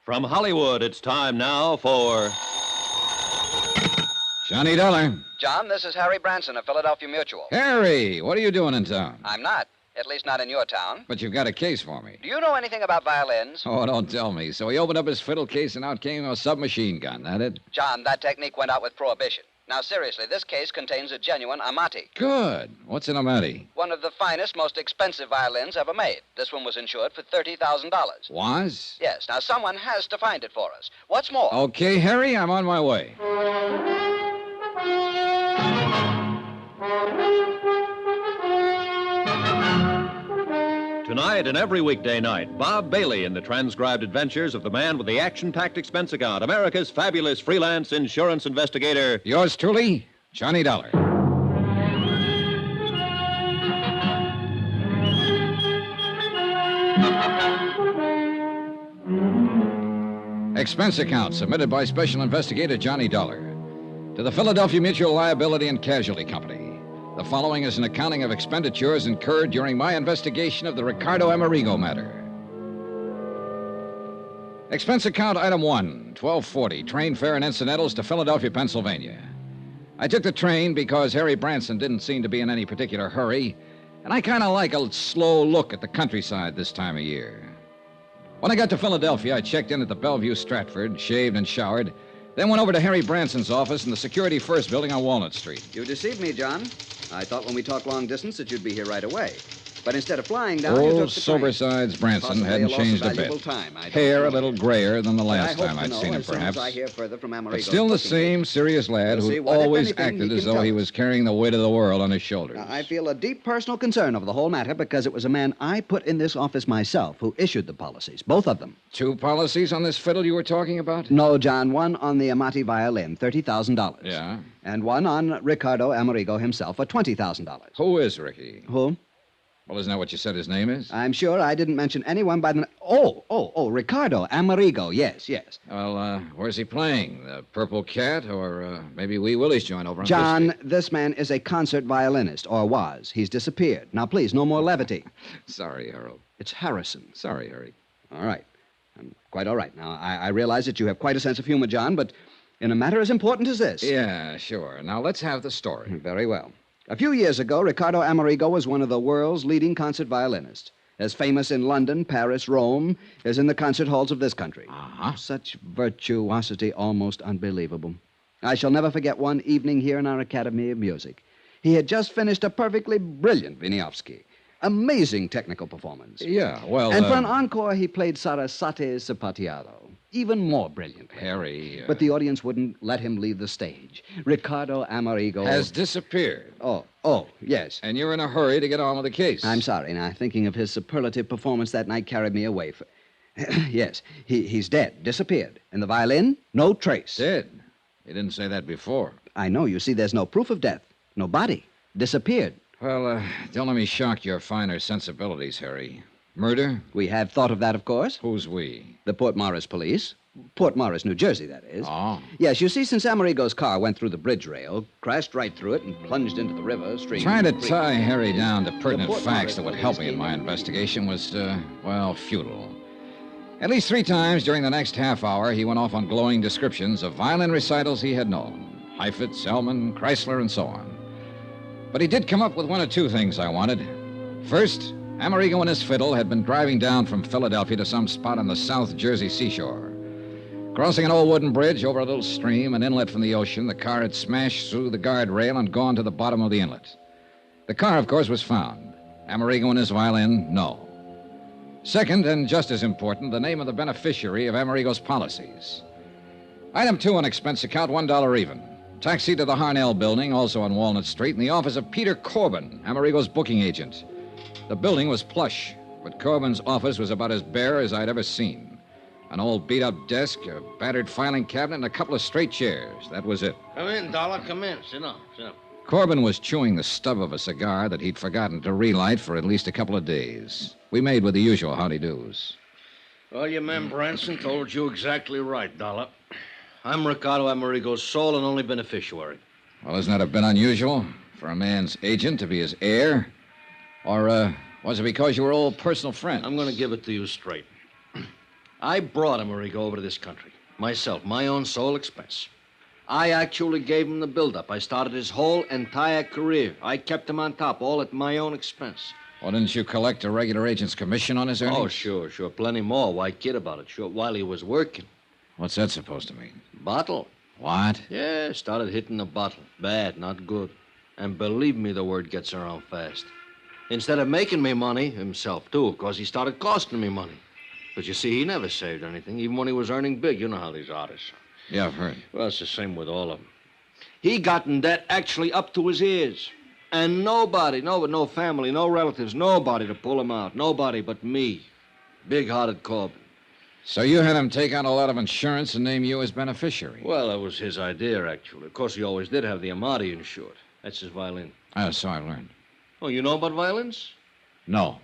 From Hollywood, it's time now for... Johnny Dollar. John, this is Harry Branson of Philadelphia Mutual. Harry, what are you doing in town? I'm not. At least not in your town. But you've got a case for me. Do you know anything about violins? Oh, don't tell me. So he opened up his fiddle case and out came a submachine gun, that it? John, that technique went out with Prohibition. Now, seriously, this case contains a genuine Amati. Good. What's an Amati? One of the finest, most expensive violins ever made. This one was insured for $30,000. Was? Yes. Now, someone has to find it for us. What's more... Okay, Harry, I'm on my way. Tonight and every weekday night, Bob Bailey in the transcribed adventures of the man with the action-packed expense account, America's fabulous freelance insurance investigator. Yours truly, Johnny Dollar. Expense account submitted by Special Investigator Johnny Dollar to the Philadelphia Mutual Liability and Casualty Company. The following is an accounting of expenditures incurred during my investigation of the Ricardo Amerigo matter. Expense account item 1, 1240, train fare and incidentals to Philadelphia, Pennsylvania. I took the train because Harry Branson didn't seem to be in any particular hurry, and I kind of like a slow look at the countryside this time of year. When I got to Philadelphia, I checked in at the Bellevue Stratford, shaved and showered, then went over to Harry Branson's office in the Security First building on Walnut Street. You deceived me, John. I thought when we talked long distance that you'd be here right away. But instead of flying down, you took the train. Sober-sides Branson hadn't changed a bit. Hair a little grayer than the last time I'd seen him, perhaps. But still the same serious lad who always acted as though he was carrying the weight of the world on his shoulders. Now, I feel a deep personal concern over the whole matter because it was a man I put in this office myself who issued the policies, both of them. 2 policies on this fiddle you were talking about? No, John. One on the Amati violin, $30,000. Yeah. And one on Ricardo Amerigo himself for $20,000. Who is Ricky? Who? Well, isn't that what you said his name is? I'm sure I didn't mention anyone by the... Oh, Ricardo Amerigo, yes. Well, where's he playing? The Purple Cat or maybe Wee Willie's joint over on John, this man is a concert violinist, or was. He's disappeared. Now, please, no more levity. Sorry, Harold. It's Harrison. Sorry, Harry. All right. I'm quite all right. Now, I realize that you have quite a sense of humor, John, but in a matter as important as this... Yeah, sure. Now, let's have the story. Very well. A few years ago, Ricardo Amerigo was one of the world's leading concert violinists, as famous in London, Paris, Rome, as in the concert halls of this country. Uh-huh. Such virtuosity, almost unbelievable. I shall never forget one evening here in our Academy of Music. He had just finished a perfectly brilliant Wieniawski. Amazing technical performance. Yeah, well... And for an encore, he played Sarasate Sapateado. Even more brilliant. Harry... But the audience wouldn't let him leave the stage. Ricardo Amerigo... has disappeared. Oh, yes. And you're in a hurry to get on with the case. I'm sorry. Now, thinking of his superlative performance that night carried me away. Yes, he's dead. Disappeared. And the violin? No trace. Dead? You didn't say that before. I know. You see, there's no proof of death. No body. Disappeared. Well, don't let me shock your finer sensibilities, Harry. Murder? We have thought of that, of course. Who's we? The Port Morris police. Port Morris, New Jersey, that is. Oh. Yes, you see, since Amerigo's car went through the bridge rail, crashed right through it, and plunged into the river, stream... Trying to tie Harry down to pertinent facts that would help me in my investigation was, futile. At least 3 times during the next half hour, he went off on glowing descriptions of violin recitals he had known. Heifetz, Hellman, Chrysler, and so on. But he did come up with 1 or 2 things I wanted. First, Amerigo and his fiddle had been driving down from Philadelphia to some spot on the South Jersey seashore. Crossing an old wooden bridge over a little stream, an inlet from the ocean, the car had smashed through the guardrail and gone to the bottom of the inlet. The car, of course, was found. Amerigo and his violin, no. Second, and just as important, the name of the beneficiary of Amerigo's policies. Item 2 on expense account, $1 even. Taxi to the Harnell building, also on Walnut Street, in the office of Peter Corbin, Amerigo's booking agent. The building was plush, but Corbin's office was about as bare as I'd ever seen. An old beat-up desk, a battered filing cabinet, and a couple of straight chairs. That was it. Come in, Dollar. Come in. Sit down. Corbin was chewing the stub of a cigar that he'd forgotten to relight for at least a couple of days. We made with the usual howdy-do's. Well, your man Branson told you exactly right, Dollar. I'm Ricardo Amerigo's sole and only beneficiary. Well, isn't that a bit unusual for a man's agent to be his heir? Or, was it because you were old personal friends? I'm going to give it to you straight. I brought Amerigo over to this country. Myself, my own sole expense. I actually gave him the build-up. I started his whole entire career. I kept him on top, all at my own expense. Well, didn't you collect a regular agent's commission on his earnings? Oh, sure. Plenty more. Why kid about it? Sure, while he was working. What's that supposed to mean? Bottle. What? Yeah, started hitting the bottle. Bad, not good. And believe me, the word gets around fast. Instead of making me money, himself, too, of course, he started costing me money. But you see, he never saved anything, even when he was earning big. You know how these artists are. Yeah, I've heard. Well, it's the same with all of them. He got in debt actually up to his ears. And nobody, no family, no relatives, nobody to pull him out. Nobody but me. Big-hearted Corbin. So you had him take out a lot of insurance and name you as beneficiary? Well, that was his idea, actually. Of course, he always did have the Amati insured. That's his violin. Oh, so I learned. Oh, you know about violins? No.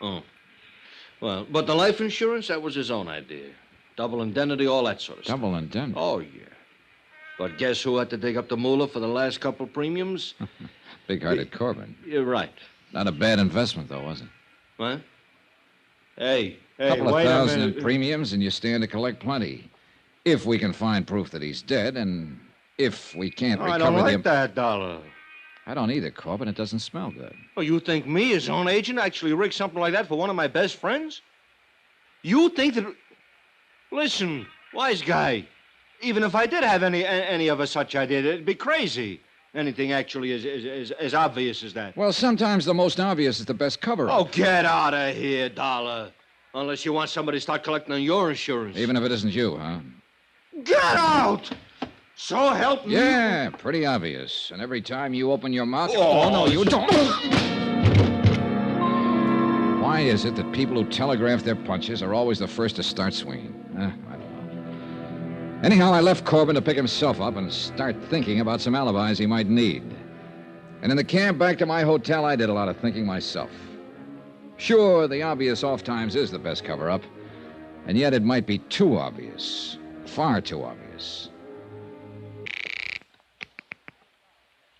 Oh. Well, but the life insurance, that was his own idea. Double indemnity, all that sort of stuff. Double indemnity? Oh, yeah. But guess who had to dig up the moolah for the last couple premiums? Big-hearted Corbin. You're right. Not a bad investment, though, was it? What? Hey, Couple of wait a thousand in minute. premiums, and you stand to collect plenty. If we can find proof that he's dead, and if we can't I recover don't the... like that dollar. I don't either, Corbin. It doesn't smell good. Oh, you think me, his own agent, actually rigged something like that for one of my best friends? You think that... Listen, wise guy. Even if I did have any of a such idea, it'd be crazy. Anything actually as obvious as that. Well, sometimes the most obvious is the best cover-up. Oh, get out of here, Dollar. Unless you want somebody to start collecting on your insurance. Even if it isn't you, huh? Get out! So help me. Yeah, pretty obvious. And every time you open your mouth... Oh, no, you don't. Why is it that people who telegraph their punches are always the first to start swinging? I don't know. Anyhow, I left Corbin to pick himself up and start thinking about some alibis he might need. And in the cab back to my hotel, I did a lot of thinking myself. Sure, the obvious off times is the best cover-up. And yet it might be too obvious. Far too obvious.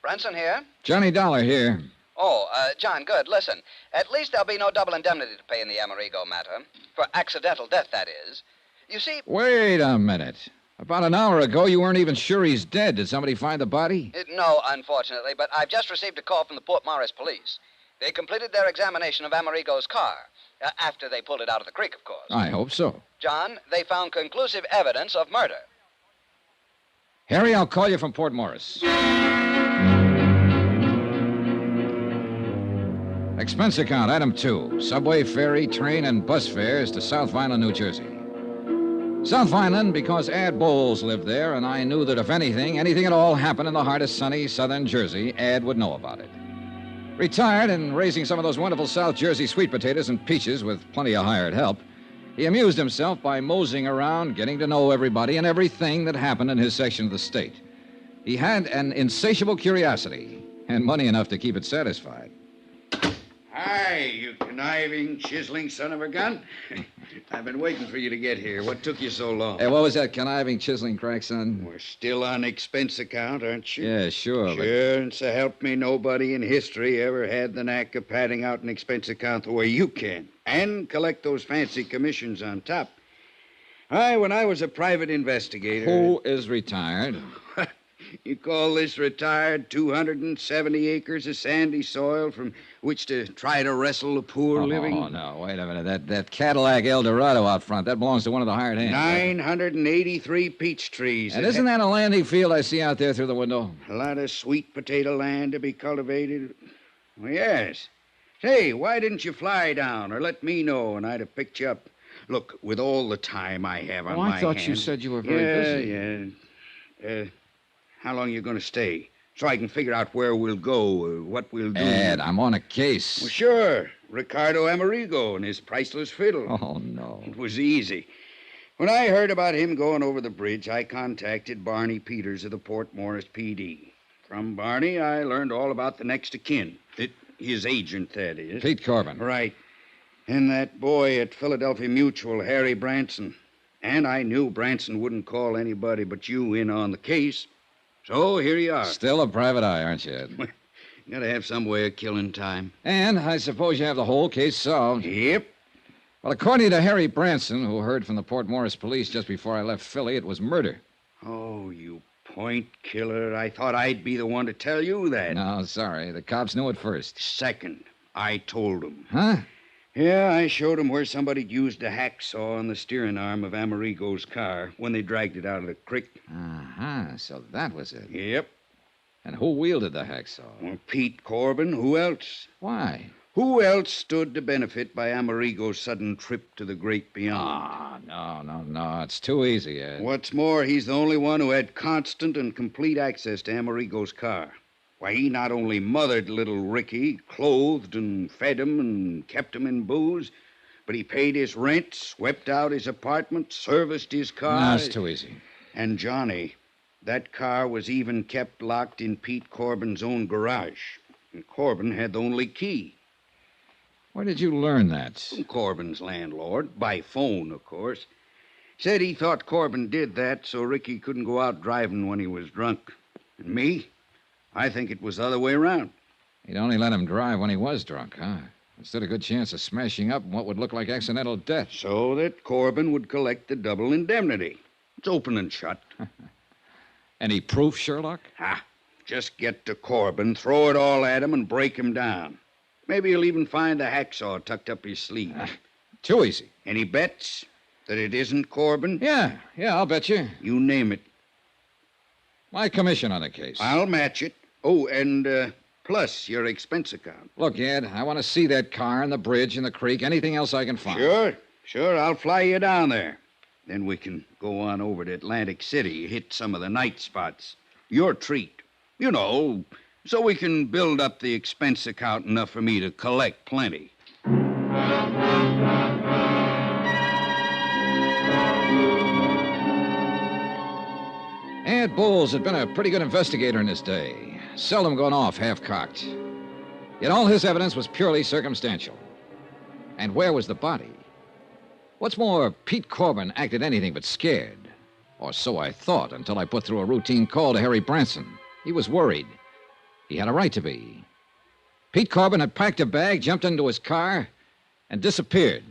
Branson here? Johnny Dollar here. Oh, John, good. Listen, at least there'll be no double indemnity to pay in the Amerigo matter. For accidental death, that is. You see... Wait a minute. About an hour ago, you weren't even sure he's dead. Did somebody find the body? No, unfortunately, but I've just received a call from the Port Morris police. They completed their examination of Amerigo's car. After they pulled it out of the creek, of course. I hope so. John, they found conclusive evidence of murder. Harry, I'll call you from Port Morris. Expense account, item 2. Subway, ferry, train, and bus fares to South Vineland, New Jersey. South Vineland because Ad Bowles lived there, and I knew that if anything at all happened in the heart of sunny southern Jersey, Ad would know about it. Retired and raising some of those wonderful South Jersey sweet potatoes and peaches with plenty of hired help, he amused himself by moseying around, getting to know everybody and everything that happened in his section of the state. He had an insatiable curiosity and money enough to keep it satisfied. Hi, you conniving, chiseling son of a gun. I've been waiting for you to get here. What took you so long? Hey, what was that conniving, chiseling crack, son? We're still on expense account, aren't you? Yeah, sure. Sure, and so help me, nobody in history ever had the knack of padding out an expense account the way you can. And collect those fancy commissions on top. When I was a private investigator... Who is retired? You call this retired 270 acres of sandy soil from which to try to wrestle the poor living? Oh, no, wait a minute. That Cadillac Eldorado out front, that belongs to one of the hired hands. 983 peach trees. And isn't that a landing field I see out there through the window? A lot of sweet potato land to be cultivated. Well, yes. Say, why didn't you fly down or let me know and I'd have picked you up? Look, with all the time I have on my hands... I thought you said you were very busy. Yeah. How long are you going to stay? So I can figure out where we'll go or what we'll do. Ed, I'm on a case. Well, sure. Ricardo Amerigo and his priceless fiddle. Oh, no. It was easy. When I heard about him going over the bridge, I contacted Barney Peters of the Port Morris PD. From Barney, I learned all about the next of kin. His agent, that is. Pete Corbin. Right. And that boy at Philadelphia Mutual, Harry Branson. And I knew Branson wouldn't call anybody but you in on the case. So here you are. Still a private eye, aren't you, Ed? Gotta have some way of killing time. And I suppose you have the whole case solved. Yep. Well, according to Harry Branson, who heard from the Port Morris police just before I left Philly, it was murder. Oh, you point killer. I thought I'd be the one to tell you that. No, sorry. The cops knew it first. Second, I told them. Huh? Yeah, I showed them where somebody'd used a hacksaw on the steering arm of Amerigo's car when they dragged it out of the creek. Uh-huh. So that was it. Yep. And who wielded the hacksaw? Well, Pete Corbin. Who else? Why? Who else stood to benefit by Amerigo's sudden trip to the great beyond? No. It's too easy, Ed. What's more, he's the only one who had constant and complete access to Amerigo's car. Why, he not only mothered little Ricky, clothed and fed him and kept him in booze, but he paid his rent, swept out his apartment, serviced his car. No, it's too easy. And Johnny, that car was even kept locked in Pete Corbin's own garage. And Corbin had the only key. Where did you learn that? From Corbin's landlord, by phone, of course. Said he thought Corbin did that so Ricky couldn't go out driving when he was drunk. And me? I think it was the other way around. He'd only let him drive when he was drunk, huh? Instead a good chance of smashing up what would look like accidental death. So that Corbin would collect the double indemnity. It's open and shut. Any proof, Sherlock? Just get to Corbin, throw it all at him, and break him down. Maybe he'll even find the hacksaw tucked up his sleeve. Too easy. Any bets that it isn't Corbin? Yeah, I'll bet you. You name it. My commission on the case. I'll match it. Oh, and plus your expense account. Look, Ed, I want to see that car and the bridge and the creek, anything else I can find. Sure, I'll fly you down there. Then we can go on over to Atlantic City, hit some of the night spots. Your treat. You know, so we can build up the expense account enough for me to collect plenty. Ed Bowles had been a pretty good investigator in his day, seldom gone off half-cocked. Yet all his evidence was purely circumstantial. And where was the body? What's more, Pete Corbin acted anything but scared. Or so I thought until I put through a routine call to Harry Branson. He was worried. He had a right to be. Pete Corbin had packed a bag, jumped into his car, and disappeared.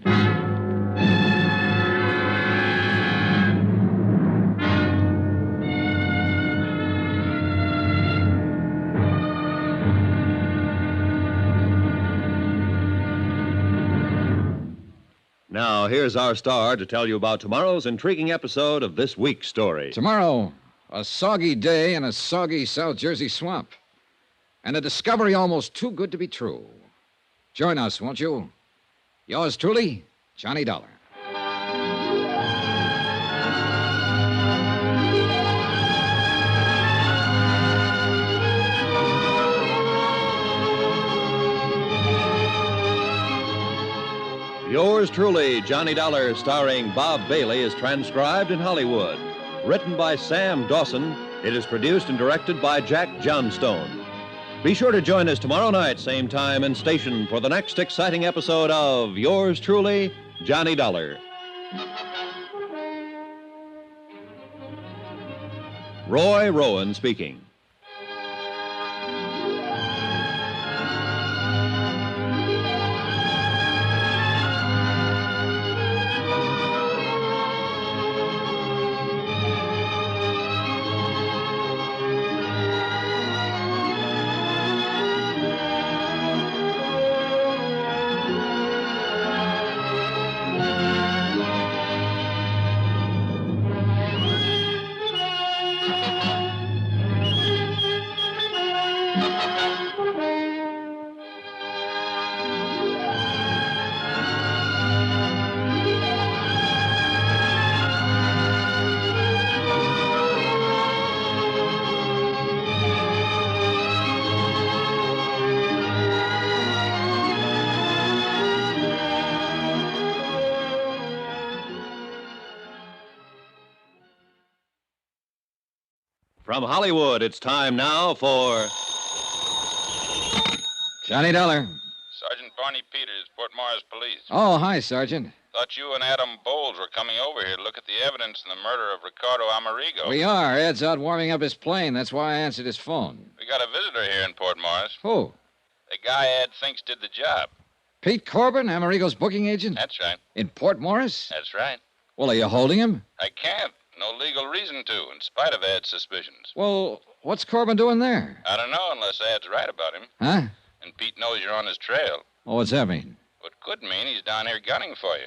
Now, here's our star to tell you about tomorrow's intriguing episode of this week's story. Tomorrow, a soggy day in a soggy South Jersey swamp. And a discovery almost too good to be true. Join us, won't you? Yours truly, Johnny Dollar. Yours truly, Johnny Dollar, starring Bob Bailey, is transcribed in Hollywood. Written by Sam Dawson, it is produced and directed by Jack Johnstone. Be sure to join us tomorrow night, same time and station, for the next exciting episode of Yours truly, Johnny Dollar. Roy Rowan speaking. From Hollywood, it's time now for Johnny Dollar. Sergeant Barney Peters, Port Morris Police. Oh, hi, Sergeant. Thought you and Adam Bowles were coming over here to look at the evidence in the murder of Ricardo Amerigo. We are. Ed's out warming up his plane. That's why I answered his phone. We got a visitor here in Port Morris. Who? The guy Ed thinks did the job. Pete Corbin, Amerigo's booking agent? That's right. In Port Morris? That's right. Well, are you holding him? I can't. No legal reason to, in spite of Ed's suspicions. Well, what's Corbin doing there? I don't know unless Ed's right about him. Huh? And Pete knows you're on his trail. Well, what's that mean? What could mean he's down here gunning for you.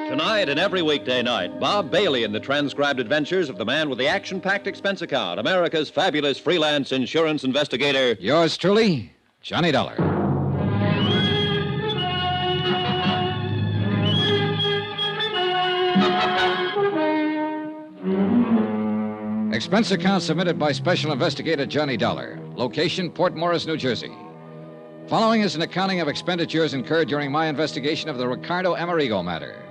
Tonight and every weekday night, Bob Bailey in the transcribed adventures of the man with the action-packed expense account, America's fabulous freelance insurance investigator. Yours truly, Johnny Dollar. Expense account submitted by Special Investigator Johnny Dollar. Location, Port Morris, New Jersey. Following is an accounting of expenditures incurred during my investigation of the Ricardo Amerigo matter.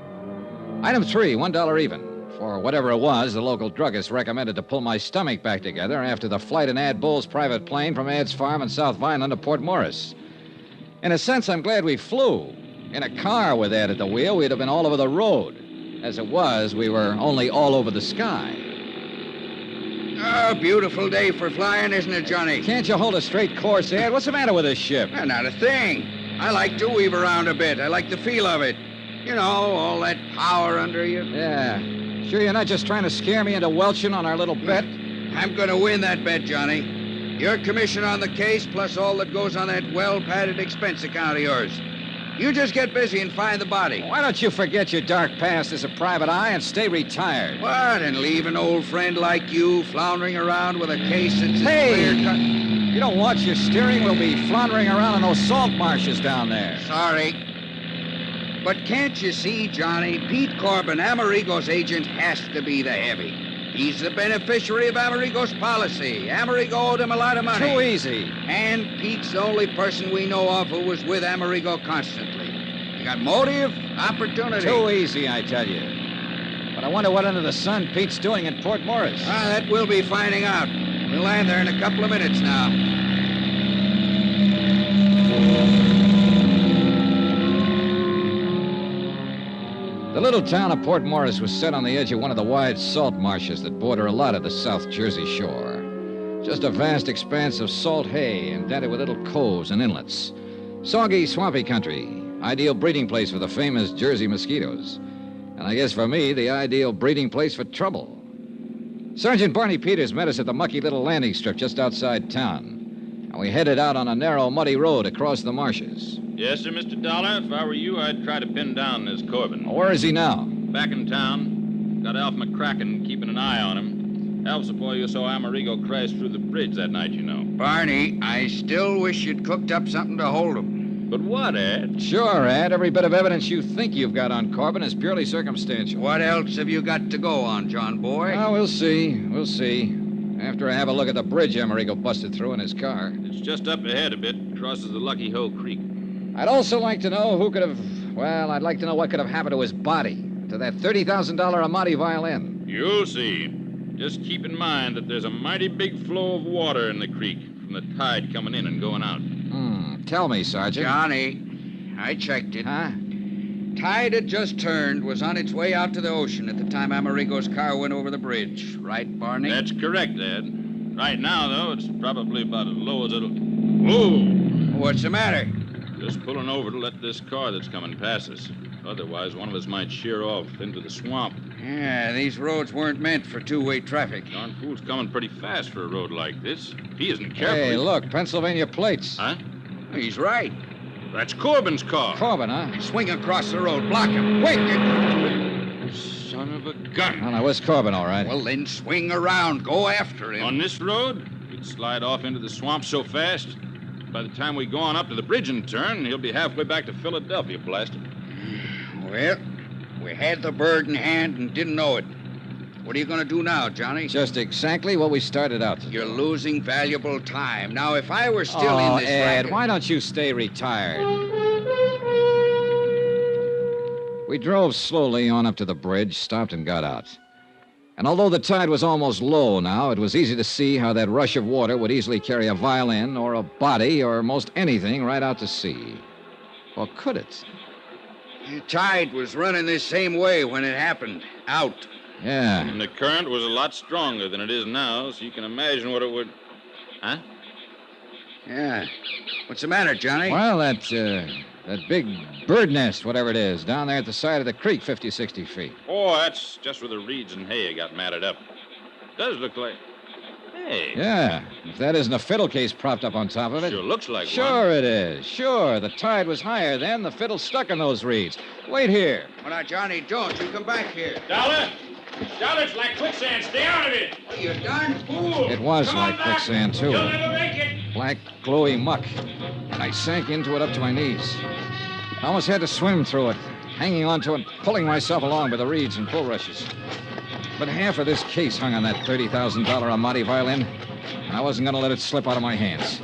Item 3, $1 even. For whatever it was, the local druggist recommended to pull my stomach back together after the flight in Ad Bull's private plane from Ad's farm in South Vineland to Port Morris. In a sense, I'm glad we flew. In a car with Ed at the wheel, we'd have been all over the road. As it was, we were only all over the sky. Oh, beautiful day for flying, isn't it, Johnny? Can't you hold a straight course, Ed? What's the matter with this ship? Not a thing. I like to weave around a bit. I like the feel of it. You know, all that power under you. Yeah. Sure you're not just trying to scare me into welching on our little bet? I'm going to win that bet, Johnny. Your commission on the case, plus all that goes on that well-padded expense account of yours. You just get busy and find the body. Why don't you forget your dark past as a private eye and stay retired? What, and leave an old friend like you floundering around with a case that's Hey! clear cut? You don't watch your steering, we'll be floundering around in those salt marshes down there. Sorry. But can't you see, Johnny? Pete Corbin, Amerigo's agent, has to be the heavy. He's the beneficiary of Amerigo's policy. Amerigo owed him a lot of money. Too easy. And Pete's the only person we know of who was with Amerigo constantly. You got motive, opportunity. Too easy, I tell you. But I wonder what under the sun Pete's doing in Port Morris. That we'll be finding out. We'll land there in a couple of minutes now. The little town of Port Morris was set on the edge of one of the wide salt marshes that border a lot of the South Jersey shore. Just a vast expanse of salt hay indented with little coves and inlets. Soggy, swampy country. Ideal breeding place for the famous Jersey mosquitoes. And I guess for me, the ideal breeding place for trouble. Sergeant Barney Peters met us at the mucky little landing strip just outside town. And we headed out on a narrow, muddy road across the marshes. Yes, sir, Mr. Dollar. If I were you, I'd try to pin down this Corbin. Where is he now? Back in town. Got Alf McCracken keeping an eye on him. Alf's the boy you saw Amerigo crash through the bridge that night, you know. Barney, I still wish you'd cooked up something to hold him. But what, Ed? Sure, Ed. Every bit of evidence you think you've got on Corbin is purely circumstantial. What else have you got to go on, John boy? Oh, we'll see. We'll see. After I have a look at the bridge Amerigo busted through in his car. It's just up ahead a bit. Crosses the Lucky Hoe Creek. I'd also like to know who could have... Well, I'd like to know what could have happened to his body. To that $30,000 Amati violin. You'll see. Just keep in mind that there's a mighty big flow of water in the creek from the tide coming in and going out. Tell me, Sergeant. Johnny, I checked it. Huh? Tide had just turned, was on its way out to the ocean at the time Amerigo's car went over the bridge. Right, Barney? That's correct, Ed. Right now, though, it's probably about as low as it'll... Whoa! What's the matter? Just pulling over to let this car that's coming pass us. Otherwise, one of us might sheer off into the swamp. Yeah, these roads weren't meant for two-way traffic. Darn fool's coming pretty fast for a road like this. If he isn't careful... Hey, look, Pennsylvania plates. Huh? He's right. That's Corbin's car. Corbin, huh? Swing across the road. Block him. Quick! Son of a gun. Oh, now, where's Corbin, all right? Well, then swing around. Go after him. On this road, he'd slide off into the swamp so fast, by the time we go on up to the bridge and turn, he'll be halfway back to Philadelphia, blasted. Well, we had the bird in hand and didn't know it. What are you going to do now, Johnny? Just exactly what we started out to do. You're losing valuable time. Now, if I were still in this Ed, racket... why don't you stay retired? We drove slowly on up to the bridge, stopped and got out. And although the tide was almost low now, it was easy to see how that rush of water would easily carry a violin or a body or most anything right out to sea. Or could it? The tide was running this same way when it happened. Out. Yeah. And the current was a lot stronger than it is now, so you can imagine what it would... Huh? Yeah. What's the matter, Johnny? Well, that big bird nest, whatever it is, down there at the side of the creek, 50, 60 feet. Oh, that's just where the reeds and hay got matted up. Does look like... Hey. Yeah. If that isn't a fiddle case propped up on top of it. Sure looks like one. Sure it is. Sure. The tide was higher then. The fiddle's stuck in those reeds. Wait here. Well, now, Johnny, don't. You come back here. Dollar! Dollar, it's like quicksand. Stay out of it. You darn fool. It was like quicksand, too. You'll never make it. Black, glowy muck. And I sank into it up to my knees. I almost had to swim through it, hanging onto it, pulling myself along by the reeds and bulrushes. But half of this case hung on that $30,000 Amati violin, and I wasn't going to let it slip out of my hands.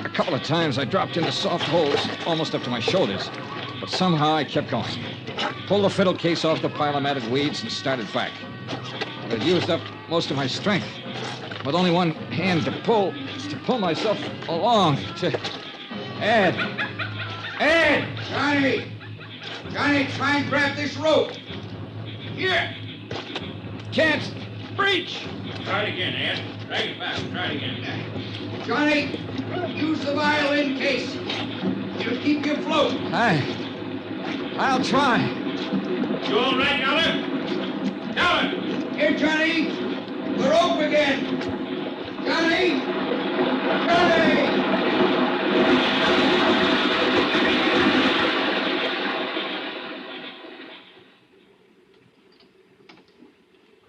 A couple of times I dropped into soft holes, almost up to my shoulders, but somehow I kept going. Pulled the fiddle case off the pile of matted weeds and started back. But I'd used up most of my strength, with only one hand to pull myself along to... Ed! Johnny! Johnny, try and grab this rope. Here. Can't Breach! Try it again, Ed. Drag it back. Try it again. Johnny, use the violin case. It'll keep you afloat. I'll try. You all right, Dollar? Dollar! Here, Johnny. The rope again. Johnny! Johnny!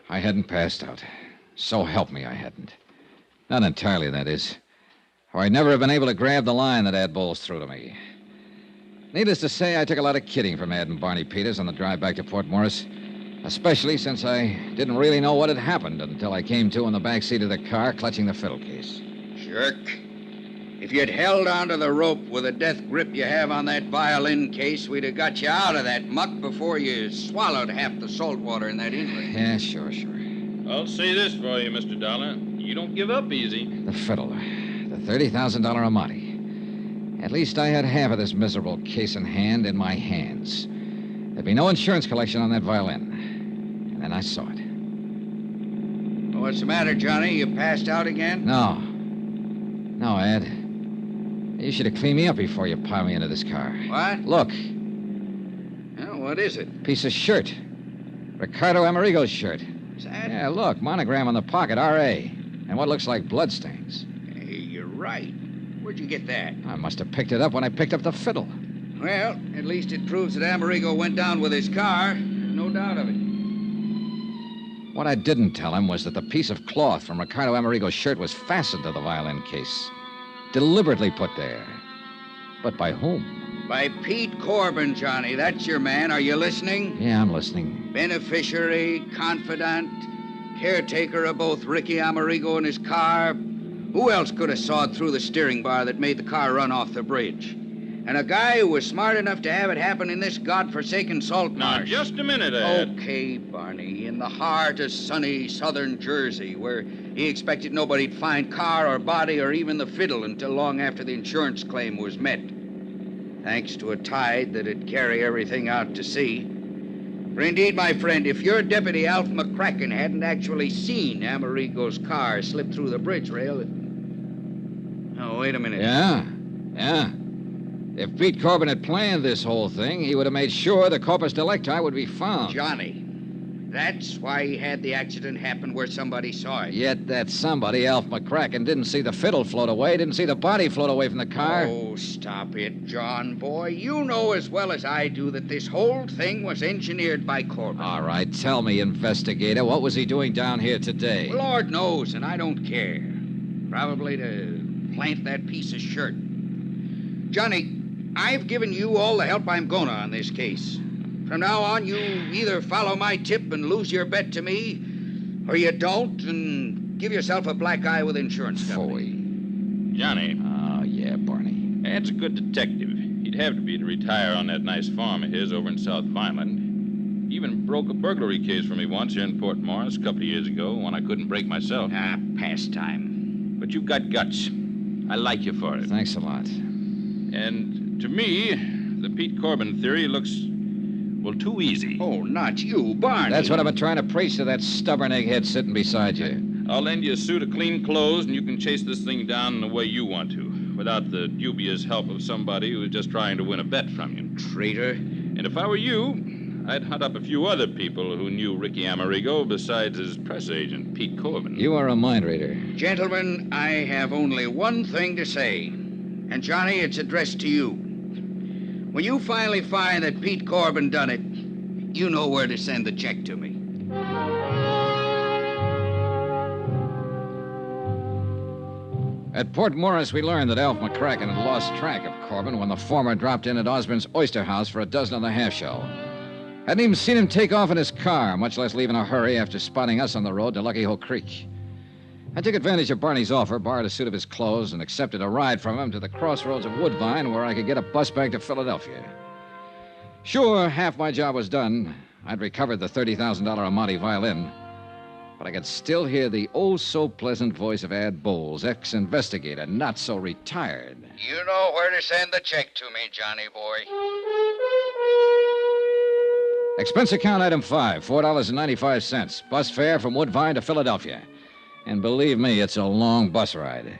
I hadn't passed out. So help me, I hadn't. Not entirely, that is. Or I'd never have been able to grab the line that Ad Bowles threw to me. Needless to say, I took a lot of kidding from Ad and Barney Peters on the drive back to Port Morris, especially since I didn't really know what had happened until I came to in the back seat of the car, clutching the fiddle case. Jerk. If you'd held onto the rope with the death grip you have on that violin case, we'd have got you out of that muck before you swallowed half the salt water in that inlet. Yeah, sure. I'll say this for you, Mr. Dollar. You don't give up easy. The fiddle. The $30,000 Amati. At least I had half of this miserable case in hand in my hands. There'd be no insurance collection on that violin. And then I saw it. What's the matter, Johnny? You passed out again? No, Ed. You should have cleaned me up before you piled me into this car. What? Look. Well, what is it? Piece of shirt. Ricardo Amerigo's shirt. Is that? Yeah, look. Monogram on the pocket, R.A. And what looks like bloodstains. Hey, you're right. Where'd you get that? I must have picked it up when I picked up the fiddle. Well, at least it proves that Amerigo went down with his car. No doubt of it. What I didn't tell him was that the piece of cloth from Ricardo Amerigo's shirt was fastened to the violin case. Deliberately put there. But by whom? By Pete Corbin, Johnny. That's your man. Are you listening? Yeah, I'm listening. Beneficiary, confidant, caretaker of both Ricky Amerigo and his car. Who else could have sawed through the steering bar that made the car run off the bridge? And a guy who was smart enough to have it happen in this godforsaken salt Now, marsh. just a minute, Ed. Okay, Barney, in the heart of sunny southern Jersey, where he expected nobody'd find car or body or even the fiddle until long after the insurance claim was met. Thanks to a tide that'd carry everything out to sea. For indeed, my friend, if your deputy, Alf McCracken, hadn't actually seen Amerigo's car slip through the bridge rail... Oh, wait a minute. Yeah. If Pete Corbin had planned this whole thing, he would have made sure the corpus delicti would be found. Johnny, that's why he had the accident happen where somebody saw it. Yet that somebody, Alf McCracken, didn't see the fiddle float away, didn't see the body float away from the car. Oh, stop it, John, boy. You know as well as I do that this whole thing was engineered by Corbin. All right, tell me, investigator, what was he doing down here today? Lord knows, and I don't care. Probably to plant that piece of shirt. Johnny, I've given you all the help I'm gonna on this case. From now on, you either follow my tip and lose your bet to me, or you don't and give yourself a black eye with insurance company. Johnny. Oh, yeah, Barney. Ed's a good detective. He'd have to be to retire on that nice farm of his over in South Vineland. He even broke a burglary case for me once here in Port Morris a couple of years ago when I couldn't break myself. Pastime. But you've got guts. I like you for it. Thanks a lot. And to me, the Pete Corbin theory looks, Well, too easy. Oh, not you, Barney. That's what I've been trying to preach to that stubborn egghead sitting beside you. I'll lend you a suit of clean clothes, and you can chase this thing down in the way you want to, without the dubious help of somebody who's just trying to win a bet from you. Traitor. And if I were you, I'd hunt up a few other people who knew Ricky Amerigo besides his press agent, Pete Corbin. You are a mind reader. Gentlemen, I have only one thing to say. And, Johnny, it's addressed to you. When you finally find that Pete Corbin done it, you know where to send the check to me. At Port Morris, we learned that Alf McCracken had lost track of Corbin when the former dropped in at Osborne's Oyster House for a dozen and a half shell. Hadn't even seen him take off in his car, much less leave in a hurry after spotting us on the road to Lucky Hole Creek. I took advantage of Barney's offer, borrowed a suit of his clothes, and accepted a ride from him to the crossroads of Woodvine where I could get a bus back to Philadelphia. Sure, half my job was done. I'd recovered the $30,000 Amati violin, but I could still hear the oh-so-pleasant voice of Ad Bowles, ex-investigator, not so retired. You know where to send the check to me, Johnny boy. Expense account item 5, $4.95. Bus fare from Woodvine to Philadelphia. And believe me, it's a long bus ride.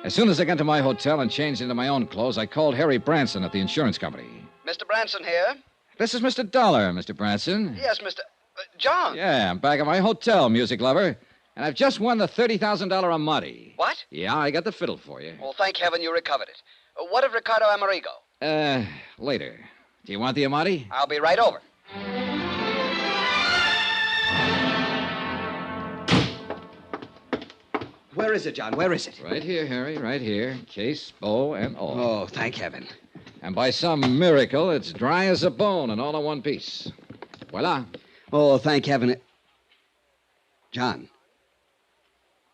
As soon as I got to my hotel and changed into my own clothes, I called Harry Branson at the insurance company. Mr. Branson here? This is Mr. Dollar, Mr. Branson. Yes, Mr. John. Yeah, I'm back at my hotel, music lover. And I've just won the $30,000 Amati. What? Yeah, I got the fiddle for you. Well, thank heaven you recovered it. What of Ricardo Amerigo? Later. Do you want the Amati? I'll be right over. Where is it, John? Where is it? Right here, Harry, right here. Case, bow, and all. Oh, thank heaven. And by some miracle, it's dry as a bone and all in one piece. Voila. Oh, thank heaven. John.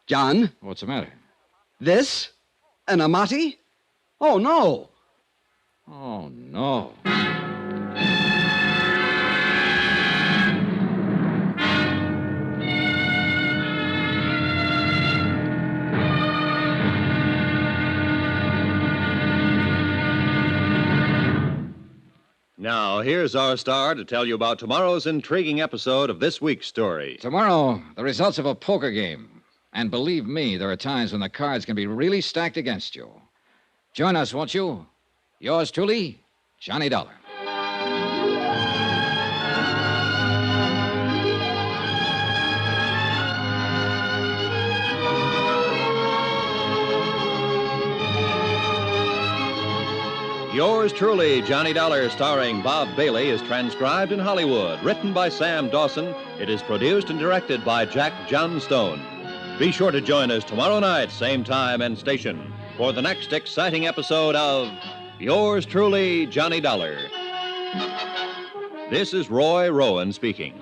John? What's the matter? This? An Amati? Oh, no. Oh, no. Now, here's our star to tell you about tomorrow's intriguing episode of this week's story. Tomorrow, the results of a poker game. And believe me, there are times when the cards can be really stacked against you. Join us, won't you? Yours truly, Johnny Dollar. Yours truly, Johnny Dollar, starring Bob Bailey, is transcribed in Hollywood. Written by Sam Dawson, it is produced and directed by Jack Johnstone. Be sure to join us tomorrow night, same time and station, for the next exciting episode of Yours truly, Johnny Dollar. This is Roy Rowan speaking.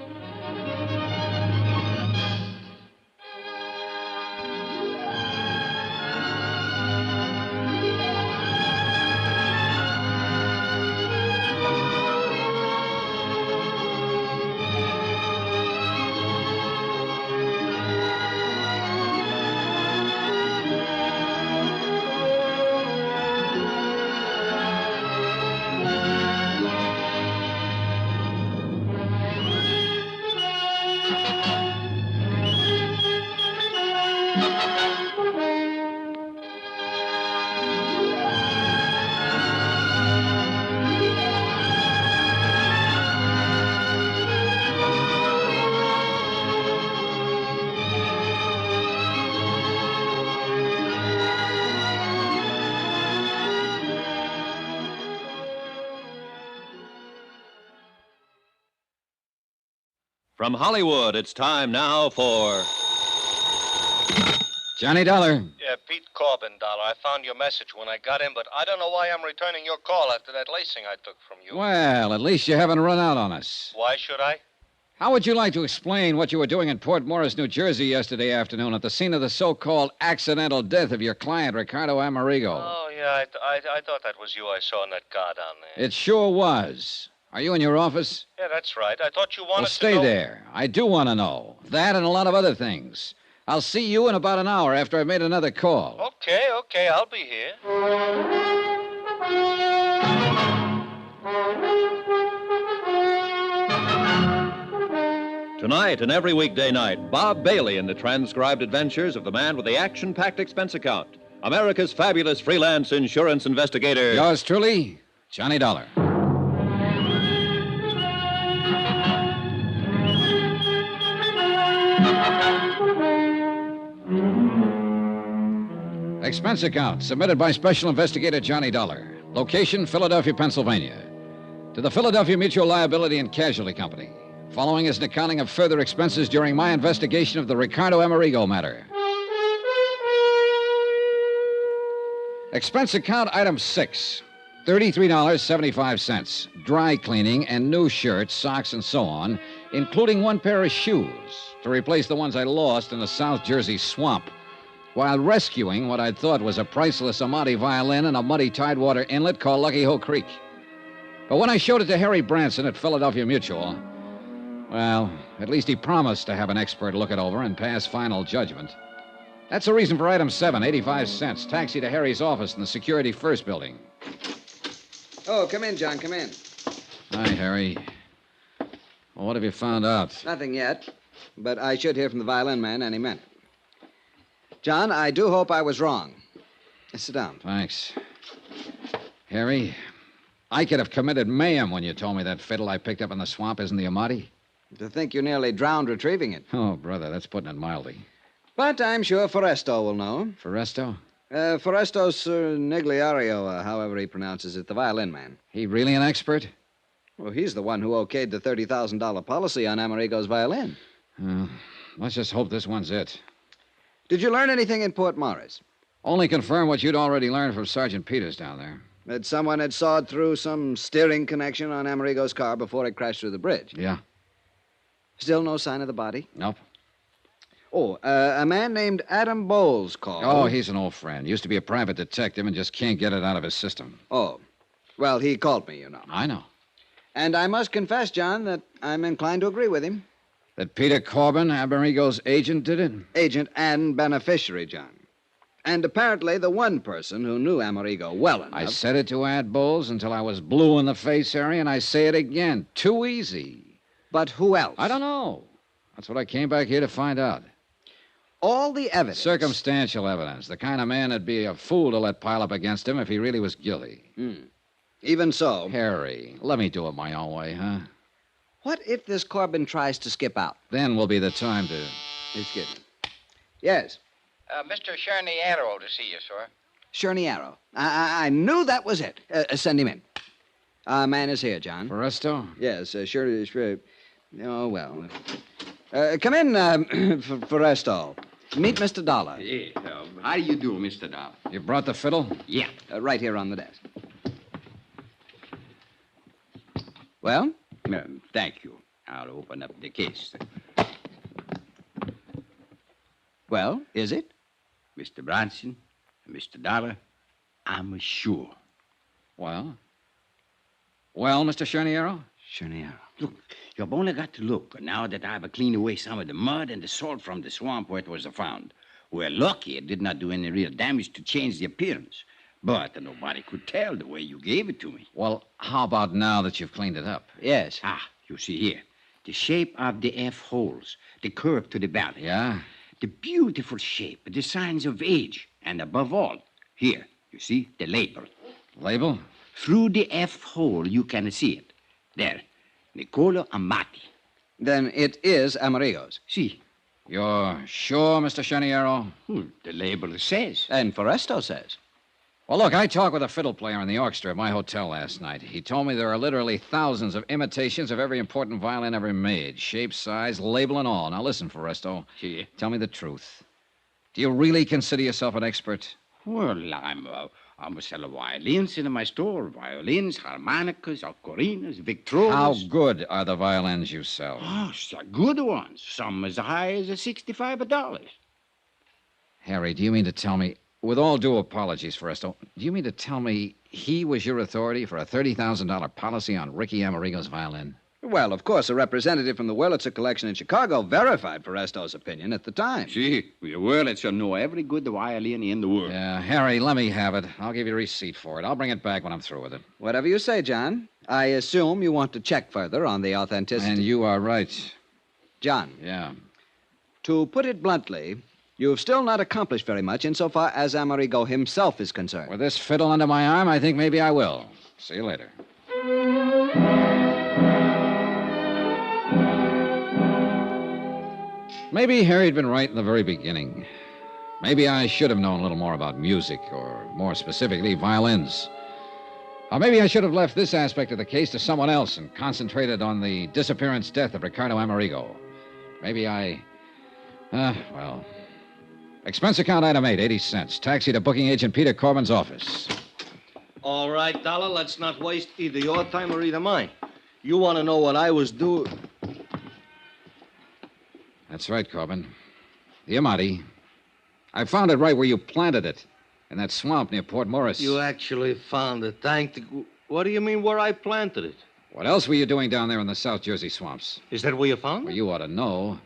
From Hollywood, it's time now for Johnny Dollar. Yeah, Pete Corbin, Dollar. I found your message when I got in, but I don't know why I'm returning your call after that lacing I took from you. Well, at least you haven't run out on us. Why should I? How would you like to explain what you were doing in Port Morris, New Jersey yesterday afternoon at the scene of the so-called accidental death of your client, Ricardo Amerigo? Oh, yeah, I thought that was you I saw in that car down there. It sure was. Are you in your office? Yeah, that's right. I thought you wanted Well, stay to know... there. I do want to know. That and a lot of other things. I'll see you in about an hour after I've made another call. Okay, I'll be here. Tonight and every weekday night, Bob Bailey in the transcribed adventures of the man with the action-packed expense account, America's fabulous freelance insurance investigator. Yours truly, Johnny Dollar. Expense account submitted by Special Investigator Johnny Dollar. Location, Philadelphia, Pennsylvania. To the Philadelphia Mutual Liability and Casualty Company. Following is an accounting of further expenses during my investigation of the Ricardo Amerigo matter. Expense account item 6. $33.75. Dry cleaning and new shirts, socks, and so on, including one pair of shoes to replace the ones I lost in the South Jersey swamp while rescuing what I thought was a priceless Amati violin in a muddy tidewater inlet called Lucky Hoe Creek. But when I showed it to Harry Branson at Philadelphia Mutual, well, at least he promised to have an expert look it over and pass final judgment. That's the reason for item 7, 85 cents. Taxi to Harry's office in the Security First building. Oh, come in, John, come in. Hi, Harry. Well, what have you found out? Nothing yet, but I should hear from the violin man any minute. John, I do hope I was wrong. Sit down. Thanks. Harry, I could have committed mayhem when you told me that fiddle I picked up in the swamp isn't the Amati. To think you nearly drowned retrieving it. Oh, brother, that's putting it mildly. But I'm sure Foresto will know. Foresto? Foresto's Nigliario, however he pronounces it, the violin man. He really an expert? Well, he's the one who okayed the $30,000 policy on Amerigo's violin. Let's just hope this one's it. Did you learn anything in Port Morris? Only confirm what you'd already learned from Sergeant Peters down there. That someone had sawed through some steering connection on Amerigo's car before it crashed through the bridge. Yeah. Still no sign of the body? Nope. Oh, a man named Adam Bowles called. Oh, he's an old friend. Used to be a private detective and just can't get it out of his system. Oh. Well, he called me, you know. I know. And I must confess, John, that I'm inclined to agree with him. That Peter Corbin, Amerigo's agent, did it? Agent and beneficiary, John. And apparently the one person who knew Amerigo well enough. I said it to Ad Bowles until I was blue in the face, Harry, and I say it again. Too easy. But who else? I don't know. That's what I came back here to find out. All the evidence. Circumstantial evidence. The kind of man that'd be a fool to let pile up against him if he really was guilty. Even so. Harry, let me do it my own way, huh? What if this Corbin tries to skip out? Then will be the time to... Excuse me. Yes. Mr. Cherniero to see you, sir. Cherniero. I knew that was it. Send him in. Our man is here, John. Foresto? Yes, sure. Oh, well. Come in, Foresto. Meet Mr. Dollar. Yes, how do you do, Mr. Dollar? You brought the fiddle? Yeah. Right here on the desk. Well? Thank you. I'll open up the case. Well, is it? Mr. Bronson, Mr. Dollar, I'm sure. Well? Well, Mr. Cherniero? Cherniero. Look, you've only got to look now that I've cleaned away some of the mud and the salt from the swamp where it was found. We're lucky it did not do any real damage to change the appearance. But nobody could tell the way you gave it to me. Well, how about now that you've cleaned it up? Yes. You see here. The shape of the F holes, the curve to the belly. Yeah? The beautiful shape, the signs of age, and above all, here, you see, the label. Label? Through the F hole, you can see it. There, Niccolo Amati. Then it is Amerigo's. See? You're sure, Mr. Cherniero? The label says. And Foresto says. Well, look, I talked with a fiddle player in the orchestra at my hotel last night. He told me there are literally thousands of imitations of every important violin ever made. Shape, size, label, and all. Now, listen, Foresto. See? Tell me the truth. Do you really consider yourself an expert? Well, I'm a seller violins in my store. Violins, harmonicas, ocarinas, victrolas. How good are the violins you sell? Oh, good ones. Some as high as $65. Harry, do you mean to tell me... With all due apologies, Foresto, do you mean to tell me he was your authority for a $30,000 policy on Ricky Amerigo's violin? Well, of course, a representative from the Wurlitzer collection in Chicago verified Foresto's opinion at the time. See, the Wurlitzer know every good violin in the world. Yeah, Harry, let me have it. I'll give you a receipt for it. I'll bring it back when I'm through with it. Whatever you say, John. I assume you want to check further on the authenticity. And you are right. John, Yeah. to put it bluntly, you've still not accomplished very much insofar as Amerigo himself is concerned. With this fiddle under my arm, I think maybe I will. See you later. Maybe Harry'd been right in the very beginning. Maybe I should have known a little more about music, or more specifically, violins. Or maybe I should have left this aspect of the case to someone else and concentrated on the disappearance death of Ricardo Amerigo. Maybe well. Expense account item 8, 80 cents. Taxi to booking agent Peter Corbin's office. All right, Dollar, let's not waste either your time or either mine. You want to know what I was doing? That's right, Corbin. The Amati. I found it right where you planted it, in that swamp near Port Morris. You actually found it. What do you mean where I planted it? What else were you doing down there in the South Jersey swamps? Is that where you found Well, it? you ought to know.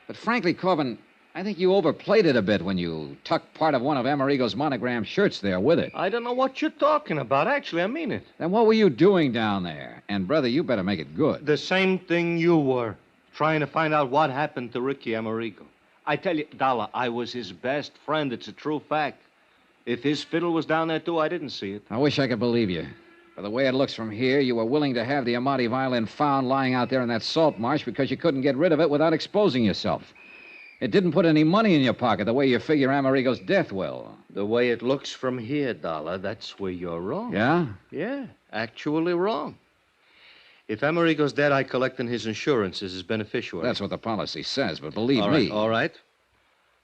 But frankly, Corbin, I think you overplayed it a bit when you tucked part of one of Amerigo's monogram shirts there with it. I don't know what you're talking about. Actually, I mean it. Then what were you doing down there? And, brother, you better make it good. The same thing you were, trying to find out what happened to Ricky Amerigo. I tell you, Dollar, I was his best friend. It's a true fact. If his fiddle was down there, too, I didn't see it. I wish I could believe you. By the way it looks from here, you were willing to have the Amati violin found lying out there in that salt marsh because you couldn't get rid of it without exposing yourself. It didn't put any money in your pocket the way you figure Amerigo's death will. The way it looks from here, Dollar, that's where you're wrong. Yeah? Yeah, actually wrong. If Amerigo's dead, I collect on his insurance as his beneficiary. That's what the policy says, but believe me. All right.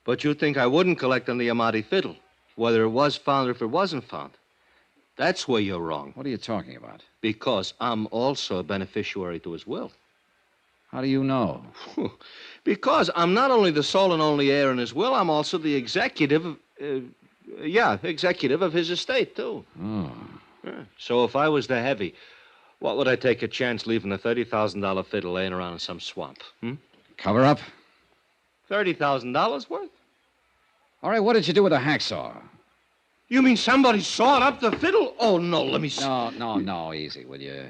But you think I wouldn't collect on the Amati fiddle, whether it was found or if it wasn't found. That's where you're wrong. What are you talking about? Because I'm also a beneficiary to his will. How do you know? Because I'm not only the sole and only heir in his will, I'm also the executive of his estate, too. Oh. Yeah. So if I was the heavy, what would I take a chance leaving a $30,000 fiddle laying around in some swamp? Cover up? $30,000 worth? All right, what did you do with the hacksaw? You mean somebody sawed up the fiddle? Oh, no, let me see. No, easy, will you?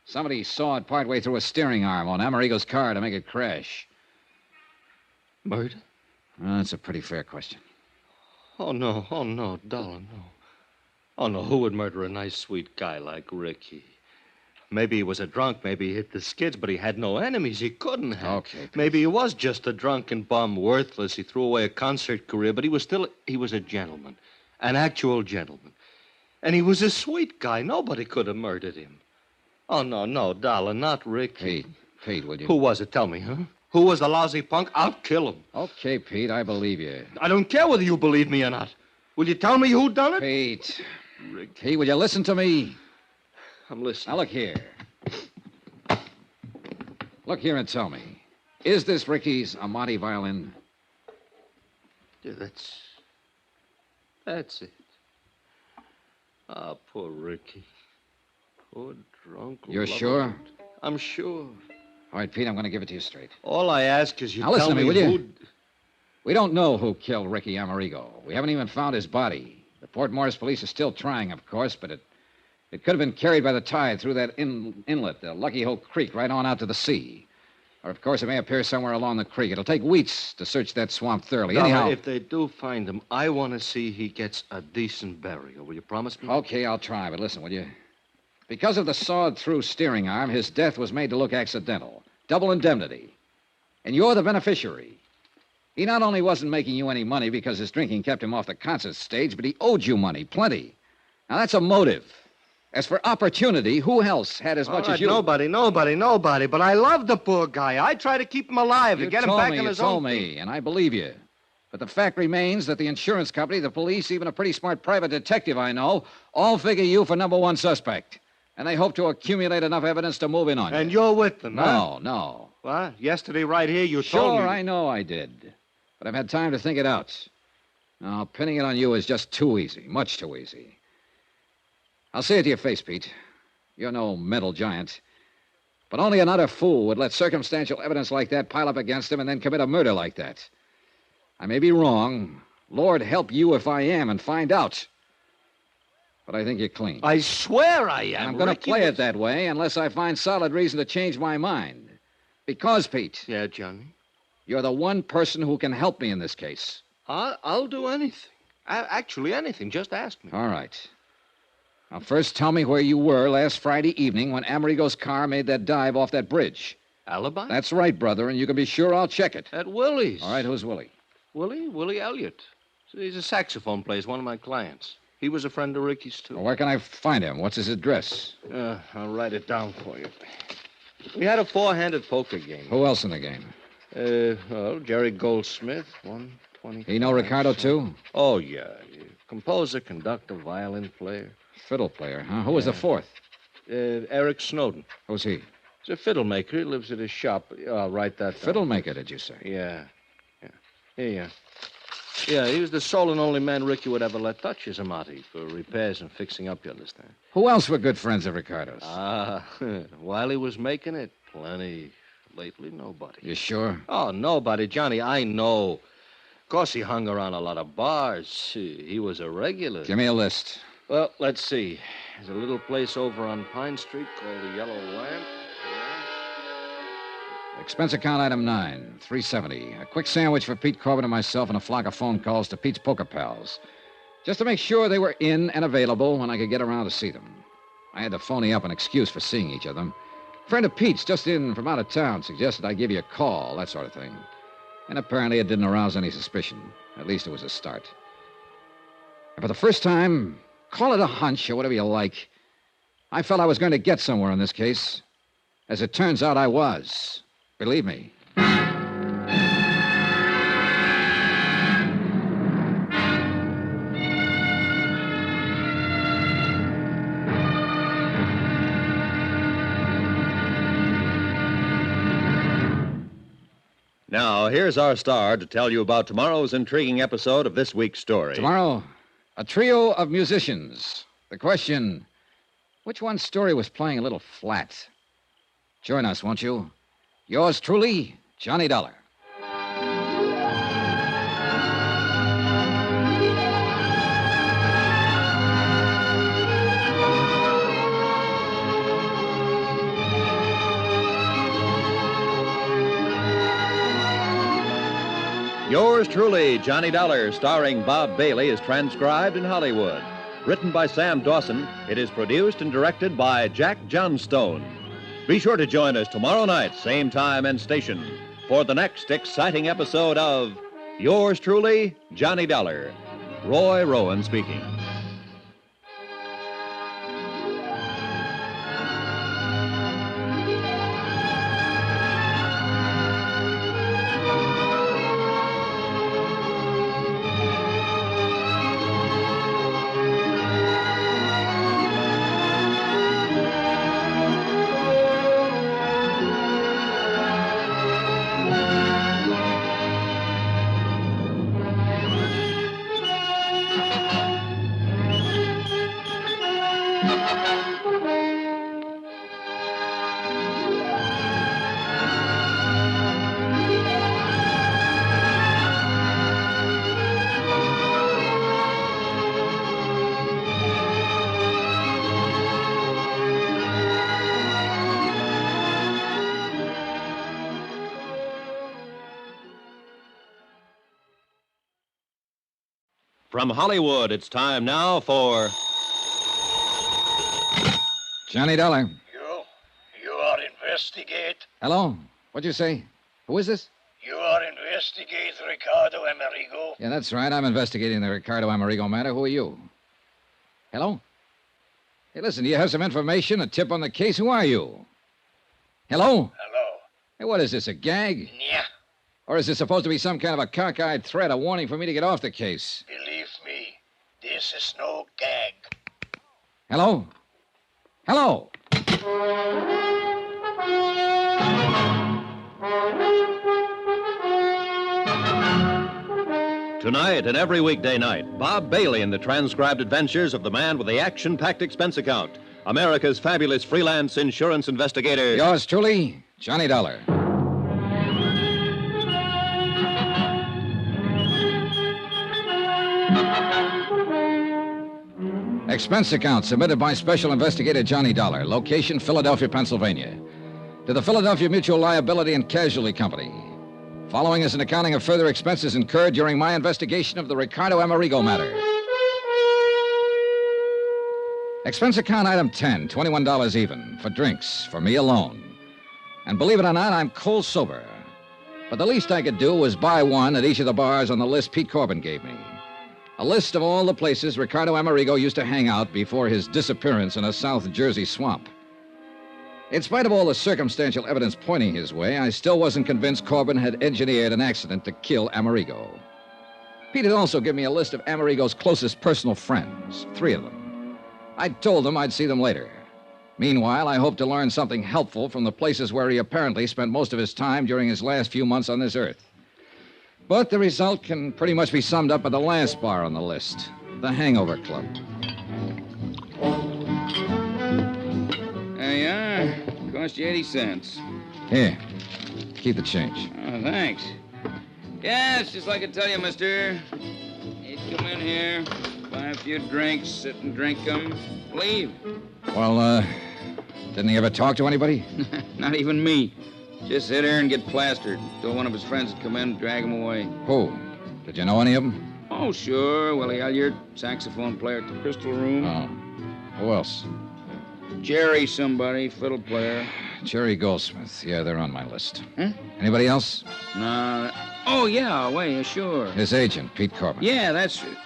Somebody sawed partway through a steering arm on Amerigo's car to make it crash. Murder? That's a pretty fair question. Oh, no, Dollar, no. Oh, no, who would murder a nice, sweet guy like Ricky? Maybe he was a drunk, maybe he hit the skids, but he had no enemies. He couldn't have. Okay, Pete. Maybe he was just a drunken bum, worthless. He threw away a concert career, but he was a gentleman, an actual gentleman. And he was a sweet guy. Nobody could have murdered him. Oh, no, Dollar, not Ricky. Pete, will you? Who was it? Tell me, huh? Who was the lousy punk? I'll kill him. Okay, Pete, I believe you. I don't care whether you believe me or not. Will you tell me who done it? Pete. Ricky. Pete, will you listen to me? I'm listening. Now, look here. Look here and tell me. Is this Ricky's Amati violin? Yeah, that's it. Ah, poor Ricky. Poor drunk. You're sure? I'm sure. All right, Pete, I'm going to give it to you straight. All I ask is you Now, tell listen to me, will who... you? We don't know who killed Ricky Amerigo. We haven't even found his body. The Port Morris police are still trying, of course, but it could have been carried by the tide through that inlet, the Lucky Hole Creek, right on out to the sea. Or, of course, it may appear somewhere along the creek. It'll take weeks to search that swamp thoroughly. Anyhow... if they do find him, I want to see he gets a decent burial. Will you promise me? Okay, I'll try, but listen, will you? Because of the sawed-through steering arm, his death was made to look accidental. Double indemnity. And you're the beneficiary. He not only wasn't making you any money because his drinking kept him off the concert stage, but he owed you money, plenty. Now, that's a motive. As for opportunity, who else had as much as you? Nobody. But I love the poor guy. I try to keep him alive, to get him back on his own. You told me, and I believe you. But the fact remains that the insurance company, the police, even a pretty smart private detective I know, all figure you for number one suspect. And they hope to accumulate enough evidence to move in on you. And you're with them, huh? No. What? Yesterday right here you told me... Sure, I know I did. But I've had time to think it out. Now, pinning it on you is just too easy, much too easy. I'll say it to your face, Pete. You're no mental giant. But only an utter fool would let circumstantial evidence like that pile up against him and then commit a murder like that. I may be wrong. Lord help you if I am and find out. But I think you're clean. I swear I am. And I'm going to play it that way unless I find solid reason to change my mind. Because, Pete, Yeah, Johnny. you're the one person who can help me in this case. I'll do anything. Actually, anything. Just ask me. All right. Now, first tell me where you were last Friday evening when Amerigo's car made that dive off that bridge. Alibi? That's right, brother, and you can be sure I'll check it. At Willie's. All right, who's Willie? Willie Elliott. So he's a saxophone player, one of my clients. He was a friend of Ricky's, too. Well, where can I find him? What's his address? I'll write it down for you. We had a four-handed poker game. Who else in the game? Well, Jerry Goldsmith, 120. He know Ricardo, too? Oh, yeah. Composer, conductor, violin player. Fiddle player, huh? Who was the fourth? Eric Snowden. Who's he? He's a fiddle maker. He lives at his shop. I'll write that down. Fiddle maker, did you say? Yeah. Here you are. Yeah, he was the sole and only man Ricky would ever let touch his amati for repairs and fixing up, you understand? Who else were good friends of Ricardo's? While he was making it, plenty. Lately, nobody. You sure? Oh, nobody, Johnny, I know. Of course, he hung around a lot of bars. He was a regular. Give me a list. Well, let's see. There's a little place over on Pine Street called the Yellow Lamp. Expense account item 9, $370. A quick sandwich for Pete Corbin and myself and a flock of phone calls to Pete's poker pals. Just to make sure they were in and available when I could get around to see them. I had to phony up an excuse for seeing each of them. A friend of Pete's, just in from out of town, suggested I give you a call, that sort of thing. And apparently it didn't arouse any suspicion. At least it was a start. And for the first time, call it a hunch or whatever you like, I felt I was going to get somewhere in this case. As it turns out, I was. Believe me. Now, here's our star to tell you about tomorrow's intriguing episode of this week's story. Tomorrow, a trio of musicians. The question, which one's story was playing a little flat? Join us, won't you? Yours truly, Johnny Dollar. Yours truly, Johnny Dollar, starring Bob Bailey, is transcribed in Hollywood. Written by Sam Dawson, it is produced and directed by Jack Johnstone. Be sure to join us tomorrow night, same time and station, for the next exciting episode of Yours truly, Johnny Dollar. Roy Rowan speaking. From Hollywood, it's time now for... Johnny Dollar. You are investigate. Hello? What'd you say? Who is this? You are investigate Ricardo Amerigo. Yeah, that's right. I'm investigating the Ricardo Amerigo matter. Who are you? Hello? Hey, listen, do you have some information, a tip on the case? Who are you? Hello? Hello. Hey, what is this, a gag? Yeah. Or is it supposed to be some kind of a cockeyed threat, a warning for me to get off the case? Believe me, this is no gag. Hello? Hello? Tonight and every weekday night, Bob Bailey in the transcribed adventures of the man with the action-packed expense account, America's fabulous freelance insurance investigator. Yours truly, Johnny Dollar. Expense account submitted by Special Investigator Johnny Dollar. Location, Philadelphia, Pennsylvania. to the Philadelphia Mutual Liability and Casualty Company. Following is an accounting of further expenses incurred during my investigation of the Ricardo Amerigo matter. Expense account item 10, $21 even, for drinks, for me alone. And believe it or not, I'm cold sober. But the least I could do was buy one at each of the bars on the list Pete Corbin gave me. A list of all the places Ricardo Amerigo used to hang out before his disappearance in a South Jersey swamp. In spite of all the circumstantial evidence pointing his way, I still wasn't convinced Corbin had engineered an accident to kill Amerigo. Pete had also given me a list of Amerigo's closest personal friends, 3 of them. I told him I'd see them later. Meanwhile, I hoped to learn something helpful from the places where he apparently spent most of his time during his last few months on this earth. But the result can pretty much be summed up at the last bar on the list, the Hangover Club. There you are. Cost you 80 cents. Here, keep the change. Oh, thanks. Yeah, it's just like I tell you, mister. You'd come in here, buy a few drinks, sit and drink them, leave. Well, didn't he ever talk to anybody? Not even me. Just sit there and get plastered until one of his friends would come in and drag him away. Who? Did you know any of them? Oh, sure. Willie Elliott, saxophone player at the Crystal Room. Oh. Who else? Jerry somebody, fiddle player. Jerry Goldsmith. Yeah, they're on my list. Huh? Anybody else? No. Oh, yeah, wait, sure. His agent, Pete Corbin. Yeah, that's it.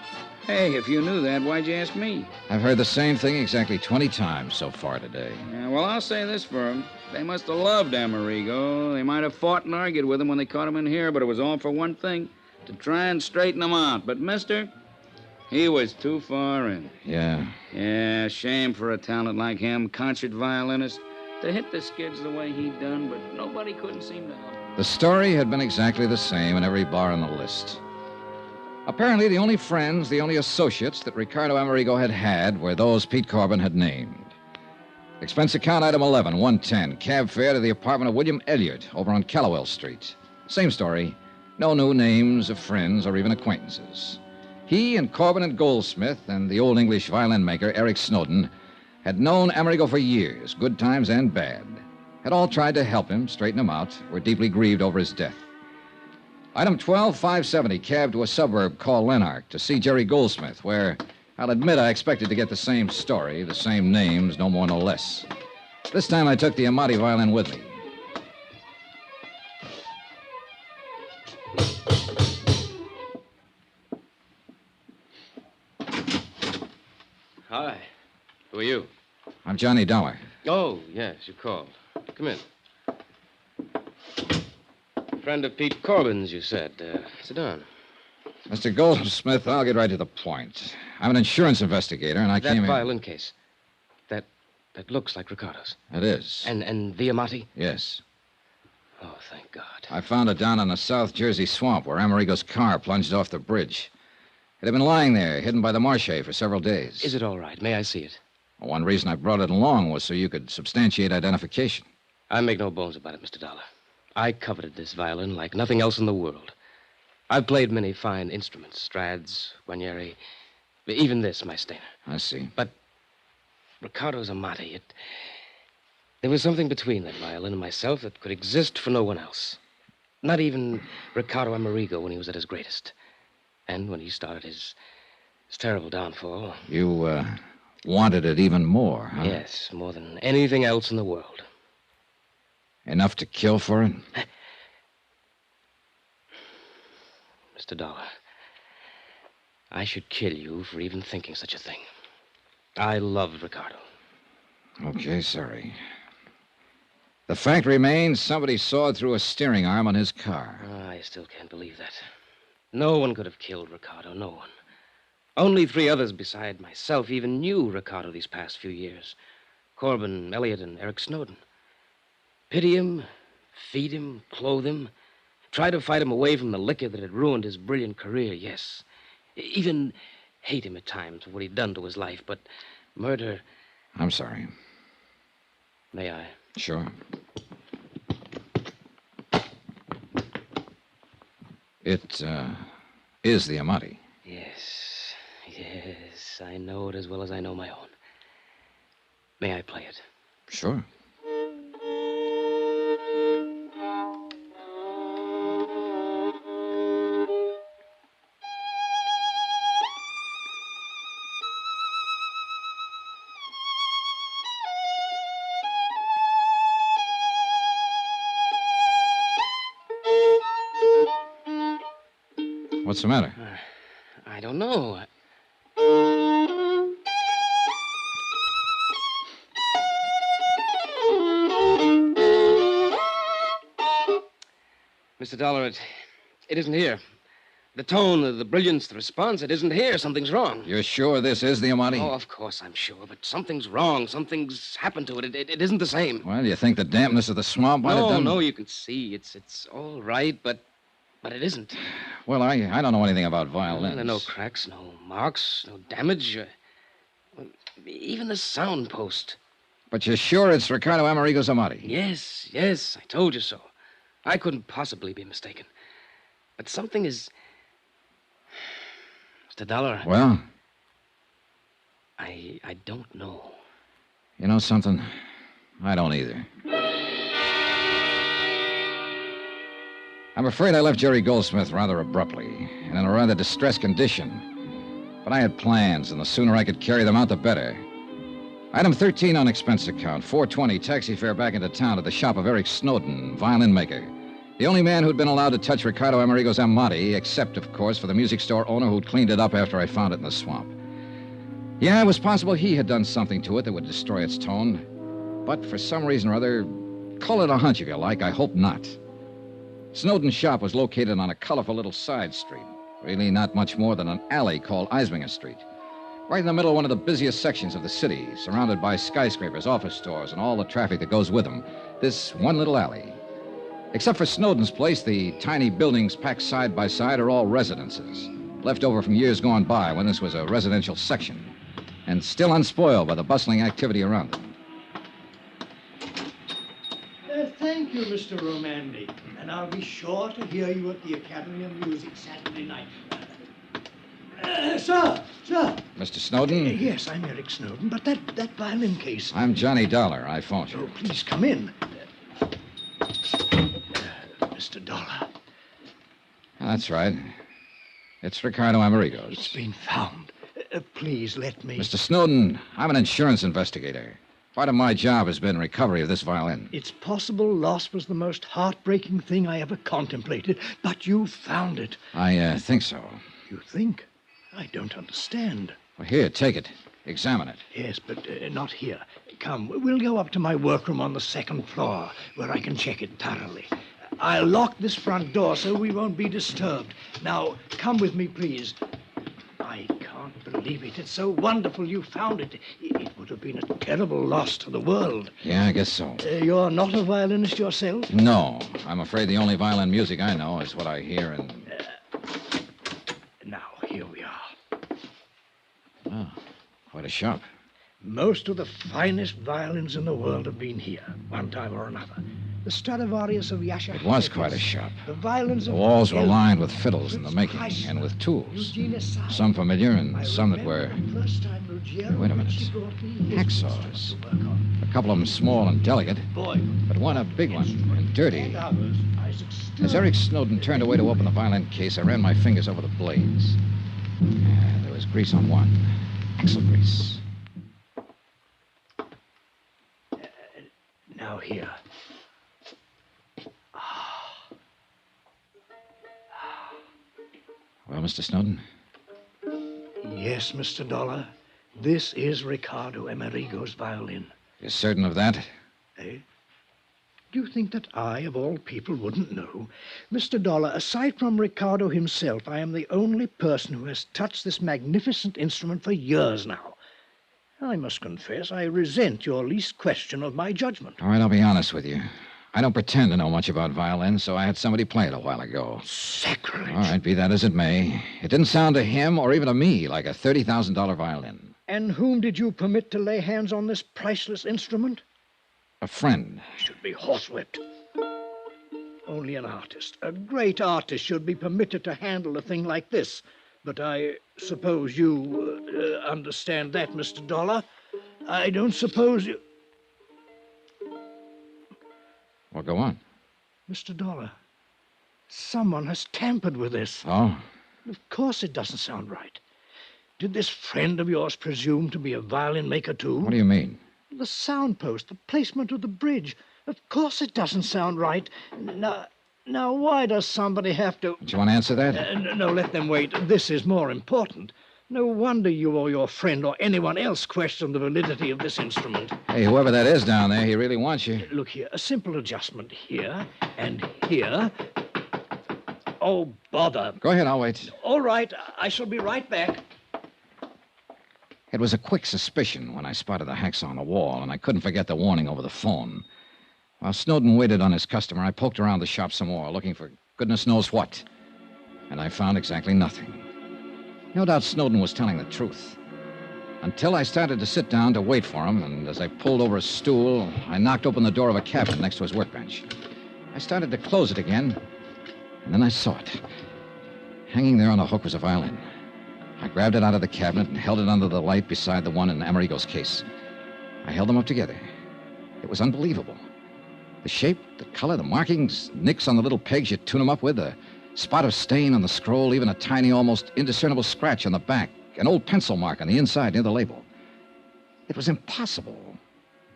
Hey, if you knew that, why'd you ask me? I've heard the same thing exactly 20 times so far today. Yeah, well, I'll say this for him. They must have loved Amerigo. They might have fought and argued with him when they caught him in here, but it was all for one thing, to try and straighten him out. But, mister, he was too far in. Yeah. Yeah, shame for a talent like him, concert violinist, to hit the skids the way he'd done, but nobody couldn't seem to help him. The story had been exactly the same in every bar on the list. Apparently, the only friends, the only associates that Ricardo Amerigo had were those Pete Corbin had named. Expense account item 11, 110, cab fare to the apartment of William Elliott over on Callowell Street. Same story. No new names of friends or even acquaintances. He and Corbin and Goldsmith and the old English violin maker, Eric Snowden, had known Amerigo for years, good times and bad. Had all tried to help him, straighten him out, were deeply grieved over his death. Item 12, 570, cab to a suburb called Lanark to see Jerry Goldsmith, where I'll admit I expected to get the same story, the same names, no more, no less. This time I took the Amati violin with me. Hi. Who are you? I'm Johnny Dollar. Oh, yes, you called. Come in. Friend of Pete Corbin's, you said. Sit down. Mr. Goldsmith, I'll get right to the point. I'm an insurance investigator, and I came in... That violin case. That looks like Ricardo's. It is. And the Amati? Yes. Oh, thank God. I found it down in a South Jersey swamp where Amerigo's car plunged off the bridge. It had been lying there, hidden by the marche for several days. Is it all right? May I see it? Well, one reason I brought it along was so you could substantiate identification. I make no bones about it, Mr. Dollar. I coveted this violin like nothing else in the world. I've played many fine instruments, Strads, Guarnieri, even this, my Stainer. I see. But Ricardo's Amati, there was something between that violin and myself that could exist for no one else. Not even Ricardo Amerigo when he was at his greatest. And when he started his terrible downfall. You, wanted it even more, huh? Yes, more than anything else in the world. Enough to kill for it? Mr. Dollar, I should kill you for even thinking such a thing. I loved Ricardo. Okay, sorry. The fact remains somebody sawed through a steering arm on his car. I still can't believe that. No one could have killed Ricardo, no one. Only 3 others beside myself even knew Ricardo these past few years. Corbin, Elliott, and Eric Snowden. Pity him, feed him, clothe him, try to fight him away from the liquor that had ruined his brilliant career, yes. Even hate him at times for what he'd done to his life, but murder... I'm sorry. May I? Sure. It, is the Amati. Yes, I know it as well as I know my own. May I play it? Sure. What's the matter? I don't know. Mr. Dollar, it isn't here. The tone, the brilliance, the response, it isn't here. Something's wrong. You're sure this is the Amati? Oh, of course I'm sure, but something's wrong. Something's happened to it. It isn't the same. Well, you think the dampness of the swamp might have done... No, you can see. It's all right, but it isn't. Well, I don't know anything about violins. There are no cracks, no marks, no damage. Even the sound post. But you're sure it's Ricardo Amerigo's Amati? Yes, I told you so. I couldn't possibly be mistaken. But something is... Mr. Dollar. Well? I don't know. You know something? I don't either. I'm afraid I left Jerry Goldsmith rather abruptly and in a rather distressed condition. But I had plans, and the sooner I could carry them out, the better. Item 13 on expense account, $420 taxi fare back into town to the shop of Eric Snowden, violin maker. The only man who'd been allowed to touch Ricardo Amerigo's Amati, except, of course, for the music store owner who'd cleaned it up after I found it in the swamp. Yeah, it was possible he had done something to it that would destroy its tone. But for some reason or other, call it a hunch if you like, I hope not. Snowden's shop was located on a colorful little side street. Really not much more than an alley called Eisminger Street. Right in the middle of one of the busiest sections of the city, surrounded by skyscrapers, office stores, and all the traffic that goes with them. This one little alley. Except for Snowden's place, the tiny buildings packed side by side are all residences, left over from years gone by when this was a residential section, and still unspoiled by the bustling activity around them. Thank you, Mr. Romandi, and I'll be sure to hear you at the Academy of Music Saturday night. Sir! Mr. Snowden? Yes, I'm Eric Snowden, but that violin case... I'm Johnny Dollar. I phoned you. Oh, please come in. Mr. Dollar. That's right. It's Ricardo Amerigo's. It's been found. Please let me... Mr. Snowden, I'm an insurance investigator. Part of my job has been recovery of this violin. It's possible loss was the most heartbreaking thing I ever contemplated, but you found it. I think so. You think? I don't understand. Well, here, take it. Examine it. Yes, but not here. Come, we'll go up to my workroom on the second floor, where I can check it thoroughly. I'll lock this front door so we won't be disturbed. Now, come with me, please. I can't believe it. It's so wonderful you found it. It would have been a terrible loss to the world. Yeah, I guess so. You're not a violinist yourself? No. I'm afraid the only violin music I know is what I hear in... Now, here we are. Oh, quite a shop. Most of the finest violins in the world have been here, one time or another. The Stradivarius of Yasha. It was quite a shop. The violins The of... walls were lined with fiddles in the making, and with tools. Some familiar and some that were... Wait a minute. Hacksaws. A couple of them small and delicate, but one a big one and dirty. As Eric Snowden turned away to open the violin case, I ran my fingers over the blades. There was grease on one. Axle grease. Now here. Well, Mr. Snowden? Yes, Mr. Dollar. This is Ricardo Amerigo's violin. You're certain of that? Eh? Do you think that I, of all people, wouldn't know? Mr. Dollar, aside from Ricardo himself, I am the only person who has touched this magnificent instrument for years now. I must confess I resent your least question of my judgment. All right, I'll be honest with you. I don't pretend to know much about violins, so I had somebody play it a while ago. Sacrilege. All right, be that as it may. It didn't sound to him or even to me like a $30,000 violin. And whom did you permit to lay hands on this priceless instrument? A friend. Should be horsewhipped. Only an artist, a great artist, should be permitted to handle a thing like this. But I suppose you understand that, Mr. Dollar. I don't suppose you... Well, go on. Mr. Dollar, someone has tampered with this. Oh? Of course it doesn't sound right. Did this friend of yours presume to be a violin maker, too? What do you mean? The sound post, the placement of the bridge. Of course it doesn't sound right. Now, why does somebody have to... Do you want to answer that? No, let them wait. This is more important. No wonder you or your friend or anyone else question the validity of this instrument. Hey, whoever that is down there, he really wants you. Look here, a simple adjustment here and here. Oh, bother. Go ahead, I'll wait. All right, I shall be right back. It was a quick suspicion when I spotted the hacksaw on the wall, and I couldn't forget the warning over the phone. While Snowden waited on his customer, I poked around the shop some more, looking for goodness knows what. And I found exactly nothing. No doubt Snowden was telling the truth. Until I started to sit down to wait for him, and as I pulled over a stool, I knocked open the door of a cabinet next to his workbench. I started to close it again, and then I saw it. Hanging there on a hook was a violin. I grabbed it out of the cabinet and held it under the light beside the one in Amerigo's case. I held them up together. It was unbelievable. The shape, the color, the markings, nicks on the little pegs you tune them up with, a spot of stain on the scroll, even a tiny, almost indiscernible scratch on the back, an old pencil mark on the inside near the label. It was impossible,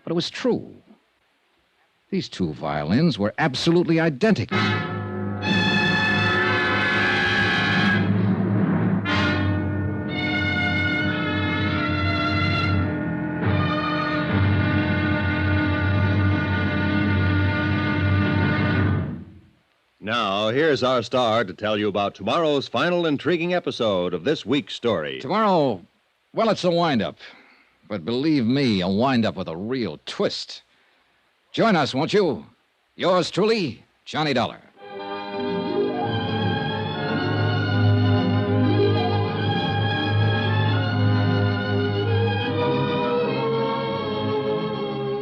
but it was true. These two violins were absolutely identical. Now, here's our star to tell you about tomorrow's final intriguing episode of this week's story. Tomorrow, well, it's a wind-up. But believe me, a wind-up with a real twist. Join us, won't you? Yours truly, Johnny Dollar.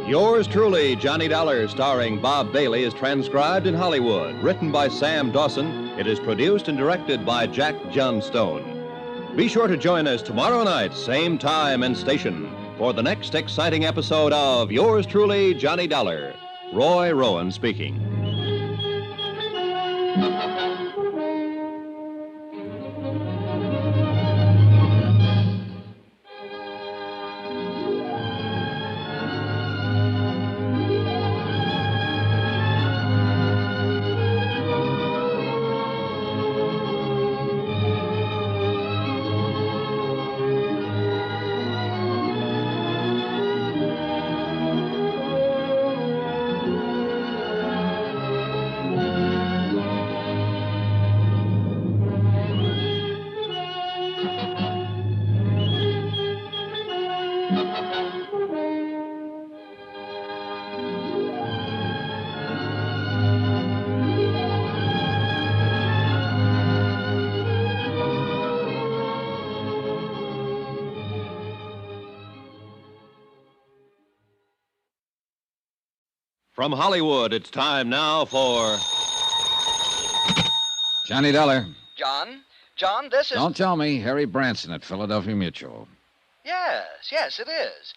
Yours truly, Johnny Dollar, starring Bob Bailey, is transcribed in Hollywood. Written by Sam Dawson, it is produced and directed by Jack Johnstone. Be sure to join us tomorrow night, same time and station, for the next exciting episode of Yours truly, Johnny Dollar. Roy Rowan speaking. From Hollywood, it's time now for... Johnny Dollar. John, this is... Don't tell me. Harry Branson at Philadelphia Mutual. Yes, it is.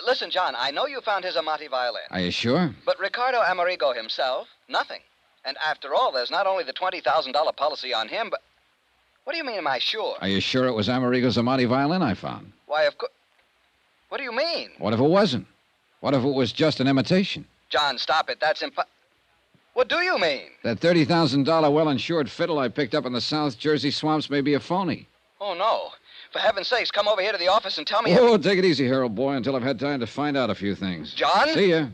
Listen, John, I know you found his Amati violin. Are you sure? But Ricardo Amerigo himself, nothing. And after all, there's not only the $20,000 policy on him, but... What do you mean, am I sure? Are you sure it was Amerigo's Amati violin I found? Why, of course... What do you mean? What if it wasn't? What if it was just an imitation? John, stop it. That's What do you mean? That $30,000 well-insured fiddle I picked up in the South Jersey swamps may be a phony. Oh, no. For heaven's sakes, come over here to the office and tell me... Oh, take it easy, Harold boy, until I've had time to find out a few things. John? See ya.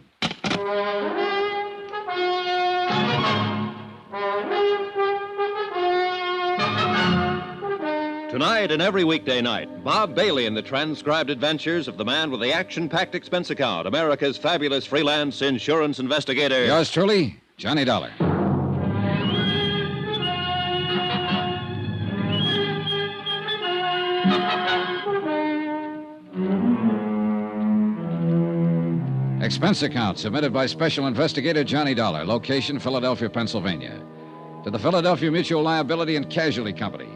Tonight and every weekday night, Bob Bailey in the transcribed adventures of the man with the action-packed expense account, America's fabulous freelance insurance investigator. Yours truly, Johnny Dollar. Expense account submitted by Special Investigator Johnny Dollar, location Philadelphia, Pennsylvania, to the Philadelphia Mutual Liability and Casualty Company.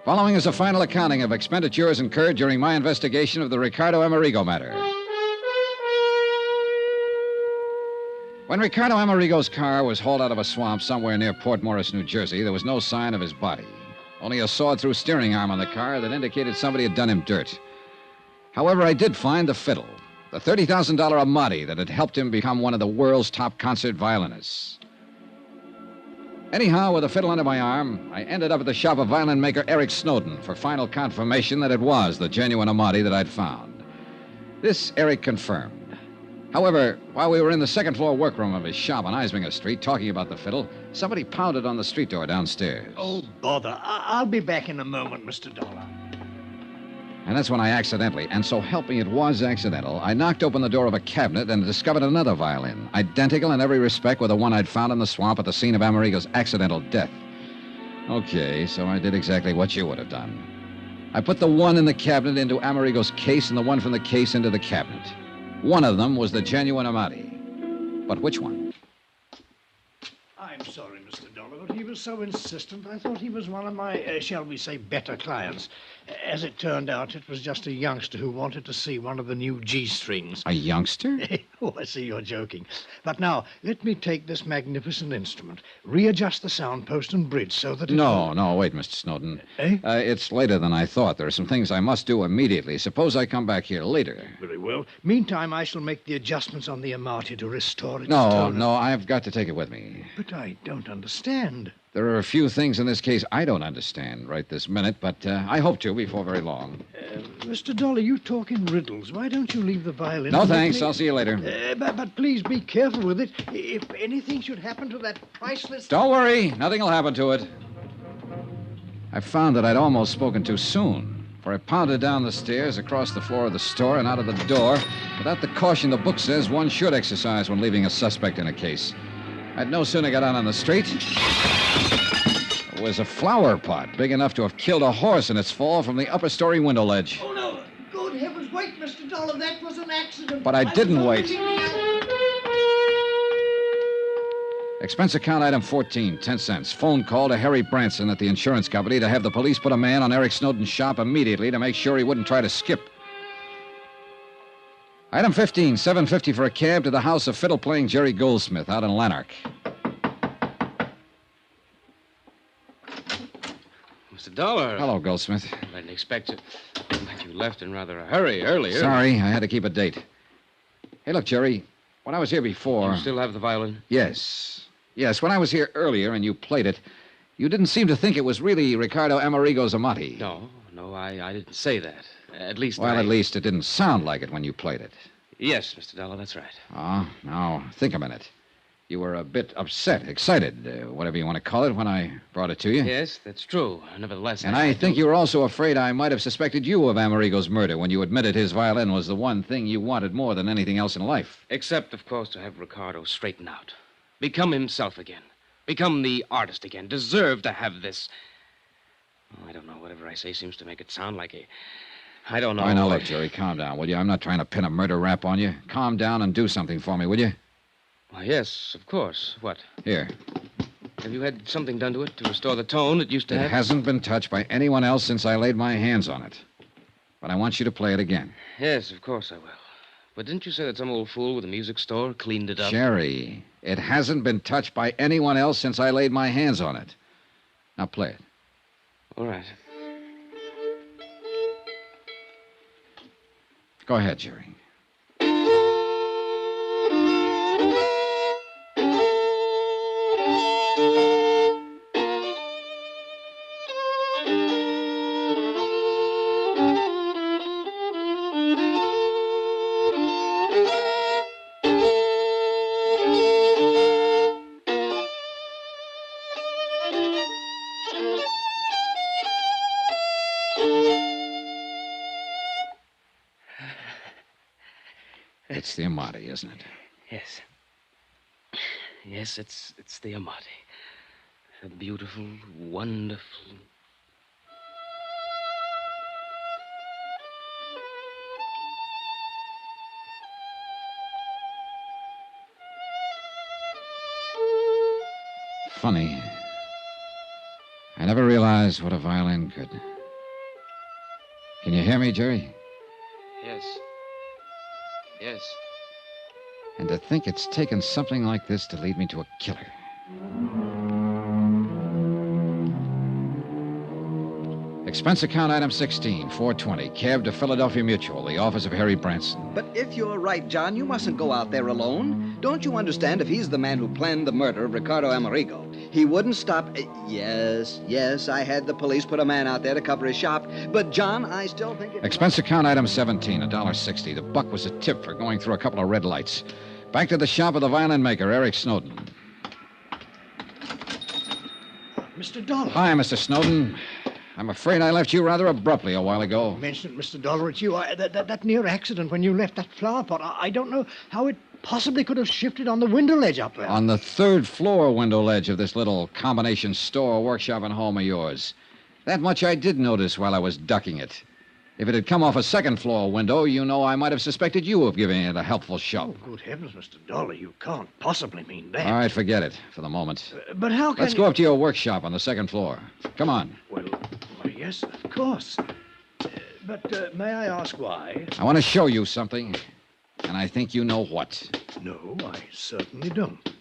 Following is a final accounting of expenditures incurred during my investigation of the Ricardo Amerigo matter. When Ricardo Amerigo's car was hauled out of a swamp somewhere near Port Morris, New Jersey, there was no sign of his body. Only a sawed-through steering arm on the car that indicated somebody had done him dirt. However, I did find the fiddle, the $30,000 Amati that had helped him become one of the world's top concert violinists. Anyhow, with a fiddle under my arm, I ended up at the shop of violin maker Eric Snowden for final confirmation that it was the genuine Amati that I'd found. This Eric confirmed. However, while we were in the second-floor workroom of his shop on Eisminger Street talking about the fiddle, somebody pounded on the street door downstairs. Oh, bother. I'll be back in a moment, Mr. Dollar. And that's when I accidentally, and so help me it was accidental, I knocked open the door of a cabinet and discovered another violin, identical in every respect with the one I'd found in the swamp at the scene of Amerigo's accidental death. Okay, so I did exactly what you would have done. I put the one in the cabinet into Amerigo's case and the one from the case into the cabinet. One of them was the genuine Amati. But which one? I'm sorry, Mr. Dollar, but he was so insistent. I thought he was one of my, shall we say, better clients. As it turned out, it was just a youngster who wanted to see one of the new G-strings. A youngster? Oh, I see you're joking. But now, let me take this magnificent instrument, readjust the sound post and bridge so that it... No, wait, Mr. Snowden. Eh? It's later than I thought. There are some things I must do immediately. Suppose I come back here later. Very well. Meantime, I shall make the adjustments on the Amati to restore its No, tone. I've got to take it with me. But I don't understand. There are a few things in this case I don't understand right this minute, but I hope to before very long. Mr. Dollar, you talk in riddles. Why don't you leave the violin? No, and let thanks. me- I'll see you later. But please be careful with it. If anything should happen to that priceless... Don't worry. Nothing will happen to it. I found that I'd almost spoken too soon, for I pounded down the stairs, across the floor of the store, and out of the door without the caution the book says one should exercise when leaving a suspect in a case. I'd no sooner got out on the street... It was a flower pot big enough to have killed a horse in its fall from the upper story window ledge. Oh, no. Good heavens, wait, Mr. Dollar. That was an accident. But I didn't wait. Was Expense account item 14, 10 cents. Phone call to Harry Branson at the insurance company to have the police put a man on Eric Snowden's shop immediately to make sure he wouldn't try to skip. Item 15, $7.50 for a cab to the house of fiddle-playing Jerry Goldsmith out in Lanark. Mr. Dollar. Hello, Goldsmith. I didn't expect it. You left in rather a hurry earlier. Sorry, I had to keep a date. Hey, look, Jerry, when I was here before... You still have the violin? Yes, when I was here earlier and you played it, you didn't seem to think it was really Ricardo Amerigo's Amati. No, I didn't say that. At least At least it didn't sound like it when you played it. Yes, Mr. Dollar, that's right. Now, think a minute. You were a bit upset, excited, whatever you want to call it, when I brought it to you. Yes, that's true. Nevertheless... And I think you were also afraid I might have suspected you of Amerigo's murder when you admitted his violin was the one thing you wanted more than anything else in life. Except, of course, to have Ricardo straighten out. Become himself again. Become the artist again. Deserve to have this... Oh, I don't know. Whatever I say seems to make it sound like a... I don't know. All right, now, look, Jerry, calm down, will you? I'm not trying to pin a murder rap on you. Calm down and do something for me, will you? Why, yes, of course. What? Here. Have you had something done to it to restore the tone it used to have? It hasn't been touched by anyone else since I laid my hands on it. But I want you to play it again. Yes, of course I will. But didn't you say that some old fool with a music store cleaned it up? Jerry, it hasn't been touched by anyone else since I laid my hands on it. Now play it. All right. Go ahead, Jerry. It's the Amati, isn't it? Yes. Yes, it's the Amati. A beautiful, wonderful... Funny. I never realized what a violin could. Can you hear me, Jerry? Yes. Yes. And to think it's taken something like this to lead me to a killer. Expense account item 16, $4.20. Cab to Philadelphia Mutual, the office of Harry Branson. But if you're right, John, you mustn't go out there alone. Don't you understand if he's the man who planned the murder of Ricardo Amerigo? He wouldn't stop. Yes, I had the police put a man out there to cover his shop. But, John, I still think it... Expense account item 17, $1.60. The buck was a tip for going through a couple of red lights. Back to the shop of the violin maker, Eric Snowden. Mr. Dollar. Hi, Mr. Snowden. I'm afraid I left you rather abruptly a while ago. Mention it, Mr. Dollar. It's you. That near accident when you left that flower pot, I don't know how it possibly could have shifted on the window ledge up there. On the third floor window ledge of this little combination store, workshop, and home of yours. That much I did notice while I was ducking it. If it had come off a second floor window, you know I might have suspected you of giving it a helpful shove. Oh, good heavens, Mr. Dollar, you can't possibly mean that. All right, forget it for the moment. But how can Let's go up to your workshop on the second floor. Come on. Well, yes, of course. But may I ask why? I want to show you something, and I think you know what. No, I certainly don't.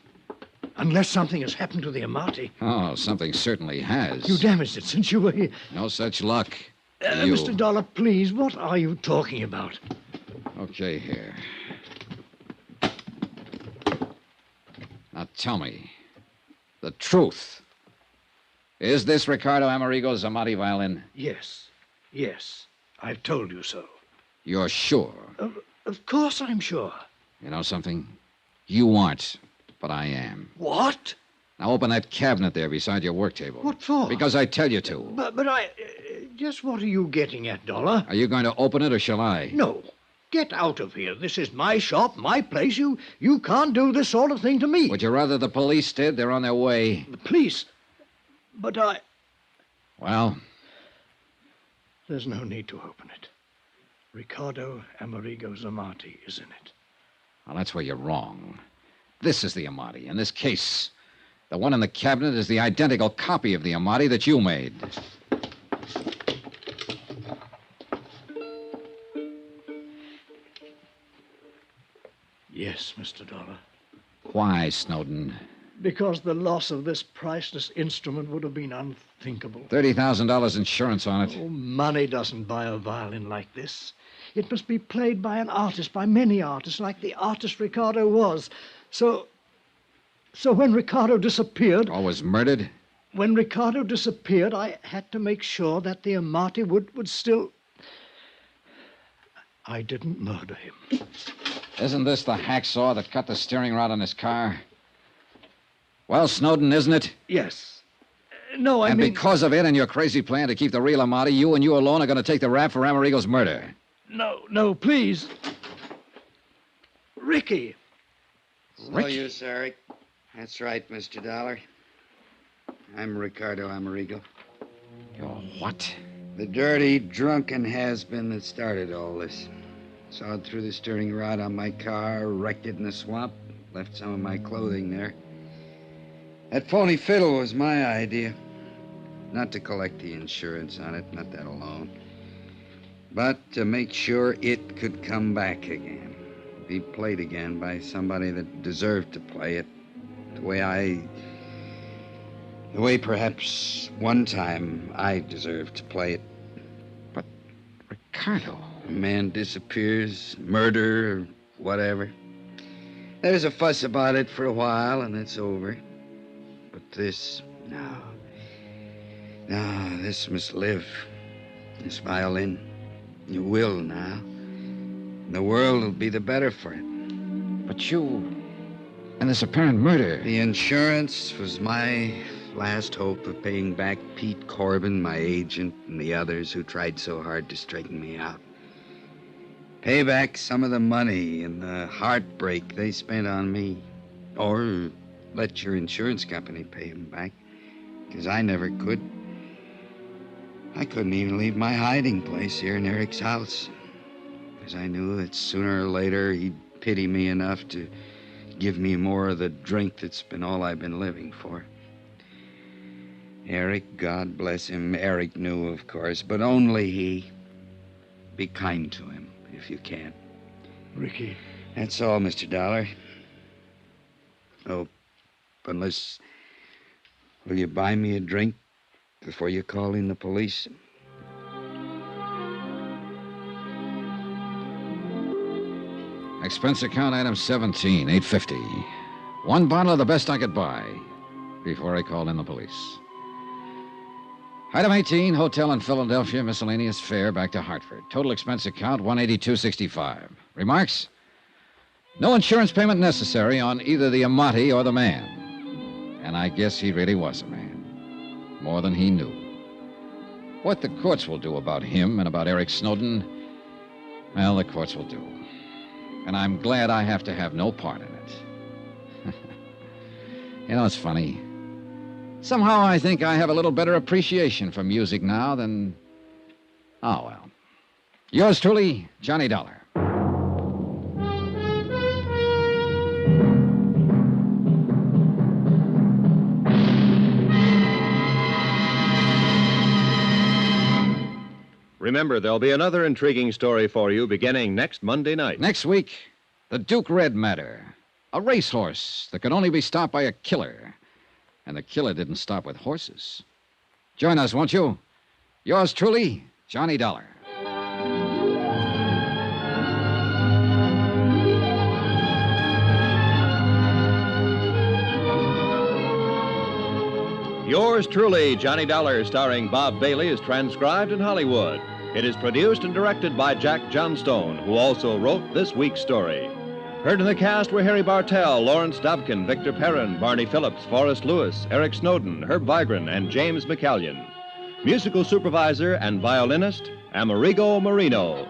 Unless something has happened to the Amati. Oh, something certainly has. You damaged it since you were here. No such luck. Mr. Dollar, please, what are you talking about? Okay, here. Now tell me the truth. Is this Ricardo Amerigo's Amati violin? Yes. I've told you so. You're sure? Of course I'm sure. You know something? You aren't, but I am. What? Now open that cabinet there beside your work table. What for? Because I tell you to. But I... just what are you getting at, Dollar? Are you going to open it or shall I? No. Get out of here. This is my shop, my place. You can't do this sort of thing to me. Would you rather the police did? They're on their way. The police? But I... Well? There's no need to open it. Ricardo Amerigo's Amati is in it. Well, that's where you're wrong. This is the Amati. In this case, the one in the cabinet is the identical copy of the Amati that you made. Yes, Mr. Dollar. Why, Snowden? Because the loss of this priceless instrument would have been unthinkable. $30,000 insurance on it. Oh, money doesn't buy a violin like this. It must be played by an artist, by many artists, like the artist Ricardo was. So when Ricardo disappeared... Or was murdered? When Ricardo disappeared, I had to make sure that the Amati would still... I didn't murder him. Isn't this the hacksaw that cut the steering rod on his car? Well, Snowden, isn't it? Yes. No, I mean... mean... And because of it and your crazy plan to keep the real Amati, you and you alone are going to take the rap for Amerigo's murder. No, please. Ricky. No use, Eric. That's right, Mr. Dollar. I'm Ricardo Amerigo. You're what? The dirty, drunken has-been that started all this. Sawed through the steering rod on my car, wrecked it in the swamp, left some of my clothing there. That phony fiddle was my idea. Not to collect the insurance on it, not that alone. But to make sure it could come back again. Be played again by somebody that deserved to play it. The way perhaps one time I deserved to play it. But, Ricardo... A man disappears, murder, or whatever. There's a fuss about it for a while, and it's over. But this, no, this must live. This violin, it will now. The world will be the better for it. But you, and this apparent murder... The insurance was my last hope of paying back Pete Corbin, my agent, and the others who tried so hard to straighten me out. Pay back some of the money and the heartbreak they spent on me. Or let your insurance company pay them back. Because I never could. I couldn't even leave my hiding place here in Eric's house. Because I knew that sooner or later he'd pity me enough to give me more of the drink that's been all I've been living for. Eric, God bless him, Eric knew, of course, but only he. Be kind to him, if you can. Ricky. That's all, Mr. Dollar. Oh, unless... Will you buy me a drink before you call in the police? Expense account item 17, $8.50. One bottle of the best I could buy. before he called in the police. Item 18, hotel in Philadelphia, miscellaneous fare back to Hartford. Total expense account, $182.65. Remarks? No insurance payment necessary on either the Amati or the man. And I guess he really was a man. More than he knew. What the courts will do about him and about Eric Snowden, well, the courts will do. And I'm glad I have to have no part in it. You know, it's funny. Somehow I think I have a little better appreciation for music now than... Oh, well. Yours truly, Johnny Dollar. Remember, there'll be another intriguing story for you beginning next Monday night. Next week, the Duke Red matter. A racehorse that could only be stopped by a killer. And the killer didn't stop with horses. Join us, won't you? Yours truly, Johnny Dollar. Yours truly, Johnny Dollar, starring Bob Bailey, is transcribed in Hollywood. It is produced and directed by Jack Johnstone, who also wrote this week's story. Heard in the cast were Harry Bartell, Lawrence Dobkin, Victor Perrin, Barney Phillips, Forrest Lewis, Eric Snowden, Herb Vigran, and James McCallion. Musical supervisor and violinist, Amerigo Marino.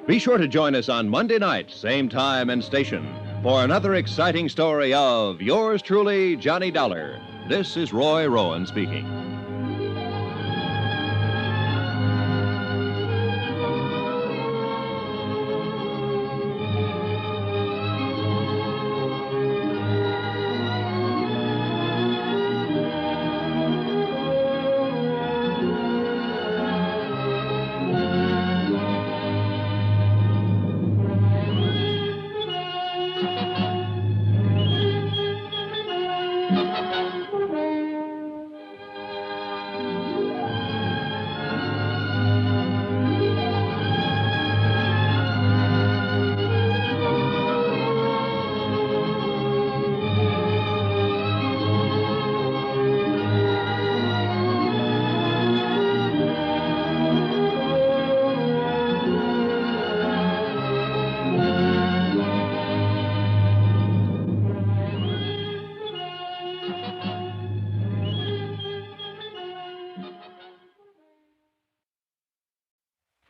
Be sure to join us on Monday night, same time and station, for another exciting story of Yours truly, Johnny Dollar. This is Roy Rowan speaking.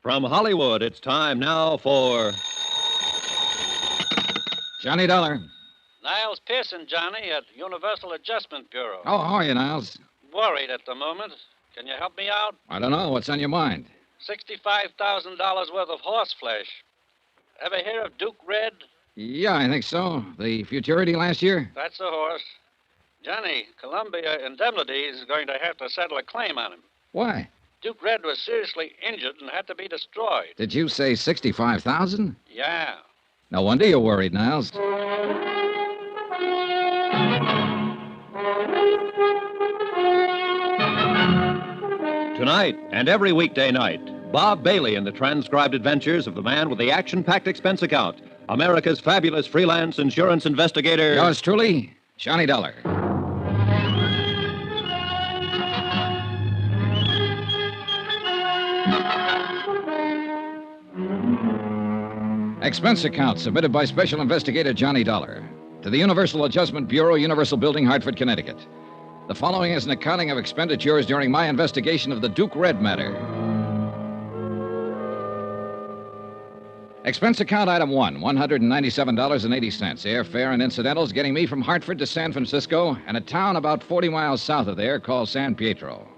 From Hollywood, it's time now for... Johnny Dollar. Niles Pearson, Johnny, at Universal Adjustment Bureau. Oh, how are you, Niles? Worried at the moment. Can you help me out? I don't know. What's on your mind? $65,000 worth of horse flesh. Ever hear of Duke Red? Yeah, I think so. The Futurity last year? That's the horse. Johnny, Columbia Indemnity is going to have to settle a claim on him. Why? Duke Red was seriously injured and had to be destroyed. Did you say $65,000? Yeah. No wonder you're worried, Niles. Tonight and every weekday night, Bob Bailey in the transcribed adventures of the man with the action-packed expense account, America's fabulous freelance insurance investigator... Yours truly, Johnny Dollar. Expense account submitted by Special Investigator Johnny Dollar to the Universal Adjustment Bureau, Universal Building, Hartford, Connecticut. The following is an accounting of expenditures during my investigation of the Duke Red matter. Expense account item 1, $197.80. Airfare and incidentals getting me from Hartford to San Francisco and a town about 40 miles south of there called San Pietro.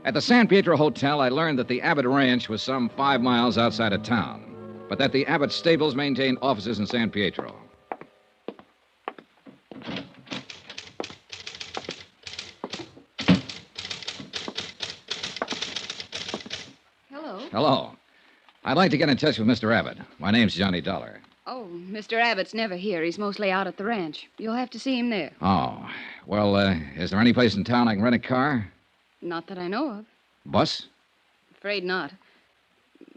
At the San Pietro Hotel, I learned that the Abbott Ranch was some 5 miles outside of town, but that the Abbott stables maintained offices in San Pietro. Hello. Hello. I'd like to get in touch with Mr. Abbott. My name's Johnny Dollar. Oh, Mr. Abbott's never here. He's mostly out at the ranch. You'll have to see him there. Oh. Well, is there any place in town I can rent a car? Not that I know of. Bus? Afraid not.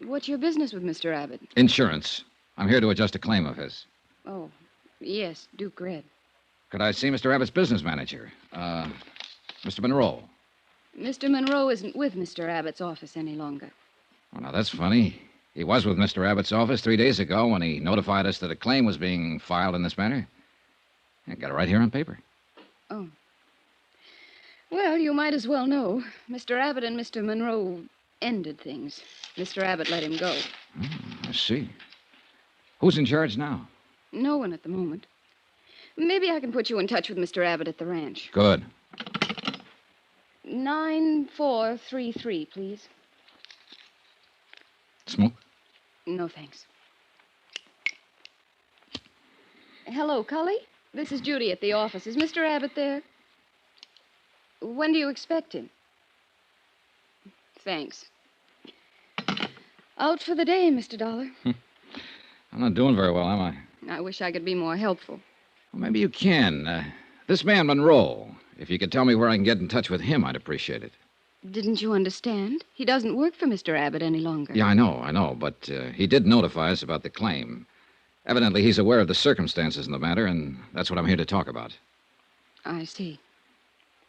What's your business with Mr. Abbott? Insurance. I'm here to adjust a claim of his. Oh, yes, Duke Red. Could I see Mr. Abbott's business manager? Mr. Monroe. Mr. Monroe isn't with Mr. Abbott's office any longer. Well, now, that's funny. He was with Mr. Abbott's office 3 days ago when he notified us that a claim was being filed in this matter. I got it right here on paper. Oh. Well, you might as well know. Mr. Abbott and Mr. Monroe ended things. Mr. Abbott let him go. I see. Who's in charge now? No one at the moment. Maybe I can put you in touch with Mr. Abbott at the ranch. Good. 9433, please. Smoke? No, thanks. Hello, Cully? This is Judy at the office. Is Mr. Abbott there? When do you expect him? Thanks. Out for the day, Mr. Dollar. I'm not doing very well, am I? I wish I could be more helpful. Well, maybe you can. This man, Monroe, if you could tell me where I can get in touch with him, I'd appreciate it. Didn't you understand? He doesn't work for Mr. Abbott any longer. Yeah, I know, but he did notify us about the claim. Evidently, he's aware of the circumstances in the matter, and that's what I'm here to talk about. I see.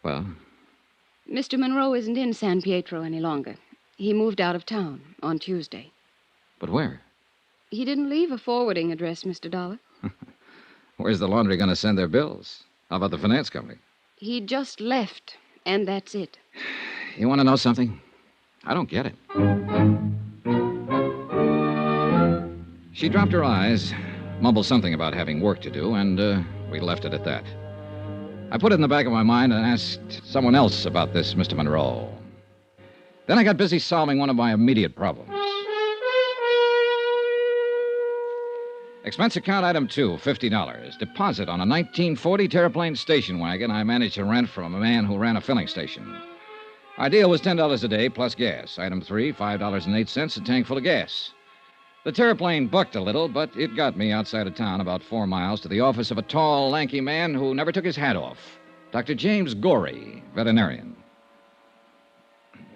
Well? Mr. Monroe isn't in San Pietro any longer. He moved out of town on Tuesday. But where? He didn't leave a forwarding address, Mr. Dollar. Where's the laundry going to send their bills? How about the finance company? He just left, and that's it. You want to know something? I don't get it. She dropped her eyes, mumbled something about having work to do, and we left it at that. I put it in the back of my mind and asked someone else about this Mr. Monroe. Then I got busy solving one of my immediate problems. Expense account item 2, $50. Deposit on a 1940 Terraplane station wagon I managed to rent from a man who ran a filling station. Our deal was $10 a day plus gas. Item 3, $5.08, a tank full of gas. The Terraplane bucked a little, but it got me outside of town about 4 miles to the office of a tall, lanky man who never took his hat off. Dr. James Gorey, veterinarian.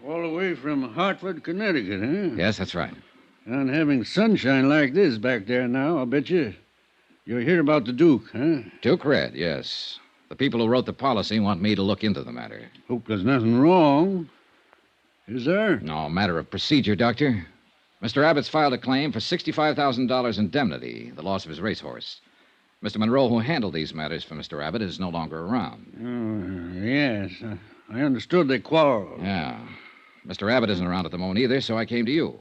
All the way from Hartford, Connecticut, huh? Yes, that's right. And having sunshine like this back there now, I'll bet you. You're here about the Duke, huh? Duke Red, yes. The people who wrote the policy want me to look into the matter. Hope there's nothing wrong. Is there? No, matter of procedure, Doctor. Mr. Abbott's filed a claim for $65,000 indemnity, the loss of his racehorse. Mr. Monroe, who handled these matters for Mr. Abbott, is no longer around. Oh, yes. I understood they quarreled. Yeah. Mr. Abbott isn't around at the moment either, so I came to you.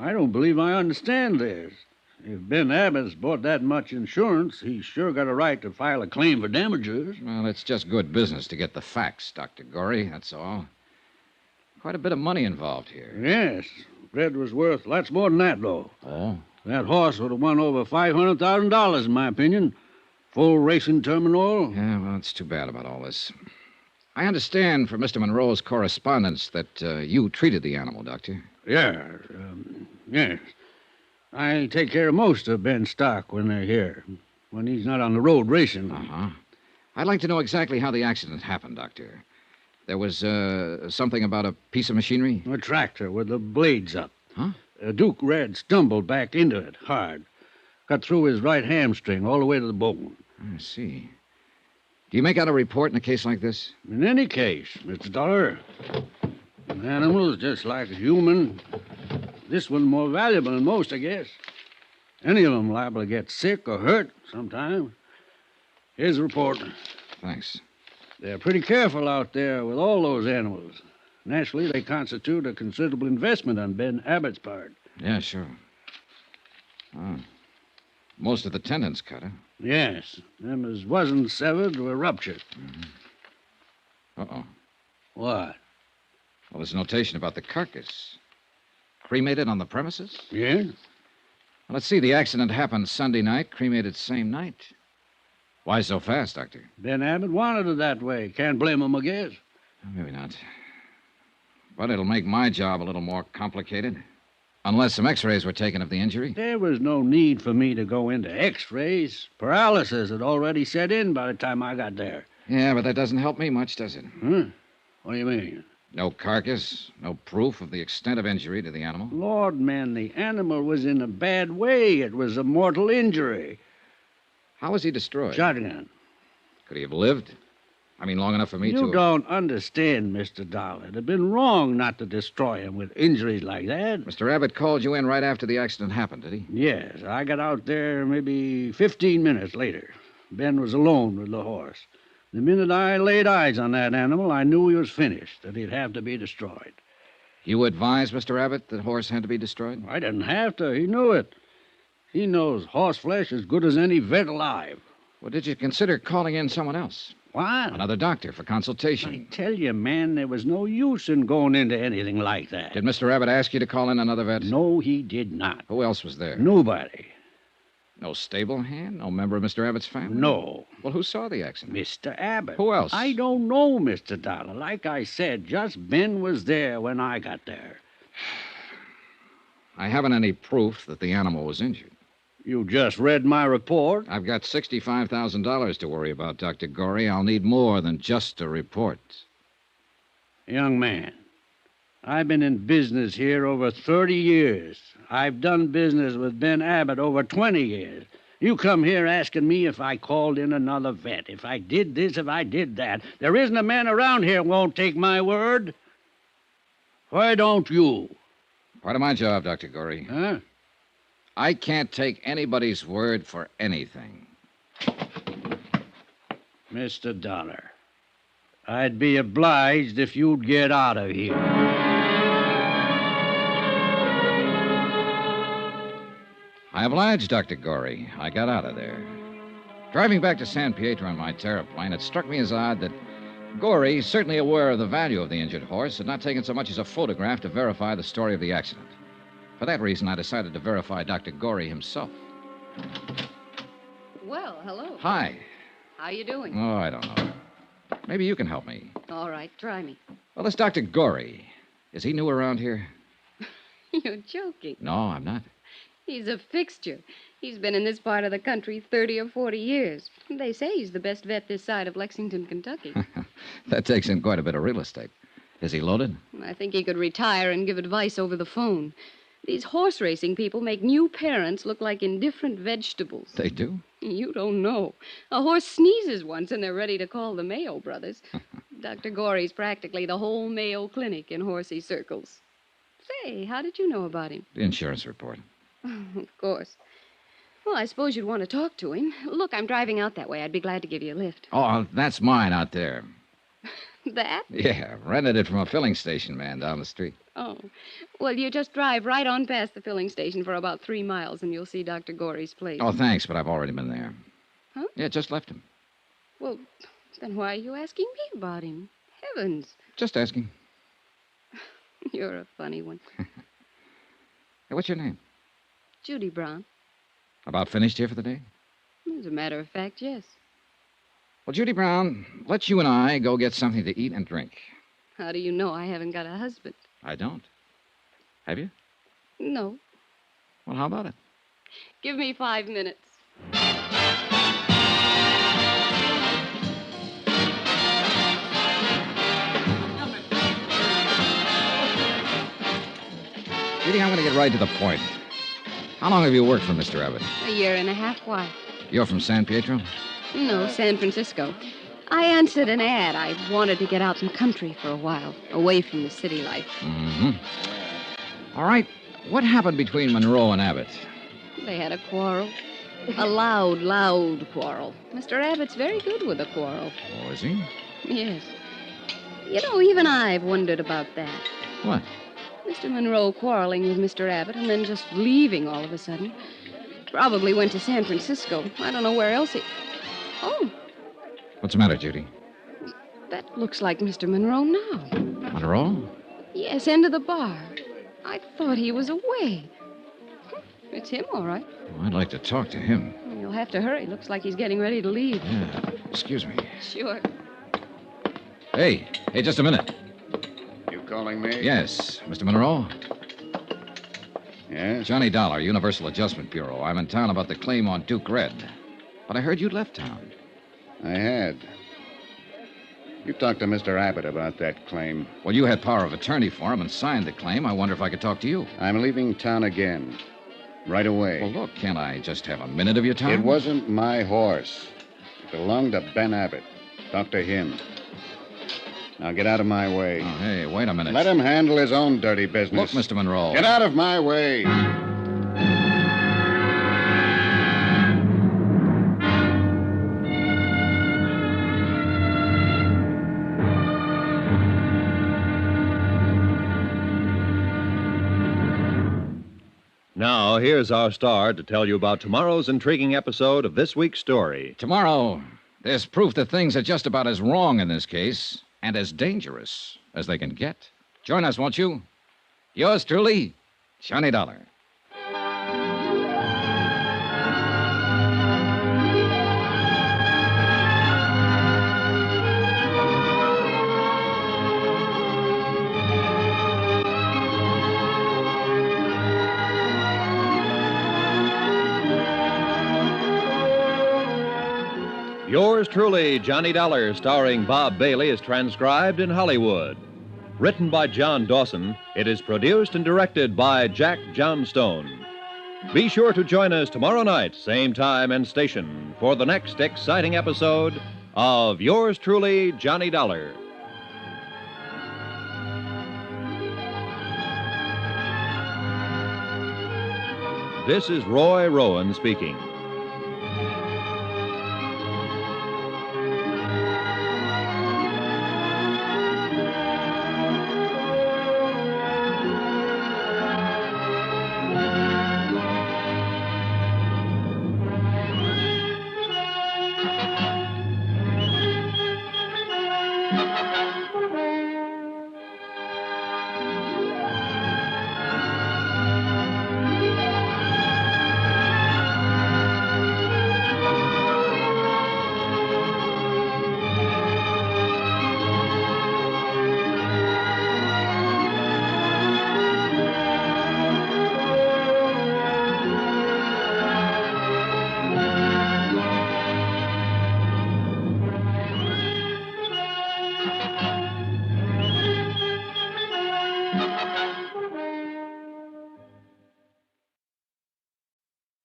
I don't believe I understand this. If Ben Abbott's bought that much insurance, he's sure got a right to file a claim for damages. Well, it's just good business to get the facts, Dr. Gorey, that's all. Quite a bit of money involved here. Yes. Red was worth lots more than that, though. Oh? That horse would have won over $500,000, in my opinion. Full racing terminal. Yeah, well, it's too bad about all this. I understand from Mr. Monroe's correspondence that you treated the animal, Doctor. Yeah, yes. I take care of most of Ben's stock when they're here, when he's not on the road racing. Uh-huh. I'd like to know exactly how the accident happened, Doctor. There was something about a piece of machinery? A tractor with the blades up. Huh? Duke Red stumbled back into it hard. Cut through his right hamstring all the way to the bone. I see. Do you make out a report in a case like this? In any case, Mr. Dollar, an animal is just like a human. This one's more valuable than most, I guess. Any of them liable to get sick or hurt sometime. Here's the report. Thanks. They're pretty careful out there with all those animals. Naturally, they constitute a considerable investment on Ben Abbott's part. Yeah, sure. Oh. Most of the tendons cut, huh? Yes. Them as wasn't severed were ruptured. Mm-hmm. Uh-oh. What? Well, there's a notation about the carcass. Cremated on the premises? Yeah? Well, let's see. The accident happened Sunday night, cremated same night. Why so fast, Doctor? Ben Abbott wanted it that way. Can't blame him, I guess. Maybe not. But it'll make my job a little more complicated. Unless some x-rays were taken of the injury. There was no need for me to go into x-rays. Paralysis had already set in by the time I got there. Yeah, but that doesn't help me much, does it? Huh? What do you mean? No carcass, no proof of the extent of injury to the animal. Lord, man, the animal was in a bad way. It was a mortal injury. How was he destroyed? Shotgun. Could he have lived? I mean, long enough for me to... You don't understand, Mr. Dollar. It'd have been wrong not to destroy him with injuries like that. Mr. Abbott called you in right after the accident happened, did he? Yes, I got out there maybe 15 minutes later. Ben was alone with the horse. The minute I laid eyes on that animal, I knew he was finished, that he'd have to be destroyed. You advised Mr. Abbott that the horse had to be destroyed? I didn't have to. He knew it. He knows horse flesh as good as any vet alive. Well, did you consider calling in someone else? What? Another doctor for consultation. I tell you, man, there was no use in going into anything like that. Did Mr. Abbott ask you to call in another vet? No, he did not. Who else was there? Nobody. No stable hand? No member of Mr. Abbott's family? No. Well, who saw the accident? Mr. Abbott. Who else? I don't know, Mr. Dollar. Like I said, just Ben was there when I got there. I haven't any proof that the animal was injured. You just read my report? I've got $65,000 to worry about, Dr. Gorey. I'll need more than just a report. Young man, I've been in business here over 30 years. I've done business with Ben Abbott over 20 years. You come here asking me if I called in another vet, if I did this, if I did that. There isn't a man around here who won't take my word. Why don't you? Part of my job, Dr. Gorey. Huh? I can't take anybody's word for anything. Mr. Dollar, I'd be obliged if you'd get out of here. I obliged, Dr. Gorey. I got out of there. Driving back to San Pietro in my terraplane, it struck me as odd that Gorey, certainly aware of the value of the injured horse, had not taken so much as a photograph to verify the story of the accident. For that reason, I decided to verify Dr. Gorey himself. Well, hello. Hi. How you doing? Oh, I don't know. Maybe you can help me. All right, try me. Well, this Dr. Gorey, is he new around here? You're joking. No, I'm not. He's a fixture. He's been in this part of the country 30 or 40 years. They say he's the best vet this side of Lexington, Kentucky. That takes in quite a bit of real estate. Is he loaded? I think he could retire and give advice over the phone. These horse racing people make new parents look like indifferent vegetables. They do? You don't know. A horse sneezes once and they're ready to call the Mayo brothers. Dr. Gorey's practically the whole Mayo Clinic in horsey circles. Say, how did you know about him? The insurance report. Of course. Well, I suppose you'd want to talk to him. Look, I'm driving out that way. I'd be glad to give you a lift. Oh, that's mine out there. That? Yeah, rented it from a filling station man down the street. Oh. Well, you just drive right on past the filling station for about 3 miles, and you'll see Dr. Gorey's place. Oh, thanks, but I've already been there. Huh? Yeah, just left him. Well, then why are you asking me about him? Heavens. Just asking. You're a funny one. Hey, what's your name? Judy Brown. About finished here for the day? As a matter of fact, yes. Well, Judy Brown, let's you and I go get something to eat and drink. How do you know I haven't got a husband? I don't. Have you? No. Well, how about it? Give me 5 minutes. Judy, I'm going to get right to the point. How long have you worked for Mr. Abbott? A year and a half. Why? You're from San Pietro? No, San Francisco. I answered an ad. I wanted to get out in the country for a while, away from the city life. Mm-hmm. All right. What happened between Monroe and Abbott? They had a quarrel. A loud quarrel. Mr. Abbott's very good with a quarrel. Oh, is he? Yes. You know, even I've wondered about that. What? Mr. Monroe quarreling with Mr. Abbott and then just leaving all of a sudden. Probably went to San Francisco. I don't know where else he... Oh, What's the matter, Judy? that looks like Mr. Monroe now. Monroe? Yes, end of the bar. I thought he was away. It's him, all right. Oh, I'd like to talk to him. You'll have to hurry. Looks like he's getting ready to leave. Yeah. Excuse me. Sure. Hey, just a minute. You calling me? Yes, Mr. Monroe? Yes? Johnny Dollar, Universal Adjustment Bureau. I'm in town about the claim on Duke Red. But I heard you'd left town. I had. You talked to Mr. Abbott about that claim. Well, you had power of attorney for him and signed the claim. I wonder if I could talk to you. I'm leaving town again. Right away. Well, look, can't I just have a minute of your time? It wasn't my horse. Belonged to Ben Abbott. Talk to him. Now get out of my way. Oh, hey, wait a minute. Let him handle his own dirty business. Look, Mr. Monroe. Get out of my way. Now, here's our star to tell you about tomorrow's intriguing episode of this week's story. Tomorrow, there's proof that things are just about as wrong in this case and as dangerous as they can get. Join us, won't you? Yours truly, Johnny Dollar. Yours truly, Johnny Dollar, starring Bob Bailey, is transcribed in Hollywood. Written by John Dawson, it is produced and directed by Jack Johnstone. Be sure to join us tomorrow night, same time and station, for the next exciting episode of Yours truly, Johnny Dollar. This is Roy Rowan speaking.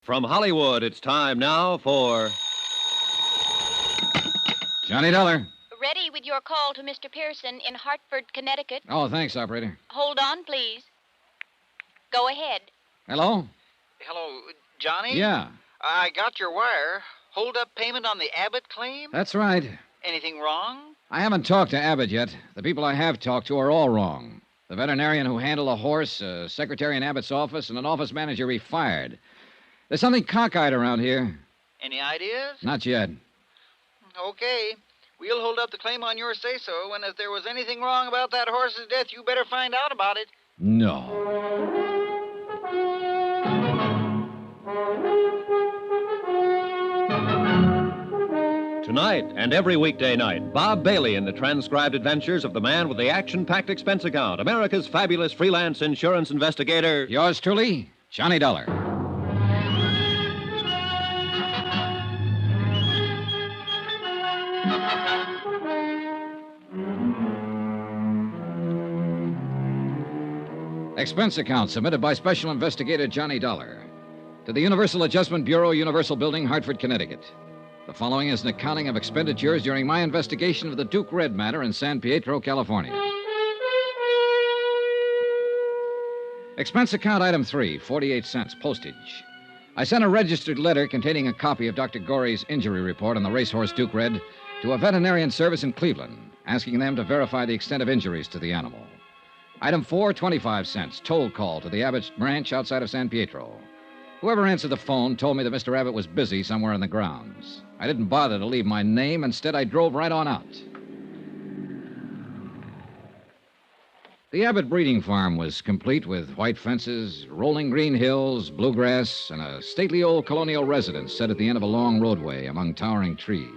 From Hollywood, it's time now for Johnny Dollar. Ready with your call to Mr. Pearson in Hartford, Connecticut. Oh, thanks, operator. Hold on, please. Go ahead. Hello? Hello, Johnny? Yeah. I got your wire. Hold up payment on the Abbott claim? That's right. Anything wrong? I haven't talked to Abbott yet. The people I have talked to are all wrong. The veterinarian who handled a horse, a secretary in Abbott's office, and an office manager he fired. There's something cockeyed around here. Any ideas? Not yet. Okay. We'll hold up the claim on your say-so, and if there was anything wrong about that horse's death, you better find out about it. No. Tonight and every weekday night, Bob Bailey in the transcribed adventures of the man with the action-packed expense account, America's fabulous freelance insurance investigator. Yours truly, Johnny Dollar. Expense account submitted by Special Investigator Johnny Dollar to the Universal Adjustment Bureau, Universal Building, Hartford, Connecticut. The following is an accounting of expenditures during my investigation of the Duke Red matter in San Pietro, California. Expense account item 3, 48 cents, postage. I sent a registered letter containing a copy of Dr. Gorey's injury report on the racehorse Duke Red to a veterinarian service in Cleveland, asking them to verify the extent of injuries to the animal. Item 4, 25 cents, toll call to the Abbott ranch outside of San Pietro. Whoever answered the phone told me that Mr. Abbott was busy somewhere in the grounds. I didn't bother to leave my name. Instead, I drove right on out. The Abbott breeding farm was complete with white fences, rolling green hills, bluegrass, and a stately old colonial residence set at the end of a long roadway among towering trees.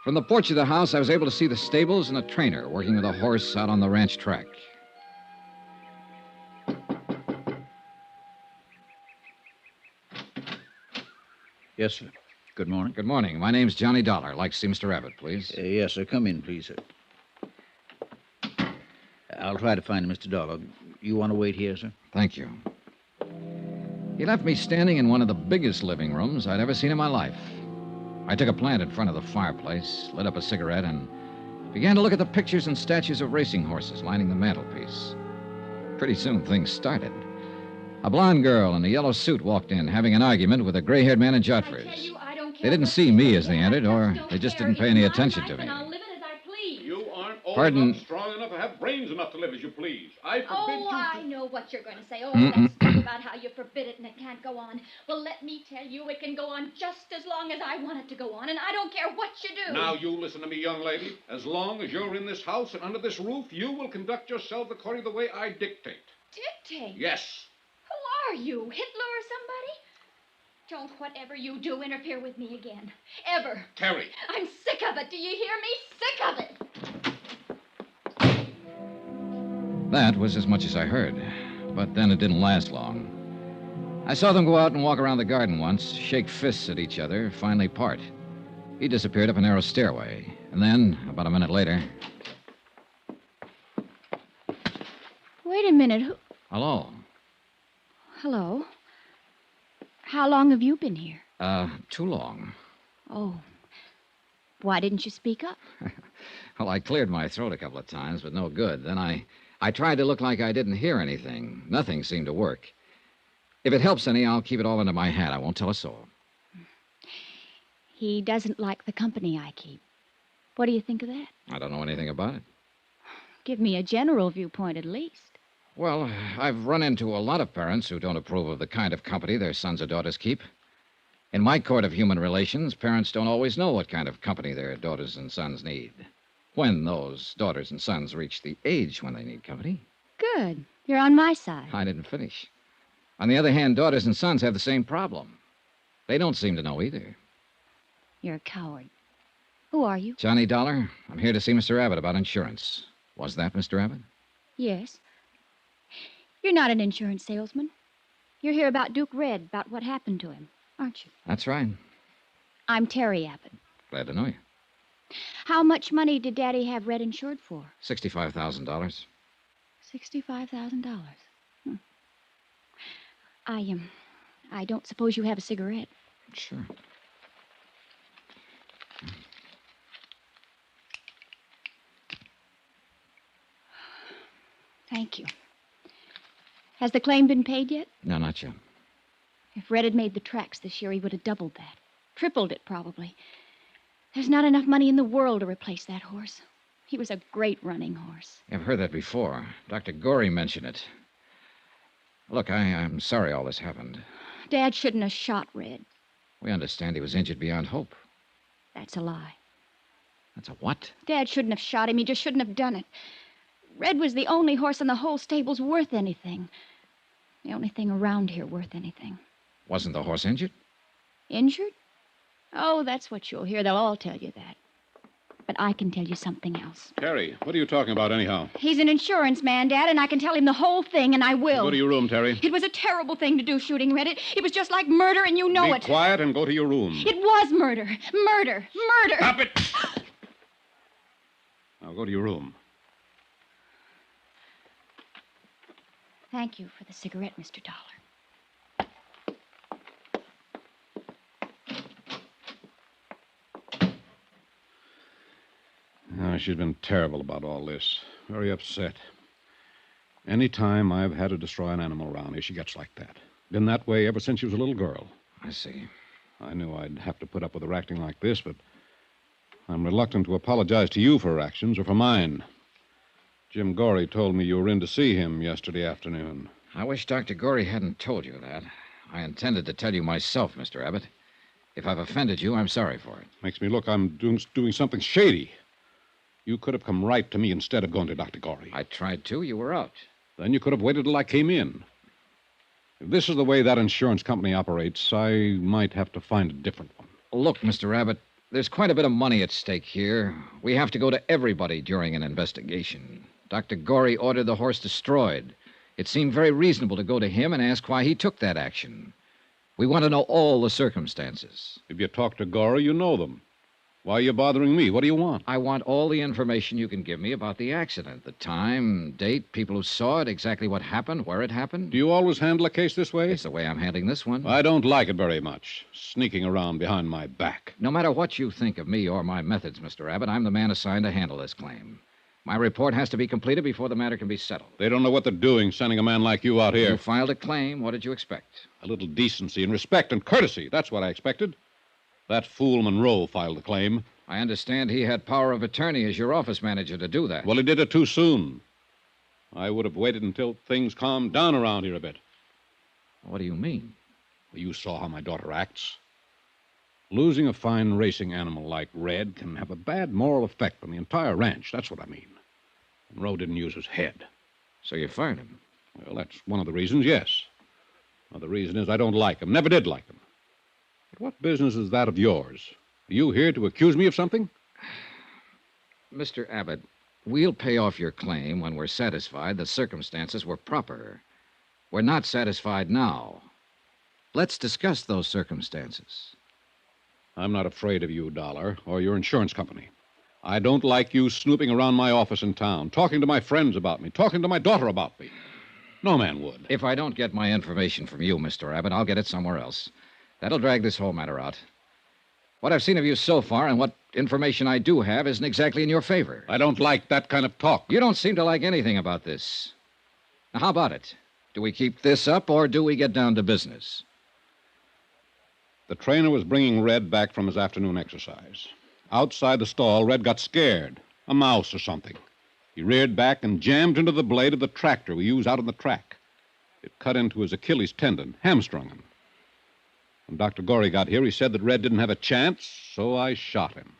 From the porch of the house, I was able to see the stables and a trainer working with a horse out on the ranch track. Yes, sir. Good morning. Good morning. My name's Johnny Dollar. I'd like to see Mr. Abbott, please. Yes, sir. Come in, please, sir. I'll try to find Mr. Dollar. You want to wait here, sir? Thank you. He left me standing in one of the biggest living rooms I'd ever seen in my life. I took a plant in front of the fireplace, lit up a cigarette, and began to look at the pictures and statues of racing horses lining the mantelpiece. Pretty soon, things started. A blonde girl in a yellow suit walked in, having an argument with a gray-haired man in jodhpurs. They didn't see me as they entered, or they just didn't pay any attention to me. You aren't old Pardon? enough, strong enough, or have brains enough to live as you please. I forbid Oh, you I know what you're going to say. Oh, Mm-mm. that stuff about how you forbid it and it can't go on. Well, let me tell you, it can go on just as long as I want it to go on, and I don't care what you do. Now, you listen to me, young lady. As long as you're in this house and under this roof, you will conduct yourself according to the way I dictate. Dictate? Yes. Who are you, Hitler or somebody? Don't whatever you do interfere with me again. Ever. Terry. I'm sick of it. Do you hear me? Sick of it. That was as much as I heard. But then it didn't last long. I saw them go out and walk around the garden once, shake fists at each other, finally part. He disappeared up a narrow stairway. And then, about a minute later... Wait a minute. Hello. Hello. How long have you been here? Too long. Oh. Why didn't you speak up? Well, I cleared my throat a couple of times, but no good. Then I tried to look like I didn't hear anything. Nothing seemed to work. If it helps any, I'll keep it all under my hat. I won't tell a soul. He doesn't like the company I keep. What do you think of that? I don't know anything about it. Give me a general viewpoint at least. Well, I've run into a lot of parents who don't approve of the kind of company their sons or daughters keep. In my court of human relations, parents don't always know what kind of company their daughters and sons need. When those daughters and sons reach the age when they need company. Good. You're on my side. I didn't finish. On the other hand, daughters and sons have the same problem. They don't seem to know either. You're a coward. Who are you? Johnny Dollar, I'm here to see Mr. Abbott about insurance. Was that Mr. Abbott? Yes. You're not an insurance salesman. You're here about Duke Red, about what happened to him, aren't you? That's right. I'm Terry Abbott. Glad to know you. How much money did Daddy have Red insured for? $65,000. $65,000. I don't suppose you have a cigarette. Sure. Thank you. Has the claim been paid yet? No, not yet. If Red had made the tracks this year, he would have doubled that. Tripled it, probably. There's not enough money in the world to replace that horse. He was a great running horse. I've heard that before. Dr. Gorey mentioned it. Look, I'm sorry all this happened. Dad shouldn't have shot Red. We understand he was injured beyond hope. That's a lie. That's a what? Dad shouldn't have shot him. He just shouldn't have done it. Red was the only horse in the whole stable's worth anything. The only thing around here worth anything. Wasn't the horse injured? Injured? Oh, that's what you'll hear. They'll all tell you that. But I can tell you something else. Terry, what are you talking about anyhow? He's an insurance man, Dad, and I can tell him the whole thing, and I will. Go to your room, Terry. It was a terrible thing to do, shooting Red. It was just like murder, and you know it. Be quiet and go to your room. It was murder. Murder. Murder. Stop it! Now go to your room. Thank you for the cigarette, Mr. Dollar. She's been terrible about all this. Very upset. Any time I've had to destroy an animal around here, she gets like that. Been that way ever since she was a little girl. I see. I knew I'd have to put up with her acting like this, but I'm reluctant to apologize to you for her actions or for mine. Jim Gorey told me you were in to see him yesterday afternoon. I wish Dr. Gorey hadn't told you that. I intended to tell you myself, Mr. Abbott. If I've offended you, I'm sorry for it. Makes me look I'm doing something shady. You could have come right to me instead of going to Dr. Gorey. I tried to. You were out. Then you could have waited till I came in. If this is the way that insurance company operates, I might have to find a different one. Look, Mr. Abbott, there's quite a bit of money at stake here. We have to go to everybody during an investigation. Dr. Gorey ordered the horse destroyed. It seemed very reasonable to go to him and ask why he took that action. We want to know all the circumstances. If you talk to Gorey, you know them. Why are you bothering me? What do you want? I want all the information you can give me about the accident. The time, date, people who saw it, exactly what happened, where it happened. Do you always handle a case this way? It's the way I'm handling this one. I don't like it very much. Sneaking around behind my back. No matter what you think of me or my methods, Mr. Abbott, I'm the man assigned to handle this claim. My report has to be completed before the matter can be settled. They don't know what they're doing, sending a man like you out here. You filed a claim. What did you expect? A little decency and respect and courtesy. That's what I expected. That fool Monroe filed the claim. I understand he had power of attorney as your office manager to do that. Well, he did it too soon. I would have waited until things calmed down around here a bit. What do you mean? Well, you saw how my daughter acts. Losing a fine racing animal like Red can have a bad moral effect on the entire ranch. That's what I mean. Monroe didn't use his head. So you fired him? Well, that's one of the reasons, yes. Another reason is I don't like him. Never did like him. But what business is that of yours? Are you here to accuse me of something? Mr. Abbott, we'll pay off your claim when we're satisfied the circumstances were proper. We're not satisfied now. Let's discuss those circumstances. I'm not afraid of you, Dollar, or your insurance company. I don't like you snooping around my office in town, talking to my friends about me, talking to my daughter about me. No man would. If I don't get my information from you, Mr. Abbott, I'll get it somewhere else. That'll drag this whole matter out. What I've seen of you so far and what information I do have isn't exactly in your favor. I don't like that kind of talk. You don't seem to like anything about this. Now, how about it? Do we keep this up or do we get down to business? The trainer was bringing Red back from his afternoon exercise. Outside the stall, Red got scared. A mouse or something. He reared back and jammed into the blade of the tractor we use out on the track. It cut into his Achilles tendon, hamstrung him. When Dr. Gorey got here, he said that Red didn't have a chance, so I shot him.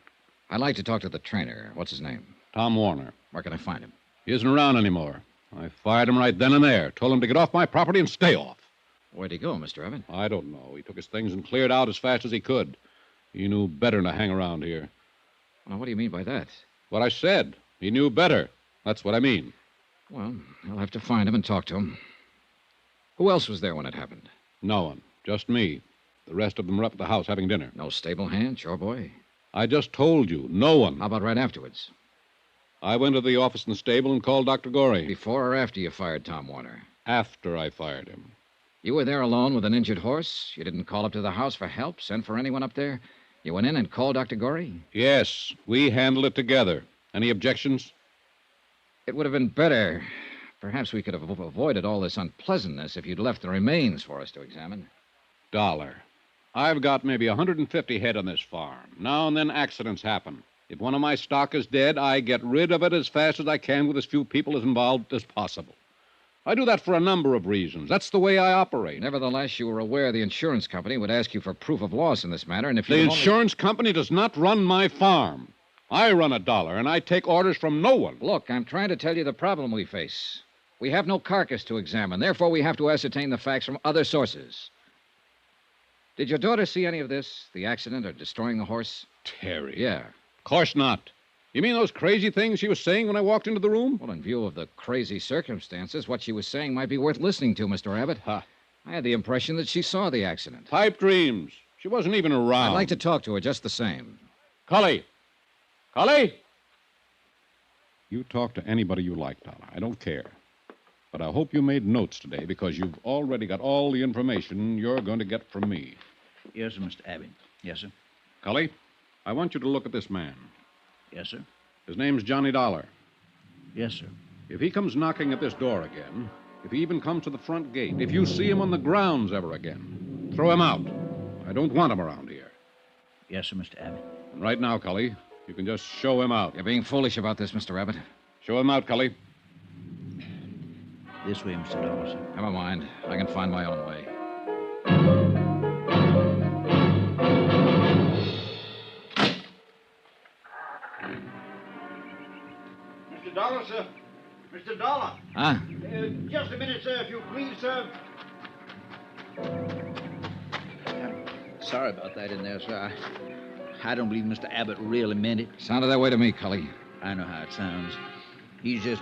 I'd like to talk to the trainer. What's his name? Tom Warner. Where can I find him? He isn't around anymore. I fired him right then and there. Told him to get off my property and stay off. Where'd he go, Mr. Abbott? I don't know. He took his things and cleared out as fast as he could. He knew better than to hang around here. Well, what do you mean by that? What I said. He knew better. That's what I mean. Well, I'll have to find him and talk to him. Who else was there when it happened? No one. Just me. The rest of them were up at the house having dinner. No stable hand, chore boy? I just told you. No one. How about right afterwards? I went to the office in the stable and called Dr. Gorey. Before or after you fired Tom Warner? After I fired him. You were there alone with an injured horse? You didn't call up to the house for help, send for anyone up there? You went in and called Dr. Gorey? Yes, we handled it together. Any objections? It would have been better. Perhaps we could have avoided all this unpleasantness if you'd left the remains for us to examine. Dollar. I've got maybe 150 head on this farm. Now and then accidents happen. If one of my stock is dead, I get rid of it as fast as I can with as few people as involved as possible. I do that for a number of reasons. That's the way I operate. Nevertheless, you were aware the insurance company would ask you for proof of loss in this matter, and if the insurance company does not run my farm. I run a Dollar, and I take orders from no one. Look, I'm trying to tell you the problem we face. We have no carcass to examine. Therefore, we have to ascertain the facts from other sources. Did your daughter see any of this? The accident or destroying the horse? Terry. Yeah. Of course not. You mean those crazy things she was saying when I walked into the room? Well, in view of the crazy circumstances, what she was saying might be worth listening to, Mr. Abbott. Huh. I had the impression that she saw the accident. Pipe dreams. She wasn't even around. I'd like to talk to her just the same. Cully! Cully! You talk to anybody you like, Dollar. I don't care. But I hope you made notes today because you've already got all the information you're going to get from me. Yes, sir, Mr. Abbott. Yes, sir. Cully, I want you to look at this man. Yes, sir. His name's Johnny Dollar. Yes, sir. If he comes knocking at this door again, if he even comes to the front gate, if you see him on the grounds ever again, throw him out. I don't want him around here. Yes, sir, Mr. Abbott. And right now, Cully, you can just show him out. You're being foolish about this, Mr. Abbott. Show him out, Cully. This way, Mr. Dollar, sir. Never mind. I can find my own way. Mr. Dollar, sir. Mr. Dollar. Huh? Just a minute, sir, if you please, sir. Sorry about that in there, sir. I don't believe Mr. Abbott really meant it. Sounded that way to me, Cully. I know how it sounds. He's just,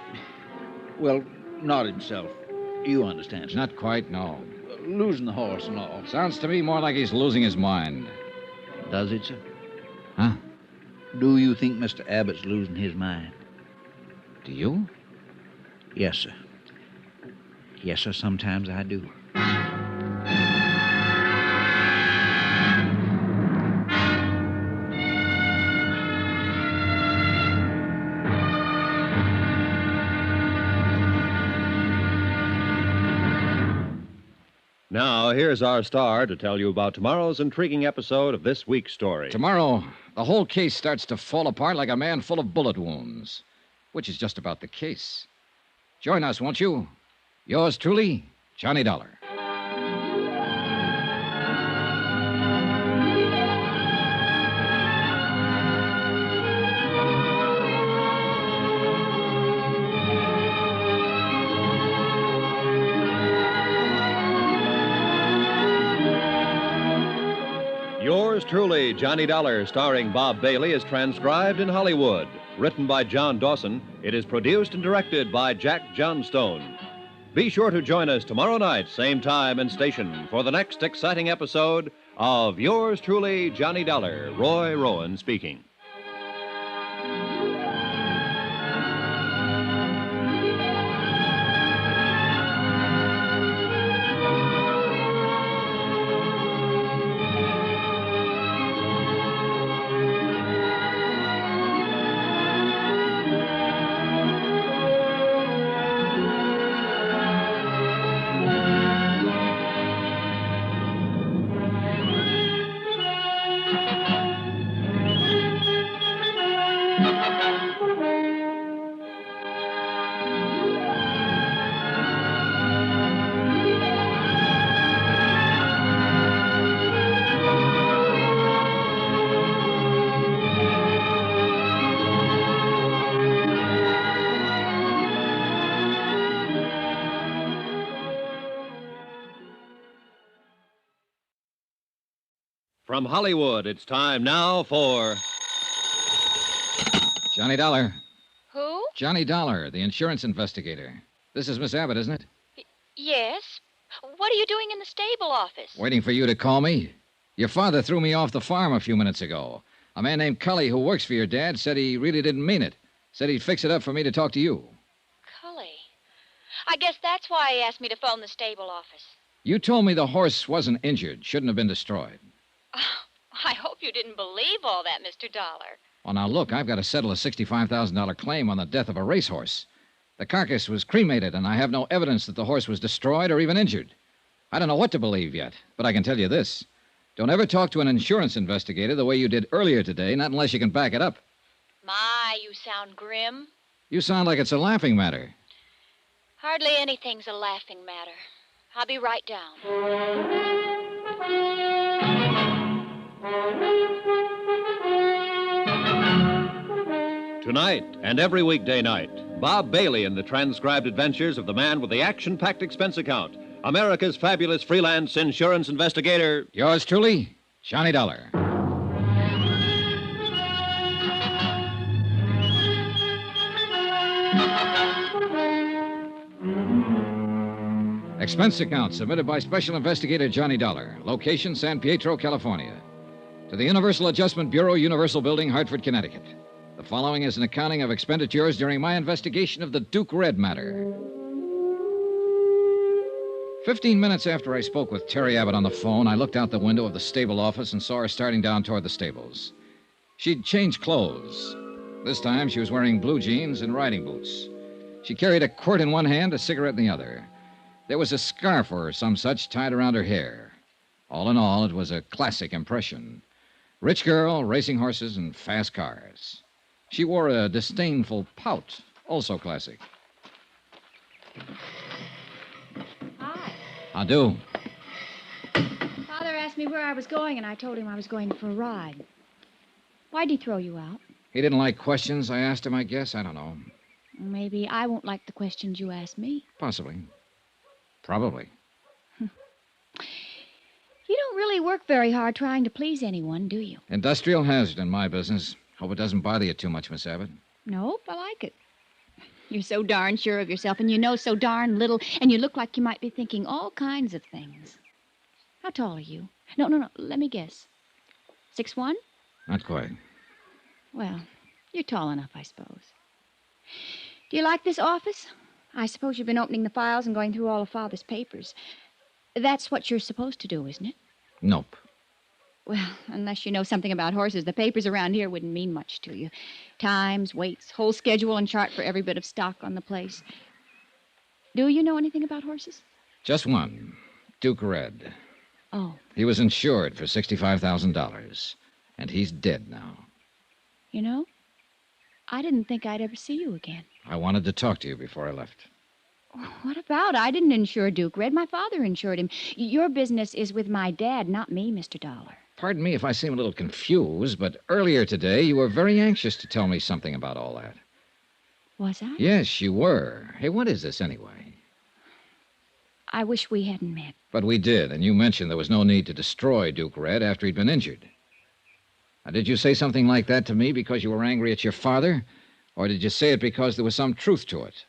well, not himself. You understand, sir. Not quite, no. Losing the horse and all. Sounds to me more like he's losing his mind. Does it, sir? Huh? Do you think Mr. Abbott's losing his mind? Do you? Yes, sir. Yes, sir, sometimes I do. Now, here's our star to tell you about tomorrow's intriguing episode of this week's story. Tomorrow, the whole case starts to fall apart like a man full of bullet wounds, which is just about the case. Join us, won't you? Yours truly, Johnny Dollar. Yours truly, Johnny Dollar, starring Bob Bailey, is transcribed in Hollywood. Written by John Dawson, it is produced and directed by Jack Johnstone. Be sure to join us tomorrow night, same time and station, for the next exciting episode of Yours truly, Johnny Dollar. Roy Rowan speaking. From Hollywood, it's time now for Johnny Dollar. Who? Johnny Dollar, the insurance investigator. This is Miss Abbott, isn't it? Yes. What are you doing in the stable office? Waiting for you to call me. Your father threw me off the farm a few minutes ago. A man named Cully who works for your dad said he really didn't mean it. Said he'd fix it up for me to talk to you. Cully. I guess that's why he asked me to phone the stable office. You told me the horse wasn't injured, shouldn't have been destroyed. Oh, I hope you didn't believe all that, Mr. Dollar. Well, now look, I've got to settle a $65,000 claim on the death of a racehorse. The carcass was cremated, and I have no evidence that the horse was destroyed or even injured. I don't know what to believe yet, but I can tell you this. Don't ever talk to an insurance investigator the way you did earlier today, not unless you can back it up. My, you sound grim. You sound like it's a laughing matter. Hardly anything's a laughing matter. I'll be right down. Tonight and every weekday night, Bob Bailey in the transcribed adventures of the man with the action-packed expense account, America's fabulous freelance insurance investigator. Yours truly, Johnny Dollar. Expense account submitted by Special Investigator Johnny Dollar. Location, San Pietro, California. To the Universal Adjustment Bureau, Universal Building, Hartford, Connecticut. The following is an accounting of expenditures during my investigation of the Duke Red matter. 15 minutes after I spoke with Terry Abbott on the phone, I looked out the window of the stable office and saw her starting down toward the stables. She'd changed clothes. This time she was wearing blue jeans and riding boots. She carried a quirt in one hand, a cigarette in the other. There was a scarf or some such tied around her hair. All in all, it was a classic impression. Rich girl, racing horses, and fast cars. She wore a disdainful pout, also classic. Hi. How do? Father asked me where I was going, and I told him I was going for a ride. Why'd he throw you out? He didn't like questions I asked him, I guess. I don't know. Maybe I won't like the questions you ask me. Possibly. Probably. You don't really work very hard trying to please anyone, do you? Industrial hazard in my business. Hope it doesn't bother you too much, Miss Abbott. Nope, I like it. You're so darn sure of yourself, and you know so darn little, and you look like you might be thinking all kinds of things. How tall are you? No, let me guess. 6'1"? Not quite. Well, you're tall enough, I suppose. Do you like this office? I suppose you've been opening the files and going through all of Father's papers. That's what you're supposed to do, isn't it? Nope. Well, unless you know something about horses, the papers around here wouldn't mean much to you. Times, weights, whole schedule and chart for every bit of stock on the place. Do you know anything about horses? Just one. Duke Red. Oh. He was insured for $65,000. And he's dead now. You know, I didn't think I'd ever see you again. I wanted to talk to you before I left. What about? I didn't insure Duke Red. My father insured him. Your business is with my dad, not me, Mr. Dollar. Pardon me if I seem a little confused, but earlier today you were very anxious to tell me something about all that. Was I? Yes, you were. Hey, what is this anyway? I wish we hadn't met. But we did, and you mentioned there was no need to destroy Duke Red after he'd been injured. Now, did you say something like that to me because you were angry at your father? Or did you say it because there was some truth to it?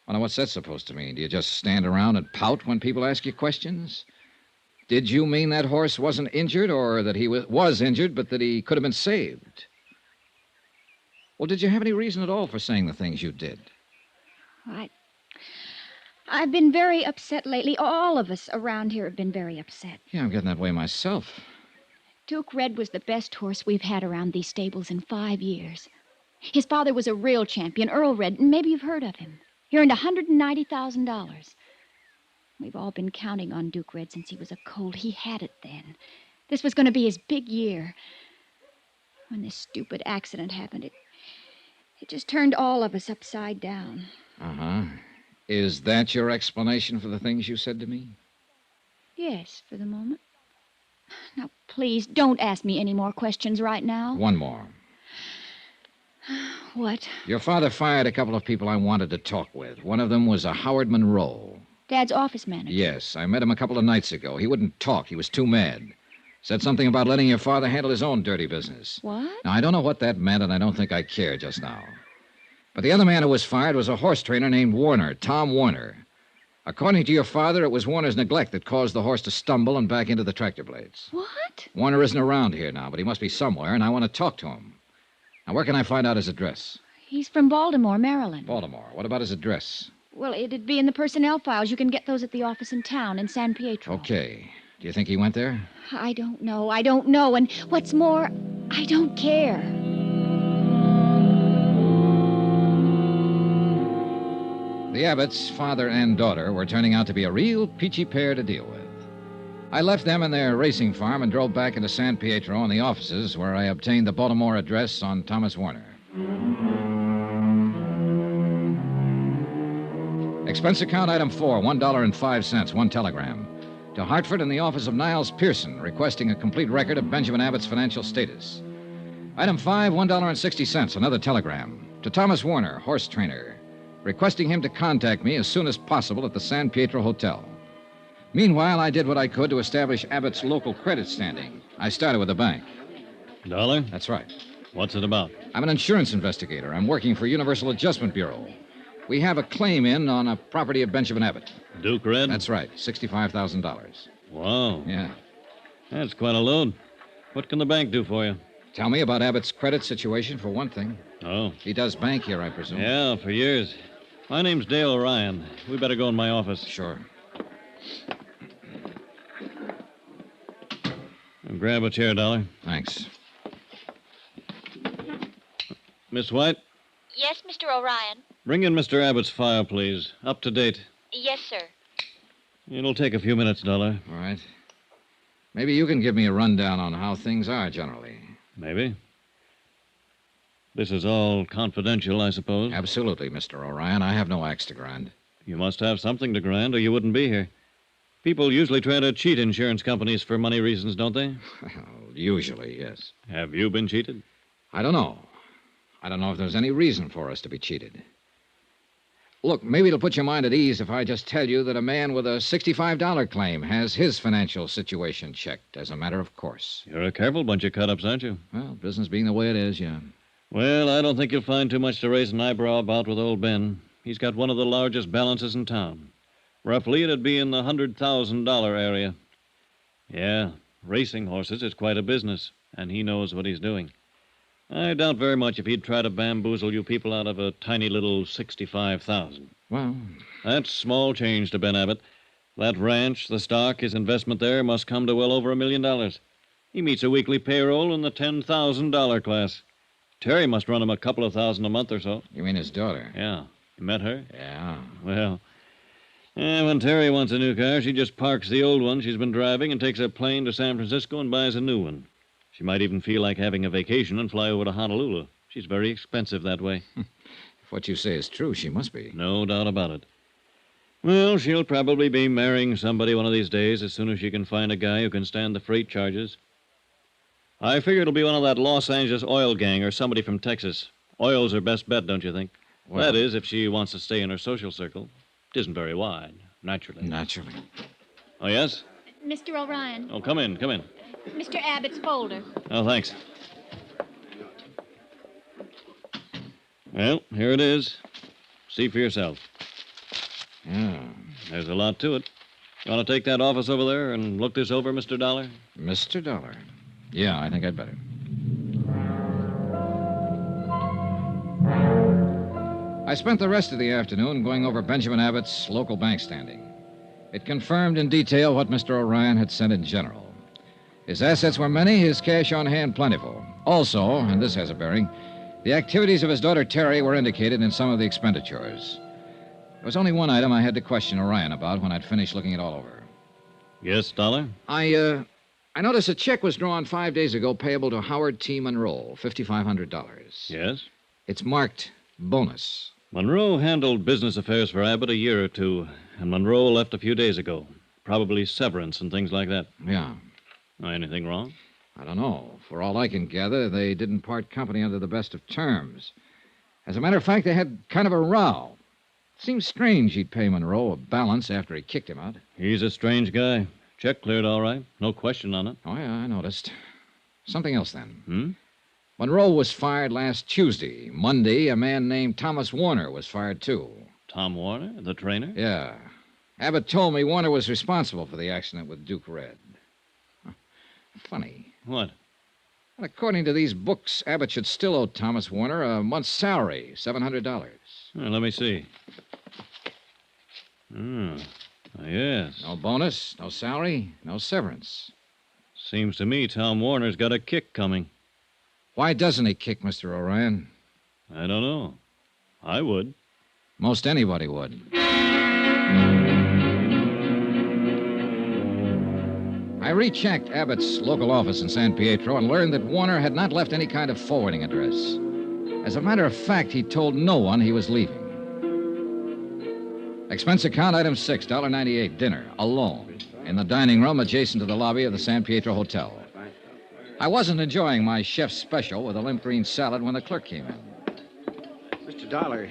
Well, now, what's that supposed to mean? Do you just stand around and pout when people ask you questions? Did you mean that horse wasn't injured, or that he was injured, but that he could have been saved? Well, did you have any reason at all for saying the things you did? I've been very upset lately. All of us around here have been very upset. Yeah, I'm getting that way myself. Duke Red was the best horse we've had around these stables in 5 years. His father was a real champion, Earl Red, and maybe you've heard of him. He earned $190,000. We've all been counting on Duke Red since he was a colt. He had it then. This was going to be his big year. When this stupid accident happened, it just turned all of us upside down. Uh-huh. Is that your explanation for the things you said to me? Yes, for the moment. Now, please, don't ask me any more questions right now. One more. What? Your father fired a couple of people I wanted to talk with. One of them was a Howard Monroe. Dad's office manager. Yes, I met him a couple of nights ago. He wouldn't talk. He was too mad. Said something about letting your father handle his own dirty business. What? Now, I don't know what that meant, and I don't think I care just now. But the other man who was fired was a horse trainer named Warner, Tom Warner. According to your father, it was Warner's neglect that caused the horse to stumble and back into the tractor blades. What? Warner isn't around here now, but he must be somewhere, and I want to talk to him. Now, where can I find out his address? He's from Baltimore, Maryland. Baltimore. What about his address? Well, it'd be in the personnel files. You can get those at the office in town, in San Pietro. Okay. Do you think he went there? I don't know. And what's more, I don't care. The Abbotts, father and daughter, were turning out to be a real peachy pair to deal with. I left them in their racing farm and drove back into San Pietro and the offices where I obtained the Baltimore address on Thomas Warner. Expense account item 4, $1.05, one telegram. To Hartford in the office of Niles Pearson, requesting a complete record of Benjamin Abbott's financial status. Item 5, $1.60, another telegram. To Thomas Warner, horse trainer, requesting him to contact me as soon as possible at the San Pietro Hotel. Meanwhile, I did what I could to establish Abbott's local credit standing. I started with the bank. Dollar? That's right. What's it about? I'm an insurance investigator. I'm working for Universal Adjustment Bureau. We have a claim in on a property of Benjamin Abbott. Duke Red? That's right, $65,000. Wow. Yeah. That's quite a load. What can the bank do for you? Tell me about Abbott's credit situation, for one thing. Oh. He does bank here, I presume. Yeah, for years. My name's Dale Orion. We better go in my office. Sure. Grab a chair, Dollar. Thanks. Miss White? Yes, Mr. Orion. Bring in Mr. Abbott's file, please. Up to date. Yes, sir. It'll take a few minutes, Dollar. All right. Maybe you can give me a rundown on how things are generally. Maybe. This is all confidential, I suppose? Absolutely, Mr. Orion. I have no axe to grind. You must have something to grind, or you wouldn't be here. People usually try to cheat insurance companies for money reasons, don't they? Well, usually, yes. Have you been cheated? I don't know. I don't know if there's any reason for us to be cheated. Look, maybe it'll put your mind at ease if I just tell you that a man with a $65 claim has his financial situation checked as a matter of course. You're a careful bunch of cut-ups, aren't you? Well, business being the way it is, yeah. Well, I don't think you'll find too much to raise an eyebrow about with old Ben. He's got one of the largest balances in town. Roughly, it'd be in the $100,000 area. Yeah, racing horses is quite a business, and he knows what he's doing. I doubt very much if he'd try to bamboozle you people out of a tiny little 65,000. Well, That's small change to Ben Abbott. That ranch, the stock, his investment there must come to well over $1 million. He meets a weekly payroll in the $10,000 class. Terry must run him a couple of thousand a month or so. You mean his daughter? Yeah. You met her? Yeah. Well, when Terry wants a new car, she just parks the old one she's been driving and takes a plane to San Francisco and buys a new one. She might even feel like having a vacation and fly over to Honolulu. She's very expensive that way. If what you say is true, she must be. No doubt about it. Well, she'll probably be marrying somebody one of these days as soon as she can find a guy who can stand the freight charges. I figure it'll be one of that Los Angeles oil gang or somebody from Texas. Oil's her best bet, don't you think? Well, that is, if she wants to stay in her social circle. It isn't very wide, naturally. Naturally. Oh, yes? Mr. O'Ryan. Oh, come in, come in. Mr. Abbott's folder. Oh, thanks. Well, here it is. See for yourself. Yeah. There's a lot to it. You want to take that office over there and look this over, Mr. Dollar? Mr. Dollar. Yeah, I think I'd better. I spent the rest of the afternoon going over Benjamin Abbott's local bank standing. It confirmed in detail what Mr. O'Ryan had said in general. His assets were many, his cash on hand plentiful. Also, and this has a bearing, the activities of his daughter Terry were indicated in some of the expenditures. There was only one item I had to question O'Ryan about when I'd finished looking it all over. Yes, Dollar? I noticed a check was drawn 5 days ago payable to Howard T. Monroe, $5,500. Yes? It's marked bonus. Monroe handled business affairs for Abbott a year or two, and Monroe left a few days ago. Probably severance and things like that. Yeah. Anything wrong? I don't know. For all I can gather, they didn't part company under the best of terms. As a matter of fact, they had kind of a row. Seems strange he'd pay Monroe a balance after he kicked him out. He's a strange guy. Check cleared all right. No question on it. Oh, yeah, I noticed. Something else, then. Monroe was fired last Tuesday. Monday, a man named Thomas Warner was fired, too. Tom Warner, the trainer? Yeah. Abbott told me Warner was responsible for the accident with Duke Red. Funny. What? Well, according to these books, Abbott should still owe Thomas Warner a month's salary, $700. Let me see. Yes. No bonus, no salary, no severance. Seems to me Tom Warner's got a kick coming. Why doesn't he kick, Mr. O'Ryan? I don't know. I would. Most anybody would. I rechecked Abbott's local office in San Pietro and learned that Warner had not left any kind of forwarding address. As a matter of fact, he told no one he was leaving. Expense account item 6, $1.98, dinner, alone, in the dining room adjacent to the lobby of the San Pietro Hotel. I wasn't enjoying my chef's special with a limp green salad when the clerk came in. Mr. Dollar.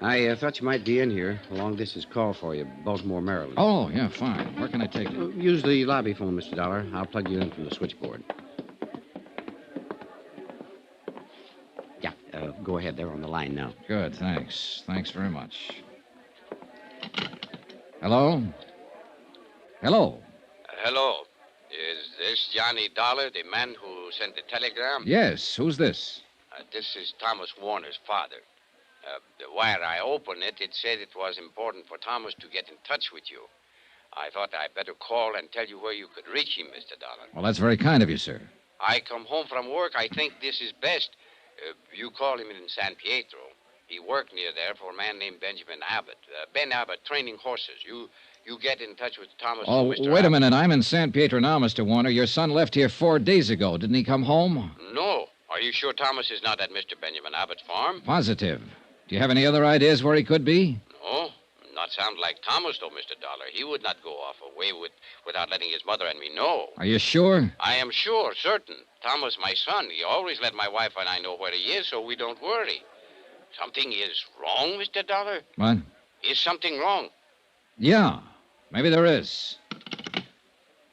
I thought you might be in here. A long-distance call for you, Baltimore, Maryland. Oh, yeah, fine. Where can I take you? Use the lobby phone, Mr. Dollar. I'll plug you in from the switchboard. Yeah, go ahead. They're on the line now. Good, thanks. Thanks very much. Hello? Hello? Hello. Is this Johnny Dollar, the man who sent the telegram? Yes, who's this? This is Thomas Warner's father. The wire I opened it said it was important for Thomas to get in touch with you. I thought I'd better call and tell you where you could reach him, Mr. Dollar. Well, that's very kind of you, sir. I come home from work. I think this is best. You call him in San Pietro. He worked near there for a man named Benjamin Abbott. Ben Abbott, training horses. You get in touch with Thomas. Oh, Mr. wait a Abbott. minute. I'm in San Pietro now, Mr. Warner. Your son left here 4 days ago. Didn't he come home? No. Are you sure Thomas is not at Mr. Benjamin Abbott's farm? Positive. Do you have any other ideas where he could be? No. Not sound like Thomas, though, Mr. Dollar. He would not go off away without letting his mother and me know. Are you sure? I am sure, certain. Thomas, my son, he always let my wife and I know where he is, so we don't worry. Something is wrong, Mr. Dollar? What? Is something wrong? Yeah. Maybe there is.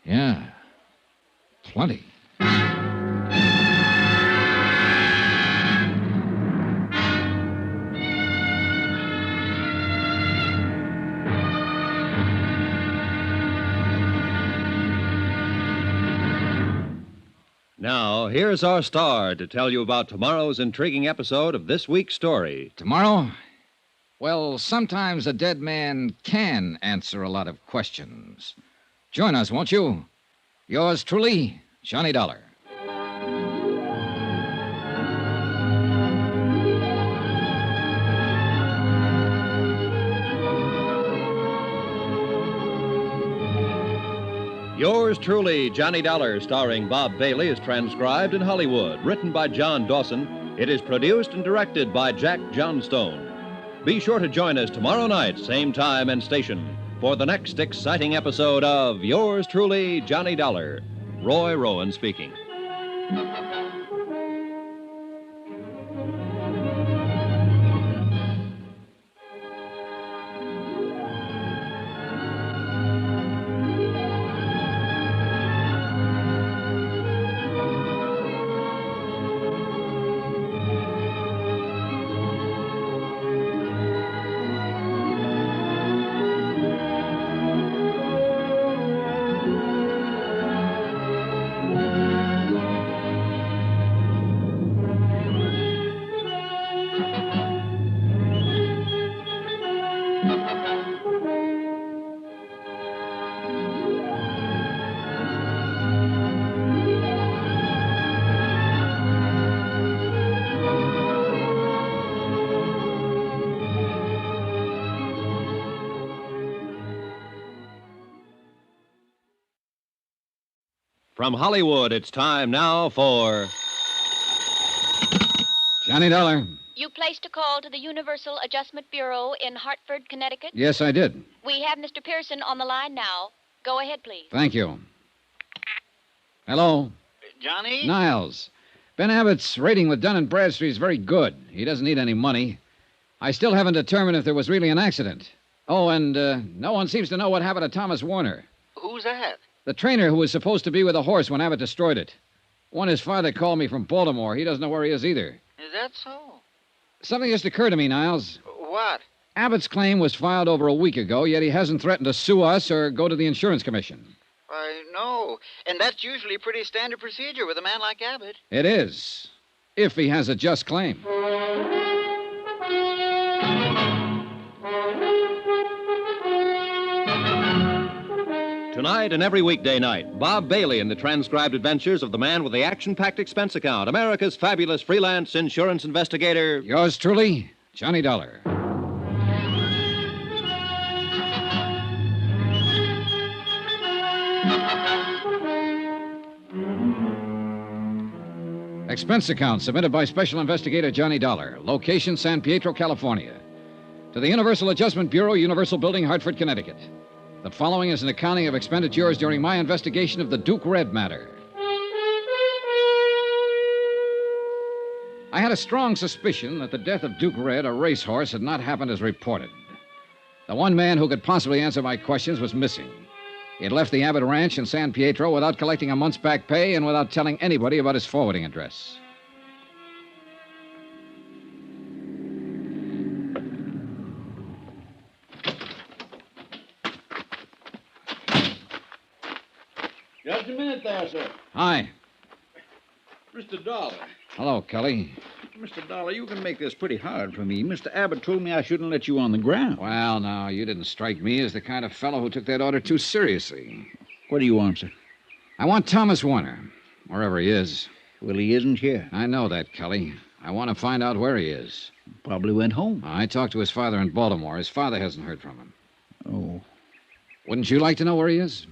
Yeah. Plenty. Now, here's our star to tell you about tomorrow's intriguing episode of this week's story. Tomorrow? Well, sometimes a dead man can answer a lot of questions. Join us, won't you? Yours truly, Johnny Dollar. Yours truly, Johnny Dollar, starring Bob Bailey, is transcribed in Hollywood. Written by John Dawson, it is produced and directed by Jack Johnstone. Be sure to join us tomorrow night, same time and station, for the next exciting episode of Yours truly, Johnny Dollar. Roy Rowan speaking. From Hollywood, it's time now for Johnny Dollar. You placed a call to the Universal Adjustment Bureau in Hartford, Connecticut? Yes, I did. We have Mr. Pearson on the line now. Go ahead, please. Thank you. Hello? Johnny? Niles. Ben Abbott's rating with Dun & Bradstreet is very good. He doesn't need any money. I still haven't determined if there was really an accident. Oh, and no one seems to know what happened to Thomas Warner. Who's that? The trainer who was supposed to be with a horse when Abbott destroyed it. One his father called me from Baltimore. He doesn't know where he is either. Is that so? Something just occurred to me, Niles. What? Abbott's claim was filed over a week ago, yet he hasn't threatened to sue us or go to the insurance commission. I know. And that's usually pretty standard procedure with a man like Abbott. It is, if he has a just claim. Tonight and every weekday night, Bob Bailey in the transcribed adventures of the man with the action-packed expense account, America's fabulous freelance insurance investigator. Yours truly, Johnny Dollar. Expense account submitted by Special Investigator Johnny Dollar. Location, San Pietro, California. To the Universal Adjustment Bureau, Universal Building, Hartford, Connecticut. The following is an accounting of expenditures during my investigation of the Duke Red matter. I had a strong suspicion that the death of Duke Red, a racehorse, had not happened as reported. The one man who could possibly answer my questions was missing. He had left the Abbott Ranch in San Pietro without collecting a month's back pay and without telling anybody about his forwarding address. Just a minute there, sir. Hi. Mr. Dollar. Hello, Kelly. Mr. Dollar, you can make this pretty hard for me. Mr. Abbott told me I shouldn't let you on the ground. Well, now, you didn't strike me as the kind of fellow who took that order too seriously. What do you want, sir? I want Thomas Warner, wherever he is. Well, he isn't here. I know that, Kelly. I want to find out where he is. Probably went home. I talked to his father in Baltimore. His father hasn't heard from him. Oh. Wouldn't you like to know where he is?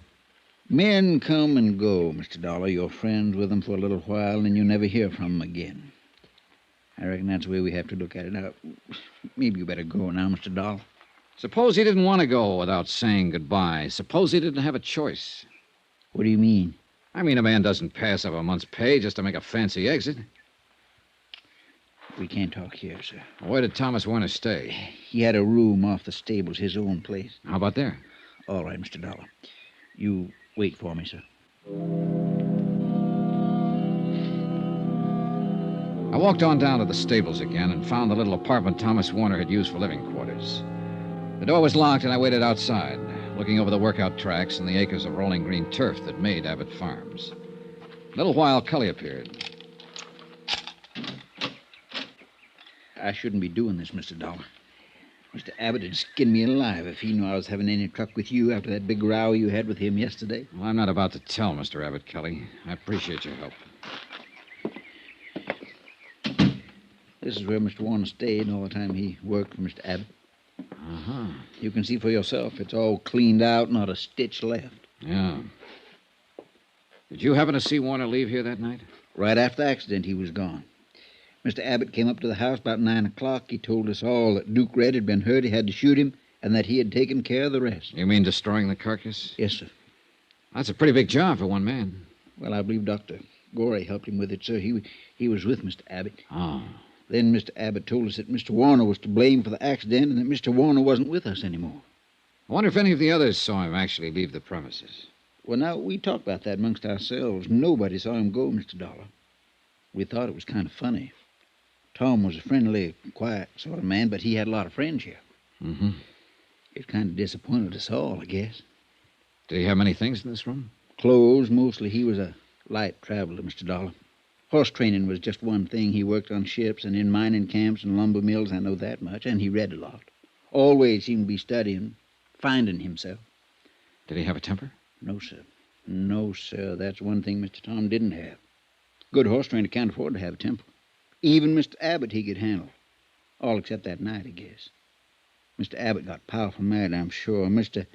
Men come and go, Mr. Dollar. You're friends with them for a little while, and you never hear from them again. I reckon that's the way we have to look at it. Now, maybe you better go now, Mr. Dollar. Suppose he didn't want to go without saying goodbye. Suppose he didn't have a choice. What do you mean? I mean, a man doesn't pass up a month's pay just to make a fancy exit. We can't talk here, sir. Where did Thomas Warner stay? He had a room off the stables, his own place. How about there? All right, Mr. Dollar. You wait for me, sir. I walked on down to the stables again and found the little apartment Thomas Warner had used for living quarters. The door was locked, and I waited outside, looking over the workout tracks and the acres of rolling green turf that made Abbott Farms. A little while, Cully appeared. I shouldn't be doing this, Mr. Dollar. Mr. Abbott would skin me alive if he knew I was having any truck with you after that big row you had with him yesterday. Well, I'm not about to tell Mr. Abbott, Cully. I appreciate your help. This is where Mr. Warner stayed all the time he worked for Mr. Abbott. Uh-huh. You can see for yourself. It's all cleaned out, not a stitch left. Yeah. Did you happen to see Warner leave here that night? Right after the accident, he was gone. Mr. Abbott came up to the house about 9 o'clock. He told us all that Duke Red had been hurt, he had to shoot him, and that he had taken care of the rest. You mean destroying the carcass? Yes, sir. That's a pretty big job for one man. Well, I believe Dr. Gorey helped him with it, sir. He was with Mr. Abbott. Oh. Then Mr. Abbott told us that Mr. Warner was to blame for the accident and that Mr. Warner wasn't with us anymore. I wonder if any of the others saw him actually leave the premises. Well, now, we talked about that amongst ourselves. Nobody saw him go, Mr. Dollar. We thought it was kind of funny. Tom was a friendly, quiet sort of man, but he had a lot of friends here. Mm-hmm. It kind of disappointed us all, I guess. Did he have many things in this room? Clothes, mostly. He was a light traveler, Mr. Dollar. Horse training was just one thing. He worked on ships and in mining camps and lumber mills, I know that much, and he read a lot. Always seemed to be studying, finding himself. Did he have a temper? No, sir. No, sir. That's one thing Mr. Tom didn't have. Good horse trainer can't afford to have a temper. Even Mr. Abbott he could handle. All except that night, I guess. Mr. Abbott got powerful mad, I'm sure. Mr.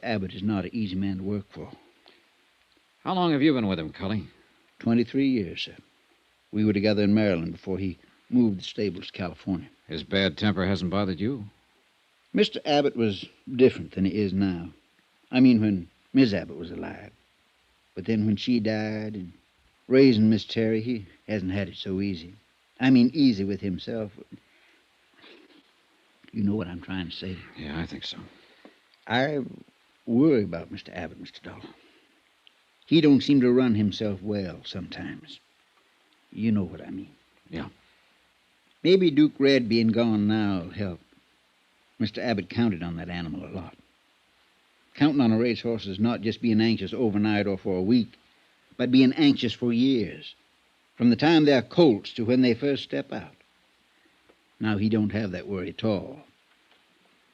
Abbott is not an easy man to work for. How long have you been with him, Cully? 23 years, sir. We were together in Maryland before he moved the stables to California. His bad temper hasn't bothered you? Mr. Abbott was different than he is now. I mean, when Miss Abbott was alive. But then when she died and raising Miss Terry, he hasn't had it so easy. I mean, easy with himself. You know what I'm trying to say. Yeah, I think so. I worry about Mr. Abbott, Mr. Dollar. He don't seem to run himself well sometimes. You know what I mean. Yeah. Maybe Duke Red being gone now will help. Mr. Abbott counted on that animal a lot. Counting on a racehorse is not just being anxious overnight or for a week, but being anxious for years, from the time they're colts to when they first step out. Now, he don't have that worry at all.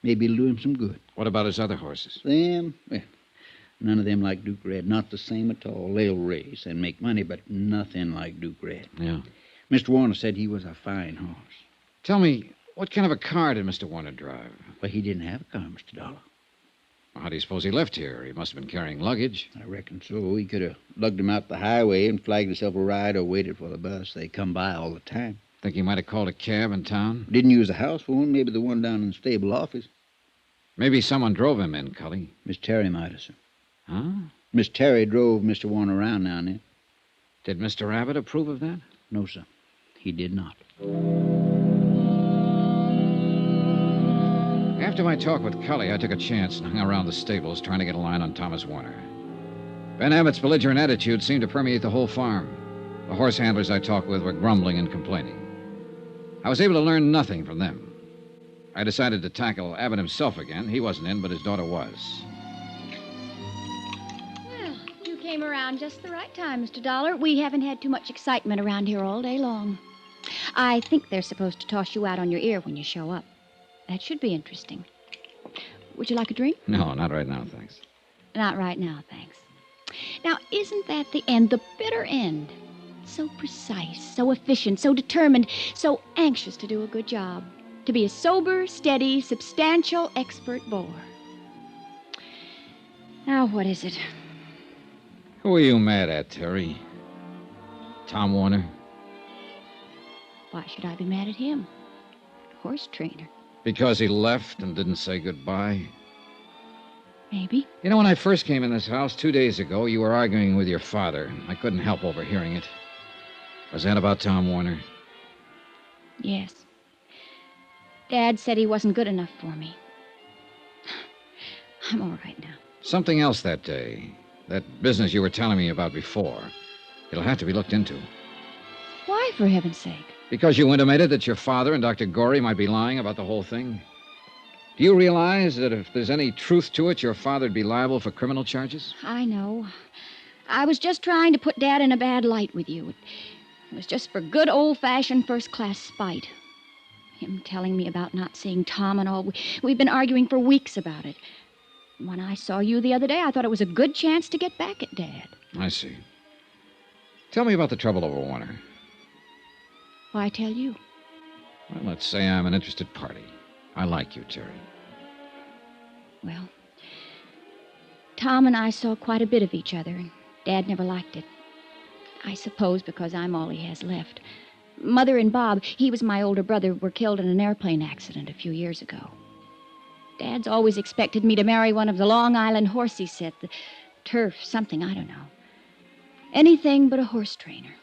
Maybe it'll do him some good. What about his other horses? Them? Well, none of them like Duke Red. Not the same at all. They'll race and make money, but nothing like Duke Red. Yeah. Mr. Warner said he was a fine horse. Tell me, what kind of a car did Mr. Warner drive? Well, he didn't have a car, Mr. Dollar. Well, how do you suppose he left here? He must have been carrying luggage. I reckon so. He could have lugged him out the highway and flagged himself a ride or waited for the bus. They come by all the time. Think he might have called a cab in town? Didn't use the house for one. Maybe the one down in the stable office. Maybe someone drove him in, Cully. Miss Terry might have, sir. Huh? Miss Terry drove Mr. Warner around now and then. Did Mr. Abbott approve of that? No, sir. He did not. After my talk with Cully, I took a chance and hung around the stables trying to get a line on Thomas Warner. Ben Abbott's belligerent attitude seemed to permeate the whole farm. The horse handlers I talked with were grumbling and complaining. I was able to learn nothing from them. I decided to tackle Abbott himself again. He wasn't in, but his daughter was. Well, you came around just the right time, Mr. Dollar. We haven't had too much excitement around here all day long. I think they're supposed to toss you out on your ear when you show up. That should be interesting. Would you like a drink? No, not right now, thanks. Not right now, thanks. Now, isn't that the end, the bitter end? So precise, so efficient, so determined, so anxious to do a good job. To be a sober, steady, substantial, expert bore. Now, what is it? Who are you mad at, Terry? Tom Warner? Why should I be mad at him? Horse trainer. Because he left and didn't say goodbye? Maybe. You know, when I first came in this house 2 days ago, you were arguing with your father. I couldn't help overhearing it. Was that about Tom Warner? Yes. Dad said he wasn't good enough for me. I'm all right now. Something else that day. That business you were telling me about before. It'll have to be looked into. Why, for heaven's sake? Because you intimated that your father and Dr. Gorey might be lying about the whole thing. Do you realize that if there's any truth to it, your father'd be liable for criminal charges? I know. I was just trying to put Dad in a bad light with you. It was just for good old-fashioned first-class spite. Him telling me about not seeing Tom and all. We've been arguing for weeks about it. When I saw you the other day, I thought it was a good chance to get back at Dad. I see. Tell me about the trouble over Warner. Why tell you? Well, let's say I'm an interested party. I like you, Terry. Well, Tom and I saw quite a bit of each other, and Dad never liked it. I suppose because I'm all he has left. Mother and Bob, he was my older brother, were killed in an airplane accident a few years ago. Dad's always expected me to marry one of the Long Island horses set, the turf, something, I don't know. Anything but a horse trainer.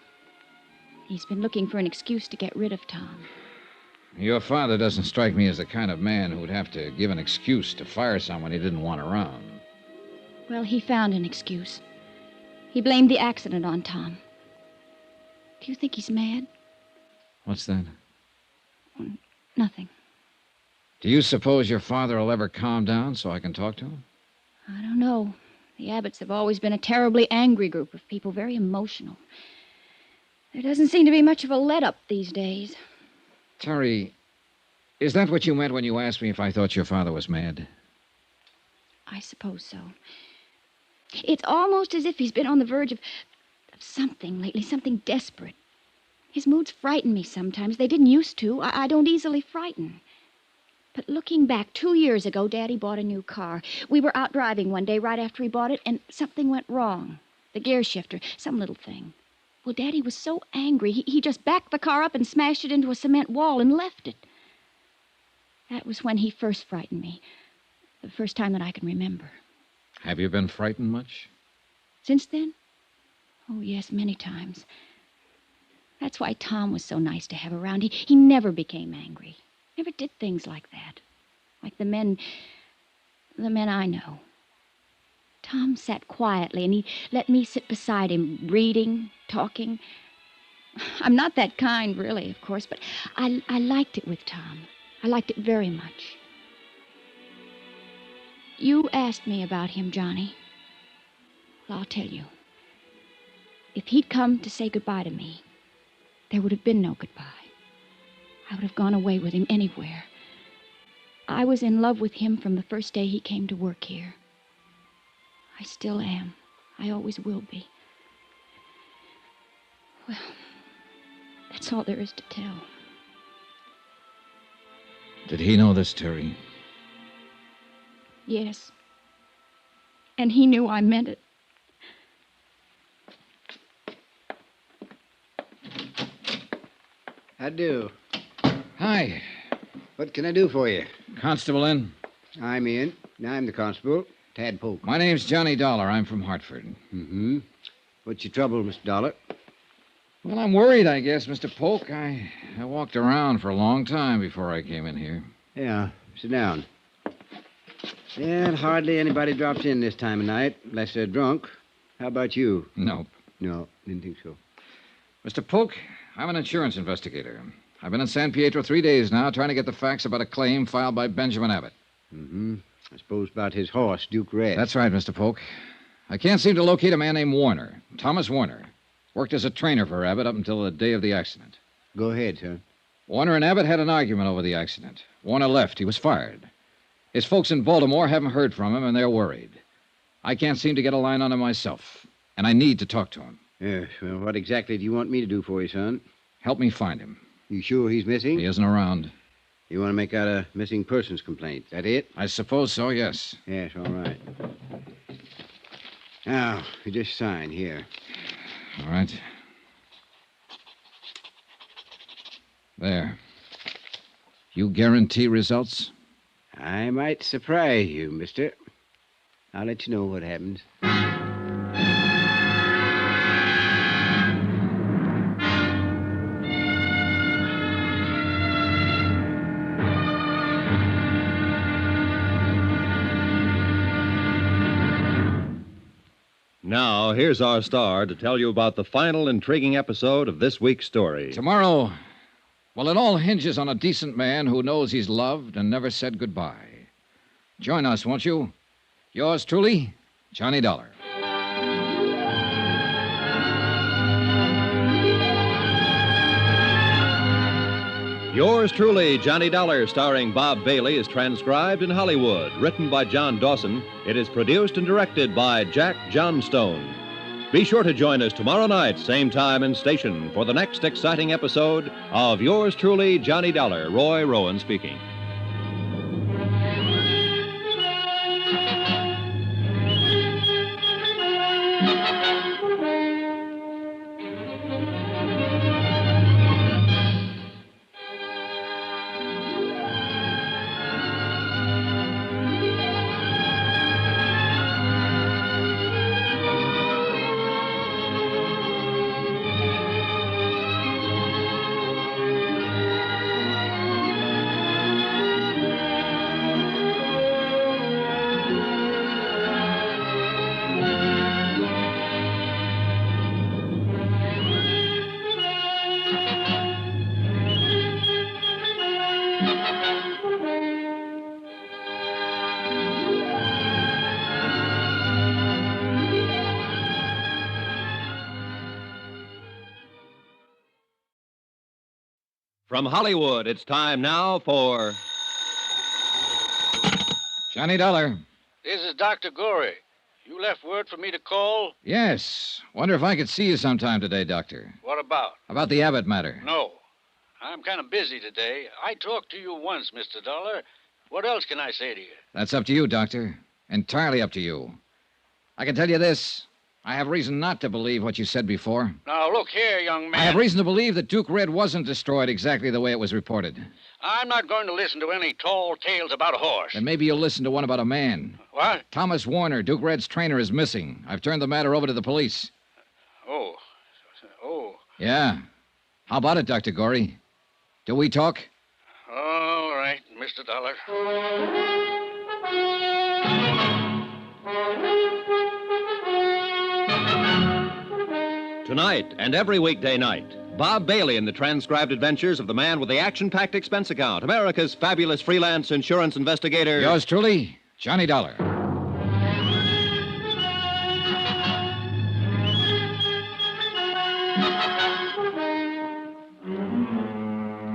He's been looking for an excuse to get rid of Tom. Your father doesn't strike me as the kind of man who'd have to give an excuse to fire someone he didn't want around. Well, he found an excuse. He blamed the accident on Tom. Do you think he's mad? What's that? Nothing. Do you suppose your father will ever calm down so I can talk to him? I don't know. The Abbotts have always been a terribly angry group of people, very emotional. There doesn't seem to be much of a let-up these days. Terry, is that what you meant when you asked me if I thought your father was mad? I suppose so. It's almost as if he's been on the verge of something lately, something desperate. His moods frighten me sometimes. They didn't used to. I don't easily frighten. But looking back, 2 years ago, Daddy bought a new car. We were out driving one day right after he bought it, and something went wrong. The gear shifter, some little thing. Well, Daddy was so angry, he just backed the car up and smashed it into a cement wall and left it. That was when he first frightened me. The first time that I can remember. Have you been frightened much? Since then? Oh, yes, many times. That's why Tom was so nice to have around. He never became angry. Never did things like that. Like the men I know. Tom sat quietly, and he let me sit beside him, reading, talking. I'm not that kind, really, of course, but I liked it with Tom. I liked it very much. You asked me about him, Johnny. Well, I'll tell you. If he'd come to say goodbye to me, there would have been no goodbye. I would have gone away with him anywhere. I was in love with him from the first day he came to work here. I still am. I always will be. Well, that's all there is to tell. Did he know this, Terry? Yes. And he knew I meant it. I do. Hi. What can I do for you? Constable in? I'm in. I'm the constable, Tad Polk. My name's Johnny Dollar. I'm from Hartford. Mm-hmm. What's your trouble, Mr. Dollar? Well, I'm worried, I guess, Mr. Polk. I walked around for a long time before I came in here. Yeah, sit down. Yeah, hardly anybody drops in this time of night, unless they're drunk. How about you? Nope. No, didn't think so. Mr. Polk, I'm an insurance investigator. I've been in San Pietro 3 days now trying to get the facts about a claim filed by Benjamin Abbott. Mm-hmm. I suppose about his horse, Duke Red. That's right, Mr. Polk. I can't seem to locate a man named Warner. Thomas Warner. Worked as a trainer for Abbott up until the day of the accident. Go ahead, sir. Warner and Abbott had an argument over the accident. Warner left. He was fired. His folks in Baltimore haven't heard from him, and they're worried. I can't seem to get a line on him myself, and I need to talk to him. Yes, well, what exactly do you want me to do for you, son? Help me find him. You sure he's missing? He isn't around. You want to make out a missing persons complaint, that it? I suppose so, yes. Yes, all right. Now, you just sign here. All right. There. You guarantee results? I might surprise you, mister. I'll let you know what happens. Now, here's our star to tell you about the final intriguing episode of this week's story. Tomorrow, well, it all hinges on a decent man who knows he's loved and never said goodbye. Join us, won't you? Yours truly, Johnny Dollar. Yours truly, Johnny Dollar, starring Bob Bailey, is transcribed in Hollywood. Written by John Dawson, it is produced and directed by Jack Johnstone. Be sure to join us tomorrow night, same time and station, for the next exciting episode of Yours truly, Johnny Dollar. Roy Rowan speaking. From Hollywood, it's time now for Johnny Dollar. This is Dr. Gorey. You left word for me to call? Yes. Wonder if I could see you sometime today, Doctor. What about? About the Abbott matter. No. I'm kind of busy today. I talked to you once, Mr. Dollar. What else can I say to you? That's up to you, Doctor. Entirely up to you. I can tell you this. I have reason not to believe what you said before. Now, look here, young man. I have reason to believe that Duke Red wasn't destroyed exactly the way it was reported. I'm not going to listen to any tall tales about a horse. Then maybe you'll listen to one about a man. What? Thomas Warner, Duke Red's trainer, is missing. I've turned the matter over to the police. Oh. Yeah. How about it, Dr. Gorey? Do we talk? All right, Mr. Dollar. Tonight and every weekday night, Bob Bailey in the transcribed adventures of the man with the action-packed expense account, America's fabulous freelance insurance investigator. Yours truly, Johnny Dollar.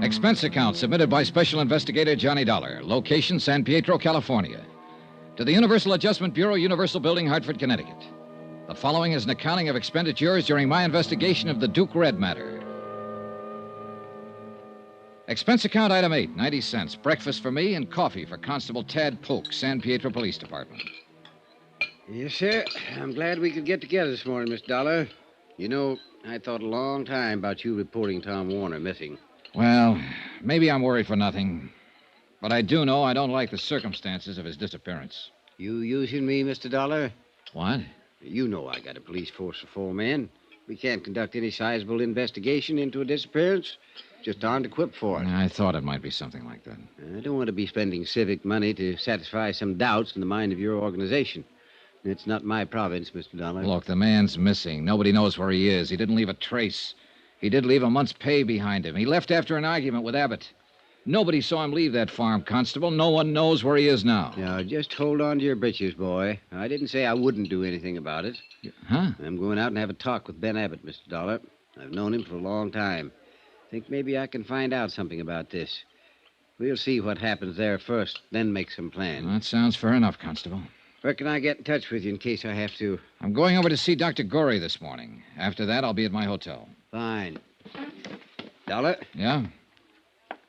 Expense account submitted by Special Investigator Johnny Dollar. Location, San Pietro, California. To the Universal Adjustment Bureau, Universal Building, Hartford, Connecticut. The following is an accounting of expenditures during my investigation of the Duke Red matter. Expense account item 8, 90 cents. Breakfast for me and coffee for Constable Tad Polk, San Pietro Police Department. Yes, sir. I'm glad we could get together this morning, Mr. Dollar. You know, I thought a long time about you reporting Tom Warner missing. Well, maybe I'm worried for nothing. But I do know I don't like the circumstances of his disappearance. You using me, Mr. Dollar? What? You know I got a police force of 4 men. We can't conduct any sizable investigation into a disappearance. Just aren't equipped for it. I thought it might be something like that. I don't want to be spending civic money to satisfy some doubts in the mind of your organization. It's not my province, Mr. Dollar. Look, the man's missing. Nobody knows where he is. He didn't leave a trace. He did leave a month's pay behind him. He left after an argument with Abbott. Nobody saw him leave that farm, Constable. No one knows where he is now. Now, just hold on to your britches, boy. I didn't say I wouldn't do anything about it. Huh? I'm going out and have a talk with Ben Abbott, Mr. Dollar. I've known him for a long time. Think maybe I can find out something about this. We'll see what happens there first, then make some plans. That sounds fair enough, Constable. Where can I get in touch with you in case I have to? I'm going over to see Dr. Gorey this morning. After that, I'll be at my hotel. Fine. Dollar? Yeah?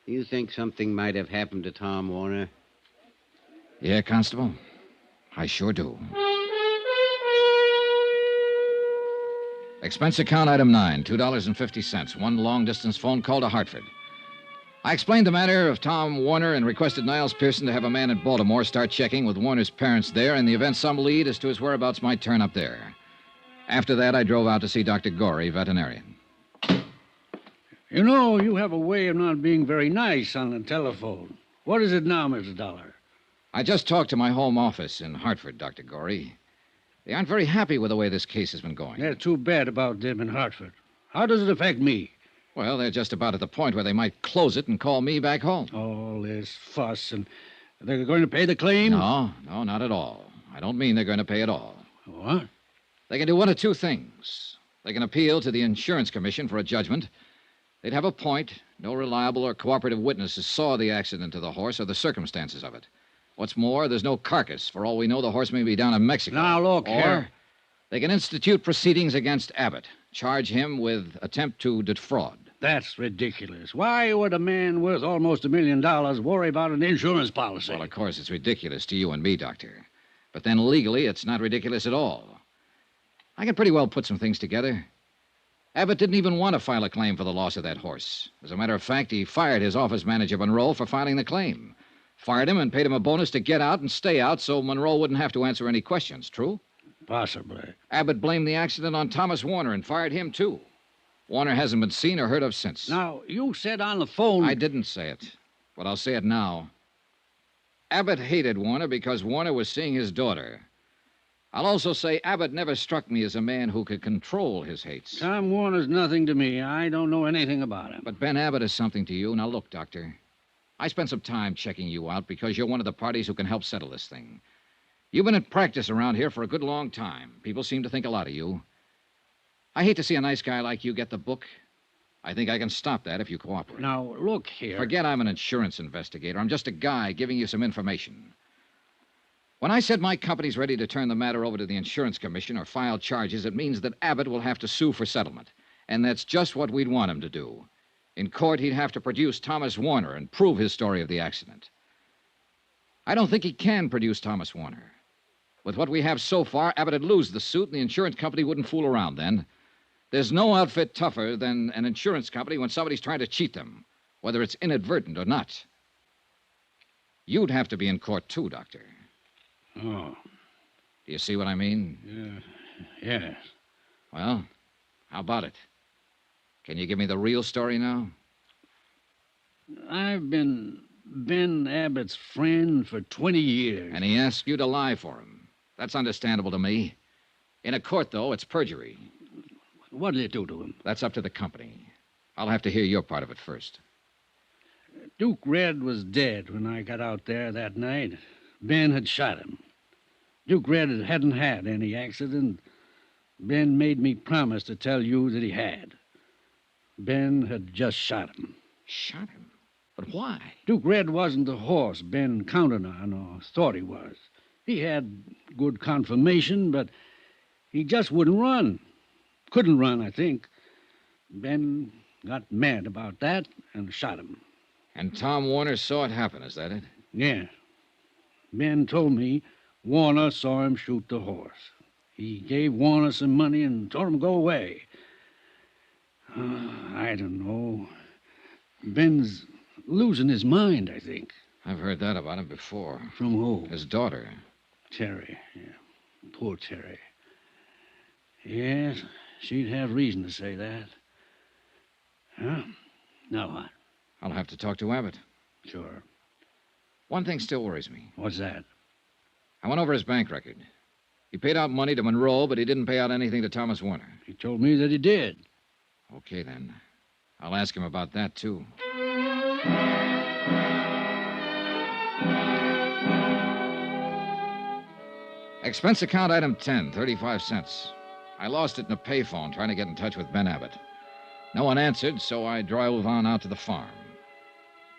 You think something might have happened to Tom Warner? Yeah, Constable. I sure do. Expense account item 9, $2.50. One long-distance phone call to Hartford. I explained the matter of Tom Warner and requested Niles Pearson to have a man in Baltimore start checking with Warner's parents there in the event some lead as to his whereabouts might turn up there. After that, I drove out to see Dr. Gorey, veterinarian. You know, you have a way of not being very nice on the telephone. What is it now, Mr. Dollar? I just talked to my home office in Hartford, Dr. Gorey. They aren't very happy with the way this case has been going. They're too bad about them in Hartford. How does it affect me? Well, they're just about at the point where they might close it and call me back home. All this fuss, and they're going to pay the claim? No, not at all. I don't mean they're going to pay at all. What? They can do one of two things. They can appeal to the Insurance Commission for a judgment, They'd have a point. No reliable or cooperative witnesses saw the accident to the horse or the circumstances of it. What's more, there's no carcass. For all we know, the horse may be down in Mexico. Now, look or here. They can institute proceedings against Abbott, charge him with attempt to defraud. That's ridiculous. Why would a man worth almost $1 million worry about an insurance policy? Well, of course, it's ridiculous to you and me, Doctor. But then legally, it's not ridiculous at all. I can pretty well put some things together. Abbott didn't even want to file a claim for the loss of that horse. As a matter of fact, he fired his office manager, Monroe, for filing the claim. Fired him and paid him a bonus to get out and stay out so Monroe wouldn't have to answer any questions. True? Possibly. Abbott blamed the accident on Thomas Warner and fired him, too. Warner hasn't been seen or heard of since. Now, you said on the phone... I didn't say it, but I'll say it now. Abbott hated Warner because Warner was seeing his daughter. I'll also say Abbott never struck me as a man who could control his hates. Tom Warner's nothing to me. I don't know anything about him. But Ben Abbott is something to you. Now, look, Doctor. I spent some time checking you out because you're one of the parties who can help settle this thing. You've been in practice around here for a good long time. People seem to think a lot of you. I hate to see a nice guy like you get the book. I think I can stop that if you cooperate. Now, look here. Forget I'm an insurance investigator. I'm just a guy giving you some information. When I said my company's ready to turn the matter over to the insurance commission or file charges, it means that Abbott will have to sue for settlement. And that's just what we'd want him to do. In court, he'd have to produce Thomas Warner and prove his story of the accident. I don't think he can produce Thomas Warner. With what we have so far, Abbott would lose the suit, and the insurance company wouldn't fool around then. There's no outfit tougher than an insurance company when somebody's trying to cheat them, whether it's inadvertent or not. You'd have to be in court, too, Doctor. Oh. Do you see what I mean? Yes. Well, how about it? Can you give me the real story now? I've been Ben Abbott's friend for 20 years. And he asked you to lie for him. That's understandable to me. In a court, though, it's perjury. What did it do to him? That's up to the company. I'll have to hear your part of it first. Duke Red was dead when I got out there that night. Ben had shot him. Duke Red hadn't had any accident. Ben made me promise to tell you that he had. Ben had just shot him. Shot him? But why? Duke Red wasn't the horse Ben counted on or thought he was. He had good conformation, but he just wouldn't run. Couldn't run, I think. Ben got mad about that and shot him. And Tom Warner saw it happen, is that it? Yeah. Ben told me Warner saw him shoot the horse. He gave Warner some money and told him to go away. I don't know. Ben's losing his mind, I think. I've heard that about him before. From who? His daughter. Terry. Yeah. Poor Terry. Yes, she'd have reason to say that. Huh? Now what? I'll have to talk to Abbott. Sure. One thing still worries me. What's that? I went over his bank record. He paid out money to Monroe, but he didn't pay out anything to Thomas Warner. He told me that he did. Okay, then. I'll ask him about that, too. Expense account item 10, 35 cents. I lost it in a payphone trying to get in touch with Ben Abbott. No one answered, so I drove on out to the farm.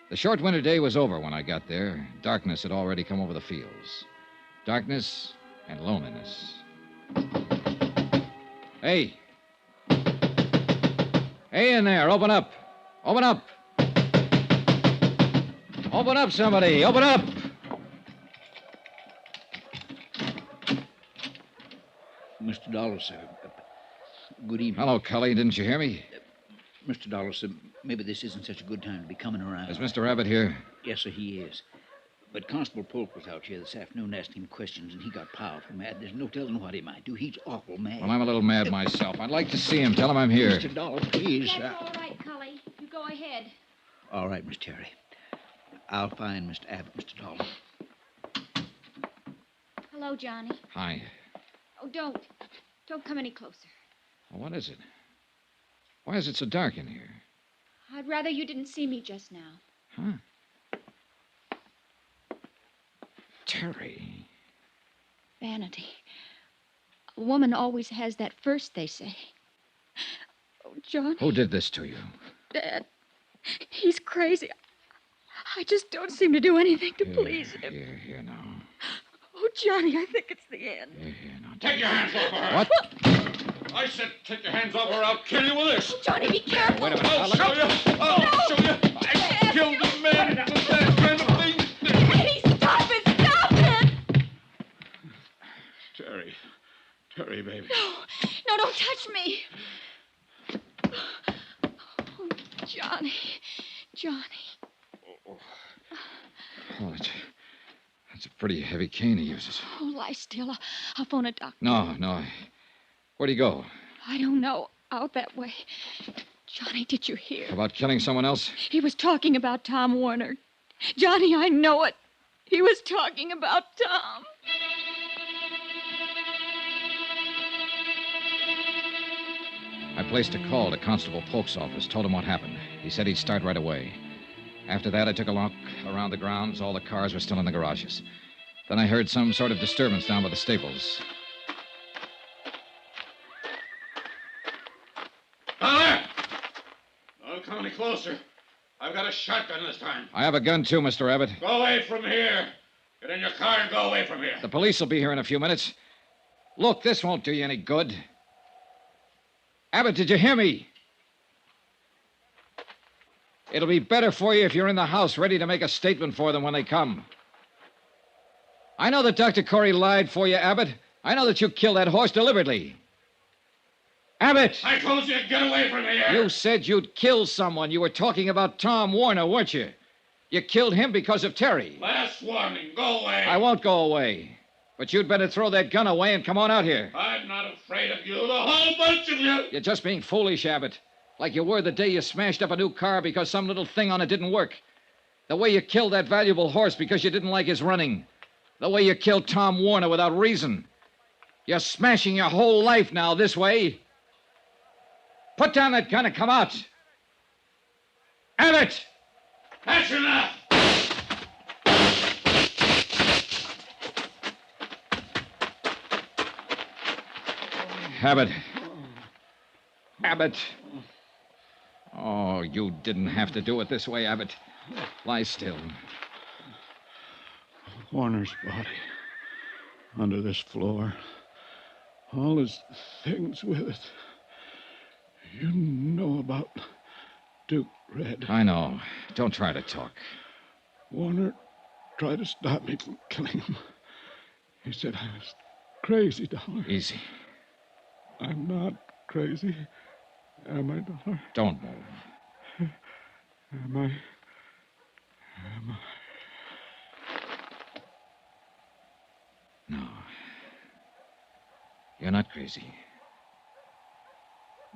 The short winter day was over when I got there. Darkness had already come over the fields. Darkness and loneliness. Hey. Hey in there, open up. Open up. Open up, somebody. Open up. Mr. Dollar, sir. Good evening. Hello, Cully. Didn't you hear me? Mr. Dollar, sir, maybe this isn't such a good time to be coming around. Is Mr. Abbott here? Yes, sir, he is. But Constable Polk was out here this afternoon asking him questions, and he got powerful mad. There's no telling what he might do. He's awful mad. Well, I'm a little mad myself. I'd like to see him. Tell him I'm here. Mr. Dollar, please. That's all right, Cully. You go ahead. All right, Miss Terry. I'll find Mr. Abbott, Mr. Dollar. Hello, Johnny. Hi. Oh, don't. Don't come any closer. Well, what is it? Why is it so dark in here? I'd rather you didn't see me just now. Huh? Terry. Vanity. A woman always has that first, they say. Oh, John. Who did this to you? Dad. He's crazy. I just don't seem to do anything to please him. Here now. Oh, Johnny, I think it's the end. Take your hands off her. What? I said take your hands off her. I'll kill you with this. Oh, Johnny, be careful. Wait a minute. I'll show you. I'll show you. I killed a man with that kind of thing. Eddie, stop it! Stop it! Terry, baby. No, don't touch me. Oh, Johnny. Oh, that's a pretty heavy cane he uses. Oh, lie still. I'll phone a doctor. No. Where'd he go? I don't know. Out that way. Johnny, did you hear? About killing someone else? He was talking about Tom Warner. Johnny, I know it. He was talking about Tom. I placed a call to Constable Polk's office, told him what happened. He said he'd start right away. After that, I took a look around the grounds. All the cars were still in the garages. Then I heard some sort of disturbance down by the stables. Dollar! Don't come any closer. I've got a shotgun this time. I have a gun, too, Mr. Abbott. Go away from here. Get in your car and go away from here. The police will be here in a few minutes. Look, this won't do you any good. Abbott, did you hear me? It'll be better for you if you're in the house ready to make a statement for them when they come. I know that Dr. Corey lied for you, Abbott. I know that you killed that horse deliberately. Abbott! I told you to get away from here. You said you'd kill someone. You were talking about Tom Warner, weren't you? You killed him because of Terry. Last warning. Go away. I won't go away. But you'd better throw that gun away and come on out here. I'm not afraid of you, the whole bunch of you. You're just being foolish, Abbott. Like you were the day you smashed up a new car because some little thing on it didn't work. The way you killed that valuable horse because you didn't like his running. The way you killed Tom Warner without reason. You're smashing your whole life now this way. Put down that gun and come out. Abbott! That's enough. Abbott. Oh, you didn't have to do it this way, Abbott. Lie still. Warner's body under this floor. All his things with it. You know about Duke Red. I know. Don't try to talk. Warner tried to stop me from killing him. He said I was crazy, Dollar. Easy. I'm not crazy. Am I, Dollar? Don't move. Am I? No. You're not crazy.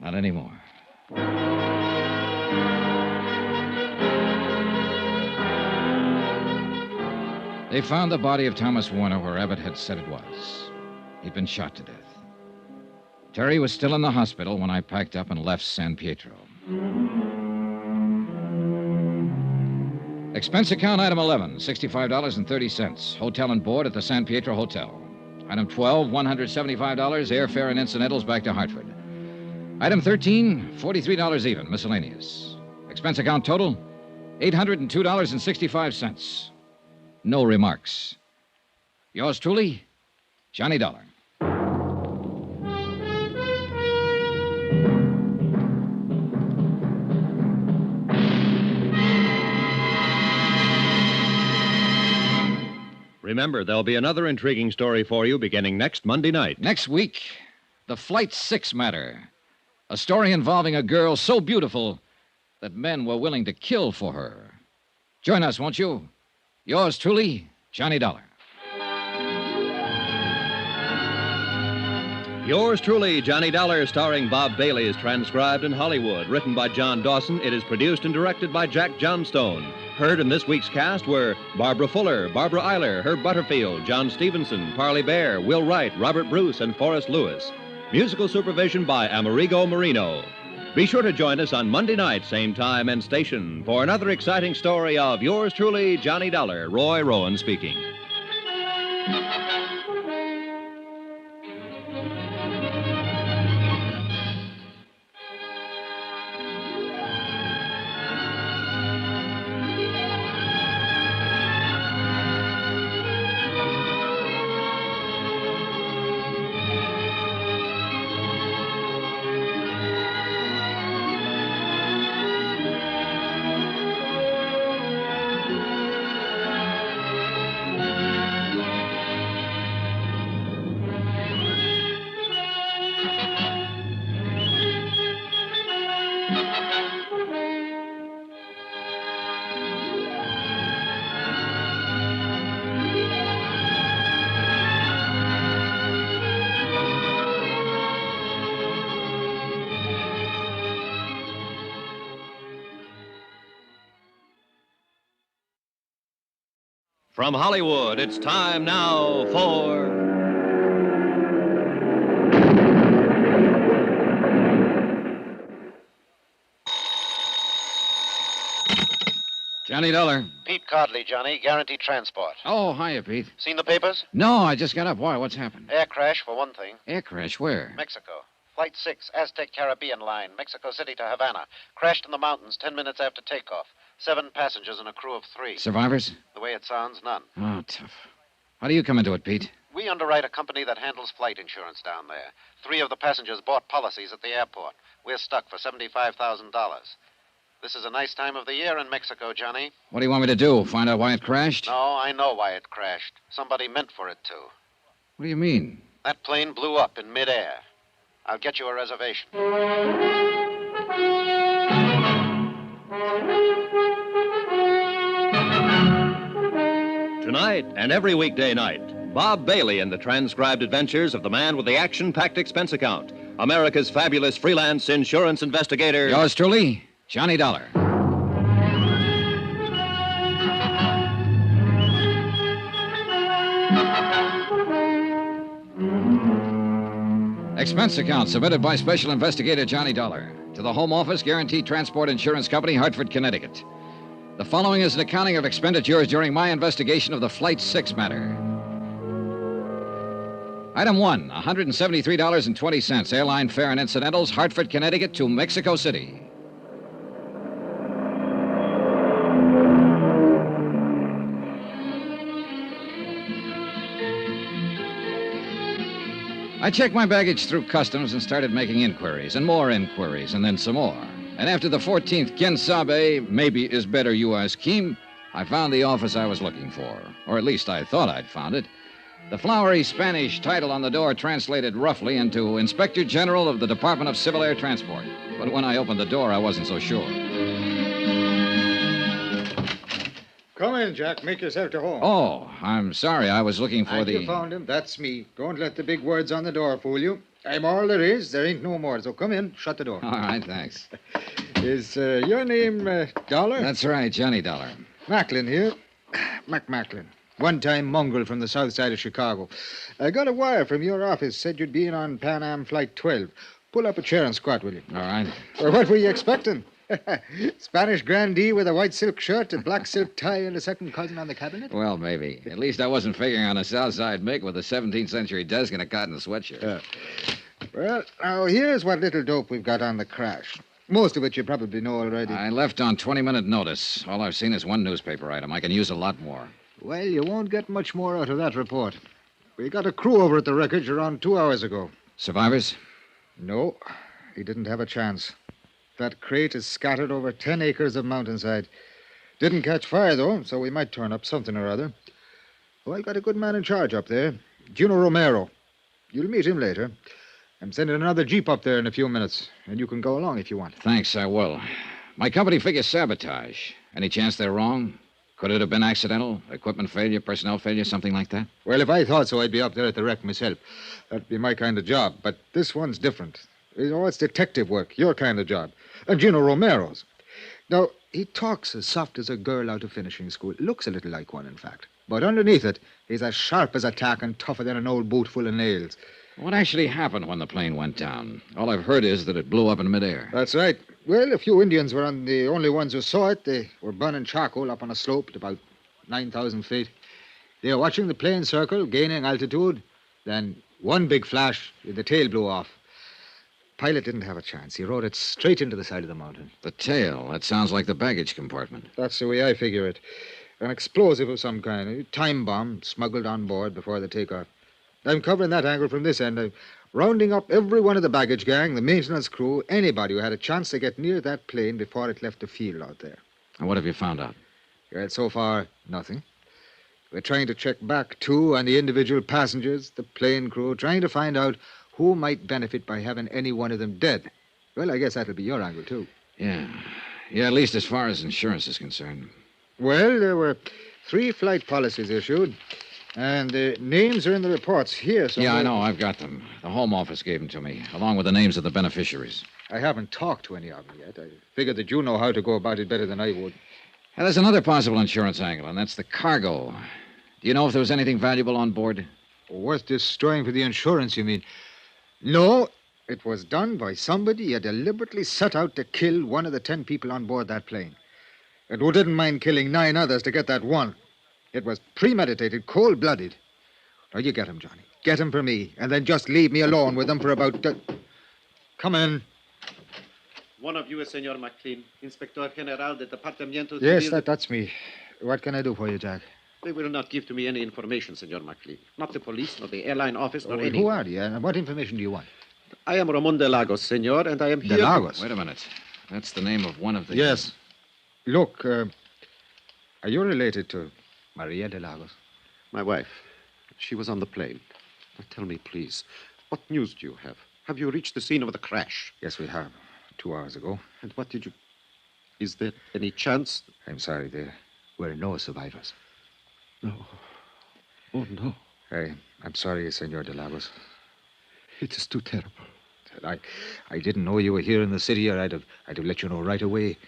Not anymore. They found the body of Thomas Warner where Abbott had said it was. He'd been shot to death. Terry was still in the hospital when I packed up and left San Pietro. Expense account item 11, $65.30. Hotel and board at the San Pietro Hotel. Item 12, $175, airfare and incidentals back to Hartford. Item 13, $43 even, miscellaneous. Expense account total, $802.65. No remarks. Yours truly, Johnny Dollar. Remember, there'll be another intriguing story for you beginning next Monday night. Next week, the Flight 6 matter. A story involving a girl so beautiful that men were willing to kill for her. Join us, won't you? Yours truly, Johnny Dollar. Yours truly, Johnny Dollar, starring Bob Bailey, is transcribed in Hollywood. Written by John Dawson, it is produced and directed by Jack Johnstone. Heard in this week's cast were Barbara Fuller, Barbara Eiler, Herb Butterfield, John Stevenson, Parley Bear, Will Wright, Robert Bruce, and Forrest Lewis. Musical supervision by Amerigo Marino. Be sure to join us on Monday night, same time and station, for another exciting story of yours truly, Johnny Dollar. Roy Rowan speaking. From Hollywood, it's time now for... Johnny Dollar. Pete Codley, Johnny. Guaranteed transport. Oh, hiya, Pete. Seen the papers? No, I just got up. Why? What's happened? Air crash, for one thing. Air crash? Where? Mexico. Flight 6, Aztec Caribbean line, Mexico City to Havana. Crashed in the mountains 10 minutes after takeoff. 7 passengers and a crew of 3. Survivors? The way it sounds, none. Oh, tough. How do you come into it, Pete? We underwrite a company that handles flight insurance down there. 3 of the passengers bought policies at the airport. We're stuck for $75,000. This is a nice time of the year in Mexico, Johnny. What do you want me to do? Find out why it crashed? No, I know why it crashed. Somebody meant for it to. What do you mean? That plane blew up in midair. I'll get you a reservation. Tonight and every weekday night, Bob Bailey in the transcribed adventures of the man with the action-packed expense account, America's fabulous freelance insurance investigator. Yours truly, Johnny Dollar. Expense account submitted by Special Investigator Johnny Dollar to the Home Office Guaranteed Transport Insurance Company, Hartford, Connecticut. The following is an accounting of expenditures during my investigation of the Flight 6 matter. Item 1, $173.20, airline fare and incidentals, Hartford, Connecticut to Mexico City. I checked my baggage through customs and started making inquiries, and more inquiries, and then some more. And after the 14th Quien Sabe, maybe is better you ask him, I found the office I was looking for. Or at least I thought I'd found it. The flowery Spanish title on the door translated roughly into Inspector General of the Department of Civil Air Transport. But when I opened the door, I wasn't so sure. Come in, Jack. Make yourself to home. Oh, I'm sorry. I was looking for You found him. That's me. Don't let the big words on the door fool you. I'm all there is. There ain't no more. So come in. Shut the door. All right, thanks. Is your name Dollar? That's right, Johnny Dollar. Macklin here. Macklin. One-time mongrel from the south side of Chicago. I got a wire from your office. Said you'd be in on Pan Am Flight 12. Pull up a chair and squat, will you? All right. Or what were you expecting? Spanish grandee with a white silk shirt, a black silk tie, and a second cousin on the cabinet? Well, maybe. At least I wasn't figuring on a South Side Mick with a 17th century desk and a cotton sweatshirt. Well, now, here's what little dope we've got on the crash. Most of it you probably know already. I left on 20-minute notice. All I've seen is one newspaper item. I can use a lot more. Well, you won't get much more out of that report. We got a crew over at the wreckage around 2 hours ago. Survivors? No, he didn't have a chance. That crate is scattered over 10 acres of mountainside. Didn't catch fire, though, so we might turn up something or other. Oh, I got a good man in charge up there, Juno Romero. You'll meet him later. I'm sending another jeep up there in a few minutes, and you can go along if you want. Thanks, I will. My company figures sabotage. Any chance they're wrong? Could it have been accidental? Equipment failure, personnel failure, something like that? Well, if I thought so, I'd be up there at the wreck myself. That'd be my kind of job, but this one's different. You know, it's detective work, your kind of job. And Gino Romero's. Now, he talks as soft as a girl out of finishing school. Looks a little like one, in fact. But underneath it, he's as sharp as a tack and tougher than an old boot full of nails. What actually happened when the plane went down? All I've heard is that it blew up in midair. That's right. Well, a few Indians were the only ones who saw it. They were burning charcoal up on a slope at about 9,000 feet. They were watching the plane circle, gaining altitude. Then one big flash, the tail blew off. Pilot didn't have a chance. He rode it straight into the side of the mountain. The tail? That sounds like the baggage compartment. That's the way I figure it. An explosive of some kind, a time bomb smuggled on board before the takeoff. I'm covering that angle from this end. I'm rounding up every one of the baggage gang, the maintenance crew, anybody who had a chance to get near that plane before it left the field out there. And what have you found out? Well, so far, nothing. We're trying to check back, too, on the individual passengers, the plane crew, trying to find out who might benefit by having any one of them dead. Well, I guess that'll be your angle, too. Yeah, at least as far as insurance is concerned. Well, there were 3 flight policies issued, and the names are in the reports here. Yeah, I know. I've got them. The Home Office gave them to me, along with the names of the beneficiaries. I haven't talked to any of them yet. I figured that you know how to go about it better than I would. And there's another possible insurance angle, and that's the cargo. You know if there was anything valuable on board? Worth destroying for the insurance, you mean? No, it was done by somebody who deliberately set out to kill one of the 10 people on board that plane. And who didn't mind killing 9 others to get that one. It was premeditated, cold-blooded. Now, you get him, Johnny. Get him for me, and then just leave me alone with him for about... Come in. One of you is Senor McLean, Inspector General del Departamento... Yes, that's me. What can I do for you, Jack? They will not give to me any information, Senor McLean. Not the police, nor the airline office, nor Oh, any... who are you, and what information do you want? I am Ramon de Lagos, Senor, and I am here... De Lagos? Wait a minute. That's the name of one of the... Yes. Look, are you related to Maria de Lagos? My wife. She was on the plane. Now tell me, please, what news do you have? Have you reached the scene of the crash? Yes, we have. 2 hours ago. And what did you... Is there any chance... I'm sorry, there were no survivors. No. Oh, no. I'm sorry, Senor de Lagos. It is too terrible. I didn't know you were here in the city, or I'd have let you know right away.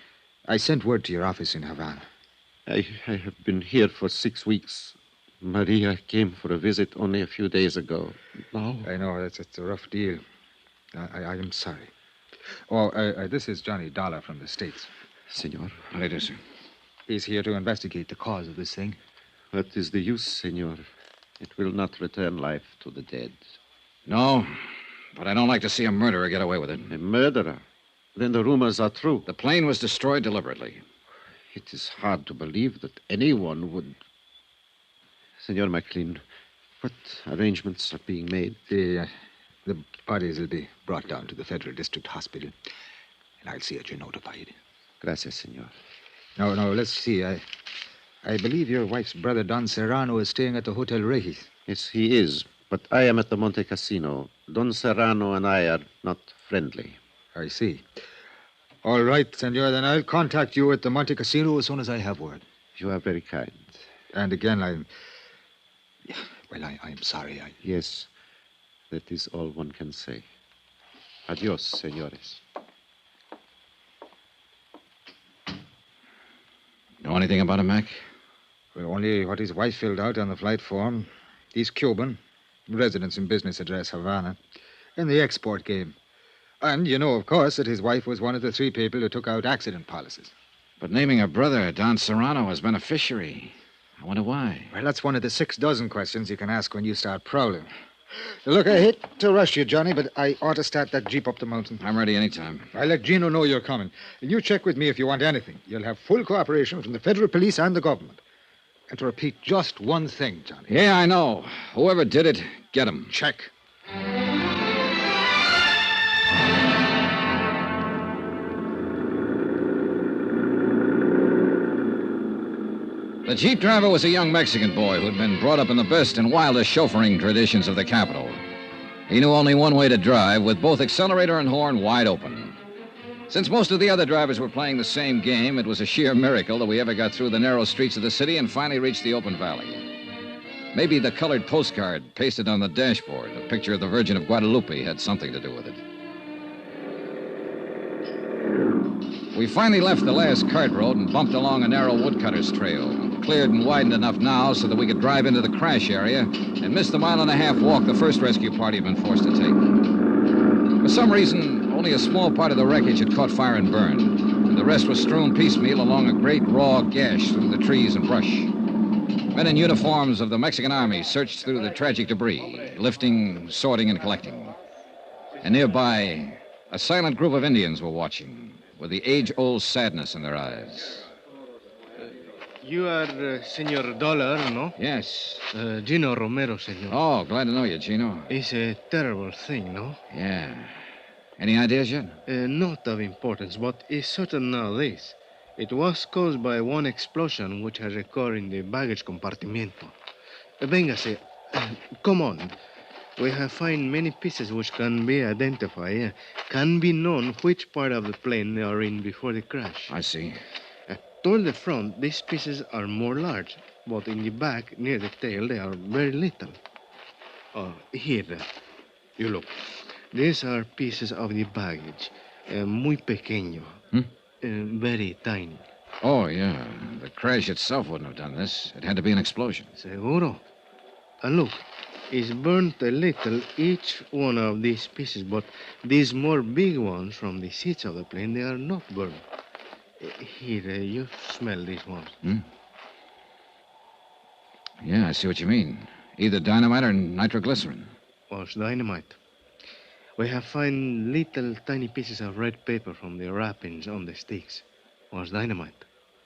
I sent word to your office in Havana. I have been here for 6 weeks. Maria came for a visit only a few days ago. Now... I know, it's a rough deal. I am sorry. Oh, this is Johnny Dollar from the States. Senor. Later, sir. He's here to investigate the cause of this thing. What is the use, Senor? It will not return life to the dead. No, but I don't like to see a murderer get away with it. A murderer? Then the rumors are true. The plane was destroyed deliberately. It is hard to believe that anyone would... Senor McLean, what arrangements are being made? The bodies will be brought down to the Federal District Hospital, and I'll see that you're notified. Gracias, Senor. No, let's see. I believe your wife's brother, Don Serrano, is staying at the Hotel Regis. Yes, he is, but I am at the Monte Casino. Don Serrano and I are not friendly. I see. All right, Senor, then I'll contact you at the Monte Casino as soon as I have word. You are very kind. And again, I'm sorry. Yes, that is all one can say. Adios, senores. Know anything about him, Mac? Well, only what his wife filled out on the flight form. He's Cuban, residence and business address Havana, in the export game. And you know, of course, that his wife was one of the 3 people who took out accident policies. But naming her brother, Don Serrano, as beneficiary. I wonder why. Well, that's one of the 6 dozen questions you can ask when you start prowling. Look, I hate to rush you, Johnny, but I ought to start that Jeep up the mountain. I'm ready anytime. I'll let Gino know you're coming. And you check with me if you want anything. You'll have full cooperation from the federal police and the government. And to repeat just one thing, Johnny. Yeah, I know. Whoever did it, get him. Check. The Jeep driver was a young Mexican boy who'd been brought up in the best and wildest chauffeuring traditions of the capital. He knew only one way to drive, with both accelerator and horn wide open. Since most of the other drivers were playing the same game, it was a sheer miracle that we ever got through the narrow streets of the city and finally reached the open valley. Maybe the colored postcard pasted on the dashboard, a picture of the Virgin of Guadalupe, had something to do with it. We finally left the last cart road and bumped along a narrow woodcutter's trail, cleared and widened enough now so that we could drive into the crash area and miss the 1.5-mile walk the first rescue party had been forced to take. For some reason, only a small part of the wreckage had caught fire and burned, and the rest was strewn piecemeal along a great raw gash through the trees and brush. Men in uniforms of the Mexican Army searched through the tragic debris, lifting, sorting, and collecting. And nearby, a silent group of Indians were watching, with the age-old sadness in their eyes. You are Senor Dollar, no? Yes. Gino Romero, senor. Oh, glad to know you, Gino. It's a terrible thing, no? Yeah. Any ideas yet? Not of importance, but it's certain nowadays. It was caused by one explosion which has occurred in the baggage compartimento. Véngase. Come on. We have found many pieces which can be identified, can be known which part of the plane they are in before the crash. I see. Toward the front, these pieces are more large, but in the back, near the tail, they are very little. Oh, here, you look. These are pieces of the baggage, muy pequeño, very tiny. Oh, yeah. The crash itself wouldn't have done this. It had to be an explosion. Seguro. And look, it's burnt a little, each one of these pieces, but these more big ones from the seats of the plane, they are not burned. Here, you smell these ones. Hmm? Yeah, I see what you mean. Either dynamite or nitroglycerin. Was dynamite. We have found little tiny pieces of red paper from the wrappings on the sticks. Was dynamite.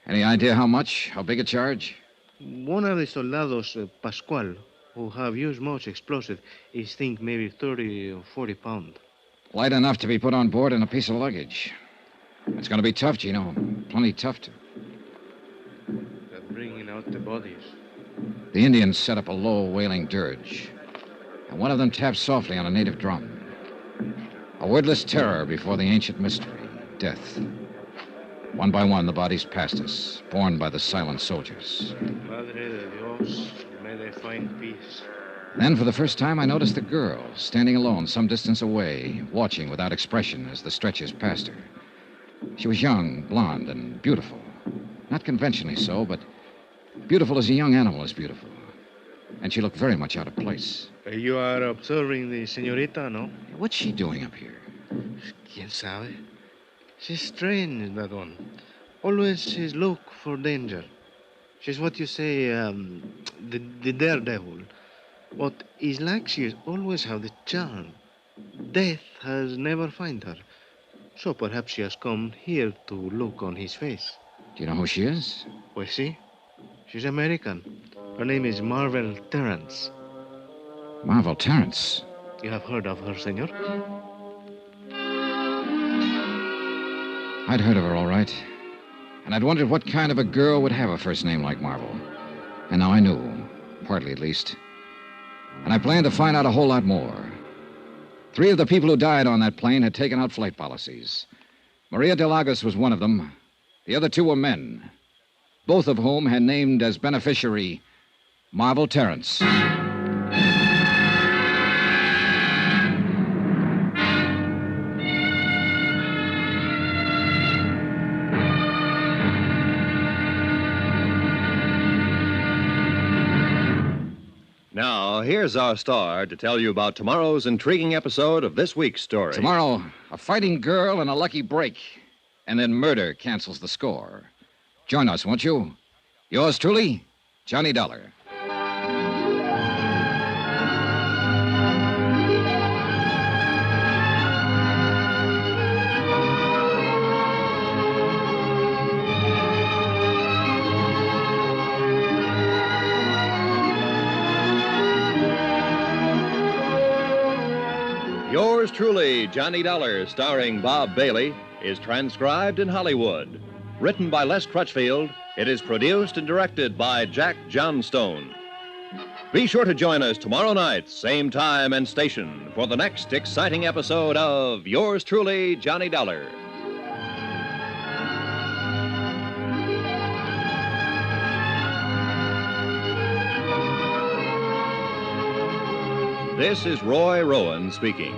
Any idea how much? How big a charge? One of the soldados, Pascual, who have used much explosive, is think maybe 30 or 40 pounds. Light enough to be put on board in a piece of luggage. It's going to be tough, Gino. Plenty tough to. They're bringing out the bodies. The Indians set up a low, wailing dirge. And one of them tapped softly on a native drum. A wordless terror before the ancient mystery, death. One by one, the bodies passed us, borne by the silent soldiers. Madre de Dios, may they find peace. Then, for the first time, I noticed the girl, standing alone some distance away, watching without expression as the stretchers passed her. She was young, blonde, and beautiful. Not conventionally so, but beautiful as a young animal is beautiful. And she looked very much out of place. You are observing the señorita, no? What's she doing up here? ¿Quién sabe? She's strange, that one. Always she's look for danger. She's what you say, the daredevil. But it's like she's always have the charm. Death has never find her. So perhaps she has come here to look on his face. Do you know who she is? Pues sí. She's American. Her name is Marvel Terrence. Marvel Terrence? You have heard of her, senor? I'd heard of her, all right. And I'd wondered what kind of a girl would have a first name like Marvel. And now I knew, partly at least. And I planned to find out a whole lot more. 3 of the people who died on that plane had taken out flight policies. Maria de Lagos was one of them. The other 2 were men, both of whom had named as beneficiary Marvel Terrence. Now, here's our star to tell you about tomorrow's intriguing episode of this week's story. Tomorrow, a fighting girl and a lucky break. And then murder cancels the score. Join us, won't you? Yours truly, Johnny Dollar. Yours truly, Johnny Dollar, starring Bob Bailey, is transcribed in Hollywood. Written by Les Crutchfield, it is produced and directed by Jack Johnstone. Be sure to join us tomorrow night, same time and station, for the next exciting episode of Yours truly, Johnny Dollar. This is Roy Rowan speaking.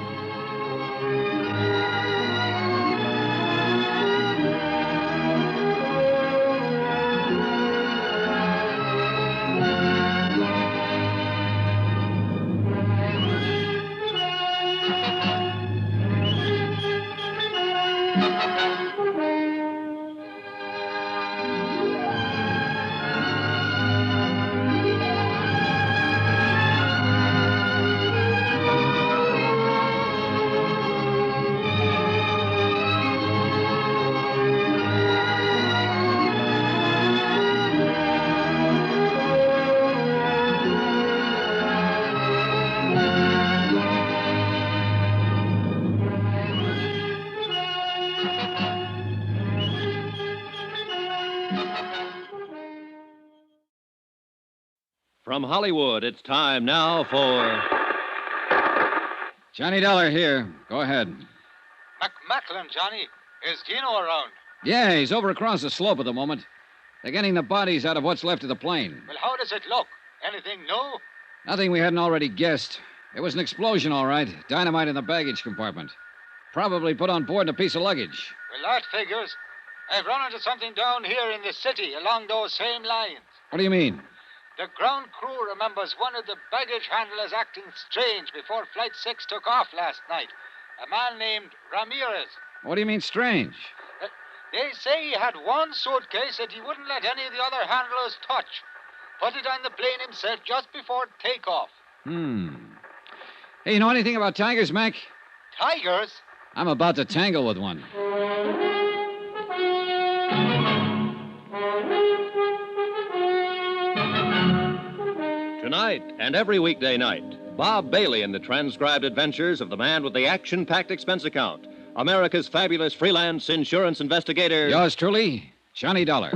From Hollywood, it's time now for... Johnny Dollar here. Go ahead. Macklin, Johnny. Is Gino around? Yeah, he's over across the slope at the moment. They're getting the bodies out of what's left of the plane. Well, how does it look? Anything new? Nothing we hadn't already guessed. It was an explosion, all right. Dynamite in the baggage compartment. Probably put on board in a piece of luggage. Well, that figures. I've run into something down here in the city along those same lines. What do you mean? The ground crew remembers one of the baggage handlers acting strange before Flight 6 took off last night. A man named Ramirez. What do you mean, strange? They say he had one suitcase that he wouldn't let any of the other handlers touch. Put it on the plane himself just before takeoff. Hey, you know anything about tigers, Mac? Tigers? I'm about to tangle with one. Tonight and every weekday night, Bob Bailey in the transcribed adventures of the man with the action-packed expense account, America's fabulous freelance insurance investigator. Yours truly, Johnny Dollar.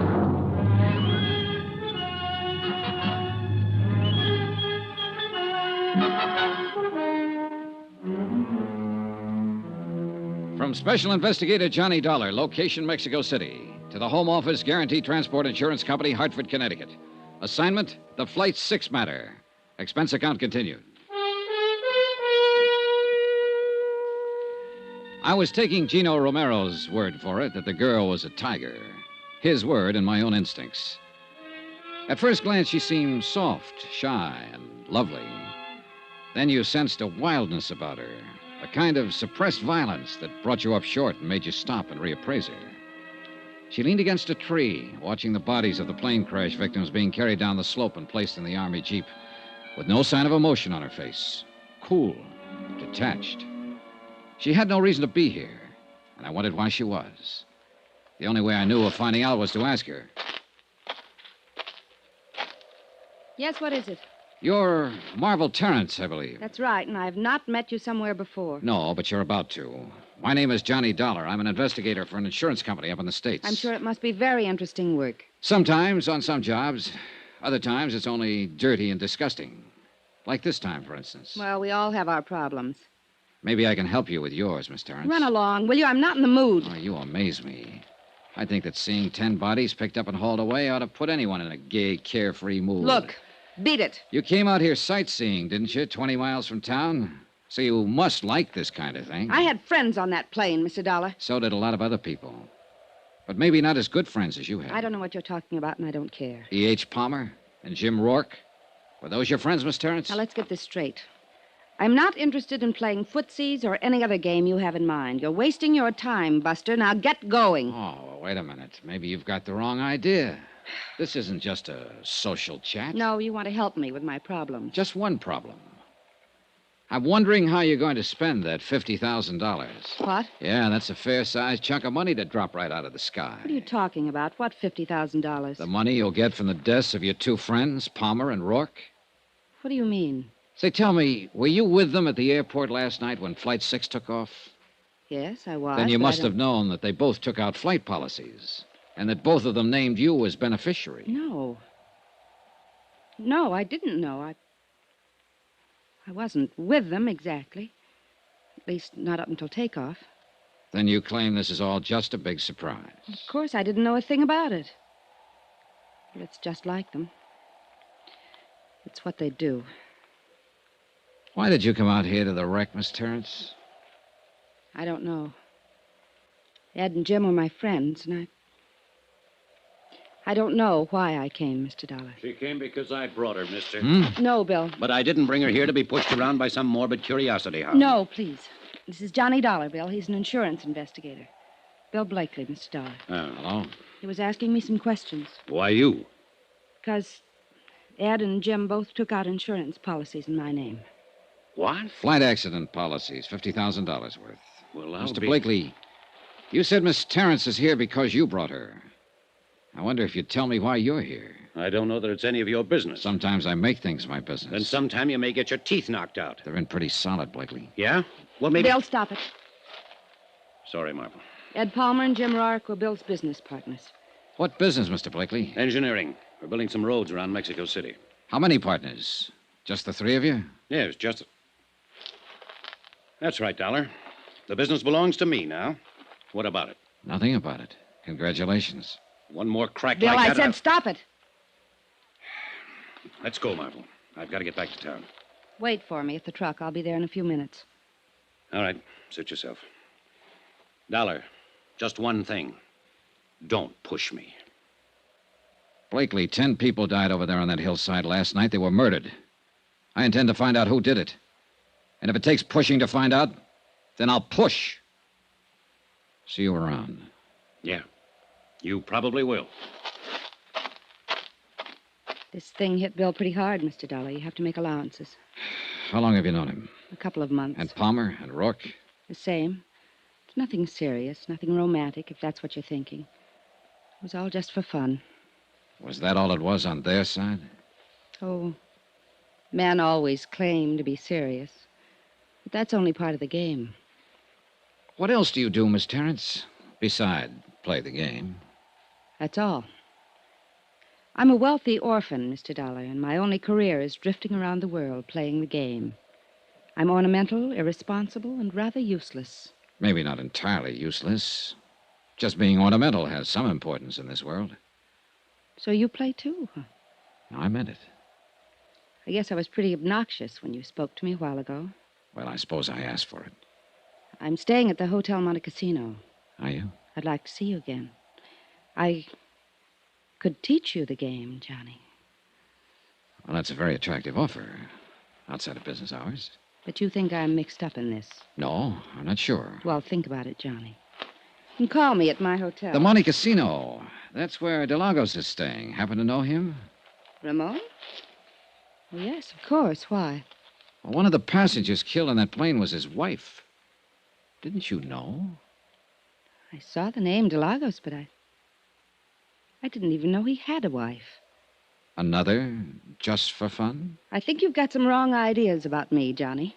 From Special Investigator Johnny Dollar, location Mexico City, to the Home Office Guaranteed Transport Insurance Company, Hartford, Connecticut. Assignment, the Flight 6 matter. Expense account continued. I was taking Gino Romero's word for it that the girl was a tiger. His word and my own instincts. At first glance, she seemed soft, shy, and lovely. Then you sensed a wildness about her, a kind of suppressed violence that brought you up short and made you stop and reappraise her. She leaned against a tree, watching the bodies of the plane crash victims being carried down the slope and placed in the Army Jeep, with no sign of emotion on her face. Cool, detached. She had no reason to be here, and I wondered why she was. The only way I knew of finding out was to ask her. Yes, what is it? You're Marvel Terrence, I believe. That's right, and I've not met you somewhere before. No, but you're about to. My name is Johnny Dollar. I'm an investigator for an insurance company up in the States. I'm sure it must be very interesting work. Sometimes, on some jobs. Other times, it's only dirty and disgusting. Like this time, for instance. Well, we all have our problems. Maybe I can help you with yours, Miss Terrence. Run along, will you? I'm not in the mood. Oh, you amaze me. I think that seeing 10 bodies picked up and hauled away ought to put anyone in a gay, carefree mood. Look, beat it. You came out here sightseeing, didn't you? 20 miles from town? So you must like this kind of thing. I had friends on that plane, Mr. Dollar. So did a lot of other people. But maybe not as good friends as you had. I don't know what you're talking about, and I don't care. E.H. Palmer and Jim Rourke? Were those your friends, Miss Terrence? Now, let's get this straight. I'm not interested in playing footsies or any other game you have in mind. You're wasting your time, Buster. Now get going. Oh, wait a minute. Maybe you've got the wrong idea. This isn't just a social chat. No, you want to help me with my problem. Just one problem. I'm wondering how you're going to spend that $50,000. What? Yeah, that's a fair-sized chunk of money to drop right out of the sky. What are you talking about? What $50,000? The money you'll get from the deaths of your two friends, Palmer and Rourke. What do you mean? Say, tell me, were you with them at the airport last night when Flight 6 took off? Yes, I was. Then you but must have known that they both took out flight policies, and that both of them named you as beneficiary. No. No, I didn't know. I wasn't with them exactly. At least not up until takeoff. Then you claim this is all just a big surprise. Of course, I didn't know a thing about it. But it's just like them. It's what they do. Why did you come out here to the wreck, Miss Terrence? I don't know. Ed and Jim were my friends, and I don't know why I came, Mr. Dollar. She came because I brought her, mister. No, Bill. But I didn't bring her here to be pushed around by some morbid curiosity hound. No, please. This is Johnny Dollar, Bill. He's an insurance investigator. Bill Blakely, Mr. Dollar. Oh, hello. He was asking me some questions. Why you? Because Ed and Jim both took out insurance policies in my name. What? Flight accident policies, $50,000 worth. Well, Mr. Blakely, you said Miss Terrence is here because you brought her. I wonder if you'd tell me why you're here. I don't know that it's any of your business. Sometimes I make things my business. Then sometime you may get your teeth knocked out. They're in pretty solid, Blakely. Yeah? Well, maybe... Bill, stop it. Sorry, Marvel. Ed Palmer and Jim Rourke were Bill's business partners. What business, Mr. Blakely? Engineering. We're building some roads around Mexico City. How many partners? Just the three of you? Yes, just... That's right, Dollar. The business belongs to me now. What about it? Nothing about it. Congratulations. One more crack Bill, like that. I said stop it. Let's go, Marvel. I've got to get back to town. Wait for me at the truck. I'll be there in a few minutes. All right. Suit yourself. Dollar, just one thing. Don't push me. Blakely, 10 people died over there on that hillside last night. They were murdered. I intend to find out who did it. And if it takes pushing to find out, then I'll push. See you around. Yeah, you probably will. This thing hit Bill pretty hard, Mr. Dollar. You have to make allowances. How long have you known him? A couple of months. And Palmer and Rourke? The same. It's nothing serious, nothing romantic, if that's what you're thinking. It was all just for fun. Was that all it was on their side? Oh, men always claim to be serious. But that's only part of the game. What else do you do, Miss Terrence, beside play the game? That's all. I'm a wealthy orphan, Mr. Dollar, and my only career is drifting around the world playing the game. I'm ornamental, irresponsible, and rather useless. Maybe not entirely useless. Just being ornamental has some importance in this world. So you play too, huh? No, I meant it. I guess I was pretty obnoxious when you spoke to me a while ago. Well, I suppose I asked for it. I'm staying at the Hotel Monte Cassino. Are you? I'd like to see you again. I could teach you the game, Johnny. Well, that's a very attractive offer. Outside of business hours. But you think I'm mixed up in this? No, I'm not sure. Well, think about it, Johnny. You can call me at my hotel. The Monte Cassino. That's where DeLagos is staying. Happen to know him? Ramon? Well, yes, of course. Why? Well, one of the passengers killed on that plane was his wife. Didn't you know? I saw the name DeLagos, but I didn't even know he had a wife. Another, just for fun? I think you've got some wrong ideas about me, Johnny.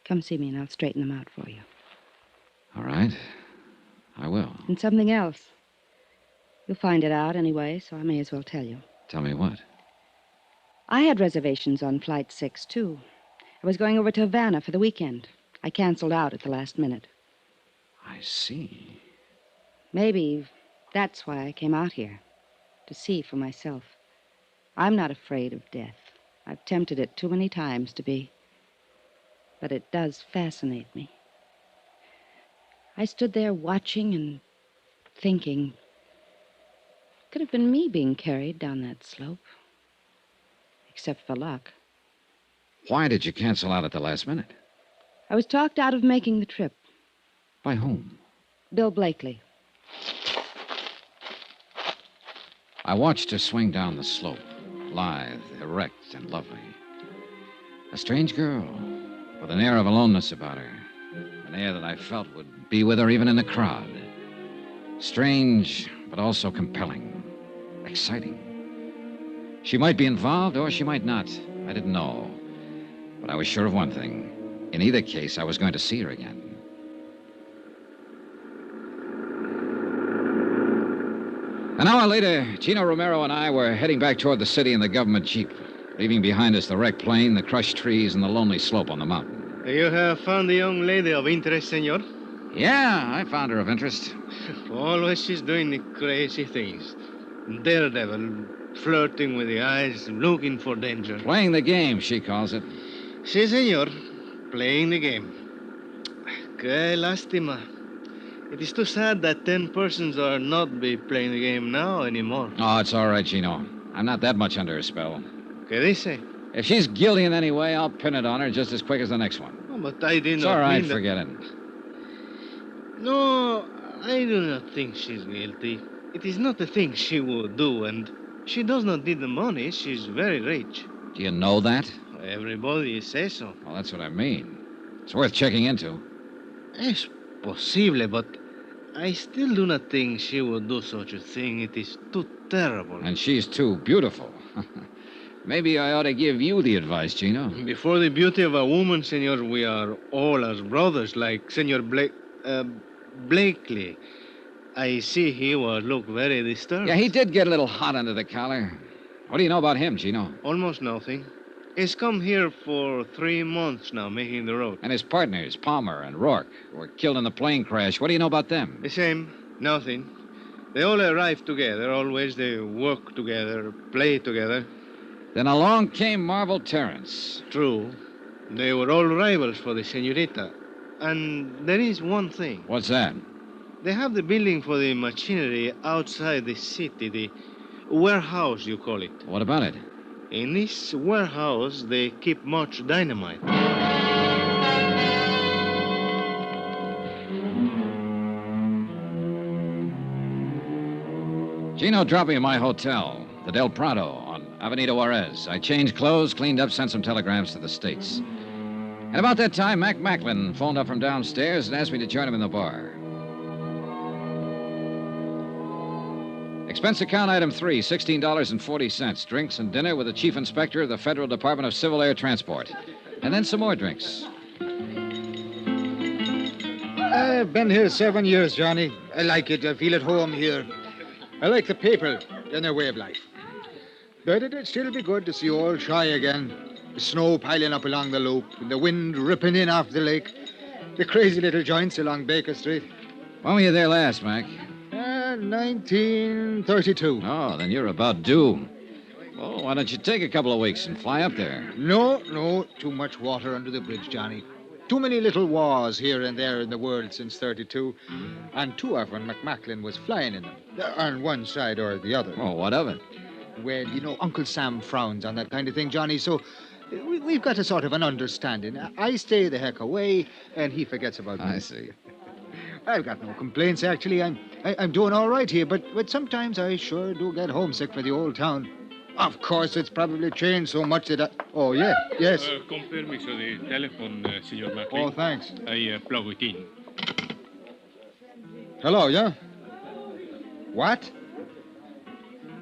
Come see me and I'll straighten them out for you. All right. I will. And something else. You'll find it out anyway, so I may as well tell you. Tell me what? I had reservations on Flight 6, too. I was going over to Havana for the weekend. I canceled out at the last minute. I see. Maybe that's why I came out here. To see for myself. I'm not afraid of death. I've tempted it too many times to be. But it does fascinate me. I stood there watching and thinking. Could have been me being carried down that slope. Except for luck. Why did you cancel out at the last minute? I was talked out of making the trip. By whom? Bill Blakely. I watched her swing down the slope, lithe, erect, and lovely. A strange girl, with an air of aloneness about her. An air that I felt would be with her even in the crowd. Strange, but also compelling. Exciting. She might be involved, or she might not. I didn't know. But I was sure of one thing. In either case, I was going to see her again. An hour later, Chino Romero and I were heading back toward the city in the government jeep, leaving behind us the wrecked plane, the crushed trees, and the lonely slope on the mountain. You have found the young lady of interest, senor? Yeah, I found her of interest. Always she's doing the crazy things. Daredevil, flirting with the eyes, looking for danger. Playing the game, she calls it. Si, senor. Playing the game. Qué lástima. It is too sad that 10 persons are not be playing the game now anymore. Oh, it's all right, Chino. I'm not that much under her spell. ¿Qué dice? If she's guilty in any way, I'll pin it on her just as quick as the next one. Oh, but I did It's not all right, mean that... forget it. No, I do not think she's guilty. It is not a thing she would do, and she does not need the money. She's very rich. Do you know that? Everybody says so. Well, that's what I mean. It's worth checking into. Es posible, but I still do not think she would do such a thing. It is too terrible. And she's too beautiful. Maybe I ought to give you the advice, Chino. Before the beauty of a woman, senor, we are all as brothers, like Senor Blakely. I see he will look very disturbed. Yeah, he did get a little hot under the collar. What do you know about him, Chino? Almost nothing. He's come here for 3 months now, making the road. And his partners, Palmer and Rourke, were killed in the plane crash. What do you know about them? The same. Nothing. They all arrive together. Always they work together, play together. Then along came Marvel Terrence. True. They were all rivals for the senorita. And there is one thing. What's that? They have the building for the machinery outside the city, the warehouse, you call it. What about it? In this warehouse, they keep much dynamite. Gino dropped me at my hotel, the Del Prado, on Avenida Juarez. I changed clothes, cleaned up, sent some telegrams to the States. And about that time, Mac Macklin phoned up from downstairs and asked me to join him in the bar. Expense account item 3, $16.40. Drinks and dinner with the chief inspector of the Federal Department of Civil Air Transport. And then some more drinks. I've been here 7 years, Johnny. I like it. I feel at home here. I like the people and their way of life. But it'd still be good to see old Shy again. The snow piling up along the loop, and the wind ripping in off the lake. The crazy little joints along Baker Street. When were you there last, Mac? 1932. Oh, then you're about due. Well, why don't you take a couple of weeks and fly up there? No. Too much water under the bridge, Johnny. Too many little wars here and there in the world since 32. And too often McMacklin was flying in them. On one side or the other. Oh, what of it? Well, you know, Uncle Sam frowns on that kind of thing, Johnny, so we've got a sort of an understanding. I stay the heck away, and he forgets about me. I see. I've got no complaints, actually. I'm doing all right here, but sometimes I sure do get homesick for the old town. Of course, it's probably changed so much that I... Oh, yeah, yes. Con permiso de telephone, Senor McLean. Oh, thanks. I plug it in. Hello, yeah? What?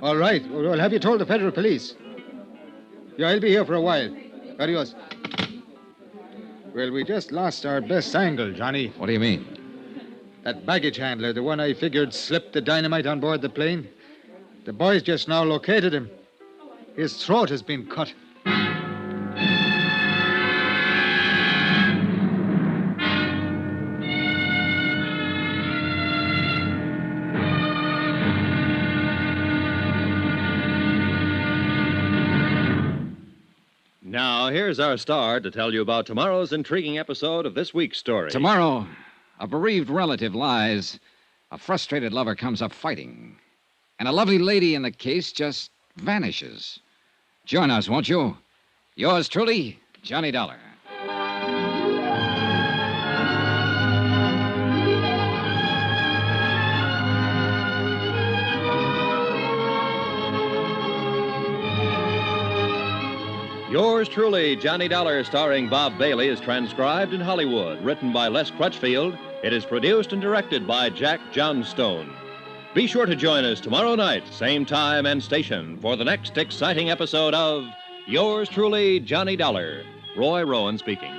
All right. Well, have you told the federal police? Yeah, I'll be here for a while. Adios. Well, we just lost our best angle, Johnny. What do you mean? That baggage handler, the one I figured slipped the dynamite on board the plane. The boys just now located him. His throat has been cut. Now, here's our star to tell you about tomorrow's intriguing episode of this week's story. Tomorrow, a bereaved relative lies. A frustrated lover comes up fighting. And a lovely lady in the case just vanishes. Join us, won't you? Yours truly, Johnny Dollar. Yours truly, Johnny Dollar, starring Bob Bailey, is transcribed in Hollywood. Written by Les Crutchfield. It is produced and directed by Jack Johnstone. Be sure to join us tomorrow night, same time and station, for the next exciting episode of Yours truly, Johnny Dollar. Roy Rowan speaking.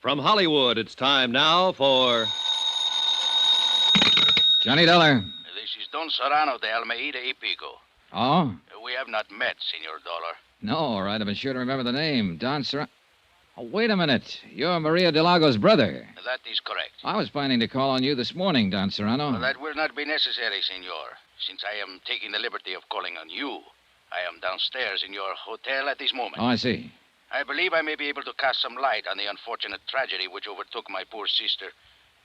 From Hollywood, it's time now for... Johnny Dollar. This is Don Serrano de Almeida y Pico. Oh? We have not met, Senor Dollar. No, all right. I've been sure to remember the name. Don Serrano. Oh, wait a minute. You're Maria Delago's brother. That is correct. I was planning to call on you this morning, Don Serrano. Well, that will not be necessary, Senor, since I am taking the liberty of calling on you. I am downstairs in your hotel at this moment. Oh, I see. I believe I may be able to cast some light on the unfortunate tragedy which overtook my poor sister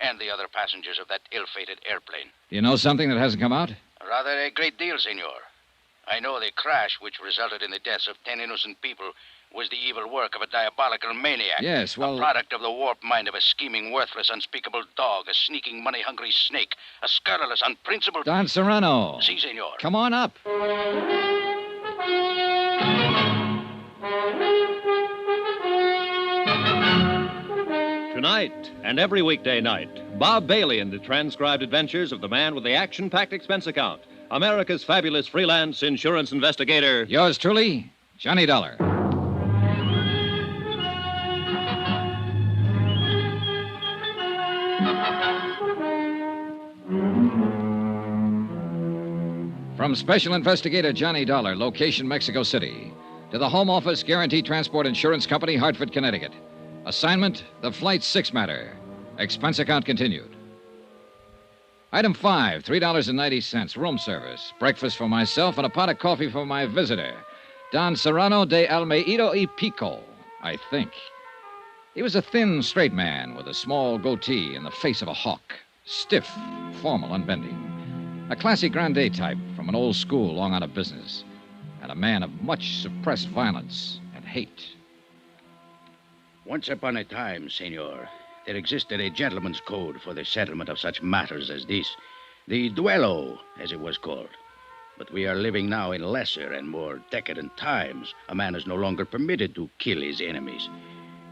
and the other passengers of that ill-fated airplane. You know something that hasn't come out? Rather a great deal, Senor. I know the crash which resulted in the deaths of 10 innocent people was the evil work of a diabolical maniac. Yes, well... A product of the warped mind of a scheming, worthless, unspeakable dog, a sneaking, money-hungry snake, a scurrilous, unprincipled... Don Serrano. Si, Senor. Come on up. Tonight and every weekday night, Bob Bailey in the transcribed adventures of the man with the action-packed expense account, America's fabulous freelance insurance investigator. Yours truly, Johnny Dollar. From Special Investigator Johnny Dollar, location Mexico City, to the Home Office Guaranty Transport Insurance Company, Hartford, Connecticut. Assignment, the Flight 6 matter. Expense account continued. Item 5, $3.90, room service. Breakfast for myself and a pot of coffee for my visitor, Don Serrano de Almeida y Pico, I think. He was a thin, straight man with a small goatee and the face of a hawk. Stiff, formal, unbending. A classy grande type from an old school long out of business. And a man of much suppressed violence and hate. Once upon a time, senor, there existed a gentleman's code for the settlement of such matters as this. The duello, as it was called. But we are living now in lesser and more decadent times. A man is no longer permitted to kill his enemies.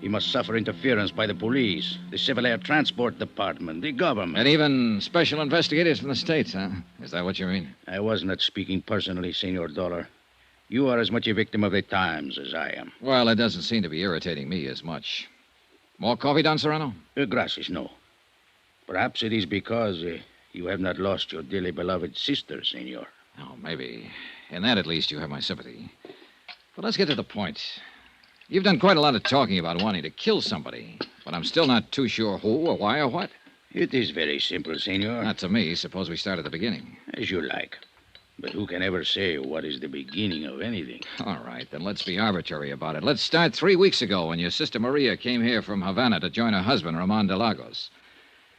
He must suffer interference by the police, the Civil Air Transport Department, the government. And even special investigators from the States, huh? Is that what you mean? I was not speaking personally, Senor Dollar. You are as much a victim of the times as I am. Well, it doesn't seem to be irritating me as much. More coffee, Don Serrano? Gracias, no. Perhaps it is because you have not lost your dearly beloved sister, senor. Oh, maybe. In that, at least, you have my sympathy. But let's get to the point. You've done quite a lot of talking about wanting to kill somebody, but I'm still not too sure who or why or what. It is very simple, senor. Not to me. Suppose we start at the beginning. As you like. But who can ever say what is the beginning of anything? All right, then let's be arbitrary about it. Let's start 3 weeks ago when your sister Maria came here from Havana to join her husband, Ramon de Lagos.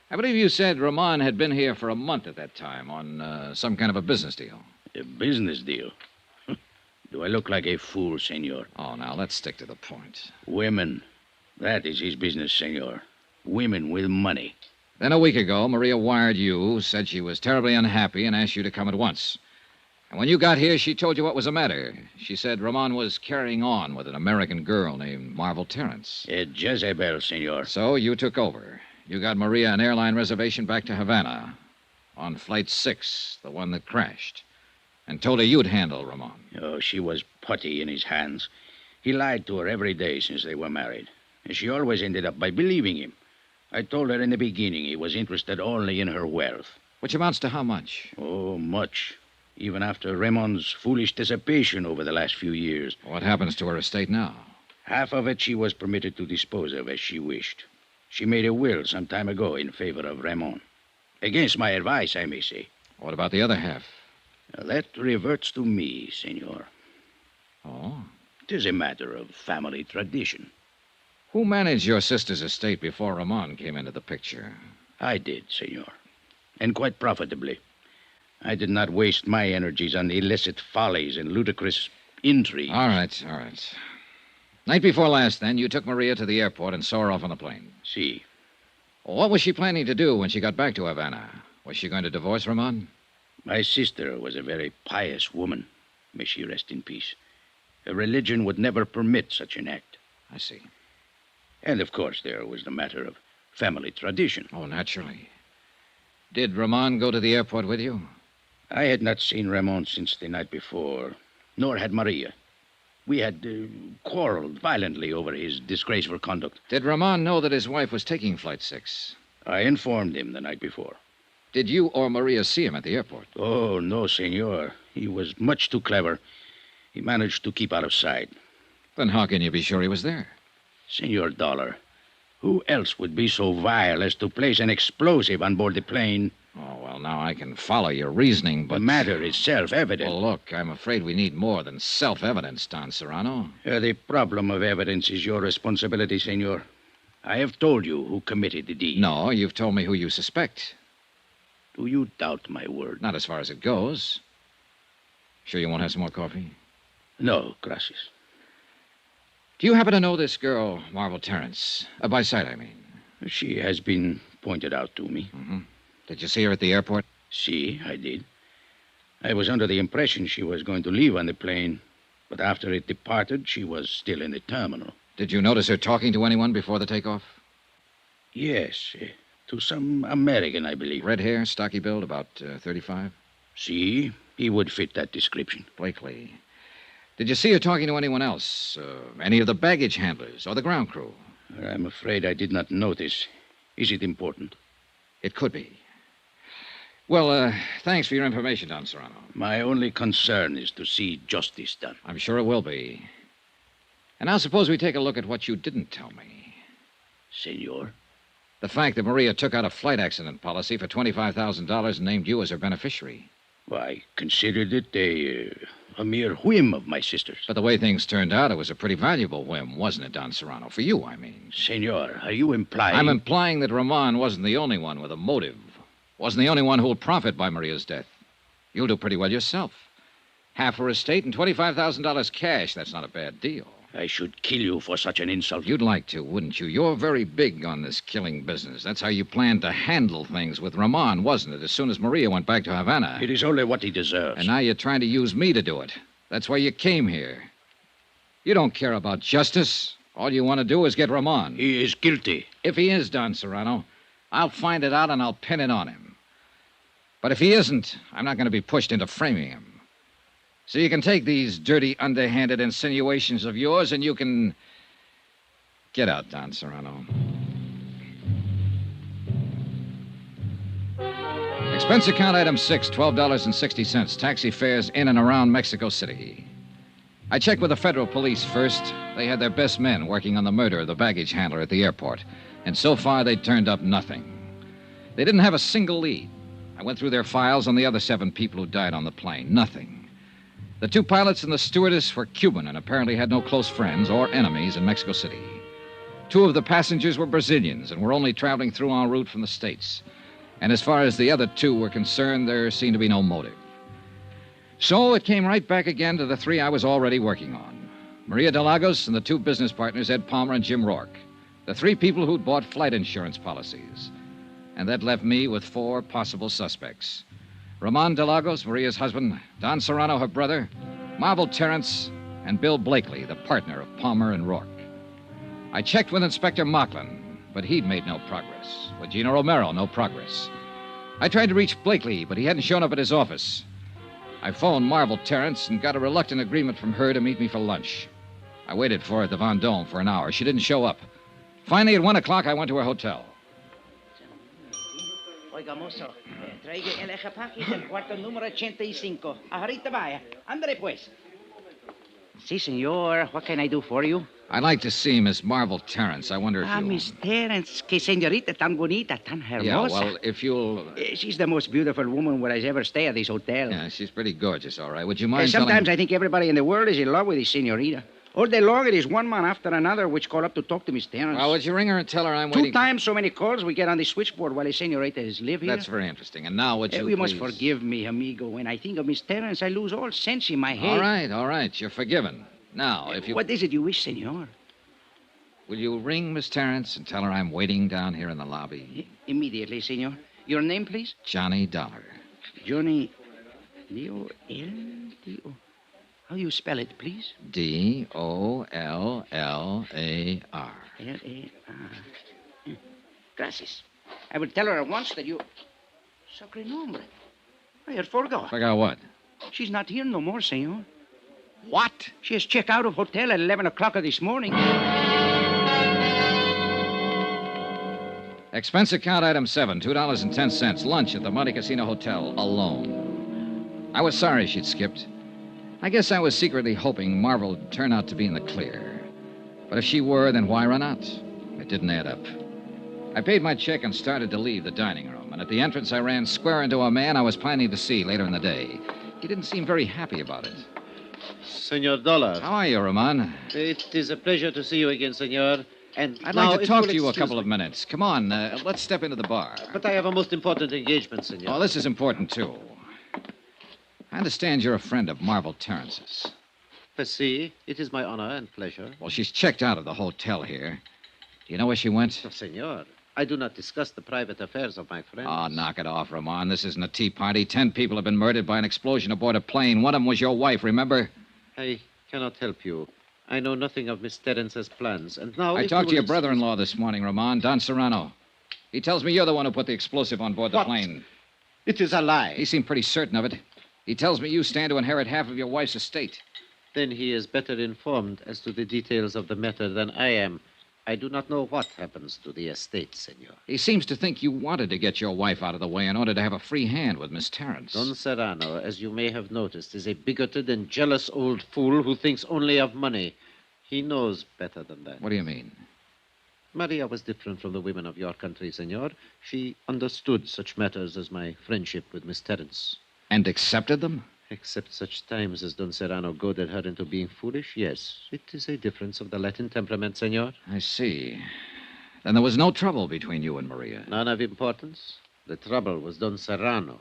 I believe you said Ramon had been here for a month at that time on some kind of a business deal. A business deal? Do I look like a fool, senor? Oh, now, let's stick to the point. Women. That is his business, senor. Women with money. Then a week ago, Maria wired you, said she was terribly unhappy, and asked you to come at once. And when you got here, she told you what was the matter. She said Ramon was carrying on with an American girl named Marvel Terrence. A Jezebel, senor. So you took over. You got Maria an airline reservation back to Havana on Flight 6, the one that crashed, and told her you'd handle Ramon. Oh, she was putty in his hands. He lied to her every day since they were married, and she always ended up by believing him. I told her in the beginning he was interested only in her wealth. Which amounts to how much? Oh, much. Even after Ramon's foolish dissipation over the last few years. What happens to her estate now? Half of it she was permitted to dispose of as she wished. She made a will some time ago in favor of Ramon. Against my advice, I may say. What about the other half? That reverts to me, senor. Oh? It is a matter of family tradition. Who managed your sister's estate before Ramon came into the picture? I did, senor. And quite profitably. I did not waste my energies on illicit follies and ludicrous intrigues. All right. Night before last, then, you took Maria to the airport and saw her off on the plane. Si. What was she planning to do when she got back to Havana? Was she going to divorce Ramon? My sister was a very pious woman. May she rest in peace. Her religion would never permit such an act. I see. And, of course, there was the matter of family tradition. Oh, naturally. Did Ramon go to the airport with you? I had not seen Ramon since the night before, nor had Maria. We had quarreled violently over his disgraceful conduct. Did Ramon know that his wife was taking Flight 6? I informed him the night before. Did you or Maria see him at the airport? Oh, no, senor. He was much too clever. He managed to keep out of sight. Then how can you be sure he was there? Senor Dollar, who else would be so vile as to place an explosive on board the plane? Oh, well, now I can follow your reasoning, but... The matter is self-evident. Well, look, I'm afraid we need more than self-evidence, Don Serrano. The problem of evidence is your responsibility, senor. I have told you who committed the deed. No, you've told me who you suspect. Do you doubt my word? Not as far as it goes. Sure you won't have some more coffee? No, gracias. Do you happen to know this girl, Marvel Terrence? By sight, I mean. She has been pointed out to me. Mm-hmm. Did you see her at the airport? Si, I did. I was under the impression she was going to leave on the plane, but after it departed, she was still in the terminal. Did you notice her talking to anyone before the takeoff? Yes, to some American, I believe. Red hair, stocky build, about 35? See, he would fit that description. Blakely. Did you see her talking to anyone else? Any of the baggage handlers or the ground crew? I'm afraid I did not notice. Is it important? It could be. Well, thanks for your information, Don Serrano. My only concern is to see justice done. I'm sure it will be. And now suppose we take a look at what you didn't tell me. Senor? The fact that Maria took out a flight accident policy for $25,000 and named you as her beneficiary. Well, I considered it a mere whim of my sister's. But the way things turned out, it was a pretty valuable whim, wasn't it, Don Serrano? For you, I mean. Senor, are you implying... I'm implying that Ramon wasn't the only one with a motive. Wasn't the only one who will profit by Maria's death. You'll do pretty well yourself. Half her estate and $25,000 cash. That's not a bad deal. I should kill you for such an insult. You'd like to, wouldn't you? You're very big on this killing business. That's how you planned to handle things with Ramon, wasn't it? As soon as Maria went back to Havana. It is only what he deserves. And now you're trying to use me to do it. That's why you came here. You don't care about justice. All you want to do is get Ramon. He is guilty. If he is, Don Serrano, I'll find it out and I'll pin it on him. But if he isn't, I'm not going to be pushed into framing him. So you can take these dirty, underhanded insinuations of yours and you can... Get out, Don Serrano. Expense account item 6, $12.60. Taxi fares in and around Mexico City. I checked with the federal police first. They had their best men working on the murder of the baggage handler at the airport. And so far, they'd turned up nothing. They didn't have a single lead. I went through their files on the other 7 people who died on the plane. Nothing. The 2 pilots and the stewardess were Cuban and apparently had no close friends or enemies in Mexico City. 2 of the passengers were Brazilians and were only traveling through en route from the States. And as far as the other 2 were concerned, there seemed to be no motive. So it came right back again to the 3 I was already working on. Maria de Lagos and the 2 business partners, Ed Palmer and Jim Rourke. The 3 people who'd bought flight insurance policies. And that left me with 4 possible suspects. Ramon de Lagos, Maria's husband, Don Serrano, her brother, Marvel Terrence, and Bill Blakely, the partner of Palmer and Rourke. I checked with Inspector Mocklin, but he'd made no progress. With Gino Romero, no progress. I tried to reach Blakely, but he hadn't shown up at his office. I phoned Marvel Terrence and got a reluctant agreement from her to meet me for lunch. I waited for her at the Vendome for an hour. She didn't show up. Finally, at 1 o'clock, I went to her hotel. Oiga, mozo, traiga el equipaje del cuarto número 85. Ahorita vaya. Ándale, pues. Si, senor. What can I do for you? I'd like to see Miss Marvel Terrence. I wonder if you... Miss Terrence. Que señorita tan bonita, tan hermosa. Yeah, well, if you'll... She's the most beautiful woman who has ever stayed at this hotel. Yeah, she's pretty gorgeous, all right. Would you mind Sometimes I think everybody in the world is in love with this señorita. All day long, it is one man after another which call up to talk to Miss Terrence. Well, would you ring her and tell her I'm waiting... 2 times so many calls we get on the switchboard while the señorita is live here. That's very interesting. And now would you You must forgive me, amigo. When I think of Miss Terrence, I lose all sense in my head. All right. You're forgiven. Now, if you... What is it you wish, senor? Will you ring Miss Terrence and tell her I'm waiting down here in the lobby? Immediately, senor. Your name, please? Johnny Dollar. Johnny... D-O-L-D-O... How do you spell it, please? D-O-L-L-A-R. L-A-R. Gracias. I will tell her at once that you... Sacre nombre. I had forgot. Forgot what? She's not here no more, senor. What? She has checked out of hotel at 11 o'clock this morning. Expense account item 7, $2.10. Lunch at the Monte Casino Hotel, alone. I was sorry she'd skipped. I guess I was secretly hoping Marvel would turn out to be in the clear. But if she were, then why run out? It didn't add up. I paid my check and started to leave the dining room. And at the entrance, I ran square into a man I was planning to see later in the day. He didn't seem very happy about it. Senor Dollar. How are you, Ramon? It is a pleasure to see you again, senor. And I'd now, like to if talk will to you a excuse couple me. of minutes. Come on, let's step into the bar. But I have a most important engagement, senor. Oh, this is important, too. I understand you're a friend of Marvel Terrence's. See, it is my honor and pleasure. Well, she's checked out of the hotel here. Do you know where she went? Oh, senor, I do not discuss the private affairs of my friends. Oh, knock it off, Ramon. This isn't a tea party. 10 people have been murdered by an explosion aboard a plane. One of them was your wife, remember? I cannot help you. I know nothing of Miss Terrence's plans, and now... I talked to your brother-in-law this morning, Ramon, Don Serrano. He tells me you're the one who put the explosive on board the What? plane. It is a lie. He seemed pretty certain of it. He tells me you stand to inherit half of your wife's estate. Then he is better informed as to the details of the matter than I am. I do not know what happens to the estate, senor. He seems to think you wanted to get your wife out of the way in order to have a free hand with Miss Terrence. Don Serrano, as you may have noticed, is a bigoted and jealous old fool who thinks only of money. He knows better than that. What do you mean? Maria was different from the women of your country, senor. She understood such matters as my friendship with Miss Terrence. And accepted them? Except such times as Don Serrano goaded her into being foolish, yes. It is a difference of the Latin temperament, senor. I see. Then there was no trouble between you and Maria? None of importance. The trouble was Don Serrano.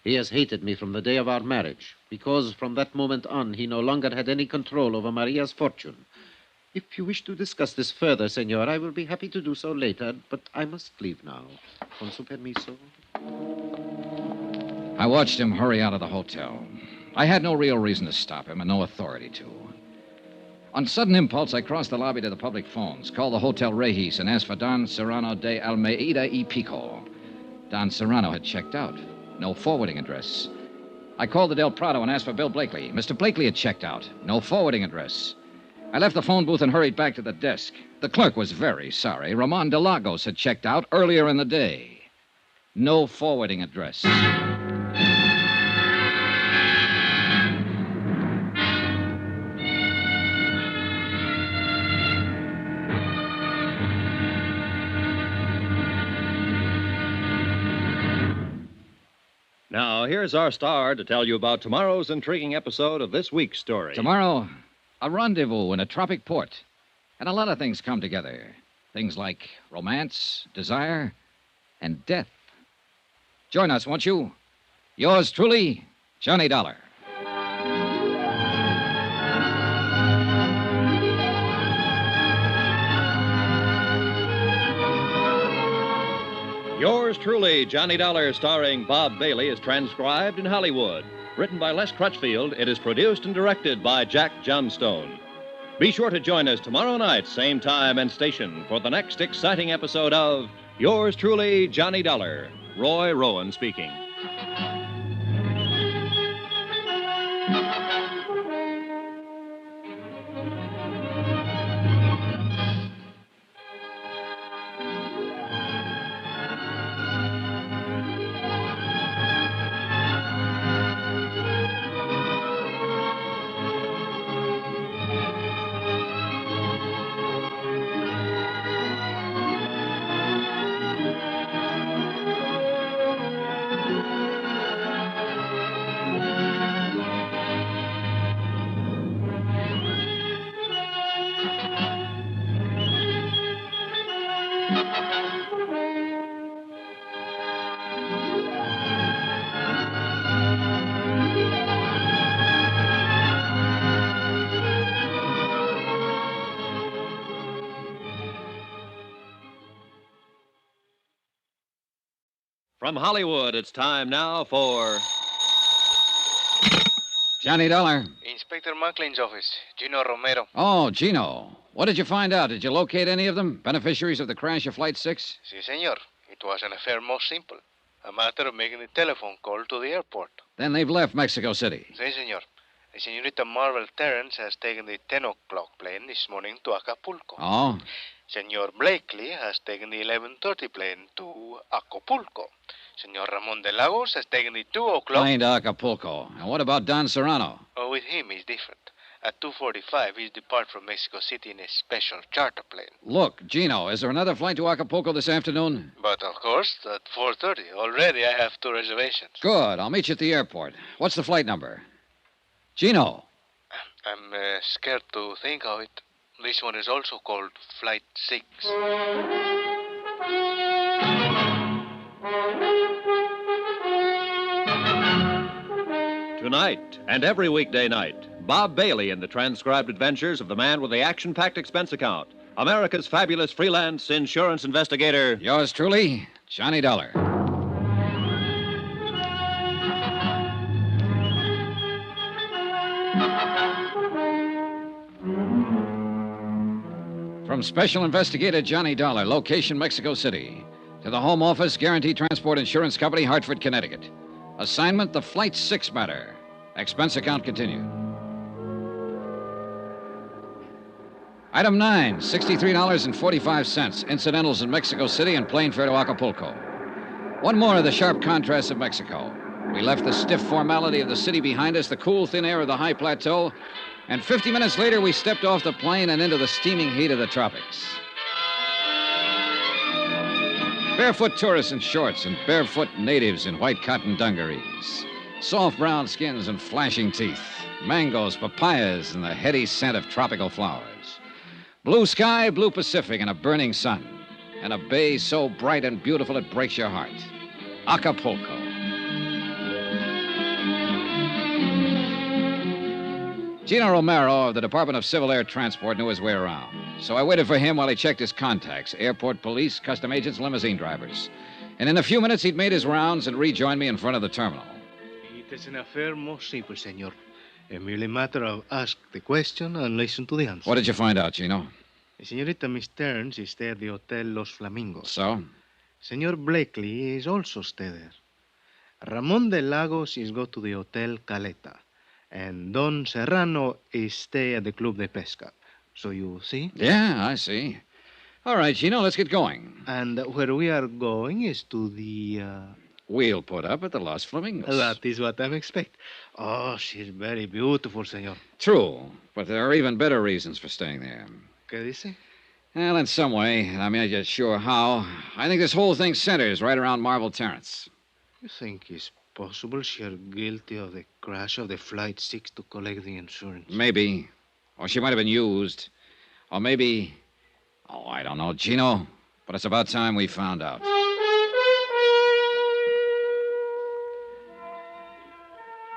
He has hated me from the day of our marriage, because from that moment on, he no longer had any control over Maria's fortune. If you wish to discuss this further, senor, I will be happy to do so later, but I must leave now. Con su permiso. I watched him hurry out of the hotel. I had no real reason to stop him and no authority to. On sudden impulse, I crossed the lobby to the public phones, called the Hotel Regis, and asked for Don Serrano de Almeida y Pico. Don Serrano had checked out. No forwarding address. I called the Del Prado and asked for Bill Blakely. Mr. Blakely had checked out. No forwarding address. I left the phone booth and hurried back to the desk. The clerk was very sorry. Ramon de Lagos had checked out earlier in the day. No forwarding address. Now, here's our star to tell you about tomorrow's intriguing episode of this week's story. Tomorrow, a rendezvous in a tropic port. And a lot of things come together. Things like romance, desire, and death. Join us, won't you? Yours truly, Johnny Dollar. Yours truly, Johnny Dollar, starring Bob Bailey, is transcribed in Hollywood. Written by Les Crutchfield, it is produced and directed by Jack Johnstone. Be sure to join us tomorrow night, same time and station, for the next exciting episode of Yours truly, Johnny Dollar. Roy Rowan speaking. From Hollywood, it's time now for Johnny Dollar. Inspector Macklin's office. Gino Romero. Oh, Gino. What did you find out? Did you locate any of them? Beneficiaries of the crash of Flight 6? Si, senor. It was an affair most simple. A matter of making a telephone call to the airport. Then they've left Mexico City. Si, senor. The senorita Marvel Terrence has taken the 10 o'clock plane this morning to Acapulco. Oh? Senor Blakely has taken the 11:30 plane to Acapulco. Senor Ramon de Lagos has taken the 2 o'clock... Plane to Acapulco. And what about Don Serrano? Oh, with him, he's different. At 2:45, he's depart from Mexico City in a special charter plane. Look, Gino, is there another flight to Acapulco this afternoon? But, of course, at 4:30. Already I have 2 reservations. Good. I'll meet you at the airport. What's the flight number? Gino. I'm scared to think of it. This one is also called Flight 6. Tonight and every weekday night, Bob Bailey in the transcribed adventures of the man with the action-packed expense account, America's fabulous freelance insurance investigator. Yours truly, Johnny Dollar. From Special Investigator Johnny Dollar, location Mexico City. To the Home Office, Guaranty Transport Insurance Company, Hartford, Connecticut. Assignment, the Flight 6 matter. Expense account continued. Item 9, $63.45. Incidentals in Mexico City and plane fare to Acapulco. One more of the sharp contrasts of Mexico. We left the stiff formality of the city behind us, the cool, thin air of the high plateau, and 50 minutes later, we stepped off the plane and into the steaming heat of the tropics. Barefoot tourists in shorts and barefoot natives in white cotton dungarees. Soft brown skins and flashing teeth. Mangoes, papayas, and the heady scent of tropical flowers. Blue sky, blue Pacific, and a burning sun. And a bay so bright and beautiful it breaks your heart. Acapulco. Gino Romero of the Department of Civil Air Transport knew his way around. So I waited for him while he checked his contacts, airport police, custom agents, limousine drivers. And in a few minutes, he'd made his rounds and rejoined me in front of the terminal. It is an affair most simple, senor. A merely matter of ask the question and listen to the answer. What did you find out, Gino? Senorita Miss Stearns is stay at the Hotel Los Flamingos. So? Senor Blakely is also stay there. Ramon de Lagos is go to the Hotel Caleta. And Don Serrano is stay at the Club de Pesca. So you see? Yeah, I see. All right, Gino, let's get going. And where we are going is to the... We'll put up at the Los Flamingos. That is what I expect. Oh, she's very beautiful, senor. True, but there are even better reasons for staying there. ¿Qué dice? Well, in some way, I'm not yet sure how, I think this whole thing centers right around Marble Terrace. You think it's possible she's guilty of the crash of the Flight 6 to collect the insurance? Maybe. Or she might have been used. Or maybe... Oh, I don't know, Gino. But it's about time we found out.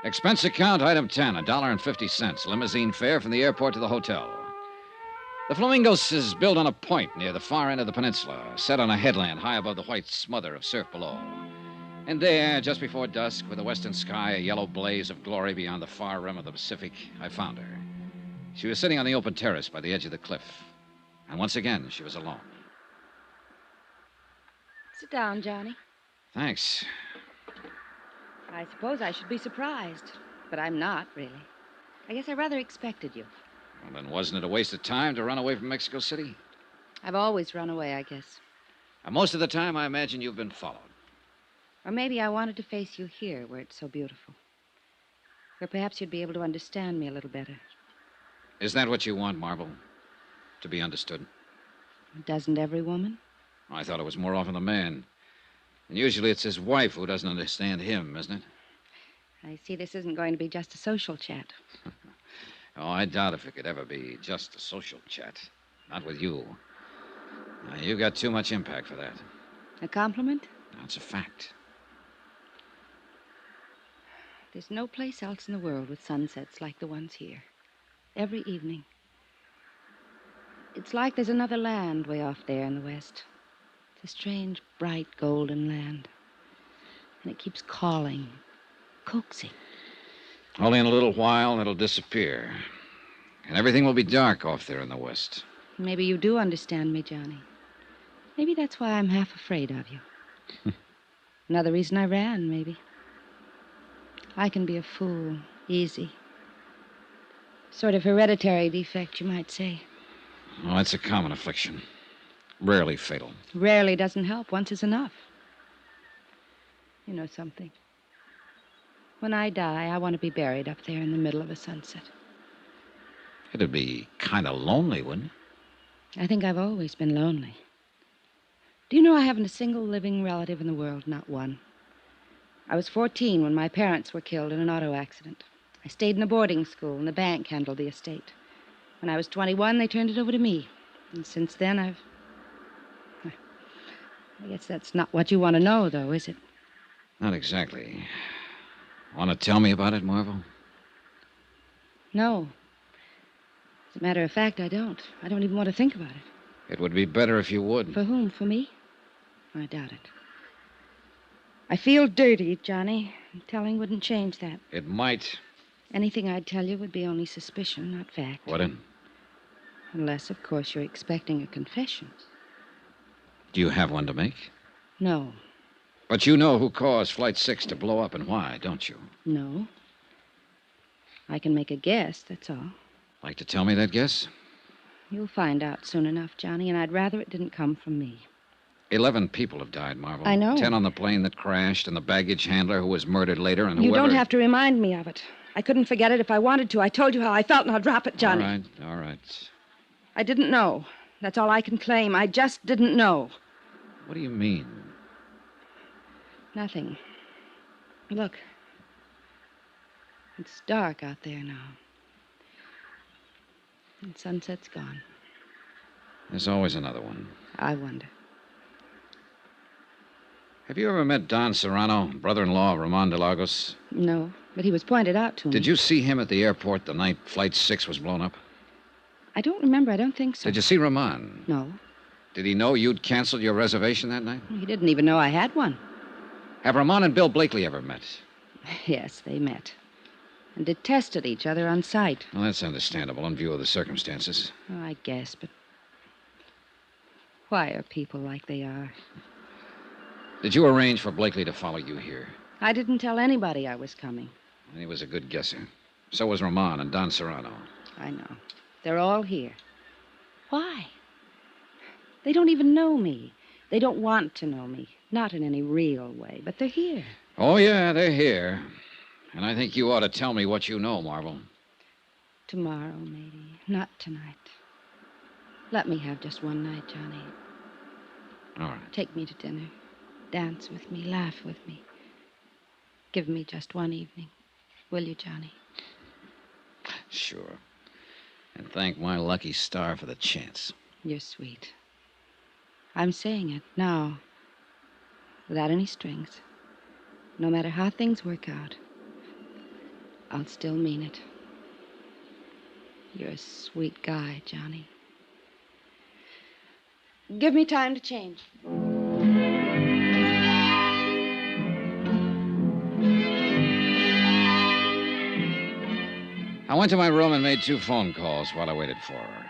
Expense account, item 10, $1.50. Limousine fare from the airport to the hotel. The Flamingos is built on a point near the far end of the peninsula, set on a headland high above the white smother of surf below. And there, just before dusk, with the western sky a yellow blaze of glory beyond the far rim of the Pacific, I found her. She was sitting on the open terrace by the edge of the cliff. And once again, she was alone. Sit down, Johnny. Thanks. I suppose I should be surprised, but I'm not, really. I guess I rather expected you. Well, then wasn't it a waste of time to run away from Mexico City? I've always run away, I guess. And most of the time, I imagine you've been followed. Or maybe I wanted to face you here, where it's so beautiful. Where perhaps you'd be able to understand me a little better. Is that what you want, Marble? To be understood? Doesn't every woman? I thought it was more often the man. And usually it's his wife who doesn't understand him, isn't it? I see this isn't going to be just a social chat. Oh, I doubt if it could ever be just a social chat. Not with you. Now, you got too much impact for that. A compliment? That's a fact. There's no place else in the world with sunsets like the ones here. Every evening. It's like there's another land way off there in the west. It's a strange, bright, golden land. And it keeps calling, coaxing. Only in a little while, it'll disappear. And everything will be dark off there in the west. Maybe you do understand me, Johnny. Maybe that's why I'm half afraid of you. Another reason I ran, maybe. I can be a fool, easy. Sort of hereditary defect, you might say. Well, that's a common affliction. Rarely fatal. Rarely doesn't help. Once is enough. You know something? When I die, I want to be buried up there in the middle of a sunset. It'd be kind of lonely, wouldn't it? I think I've always been lonely. Do you know I haven't a single living relative in the world? Not one. I was 14 when my parents were killed in an auto accident. I stayed in a boarding school, and the bank handled the estate. When I was 21, they turned it over to me. And since then, I guess that's not what you want to know, though, is it? Not exactly. Want to tell me about it, Marvel? No. As a matter of fact, I don't. I don't even want to think about it. It would be better if you would. For whom? For me? I doubt it. I feel dirty, Johnny. Telling wouldn't change that. It might. Anything I'd tell you would be only suspicion, not fact. Wouldn't? Unless, of course, you're expecting a confession. Do you have one to make? No. But you know who caused Flight 6 to blow up and why, don't you? No. I can make a guess, that's all. Like to tell me that guess? You'll find out soon enough, Johnny, and I'd rather it didn't come from me. 11 people have died, Marvel. I know. 10 on the plane that crashed, and the baggage handler who was murdered later, and You whoever... don't have to remind me of it. I couldn't forget it if I wanted to. I told you how I felt, now drop it, Johnny. All right. I didn't know. That's all I can claim. I just didn't know. What do you mean? Nothing. Look. It's dark out there now. And sunset's gone. There's always another one. I wonder. Have you ever met Don Serrano, brother-in-law of Ramon de Lagos? No, but he was pointed out to me. Did you see him at the airport the night Flight 6 was blown up? I don't remember. I don't think so. Did you see Ramon? No. Did he know you'd canceled your reservation that night? He didn't even know I had one. Have Ramon and Bill Blakely ever met? Yes, they met. And detested each other on sight. Well, that's understandable in view of the circumstances. Oh, I guess, but why are people like they are? Did you arrange for Blakely to follow you here? I didn't tell anybody I was coming. And he was a good guesser. So was Ramon and Don Serrano. I know. They're all here. Why? They don't even know me. They don't want to know me. Not in any real way, but they're here. Oh, yeah, they're here. And I think you ought to tell me what you know, Marvel. Tomorrow, maybe. Not tonight. Let me have just one night, Johnny. All right. Take me to dinner. Dance with me. Laugh with me. Give me just one evening. Will you, Johnny? Sure. And thank my lucky star for the chance. You're sweet. I'm saying it now. Without any strings. No matter how things work out. I'll still mean it. You're a sweet guy, Johnny. Give me time to change. I went to my room and made 2 phone calls while I waited for her.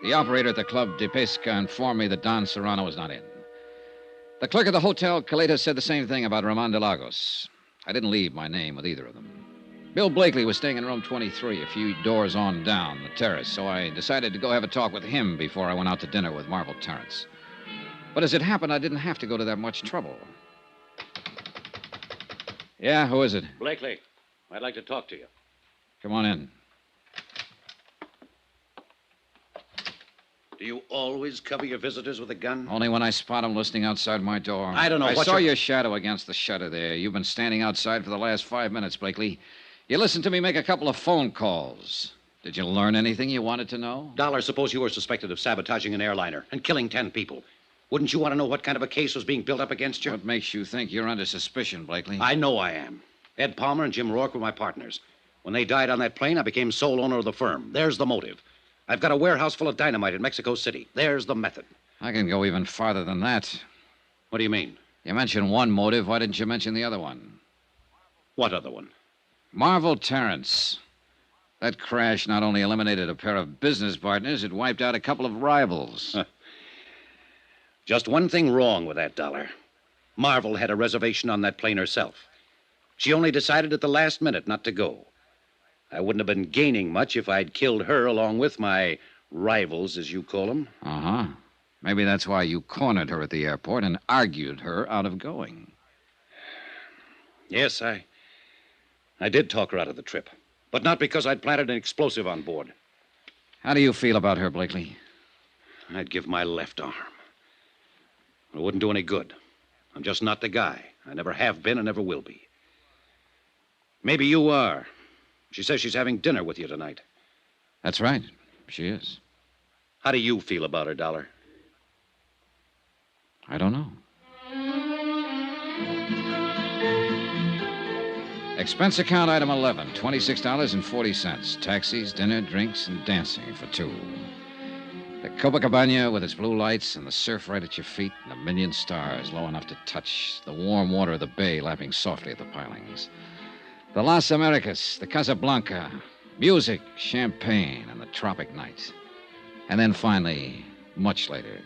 The operator at the Club de Pesca informed me that Don Serrano was not in. The clerk at the Hotel Caleta said the same thing about Ramon de Lagos. I didn't leave my name with either of them. Bill Blakely was staying in room 23, a few doors on down the terrace, so I decided to go have a talk with him before I went out to dinner with Marvel Terrence. But as it happened, I didn't have to go to that much trouble. Yeah, who is it? Blakely, I'd like to talk to you. Come on in. Do you always cover your visitors with a gun? Only when I spot them listening outside my door. I don't know I what saw your shadow against the shutter there. You've been standing outside for the last 5 minutes, Blakely. You listened to me make a couple of phone calls. Did you learn anything you wanted to know? Dollar, suppose you were suspected of sabotaging an airliner and killing 10 people. Wouldn't you want to know what kind of a case was being built up against you? What makes you think you're under suspicion, Blakely? I know I am. Ed Palmer and Jim Rourke were my partners. When they died on that plane, I became sole owner of the firm. There's the motive. I've got a warehouse full of dynamite in Mexico City. There's the method. I can go even farther than that. What do you mean? You mentioned one motive. Why didn't you mention the other one? What other one? Marvel Terrence. That crash not only eliminated a pair of business partners, it wiped out a couple of rivals. Just one thing wrong with that, Dollar. Marvel had a reservation on that plane herself. She only decided at the last minute not to go. I wouldn't have been gaining much if I'd killed her along with my rivals, as you call them. Uh-huh. Maybe that's why you cornered her at the airport and argued her out of going. Yes, I did talk her out of the trip. But not because I'd planted an explosive on board. How do you feel about her, Blakely? I'd give my left arm. It wouldn't do any good. I'm just not the guy. I never have been and never will be. Maybe you are. She says she's having dinner with you tonight. That's right. She is. How do you feel about her, Dollar? I don't know. Expense account item 11, $26.40. Taxis, dinner, drinks, and dancing for 2. The Copacabana with its blue lights and the surf right at your feet and a million stars low enough to touch. The warm water of the bay lapping softly at the pilings. The Las Americas, the Casablanca, music, champagne, and the tropic night. And then finally, much later.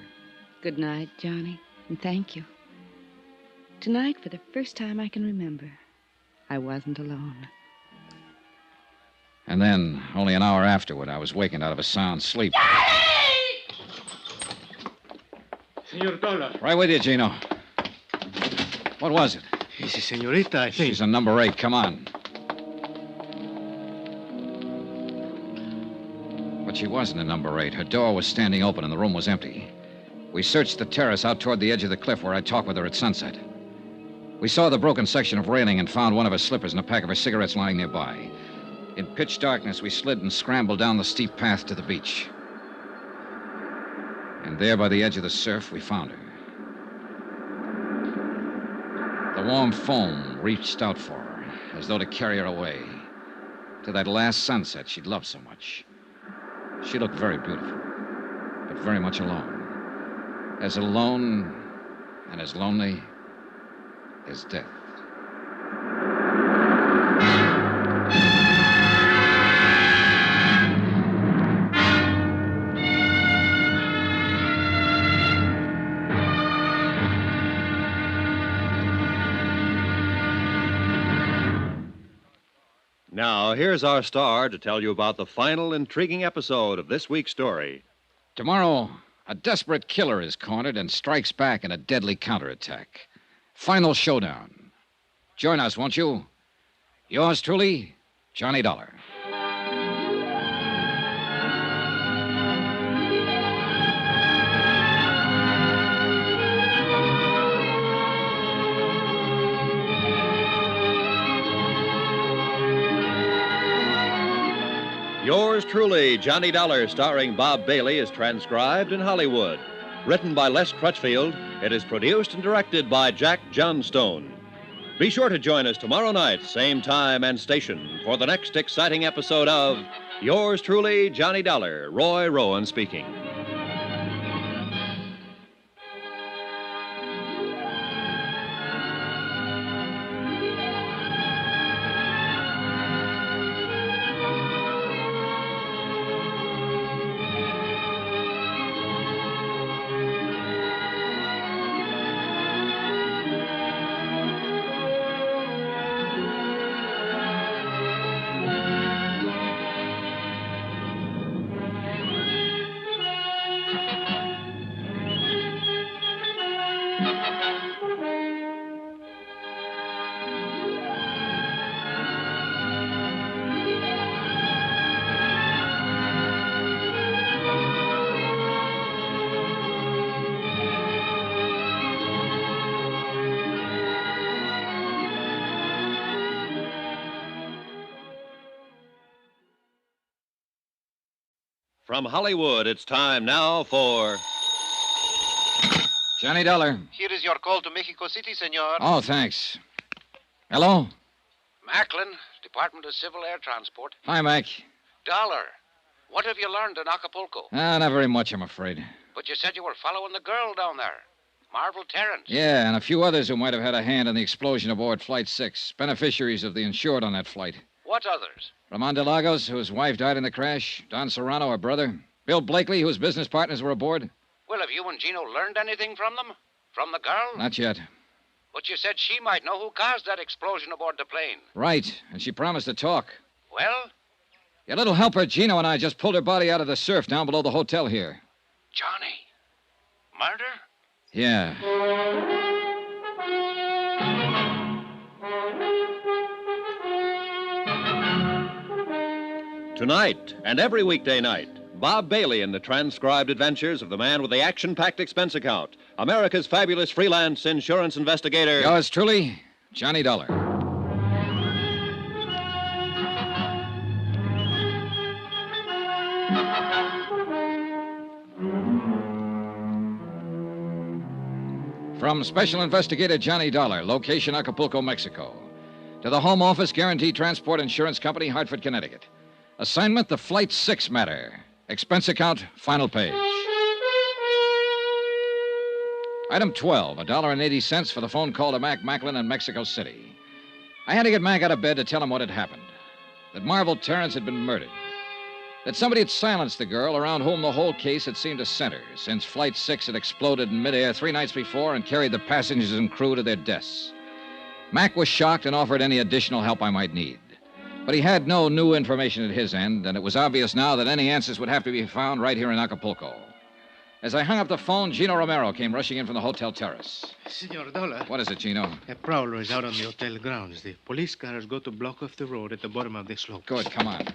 Good night, Johnny, and thank you. Tonight, for the first time I can remember, I wasn't alone. And then, only an hour afterward, I was wakened out of a sound sleep. Senor Dollar. Right with you, Gino. What was it? It's a senorita, I think. She's on number 8. Come on. But she wasn't in number 8. Her door was standing open and the room was empty. We searched the terrace out toward the edge of the cliff where I talked with her at sunset. We saw the broken section of railing and found one of her slippers and a pack of her cigarettes lying nearby. In pitch darkness, we slid and scrambled down the steep path to the beach. And there by the edge of the surf, we found her. The warm foam reached out for her, as though to carry her away, to that last sunset she'd loved so much. She looked very beautiful, but very much alone. As alone and as lonely as death. Now, here's our star to tell you about the final intriguing episode of this week's story. Tomorrow, a desperate killer is cornered and strikes back in a deadly counterattack. Final showdown. Join us, won't you? Yours truly, Johnny Dollar. Yours truly, Johnny Dollar, starring Bob Bailey, is transcribed in Hollywood. Written by Les Crutchfield, it is produced and directed by Jack Johnstone. Be sure to join us tomorrow night, same time and station, for the next exciting episode of Yours truly, Johnny Dollar. Roy Rowan speaking. From Hollywood, it's time now for Johnny Dollar. Here is your call to Mexico City, senor. Oh, thanks. Hello? Macklin, Department of Civil Air Transport. Hi, Mac. Dollar, what have you learned in Acapulco? Not very much, I'm afraid. But you said you were following the girl down there, Marvel Terrence. Yeah, and a few others who might have had a hand in the explosion aboard Flight 6, beneficiaries of the insured on that flight. What others? Ramon de Lagos, whose wife died in the crash. Don Serrano, her brother. Bill Blakely, whose business partners were aboard. Well, have you and Gino learned anything from them? From the girl? Not yet. But you said she might know who caused that explosion aboard the plane. Right, and she promised to talk. Well? Your little helper, Gino, and I just pulled her body out of the surf down below the hotel here. Johnny? Murder? Yeah. Tonight and every weekday night, Bob Bailey in the transcribed adventures of the man with the action-packed expense account, America's fabulous freelance insurance investigator. Yours truly, Johnny Dollar. From Special Investigator Johnny Dollar, location Acapulco, Mexico. To the Home Office Guaranteed Transport Insurance Company, Hartford, Connecticut. Assignment, the Flight 6 matter. Expense account, final page. Item 12, $1.80 for the phone call to Mac Macklin in Mexico City. I had to get Mac out of bed to tell him what had happened. That Marvel Terrence had been murdered. That somebody had silenced the girl around whom the whole case had seemed to center, since Flight 6 had exploded in midair 3 nights before and carried the passengers and crew to their deaths. Mac was shocked and offered any additional help I might need. But he had no new information at his end, and it was obvious now that any answers would have to be found right here in Acapulco. As I hung up the phone, Gino Romero came rushing in from the hotel terrace. Senor Dollar. What is it, Gino? A prowler is out on the hotel grounds. The police car has got to block off the road at the bottom of the slope. Good, come on.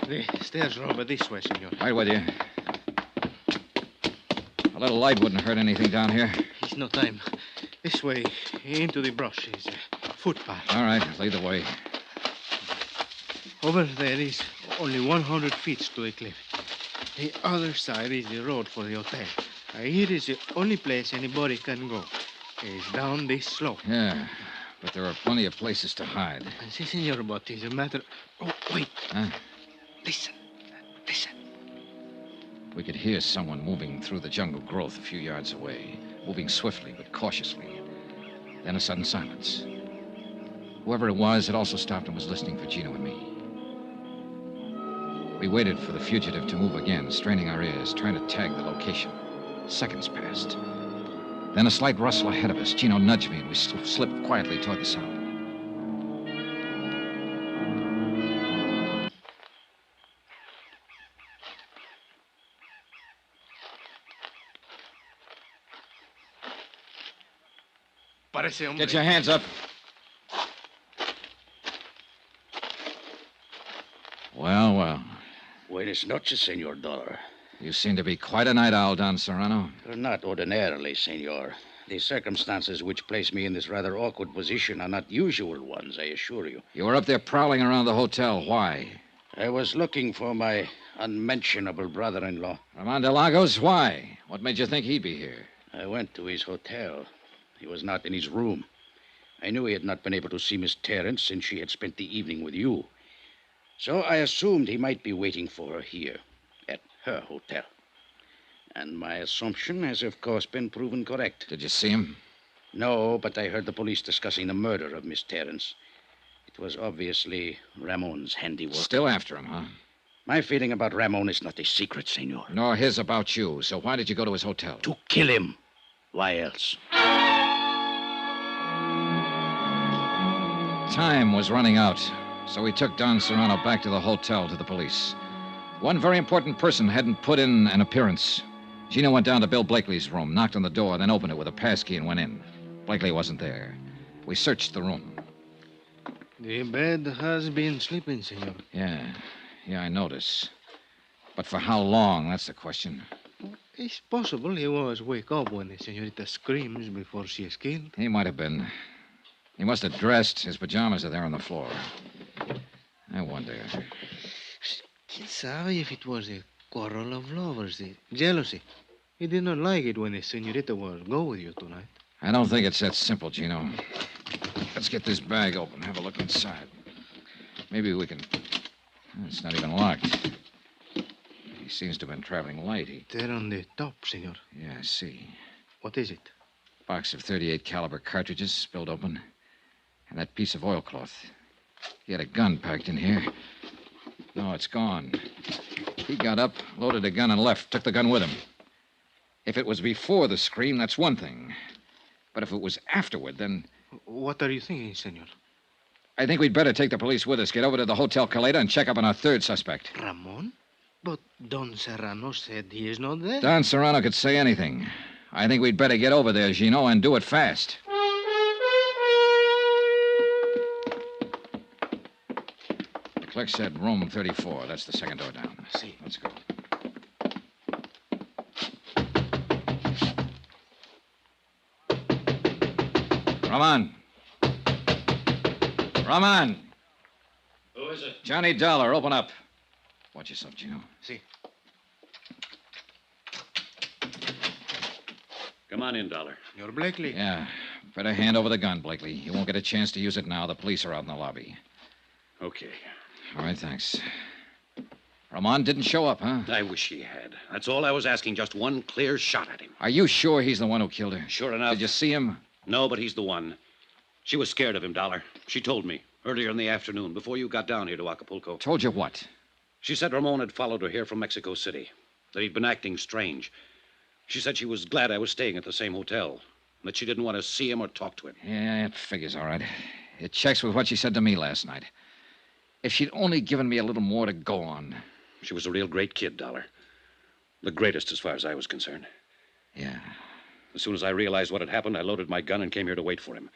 The stairs are over this way, senor. Right with you. A little light wouldn't hurt anything down here. It's no time. This way, into the brush, is a footpath. All right, lead the way. Over there is only 100 feet to the cliff. The other side is the road for the hotel. Here is the only place anybody can go. It's down this slope. Yeah, but there are plenty of places to hide. Si, senor, but it's a matter... Oh, wait. Huh? Listen. We could hear someone moving through the jungle growth a few yards away, moving swiftly but cautiously. Then a sudden silence. Whoever it was had also stopped and was listening for Gino and me. We waited for the fugitive to move again, straining our ears, trying to tag the location. Seconds passed. Then a slight rustle ahead of us. Gino nudged me, and we slipped quietly toward the sound. Get your hands up. Well. Buenas noches, Senor Dollar. You seem to be quite a night owl, Don Serrano. Not ordinarily, Senor. The circumstances which place me in this rather awkward position are not usual ones, I assure you. You were up there prowling around the hotel. Why? I was looking for my unmentionable brother-in-law. Ramon de Lagos? Why? What made you think he'd be here? I went to his hotel. He was not in his room. I knew he had not been able to see Miss Terrence since she had spent the evening with you. So I assumed he might be waiting for her here, at her hotel. And my assumption has, of course, been proven correct. Did you see him? No, but I heard the police discussing the murder of Miss Terrence. It was obviously Ramon's handiwork. Still after him, huh? My feeling about Ramon is not a secret, Senor. Nor his about you. So why did you go to his hotel? To kill him. Why else? Time was running out, so we took Don Serrano back to the hotel to the police. One very important person hadn't put in an appearance. Gino went down to Bill Blakely's room, knocked on the door, then opened it with a passkey and went in. Blakely wasn't there. We searched the room. The bed has been sleeping, senor. Yeah, I notice. But for how long, that's the question. It's possible he was wake up when the senorita screams before she is killed. He might have been. He must have dressed. His pajamas are there on the floor. I wonder. Quien sabe if it was a quarrel of lovers, the jealousy. He did not like it when the senorita was go with you tonight. I don't think it's that simple, Gino. Let's get this bag open, have a look inside. Maybe we can... It's not even locked. He seems to have been traveling light. There on the top, senor. Yeah, I see. What is it? Box of 38 caliber cartridges spilled open. And that piece of oilcloth. He had a gun packed in here. No, it's gone. He got up, loaded a gun, and left. Took the gun with him. If it was before the scream, that's one thing. But if it was afterward, then... What are you thinking, senor? I think we'd better take the police with us, get over to the Hotel Caleta, and check up on our third suspect. Ramon? But Don Serrano said he is not there. Don Serrano could say anything. I think we'd better get over there, Gino, and do it fast. The clerk said room 34. That's the second door down. See. Let's go. Ramon. Ramon. Who is it? Johnny Dollar, open up. Watch yourself, Gino. See. Come on in, Dollar. You're Blakely. Yeah. Better hand over the gun, Blakely. You won't get a chance to use it now. The police are out in the lobby. Okay. All right, thanks. Ramon didn't show up, huh? I wish he had. That's all I was asking, just one clear shot at him. Are you sure he's the one who killed her? Sure enough. Did you see him? No, but he's the one. She was scared of him, Dollar. She told me earlier in the afternoon, before you got down here to Acapulco. Told you what? She said Ramon had followed her here from Mexico City, that he'd been acting strange. She said she was glad I was staying at the same hotel, and that she didn't want to see him or talk to him. Yeah, it figures all right. It checks with what she said to me last night. If she'd only given me a little more to go on. She was a real great kid, Dollar. The greatest as far as I was concerned. Yeah. As soon as I realized what had happened, I loaded my gun and came here to wait for him.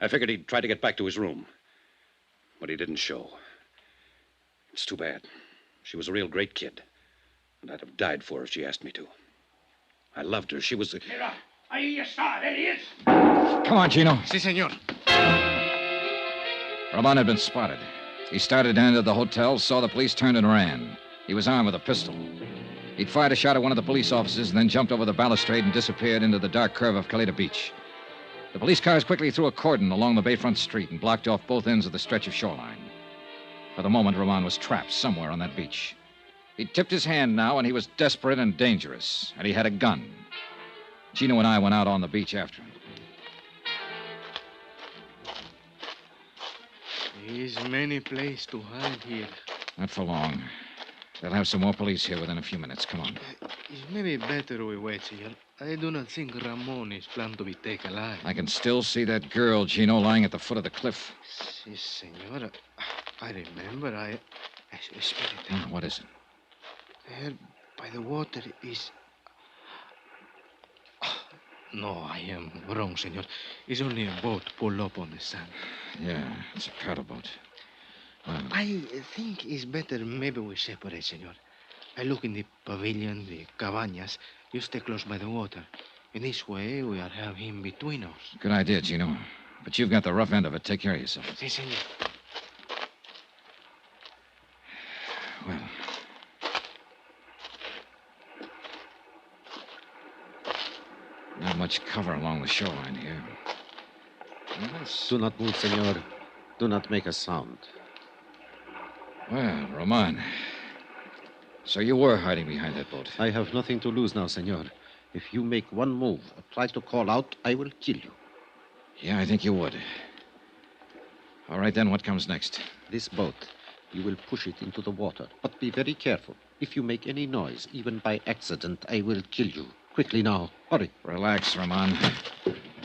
I figured he'd try to get back to his room. But he didn't show. It's too bad. She was a real great kid. And I'd have died for her if she asked me to. I loved her. She was the... Mira, ahí está, there he is. Come on, Gino. Si, senor. Ramon had been spotted. He started to enter the hotel, saw the police, turned and ran. He was armed with a pistol. He'd fired a shot at one of the police officers and then jumped over the balustrade and disappeared into the dark curve of Caleta Beach. The police cars quickly threw a cordon along the bayfront street and blocked off both ends of the stretch of shoreline. For the moment, Ramon was trapped somewhere on that beach. He'd tipped his hand now, and he was desperate and dangerous, and he had a gun. Gino and I went out on the beach after him. There's many places to hide here. Not for long. They'll have some more police here within a few minutes. Come on. It's maybe better we wait, senor. I do not think Ramon is planned to be taken alive. I can still see that girl, Gino, lying at the foot of the cliff. Si, senor. I remember. Spirit. What is it? There by the water is... No, I am wrong, senor. It's only a boat pulled up on the sand. Yeah, it's a paddle boat. Well, I think it's better maybe we separate, senor. I look in the pavilion, the cabañas. You stay close by the water. In this way, we'll have him between us. good idea, Gino. But you've got the rough end of it. Take care of yourself. Si, senor. Well... Not much cover along the shoreline here. Do not move, senor. Do not make a sound. Well, Roman. So you were hiding behind that boat. I have nothing to lose now, senor. If you make one move or try to call out, I will kill you. Yeah, I think you would. All right, then, what comes next? This boat. You will push it into the water. But be very careful. If you make any noise, even by accident, I will kill you. Quickly now. Hurry. Relax, Ramon.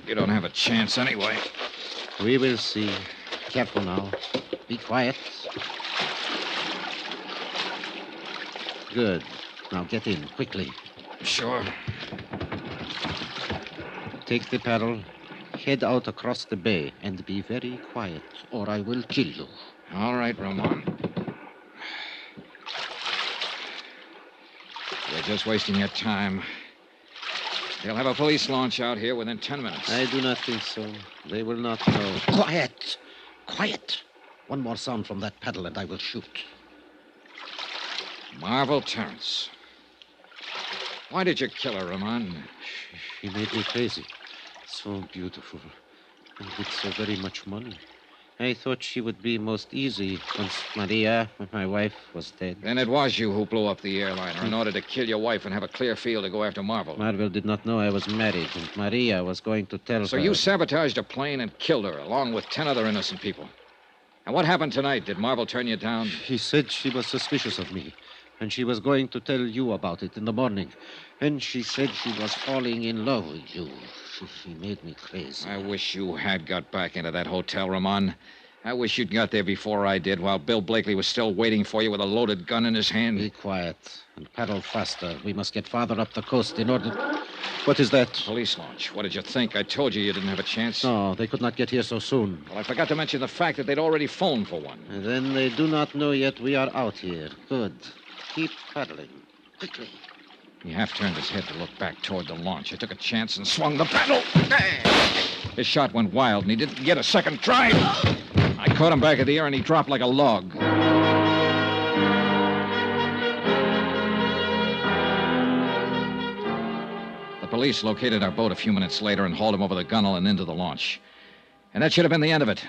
You don't have a chance anyway. We will see. Careful now. Be quiet. Good. Now get in, quickly. Sure. Take the paddle, head out across the bay, and be very quiet, or I will kill you. All right, Ramon. You're just wasting your time. They'll have a police launch out here within 10 minutes. I do not think so. They will not know. Quiet! Quiet! One more sound from that paddle and I will shoot. Marvel Terrence. Why did you kill her, Ramon? She made me crazy. So beautiful. And with so very much money. I thought she would be most easy once Maria, my wife, was dead. Then it was you who blew up the airliner in order to kill your wife and have a clear field to go after Marvel. Marvel did not know I was married, and Maria was going to tell her. So you sabotaged a plane and killed her, along with 10 other innocent people. And what happened tonight? Did Marvel turn you down? She said she was suspicious of me, and she was going to tell you about it in the morning. And she said she was falling in love with you. She made me crazy. I wish you had got back into that hotel, Ramon. I wish you'd got there before I did, while Bill Blakely was still waiting for you with a loaded gun in his hand. Be quiet and paddle faster. We must get farther up the coast in order... What is that? Police launch. What did you think? I told you didn't have a chance. No, they could not get here so soon. Well, I forgot to mention the fact that they'd already phoned for one. And then they do not know yet we are out here. Good. Keep paddling. Quickly. He half turned his head to look back toward the launch. I took a chance and swung the paddle. His shot went wild, and he didn't get a second try. I caught him back of the ear, and he dropped like a log. The police located our boat a few minutes later and hauled him over the gunwale and into the launch. And that should have been the end of it.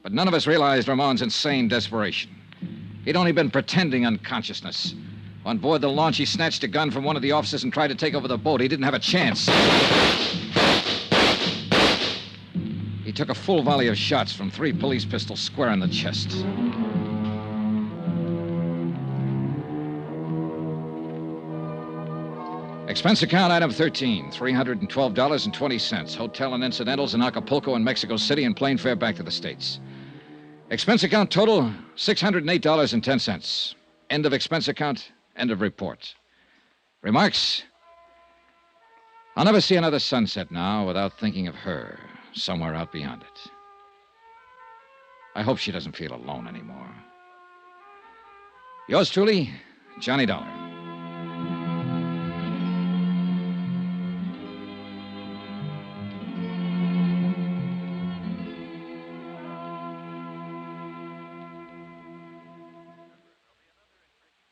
But none of us realized Ramon's insane desperation. He'd only been pretending unconsciousness. On board the launch, he snatched a gun from one of the officers and tried to take over the boat. He didn't have a chance. He took a full volley of shots from 3 police pistols square in the chest. Expense account item 13, $312.20. Hotel and incidentals in Acapulco and Mexico City and plane fare back to the States. Expense account total, $608.10. End of expense account, end of report. Remarks? I'll never see another sunset now without thinking of her somewhere out beyond it. I hope she doesn't feel alone anymore. Yours truly, Johnny Dollar.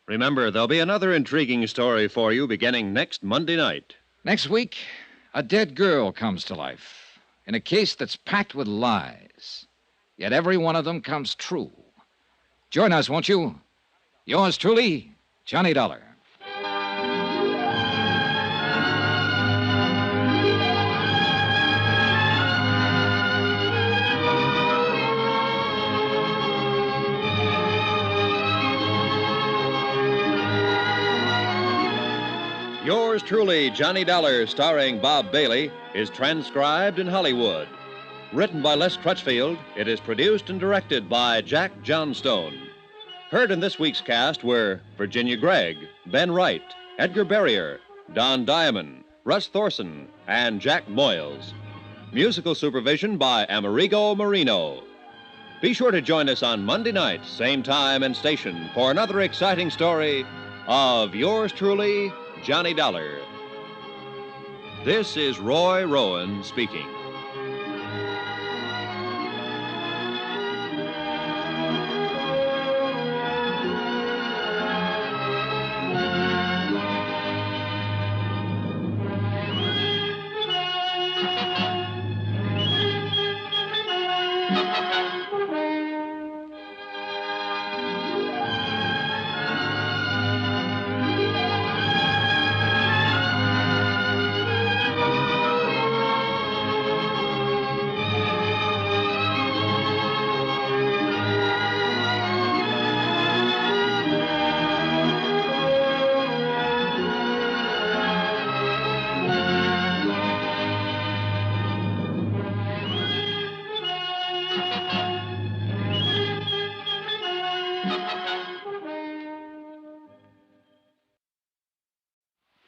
Remember, there'll be another intriguing story for you beginning next Monday night. Next week, a dead girl comes to life in a case that's packed with lies. Yet every one of them comes true. Join us, won't you? Yours truly, Johnny Dollar. Yours truly, Johnny Dollar, starring Bob Bailey, is transcribed in Hollywood. Written by Les Crutchfield, it is produced and directed by Jack Johnstone. Heard in this week's cast were Virginia Gregg, Ben Wright, Edgar Barrier, Don Diamond, Russ Thorson, and Jack Moyles. Musical supervision by Amerigo Marino. Be sure to join us on Monday night, same time and station, for another exciting story of yours truly, Johnny Dollar. This is Roy Rowan speaking.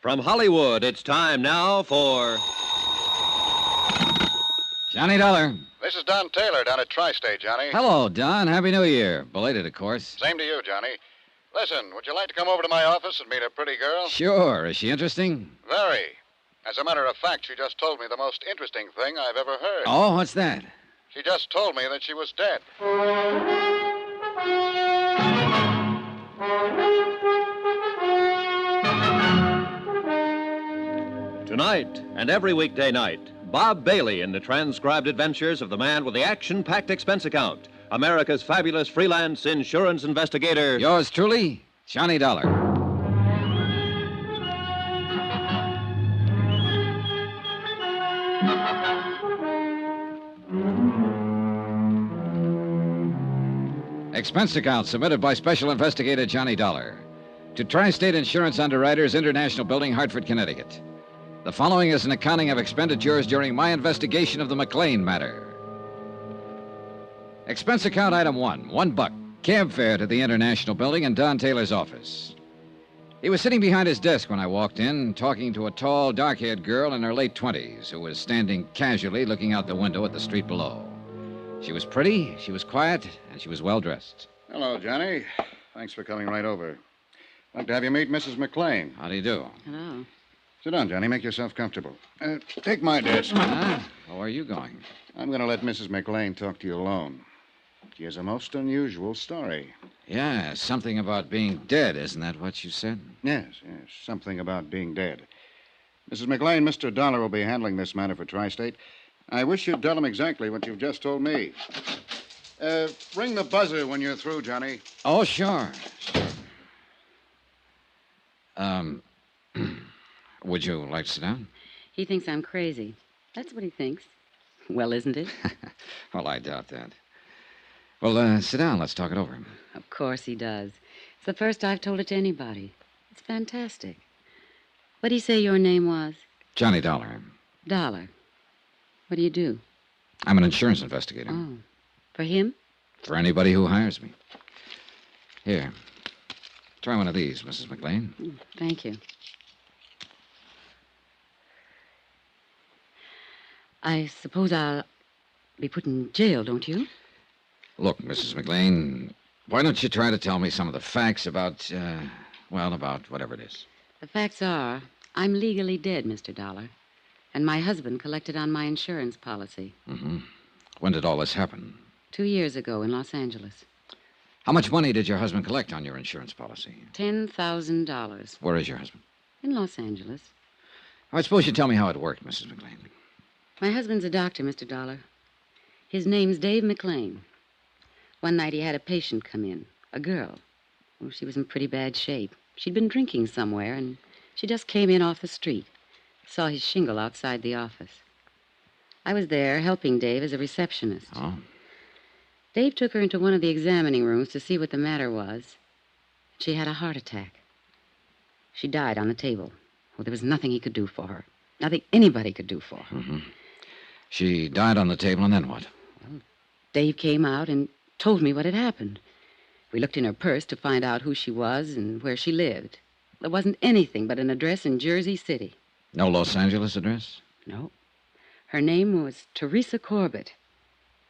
From Hollywood, it's time now for Johnny Dollar. This is Don Taylor down at Tri-State, Johnny. Hello, Don. Happy New Year. Belated, of course. Same to you, Johnny. Listen, would you like to come over to my office and meet a pretty girl? Sure. Is she interesting? Very. As a matter of fact, she just told me the most interesting thing I've ever heard. Oh, what's that? She just told me that she was dead. Tonight and every weekday night, Bob Bailey in the transcribed adventures of the man with the action-packed expense account, America's fabulous freelance insurance investigator. Yours truly, Johnny Dollar. Expense account submitted by Special Investigator Johnny Dollar to Tri-State Insurance Underwriters, International Building, Hartford, Connecticut. The following is an accounting of expenditures during my investigation of the McLean matter. Expense account item $1, cab fare to the International Building in Don Taylor's office. He was sitting behind his desk when I walked in, talking to a tall, dark-haired girl in her late 20s who was standing casually looking out the window at the street below. She was pretty, she was quiet, and she was well-dressed. Hello, Johnny. Thanks for coming right over. I'd like to have you meet Mrs. McLean. How do you do? Hello. Sit down, Johnny. Make yourself comfortable. Take my desk. How are you going? I'm going to let Mrs. McLean talk to you alone. She has a most unusual story. Yeah, something about being dead, isn't that what you said? Yes, something about being dead. Mrs. McLean, Mr. Dollar will be handling this matter for Tri-State. I wish you'd tell him exactly what you've just told me. Ring the buzzer when you're through, Johnny. Oh, sure. Would you like to sit down? He thinks I'm crazy. That's what he thinks. Well, isn't it? Well, I doubt that. Well, sit down. Let's talk it over. Of course he does. It's the first I've told it to anybody. It's fantastic. What'd he say your name was? Johnny Dollar. Dollar. What do you do? I'm an insurance investigator. Oh. For him? For anybody who hires me. Here. Try one of these, Mrs. McLean. Thank you. I suppose I'll be put in jail, don't you? Look, Mrs. McLean, why don't you try to tell me some of the facts about, about whatever it is. The facts are, I'm legally dead, Mr. Dollar. And my husband collected on my insurance policy. Mm-hmm. When did all this happen? 2 years ago in Los Angeles. How much money did your husband collect on your insurance policy? $10,000. Where is your husband? In Los Angeles. I suppose you tell me how it worked, Mrs. McLean. My husband's a doctor, Mr. Dollar. His name's Dave McLean. One night he had a patient come in, a girl. Oh, she was in pretty bad shape. She'd been drinking somewhere, and she just came in off the street. Saw his shingle outside the office. I was there helping Dave as a receptionist. Oh? Dave took her into one of the examining rooms to see what the matter was. She had a heart attack. She died on the table. Well, there was nothing he could do for her. Nothing anybody could do for her. Mm-hmm. She died on the table, and then what? Well, Dave came out and told me what had happened. We looked in her purse to find out who she was and where she lived. There wasn't anything but an address in Jersey City. No Los Angeles address? No. Her name was Teresa Corbett.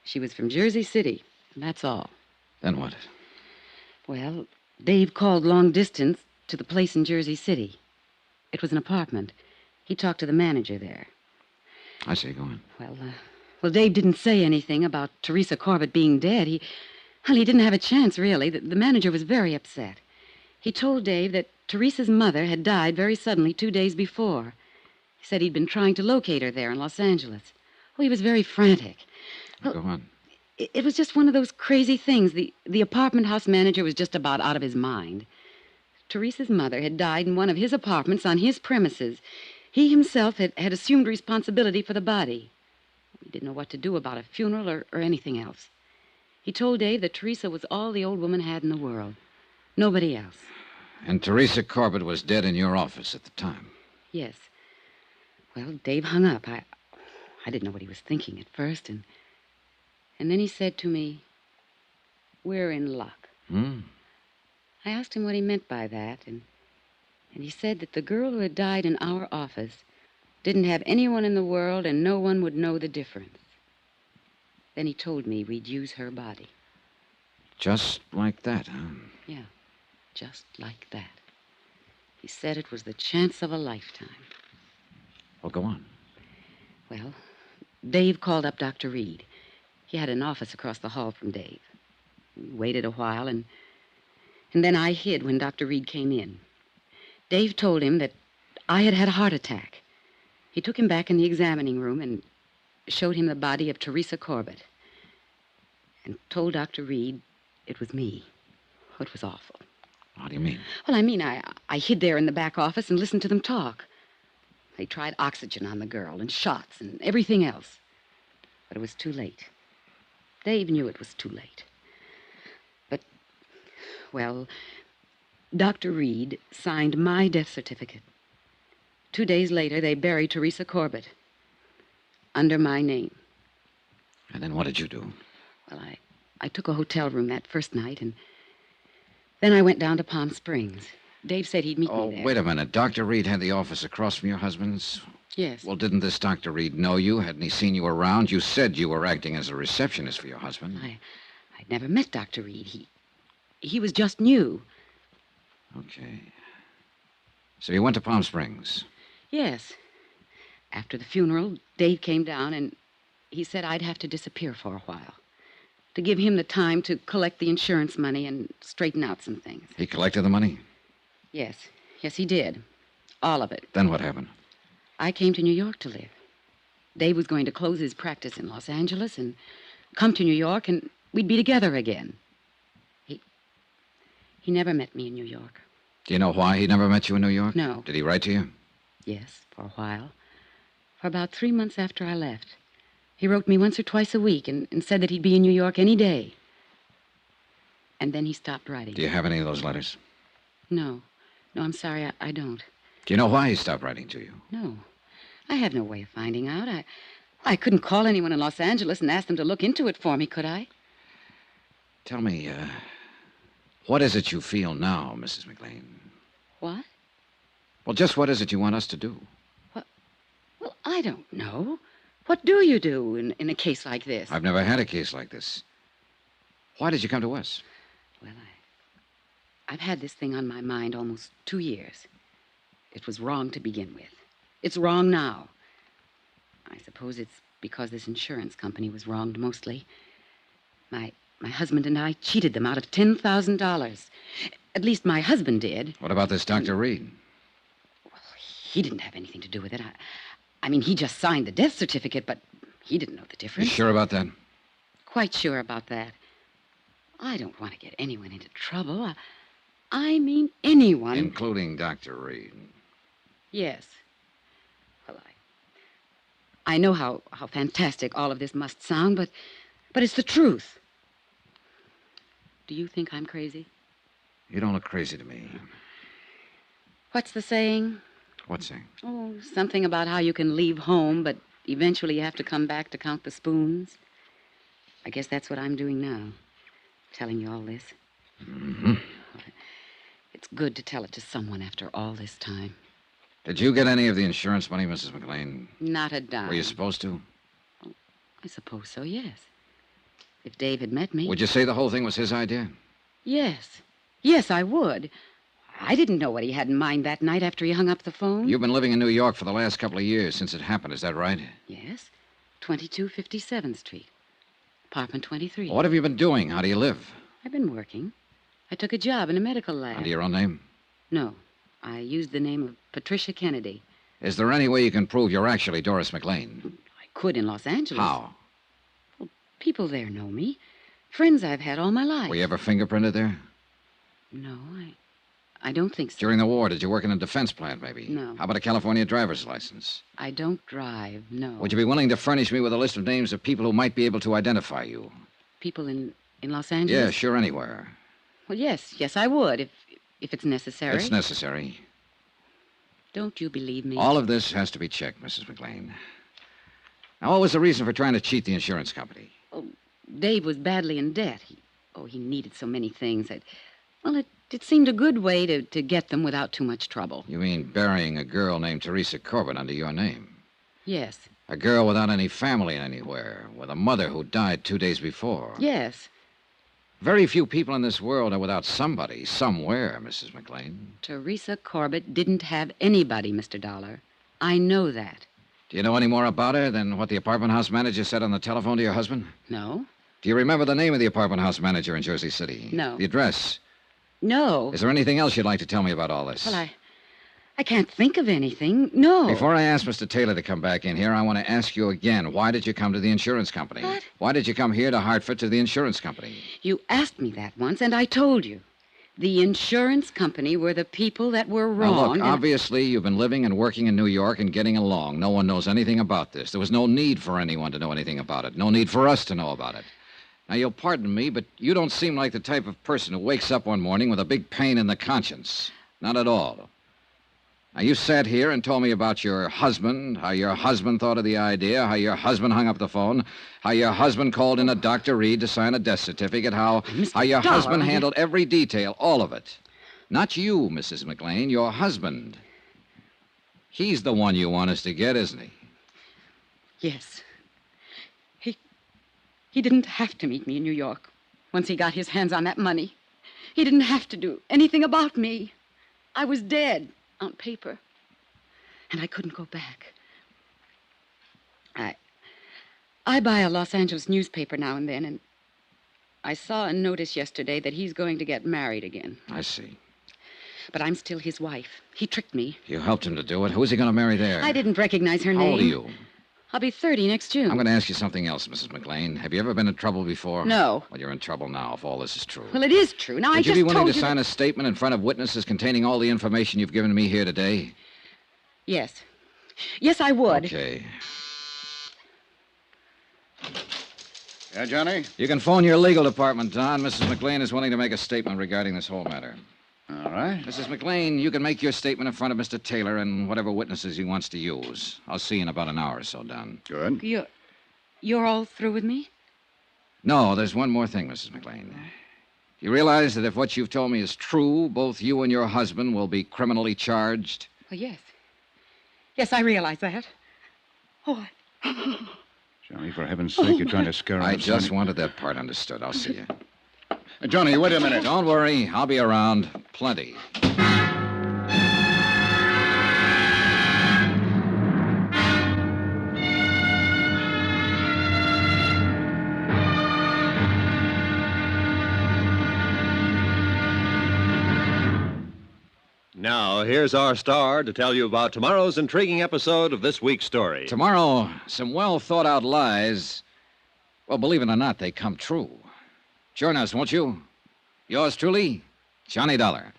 She was from Jersey City, and that's all. Then what? Well, Dave called long distance to the place in Jersey City. It was an apartment. He talked to the manager there. I see. Go on. Well, Dave didn't say anything about Teresa Corbett being dead. He didn't have a chance, really. The manager was very upset. He told Dave that Teresa's mother had died very suddenly 2 days before. He said he'd been trying to locate her there in Los Angeles. Oh, he was very frantic. Well, go on. It was just one of those crazy things. The apartment house manager was just about out of his mind. Teresa's mother had died in one of his apartments on his premises. He himself had assumed responsibility for the body. He didn't know what to do about a funeral or anything else. He told Dave that Teresa was all the old woman had in the world. Nobody else. And Teresa Corbett was dead in your office at the time? Yes. Well, Dave hung up. I didn't know what he was thinking at first, and then he said to me, "We're in luck." Hmm. I asked him what he meant by that, and he said that the girl who had died in our office didn't have anyone in the world, and no one would know the difference. Then he told me we'd use her body. Just like that, huh? Yeah, just like that. He said it was the chance of a lifetime. Well, go on. Well, Dave called up Dr. Reed. He had an office across the hall from Dave. We waited a while, and then I hid when Dr. Reed came in. Dave told him that I had had a heart attack. He took him back in the examining room and showed him the body of Teresa Corbett and told Dr. Reed it was me. Oh, it was awful. How do you mean? Well, I mean, I hid there in the back office and listened to them talk. They tried oxygen on the girl and shots and everything else. But it was too late. Dave knew it was too late. But, well, Dr. Reed signed my death certificate. 2 days later, they buried Teresa Corbett under my name. And then what did you do? Well, I took a hotel room that first night, and then I went down to Palm Springs. Dave said he'd meet me there. Wait a minute. Dr. Reed had the office across from your husband's? Yes. Well, didn't this Dr. Reed know you? Hadn't he seen you around? You said you were acting as a receptionist for your husband. I'd never met Dr. Reed. He was just new. Okay. So you went to Palm Springs? Yes. After the funeral, Dave came down, and he said I'd have to disappear for a while, to give him the time to collect the insurance money and straighten out some things. He collected the money? Yes. Yes, he did. All of it. Then what happened? I came to New York to live. Dave was going to close his practice in Los Angeles and come to New York, and we'd be together again. He never met me in New York. Do you know why he never met you in New York? No. Did he write to you? Yes, for a while. For about 3 months after I left. He wrote me once or twice a week and said that he'd be in New York any day. And then he stopped writing. Do you have any of those letters? No. No, I'm sorry, I don't. Do you know why he stopped writing to you? No. I have no way of finding out. I couldn't call anyone in Los Angeles and ask them to look into it for me, could I? Tell me, what is it you feel now, Mrs. McLean? What? Well, just what is it you want us to do? Well, I don't know. What do you do in a case like this? I've never had a case like this. Why did you come to us? Well, I've had this thing on my mind almost 2 years. It was wrong to begin with. It's wrong now. I suppose it's because this insurance company was wronged mostly. My husband and I cheated them out of $10,000. At least my husband did. What about this Dr. Reed? Well, he didn't have anything to do with it. I mean, he just signed the death certificate, but he didn't know the difference. You sure about that? Quite sure about that. I don't want to get anyone into trouble. I mean anyone. Including Dr. Reed. Yes. Well, I know how fantastic all of this must sound, but it's the truth. Do you think I'm crazy? You don't look crazy to me. What's the saying? What saying? Oh, something about how you can leave home, but eventually you have to come back to count the spoons. I guess that's what I'm doing now, telling you all this. Mm-hmm. It's good to tell it to someone after all this time. Did you get any of the insurance money, Mrs. McLean? Not a dime. Were you supposed to? Oh, I suppose so, yes. If Dave had met me. Would you say the whole thing was his idea? Yes. Yes, I would. I didn't know what he had in mind that night after he hung up the phone. You've been living in New York for the last couple of years since it happened, is that right? Yes. 2257th Street. Apartment 23. What have you been doing? How do you live? I've been working. I took a job in a medical lab. Under your own name? No. I used the name of Patricia Kennedy. Is there any way you can prove you're actually Doris McLean? I could in Los Angeles. How? Well, people there know me. Friends I've had all my life. Were you ever fingerprinted there? No, I don't think so. During the war, did you work in a defense plant, maybe? No. How about a California driver's license? I don't drive, no. Would you be willing to furnish me with a list of names of people who might be able to identify you? People in Los Angeles? Yeah, sure, anywhere. Well, yes, I would, if it's necessary. It's necessary. Don't you believe me? All of this has to be checked, Mrs. McLean. Now, what was the reason for trying to cheat the insurance company? Oh, Dave was badly in debt. He needed so many things that... Well, it seemed a good way to get them without too much trouble. You mean burying a girl named Teresa Corbin under your name? Yes. A girl without any family anywhere, with a mother who died 2 days before. Yes. Very few people in this world are without somebody, somewhere, Mrs. McLean. Teresa Corbett didn't have anybody, Mr. Dollar. I know that. Do you know any more about her than what the apartment house manager said on the telephone to your husband? No. Do you remember the name of the apartment house manager in Jersey City? No. The address? No. Is there anything else you'd like to tell me about all this? Well, I can't think of anything. No. Before I ask Mr. Taylor to come back in here, I want to ask you again, why did you come to the insurance company? What? Why did you come here to Hartford to the insurance company? You asked me that once, and I told you. The insurance company were the people that were wrong. Now, look, obviously, you've been living and working in New York and getting along. No one knows anything about this. There was no need for anyone to know anything about it. No need for us to know about it. Now, you'll pardon me, but you don't seem like the type of person who wakes up one morning with a big pain in the conscience. Not at all. Now, you sat here and told me about your husband, how your husband thought of the idea, how your husband hung up the phone, how your husband called in a Dr. Reed to sign a death certificate, how your husband handled every detail, all of it. Not you, Mrs. McLean, your husband. He's the one you want us to get, isn't he? Yes. He didn't have to meet me in New York once he got his hands on that money. He didn't have to do anything about me. I was dead on paper, and I couldn't go back. I buy a Los Angeles newspaper now and then, and I saw a notice yesterday that he's going to get married again. I see. But I'm still his wife. He tricked me. You helped him to do it. Who's he going to marry there? I didn't recognize her name. How old are you? I'll be 30 next June. I'm going to ask you something else, Mrs. McLean. Have you ever been in trouble before? No. Well, you're in trouble now, if all this is true. Well, it is true. Now, Would I just you be willing told to sign a statement in front of witnesses containing all the information you've given me here today? Yes. Yes, I would. Okay. Yeah, Johnny? You can phone your legal department, Don. Mrs. McLean is willing to make a statement regarding this whole matter. All right. Mrs. McLean, you can make your statement in front of Mr. Taylor and whatever witnesses he wants to use. I'll see you in about an hour or so, Don. Good. You're all through with me? No, there's one more thing, Mrs. McLean. You realize that if what you've told me is true, both you and your husband will be criminally charged? Well, yes. Yes, I realize that. Oh, Johnny, for heaven's sake, you're trying to scare him. I just wanted that part understood. I'll see you. Johnny, wait a minute. Don't worry. I'll be around. Plenty. Now, here's our star to tell you about tomorrow's intriguing episode of this week's story. Tomorrow, some well-thought-out lies, well, believe it or not, they come true. Join us, won't you? Yours truly, Johnny Dollar.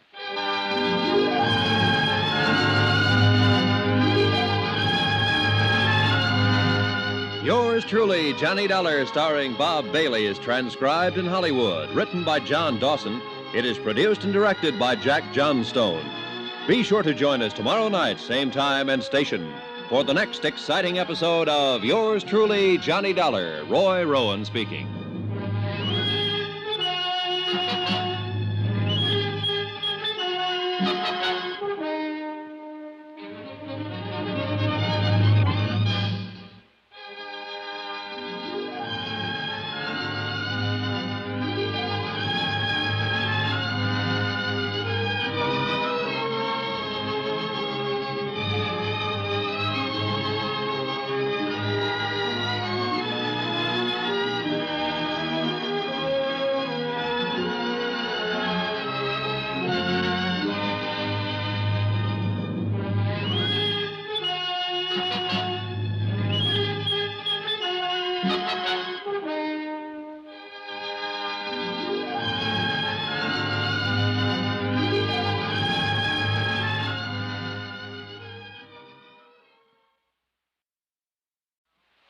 Yours truly, Johnny Dollar, starring Bob Bailey, is transcribed in Hollywood. Written by John Dawson, it is produced and directed by Jack Johnstone. Be sure to join us tomorrow night, same time and station, for the next exciting episode of Yours truly, Johnny Dollar. Roy Rowan speaking.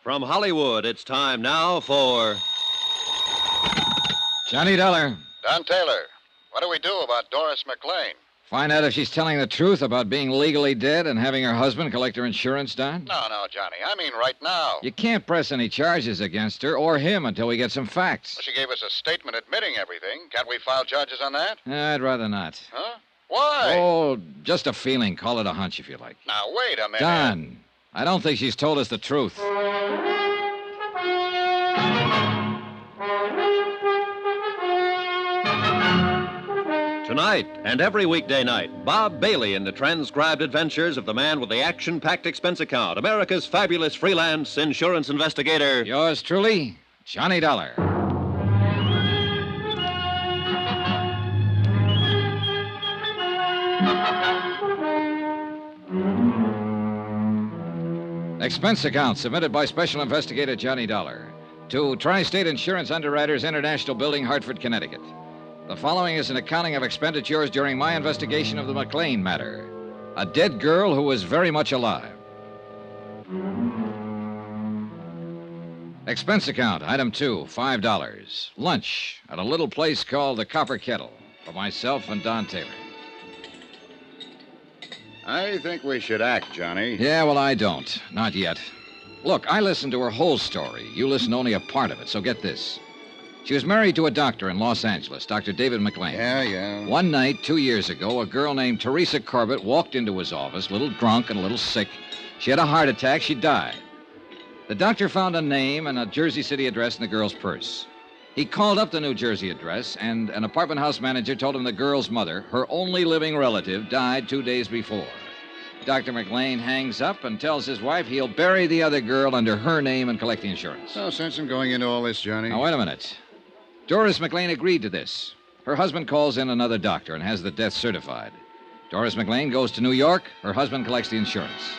From Hollywood, it's time now for Johnny Dollar. Don Taylor, what do we do about Doris McLean? Find out if she's telling the truth about being legally dead and having her husband collect her insurance, Don? No, Johnny. I mean right now. You can't press any charges against her or him until we get some facts. Well, she gave us a statement admitting everything. Can't we file charges on that? I'd rather not. Huh? Why? Oh, just a feeling. Call it a hunch if you like. Now, wait a minute. Don, I don't think she's told us the truth. Tonight and every weekday night, Bob Bailey in the transcribed adventures of the man with the action-packed expense account, America's fabulous freelance insurance investigator. Yours truly, Johnny Dollar. Expense account submitted by Special Investigator Johnny Dollar to Tri-State Insurance Underwriters International Building, Hartford, Connecticut. The following is an accounting of expenditures during my investigation of the McLean matter. A dead girl who was very much alive. Expense account, item 2, $5. Lunch at a little place called the Copper Kettle for myself and Don Taylor. I think we should act, Johnny. Yeah, well, I don't. Not yet. Look, I listened to her whole story. You listened only a part of it, so get this. She was married to a doctor in Los Angeles, Dr. David McLean. Yeah. One night, 2 years ago, a girl named Teresa Corbett walked into his office, a little drunk and a little sick. She had a heart attack. She died. The doctor found a name and a Jersey City address in the girl's purse. He called up the New Jersey address, and an apartment house manager told him the girl's mother, her only living relative, died 2 days before. Dr. McLean hangs up and tells his wife he'll bury the other girl under her name and collect the insurance. No sense in going into all this, Johnny. Now, wait a minute. Doris McLean agreed to this. Her husband calls in another doctor and has the death certified. Doris McLean goes to New York. Her husband collects the insurance.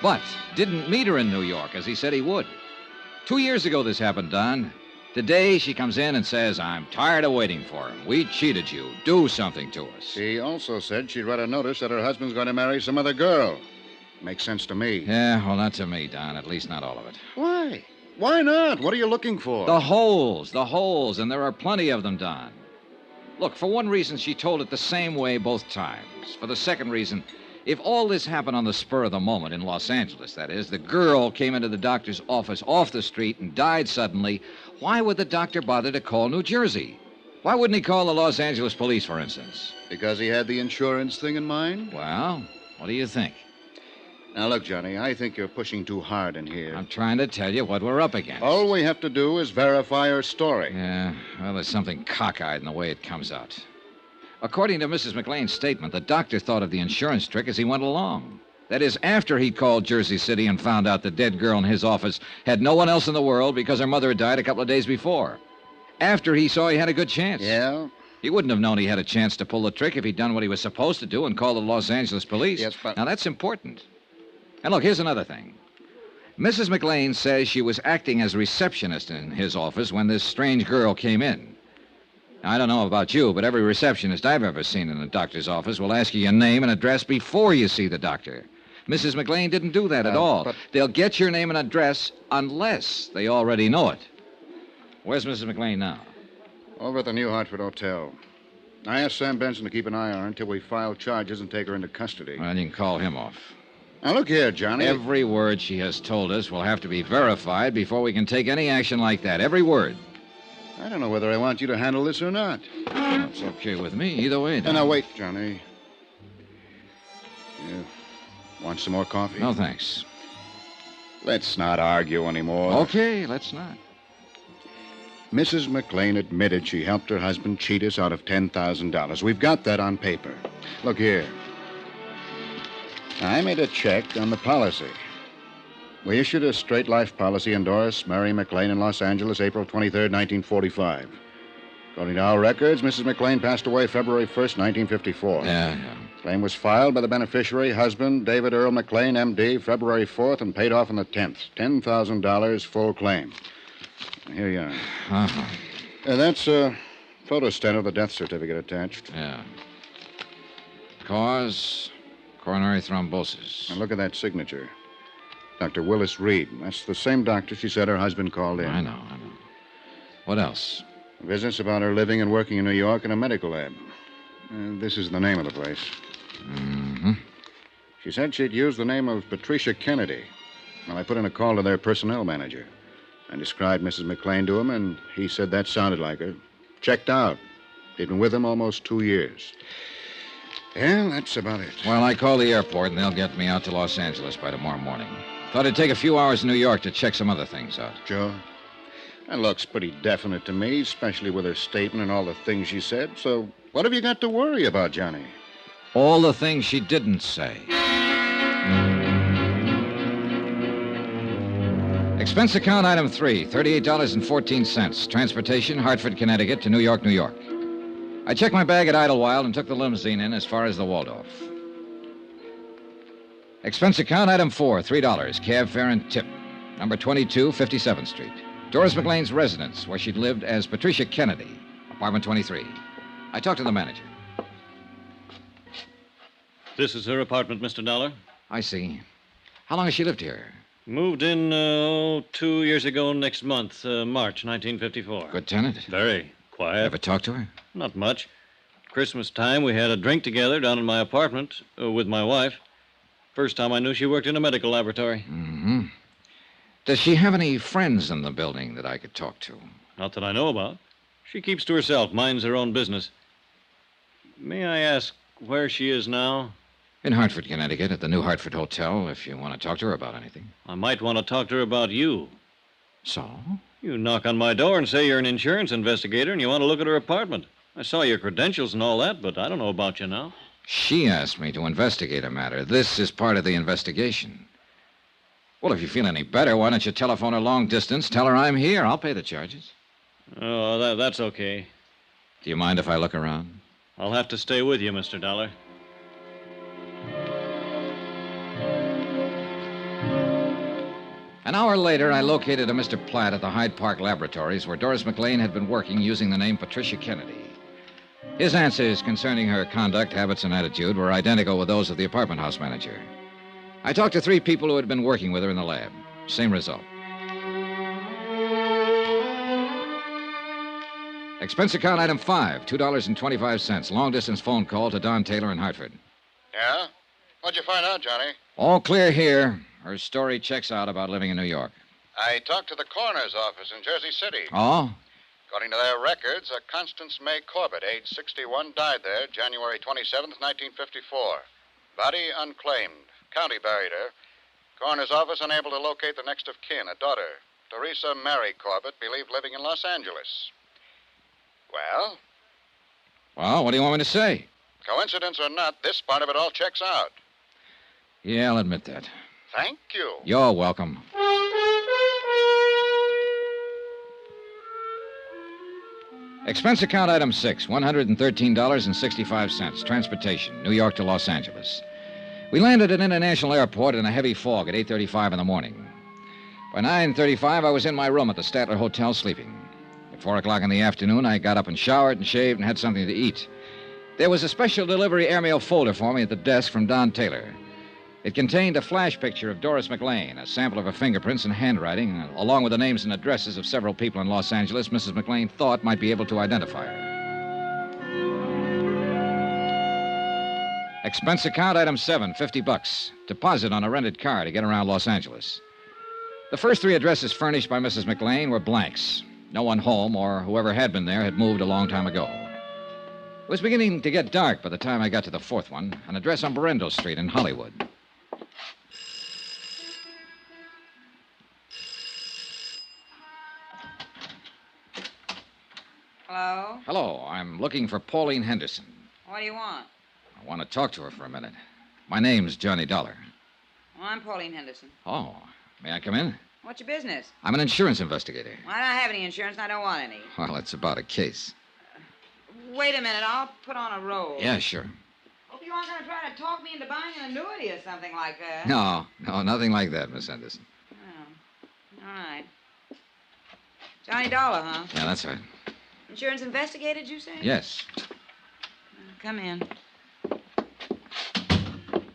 But didn't meet her in New York, as he said he would. 2 years ago this happened, Don. Today she comes in and says, I'm tired of waiting for him. We cheated you. Do something to us. She also said she'd read a notice that her husband's going to marry some other girl. Makes sense to me. Yeah, well, not to me, Don. At least not all of it. Why? Why not? What are you looking for? The holes, and there are plenty of them, Don. Look, for one reason, she told it the same way both times. For the second reason, if all this happened on the spur of the moment in Los Angeles, that is, the girl came into the doctor's office off the street and died suddenly, why would the doctor bother to call New Jersey? Why wouldn't he call the Los Angeles police, for instance? Because he had the insurance thing in mind? Well, what do you think? Now, look, Johnny, I think you're pushing too hard in here. I'm trying to tell you what we're up against. All we have to do is verify her story. Yeah, well, there's something cockeyed in the way it comes out. According to Mrs. McLean's statement, the doctor thought of the insurance trick as he went along. That is, after he called Jersey City and found out the dead girl in his office had no one else in the world because her mother had died a couple of days before. After he saw he had a good chance. Yeah? He wouldn't have known he had a chance to pull the trick if he'd done what he was supposed to do and called the Los Angeles police. Yes, but... Now, that's important. And look, here's another thing. Mrs. McLean says she was acting as a receptionist in his office when this strange girl came in. Now, I don't know about you, but every receptionist I've ever seen in a doctor's office will ask you your name and address before you see the doctor. Mrs. McLean didn't do that at all. But... They'll get your name and address unless they already know it. Where's Mrs. McLean now? Over at the New Hartford Hotel. I asked Sam Benson to keep an eye on her until we file charges and take her into custody. Well, you can call him off. Now, look here, Johnny. Every word she has told us will have to be verified before we can take any action like that. Every word. I don't know whether I want you to handle this or not. It's okay with me. Either way, Don. Now, wait, Johnny. You want some more coffee? No, thanks. Let's not argue anymore. Okay, let's not. Mrs. McLean admitted she helped her husband cheat us out of $10,000. We've got that on paper. Look here. I made a check on the policy. We issued a straight life policy endorsed Mary McLean in Los Angeles, April 23rd, 1945. According to our records, Mrs. McLean passed away February 1st, 1954. Yeah. Claim was filed by the beneficiary, husband, David Earl McLean, M.D., February 4th, and paid off on the 10th. $10,000, full claim. Here you are. Uh-huh. That's a photostat of the death certificate attached. Yeah. Cause, coronary thrombosis. Now look at that signature. Dr. Willis Reed. That's the same doctor she said her husband called in. I know. What else? Business about her living and working in New York in a medical lab. This is the name of the place. Mm-hmm. She said she'd used the name of Patricia Kennedy. Well, I put in a call to their personnel manager. I described Mrs. McLean to him, and he said that sounded like her. Checked out. He'd been with him almost 2 years. Yeah, that's about it. Well, I called the airport, and they'll get me out to Los Angeles by tomorrow morning. Thought it'd take a few hours in New York to check some other things out. Sure. That looks pretty definite to me, especially with her statement and all the things she said. So what have you got to worry about, Johnny? All the things she didn't say. Expense account item 3, $38.14. Transportation, Hartford, Connecticut to New York, New York. I checked my bag at Idlewild and took the limousine in as far as the Waldorf. Expense account item 4, $3, cab fare and tip. Number 22, 57th Street. Doris McLean's residence, where she'd lived as Patricia Kennedy, apartment 23. I talked to the manager. This is her apartment, Mr. Dollar. I see. How long has she lived here? Moved in 2 years ago next month, March 1954. Good tenant? Very quiet. Ever talk to her? Not much. Christmas time, we had a drink together down in my apartment with my wife. First time I knew she worked in a medical laboratory. Mm-hmm. Does she have any friends in the building that I could talk to? Not that I know about. She keeps to herself, minds her own business. May I ask where she is now? In Hartford, Connecticut, at the New Hartford Hotel, if you want to talk to her about anything. I might want to talk to her about you. So? You knock on my door and say you're an insurance investigator and you want to look at her apartment. I saw your credentials and all that, but I don't know about you now. She asked me to investigate a matter. This is part of the investigation. Well, if you feel any better, why don't you telephone her long distance, tell her I'm here. I'll pay the charges. Oh, that's okay. Do you mind if I look around? I'll have to stay with you, Mr. Dollar. An hour later, I located a Mr. Platt at the Hyde Park Laboratories, where Doris McLean had been working using the name Patricia Kennedy. His answers concerning her conduct, habits, and attitude were identical with those of the apartment house manager. I talked to 3 people who had been working with her in the lab. Same result. Expense account item 5, $2.25. Long-distance phone call to Don Taylor in Hartford. Yeah? What'd you find out, Johnny? All clear here. Her story checks out about living in New York. I talked to the coroner's office in Jersey City. Oh? According to their records, a Constance May Corbett, age 61, died there January 27th, 1954. Body unclaimed. County buried her. Coroner's office unable to locate the next of kin, a daughter, Teresa Mary Corbett, believed living in Los Angeles. Well? Well, what do you want me to say? Coincidence or not, this part of it all checks out. Yeah, I'll admit that. Thank you. You're welcome. Expense account item 6, $113.65. Transportation, New York to Los Angeles. We landed at International Airport in a heavy fog at 8:35 in the morning. By 9:35, I was in my room at the Statler Hotel sleeping. At 4 o'clock in the afternoon, I got up and showered and shaved and had something to eat. There was a special delivery airmail folder for me at the desk from Don Taylor. It contained a flash picture of Doris McLean, a sample of her fingerprints and handwriting, along with the names and addresses of several people in Los Angeles Mrs. McLean thought might be able to identify her. Expense account item 7, $50. Deposit on a rented car to get around Los Angeles. The first 3 addresses furnished by Mrs. McLean were blanks. No one home or whoever had been there had moved a long time ago. It was beginning to get dark by the time I got to the 4th one, an address on Berendo Street in Hollywood. Hello? Hello, I'm looking for Pauline Henderson. What do you want? I want to talk to her for a minute. My name's Johnny Dollar. Well, I'm Pauline Henderson. Oh, may I come in? What's your business? I'm an insurance investigator. Well, I don't have any insurance and I don't want any. Well, it's about a case. Wait a minute, I'll put on a roll. Yeah, sure. Hope you aren't going to try to talk me into buying an annuity or something like that. No, nothing like that, Miss Henderson. Oh, all right. Johnny Dollar, huh? Yeah, that's right. Insurance investigator, did you say? Yes. Come in.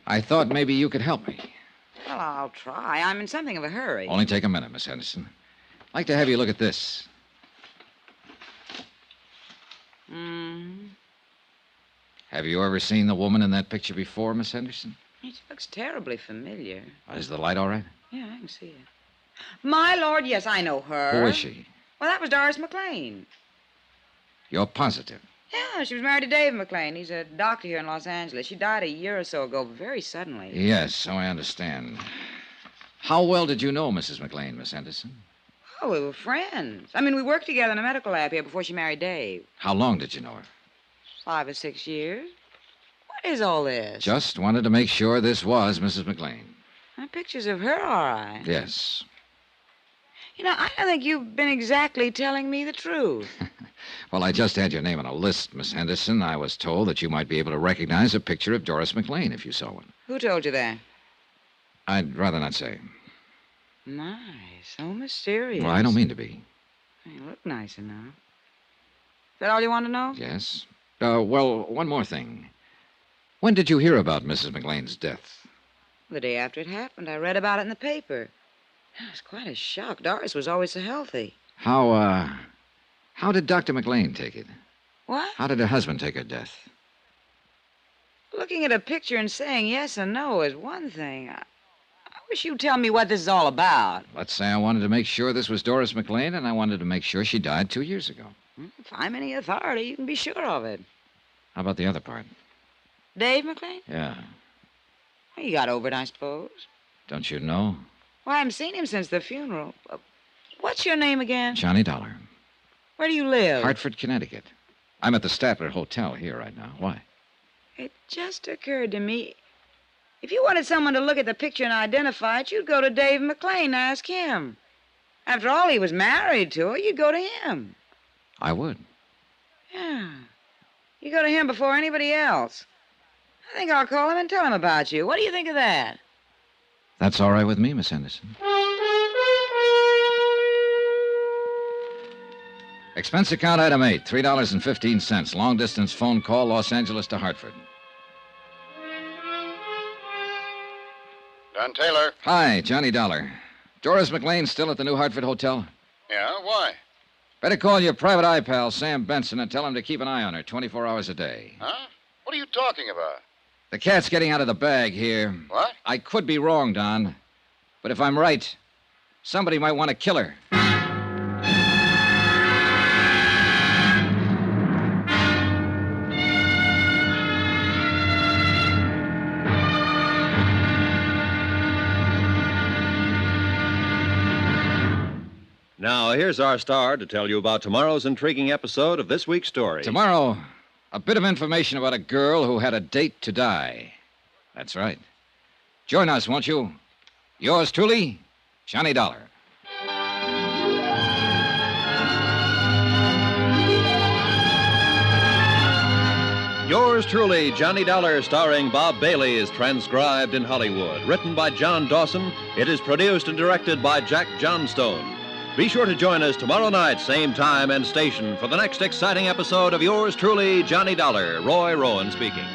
I thought maybe you could help me. Well, I'll try. I'm in something of a hurry. Only take a minute, Miss Henderson. I'd like to have you look at this. Have you ever seen the woman in that picture before, Miss Henderson? She looks terribly familiar. Is the light all right? Yeah, I can see it. My lord, yes, I know her. Who is she? Well, that was Doris McLean. You're positive? Yeah, she was married to Dave McLean. He's a doctor here in Los Angeles. She died a year or so ago, very suddenly. Yes, so I understand. How well did you know Mrs. McLean, Miss Henderson? Oh, we were friends. I mean, we worked together in a medical lab here before she married Dave. How long did you know her? 5 or 6 years. What is all this? Just wanted to make sure this was Mrs. McLean. Pictures of her, all right. Yes. You know, I don't think you've been exactly telling me the truth. Well, I just had your name on a list, Miss Henderson. I was told that you might be able to recognize a picture of Doris McLean if you saw one. Who told you that? I'd rather not say. My, so mysterious. Well, I don't mean to be. You look nice enough. Is that all you want to know? Yes. Well, one more thing. When did you hear about Mrs. McLean's death? The day after it happened. I read about it in the paper. It was quite a shock. Doris was always so healthy. How did Dr. McLean take it? What? How did her husband take her death? Looking at a picture and saying yes or no is one thing. I wish you'd tell me what this is all about. Let's say I wanted to make sure this was Doris McLean, and I wanted to make sure she died 2 years ago. If I'm any authority, you can be sure of it. How about the other part? Dave McLean? Yeah. Well, you got over it, I suppose. Don't you know? Well, I haven't seen him since the funeral. What's your name again? Johnny Dollar. Where do you live? Hartford, Connecticut. I'm at the Statler Hotel here right now. Why? It just occurred to me. If you wanted someone to look at the picture and identify it, you'd go to Dave McLean and ask him. After all, he was married to her. You'd go to him. I would. Yeah. You go to him before anybody else. I think I'll call him and tell him about you. What do you think of that? That's all right with me, Miss Henderson. Expense account item 8, $3.15. Long-distance phone call, Los Angeles to Hartford. Don Taylor. Hi, Johnny Dollar. Doris McLean still at the New Hartford Hotel? Yeah, why? Better call your private eye pal, Sam Benson, and tell him to keep an eye on her 24 hours a day. Huh? What are you talking about? The cat's getting out of the bag here. What? I could be wrong, Don. But if I'm right, somebody might want to kill her. Now, here's our star to tell you about tomorrow's intriguing episode of this week's story. Tomorrow, a bit of information about a girl who had a date to die. That's right. Join us, won't you? Yours truly, Johnny Dollar. Yours truly, Johnny Dollar, starring Bob Bailey, is transcribed in Hollywood. Written by John Dawson, it is produced and directed by Jack Johnstone. Be sure to join us tomorrow night, same time and station, for the next exciting episode of Yours truly, Johnny Dollar. Roy Rowan speaking.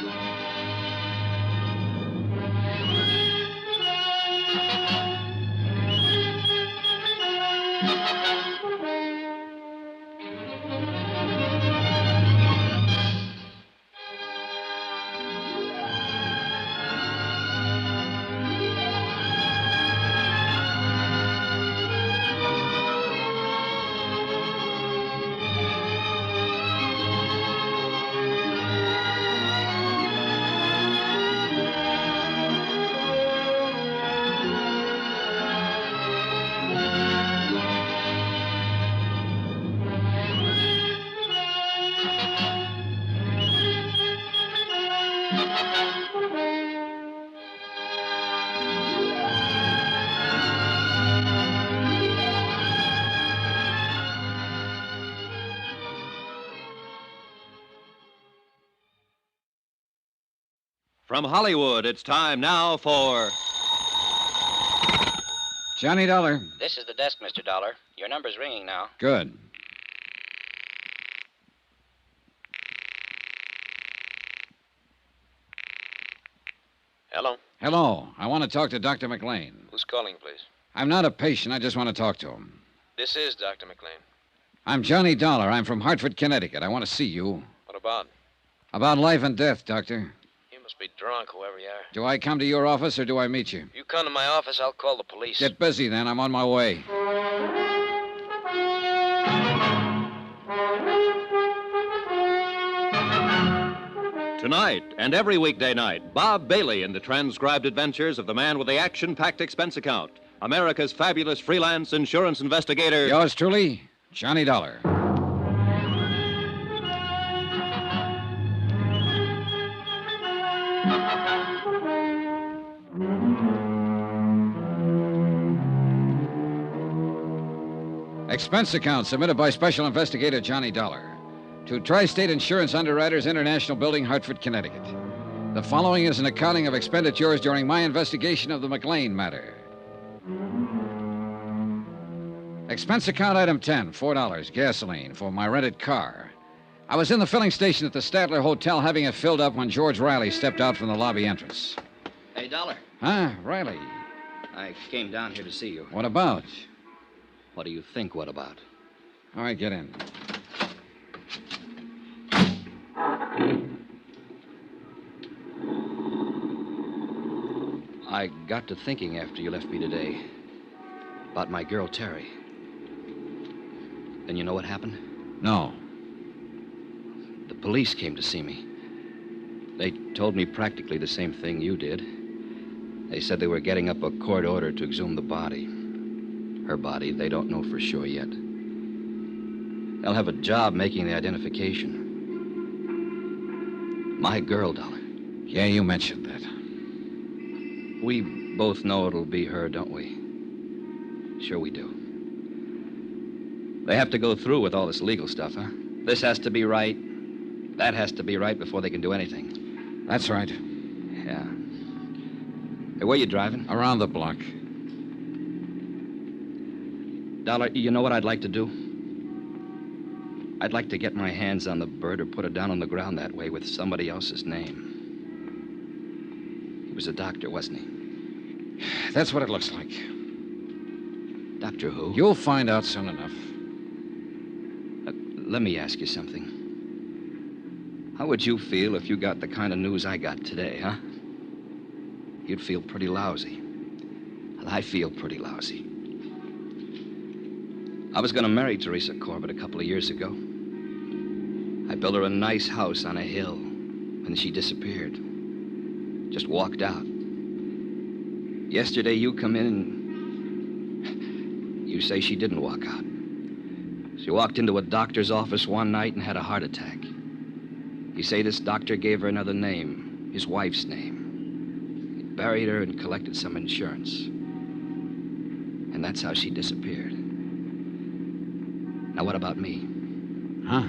From Hollywood, it's time now for... Johnny Dollar. This is the desk, Mr. Dollar. Your number's ringing now. Good. Hello. Hello. I want to talk to Dr. McLean. Who's calling, please? I'm not a patient. I just want to talk to him. This is Dr. McLean. I'm Johnny Dollar. I'm from Hartford, Connecticut. I want to see you. What about? About life and death, Doctor. You must be drunk, whoever you are. Do I come to your office or do I meet you? You come to my office, I'll call the police. Get busy then. I'm on my way. Tonight and every weekday night, Bob Bailey in the transcribed adventures of the man with the action-packed expense account, America's fabulous freelance insurance investigator. Yours truly, Johnny Dollar. Expense account submitted by Special Investigator Johnny Dollar to Tri-State Insurance Underwriters International Building, Hartford, Connecticut. The following is an accounting of expenditures during my investigation of the McLean matter. Expense account item 10, $4, gasoline for my rented car. I was in the filling station at the Statler Hotel having it filled up when George Riley stepped out from the lobby entrance. Hey, Dollar. Huh, Riley? I came down here to see you. What about? What do you think, what about? All right, get in. I got to thinking after you left me today about my girl, Terry. And you know what happened? No. The police came to see me. They told me practically the same thing you did. They said they were getting up a court order to exhume the body. Her body, they don't know for sure yet. They'll have a job making the identification. My girl, Dollar. Yeah, you mentioned that. We both know it'll be her, don't we? Sure we do. They have to go through with all this legal stuff, huh? This has to be right. That has to be right before they can do anything. That's right. Yeah. Hey, where you driving? Around the block. Dollar, you know what I'd like to do? I'd like to get my hands on the bird or put it down on the ground that way with somebody else's name. He was a doctor, wasn't he? That's what it looks like. Doctor who? You'll find out soon enough. let me ask you something. How would you feel if you got the kind of news I got today, huh? You'd feel pretty lousy. Well, I feel pretty lousy. I was going to marry Teresa Corbett a couple of years ago. I built her a nice house on a hill, and she disappeared. Just walked out. Yesterday, you come in and you say she didn't walk out. She walked into a doctor's office one night and had a heart attack. You say this doctor gave her another name, his wife's name. He buried her and collected some insurance. And that's how she disappeared. Now, what about me? Huh?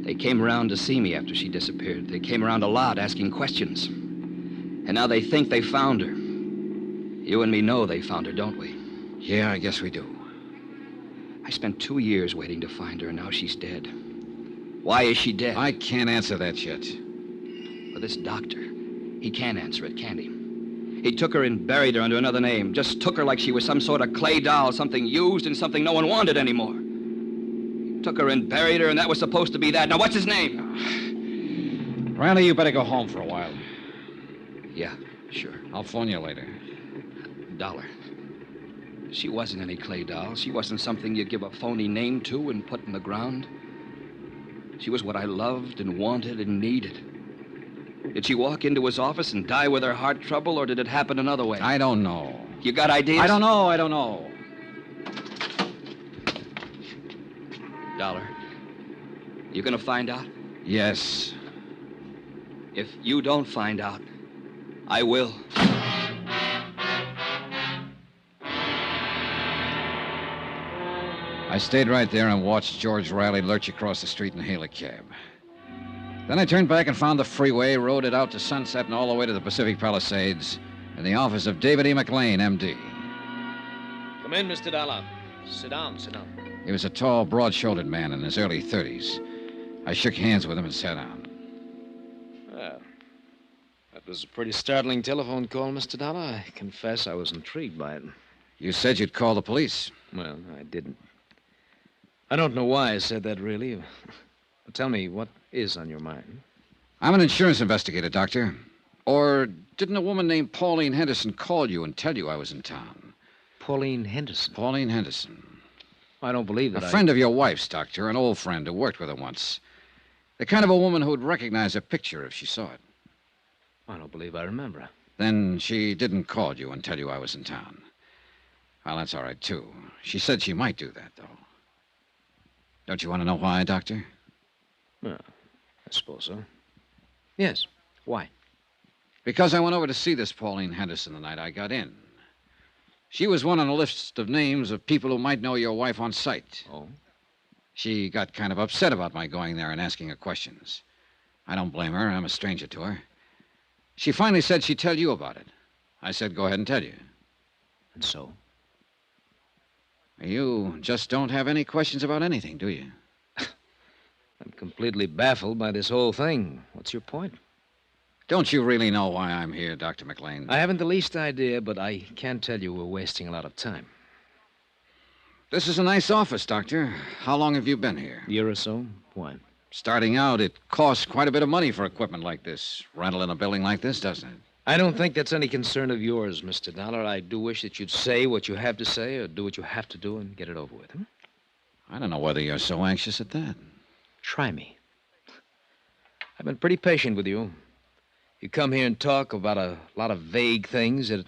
They came around to see me after she disappeared. They came around a lot asking questions. And now they think they found her. You and me know they found her, don't we? Yeah, I guess we do. I spent 2 years waiting to find her, and now she's dead. Why is she dead? I can't answer that yet. But this doctor, he can't answer it, can he? He took her and buried her under another name. Just took her like she was some sort of clay doll, something used and something no one wanted anymore. He took her and buried her, and that was supposed to be that. Now, what's his name? Riley, you better go home for a while. Yeah, sure. I'll phone you later. Dollar. She wasn't any clay doll. She wasn't something you'd give a phony name to and put in the ground. She was what I loved and wanted and needed. Did she walk into his office and die with her heart trouble, or did it happen another way? I don't know. You got ideas? I don't know. Dollar, you gonna find out? Yes. If you don't find out, I will. I stayed right there and watched George Riley lurch across the street and hail a cab. Then I turned back and found the freeway, rode it out to Sunset and all the way to the Pacific Palisades in the office of David E. McLean, M.D. Come in, Mr. Dollar. Sit down. He was a tall, broad-shouldered man in his early 30s. I shook hands with him and sat down. Well, that was a pretty startling telephone call, Mr. Dollar. I confess I was intrigued by it. You said you'd call the police. Well, I didn't. I don't know why I said that, really. But tell me, what is on your mind? I'm an insurance investigator, Doctor. Or didn't a woman named Pauline Henderson call you and tell you I was in town? Pauline Henderson? Pauline Henderson. I don't believe that. A friend of your wife's, Doctor, an old friend who worked with her once. The kind of a woman who would recognize her picture if she saw it. I don't believe I remember her. Then she didn't call you and tell you I was in town. Well, that's all right, too. She said she might do that, though. Don't you want to know why, Doctor? Well, I suppose so. Yes. Why? Because I went over to see this Pauline Henderson the night I got in. She was one on a list of names of people who might know your wife on sight. Oh? She got kind of upset about my going there and asking her questions. I don't blame her. I'm a stranger to her. She finally said she'd tell you about it. I said, go ahead and tell you. And so? You just don't have any questions about anything, do you? I'm completely baffled by this whole thing. What's your point? Don't you really know why I'm here, Dr. McLean? I haven't the least idea, but I can tell you we're wasting a lot of time. This is a nice office, Doctor. How long have you been here? A year or so. Why? Starting out, it costs quite a bit of money for equipment like this. Rental in a building like this, doesn't it? I don't think that's any concern of yours, Mr. Dollar. I do wish that you'd say what you have to say or do what you have to do and get it over with. I don't know whether you're so anxious at that. Try me. I've been pretty patient with you. You come here and talk about a lot of vague things that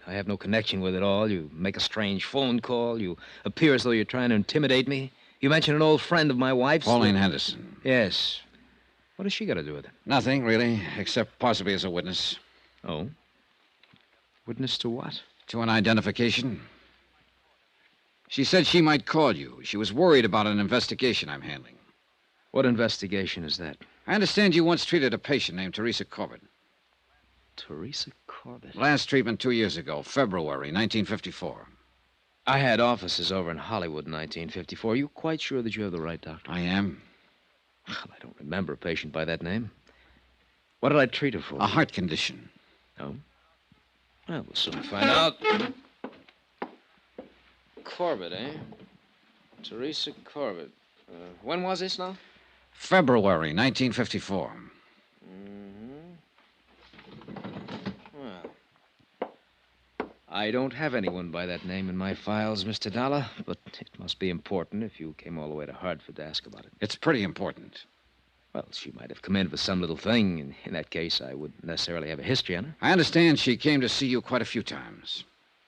I have no connection with at all. You make a strange phone call. You appear as though you're trying to intimidate me. You mention an old friend of my wife's. Pauline Henderson. Yes. What has she got to do with it? Nothing, really, except possibly as a witness. Oh? Witness to what? To an identification. She said she might call you. She was worried about an investigation I'm handling. What investigation is that? I understand you once treated a patient named Teresa Corbett. Teresa Corbett? Last treatment 2 years ago, February 1954. I had offices over in Hollywood in 1954. Are you quite sure that you have the right doctor? I am. Well, I don't remember a patient by that name. What did I treat her for? A heart condition. Oh? Well, we'll soon find out. Corbett, eh? Teresa Corbett. When was this now? February 1954. Well, I don't have anyone by that name in my files, Mr. Dollar, but it must be important if you came all the way to Hartford to ask about it. It's pretty important. Well, she might have come in for some little thing, and in that case, I wouldn't necessarily have a history on her. I understand she came to see you quite a few times.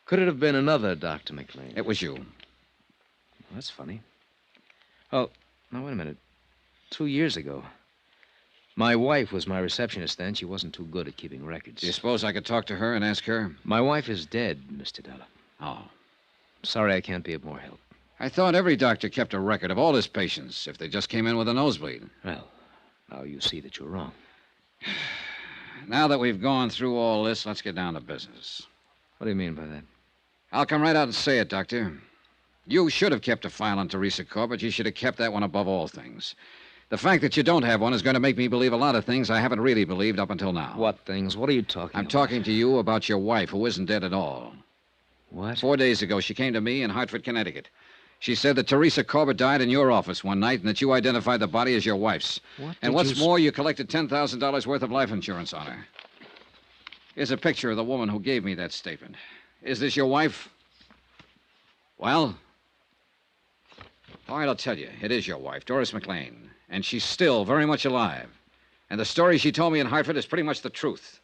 Could it have been another Dr. McLean? It was you. Well, that's funny. Oh, now, wait a minute. 2 years ago. My wife was my receptionist then. She wasn't too good at keeping records. Do you suppose I could talk to her and ask her? My wife is dead, Mr. Dollar. Oh. Sorry I can't be of more help. I thought every doctor kept a record of all his patients if they just came in with a nosebleed. Well, now you see that you're wrong. Now that we've gone through all this, let's get down to business. What do you mean by that? I'll come right out and say it, Doctor. You should have kept a file on Teresa Corbett. You should have kept that one above all things. The fact that you don't have one is going to make me believe a lot of things I haven't really believed up until now. What things? What are you talking about? I'm talking to you about your wife, who isn't dead at all. What? 4 days ago, she came to me in Hartford, Connecticut. She said that Teresa Corbett died in your office one night and that you identified the body as your wife's. And what's more, you collected $10,000 worth of life insurance on her. Here's a picture of the woman who gave me that statement. Is this your wife? Well? All right, I'll tell you. It is your wife, Doris McLean. And she's still very much alive. And the story she told me in Hartford is pretty much the truth.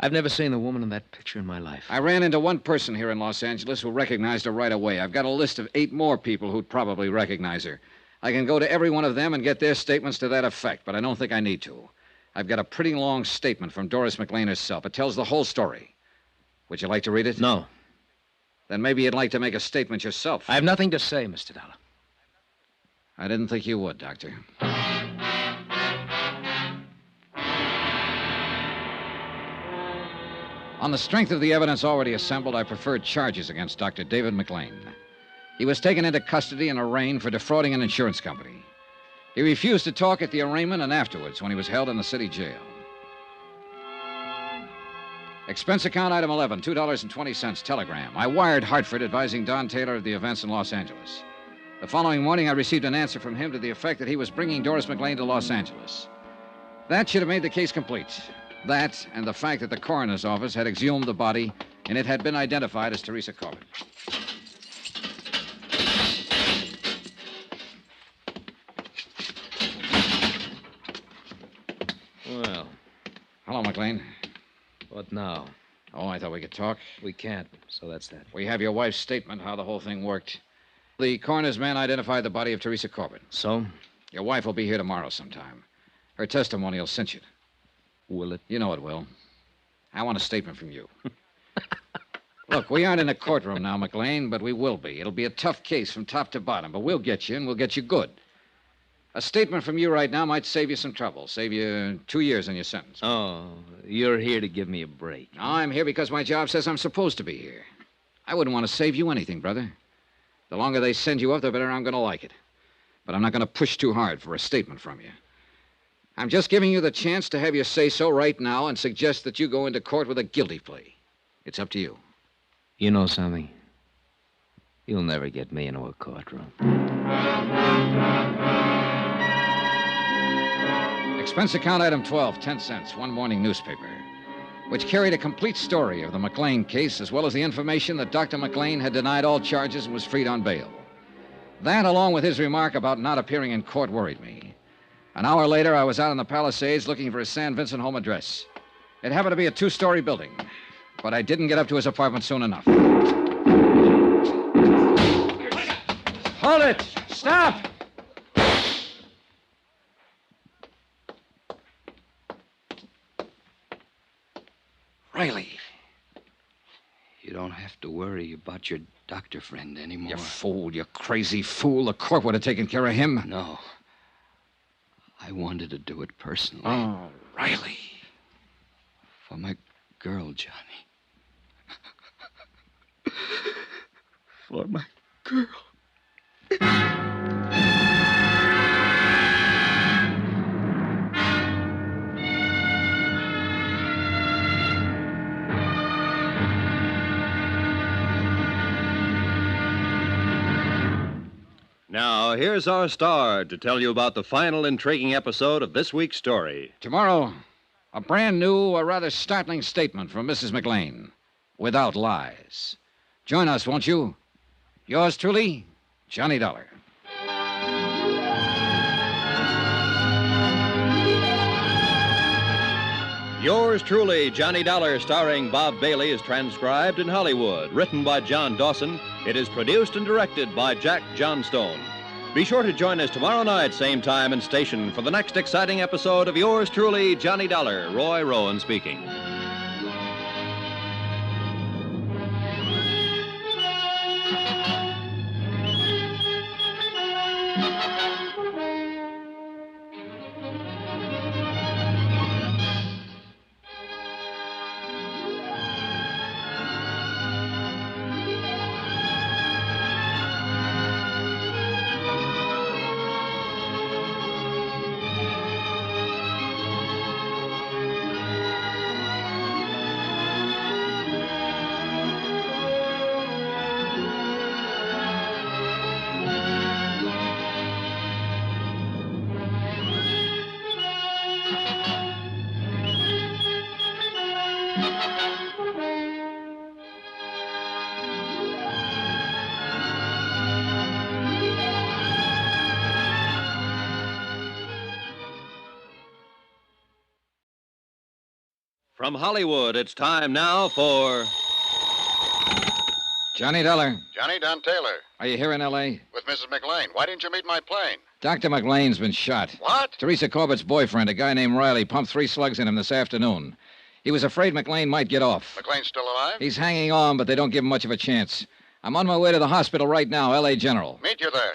I've never seen the woman in that picture in my life. I ran into one person here in Los Angeles who recognized her right away. I've got a list of 8 more people who'd probably recognize her. I can go to every one of them and get their statements to that effect, but I don't think I need to. I've got a pretty long statement from Doris McLean herself. It tells the whole story. Would you like to read it? No. Then maybe you'd like to make a statement yourself. I have nothing to say, Mr. Dollar. I didn't think you would, Doctor. On the strength of the evidence already assembled, I preferred charges against Dr. David McLean. He was taken into custody and arraigned for defrauding an insurance company. He refused to talk at the arraignment and afterwards when he was held in the city jail. Expense account item 11, $2.20, telegram. I wired Hartford advising Don Taylor of the events in Los Angeles. The following morning, I received an answer from him to the effect that he was bringing Doris McLean to Los Angeles. That should have made the case complete. That and the fact that the coroner's office had exhumed the body and it had been identified as Teresa Corbett. Well. Hello, McLean. What now? Oh, I thought we could talk. We can't, so that's that. We have your wife's statement, how the whole thing worked. The coroner's man identified the body of Teresa Corbett. So? Your wife will be here tomorrow sometime. Her testimony will cinch it. Will it? You know it will. I want a statement from you. Look, we aren't in a courtroom now, McLean, but we will be. It'll be a tough case from top to bottom, but we'll get you, and we'll get you good. A statement from you right now might save you some trouble, save you 2 years in your sentence. Oh, you're here to give me a break. No, I'm here because my job says I'm supposed to be here. I wouldn't want to save you anything, brother. The longer they send you up, the better I'm going to like it. But I'm not going to push too hard for a statement from you. I'm just giving you the chance to have your say-so right now and suggest that you go into court with a guilty plea. It's up to you. You know something? You'll never get me into a courtroom. Expense account item 12, 10 cents, one morning newspaper, which carried a complete story of the McLean case as well as the information that Dr. McLean had denied all charges and was freed on bail. That, along with his remark about not appearing in court, worried me. An hour later, I was out in the Palisades looking for his San Vincent home address. It happened to be a 2-story building, but I didn't get up to his apartment soon enough. Hold it! Stop! Riley. You don't have to worry about your doctor friend anymore. You fool, you crazy fool. The court would have taken care of him. No. I wanted to do it personally. Oh, Riley. For my girl, Johnny. For my girl. Now, here's our star to tell you about the final intriguing episode of this week's story. Tomorrow, a brand new, a rather startling statement from Mrs. McLean, without lies. Join us, won't you? Yours truly, Johnny Dollar. Yours truly, Johnny Dollar, starring Bob Bailey, is transcribed in Hollywood. Written by John Dawson, it is produced and directed by Jack Johnstone. Be sure to join us tomorrow night, same time and station, for the next exciting episode of Yours truly, Johnny Dollar. Roy Rowan speaking. From Hollywood, it's time now for... Johnny Dollar. Johnny, Don Taylor. Are you here in L.A.? With Mrs. McLean. Why didn't you meet my plane? Dr. McLean's been shot. What? Teresa Corbett's boyfriend, a guy named Riley, pumped 3 slugs in him this afternoon. He was afraid McLean might get off. McLean's still alive? He's hanging on, but they don't give him much of a chance. I'm on my way to the hospital right now, L.A. General. Meet you there.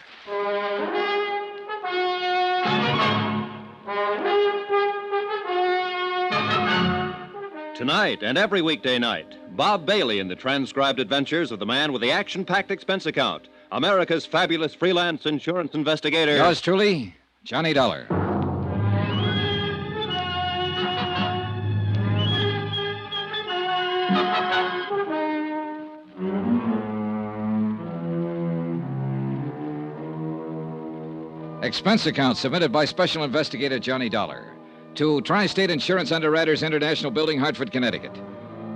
Tonight and every weekday night, Bob Bailey in the transcribed adventures of the man with the action-packed expense account, America's fabulous freelance insurance investigator. Yours truly, Johnny Dollar. Expense account submitted by Special Investigator Johnny Dollar to Tri-State Insurance Underwriters International Building, Hartford, Connecticut.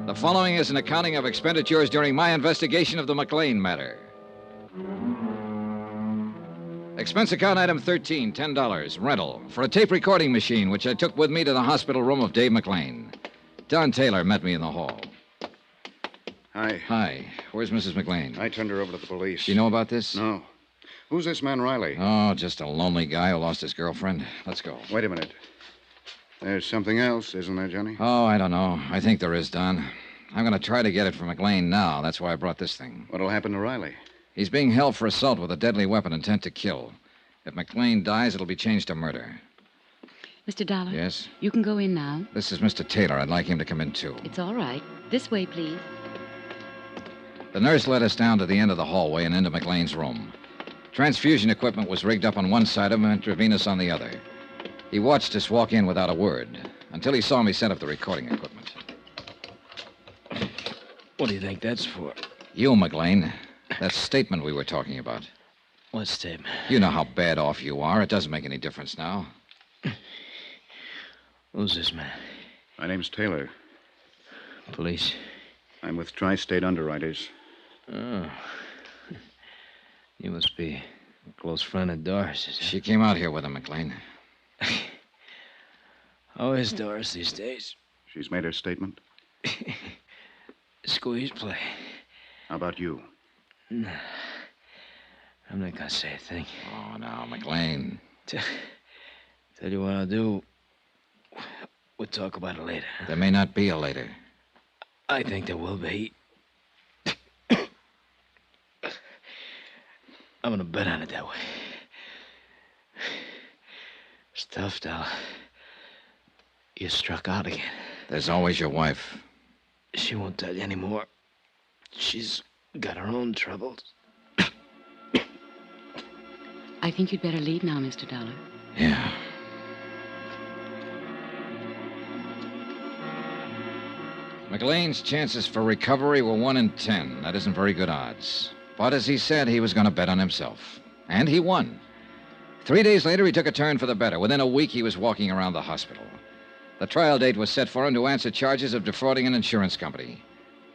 The following is an accounting of expenditures during my investigation of the McLean matter. Expense account item 13, $10, rental, for a tape recording machine which I took with me to the hospital room of Dave McLean. Don Taylor met me in the hall. Hi. Hi. Where's Mrs. McLean? I turned her over to the police. Do you know about this? No. Who's this man, Riley? Oh, just a lonely guy who lost his girlfriend. Let's go. Wait a minute. There's something else, isn't there, Johnny? Oh, I don't know. I think there is, Don. I'm going to try to get it from McLean now. That's why I brought this thing. What'll happen to Riley? He's being held for assault with a deadly weapon intent to kill. If McLean dies, it'll be changed to murder. Mr. Dollar? Yes? You can go in now. This is Mr. Taylor. I'd like him to come in, too. It's all right. This way, please. The nurse led us down to the end of the hallway and into McLean's room. Transfusion equipment was rigged up on one side of him, intravenous on the other. He watched us walk in without a word, until he saw me set up the recording equipment. What do you think that's for? You, McLean. That statement we were talking about. What statement? You know how bad off you are. It doesn't make any difference now. Who's this man? My name's Taylor. Police? I'm with Tri-State Underwriters. Oh. You must be a close friend of Doris's. She came out here with him, McLean. How is Doris these days? She's made her statement. Squeeze play. How about you? No. I'm not gonna say a thing. Oh, now, McLean. Tell you what I'll do. We'll talk about it later. There may not be a later. I think there will be. I'm gonna bet on it that way. It's tough, Dollar. You struck out again. There's always your wife. She won't tell you anymore. She's got her own troubles. I think you'd better leave now, Mr. Dollar. Yeah. McLean's chances for recovery were 1 in 10. That isn't very good odds. But as he said, he was going to bet on himself. And he won. 3 days later, he took a turn for the better. Within a week, he was walking around the hospital. The trial date was set for him to answer charges of defrauding an insurance company.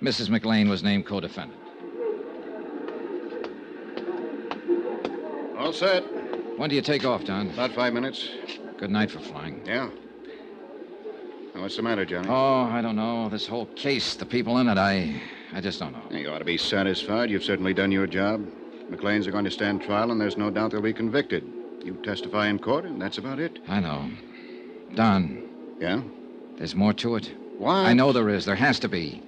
Mrs. McLean was named co-defendant. All set. When do you take off, Don? About 5 minutes. Good night for flying. Yeah. Now, what's the matter, Johnny? Oh, I don't know. This whole case, the people in it, I just don't know. You ought to be satisfied. You've certainly done your job. McLean's are going to stand trial, and there's no doubt they'll be convicted. You testify in court, and that's about it. I know. Don. Yeah? There's more to it. Why? I know there is. There has to be.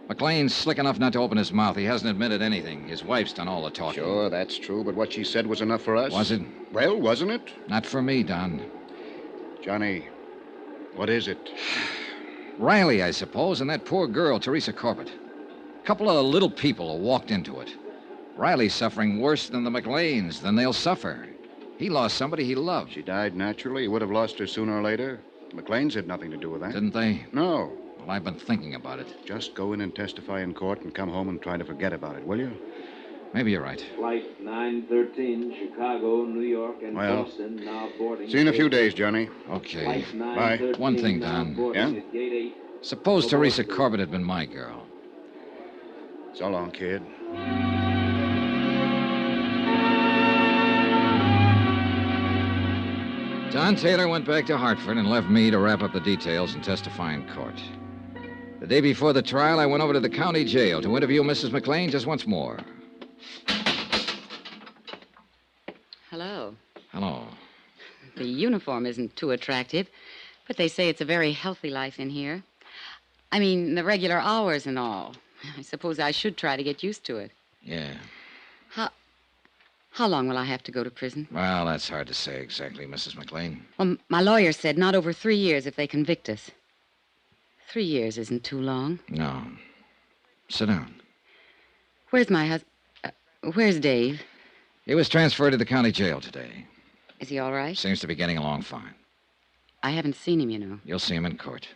McLean's slick enough not to open his mouth. He hasn't admitted anything. His wife's done all the talking. Sure, that's true, but what she said was enough for us. Was it? Well, wasn't it? Not for me, Don. Johnny, what is it? Riley, I suppose, and that poor girl, Teresa Corbett. A couple of little people who walked into it. Riley's suffering worse than the McLeans, than they'll suffer. He lost somebody he loved. She died naturally. He would have lost her sooner or later. The McLeans had nothing to do with that. Didn't they? No. Well, I've been thinking about it. Just go in and testify in court and come home and try to forget about it, will you? Maybe you're right. Flight 913, Chicago, New York, and Well, Boston, now boarding. see you in a few days, Johnny. Okay. Bye. One thing, Don. Yeah? Suppose Teresa Corbett had been my girl. So long, kid. John Taylor went back to Hartford and left me to wrap up the details and testify in court. The day before the trial, I went over to the county jail to interview Mrs. McLean just once more. Hello. Hello. The uniform isn't too attractive, but they say it's a very healthy life in here. I mean, the regular hours and all. I suppose I should try to get used to it. Yeah. How long will I have to go to prison? Well, that's hard to say exactly, Mrs. McLean. Well, my lawyer said not over 3 years if they convict us. 3 years isn't too long. No. Sit down. Where's my husband? Where's Dave? He was transferred to the county jail today. Is he all right? Seems to be getting along fine. I haven't seen him, you know. You'll see him in court.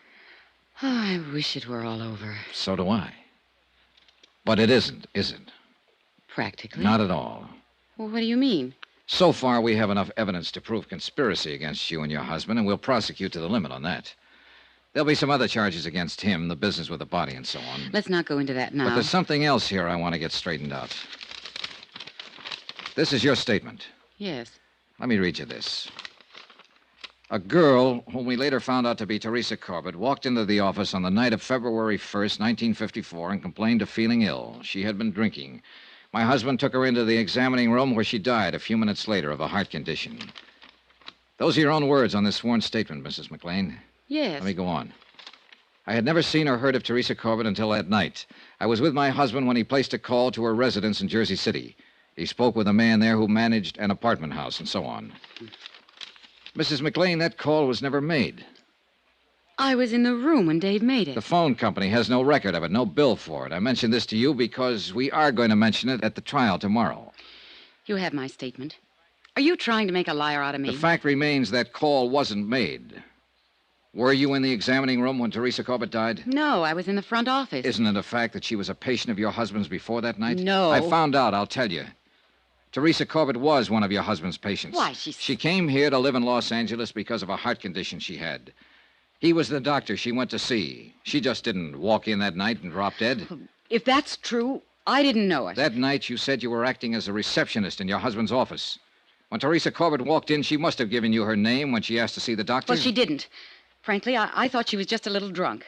Oh, I wish it were all over. So do I. But it isn't, is it? Practically. Not at all. Well, what do you mean? So far, we have enough evidence to prove conspiracy against you and your husband, and we'll prosecute to the limit on that. There'll be some other charges against him, the business with the body and so on. Let's not go into that now. But there's something else here I want to get straightened out. This is your statement. Yes. Let me read you this. A girl, whom we later found out to be Teresa Corbett, walked into the office on the night of February 1st, 1954, and complained of feeling ill. She had been drinking. My husband took her into the examining room where she died a few minutes later of a heart condition. Those are your own words on this sworn statement, Mrs. McLean. Yes. Let me go on. I had never seen or heard of Teresa Corbett until that night. I was with my husband when he placed a call to her residence in Jersey City. He spoke with a man there who managed an apartment house and so on. Mrs. McLean, that call was never made. I was in the room when Dave made it. The phone company has no record of it, no bill for it. I mentioned this to you because we are going to mention it at the trial tomorrow. You have my statement. Are you trying to make a liar out of me? The fact remains that call wasn't made. Were you in the examining room when Teresa Corbett died? No, I was in the front office. Isn't it a fact that she was a patient of your husband's before that night? No. I found out, I'll tell you. Teresa Corbett was one of your husband's patients. Why, She came here to live in Los Angeles because of a heart condition she had. He was the doctor she went to see. She just didn't walk in that night and drop dead. If that's true, I didn't know it. That night, you said you were acting as a receptionist in your husband's office. When Teresa Corbett walked in, she must have given you her name when she asked to see the doctor. Well, she didn't. Frankly, I thought she was just a little drunk.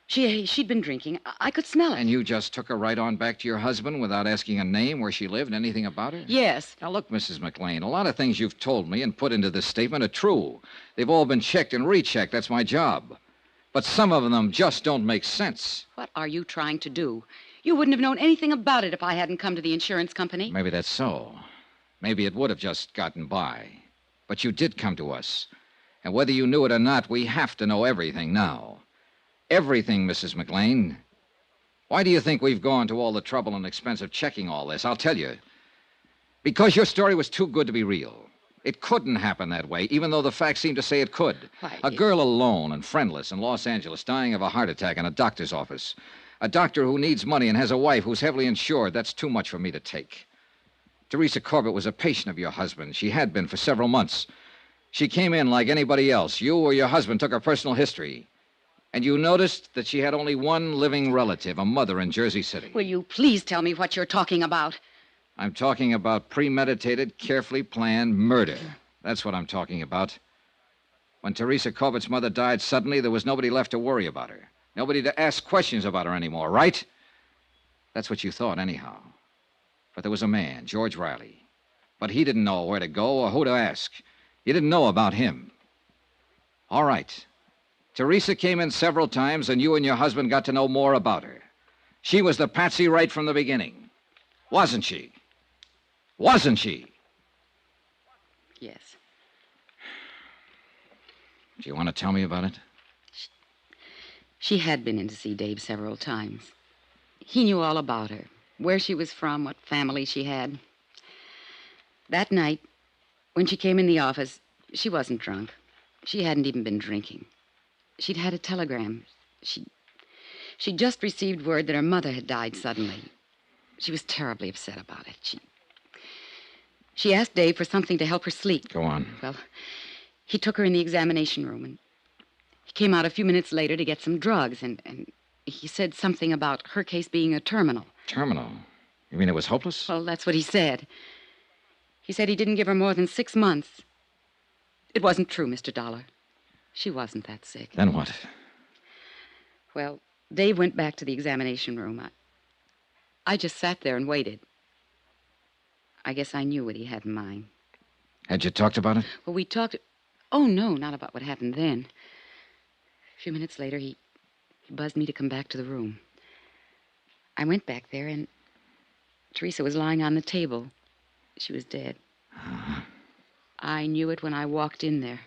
She'd been drinking. I could smell it. And you just took her right on back to your husband without asking a name, where she lived, anything about her? Yes. Now, look, Mrs. McLean, a lot of things you've told me and put into this statement are true. They've all been checked and rechecked. That's my job. But some of them just don't make sense. What are you trying to do? You wouldn't have known anything about it if I hadn't come to the insurance company. Maybe that's so. Maybe it would have just gotten by. But you did come to us. And whether you knew it or not, we have to know everything now. Everything, Mrs. McLean. Why do you think we've gone to all the trouble and expense of checking all this? I'll tell you. Because your story was too good to be real. It couldn't happen that way, even though the facts seem to say it could. A girl alone and friendless in Los Angeles dying of a heart attack in a doctor's office. A doctor who needs money and has a wife who's heavily insured. That's too much for me to take. Teresa Corbett was a patient of your husband. She had been for several months. She came in like anybody else. You or your husband took her personal history. And you noticed that she had only one living relative, a mother in Jersey City. Will you please tell me what you're talking about? I'm talking about premeditated, carefully planned murder. That's what I'm talking about. When Teresa Corbett's mother died suddenly, there was nobody left to worry about her. Nobody to ask questions about her anymore, right? That's what you thought, anyhow. But there was a man, George Riley. But he didn't know where to go or who to ask. You didn't know about him. All right. Teresa came in several times, and you and your husband got to know more about her. She was the patsy right from the beginning. Wasn't she? Wasn't she? Yes. Do you want to tell me about it? She had been in to see Dave several times. He knew all about her, where she was from, what family she had. That night, when she came in the office, she wasn't drunk. She hadn't even been drinking. She'd had a telegram. She'd just received word that her mother had died suddenly. She was terribly upset about it. She asked Dave for something to help her sleep. Go on. Well, he took her in the examination room, and he came out a few minutes later to get some drugs, and he said something about her case being a terminal. Terminal? You mean it was hopeless? Well, that's what he said. He said he didn't give her more than 6 months. It wasn't true, Mr. Dollar. She wasn't that sick. Then what? Well, Dave went back to the examination room. I just sat there and waited. I guess I knew what he had in mind. Had you talked about it? Well, we talked... Oh, no, not about what happened then. A few minutes later, he buzzed me to come back to the room. I went back there, and Teresa was lying on the table. She was dead. I knew it when I walked in there.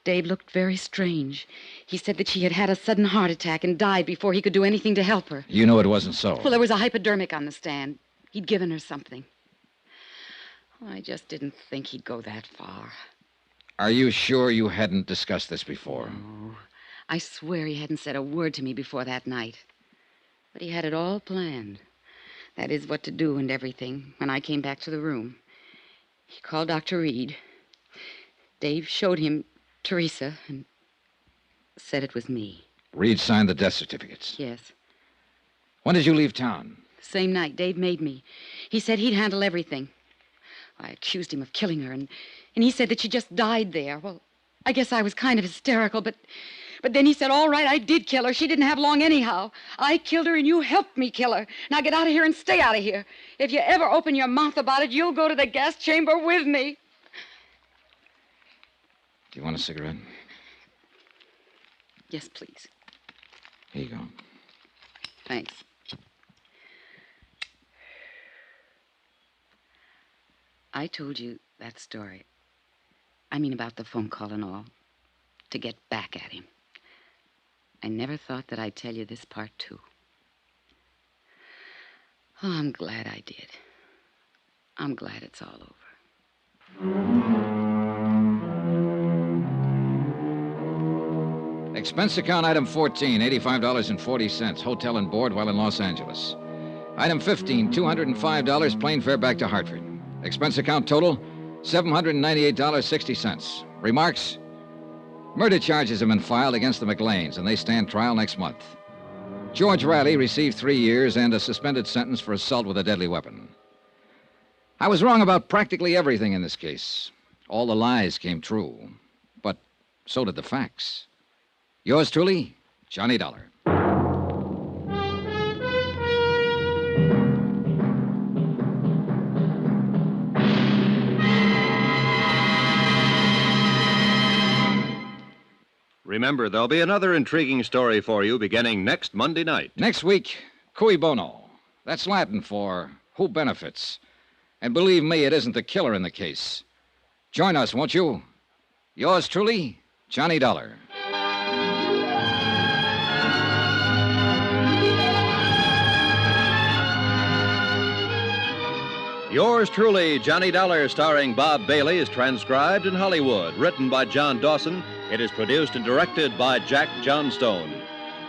Dave looked very strange. He said that she had had a sudden heart attack and died before he could do anything to help her. You know it wasn't so. Well, there was a hypodermic on the stand. He'd given her something. I just didn't think he'd go that far. Are you sure you hadn't discussed this before? No. I swear he hadn't said a word to me before that night. But he had it all planned. That is, what to do and everything, when I came back to the room. He called Dr. Reed. Dave showed him Teresa and said it was me. Reed signed the death certificates. Yes. When did you leave town? The same night Dave made me. He said he'd handle everything. I accused him of killing her, and he said that she just died there. Well, I guess I was kind of hysterical, but then he said, all right, I did kill her. She didn't have long anyhow. I killed her, and you helped me kill her. Now get out of here and stay out of here. If you ever open your mouth about it, you'll go to the gas chamber with me. Do you want a cigarette? Yes, please. Here you go. Thanks. I told you that story. I mean about the phone call and all. To get back at him. I never thought that I'd tell you this part, too. Oh, I'm glad I did. I'm glad it's all over. Expense account item 14, $85.40. Hotel and board while in Los Angeles. Item 15, $205, plane fare back to Hartford. Expense account total, $798.60. Remarks? Murder charges have been filed against the McLeans, and they stand trial next month. George Riley received 3 years and a suspended sentence for assault with a deadly weapon. I was wrong about practically everything in this case. All the lies came true, but so did the facts. Yours truly, Johnny Dollar. Remember, there'll be another intriguing story for you beginning next Monday night. Next week, cui bono. That's Latin for who benefits. And believe me, it isn't the killer in the case. Join us, won't you? Yours truly, Johnny Dollar. Yours truly, Johnny Dollar, starring Bob Bailey, is transcribed in Hollywood. Written by John Dawson, it is produced and directed by Jack Johnstone.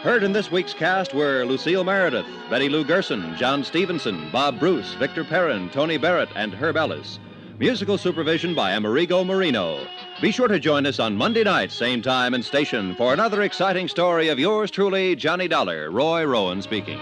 Heard in this week's cast were Lucille Meredith, Betty Lou Gerson, John Stevenson, Bob Bruce, Victor Perrin, Tony Barrett, and Herb Ellis. Musical supervision by Amerigo Marino. Be sure to join us on Monday night, same time and station, for another exciting story of yours truly, Johnny Dollar. Roy Rowan speaking.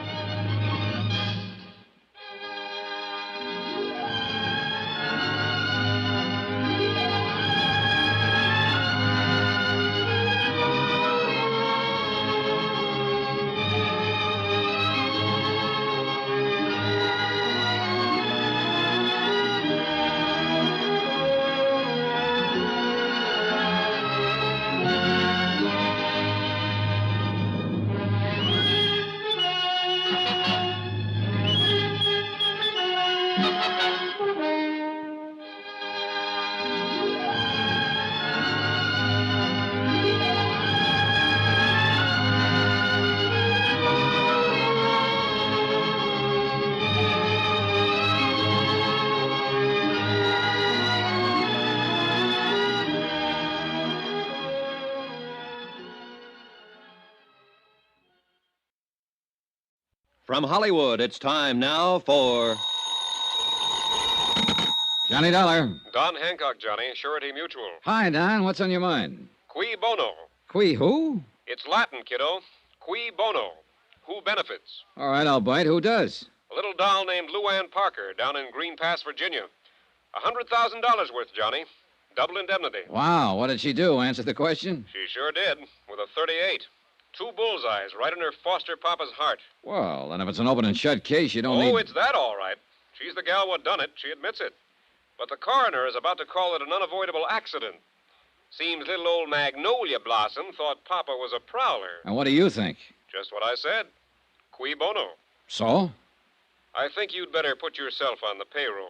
From Hollywood, it's time now for... Johnny Dollar. Don Hancock, Johnny, Surety Mutual. Hi, Don. What's on your mind? Cui bono. Qui who? It's Latin, kiddo. Cui bono. Who benefits? All right, I'll bite. Who does? A little doll named Luann Parker down in Green Pass, Virginia. $100,000 worth, Johnny. Double indemnity. Wow, what did she do? Answer the question? She sure did, with a .38. 2 bullseyes right in her foster papa's heart. Well, then if it's an open and shut case, you don't need... Oh, it's that all right. She's the gal what done it. She admits it. But the coroner is about to call it an unavoidable accident. Seems little old Magnolia Blossom thought Papa was a prowler. And what do you think? Just what I said. Cui bono. So? I think you'd better put yourself on the payroll.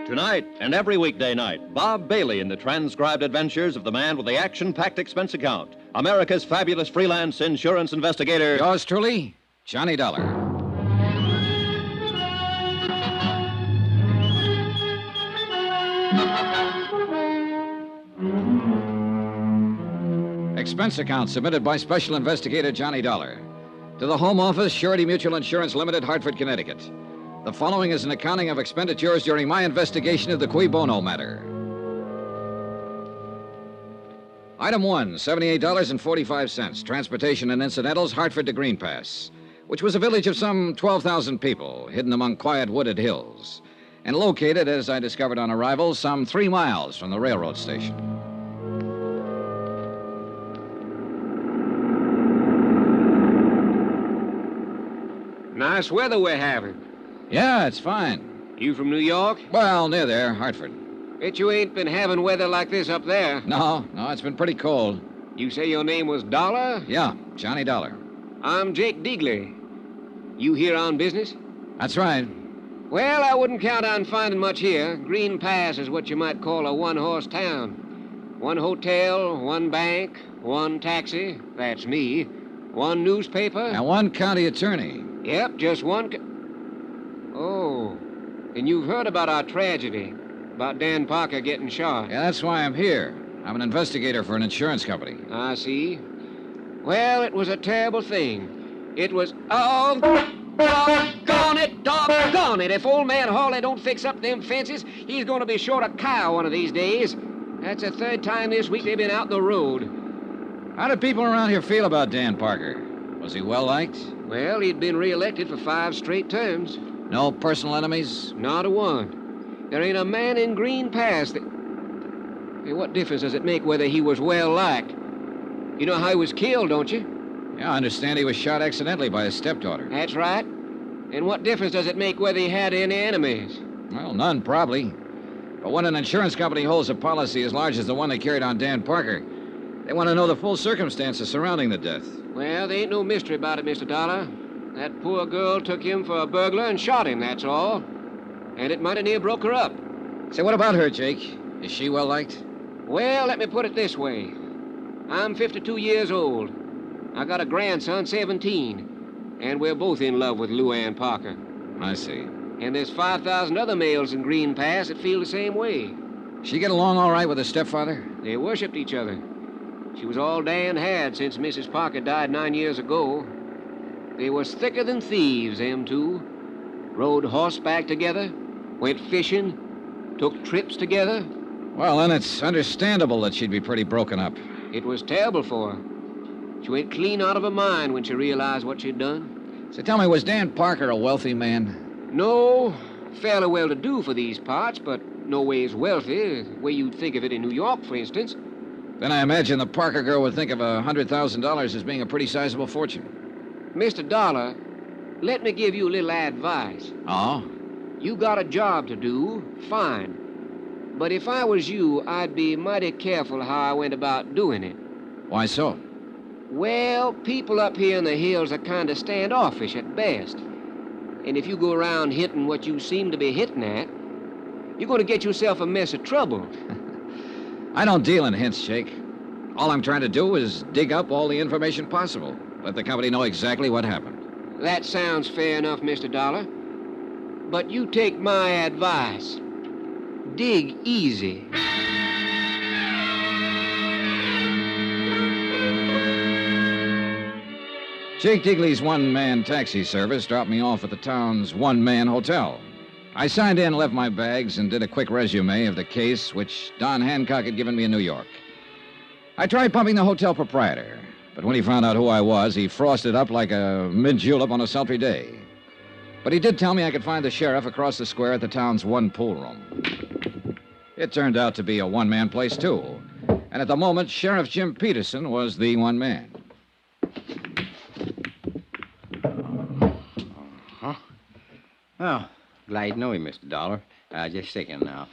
Tonight and every weekday night, Bob Bailey in the transcribed adventures of the man with the action-packed expense account, America's fabulous freelance insurance investigator. Yours truly, Johnny Dollar. Expense account submitted by Special Investigator Johnny Dollar. To the Home Office, Surety Mutual Insurance Limited, Hartford, Connecticut. The following is an accounting of expenditures during my investigation of the Cui Bono matter. Item 1, $78.45. Transportation and incidentals, Hartford to Green Pass, which was a village of some 12,000 people, hidden among quiet wooded hills, and located, as I discovered on arrival, some 3 miles from the railroad station. Nice weather we're having. Yeah, it's fine. You from New York? Well, near there, Hartford. Bet you ain't been having weather like this up there. No, it's been pretty cold. You say your name was Dollar? Yeah, Johnny Dollar. I'm Jake Deagley. You here on business? That's right. Well, I wouldn't count on finding much here. Green Pass is what you might call a one-horse town. 1 hotel, 1 bank, 1 taxi, that's me, 1 newspaper. And 1 county attorney. Yep, just 1... Oh, and you've heard about our tragedy, about Dan Parker getting shot. Yeah, that's why I'm here. I'm an investigator for an insurance company. I see. Well, it was a terrible thing. It was... Oh, doggone it! If old man Hawley don't fix up them fences, he's going to be short a cow one of these days. That's the 3rd time this week they've been out the road. How do people around here feel about Dan Parker? Was he well-liked? Well, he'd been reelected for 5 straight terms. No personal enemies? Not a one. There ain't a man in Green Pass that... Hey, what difference does it make whether he was well-liked? You know how he was killed, don't you? Yeah, I understand he was shot accidentally by his stepdaughter. That's right. And what difference does it make whether he had any enemies? Well, none, probably. But when an insurance company holds a policy as large as the one they carried on Dan Parker, they want to know the full circumstances surrounding the death. Well, there ain't no mystery about it, Mr. Dollar. That poor girl took him for a burglar and shot him, that's all. And it mighty near broke her up. Say, what about her, Jake? Is she well-liked? Well, let me put it this way. I'm 52 years old. I got a grandson, 17. And we're both in love with Luann Parker. I see. And there's 5,000 other males in Green Pass that feel the same way. She get along all right with her stepfather? They worshipped each other. She was all Dan had since Mrs. Parker died 9 years ago. They was thicker than thieves, them two. Rode horseback together, went fishing, took trips together. Well, then it's understandable that she'd be pretty broken up. It was terrible for her. She went clean out of her mind when she realized what she'd done. So tell me, was Dan Parker a wealthy man? No, fairly well-to-do for these parts, but no ways wealthy, the way you'd think of it in New York, for instance. Then I imagine the Parker girl would think of $100,000 as being a pretty sizable fortune. Mr. Dollar, let me give you a little advice. Oh? You got a job to do, fine. But if I was you, I'd be mighty careful how I went about doing it. Why so? Well, people up here in the hills are kind of standoffish at best. And if you go around hitting what you seem to be hitting at, you're going to get yourself a mess of trouble. I don't deal in hints, Jake. All I'm trying to do is dig up all the information possible. Let the company know exactly what happened. That sounds fair enough, Mr. Dollar. But you take my advice. Dig easy. Jake Digley's one-man taxi service dropped me off at the town's one-man hotel. I signed in, left my bags, and did a quick resume of the case which Don Hancock had given me in New York. I tried pumping the hotel proprietor, but when he found out who I was, he frosted up like a mid-julep on a sultry day. But he did tell me I could find the sheriff across the square at the town's one pool room. It turned out to be a one-man place, too. And at the moment, Sheriff Jim Peterson was the one man. Oh, glad you know him, Mr. Dollar. Just a second now.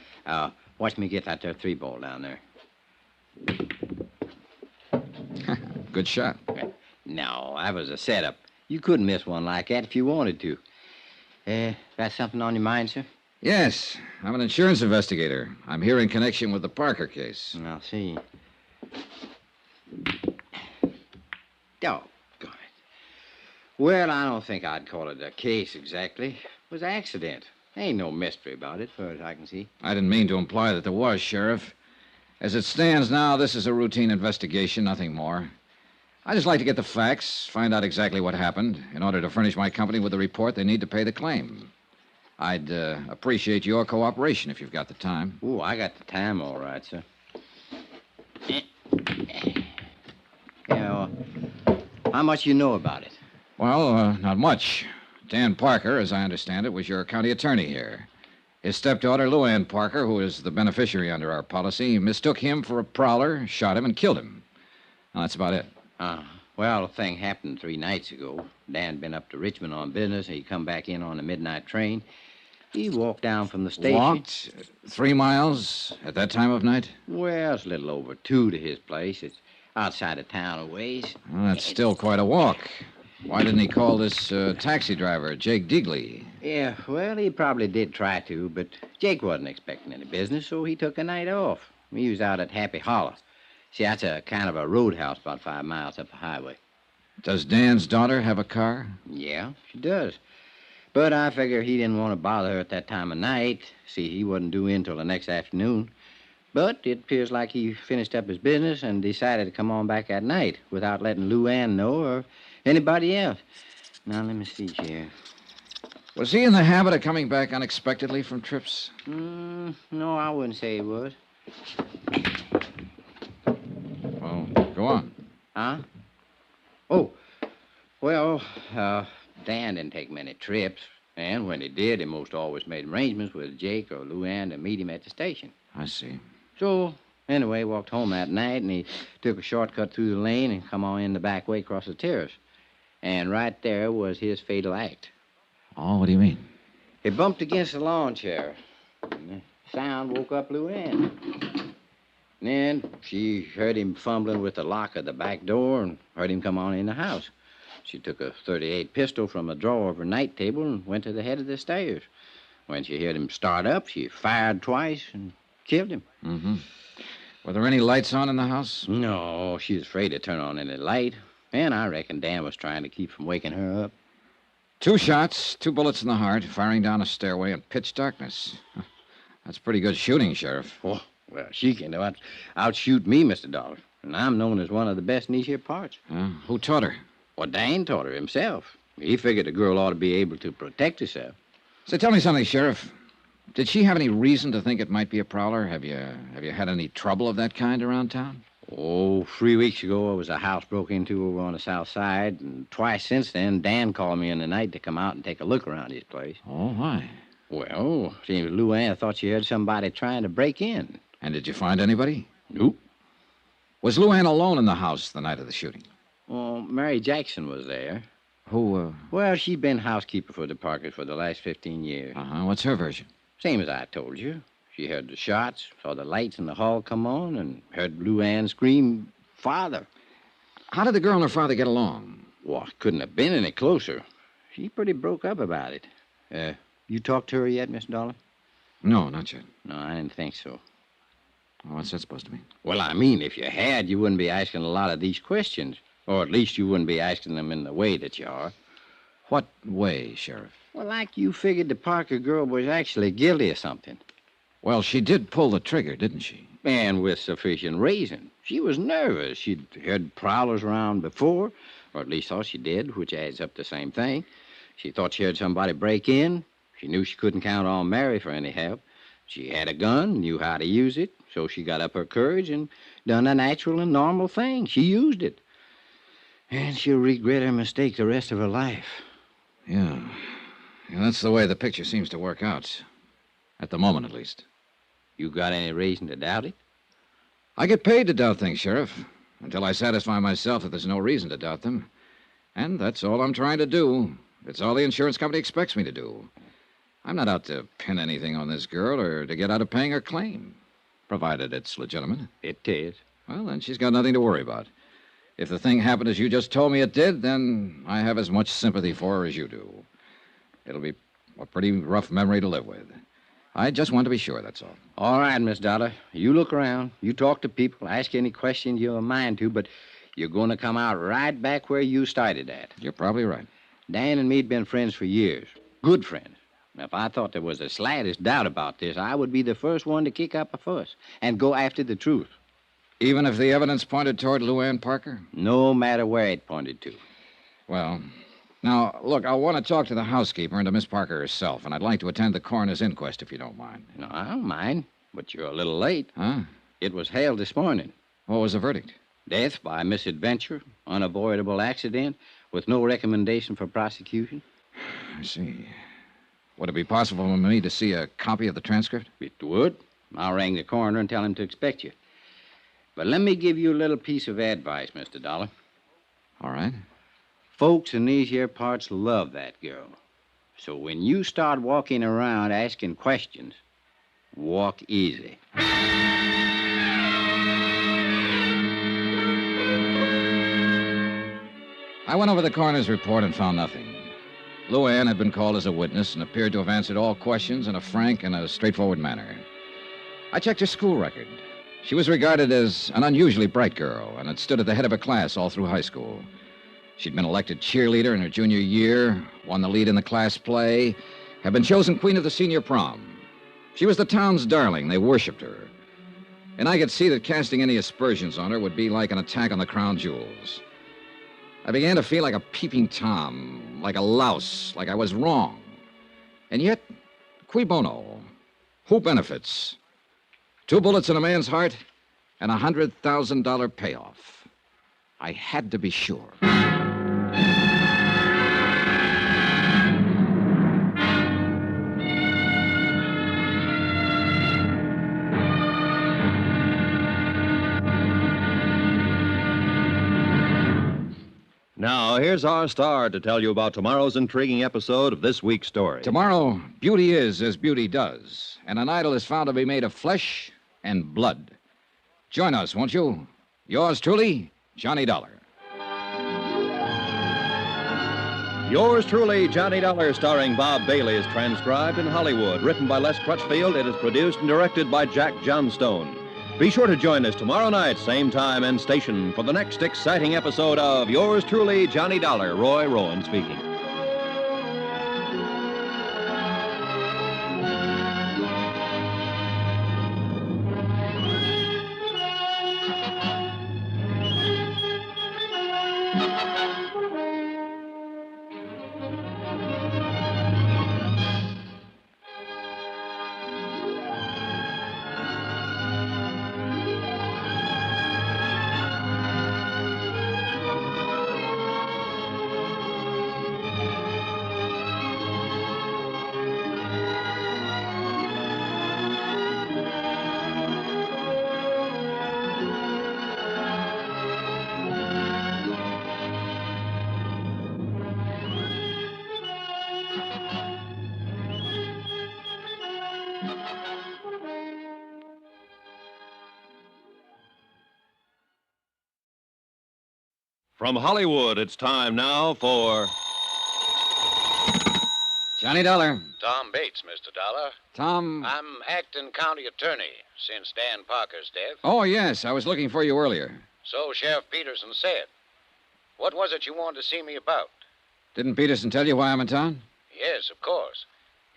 Watch me get that there 3-ball down there. Good shot. No, that was a setup. You couldn't miss one like that if you wanted to. Got something on your mind, sir? Yes, I'm an insurance investigator. I'm here in connection with the Parker case. I'll see. Doggone it. Well, I don't think I'd call it a case exactly. It was an accident. Ain't no mystery about it, far as I can see. I didn't mean to imply that there was, Sheriff. As it stands now, this is a routine investigation, nothing more. I'd just like to get the facts, find out exactly what happened, in order to furnish my company with the report they need to pay the claim. I'd appreciate your cooperation if you've got the time. Oh, I got the time, all right, sir. How much you know about it? Well, not much. Dan Parker, as I understand it, was your county attorney here. His stepdaughter, Luann Parker, who is the beneficiary under our policy, mistook him for a prowler, shot him, and killed him. Now, that's about it. Well, the thing happened 3 nights ago. Dan been up to Richmond on business. He come back in on the midnight train. He walked down from the station. Walked 3 miles at that time of night? Well, it's a little over 2 to his place. It's outside of town a ways. Well, that's still quite a walk. Why didn't he call this taxi driver, Jake Digley? Yeah, well, he probably did try to, but Jake wasn't expecting any business, so he took a night off. He was out at Happy Hollow. See, that's a kind of a roadhouse about 5 miles up the highway. Does Dan's daughter have a car? Yeah, she does. But I figure he didn't want to bother her at that time of night. See, he wasn't due in till the next afternoon. But it appears like he finished up his business and decided to come on back at night without letting Luann know or anybody else. Now, let me see here. Was he in the habit of coming back unexpectedly from trips? No, I wouldn't say he was. Well, go on. Huh? Oh, well, Dan didn't take many trips. And when he did, he most always made arrangements with Jake or Luann to meet him at the station. I see. So, anyway, walked home that night, and he took a shortcut through the lane and come on in the back way across the terrace. And right there was his fatal act. Oh, what do you mean? He bumped against the lawn chair. And the sound woke up Luann. And then she heard him fumbling with the lock of the back door and heard him come on in the house. She took a .38 pistol from a drawer of her night table and went to the head of the stairs. When she heard him start up, she fired twice and killed him. Mm-hmm. Were there any lights on in the house? No, she was afraid to turn on any light. And I reckon Dan was trying to keep from waking her up. 2 shots, 2 bullets in the heart, firing down a stairway in pitch darkness. That's pretty good shooting, Sheriff. Oh, Well, she can outshoot me, Mr. Dollar. And I'm known as one of the best in these here parts. Who taught her? Well, Dan taught her himself. He figured the girl ought to be able to protect herself. So tell me something, Sheriff. Did she have any reason to think it might be a prowler? Have you had any trouble of that kind around town? Oh, 3 weeks ago, there was a house broke into over on the south side, and twice since then, Dan called me in the night to come out and take a look around his place. Oh, why? Well, seems Luann thought she heard somebody trying to break in. And did you find anybody? Nope. Was Luann alone in the house the night of the shooting? Well, Mary Jackson was there. Who, Well, she'd been housekeeper for the Parkers for the last 15 years. What's her version? Same as I told you. She heard the shots, saw the lights in the hall come on, and heard Luann scream, "Father." How did the girl and her father get along? Well, couldn't have been any closer. She pretty broke up about it. You talked to her yet, Mr. Dollar? No, not yet. No, I didn't think so. What's that supposed to mean? Well, I mean, if you had, you wouldn't be asking a lot of these questions. Or at least you wouldn't be asking them in the way that you are. What way, Sheriff? Well, like you figured the Parker girl was actually guilty of something. Well, she did pull the trigger, didn't she? And with sufficient reason. She was nervous. She'd heard prowlers around before, or at least thought she did, which adds up the same thing. She thought she heard somebody break in. She knew she couldn't count on Mary for any help. She had a gun, knew how to use it, so she got up her courage and done a natural and normal thing. She used it. And she'll regret her mistake the rest of her life. Yeah, that's the way the picture seems to work out. At the moment, at least. You got any reason to doubt it? I get paid to doubt things, Sheriff, until I satisfy myself that there's no reason to doubt them. And that's all I'm trying to do. It's all the insurance company expects me to do. I'm not out to pin anything on this girl or to get out of paying her claim, provided it's legitimate. It is. Well, then she's got nothing to worry about. If the thing happened as you just told me it did, then I have as much sympathy for her as you do. It'll be a pretty rough memory to live with. I just want to be sure, that's all. All right, Miss Dollar. You look around. You talk to people. Ask any questions you have a mind to, but you're going to come out right back where you started at. You're probably right. Dan and me'd been friends for years. Good friends. Now, if I thought there was the slightest doubt about this, I would be the first one to kick up a fuss and go after the truth. Even if the evidence pointed toward Luann Parker? No matter where it pointed to. Well, now, look, I want to talk to the housekeeper and to Miss Parker herself, and I'd like to attend the coroner's inquest if you don't mind. No, I don't mind, but you're a little late. Huh? It was held this morning. What was the verdict? Death by misadventure, unavoidable accident, with no recommendation for prosecution. I see. Would it be possible for me to see a copy of the transcript? It would. I'll ring the coroner and tell him to expect you. But let me give you a little piece of advice, Mr. Dollar. All right. Folks in these here parts love that girl. So when you start walking around asking questions, walk easy. I went over the coroner's report and found nothing. Luann had been called as a witness and appeared to have answered all questions in a frank and a straightforward manner. I checked her school record. She was regarded as an unusually bright girl and had stood at the head of her class all through high school. She'd been elected cheerleader in her junior year, won the lead in the class play, had been chosen queen of the senior prom. She was the town's darling. They worshipped her. And I could see that casting any aspersions on her would be like an attack on the crown jewels. I began to feel like a peeping Tom, like a louse, like I was wrong. And yet, cui bono? Who benefits? 2 bullets in a man's heart and a $100,000 payoff. I had to be sure. Now, here's our star to tell you about tomorrow's intriguing episode of this week's story. Tomorrow, beauty is as beauty does, and an idol is found to be made of flesh and blood. Join us, won't you? Yours truly, Johnny Dollar. Yours truly, Johnny Dollar, starring Bob Bailey, is transcribed in Hollywood. Written by Les Crutchfield, it is produced and directed by Jack Johnstone. Be sure to join us tomorrow night, same time and station, for the next exciting episode of Yours truly, Johnny Dollar. Roy Rowan speaking. From Hollywood, it's time now for... Johnny Dollar. Tom Bates, Mr. Dollar. Tom. I'm acting county attorney since Dan Parker's death. Oh, yes. I was looking for you earlier. So Sheriff Peterson said. What was it you wanted to see me about? Didn't Peterson tell you why I'm in town? Yes, of course.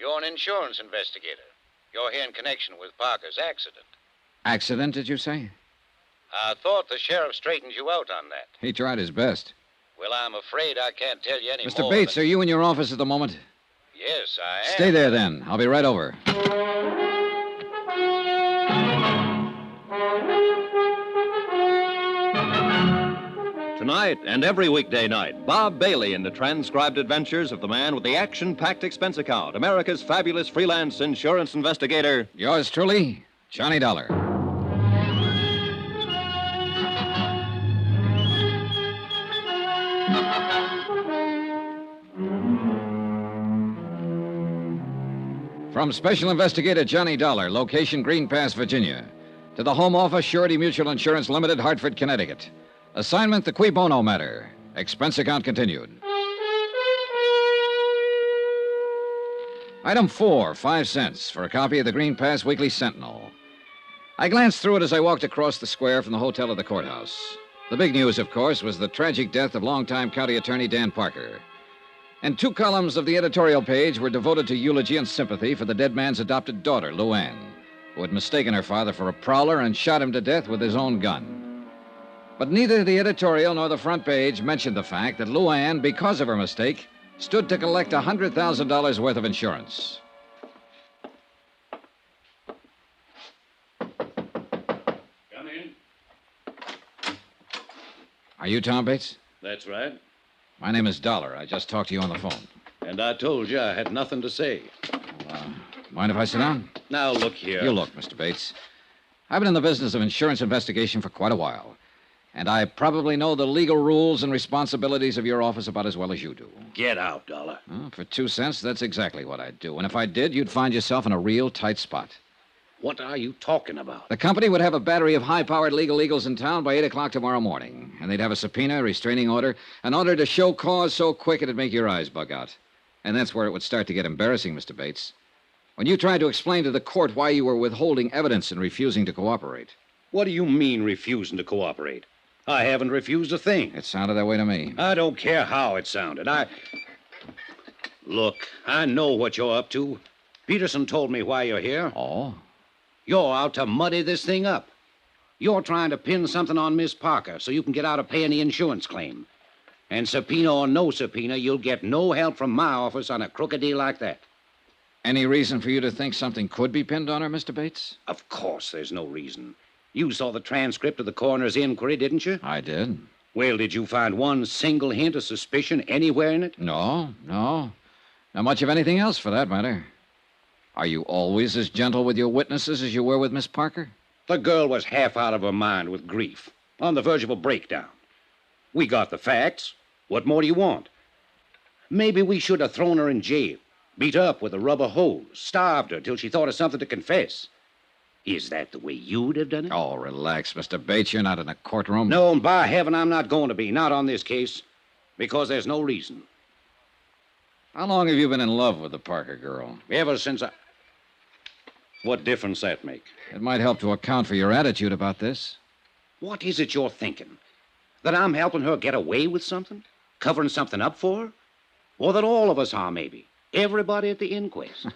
You're an insurance investigator. You're here in connection with Parker's accident. Accident, did you say? I thought the sheriff straightened you out on that. He tried his best. Well, I'm afraid I can't tell you any Mr. more. Bates, are you in your office at the moment? Yes, I am. Stay there, then. I'll be right over. Tonight and every weekday night, Bob Bailey in the transcribed adventures of the man with the action-packed expense account, America's fabulous freelance insurance investigator. Yours truly, Johnny Dollar. From Special Investigator Johnny Dollar, location Green Pass, Virginia, to the Home Office, Surety Mutual Insurance Limited, Hartford, Connecticut. Assignment, the Cui Bono matter. Expense account continued. Item 4, 5 cents for a copy of the Green Pass Weekly Sentinel. I glanced through it as I walked across the square from the hotel to the courthouse. The big news, of course, was the tragic death of longtime county attorney Dan Parker. And 2 columns of the editorial page were devoted to eulogy and sympathy for the dead man's adopted daughter, Luann, who had mistaken her father for a prowler and shot him to death with his own gun. But neither the editorial nor the front page mentioned the fact that Luann, because of her mistake, stood to collect $100,000 worth of insurance. Come in. Are you Tom Bates? That's right. My name is Dollar. I just talked to you on the phone. And I told you I had nothing to say. Mind if I sit down? Now, look here. You look, Mr. Bates. I've been in the business of insurance investigation for quite a while. And I probably know the legal rules and responsibilities of your office about as well as you do. Get out, Dollar. Well, for 2 cents, that's exactly what I'd do. And if I did, you'd find yourself in a real tight spot. What are you talking about? The company would have a battery of high-powered legal eagles in town by 8 o'clock tomorrow morning. And they'd have a subpoena, a restraining order, an order to show cause so quick it'd make your eyes bug out. And that's where it would start to get embarrassing, Mr. Bates. When you tried to explain to the court why you were withholding evidence and refusing to cooperate. What do you mean, refusing to cooperate? I haven't refused a thing. It sounded that way to me. I don't care how it sounded. Look, I know what you're up to. Peterson told me why you're here. Oh? You're out to muddy this thing up. You're trying to pin something on Miss Parker so you can get out of paying the insurance claim. And subpoena or no subpoena, you'll get no help from my office on a crooked deal like that. Any reason for you to think something could be pinned on her, Mr. Bates? Of course there's no reason. You saw the transcript of the coroner's inquiry, didn't you? I did. Well, did you find one single hint of suspicion anywhere in it? No. Not much of anything else, for that matter. Are you always as gentle with your witnesses as you were with Miss Parker? The girl was half out of her mind with grief, on the verge of a breakdown. We got the facts. What more do you want? Maybe we should have thrown her in jail, beat her up with a rubber hose, starved her till she thought of something to confess. Is that the way you'd have done it? Oh, relax, Mr. Bates. You're not in a courtroom. No, and by heaven, I'm not going to be. Not on this case. Because there's no reason. How long have you been in love with the Parker girl? Ever since I... What difference that make? It might help to account for your attitude about this. What is it you're thinking? That I'm helping her get away with something? Covering something up for her? Or that all of us are, maybe? Everybody at the inquest?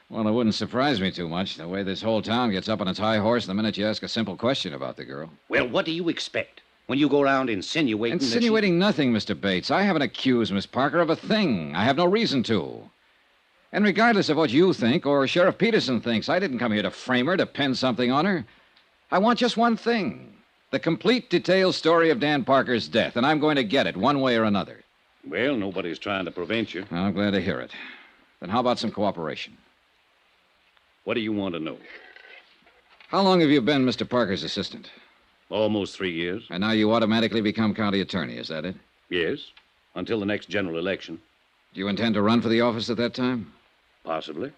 Well, it wouldn't surprise me too much, the way this whole town gets up on its high horse the minute you ask a simple question about the girl. Well, what do you expect when you go around insinuating Insinuating nothing, Mr. Bates. I haven't accused Miss Parker of a thing. I have no reason to. And regardless of what you think or Sheriff Peterson thinks, I didn't come here to frame her, to pin something on her. I want just one thing. The complete, detailed story of Dan Parker's death, and I'm going to get it one way or another. Well, nobody's trying to prevent you. I'm glad to hear it. Then how about some cooperation? What do you want to know? How long have you been Mr. Parker's assistant? Almost 3 years. And now you automatically become county attorney, is that it? Yes, until the next general election. Do you intend to run for the office at that time? Possibly.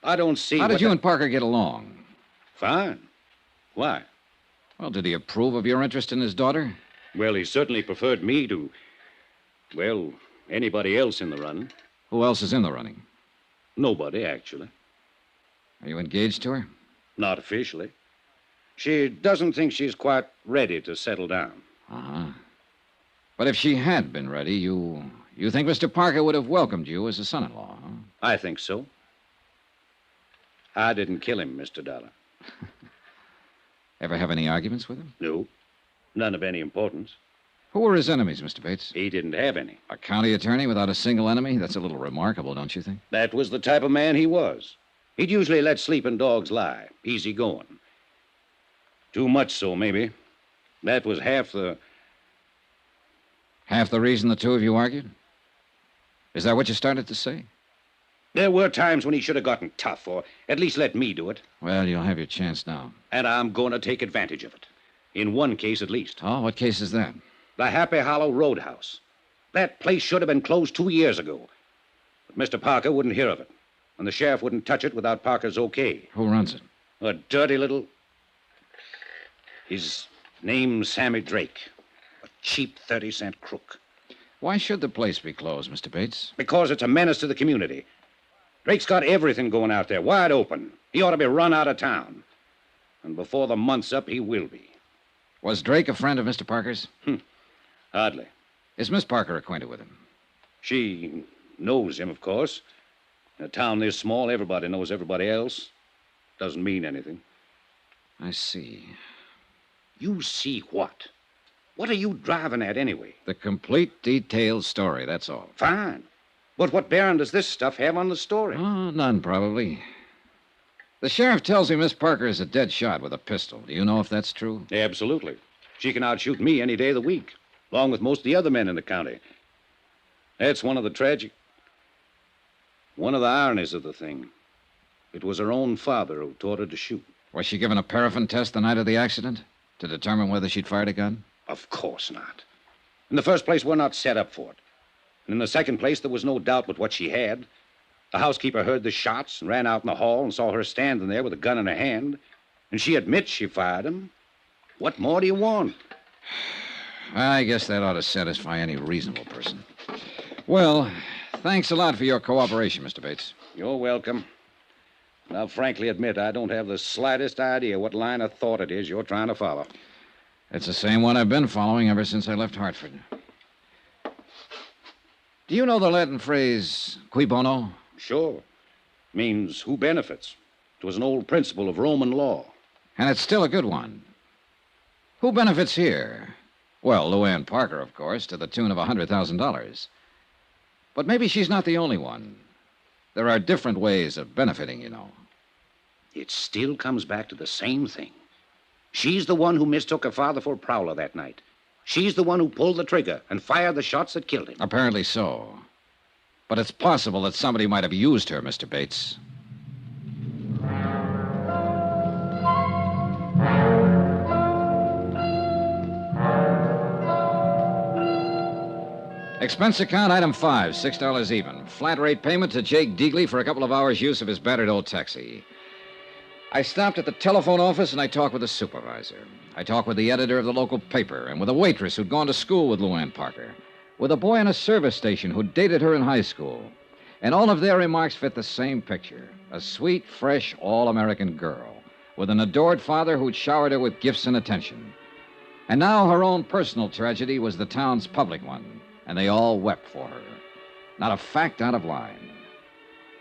I don't see How did you and Parker get along? Fine. Why? Well, did he approve of your interest in his daughter? Well, he certainly preferred me to, well, anybody else in the running. Who else is in the running? Nobody, actually. Are you engaged to her? Not officially. She doesn't think she's quite ready to settle down. Uh-huh. But if she had been ready, you think Mr. Parker would have welcomed you as a son-in-law, huh? I think so. I didn't kill him, Mr. Dollar. Ever have any arguments with him? No. None of any importance. Who were his enemies, Mr. Bates? He didn't have any. A county attorney without a single enemy? That's a little remarkable, don't you think? That was the type of man he was. He'd usually let sleeping dogs lie. Easy going. Too much so, maybe. That was half the... Half the reason the two of you argued? Is that what you started to say? There were times when he should have gotten tough, or at least let me do it. Well, you'll have your chance now. And I'm going to take advantage of it. In one case, at least. Oh, what case is that? The Happy Hollow Roadhouse. That place should have been closed 2 years ago. But Mr. Parker wouldn't hear of it. And the sheriff wouldn't touch it without Parker's okay. Who runs it? A dirty little... His name's Sammy Drake. A cheap 30-cent crook. Why should the place be closed, Mr. Bates? Because it's a menace to the community. Drake's got everything going out there, wide open. He ought to be run out of town. And before the month's up, he will be. Was Drake a friend of Mr. Parker's? Hardly. Is Miss Parker acquainted with him? She knows him, of course. In a town this small, everybody knows everybody else. Doesn't mean anything. I see. You see what? What are you driving at, anyway? The complete, detailed story, that's all. Fine. But what bearing does this stuff have on the story? Oh, none, probably. The sheriff tells me Miss Parker is a dead shot with a pistol. Do you know if that's true? Absolutely. She can outshoot me any day of the week, along with most of the other men in the county. That's one of the ironies of the thing. It was her own father who taught her to shoot. Was she given a paraffin test the night of the accident to determine whether she'd fired a gun? Of course not. In the first place, we're not set up for it. And in the second place, there was no doubt but what she had. The housekeeper heard the shots and ran out in the hall and saw her standing there with a gun in her hand. And she admits she fired him. What more do you want? I guess that ought to satisfy any reasonable person. Well, thanks a lot for your cooperation, Mr. Bates. You're welcome. And I'll frankly admit I don't have the slightest idea what line of thought it is you're trying to follow. It's the same one I've been following ever since I left Hartford. Do you know the Latin phrase, cui bono? Sure. Means who benefits. It was an old principle of Roman law. And it's still a good one. Who benefits here? Well, Luann Parker, of course, to the tune of $100,000. But maybe she's not the only one. There are different ways of benefiting, you know. It still comes back to the same thing. She's the one who mistook her father for a prowler that night. She's the one who pulled the trigger and fired the shots that killed him. Apparently so. But it's possible that somebody might have used her, Mr. Bates. Expense account item 5, $6 even. Flat rate payment to Jake Deagley for a couple of hours' use of his battered old taxi. I stopped at the telephone office and I talked with the supervisor. I talked with the editor of the local paper and with a waitress who'd gone to school with Luann Parker, with a boy in a service station who dated her in high school. And all of their remarks fit the same picture. A sweet, fresh, all-American girl with an adored father who'd showered her with gifts and attention. And now her own personal tragedy was the town's public one, and they all wept for her. Not a fact out of line.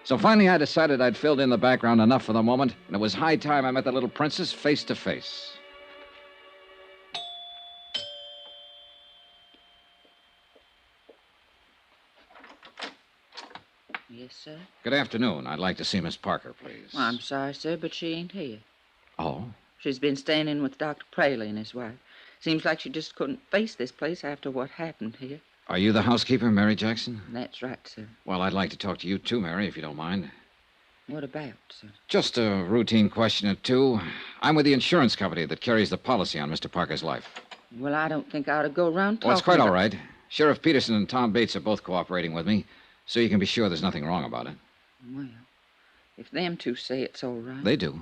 So finally I decided I'd filled in the background enough for the moment, and it was high time I met the little princess face to face. Yes, sir? Good afternoon. I'd like to see Miss Parker, please. Well, I'm sorry, sir, but she ain't here. Oh? She's been staying in with Dr. Praley and his wife. Seems like she just couldn't face this place after what happened here. Are you the housekeeper, Mary Jackson? That's right, sir. Well, I'd like to talk to you too, Mary, if you don't mind. What about, sir? Just a routine question or two. I'm with the insurance company that carries the policy on Mr. Parker's life. Well, I don't think I ought to go around talking Well, it's quite about... all right. Sheriff Peterson and Tom Bates are both cooperating with me, so you can be sure there's nothing wrong about it. Well, if them two say it's all right... They do.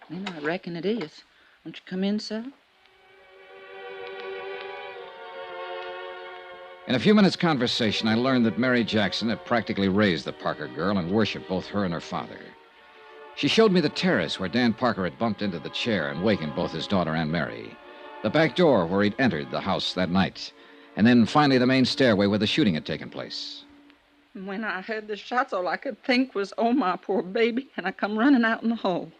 Then I reckon it is. Won't you come in, sir? In a few minutes' conversation, I learned that Mary Jackson had practically raised the Parker girl and worshipped both her and her father. She showed me the terrace where Dan Parker had bumped into the chair and wakened both his daughter and Mary, the back door where he'd entered the house that night, and then finally the main stairway where the shooting had taken place. When I heard the shots, all I could think was, oh, my poor baby, and I come running out in the hall.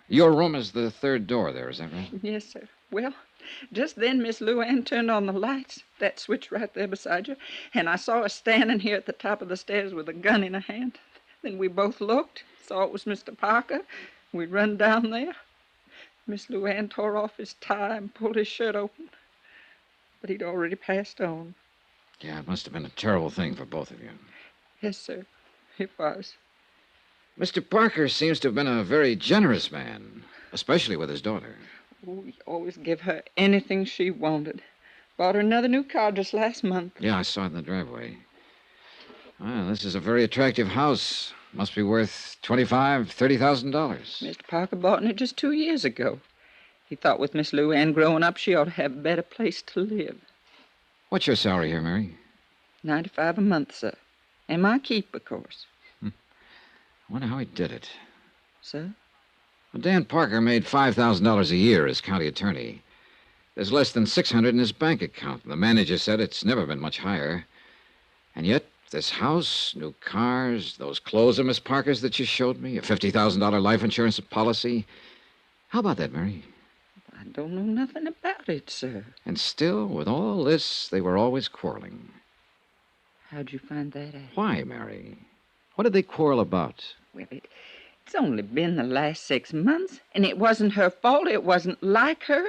Your room is the third door there, is that right? Yes, sir. Well, just then Miss Luann turned on the lights, that switch right there beside you, and I saw her standing here at the top of the stairs with a gun in her hand. Then we both looked, saw it was Mr. Parker. We run down there. Miss Luann tore off his tie and pulled his shirt open, but he'd already passed on. Yeah, it must have been a terrible thing for both of you. Yes, sir, it was. Mr. Parker seems to have been a very generous man, especially with his daughter. We always give her anything she wanted. Bought her another new car just last month. Yeah, I saw it in the driveway. Well, this is a very attractive house. Must be worth $25,000, $30,000. Mr. Parker bought it just 2 years ago. He thought with Miss Luann growing up, she ought to have a better place to live. What's your salary here, Mary? $95 a month, sir. And my keep, of course. I wonder how he did it. Sir? Well, Dan Parker made $5,000 a year as county attorney. There's less than $600 in his bank account. The manager said it's never been much higher. And yet, this house, new cars, those clothes of Miss Parker's that you showed me, a $50,000 life insurance policy. How about that, Mary? I don't know nothing about it, sir. And still, with all this, they were always quarreling. How'd you find that out? Why, Mary? What did they quarrel about? Well, it's only been the last 6 months, and it wasn't her fault. It wasn't like her.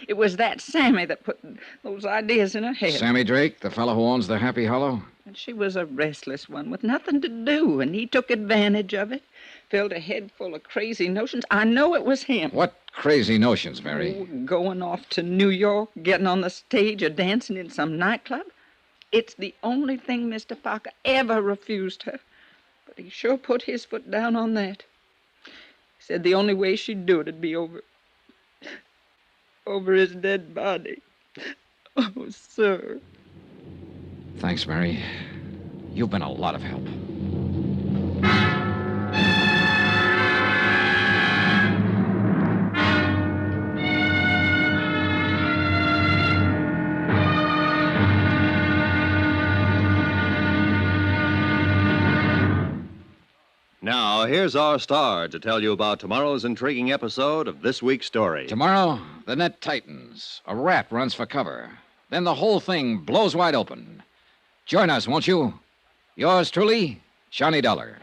It was that Sammy that put those ideas in her head. Sammy Drake, the fellow who owns the Happy Hollow? And she was a restless one with nothing to do, and he took advantage of it. Filled her head full of crazy notions. I know it was him. What crazy notions, Mary? Oh, going off to New York, getting on the stage, or dancing in some nightclub. It's the only thing Mr. Parker ever refused her. But he sure put his foot down on that. He said the only way she'd do it'd be over his dead body. Oh, sir. Thanks, Mary. You've been a lot of help. Now, here's our star to tell you about tomorrow's intriguing episode of this week's story. Tomorrow, the net tightens. A rat runs for cover. Then the whole thing blows wide open. Join us, won't you? Yours truly, Johnny Dollar.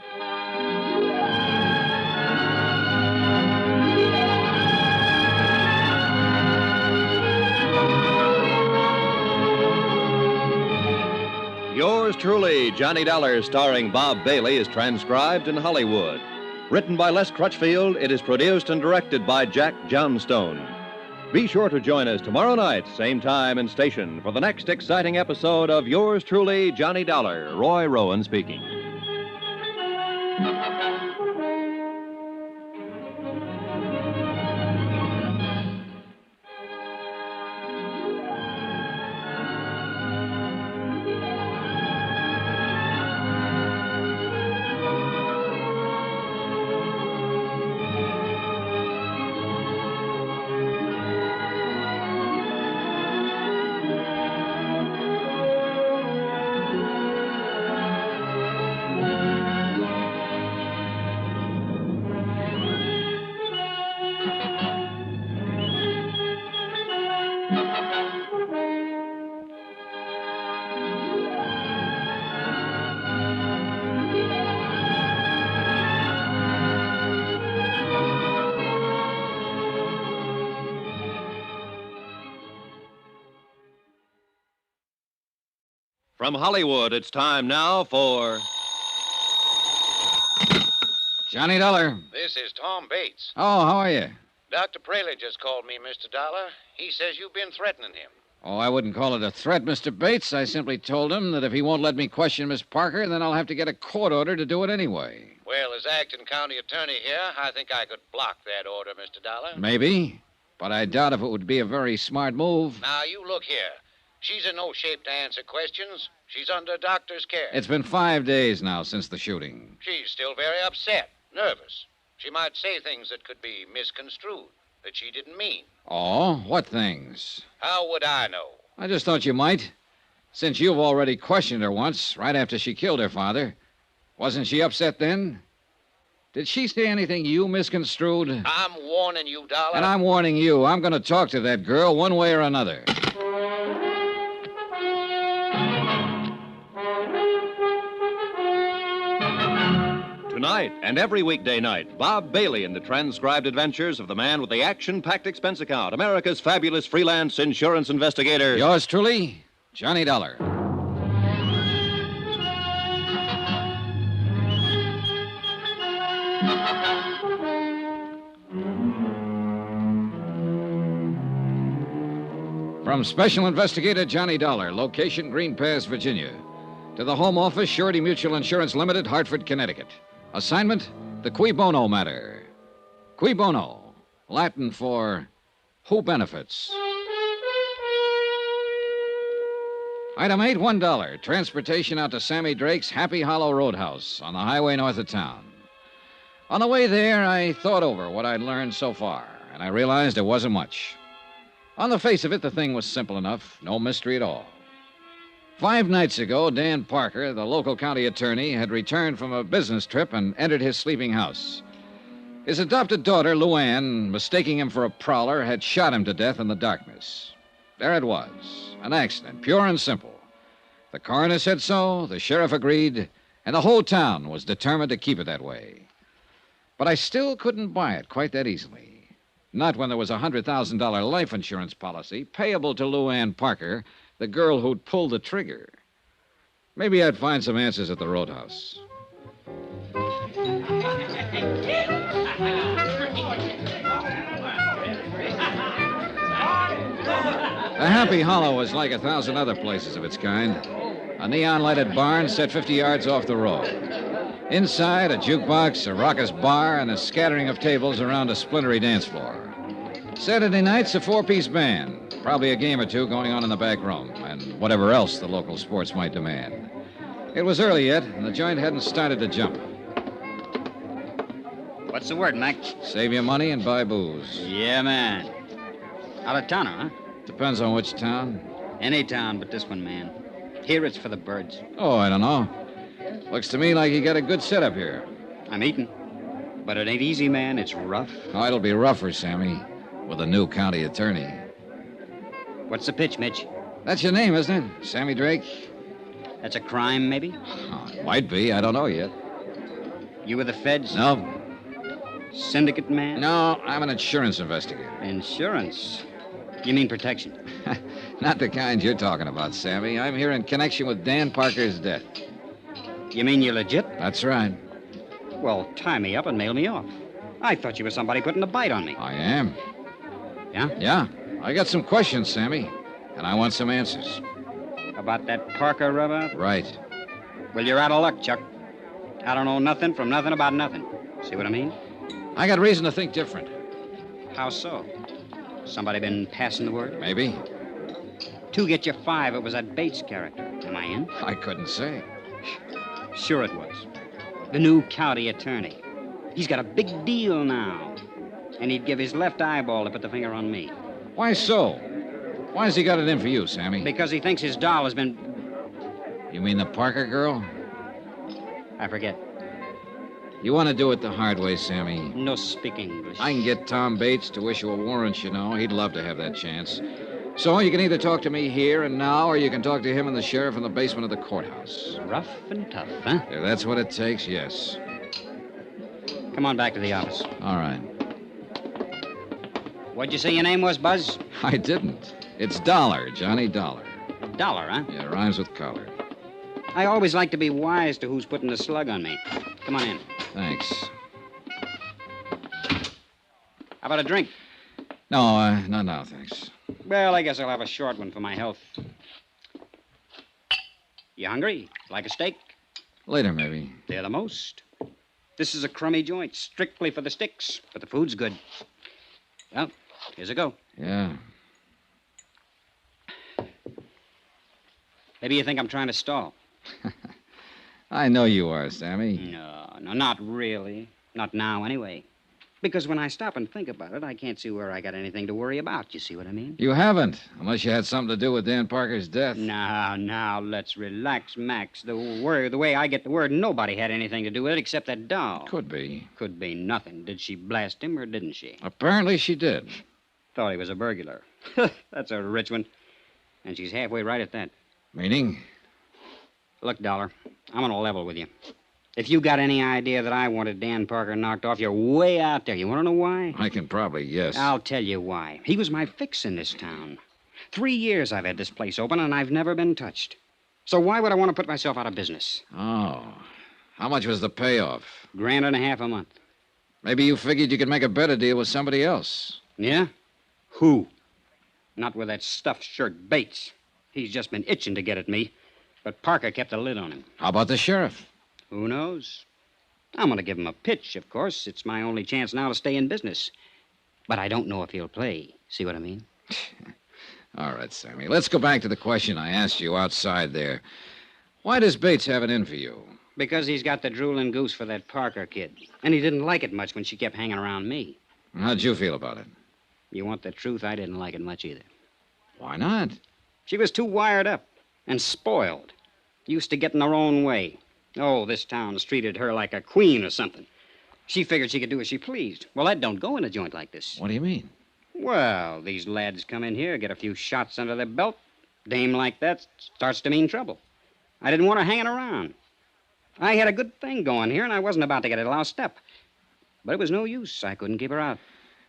Yours truly, Johnny Dollar, starring Bob Bailey, is transcribed in Hollywood. Written by Les Crutchfield, it is produced and directed by Jack Johnstone. Be sure to join us tomorrow night, same time and station, for the next exciting episode of Yours truly, Johnny Dollar. Roy Rowan speaking. From Hollywood, it's time now for Johnny Dollar. This is Tom Bates. Oh, how are you? Dr. Praley just called me, Mr. Dollar. He says you've been threatening him. Oh, I wouldn't call it a threat, Mr. Bates. I simply told him that if he won't let me question Miss Parker, then I'll have to get a court order to do it anyway. Well, as acting county attorney here, I think I could block that order, Mr. Dollar. Maybe, but I doubt if it would be a very smart move. Now, you look here. She's in no shape to answer questions. She's under doctor's care. It's been 5 days now since the shooting. She's still very upset, nervous. She might say things that could be misconstrued, that she didn't mean. Oh, what things? How would I know? I just thought you might. Since you've already questioned her once, right after she killed her father. Wasn't she upset then? Did she say anything you misconstrued? I'm warning you, Dollar. And I'm warning you. I'm going to talk to that girl one way or another. Tonight and every weekday night, Bob Bailey in the transcribed adventures of the man with the action-packed expense account, America's fabulous freelance insurance investigator. Yours truly, Johnny Dollar. From Special Investigator Johnny Dollar, location Green Pass, Virginia, to the Home Office, Surety Mutual Insurance Limited, Hartford, Connecticut. Assignment, the Cui Bono matter. Cui Bono, Latin for who benefits. Item 8, $1. Transportation out to Sammy Drake's Happy Hollow Roadhouse on the highway north of town. On the way there, I thought over what I'd learned so far, and I realized it wasn't much. On the face of it, the thing was simple enough, no mystery at all. 5 nights ago, Dan Parker, the local county attorney, had returned from a business trip and entered his sleeping house. His adopted daughter, Luann, mistaking him for a prowler, had shot him to death in the darkness. There it was, an accident, pure and simple. The coroner said so, the sheriff agreed, and the whole town was determined to keep it that way. But I still couldn't buy it quite that easily. Not when there was a $100,000 life insurance policy payable to Luann Parker, the girl who'd pulled the trigger. Maybe I'd find some answers at the roadhouse. The Happy Hollow was like 1,000 other places of its kind. A neon-lighted barn set 50 yards off the road. Inside, a jukebox, a raucous bar, and a scattering of tables around a splintery dance floor. Saturday nights, a 4-piece band. Probably a game or two going on in the back room, and whatever else the local sports might demand. It was early yet, and the joint hadn't started to jump. What's the word, Mac? Save your money and buy booze. Yeah, man. Out of towner, huh? Depends on which town. Any town but this one, man. Here it's for the birds. Oh, I don't know. Looks to me like you got a good setup here. I'm eating. But it ain't easy, man. It's rough. Oh, it'll be rougher, Sammy, with a new county attorney. What's the pitch, Mitch? That's your name, isn't it? Sammy Drake? That's a crime, maybe? Oh, it might be. I don't know yet. You with the feds? No. Syndicate man? No, I'm an insurance investigator. Insurance? You mean protection? Not the kind you're talking about, Sammy. I'm here in connection with Dan Parker's death. You mean you're legit? That's right. Well, tie me up and mail me off. I thought you were somebody putting a bite on me. I am. Yeah? Yeah. I got some questions, Sammy, and I want some answers. About that Parker rubber? Right. Well, you're out of luck, Chuck. I don't know nothing from nothing about nothing. See what I mean? I got reason to think different. How so? Somebody been passing the word? Maybe. 2 get you 5. It was that Bates character. Am I in? I couldn't say. Sure it was. The new county attorney. He's got a big deal now. And he'd give his left eyeball to put the finger on me. Why so? Why has he got it in for you, Sammy? Because he thinks his doll has been... You mean the Parker girl? I forget. You want to do it the hard way, Sammy. No speak English. I can get Tom Bates to issue a warrant, you know. He'd love to have that chance. So you can either talk to me here and now, or you can talk to him and the sheriff in the basement of the courthouse. Rough and tough, huh? If that's what it takes, yes. Come on back to the office. All right. What'd you say your name was, Buzz? I didn't. It's Dollar, Johnny Dollar. Dollar, huh? Yeah, rhymes with collar. I always like to be wise to who's putting the slug on me. Come on in. Thanks. How about a drink? No, not now, thanks. Well, I guess I'll have a short one for my health. You hungry? Like a steak? Later, maybe. They're the most. This is a crummy joint, strictly for the sticks, but the food's good. Well, here's a go. Yeah. Maybe you think I'm trying to stall. I know you are, Sammy. No, not really. Not now, anyway. Because when I stop and think about it, I can't see where I got anything to worry about. You see what I mean? You haven't, unless you had something to do with Dan Parker's death. Now, let's relax, Max. The way I get the word, nobody had anything to do with it except that doll. Could be. Could be nothing. Did she blast him or didn't she? Apparently she did. Thought he was a burglar. That's a rich one. And she's halfway right at that. Meaning? Look, Dollar, I'm on a level with you. If you got any idea that I wanted Dan Parker knocked off, you're way out there. You want to know why? I can probably guess. I'll tell you why. He was my fix in this town. 3 years I've had this place open, and I've never been touched. So why would I want to put myself out of business? Oh. How much was the payoff? $1.50 a month. Maybe you figured you could make a better deal with somebody else. Yeah? Who? Not with that stuffed shirt Bates. He's just been itching to get at me. But Parker kept a lid on him. How about the sheriff? Who knows? I'm going to give him a pitch, of course. It's my only chance now to stay in business. But I don't know if he'll play. See what I mean? All right, Sammy. Let's go back to the question I asked you outside there. Why does Bates have it in for you? Because he's got the drooling goose for that Parker kid. And he didn't like it much when she kept hanging around me. How'd you feel about it? You want the truth? I didn't like it much either. Why not? She was too wired up and spoiled. Used to getting her own way. Oh, this town's treated her like a queen or something. She figured she could do as she pleased. Well, that don't go in a joint like this. What do you mean? Well, these lads come in here, get a few shots under their belt. Dame like that starts to mean trouble. I didn't want her hanging around. I had a good thing going here, and I wasn't about to get it lost up. But it was no use. I couldn't keep her out.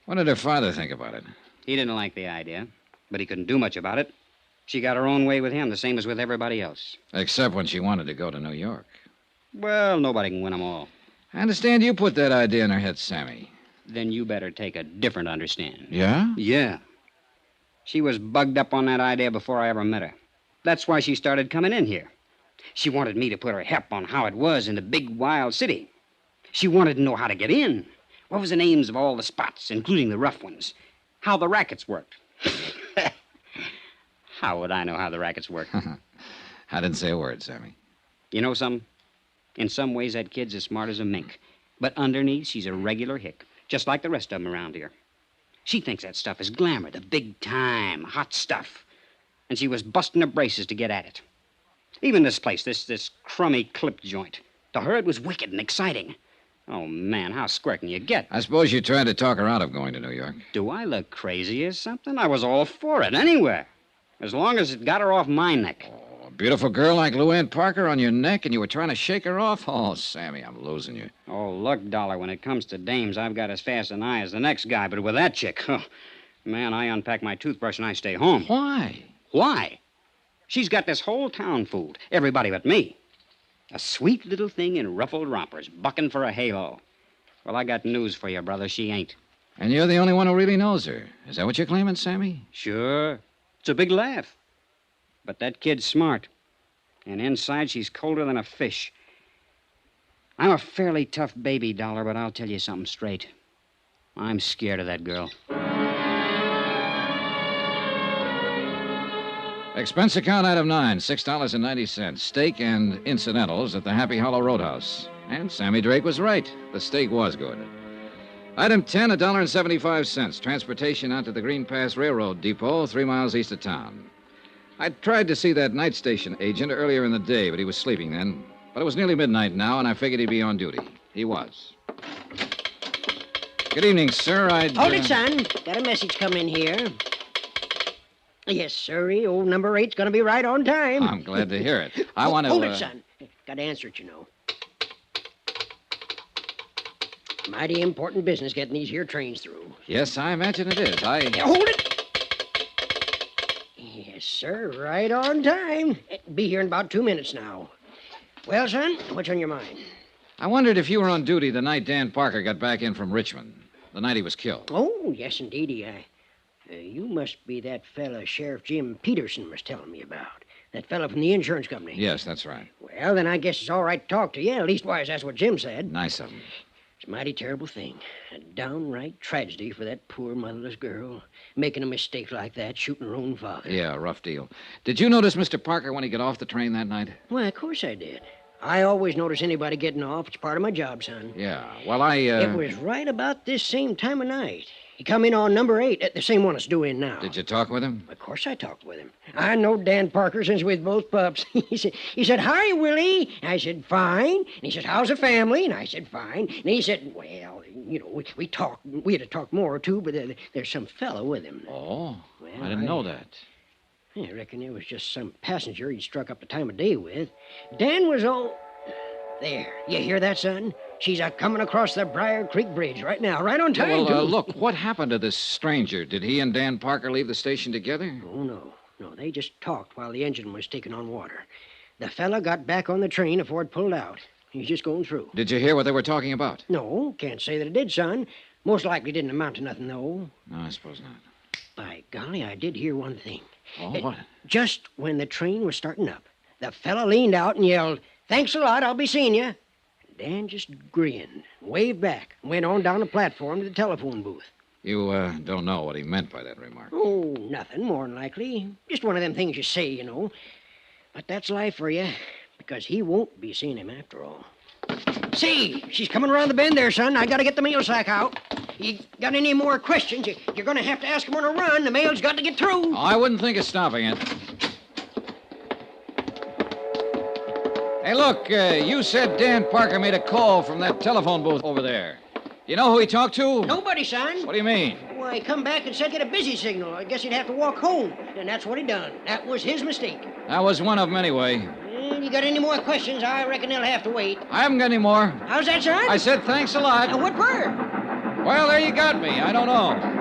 What did her father think about it? He didn't like the idea, but he couldn't do much about it. She got her own way with him, the same as with everybody else. Except when she wanted to go to New York. Well, nobody can win them all. I understand you put that idea in her head, Sammy. Then you better take a different understanding. Yeah? Yeah. She was bugged up on that idea before I ever met her. That's why she started coming in here. She wanted me to put her hep on how it was in the big, wild city. She wanted to know how to get in. What was the names of all the spots, including the rough ones? How the rackets worked. How would I know how the rackets work? I didn't say a word, Sammy. You know something? In some ways, that kid's as smart as a mink. But underneath, she's a regular hick, just like the rest of them around here. She thinks that stuff is glamour, the big time, hot stuff. And she was busting her braces to get at it. Even this place, this crummy clip joint. To her, it was wicked and exciting. Oh, man, how square can you get? I suppose you tried to talk her out of going to New York. Do I look crazy or something? I was all for it, anywhere. As long as it got her off my neck. A beautiful girl like Luann Parker on your neck, and you were trying to shake her off? Oh, Sammy, I'm losing you. Oh, look, Dollar, when it comes to dames, I've got as fast an eye as the next guy, but with that chick, oh, man, I unpack my toothbrush and I stay home. Why? Why? She's got this whole town fooled. Everybody but me. A sweet little thing in ruffled rompers, bucking for a halo. Well, I got news for you, brother. She ain't. And you're the only one who really knows her. Is that what you're claiming, Sammy? Sure. It's a big laugh. But that kid's smart. And inside, she's colder than a fish. I'm a fairly tough baby, Dollar, but I'll tell you something straight. I'm scared of that girl. Expense account item 9, $6.90. Steak and incidentals at the Happy Hollow Roadhouse. And Sammy Drake was right. The steak was good. Item 10, $1.75. Transportation out to the Green Pass Railroad Depot, 3 miles east of town. I tried to see that night station agent earlier in the day, but he was sleeping then. But it was nearly midnight now, and I figured he'd be on duty. He was. Good evening, sir. Hold it, son. Got a message come in here. Yes, sirree. Old number 8's going to be right on time. I'm glad to hear it. I want to... Hold it, son. Got to answer it, you know. Mighty important business getting these here trains through. Yes, I imagine it is. Hold it! Yes, sir. Right on time. Be here in about 2 minutes now. Well, son, what's on your mind? I wondered if you were on duty the night Dan Parker got back in from Richmond. The night he was killed. Oh, yes, indeedy. You must be that fella Sheriff Jim Peterson was telling me about. That fella from the insurance company. Yes, that's right. Well, then I guess it's all right to talk to you. Leastwise, that's what Jim said. Nice of him. As It's a mighty terrible thing. A downright tragedy for that poor motherless girl. Making a mistake like that, shooting her own father. Yeah, rough deal. Did you notice Mr. Parker when he got off the train that night? Why, of course I did. I always notice anybody getting off. It's part of my job, son. Yeah, well, It was right about this same time of night. He come in on number 8, at the same one that's due in now. Did you talk with him? Of course I talked with him. I know Dan Parker since we was both pups. he said, "Hi, Willie." And I said, "Fine." And he said, "How's the family?" And I said, "Fine." And he said, "Well, you know, we talked. We had to talk more, too, but there's some fellow with him." Oh, well, I didn't know that. I reckon it was just some passenger he'd struck up the time of day with. Dan was all... There. You hear that, son? She's a-coming across the Briar Creek Bridge right now, right on time, Well, too. look, what happened to this stranger? Did he and Dan Parker leave the station together? Oh, no. No, they just talked while the engine was taking on water. The fella got back on the train before it pulled out. He's just going through. Did you hear what they were talking about? No, can't say that it did, son. Most likely didn't amount to nothing, though. No, I suppose not. By golly, I did hear one thing. Oh, what? Just when the train was starting up, the fella leaned out and yelled, "Thanks a lot, I'll be seeing you." Dan just grinned, waved back, and went on down the platform to the telephone booth. You don't know what he meant by that remark. Oh, nothing, more than likely. Just one of them things you say, you know. But that's life for you, because he won't be seeing him after all. See, she's coming around the bend there, son. I gotta get the mail sack out. You got any more questions, you're gonna have to ask him on a run. The mail's got to get through. Oh, I wouldn't think of stopping it. Hey, look, you said Dan Parker made a call from that telephone booth over there. You know who he talked to? Nobody, son. What do you mean? Why, he come back and said get a busy signal. I guess he'd have to walk home. And that's what he done. That was his mistake. That was one of them anyway. And you got any more questions, I reckon they'll have to wait. I haven't got any more. How's that, son? I said thanks a lot. What for? Well, there you got me. I don't know.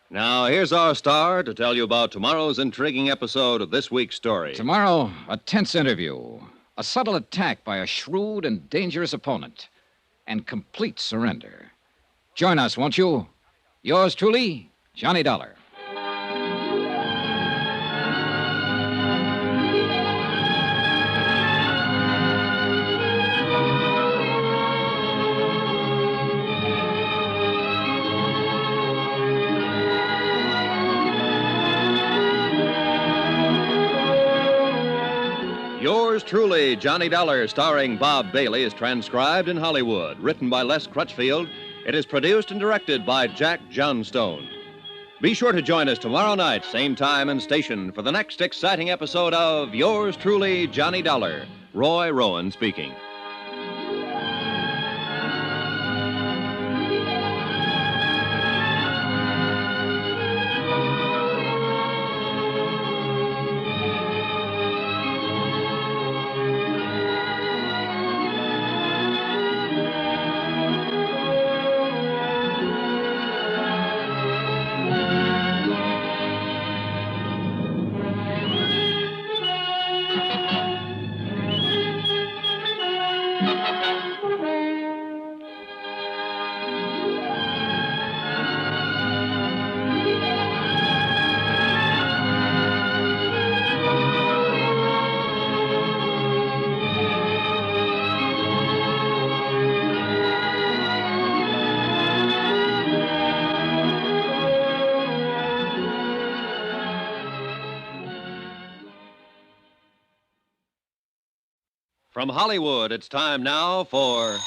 Now, here's our star to tell you about tomorrow's intriguing episode of this week's story. Tomorrow, a tense interview, a subtle attack by a shrewd and dangerous opponent, and complete surrender. Join us, won't you? Yours truly, Johnny Dollar. Yours truly, Johnny Dollar, starring Bob Bailey, is transcribed in Hollywood. Written by Les Crutchfield, it is produced and directed by Jack Johnstone. Be sure to join us tomorrow night, same time and station, for the next exciting episode of Yours truly, Johnny Dollar. Roy Rowan speaking. From Hollywood, it's time now for...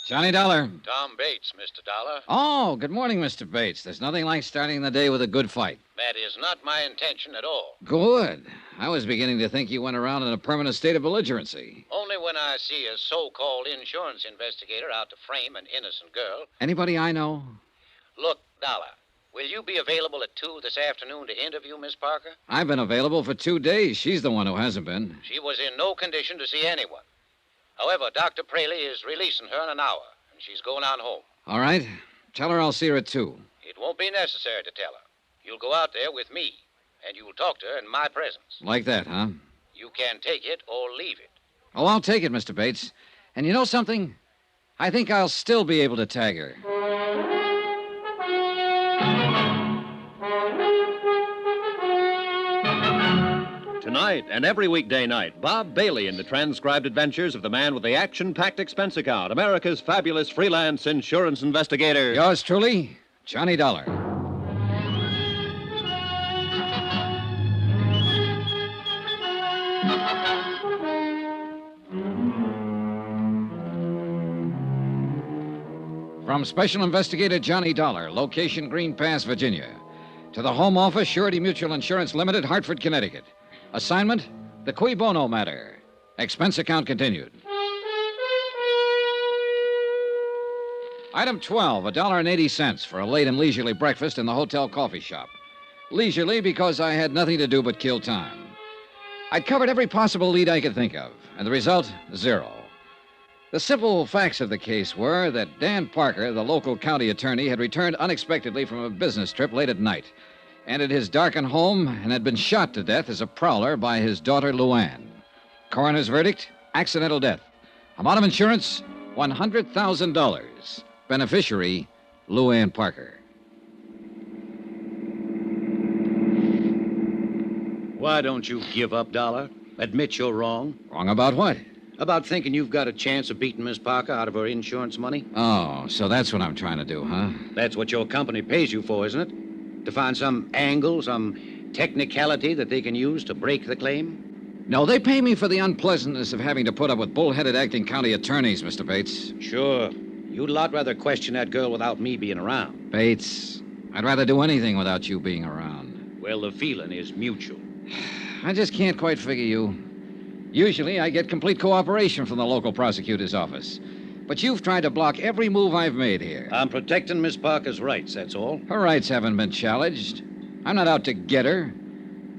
Johnny Dollar. Tom Bates, Mr. Dollar. Oh, good morning, Mr. Bates. There's nothing like starting the day with a good fight. That is not my intention at all. Good. I was beginning to think you went around in a permanent state of belligerency. Only when I see a so-called insurance investigator out to frame an innocent girl. Anybody I know? Look, Dollar, will you be available at 2 this afternoon to interview Miss Parker? I've been available for 2 days. She's the one who hasn't been. She was in no condition to see anyone. However, Dr. Praley is releasing her in an hour, and she's going on home. All right. Tell her I'll see her at 2. It won't be necessary to tell her. You'll go out there with me, and you'll talk to her in my presence. Like that, huh? You can take it or leave it. Oh, I'll take it, Mr. Bates. And you know something? I think I'll still be able to tag her. Tonight and every weekday night, Bob Bailey in the transcribed adventures of the man with the action-packed expense account, America's fabulous freelance insurance investigator. Yours truly, Johnny Dollar. From Special Investigator Johnny Dollar, location Green Pass, Virginia, to the Home Office, Surety Mutual Insurance Limited, Hartford, Connecticut. Assignment, the Cui Bono matter. Expense account continued. Item 12, $1.80 for a late and leisurely breakfast in the hotel coffee shop. Leisurely because I had nothing to do but kill time. I'd covered every possible lead I could think of, and the result, 0. The simple facts of the case were that Dan Parker, the local county attorney, had returned unexpectedly from a business trip late at night, entered his darkened home, and had been shot to death as a prowler by his daughter, Luann. Coroner's verdict, accidental death. Amount of insurance, $100,000. Beneficiary, Luann Parker. Why don't you give up, Dollar? Admit you're wrong. Wrong about what? About thinking you've got a chance of beating Miss Parker out of her insurance money? Oh, so that's what I'm trying to do, huh? That's what your company pays you for, isn't it? To find some angle, some technicality that they can use to break the claim? No, they pay me for the unpleasantness of having to put up with bull-headed acting county attorneys, Mr. Bates. Sure. You'd a lot rather question that girl without me being around. Bates, I'd rather do anything without you being around. Well, the feeling is mutual. I just can't quite figure you. Usually, I get complete cooperation from the local prosecutor's office. But you've tried to block every move I've made here. I'm protecting Miss Parker's rights, that's all. Her rights haven't been challenged. I'm not out to get her.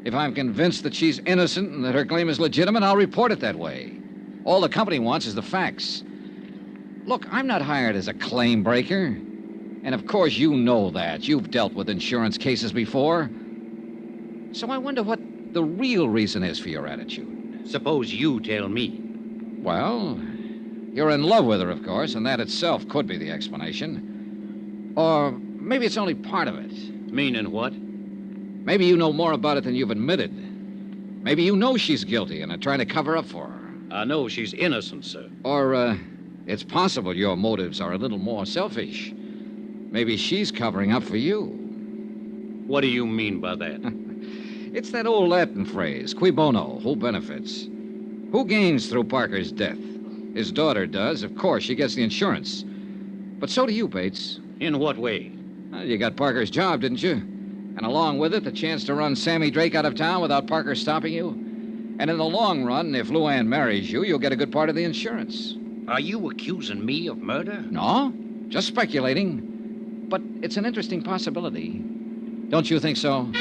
If I'm convinced that she's innocent and that her claim is legitimate, I'll report it that way. All the company wants is the facts. Look, I'm not hired as a claim breaker. And of course you know that. You've dealt with insurance cases before. So I wonder what the real reason is for your attitude. Suppose you tell me. Well, you're in love with her, of course, and that itself could be the explanation. Or maybe it's only part of it. Meaning what? Maybe you know more about it than you've admitted. Maybe you know she's guilty and are trying to cover up for her. I know she's innocent, sir. Or, it's possible your motives are a little more selfish. Maybe she's covering up for you. What do you mean by that? It's that old Latin phrase, cui bono, who benefits? Who gains through Parker's death? His daughter does. Of course, she gets the insurance. But so do you, Bates. In what way? Well, you got Parker's job, didn't you? And along with it, the chance to run Sammy Drake out of town without Parker stopping you. And in the long run, if Luann marries you, you'll get a good part of the insurance. Are you accusing me of murder? No, just speculating. But it's an interesting possibility. Don't you think so?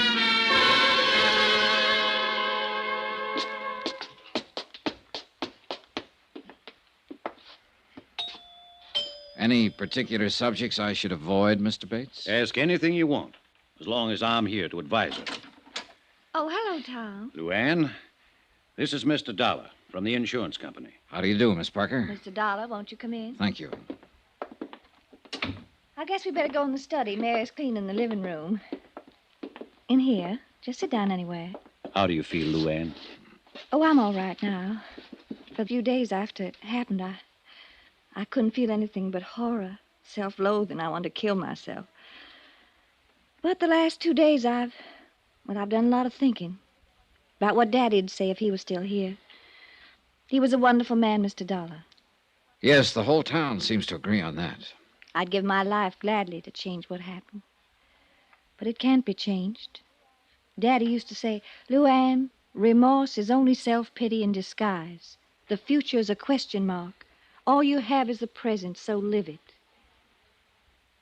Any particular subjects I should avoid, Mr. Bates? Ask anything you want, as long as I'm here to advise her. Oh, hello, Tom. Luann, this is Mr. Dollar from the insurance company. How do you do, Miss Parker? Mr. Dollar, won't you come in? Thank you. I guess we better go in the study. Mary's cleaning the living room. In here. Just sit down anywhere. How do you feel, Luann? Oh, I'm all right now. For a few days after it happened, I couldn't feel anything but horror, self-loathing. I wanted to kill myself. But the last 2 days, I've done a lot of thinking about what Daddy'd say if he was still here. He was a wonderful man, Mr. Dollar. Yes, the whole town seems to agree on that. I'd give my life gladly to change what happened. But it can't be changed. Daddy used to say, Luann, remorse is only self-pity in disguise. The future is a question mark. All you have is the present, so live it.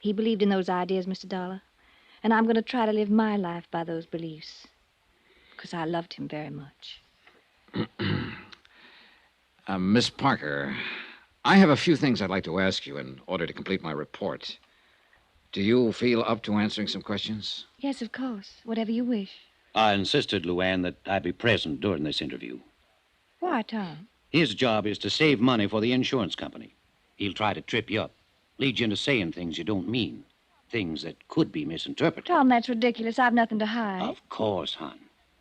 He believed in those ideas, Mr. Dollar, and I'm going to try to live my life by those beliefs, because I loved him very much. Miss Parker, I have a few things I'd like to ask you in order to complete my report. Do you feel up to answering some questions? Yes, of course. Whatever you wish. I insisted, Luann, that I be present during this interview. Why, Tom? His job is to save money for the insurance company. He'll try to trip you up, lead you into saying things you don't mean, things that could be misinterpreted. Tom, that's ridiculous. I've nothing to hide. Of course, hon.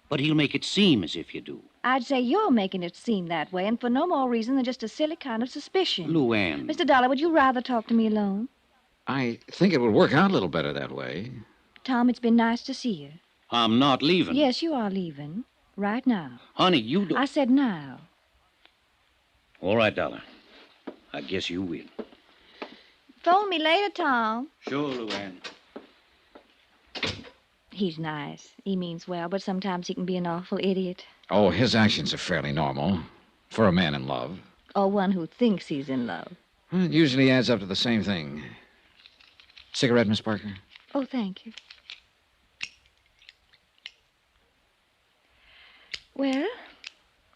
But he'll make it seem as if you do. I'd say you're making it seem that way, and for no more reason than just a silly kind of suspicion. Luann. Mr. Dollar, would you rather talk to me alone? I think it would work out a little better that way. Tom, it's been nice to see you. I'm not leaving. Yes, you are leaving. Right now. Honey, you don't... I said now. All right, Dollar. I guess you will. Phone me later, Tom. Sure, Luann. He's nice. He means well, but sometimes he can be an awful idiot. Oh, his actions are fairly normal for a man in love. Or one who thinks he's in love. Well, it usually adds up to the same thing. Cigarette, Miss Parker? Oh, thank you. Well,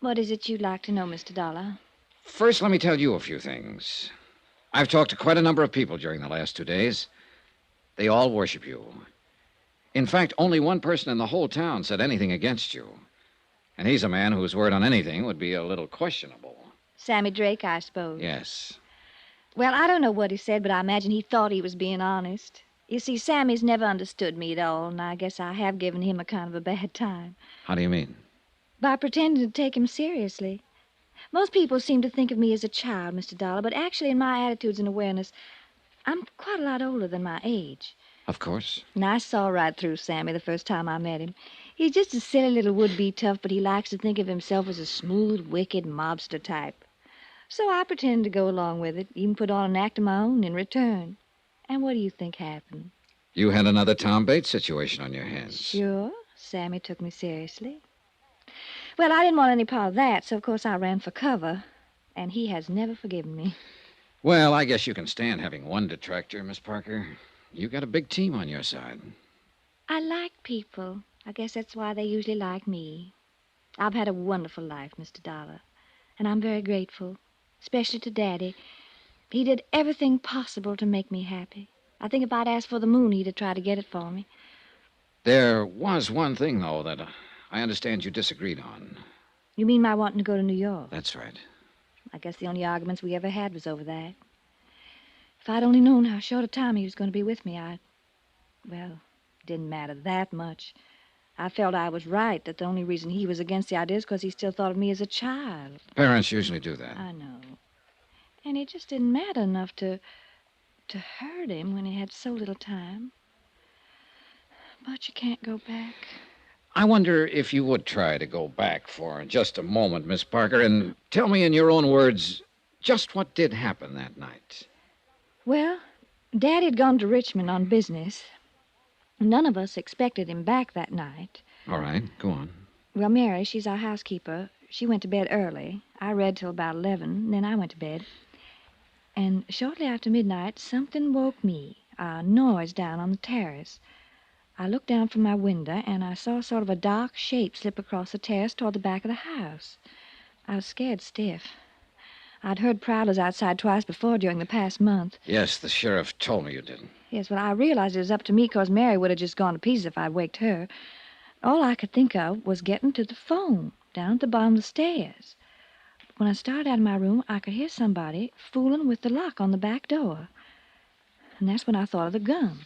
what is it you'd like to know, Mr. Dollar? First, let me tell you a few things. I've talked to quite a number of people during the last 2 days. They all worship you. In fact, only one person in the whole town said anything against you. And he's a man whose word on anything would be a little questionable. Sammy Drake, I suppose. Yes. Well, I don't know what he said, but I imagine he thought he was being honest. You see, Sammy's never understood me at all, and I guess I have given him a kind of a bad time. How do you mean? By pretending to take him seriously. Most people seem to think of me as a child, Mr. Dollar, but actually in my attitudes and awareness, I'm quite a lot older than my age. Of course. And I saw right through Sammy the first time I met him. He's just a silly little would-be tough, but he likes to think of himself as a smooth, wicked mobster type. So I pretended to go along with it, even put on an act of my own in return. And what do you think happened? You had another Tom Bates situation on your hands. Sure. Sammy took me seriously. Well, I didn't want any part of that, so of course I ran for cover. And he has never forgiven me. Well, I guess you can stand having one detractor, Miss Parker. You got a big team on your side. I like people. I guess that's why they usually like me. I've had a wonderful life, Mr. Dollar. And I'm very grateful, especially to Daddy. He did everything possible to make me happy. I think if I'd asked for the moon, he'd have tried to get it for me. There was one thing, though, that I understand you disagreed on. You mean my wanting to go to New York? That's right. I guess the only arguments we ever had was over that. If I'd only known how short a time he was going to be with me, well, it didn't matter that much. I felt I was right, that the only reason he was against the idea is because he still thought of me as a child. Parents usually do that. I know. And it just didn't matter enough to hurt him when he had so little time. But you can't go back. I wonder if you would try to go back for just a moment, Miss Parker, and tell me in your own words just what did happen that night. Well, Daddy had gone to Richmond on business. None of us expected him back that night. All right, go on. Well, Mary, she's our housekeeper. She went to bed early. I read till about 11, and then I went to bed. And shortly after midnight, something woke me, a noise down on the terrace. I looked down from my window, and I saw sort of a dark shape slip across the terrace toward the back of the house. I was scared stiff. I'd heard prowlers outside twice before during the past month. Yes, the sheriff told me you did. Yes, well, I realized it was up to me because Mary would have just gone to pieces if I'd waked her. All I could think of was getting to the phone down at the bottom of the stairs. When I started out of my room, I could hear somebody fooling with the lock on the back door. And that's when I thought of the gun.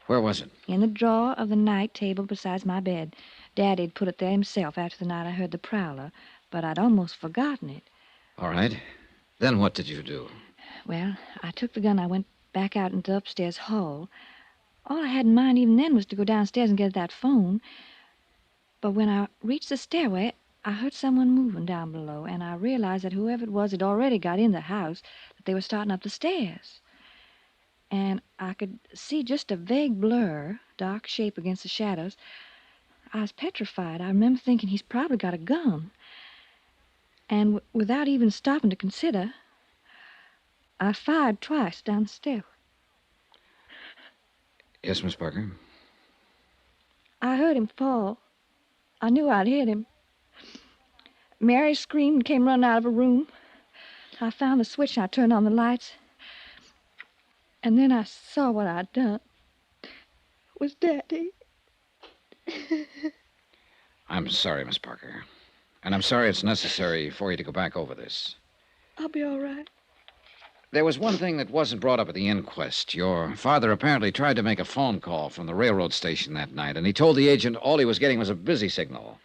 Where was it? In the drawer of the night table beside my bed. Daddy'd put it there himself after the night I heard the prowler, but I'd almost forgotten it. All right. Then what did you do? Well, I took the gun. I went back out into the upstairs hall. All I had in mind even then was to go downstairs and get that phone. But when I reached the stairway, I heard someone moving down below, and I realized that whoever it was had already got in the house, that they were starting up the stairs. And I could see just a vague blur, dark shape against the shadows. I was petrified. I remember thinking he's probably got a gun. And without even stopping to consider, I fired twice down the stair. Yes, Miss Parker? I heard him fall. I knew I'd hit him. Mary screamed and came running out of her room. I found the switch and I turned on the lights. And then I saw what I'd done. It was Daddy. I'm sorry, Miss Parker. And I'm sorry it's necessary for you to go back over this. I'll be all right. There was one thing that wasn't brought up at the inquest. Your father apparently tried to make a phone call from the railroad station that night, and he told the agent all he was getting was a busy signal.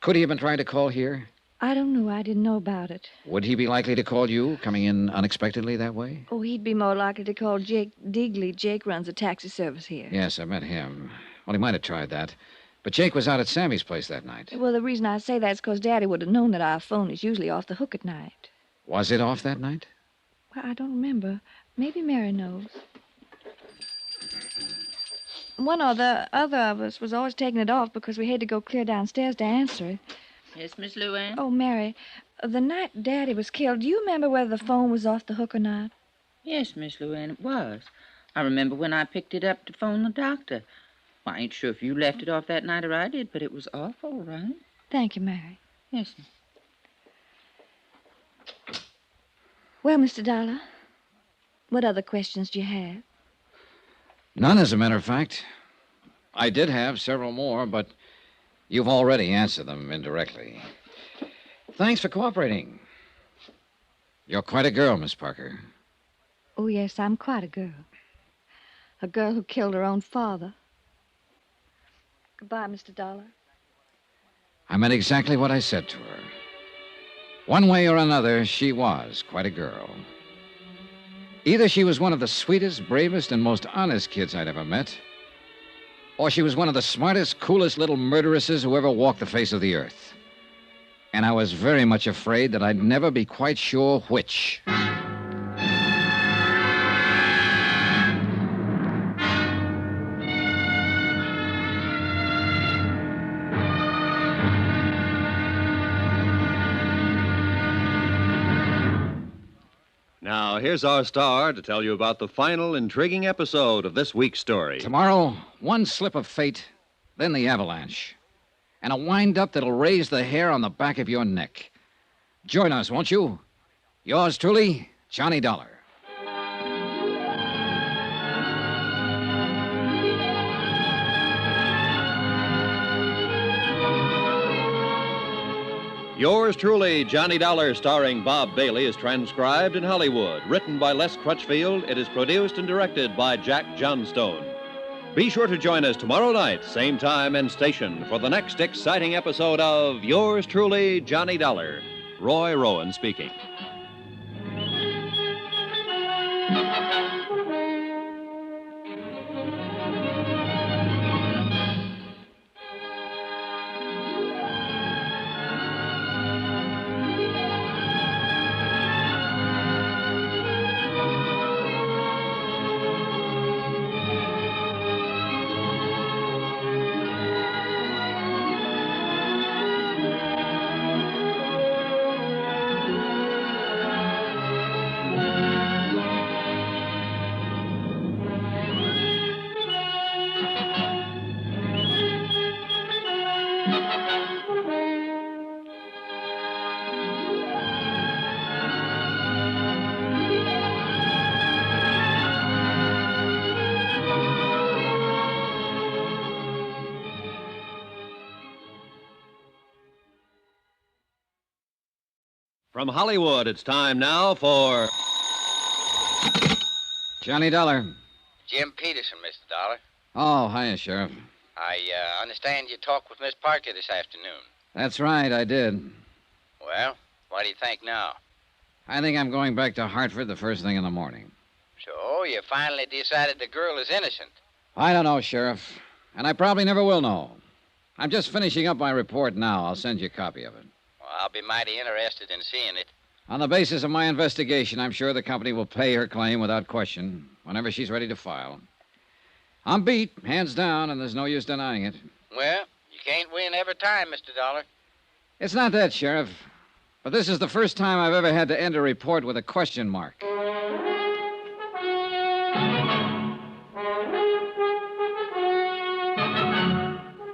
Could he have been trying to call here? I don't know. I didn't know about it. Would he be likely to call you, coming in unexpectedly that way? Oh, he'd be more likely to call Jake Digley. Jake runs a taxi service here. Yes, I met him. Well, he might have tried that. But Jake was out at Sammy's place that night. Well, the reason I say that is because Daddy would have known that our phone is usually off the hook at night. Was it off that night? Well, I don't remember. Maybe Mary knows. One or the other of us was always taking it off because we had to go clear downstairs to answer it. Yes, Miss Luann? Oh, Mary, the night Daddy was killed, do you remember whether the phone was off the hook or not? Yes, Miss Luann, it was. I remember when I picked it up to phone the doctor. Well, I ain't sure if you left it off that night or I did, but it was off all right. Thank you, Mary. Yes, ma'am. Well, Mr. Dollar, what other questions do you have? None, as a matter of fact. I did have several more, but you've already answered them indirectly. Thanks for cooperating. You're quite a girl, Miss Parker. Oh, yes, I'm quite a girl. A girl who killed her own father. Goodbye, Mr. Dollar. I meant exactly what I said to her. One way or another, she was quite a girl. Either she was one of the sweetest, bravest, and most honest kids I'd ever met, or she was one of the smartest, coolest little murderesses who ever walked the face of the earth. And I was very much afraid that I'd never be quite sure which. Now, here's our star to tell you about the final intriguing episode of this week's story. Tomorrow, one slip of fate, then the avalanche. And a wind-up that'll raise the hair on the back of your neck. Join us, won't you? Yours truly, Johnny Dollar. Yours truly, Johnny Dollar, starring Bob Bailey, is transcribed in Hollywood. Written by Les Crutchfield, it is produced and directed by Jack Johnstone. Be sure to join us tomorrow night, same time and station, for the next exciting episode of Yours truly, Johnny Dollar. Roy Rowan speaking. From Hollywood, it's time now for Johnny Dollar. Jim Peterson, Mr. Dollar. Oh, hiya, Sheriff. I understand you talked with Miss Parker this afternoon. That's right, I did. Well, what do you think now? I think I'm going back to Hartford the first thing in the morning. So you finally decided the girl is innocent. I don't know, Sheriff. And I probably never will know. I'm just finishing up my report now. I'll send you a copy of it. Well, I'll be mighty interested in seeing it. On the basis of my investigation, I'm sure the company will pay her claim without question whenever she's ready to file. I'm beat, hands down, and there's no use denying it. Well, you can't win every time, Mr. Dollar. It's not that, Sheriff. But this is the first time I've ever had to end a report with a question mark.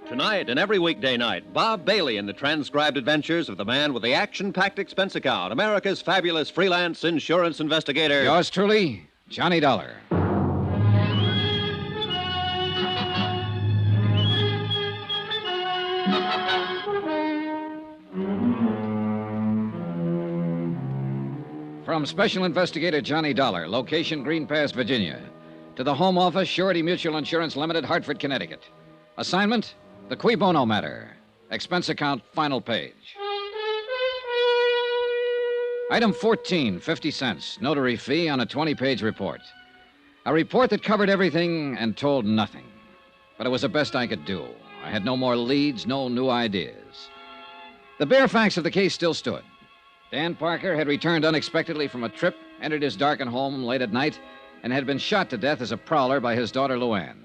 Tonight and every weekday night, Bob Bailey in the transcribed adventures of the man with the action-packed expense account, America's fabulous freelance insurance investigator. Yours truly, Johnny Dollar. From Special Investigator Johnny Dollar, location Green Pass, Virginia, to the Home Office, Surety Mutual Insurance Limited, Hartford, Connecticut. Assignment, the Cui Bono matter. Expense account, final page. Item 14, 50 cents. Notary fee on a 20-page report. A report that covered everything and told nothing. But it was the best I could do. I had no more leads, no new ideas. The bare facts of the case still stood. Dan Parker had returned unexpectedly from a trip, entered his darkened home late at night, and had been shot to death as a prowler by his daughter, Luann.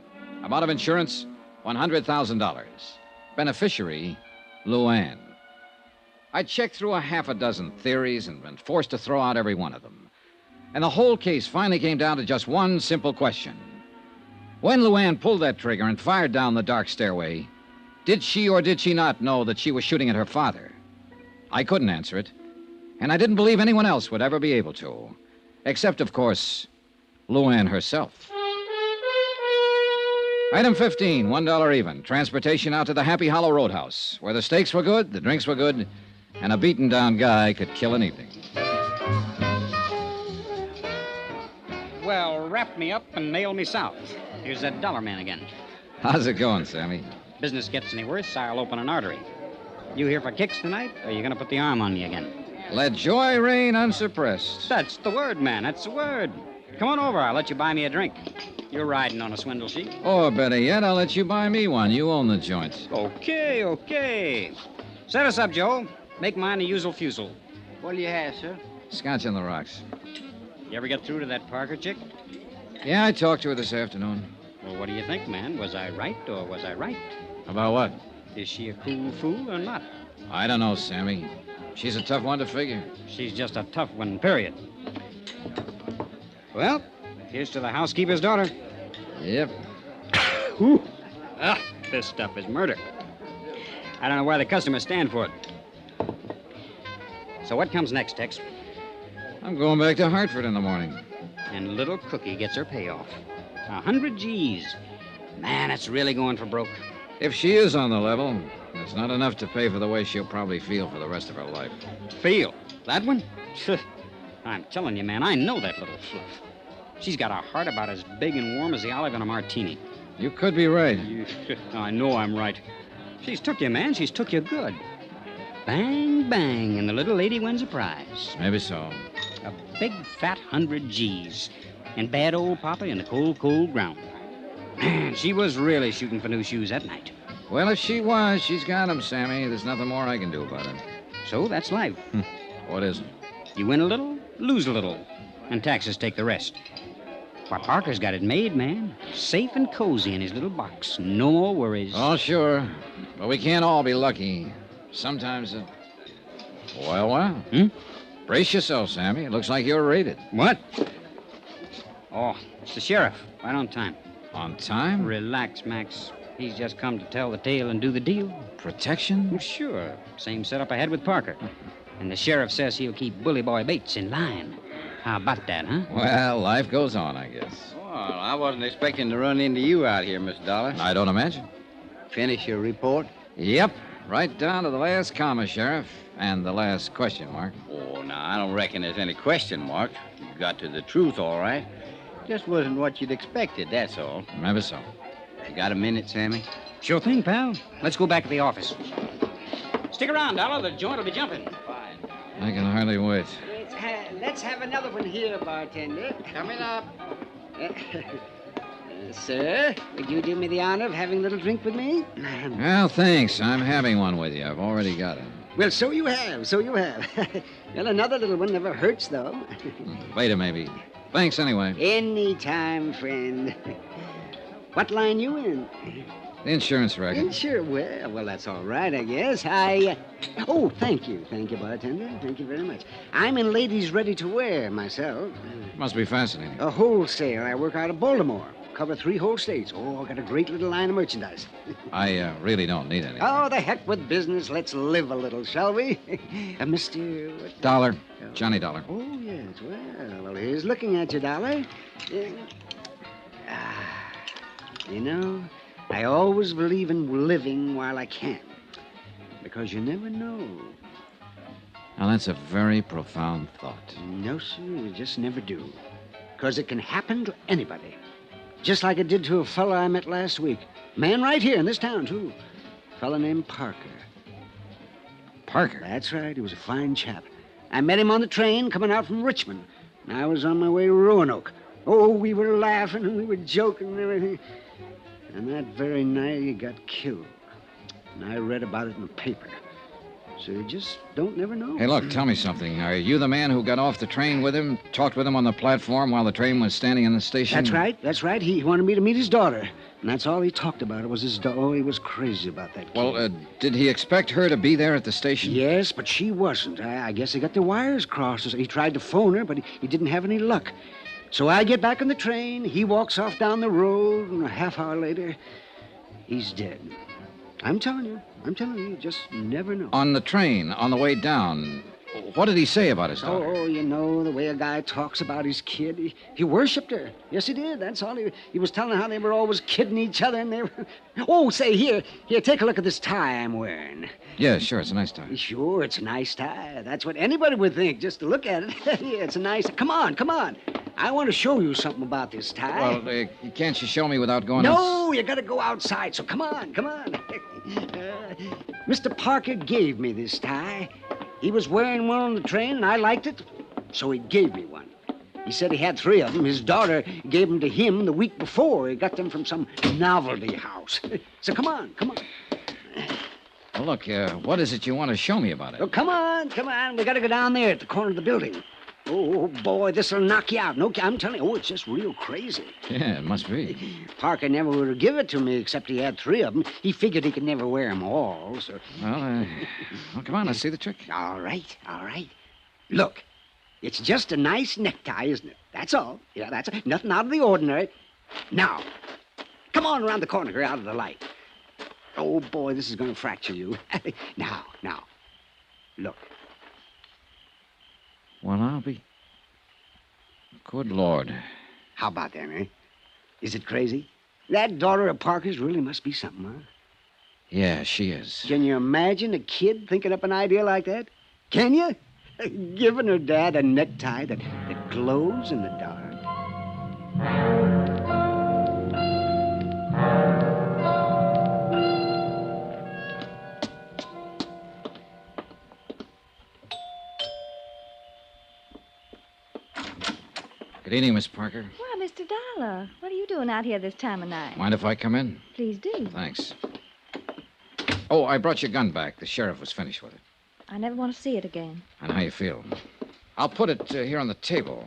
Amount of insurance, $100,000. Beneficiary, Luann. I checked through a half a dozen theories and been forced to throw out every one of them. And the whole case finally came down to just one simple question. When Luann pulled that trigger and fired down the dark stairway, did she or did she not know that she was shooting at her father? I couldn't answer it, and I didn't believe anyone else would ever be able to. Except, of course, Luann herself. Item 15, $1 even. Transportation out to the Happy Hollow Roadhouse, where the steaks were good, the drinks were good, and a beaten-down guy could kill an evening. Well, wrap me up and nail me south. Here's that dollar man again. How's it going, Sammy? Business gets any worse, I'll open an artery. You here for kicks tonight, or are you going to put the arm on me again? Let joy reign unsuppressed. That's the word, man. That's the word. Come on over. I'll let you buy me a drink. You're riding on a swindle sheet. Or better yet, I'll let you buy me one. You own the joint. Okay. Set us up, Joe. Make mine a usual fusel. What'll you have, sir? Scotch on the rocks. You ever get through to that Parker chick? Yeah, I talked to her this afternoon. Well, what do you think, man? Was I right or was I right? About what? Is she a cool fool or not? I don't know, Sammy. She's a tough one to figure. She's just a tough one, period. Well, here's to the housekeeper's daughter. Yep. Whew. This stuff is murder. I don't know why the customers stand for it. So what comes next, Tex? I'm going back to Hartford in the morning. And little Cookie gets her payoff. 100 G's. Man, it's really going for broke. If she is on the level, it's not enough to pay for the way she'll probably feel for the rest of her life. Feel? That one? I'm telling you, man, I know that little fluff. She's got a heart about as big and warm as the olive in a martini. You could be right. I know I'm right. She's took you, man. She's took you good. Bang, bang, and the little lady wins a prize. Maybe so. A big, fat 100 G's. And bad old Papa in the cold, cold ground. Man, she was really shooting for new shoes that night. Well, if she was, she's got 'em, Sammy. There's nothing more I can do about it. So that's life. What is it? You win a little, lose a little, and taxes take the rest. Why, Parker's got it made, man. Safe and cozy in his little box. No more worries. Oh, sure. But we can't all be lucky. Sometimes it... Well. Brace yourself, Sammy. It looks like you're raided. What? Oh, it's the sheriff. Right on time. On time? Relax, Max. He's just come to tell the tale and do the deal. Protection? Well, sure. Same setup I had with Parker. And the sheriff says he'll keep Bully Boy Bates in line. How about that, huh? Well, life goes on, I guess. Well, I wasn't expecting to run into you out here, Miss Dollar. I don't imagine. Finish your report? Yep. Right down to the last comma, Sheriff. And the last question mark. Oh, now, I don't reckon there's any question mark. You got to the truth, all right. Just wasn't what you'd expected, that's all. Maybe so. You got a minute, Sammy? Sure thing, pal. Let's go back to the office. Stick around, Dollar. The joint will be jumping. Fine. I can hardly wait. Let's have another one here, bartender. Coming up. Sir, would you do me the honor of having a little drink with me? Well, thanks. I'm having one with you. I've already got it. Well, so you have. Well, another little one never hurts, though. Later, maybe. Thanks anyway. Any time, friend. What line you in? The insurance record. Sure. Well, that's all right, I guess. Oh, thank you. Thank you, bartender. Thank you very much. I'm in ladies' ready-to-wear myself. Must be fascinating. A wholesale. I work out of Baltimore. Cover 3 whole states. Oh, I got a great little line of merchandise. I really don't need any. Oh, the heck with business. Let's live a little, shall we? Mr. What? Dollar. Johnny Dollar. Oh, yes. Well, here's looking at you, Dollar. You know, I always believe in living while I can. Because you never know. Now, that's a very profound thought. No, sir, you just never do. Because it can happen to anybody. Just like it did to a fellow I met last week. Man right here in this town, too. A fellow named Parker. Parker? That's right. He was a fine chap. I met him on the train coming out from Richmond. And I was on my way to Roanoke. Oh, we were laughing and we were joking and everything. And that very night he got killed. And I read about it in the paper. So you just don't never know. Hey, look, tell me something. Are you the man who got off the train with him, talked with him on the platform while the train was standing in the station? That's right. That's right. He wanted me to meet his daughter. And that's all he talked about. It was his daughter. Oh, he was crazy about that kid. Well, did he expect her to be there at the station? Yes, but she wasn't. I guess they got the wires crossed. He tried to phone her, but he didn't have any luck. So I get back on the train. He walks off down the road, and a half hour later, he's dead. I'm telling you, you just never know. On the train, on the way down, what did he say about his daughter? Oh, you know, the way a guy talks about his kid. He worshipped her. Yes, he did. That's all. He was telling how they were always kidding each other, and they were... Oh, say, here, take a look at this tie I'm wearing. Yeah, sure, it's a nice tie. Sure, it's a nice tie. That's what anybody would think, just to look at it. Yeah, it's a nice... Come on. I want to show you something about this tie. Well, can't you show me without going... No, you got to go outside, so come on. Mr. Parker gave me this tie. He was wearing one on the train, and I liked it, so he gave me one. He said he had 3 of them. His daughter gave them to him the week before. He got them from some novelty house. So come on. Well, look, what is it you want to show me about it? Oh, come on. We got to go down there at the corner of the building. Oh, boy, this'll knock you out. No, I'm telling you, it's just real crazy. Yeah, it must be. Parker never would have given it to me, except he had 3 of them. He figured he could never wear them all, so... Well, come on, let's see the trick. All right. Look, it's just a nice necktie, isn't it? That's all. Yeah, that's nothing out of the ordinary. Now, come on around the corner here, out of the light. Oh, boy, this is going to fracture you. Now, look. Well, I'll be... Good Lord. How about that, eh? Is it crazy? That daughter of Parker's really must be something, huh? Yeah, she is. Can you imagine a kid thinking up an idea like that? Can you? Giving her dad a necktie that glows in the dark. Good evening, Miss Parker. Well, Mr. Dollar, what are you doing out here this time of night? Mind if I come in? Please do. Thanks. Oh, I brought your gun back. The sheriff was finished with it. I never want to see it again. I know how you feel. I'll put it here on the table.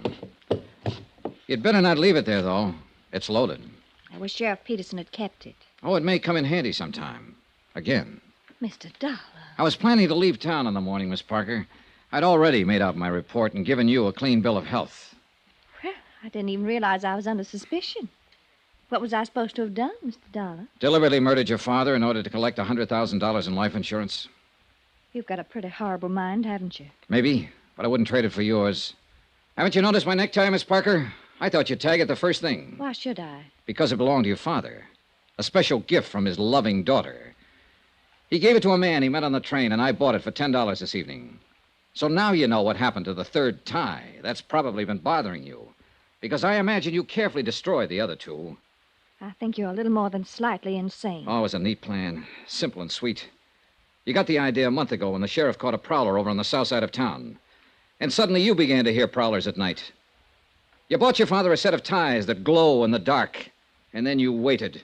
You'd better not leave it there, though. It's loaded. I wish Sheriff Peterson had kept it. Oh, it may come in handy sometime. Again. Mr. Dollar. I was planning to leave town in the morning, Miss Parker. I'd already made out my report and given you a clean bill of health. Well, I didn't even realize I was under suspicion. What was I supposed to have done, Mr. Dollar? Deliberately murdered your father in order to collect $100,000 in life insurance. You've got a pretty horrible mind, haven't you? Maybe, but I wouldn't trade it for yours. Haven't you noticed my necktie, Miss Parker? I thought you'd tag it the first thing. Why should I? Because it belonged to your father. A special gift from his loving daughter. He gave it to a man he met on the train, and I bought it for $10 this evening. So now you know what happened to the 3rd tie. That's probably been bothering you. Because I imagine you carefully destroyed the other 2. I think you're a little more than slightly insane. Oh, it was a neat plan. Simple and sweet. You got the idea a month ago when the sheriff caught a prowler over on the south side of town. And suddenly you began to hear prowlers at night. You bought your father a set of ties that glow in the dark. And then you waited.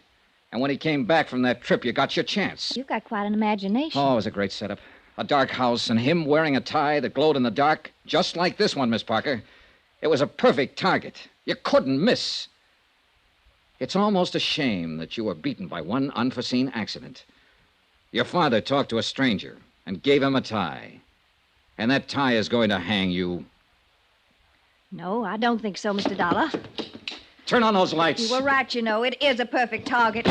And when he came back from that trip, you got your chance. You've got quite an imagination. Oh, it was a great setup. A dark house and him wearing a tie that glowed in the dark, just like this one, Miss Parker. It was a perfect target. You couldn't miss. It's almost a shame that you were beaten by one unforeseen accident. Your father talked to a stranger and gave him a tie. And that tie is going to hang you. No, I don't think so, Mr. Dollar. Turn on those lights. You were right, you know. It is a perfect target.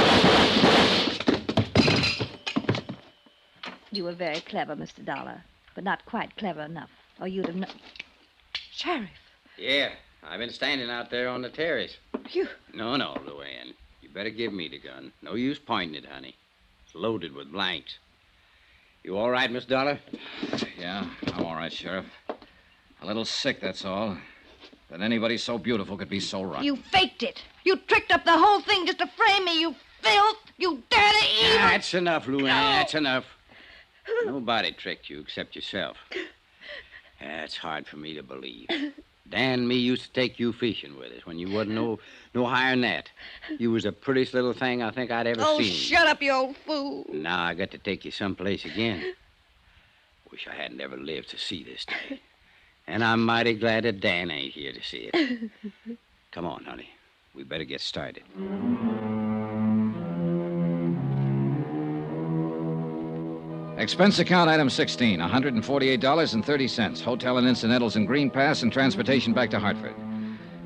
You were very clever, Mr. Dollar, but not quite clever enough, or you'd have known. Sheriff. Yeah, I've been standing out there on the terrace. You... No, Luann. You better give me the gun. No use pointing it, honey. It's loaded with blanks. You all right, Miss Dollar? Yeah, I'm all right. much, Sheriff. A little sick, that's all. That anybody so beautiful could be so rotten. You faked it. You tricked up the whole thing just to frame me, you filth, you dirty evil. That's enough, Luann. That's enough. Nobody tricked you except yourself. That's hard for me to believe. Dan and me used to take you fishing with us when you wasn't no higher than that. You was the prettiest little thing I think I'd ever Oh, seen. shut up, you old fool. Now I got to take you someplace again. Wish I hadn't ever lived to see this day. And I'm mighty glad that Dan ain't here to see it. Come on, honey. We better get started. Expense account item 16, $148.30. Hotel and incidentals and Green Pass and transportation back to Hartford.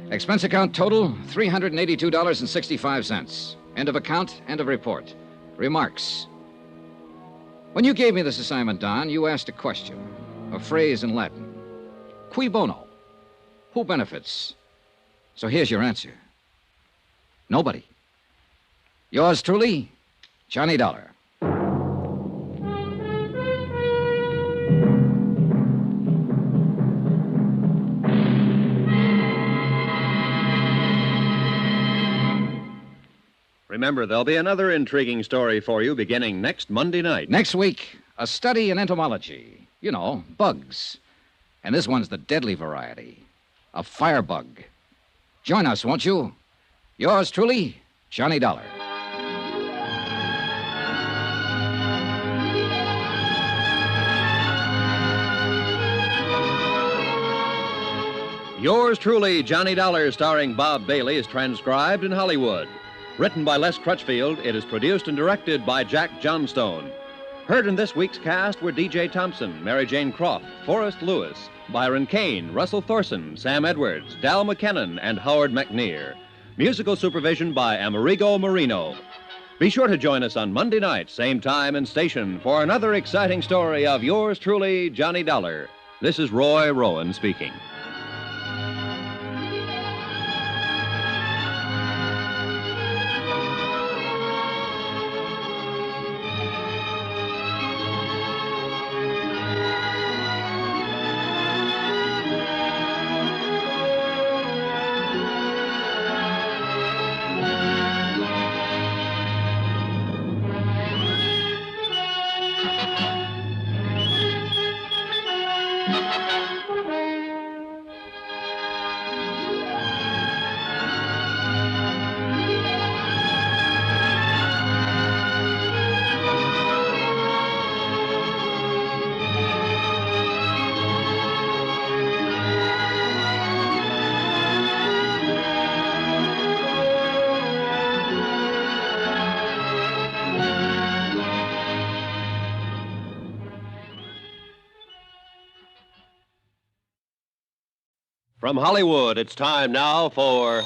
Expense account total, $382.65. End of account, end of report. Remarks. When you gave me this assignment, Don, you asked a question, a phrase in Latin. Cui bono? Who benefits? So here's your answer. Nobody. Yours truly, Johnny Dollar. Remember, there'll be another intriguing story for you beginning next Monday night. Next week, a study in entomology. You know, bugs. And this one's the deadly variety, a firebug. Join us, won't you? Yours truly, Johnny Dollar. Yours truly, Johnny Dollar, starring Bob Bailey, is transcribed in Hollywood. Written by Les Crutchfield, it is produced and directed by Jack Johnstone. Heard in this week's cast were D.J. Thompson, Mary Jane Croft, Forrest Lewis, Byron Kane, Russell Thorson, Sam Edwards, Dal McKennon, and Howard McNear. Musical supervision by Amerigo Marino. Be sure to join us on Monday night, same time and station, for another exciting story of yours truly, Johnny Dollar. This is Roy Rowan speaking. From Hollywood, it's time now for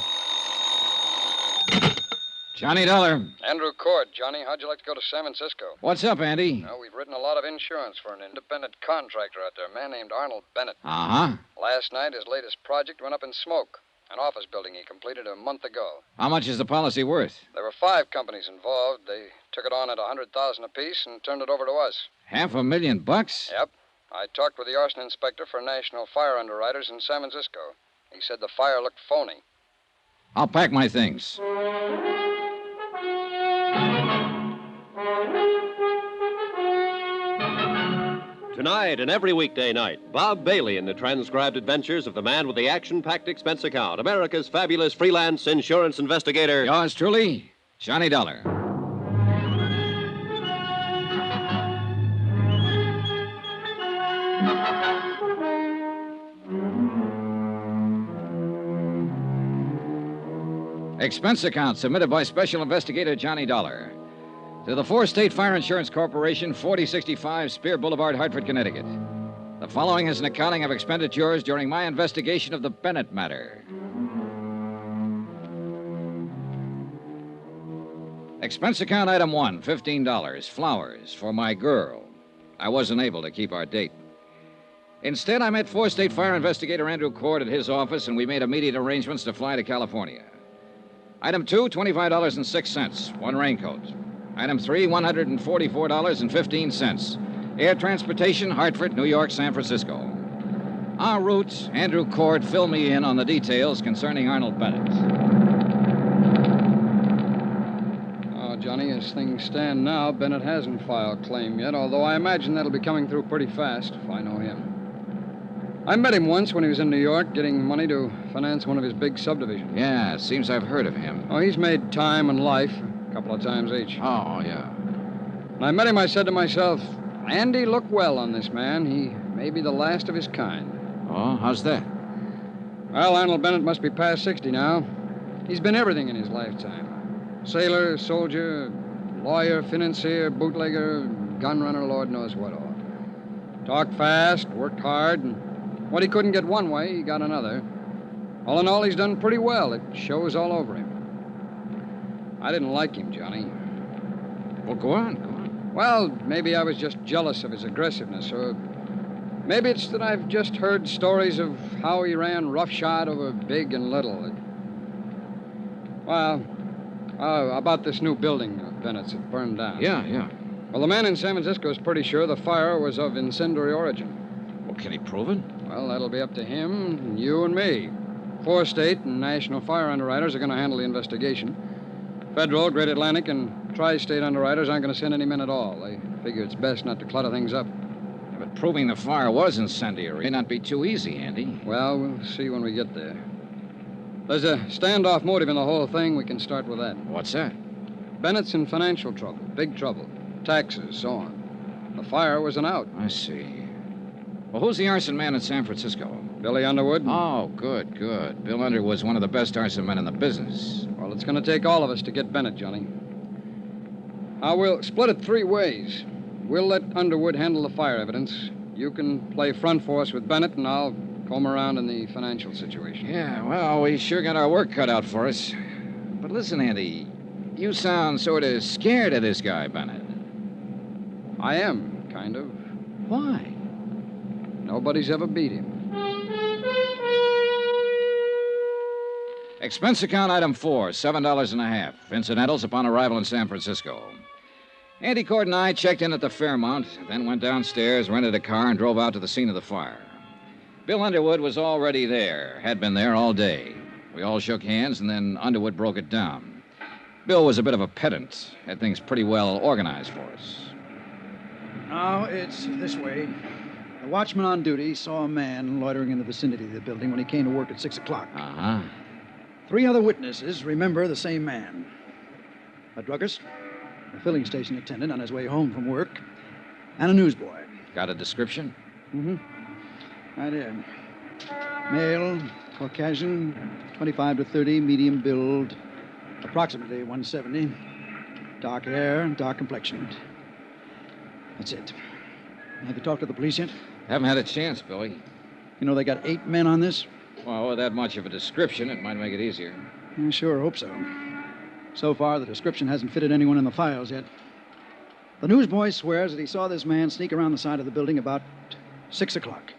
Johnny Dollar. Andrew Cord, Johnny. How'd you like to go to San Francisco? What's up, Andy? Well, we've written a lot of insurance for an independent contractor out there, a man named Arnold Bennett. Uh-huh. Last night, his latest project went up in smoke. An office building he completed a month ago. How much is the policy worth? There were 5 companies involved. They took it on at $100,000 apiece and turned it over to us. $500,000? Yep. I talked with the arson inspector for National Fire Underwriters in San Francisco. He said the fire looked phony. I'll pack my things. Tonight and every weekday night, Bob Bailey in the transcribed adventures of the man with the action-packed expense account, America's fabulous freelance insurance investigator. Yours truly, Johnny Dollar. Expense account submitted by Special Investigator Johnny Dollar to the 4 State Fire Insurance Corporation, 4065 Spear Boulevard, Hartford, Connecticut. The following is an accounting of expenditures during my investigation of the Bennett matter. Expense account item 1, $15, flowers for my girl. I wasn't able to keep our date. Instead, I met 4 State Fire Investigator Andrew Cord at his office, and we made immediate arrangements to fly to California. Item 2, $25.06, 1 raincoat. Item 3, $144.15. Air transportation, Hartford, New York, San Francisco. En route, Andrew Cord filled me in on the details concerning Arnold Bennett. Oh, Johnny, as things stand now, Bennett hasn't filed claim yet, although I imagine that'll be coming through pretty fast if I know him. I met him once when he was in New York getting money to finance one of his big subdivisions. Yeah, it seems I've heard of him. Oh, he's made time and life a couple of times each. Oh, yeah. When I met him, I said to myself, Andy, look well on this man. He may be the last of his kind. Oh, how's that? Well, Arnold Bennett must be past 60 now. He's been everything in his lifetime. Sailor, soldier, lawyer, financier, bootlegger, gun runner, Lord knows what all. Talked fast, worked hard, and what he couldn't get one way, he got another. All in all, he's done pretty well. It shows all over him. I didn't like him, Johnny. Well, go on. Well, maybe I was just jealous of his aggressiveness, or maybe it's that I've just heard stories of how he ran roughshod over big and little. Well, about this new building of Bennett's that burned down. Yeah. Well, the man in San Francisco is pretty sure the fire was of incendiary origin. Well, can he prove it? Well, that'll be up to him, and you, and me. 4 state and national fire underwriters are going to handle the investigation. Federal, Great Atlantic, and tri-state underwriters aren't going to send any men at all. They figure it's best not to clutter things up. Yeah, but proving the fire was incendiary may not be too easy, Andy. Well, we'll see when we get there. There's a standoff motive in the whole thing. We can start with that. What's that? Bennett's in financial trouble, big trouble. Taxes, so on. The fire was an out. I see. Well, who's the arson man in San Francisco? Billy Underwood. Oh, good. Bill Underwood's one of the best arson men in the business. Well, it's going to take all of us to get Bennett, Johnny. Now, we'll split it 3 ways. We'll let Underwood handle the fire evidence. You can play front force with Bennett, and I'll comb around in the financial situation. Yeah, well, we sure got our work cut out for us. But listen, Andy, you sound sort of scared of this guy, Bennett. I am, kind of. Why? Nobody's ever beat him. Expense account item 4, $7.50. Incidentals upon arrival in San Francisco. Andy Cord and I checked in at the Fairmont, then went downstairs, rented a car, and drove out to the scene of the fire. Bill Underwood was already there, had been there all day. We all shook hands, and then Underwood broke it down. Bill was a bit of a pedant, had things pretty well organized for us. Now, it's this way. The watchman on duty saw a man loitering in the vicinity of the building when he came to work at 6 o'clock. Uh-huh. 3 other witnesses remember the same man. A druggist, a filling station attendant on his way home from work, and a newsboy. Got a description? Mm-hmm. I did. Male, Caucasian, 25 to 30, medium build, approximately 170. Dark hair, dark complexion. That's it. Have you talked to the police yet? Haven't had a chance, Billy. You know they got 8 men on this? Well, with that much of a description, it might make it easier. I sure hope so. So far, the description hasn't fitted anyone in the files yet. The newsboy swears that he saw this man sneak around the side of the building about 6 o'clock.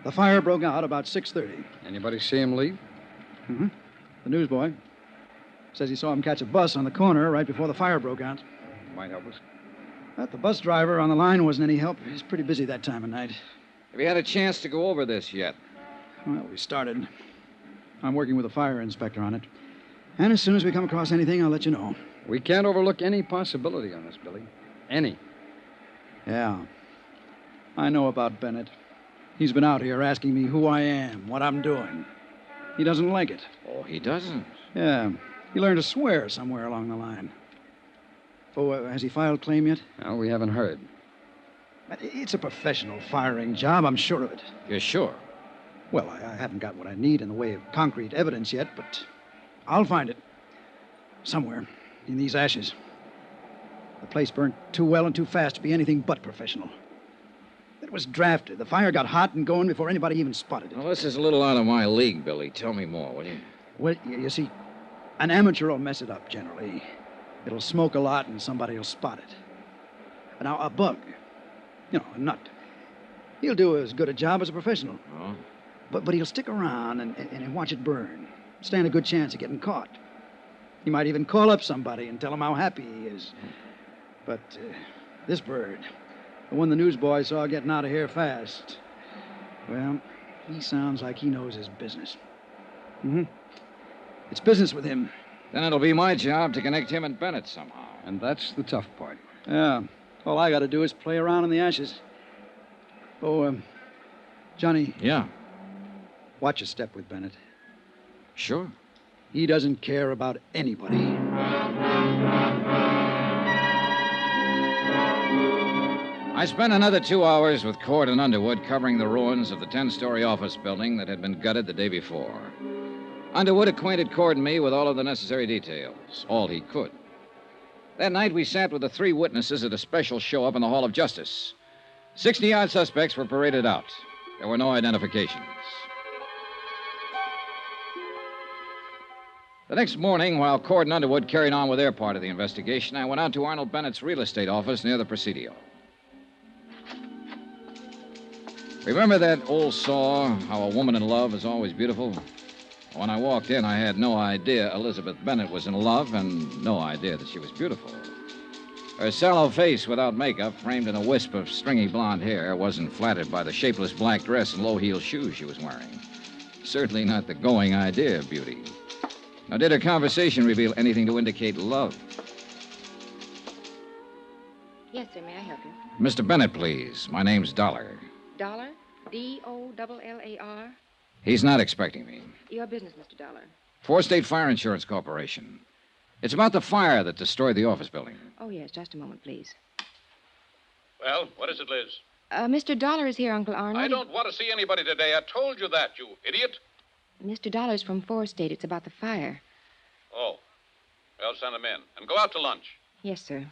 The fire broke out about 6:30. Anybody see him leave? Mm-hmm. The newsboy says he saw him catch a bus on the corner right before the fire broke out. Might help us. But the bus driver on the line wasn't any help. He's pretty busy that time of night. Have you had a chance to go over this yet? Well, we started. I'm working with a fire inspector on it. And as soon as we come across anything, I'll let you know. We can't overlook any possibility on this, Billy. Any. Yeah. I know about Bennett. He's been out here asking me who I am, what I'm doing. He doesn't like it. Oh, he doesn't? Yeah. He learned to swear somewhere along the line. Oh, has he filed claim yet? No, we haven't heard. It's a professional firing job, I'm sure of it. You're sure? Well, I haven't got what I need in the way of concrete evidence yet, but I'll find it. Somewhere in these ashes. The place burned too well and too fast to be anything but professional. It was drafted. The fire got hot and going before anybody even spotted it. Well, this is a little out of my league, Billy. Tell me more, will you? Well, you see, an amateur will mess it up generally. It'll smoke a lot and somebody will spot it. Now, a bug, a nut, he'll do as good a job as a professional. Oh? But he'll stick around and watch it burn. Stand a good chance of getting caught. He might even call up somebody and tell him how happy he is. But this bird, the one the newsboy saw getting out of here fast, well, He sounds like he knows his business. Mm-hmm. It's business with him. Then it'll be my job to connect him and Bennett somehow. And that's the tough part. Yeah. All I got to do is play around in the ashes. Oh, Johnny. Yeah? Watch your step with Bennett. Sure. He doesn't care about anybody. I spent another 2 hours with Cord and Underwood covering the ruins of the 10-story office building that had been gutted the day before. Underwood acquainted Cord and me with all of the necessary details, all he could. That night, we sat with the 3 witnesses at a special show-up in the Hall of Justice. 60-odd suspects were paraded out. There were no identifications. The next morning, while Cord and Underwood carried on with their part of the investigation, I went out to Arnold Bennett's real estate office near the Presidio. Remember that old saw, how a woman in love is always beautiful? When I walked in, I had no idea Elizabeth Bennett was in love and no idea that she was beautiful. Her sallow face without makeup, framed in a wisp of stringy blonde hair, wasn't flattered by the shapeless black dress and low-heeled shoes she was wearing. Certainly not the going idea of beauty. Now, did her conversation reveal anything to indicate love? Yes, sir. May I help you? Mr. Bennett, please. My name's Dollar. Dollar? D-O-L-L-A-R? He's not expecting me. Your business, Mr. Dollar. Four-State Fire Insurance Corporation. It's about the fire that destroyed the office building. Oh, yes. Just a moment, please. Well, what is it, Liz? Mr. Dollar is here, Uncle Arnold. I don't want to see anybody today. I told you that, you idiot. Mr. Dollar's from Four-State. It's about the fire. Oh. Well, send him in. And go out to lunch. Yes, sir.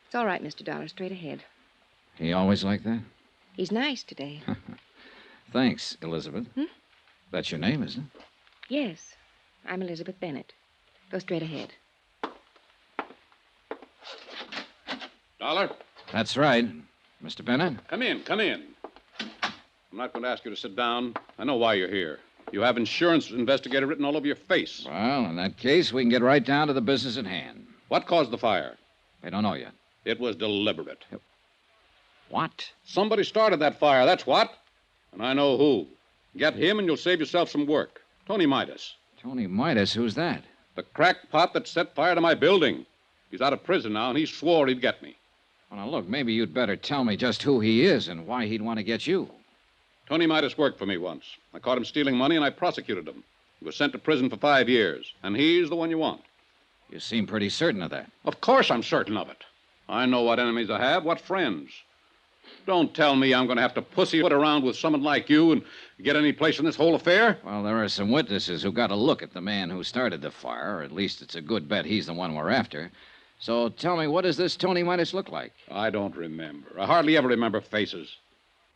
It's all right, Mr. Dollar. Straight ahead. He always like that? He's nice today. Thanks, Elizabeth. That's your name, isn't it? Yes. I'm Elizabeth Bennett. Go straight ahead. Dollar? That's right. Mr. Bennett? Come in, come in. I'm not going to ask you to sit down. I know why you're here. You have insurance investigator written all over your face. Well, in that case, we can get right down to the business at hand. What caused the fire? I don't know yet. It was deliberate. What? Somebody started that fire, that's what. And I know who. Get him and you'll save yourself some work. Tony Midas. Tony Midas? Who's that? The crackpot that set fire to my building. He's out of prison now, and he swore he'd get me. Well, now, look, maybe you'd better tell me just who he is and why he'd want to get you. Tony Midas worked for me once. I caught him stealing money, and I prosecuted him. He was sent to prison for 5 years, and he's the one you want. You seem pretty certain of that. Of course I'm certain of it. I know what enemies I have, what friends. Don't tell me I'm going to have to pussyfoot around with someone like you and get any place in this whole affair. Well, there are some witnesses who got a look at the man who started the fire, or at least it's a good bet he's the one we're after. So tell me, what does this Tony Midas look like? I don't remember. I hardly ever remember faces.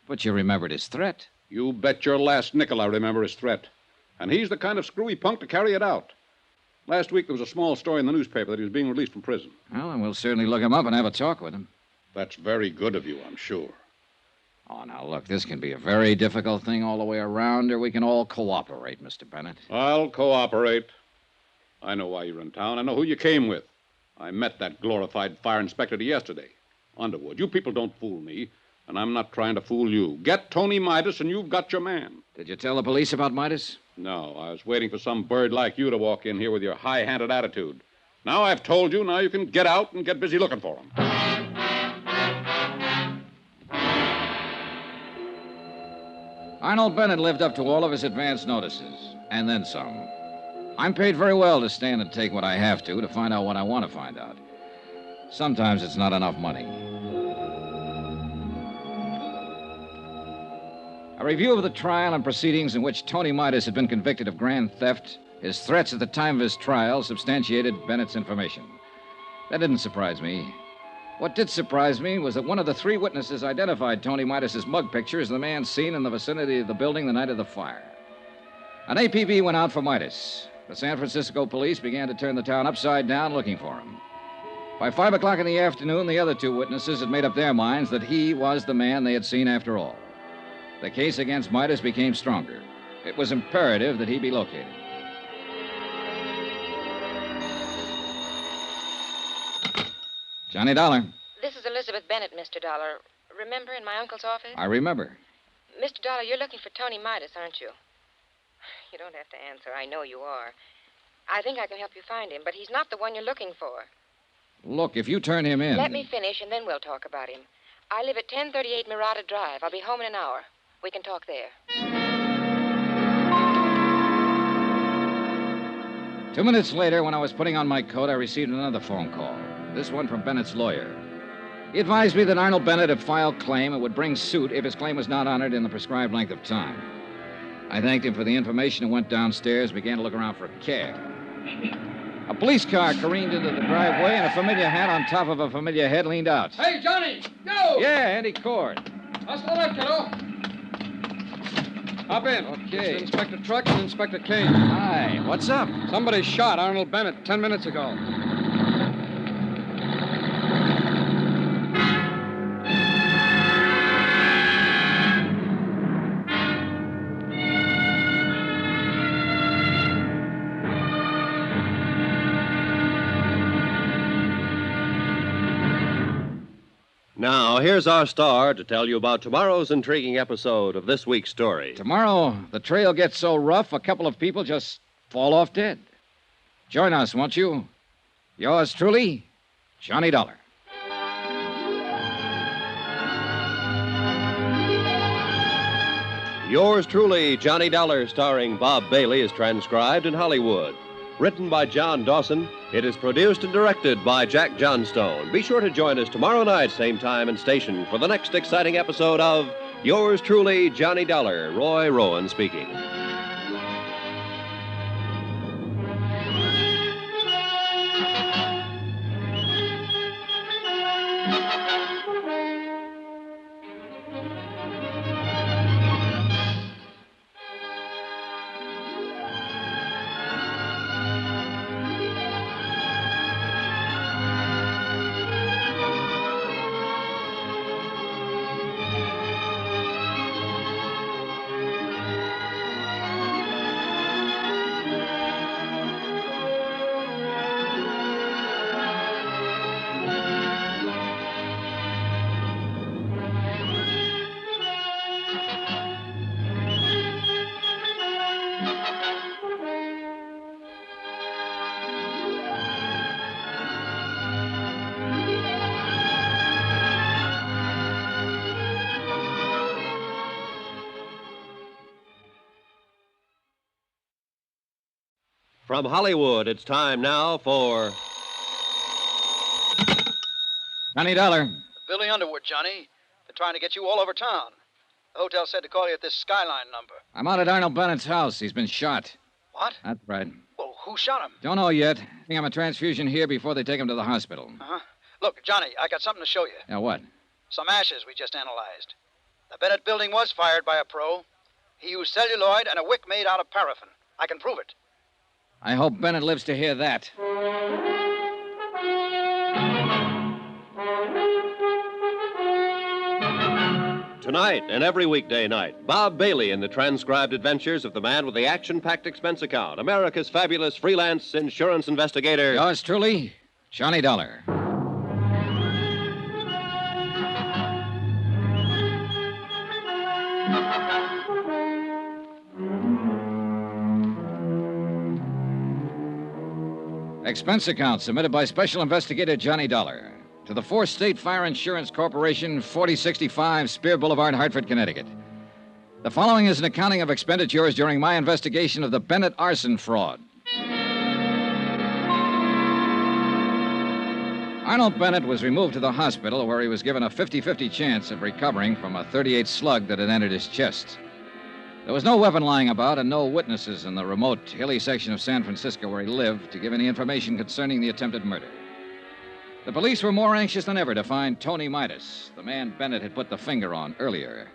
But you remembered his threat. You bet your last nickel I remember his threat. And he's the kind of screwy punk to carry it out. Last week there was a small story in the newspaper that he was being released from prison. Well, then we'll certainly look him up and have a talk with him. That's very good of you, I'm sure. Oh, now, look, this can be a very difficult thing all the way around, or we can all cooperate, Mr. Bennett. I'll cooperate. I know why you're in town. I know who you came with. I met that glorified fire inspector yesterday. Underwood, you people don't fool me, and I'm not trying to fool you. Get Tony Midas, and you've got your man. Did you tell the police about Midas? No, I was waiting for some bird like you to walk in here with your high-handed attitude. Now I've told you, now you can get out and get busy looking for him. Arnold Bennett lived up to all of his advance notices, and then some. I'm paid very well to stand and take what I have to find out what I want to find out. Sometimes it's not enough money. A review of the trial and proceedings in which Tony Midas had been convicted of grand theft, his threats at the time of his trial substantiated Bennett's information. That didn't surprise me. What did surprise me was that one of the 3 witnesses identified Tony Midas's mug picture as the man seen in the vicinity of the building the night of the fire. An APB went out for Midas. The San Francisco police began to turn the town upside down looking for him. By 5 o'clock in the afternoon, the other 2 witnesses had made up their minds that he was the man they had seen after all. The case against Midas became stronger. It was imperative that he be located. Johnny Dollar. This is Elizabeth Bennett, Mr. Dollar. Remember in my uncle's office? I remember. Mr. Dollar, you're looking for Tony Midas, aren't you? You don't have to answer. I know you are. I think I can help you find him, but he's not the one you're looking for. Look, if you turn him in... Let me finish, and then we'll talk about him. I live at 1038 Murata Drive. I'll be home in an hour. We can talk there. 2 minutes later, when I was putting on my coat, I received another phone call. This one from Bennett's lawyer. He advised me that Arnold Bennett had filed claim and would bring suit if his claim was not honored in the prescribed length of time. I thanked him for the information and went downstairs and began to look around for a cab. A police car careened into the driveway, and a familiar hat on top of a familiar head leaned out. Hey, Johnny! Yo! Yeah, Andy Cord. Hustle up, kiddo. Hop in. Okay. It's Inspector Truck and Inspector Kane. Hi, what's up? Somebody shot Arnold Bennett 10 minutes ago. Now, here's our star to tell you about tomorrow's intriguing episode of this week's story. Tomorrow, the trail gets so rough, a couple of people just fall off dead. Join us, won't you? Yours truly, Johnny Dollar. Yours truly, Johnny Dollar, starring Bob Bailey, is transcribed in Hollywood. Written by John Dawson, it is produced and directed by Jack Johnstone. Be sure to join us tomorrow night, same time and station, for the next exciting episode of Yours truly, Johnny Dollar. Roy Rowan speaking. From Hollywood, it's time now for Johnny Dollar. Billy Underwood, Johnny. They're trying to get you all over town. The hotel said to call you at this Skyline number. I'm out at Arnold Bennett's house. He's been shot. What? That's right. Well, who shot him? Don't know yet. I think I'm a transfusion here before they take him to the hospital. Uh-huh. Look, Johnny, I got something to show you. Yeah, what? Some ashes we just analyzed. The Bennett building was fired by a pro. He used celluloid and a wick made out of paraffin. I can prove it. I hope Bennett lives to hear that. Tonight and every weekday night, Bob Bailey in the transcribed adventures of the man with the action-packed expense account, America's fabulous freelance insurance investigator. Yours truly, Johnny Dollar. Expense account submitted by Special Investigator Johnny Dollar to the 4th State Fire Insurance Corporation, 4065 Spear Boulevard, Hartford, Connecticut. The following is an accounting of expenditures during my investigation of the Bennett arson fraud. Arnold Bennett was removed to the hospital where he was given a 50-50 chance of recovering from a .38 slug that had entered his chest. There was no weapon lying about and no witnesses in the remote, hilly section of San Francisco where he lived to give any information concerning the attempted murder. The police were more anxious than ever to find Tony Midas, the man Bennett had put the finger on earlier.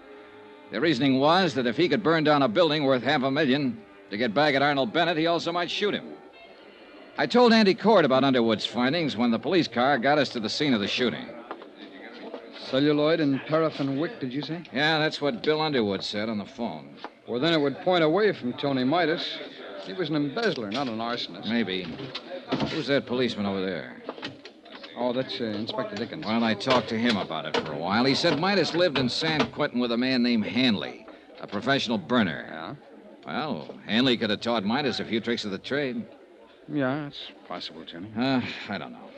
Their reasoning was that if he could burn down a building worth $500,000 to get back at Arnold Bennett, he also might shoot him. I told Andy Cord about Underwood's findings when the police car got us to the scene of the shooting. Celluloid and paraffin wick, did you say? Yeah, that's what Bill Underwood said on the phone. Well, then it would point away from Tony Midas. He was an embezzler, not an arsonist. Maybe. Who's that policeman over there? Oh, that's Inspector Dickens. Well, I talked to him about it for a while. He said Midas lived in San Quentin with a man named Hanley. A professional burner. Yeah? Well, Hanley could have taught Midas a few tricks of the trade. Yeah, it's possible, Johnny. I don't know.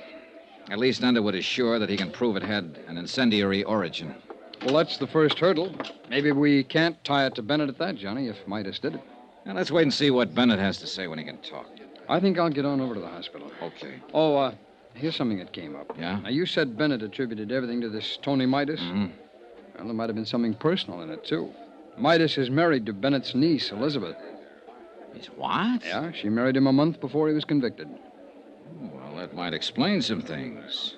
At least Underwood is sure that he can prove it had an incendiary origin. Well, that's the first hurdle. Maybe we can't tie it to Bennett at that, Johnny, if Midas did it. Now, let's wait and see what Bennett has to say when he can talk. I think I'll get on over to the hospital. Okay. Oh, here's something that came up. Yeah? Now, you said Bennett attributed everything to this Tony Midas. Mm-hmm. Well, there might have been something personal in it, too. Midas is married to Bennett's niece, Elizabeth. He's what? Yeah, she married him a month before he was convicted. Well, that might explain some things.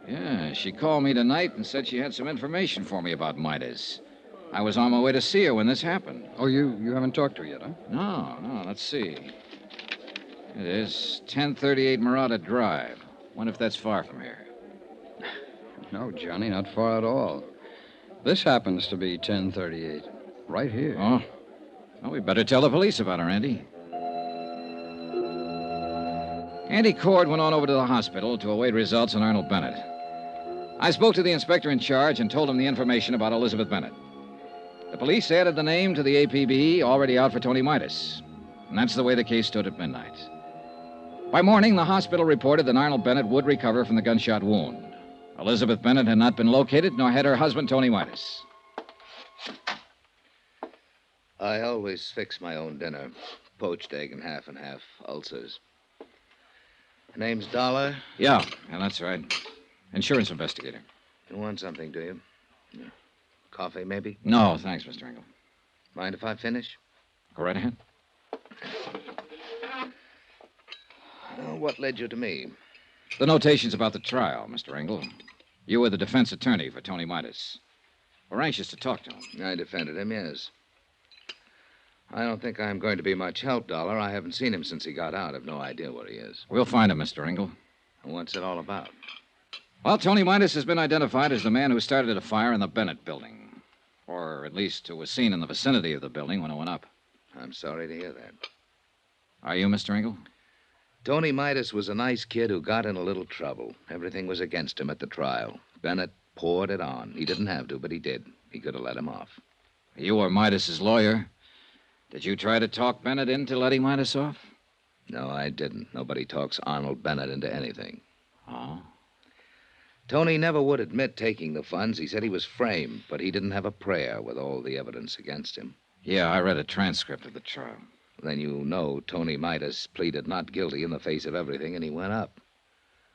Yeah, she called me tonight and said she had some information for me about Midas. I was on my way to see her when this happened. Oh, you haven't talked to her yet, huh? No, let's see. It is 1038 Murata Drive. Wonder if that's far from here. No, Johnny, not far at all. This happens to be 1038. Right here. Oh? Well, we better tell the police about her, Andy. Andy Cord went on over to the hospital to await results on Arnold Bennett. I spoke to the inspector in charge and told him the information about Elizabeth Bennett. The police added the name to the APB already out for Tony Midas. And that's the way the case stood at midnight. By morning, the hospital reported that Arnold Bennett would recover from the gunshot wound. Elizabeth Bennett had not been located, nor had her husband, Tony Midas. I always fix my own dinner. Poached egg and half, ulcers. Name's Dollar? Yeah, that's right. Insurance investigator. You want something, do you? Coffee, maybe? No, thanks, Mr. Engel. Mind if I finish? Go right ahead. What led you to me? The notations about the trial, Mr. Engel. You were the defense attorney for Tony Midas. We're anxious to talk to him. I defended him, yes. I don't think I'm going to be much help, Dollar. I haven't seen him since he got out. I've no idea where he is. We'll find him, Mr. Engel. What's it all about? Well, Tony Midas has been identified as the man who started a fire in the Bennett building. Or at least who was seen in the vicinity of the building when it went up. I'm sorry to hear that. Are you, Mr. Engel? Tony Midas was a nice kid who got in a little trouble. Everything was against him at the trial. Bennett poured it on. He didn't have to, but he did. He could have let him off. You were Midas's lawyer. Did you try to talk Bennett into letting Midas off? No, I didn't. Nobody talks Arnold Bennett into anything. Oh? Tony never would admit taking the funds. He said he was framed, but he didn't have a prayer with all the evidence against him. Yeah, I read a transcript of the trial. Then you know Tony Midas pleaded not guilty in the face of everything, and he went up.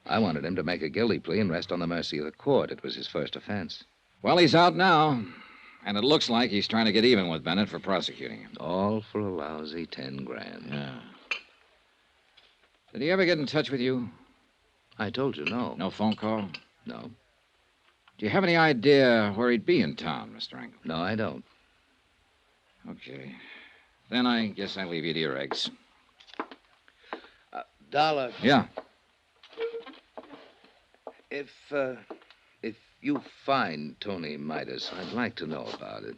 I wanted him to make a guilty plea and rest on the mercy of the court. It was his first offense. Well, he's out now, and it looks like he's trying to get even with Bennett for prosecuting him. All for a lousy 10 grand. Yeah. Did he ever get in touch with you? I told you no. No phone call? No. Do you have any idea where he'd be in town, Mr. Engel? No, I don't. Okay. Then I guess I leave you to your eggs. Dollar. Yeah. If you find Tony Midas, I'd like to know about it.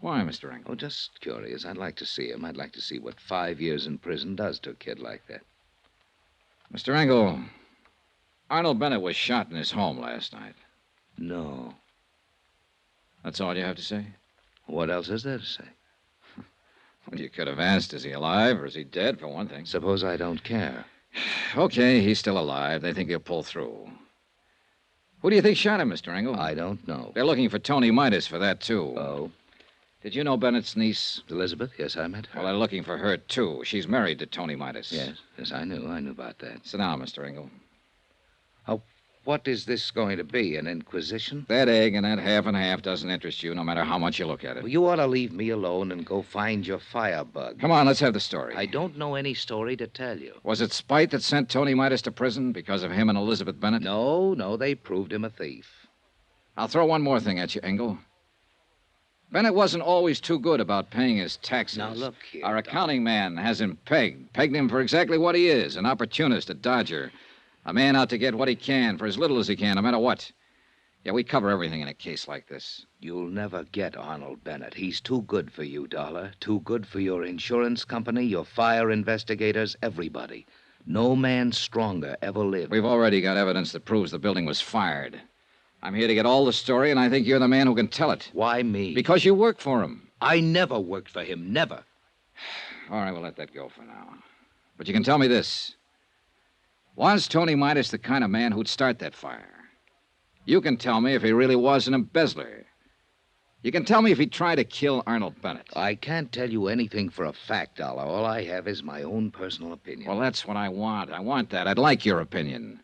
Why, Mr. Engel? Oh, just curious. I'd like to see him. I'd like to see what 5 years in prison does to a kid like that. Mr. Engel, Arnold Bennett was shot in his home last night. No. That's all you have to say? What else is there to say? Well, you could have asked, is he alive or is he dead, for one thing? Suppose I don't care. Okay, he's still alive. They think he'll pull through. Who do you think shot him, Mr. Engel? I don't know. They're looking for Tony Midas for that, too. Oh? Did you know Bennett's niece? Elizabeth? Yes, I met her. Well, they're looking for her, too. She's married to Tony Midas. Yes, I knew. I knew about that. Sit down, Mr. Engel. What is this going to be, an inquisition? That egg and that half and half doesn't interest you, no matter how much you look at it. Well, you ought to leave me alone and go find your firebug. Come on, let's have the story. I don't know any story to tell you. Was it spite that sent Tony Midas to prison because of him and Elizabeth Bennett? No, they proved him a thief. I'll throw one more thing at you, Engel. Bennett wasn't always too good about paying his taxes. Now, look here, Our accounting man has him pegged him for exactly what he is, an opportunist, a dodger. A man out to get what he can for as little as he can, no matter what. Yeah, we cover everything in a case like this. You'll never get Arnold Bennett. He's too good for you, Dollar. Too good for your insurance company, your fire investigators, everybody. No man stronger ever lived. We've already got evidence that proves the building was fired. I'm here to get all the story, and I think you're the man who can tell it. Why me? Because you work for him. I never worked for him, never. All right, we'll let that go for now. But you can tell me this. Was Tony Midas the kind of man who'd start that fire? You can tell me if he really was an embezzler. You can tell me if he tried to kill Arnold Bennett. I can't tell you anything for a fact, Dollar. All I have is my own personal opinion. Well, that's what I want. I want that. I'd like your opinion.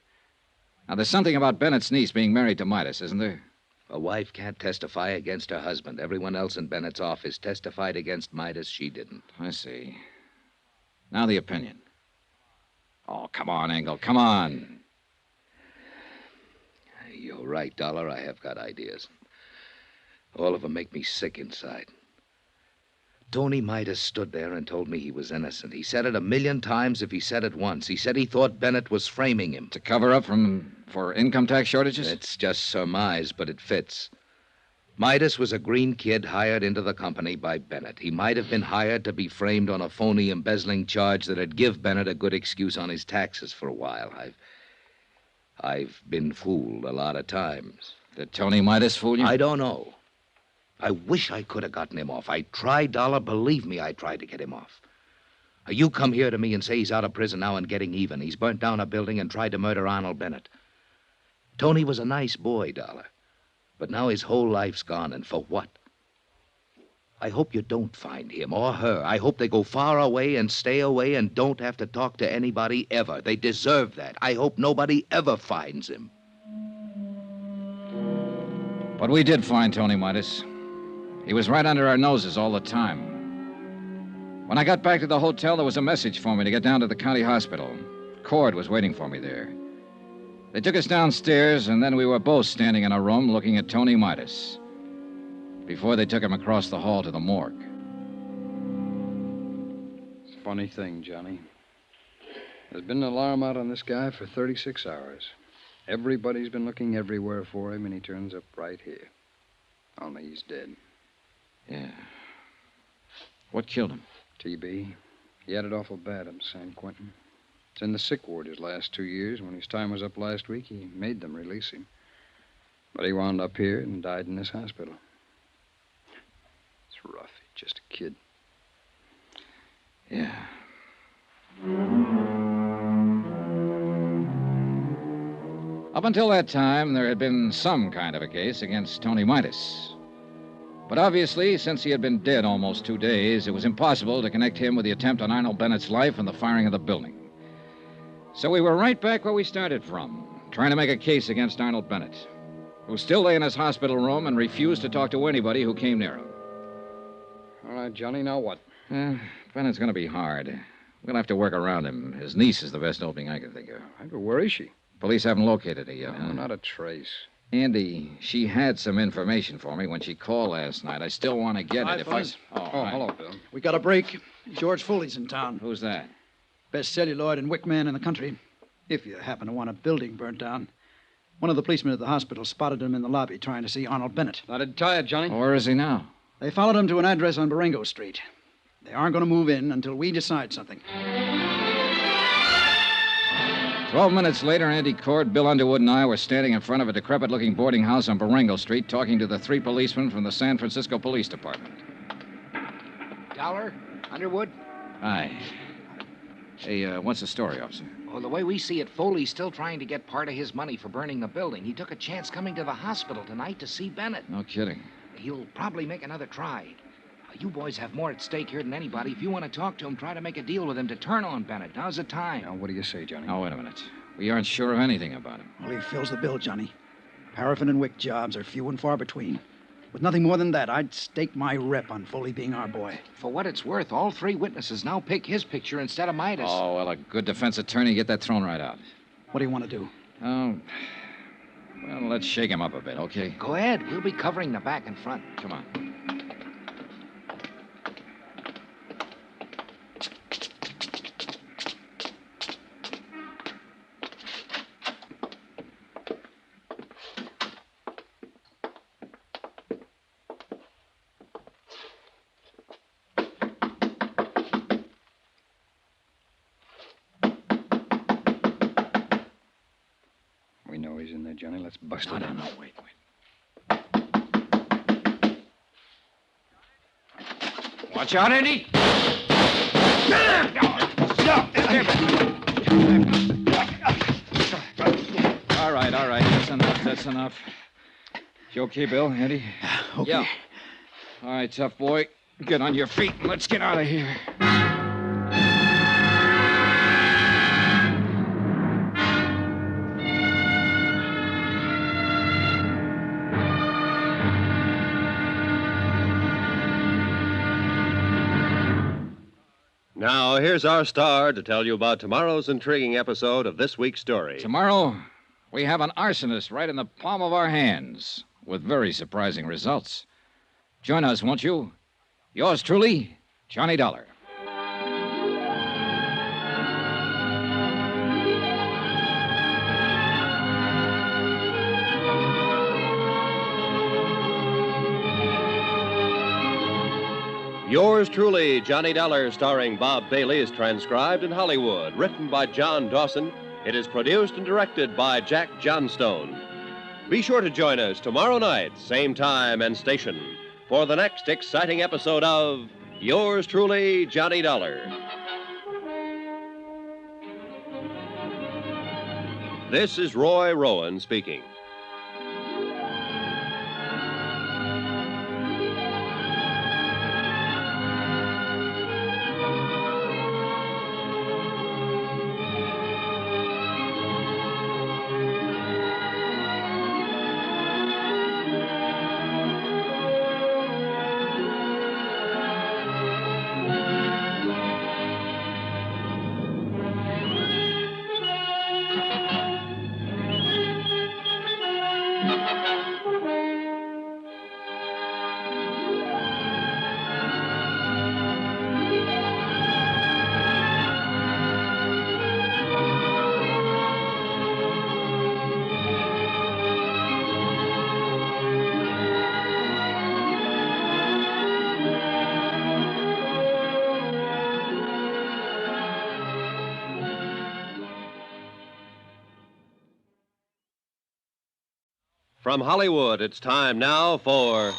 Now, there's something about Bennett's niece being married to Midas, isn't there? A wife can't testify against her husband. Everyone else in Bennett's office testified against Midas. She didn't. I see. Now the opinion. Oh, come on, Engel. Come on. You're right, Dollar. I have got ideas. All of them make me sick inside. Tony Midas stood there and told me he was innocent. He said it 1,000,000 times if he said it once. He said he thought Bennett was framing him. To cover up for income tax shortages? It's just surmise, but it fits. Midas was a green kid hired into the company by Bennett. He might have been hired to be framed on a phony embezzling charge that'd give Bennett a good excuse on his taxes for a while. I've been fooled a lot of times. Did Tony Midas fool you? I don't know. I wish I could have gotten him off. I tried, Dollar. Believe me, I tried to get him off. You come here to me and say he's out of prison now and getting even. He's burnt down a building and tried to murder Arnold Bennett. Tony was a nice boy, Dollar. But now his whole life's gone, and for what? I hope you don't find him or her. I hope they go far away and stay away and don't have to talk to anybody ever. They deserve that. I hope nobody ever finds him. But we did find Tony Midas. He was right under our noses all the time. When I got back to the hotel, there was a message for me to get down to the county hospital. Cord was waiting for me there. They took us downstairs, and then we were both standing in a room looking at Tony Midas before they took him across the hall to the morgue. It's a funny thing, Johnny. There's been an alarm out on this guy for 36 hours. Everybody's been looking everywhere for him, and he turns up right here. Only he's dead. Yeah. What killed him? TB. He had it awful bad in San Quentin. It's in the sick ward his last 2 years. When his time was up last week, he made them release him. But he wound up here and died in this hospital. It's rough. He's just a kid. Yeah. Up until that time, there had been some kind of a case against Tony Midas. But obviously, since he had been dead almost 2 days, it was impossible to connect him with the attempt on Arnold Bennett's life and the firing of the building. So we were right back where we started from, trying to make a case against Arnold Bennett, who still lay in his hospital room and refused to talk to anybody who came near him. All right, Johnny, now what? Bennett's going to be hard. We'll have to work around him. His niece is the best opening I can think of. But where is she? Police haven't located her yet. No, not a trace. Andy, she had some information for me when she called last night. I still want to get it if I... Oh, hello, Bill. We got a break. George Foley's in town. Who's that? Best celluloid and wick man in the country. If you happen to want a building burnt down. One of the policemen at the hospital spotted him in the lobby trying to see Arnold Bennett. That'd tie it, Johnny. Where is he now? They followed him to an address on Baringo Street. They aren't going to move in until we decide something. 12 minutes later, Andy Cord, Bill Underwood, and I were standing in front of a decrepit-looking boarding house on Baringo Street talking to the 3 policemen from the San Francisco Police Department. Dollar? Underwood? Hi. Hey, what's the story, officer? Well, the way we see it, Foley's still trying to get part of his money for burning the building. He took a chance coming to the hospital tonight to see Bennett. No kidding. He'll probably make another try. You boys have more at stake here than anybody. If you want to talk to him, try to make a deal with him to turn on Bennett. Now's the time. Now, what do you say, Johnny? Now, wait a minute. We aren't sure of anything about him. Well, he fills the bill, Johnny. Paraffin and wick jobs are few and far between. With nothing more than that, I'd stake my rep on Foley being our boy. For what it's worth, all 3 witnesses now pick his picture instead of Midas. Oh, well, a good defense attorney, get that thrown right out. What do you want to do? Oh, well, let's shake him up a bit, okay? Go ahead. We'll be covering the back and front. Come on. We know he's in there, Johnny. Let's bust it in. No, wait. Watch out, Andy. All right. That's enough. You okay, Bill? Andy? Okay. Yeah. All right, tough boy. Get on your feet and let's get out of here. Now, here's our star to tell you about tomorrow's intriguing episode of this week's story. Tomorrow, we have an arsonist right in the palm of our hands with very surprising results. Join us, won't you? Yours truly, Johnny Dollar. Yours truly, Johnny Dollar, starring Bob Bailey, is transcribed in Hollywood. Written by John Dawson, it is produced and directed by Jack Johnstone. Be sure to join us tomorrow night, same time and station, for the next exciting episode of Yours truly, Johnny Dollar. This is Roy Rowan speaking. From Hollywood, it's time now for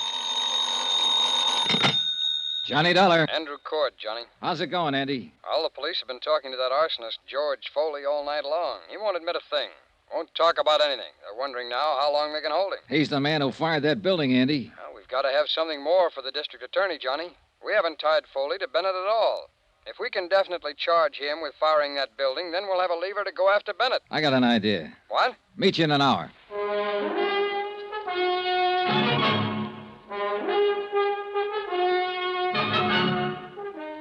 Johnny Dollar. Andrew Cord, Johnny. How's it going, Andy? All the police have been talking to that arsonist, George Foley, all night long. He won't admit a thing. Won't talk about anything. They're wondering now how long they can hold him. He's the man who fired that building, Andy. Well, we've got to have something more for the district attorney, Johnny. We haven't tied Foley to Bennett at all. If we can definitely charge him with firing that building, then we'll have a lever to go after Bennett. I got an idea. What? Meet you in an hour.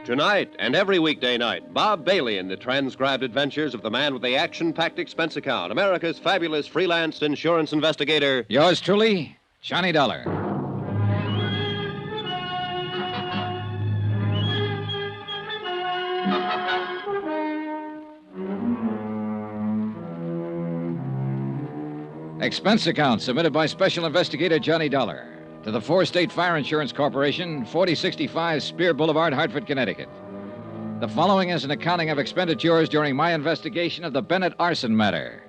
Tonight and every weekday night, Bob Bailey in the transcribed adventures of the man with the action-packed expense account, America's fabulous freelance insurance investigator. Yours truly, Johnny Dollar. Expense account submitted by Special Investigator Johnny Dollar to the Four State Fire Insurance Corporation, 4065 Spear Boulevard, Hartford, Connecticut. The following is an accounting of expenditures during my investigation of the Bennett arson matter.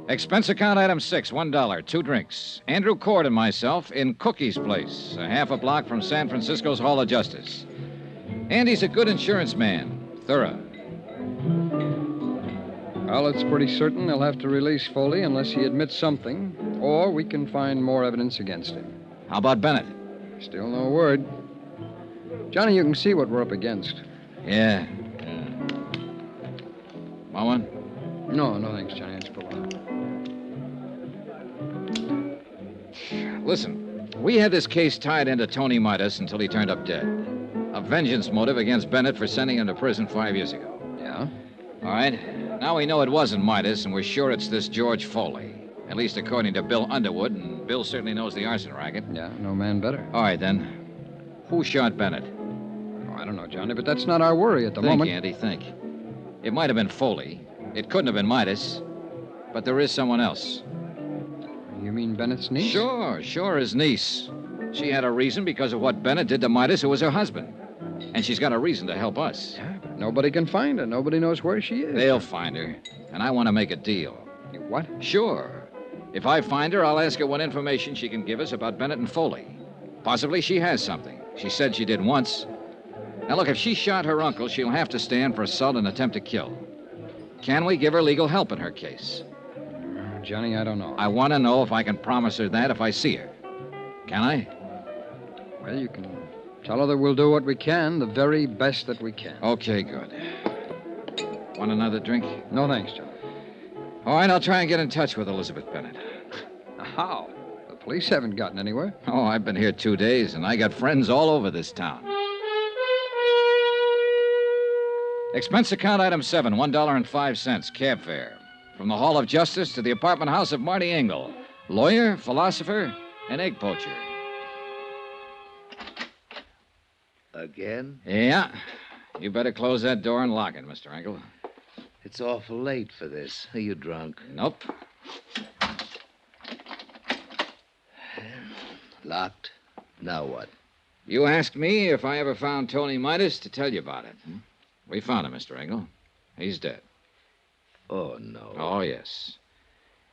Expense account item 6, $1, 2 drinks. Andrew Cord and myself in Cookie's Place, a half a block from San Francisco's Hall of Justice. Andy's a good insurance man, thorough. Well, it's pretty certain they'll have to release Foley unless he admits something, or we can find more evidence against him. How about Bennett? Still no word. Johnny, you can see what we're up against. Yeah. Want one? No, thanks, Johnny. Let's go on. Listen, we had this case tied into Tony Midas until he turned up dead. A vengeance motive against Bennett for sending him to prison 5 years ago. Yeah? All right. Now we know it wasn't Midas, and we're sure it's this George Foley. At least according to Bill Underwood, and Bill certainly knows the arson racket. Yeah, no man better. All right, then. Who shot Bennett? Oh, I don't know, Johnny, but that's not our worry at the moment. Think, Andy, think. It might have been Foley. It couldn't have been Midas. But there is someone else. You mean Bennett's niece? Sure, his niece. She had a reason because of what Bennett did to Midas, who was her husband. And she's got a reason to help us. Yeah, but nobody can find her. Nobody knows where she is. They'll find her. And I want to make a deal. You what? Sure. If I find her, I'll ask her what information she can give us about Bennett and Foley. Possibly she has something. She said she did once. Now, look, if she shot her uncle, she'll have to stand for assault and attempt to kill. Can we give her legal help in her case? Johnny, I don't know. I want to know if I can promise her that if I see her. Can I? Well, you can tell her that we'll do what we can, the very best that we can. Okay, good. Want another drink? No, thanks, John. All right, I'll try and get in touch with Elizabeth Bennett. How? The police haven't gotten anywhere. Oh, I've been here 2 days, and I got friends all over this town. Expense account item 7, $1.05, cab fare. From the Hall of Justice to the apartment house of Marty Engel, lawyer, philosopher, and egg poacher. Again? Yeah. You better close that door and lock it, Mr. Engel. It's awful late for this. Are you drunk? Nope. Locked. Now what? You asked me if I ever found Tony Midas to tell you about it. We found him, Mr. Engel. He's dead. Oh, no. Oh, yes.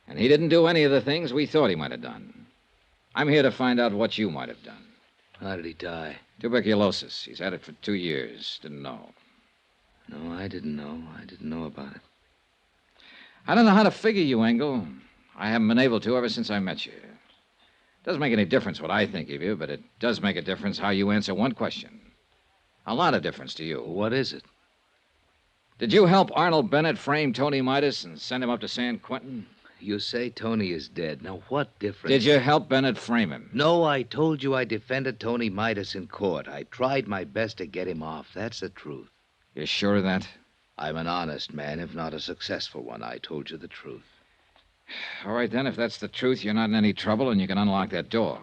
And he didn't do any of the things we thought he might have done. I'm here to find out what you might have done. How did he die? Tuberculosis. He's had it for 2 years. Didn't know. No, I didn't know. I didn't know about it. I don't know how to figure you, Engel. I haven't been able to ever since I met you. Doesn't make any difference what I think of you, but it does make a difference how you answer one question. A lot of difference to you. What is it? Did you help Arnold Bennett frame Tony Midas and send him up to San Quentin? You say Tony is dead. Now, what difference? Did you help Bennett frame him? No, I told you I defended Tony Midas in court. I tried my best to get him off. That's the truth. You're sure of that? I'm an honest man, if not a successful one. I told you the truth. All right, then, if that's the truth, you're not in any trouble and you can unlock that door.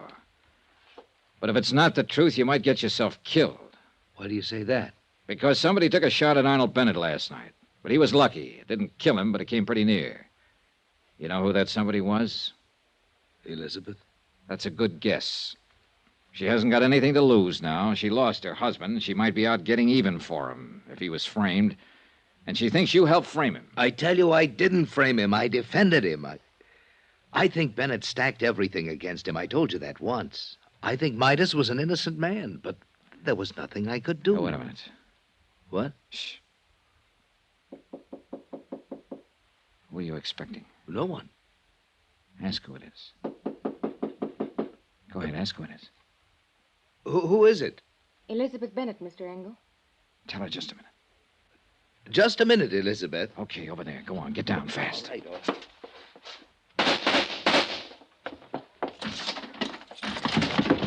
But if it's not the truth, you might get yourself killed. Why do you say that? Because somebody took a shot at Arnold Bennett last night. But he was lucky. It didn't kill him, but it came pretty near. You know who that somebody was? Elizabeth? That's a good guess. She hasn't got anything to lose now. She lost her husband. She might be out getting even for him if he was framed. And she thinks you helped frame him. I tell you, I didn't frame him. I defended him. I think Bennett stacked everything against him. I told you that once. I think Midas was an innocent man, but there was nothing I could do. Oh, wait a minute. What? Shh. Who are you expecting? No one. Ask who it is. Go ahead, ask who it is. Who is it? Elizabeth Bennett, Mr. Engel. Tell her just a minute. Just a minute, Elizabeth. Okay, over there. Go on, get down fast. All right, all right.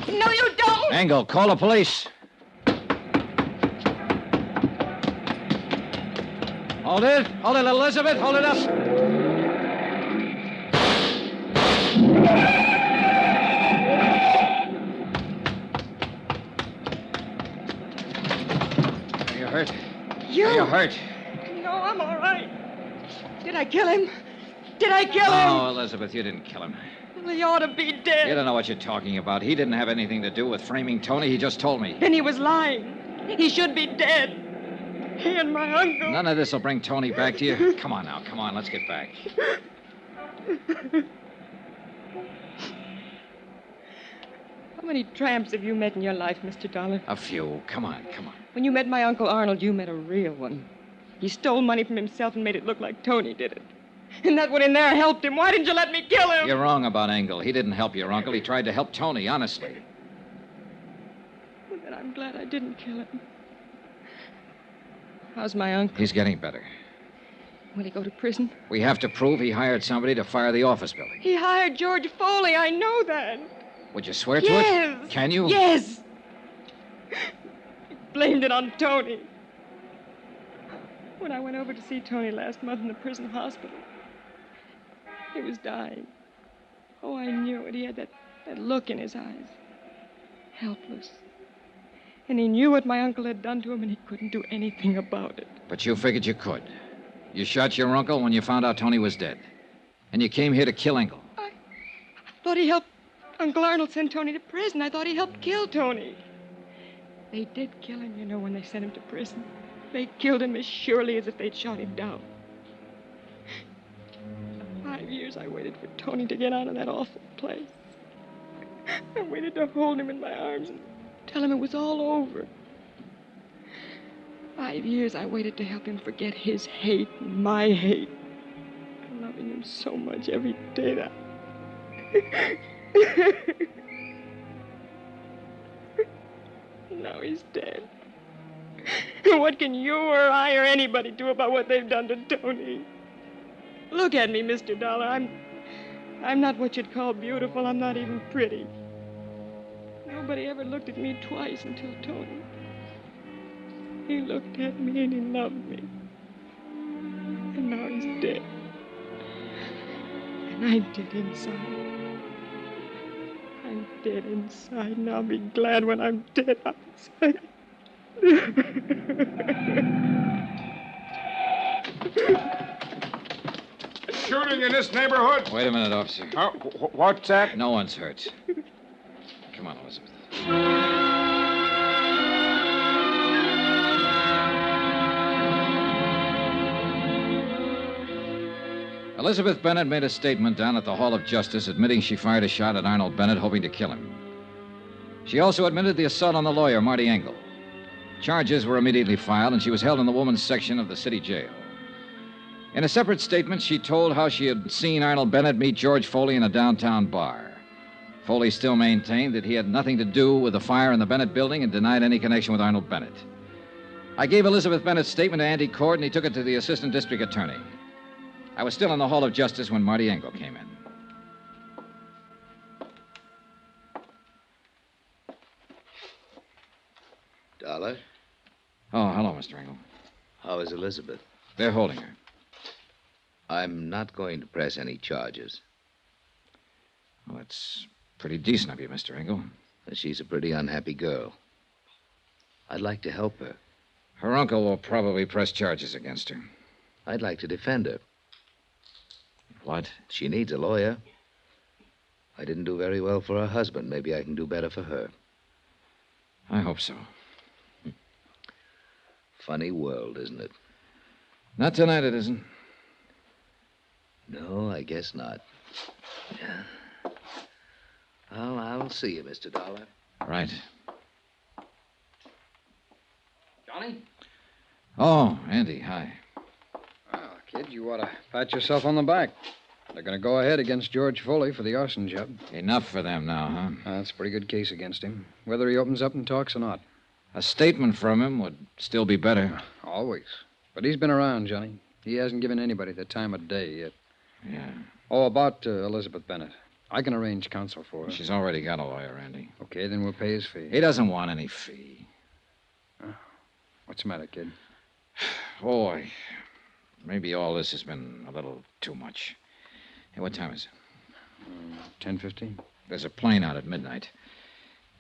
No, you don't! Engel, call the police. Hold it, Elizabeth, hold it up. Are you hurt? You? Are you hurt? No, I'm all right. Did I kill him? Did I kill him? Oh, Elizabeth, you didn't kill him. Well, he ought to be dead. You don't know what you're talking about. He didn't have anything to do with framing Tony. He just told me. Then he was lying. He should be dead. He and my uncle. None of this will bring Tony back to you. Come on now, come on. Let's get back. How many tramps have you met in your life, Mr. Dollar? A few. Come on, come on. When you met my Uncle Arnold, you met a real one. He stole money from himself and made it look like Tony did it. And that one in there helped him. Why didn't you let me kill him? You're wrong about Engel. He didn't help your uncle. He tried to help Tony, honestly. Well, then I'm glad I didn't kill him. How's my uncle? He's getting better. Will he go to prison? We have to prove he hired somebody to fire the office building. He hired George Foley. I know that. Would you swear to Yes. it? Can you? Yes. He blamed it on Tony. When I went over to see Tony last month in the prison hospital, he was dying. Oh, I knew it. He had that look in his eyes. Helpless. And he knew what my uncle had done to him, and he couldn't do anything about it. But you figured you could. You shot your uncle when you found out Tony was dead. And you came here to kill Engel. I thought he helped Uncle Arnold send Tony to prison. I thought he helped kill Tony. They did kill him, you know, when they sent him to prison. They killed him as surely as if they'd shot him down. years I waited for Tony to get out of that awful place. I waited to hold him in my arms and tell him it was all over. 5 years I waited to help him forget his hate and my hate. Loving him so much every day that... Now he's dead. What can you or I or anybody do about what they've done to Tony? Look at me, Mr. Dollar. I'm not what you'd call beautiful. I'm not even pretty. Nobody ever looked at me twice until Tony. He looked at me and he loved me. And now he's dead. And I'm dead inside. I'm dead inside, and I'll be glad when I'm dead outside. Shooting in this neighborhood? Wait a minute, officer. What's that? No one's hurt. Come on, Elizabeth. Elizabeth Bennett made a statement down at the Hall of Justice admitting she fired a shot at Arnold Bennett, hoping to kill him. She also admitted the assault on the lawyer, Marty Engel. Charges were immediately filed, and she was held in the women's section of the city jail. In a separate statement, she told how she had seen Arnold Bennett meet George Foley in a downtown bar. Foley still maintained that he had nothing to do with the fire in the Bennett building and denied any connection with Arnold Bennett. I gave Elizabeth Bennett's statement to Andy Cord, and he took it to the assistant district attorney. I was still in the Hall of Justice when Marty Engel came in. Dollar? Oh, hello, Mr. Engel. How is Elizabeth? They're holding her. I'm not going to press any charges. Well, that's pretty decent of you, Mr. Engel. She's a pretty unhappy girl. I'd like to help her. Her uncle will probably press charges against her. I'd like to defend her. What? She needs a lawyer. I didn't do very well for her husband. Maybe I can do better for her. I hope so. Funny world, isn't it? Not tonight, it isn't. No, I guess not. Yeah. Well, I'll see you, Mr. Dollar. Right. Johnny? Oh, Andy, hi. Well, kid, you ought to pat yourself on the back. They're going to go ahead against George Foley for the arson job. Enough for them now, huh? That's a pretty good case against him, whether he opens up and talks or not. A statement from him would still be better. Always. But he's been around, Johnny. He hasn't given anybody the time of day yet. Yeah. Oh, about Elizabeth Bennett. I can arrange counsel for her. She's already got a lawyer, Andy. Okay, then we'll pay his fee. He doesn't want any fee. What's the matter, kid? Boy, maybe all this has been a little too much. Hey, what time is it? 10:15. There's a plane out at midnight.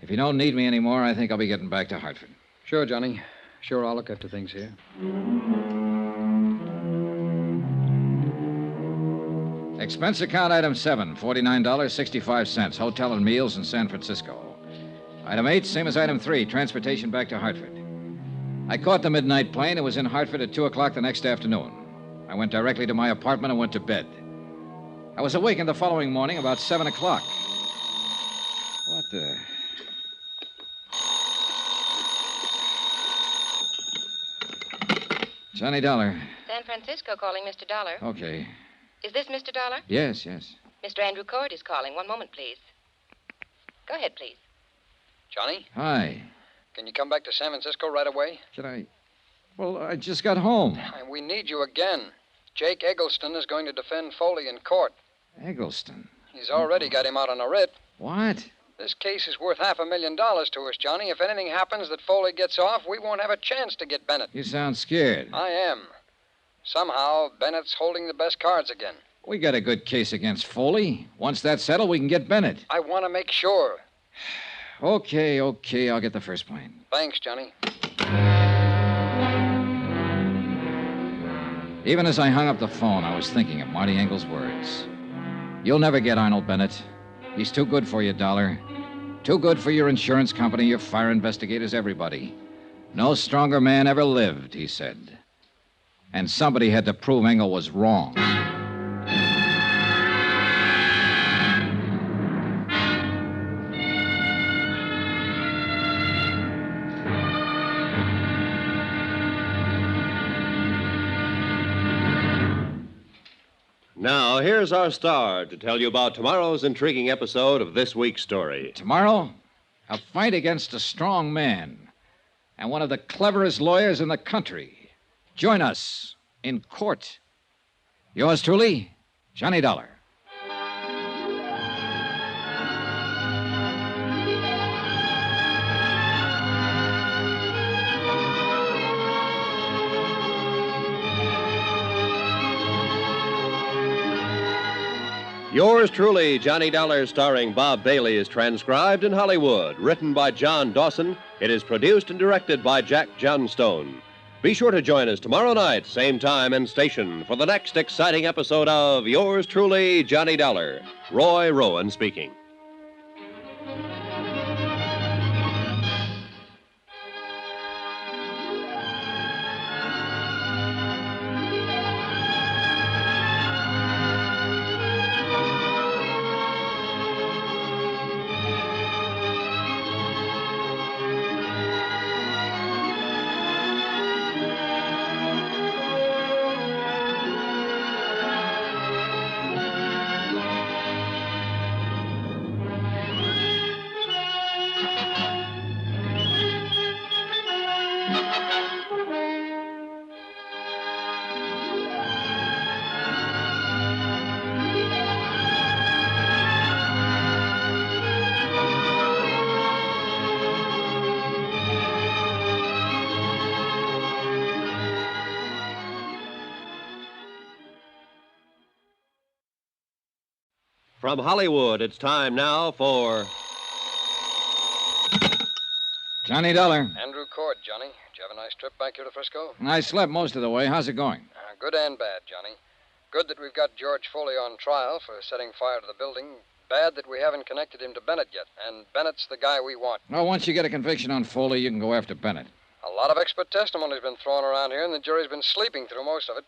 If you don't need me anymore, I think I'll be getting back to Hartford. Sure, Johnny. Sure, I'll look after things here. Expense account item 7, $49.65. Hotel and meals in San Francisco. Item 8, same as item 3, transportation back to Hartford. I caught the midnight plane and was in Hartford at 2 o'clock the next afternoon. I went directly to my apartment and went to bed. I was awakened the following morning about 7 o'clock. What the... Johnny Dollar. San Francisco calling, Mr. Dollar. Okay. Is this Mr. Dollar? Yes, yes. Mr. Andrew Cord is calling. One moment, please. Go ahead, please. Johnny? Hi. Can you come back to San Francisco right away? Should I... Well, I just got home. We need you again. Jake Eggleston is going to defend Foley in court. Eggleston? He's already got him out on a writ. What? This case is worth $500,000 to us, Johnny. If anything happens that Foley gets off, we won't have a chance to get Bennett. You sound scared. I am. Somehow, Bennett's holding the best cards again. We got a good case against Foley. Once that's settled, we can get Bennett. I want to make sure. Okay, I'll get the first plane. Thanks, Johnny. Even as I hung up the phone, I was thinking of Marty Engel's words. You'll never get Arnold Bennett. He's too good for you, Dollar. Too good for your insurance company, your fire investigators, everybody. No stronger man ever lived, he said. And somebody had to prove Engel was wrong. Now, here's our star to tell you about tomorrow's intriguing episode of this week's story. Tomorrow, a fight against a strong man and one of the cleverest lawyers in the country. Join us in court. Yours truly, Johnny Dollar. Yours truly, Johnny Dollar, starring Bob Bailey, is transcribed in Hollywood. Written by John Dawson, it is produced and directed by Jack Johnstone. Be sure to join us tomorrow night, same time and station, for the next exciting episode of Yours truly, Johnny Dollar. Roy Rowan speaking. From Hollywood, it's time now for Johnny Dollar. Andrew Cord, Johnny. Did you have a nice trip back here to Frisco? I slept most of the way. How's it going? Good and bad, Johnny. Good that we've got George Foley on trial for setting fire to the building. Bad that we haven't connected him to Bennett yet. And Bennett's the guy we want. Well, once you get a conviction on Foley, you can go after Bennett. A lot of expert testimony's been thrown around here, and the jury's been sleeping through most of it.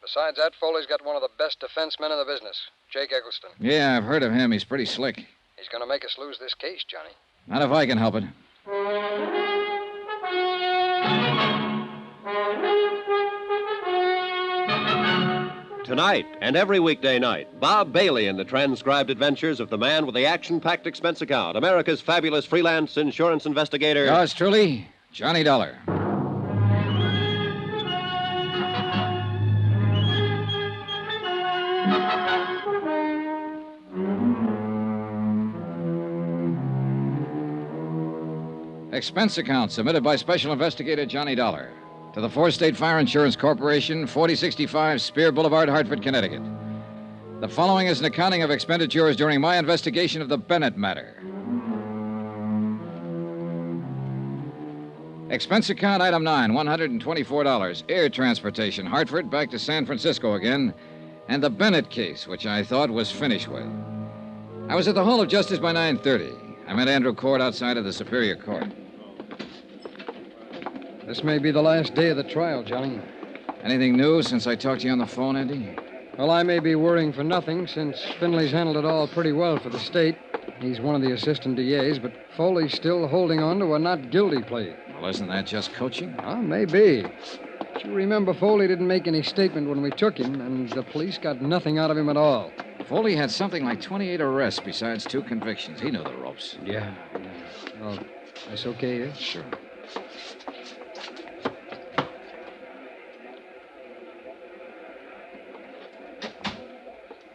Besides that, Foley's got one of the best defense men in the business, Jake Eggleston. Yeah, I've heard of him. He's pretty slick. He's going to make us lose this case, Johnny. Not if I can help it. Tonight and every weekday night, Bob Bailey in the transcribed adventures of the man with the action-packed expense account, America's fabulous freelance insurance investigator. Yours truly, Johnny Dollar. Expense account submitted by Special Investigator Johnny Dollar to the Four State Fire Insurance Corporation, 4065 Spear Boulevard, Hartford, Connecticut. The following is an accounting of expenditures during my investigation of the Bennett matter. Expense account item 9, $124. Air transportation, Hartford back to San Francisco again, and the Bennett case, which I thought was finished with. I was at the Hall of Justice by 9:30. I met Andrew Cord outside of the Superior Court. This may be the last day of the trial, Johnny. Anything new since I talked to you on the phone, Andy? Well, I may be worrying for nothing, since Finley's handled it all pretty well for the state. He's one of the assistant DAs, but Foley's still holding on to a not guilty plea. Well, isn't that just coaching? Maybe. But you remember Foley didn't make any statement when we took him, and the police got nothing out of him at all. Foley had something like 28 arrests besides 2 convictions. He knew the ropes. Yeah. Well, that's okay, yeah? Sure.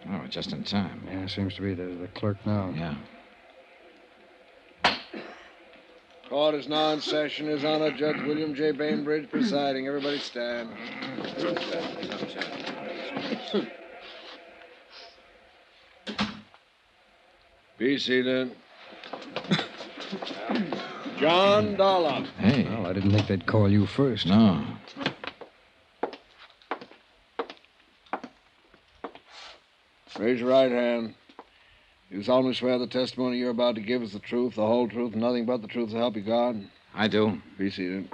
Oh, just in time. Yeah, seems to be the clerk now. Yeah. Court is now in session. His Honor, Judge William J. Bainbridge presiding. Everybody stand. Be seated. John Dollar. Hey. Well, I didn't think they'd call you first. No. Raise your right hand. You solemnly swear the testimony you're about to give is the truth, the whole truth, and nothing but the truth, so help you God? I do. Be seated.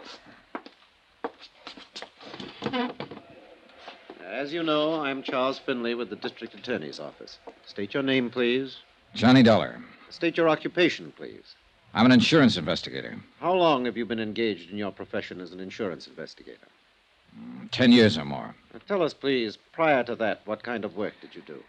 As you know, I'm Charles Finley with the District Attorney's Office. State your name, please. Johnny Dollar. State your occupation, please. I'm an insurance investigator. How long have you been engaged in your profession as an insurance investigator? 10 years or more. Tell us, please, prior to that, what kind of work did you do?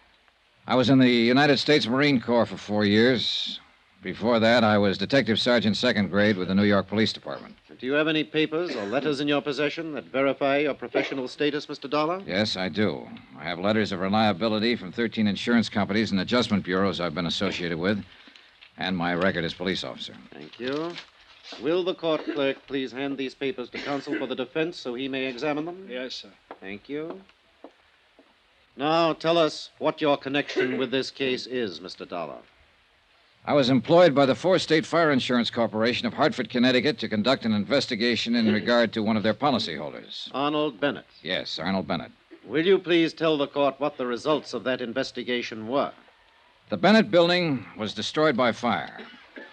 I was in the United States Marine Corps for 4 years. Before that, I was Detective Sergeant second grade with the New York Police Department. Do you have any papers or letters in your possession that verify your professional status, Mr. Dollar? Yes, I do. I have letters of reliability from 13 insurance companies and adjustment bureaus I've been associated with, and my record as police officer. Thank you. Will the court clerk please hand these papers to counsel for the defense so he may examine them? Yes, sir. Thank you. Now, tell us what your connection with this case is, Mr. Dollar. I was employed by the Four-State Fire Insurance Corporation of Hartford, Connecticut, to conduct an investigation in regard to one of their policyholders. Arnold Bennett. Yes, Arnold Bennett. Will you please tell the court what the results of that investigation were? The Bennett building was destroyed by fire.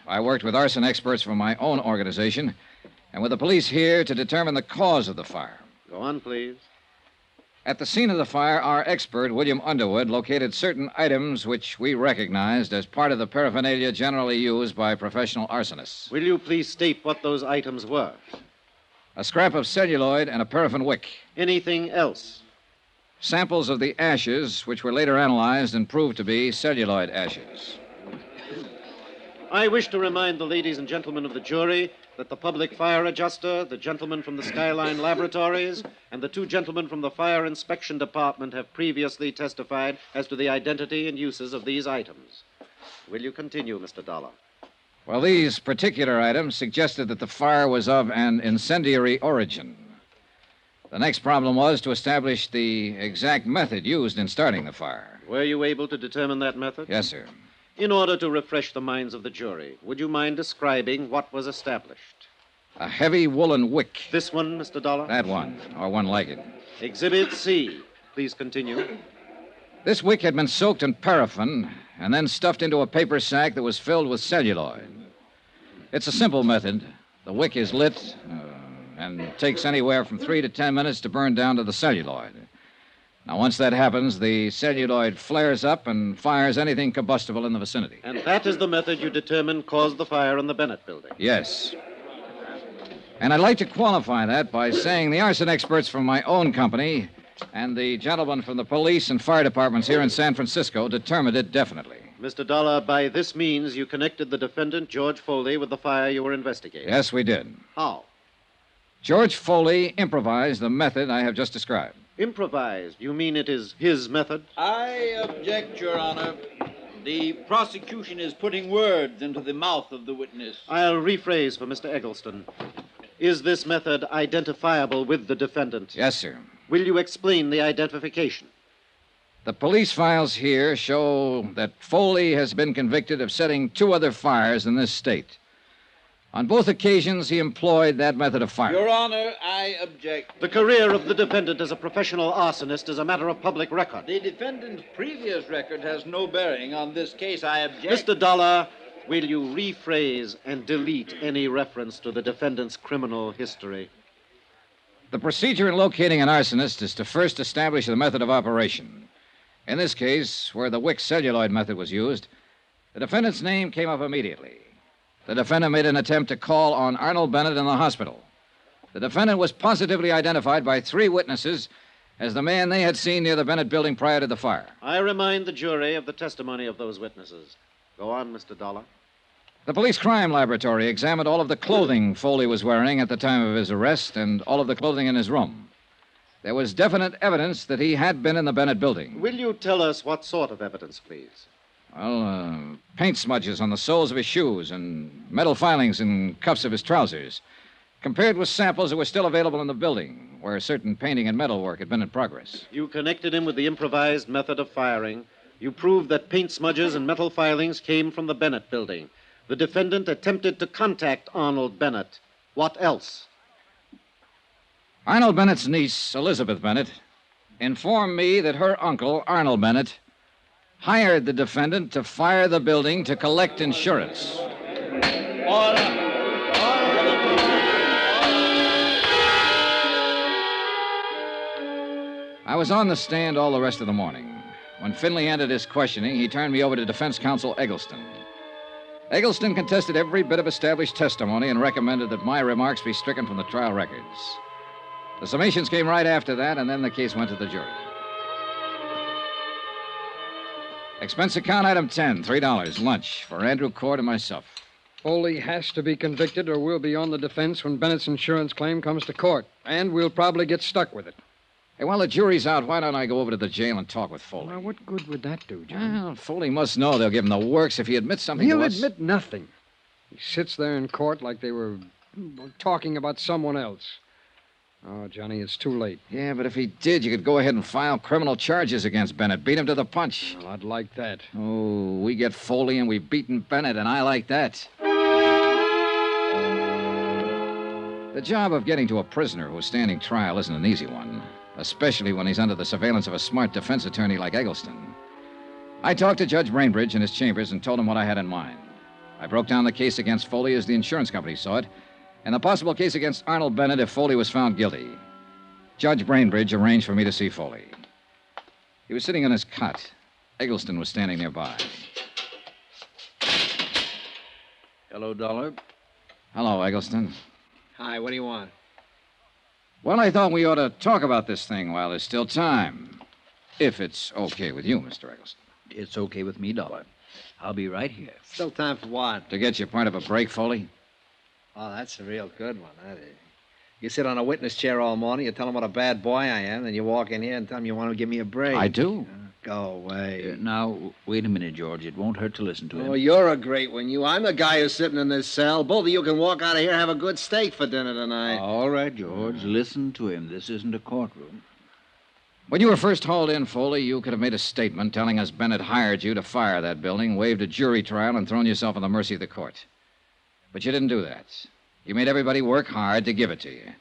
I worked with arson experts from my own organization and with the police here to determine the cause of the fire. Go on, please. At the scene of the fire, our expert, William Underwood, located certain items which we recognized as part of the paraphernalia generally used by professional arsonists. Will you please state what those items were? A scrap of celluloid and a paraffin wick. Anything else? Samples of the ashes, which were later analyzed and proved to be celluloid ashes. I wish to remind the ladies and gentlemen of the jury that the public fire adjuster, the gentleman from the Skyline Laboratories, and the two gentlemen from the Fire Inspection Department have previously testified as to the identity and uses of these items. Will you continue, Mr. Dollar? Well, these particular items suggested that the fire was of an incendiary origin. The next problem was to establish the exact method used in starting the fire. Were you able to determine that method? Yes, sir. In order to refresh the minds of the jury, would you mind describing what was established? A heavy woolen wick. This one, Mr. Dollar? That one, or one like it. Exhibit C. Please continue. This wick had been soaked in paraffin and then stuffed into a paper sack that was filled with celluloid. It's a simple method. The wick is lit and takes anywhere from 3 to 10 minutes to burn down to the celluloid. Now, once that happens, the celluloid flares up and fires anything combustible in the vicinity. And that is the method you determined caused the fire in the Bennett building? Yes. And I'd like to qualify that by saying the arson experts from my own company and the gentlemen from the police and fire departments here in San Francisco determined it definitely. Mr. Dollar, by this means, you connected the defendant, George Foley, with the fire you were investigating. Yes, we did. How? George Foley improvised the method I have just described. Improvised? You mean it is his method? I object, Your Honor. The prosecution is putting words into the mouth of the witness. I'll rephrase for Mr. Eggleston. Is this method identifiable with the defendant? Yes, sir. Will you explain the identification? The police files here show that Foley has been convicted of setting 2 other fires in this state. On both occasions, he employed that method of fire. Your Honor, I object. The career of the defendant as a professional arsonist is a matter of public record. The defendant's previous record has no bearing on this case. I object. Mr. Dollar, will you rephrase and delete any reference to the defendant's criminal history? The procedure in locating an arsonist is to first establish the method of operation. In this case, where the wick celluloid method was used, the defendant's name came up immediately. The defendant made an attempt to call on Arnold Bennett in the hospital. The defendant was positively identified by 3 witnesses as the man they had seen near the Bennett building prior to the fire. I remind the jury of the testimony of those witnesses. Go on, Mr. Dollar. The police crime laboratory examined all of the clothing Foley was wearing at the time of his arrest and all of the clothing in his room. There was definite evidence that he had been in the Bennett building. Will you tell us what sort of evidence, please? Well, paint smudges on the soles of his shoes and metal filings in cuffs of his trousers, compared with samples that were still available in the building, where certain painting and metal work had been in progress. You connected him with the improvised method of firing. You proved that paint smudges and metal filings came from the Bennett building. The defendant attempted to contact Arnold Bennett. What else? Arnold Bennett's niece, Elizabeth Bennett, informed me that her uncle, Arnold Bennett, hired the defendant to fire the building to collect insurance. I was on the stand all the rest of the morning. When Finley ended his questioning, he turned me over to defense counsel Eggleston. Eggleston contested every bit of established testimony and recommended that my remarks be stricken from the trial records. The summations came right after that, and then the case went to the jury. Expense account item 10, $3, lunch for Andrew Cord and myself. Foley has to be convicted, or we'll be on the defense when Bennett's insurance claim comes to court. And we'll probably get stuck with it. Hey, while the jury's out, why don't I go over to the jail and talk with Foley? Now, what good would that do, John? Well, Foley must know they'll give him the works if he admits something He'll to us. admit nothing. He sits there in court like they were talking about someone else. Oh, Johnny, it's too late. Yeah, but if he did, you could go ahead and file criminal charges against Bennett. Beat him to the punch. Well, I'd like that. Oh, we get Foley and we've beaten Bennett, and I like that. The job of getting to a prisoner who's standing trial isn't an easy one, especially when he's under the surveillance of a smart defense attorney like Eggleston. I talked to Judge Brainbridge in his chambers and told him what I had in mind. I broke down the case against Foley as the insurance company saw it, and the possible case against Arnold Bennett if Foley was found guilty. Judge Brainbridge arranged for me to see Foley. He was sitting on his cot. Eggleston was standing nearby. Hello, Dollar. Hello, Eggleston. Hi, what do you want? Well, I thought we ought to talk about this thing while there's still time. If it's okay with you, Mr. Eggleston. It's okay with me, Dollar. I'll be right here. Still time for what? To get you part of a break, Foley? Oh, that's a real good one, that is. You sit on a witness chair all morning, you tell them what a bad boy I am, then you walk in here and tell them you want to give me a break. I do. Go away. Now, wait a minute, George. It won't hurt to listen to him. Oh, you're a great one, you. I'm the guy who's sitting in this cell. Both of you can walk out of here and have a good steak for dinner tonight. All right, George. Listen to him. This isn't a courtroom. When you were first hauled in, Foley, you could have made a statement telling us Bennett hired you to fire that building, waived a jury trial, and thrown yourself on the mercy of the court. But you didn't do that. You made everybody work hard to give it to you.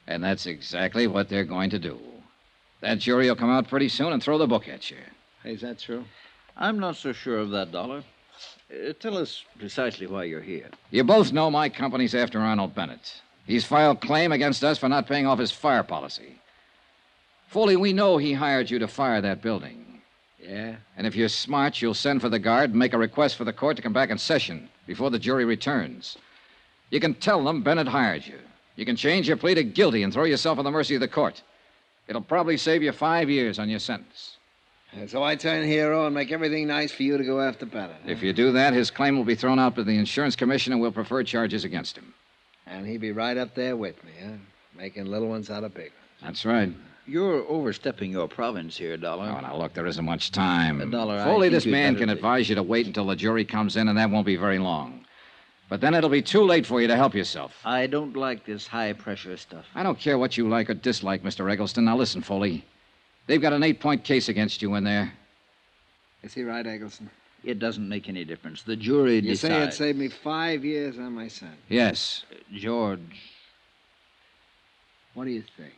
And that's exactly what they're going to do. That jury will come out pretty soon and throw the book at you. Hey, is that true? I'm not so sure of that, Dollar. Tell us precisely why you're here. You both know my company's after Arnold Bennett. He's filed claim against us for not paying off his fire policy. Foley, we know he hired you to fire that building. Yeah? And if you're smart, you'll send for the guard and make a request for the court to come back in session before the jury returns. You can tell them Bennett hired you. You can change your plea to guilty and throw yourself on the mercy of the court. It'll probably save you 5 years on your sentence. And so I turn hero and make everything nice for you to go after Bennett. Huh? If you do that, his claim will be thrown out by the insurance commission and we'll prefer charges against him. And he'd be right up there with me, huh? Making little ones out of big ones. That's right. You're overstepping your province here, Dollar. Oh, now, look, there isn't much time. Dollar, Foley, this man can advise you to wait until the jury comes in, and that won't be very long. But then it'll be too late for you to help yourself. I don't like this high-pressure stuff. I don't care what you like or dislike, Mr. Eggleston. Now, listen, Foley. They've got an 8-point case against you in there. Is he right, Eggleston? It doesn't make any difference. The jury You decides. say it'd save me 5 years on my sentence. Yes. George. What do you think?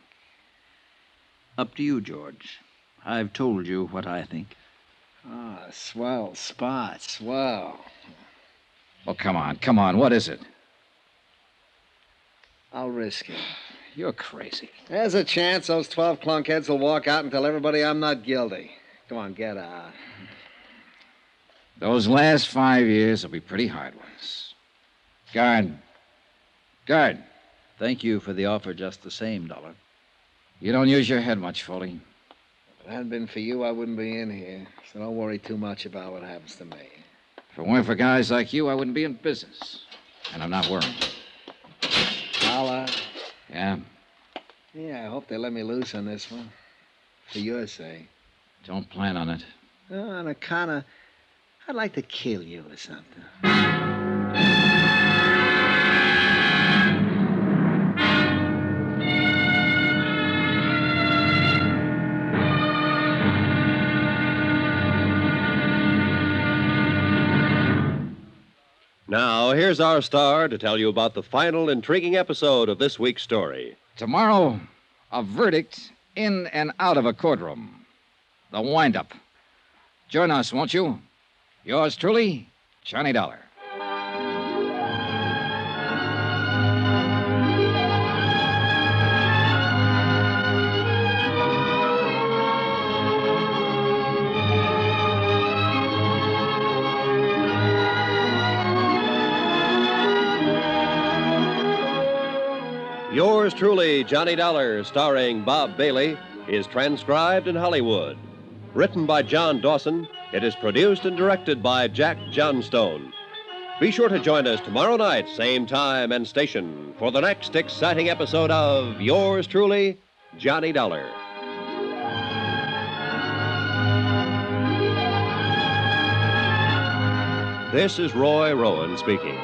Up to you, George. I've told you what I think. Ah, swell spot, swell. Oh, come on. What is it? I'll risk it. You're crazy. There's a chance those 12 clunkheads will walk out and tell everybody I'm not guilty. Come on, get out. Those last 5 years will be pretty hard ones. Guard. Thank you for the offer just the same, Dollar. You don't use your head much, Foley. If it hadn't been for you, I wouldn't be in here. So don't worry too much about what happens to me. If it weren't for guys like you, I wouldn't be in business. And I'm not worried. Dollar. Yeah? Yeah, I hope they let me loose on this one. For your sake. Don't plan on it. On account of... I'd like to kill you or something. Now, here's our star to tell you about the final intriguing episode of this week's story. Tomorrow, a verdict in and out of a courtroom. The wind-up. Join us, won't you? Yours truly, Johnny Dollar. Yours truly, Johnny Dollar, starring Bob Bailey, is transcribed in Hollywood. Written by John Dawson, it is produced and directed by Jack Johnstone. Be sure to join us tomorrow night, same time and station, for the next exciting episode of Yours truly, Johnny Dollar. This is Roy Rowan speaking.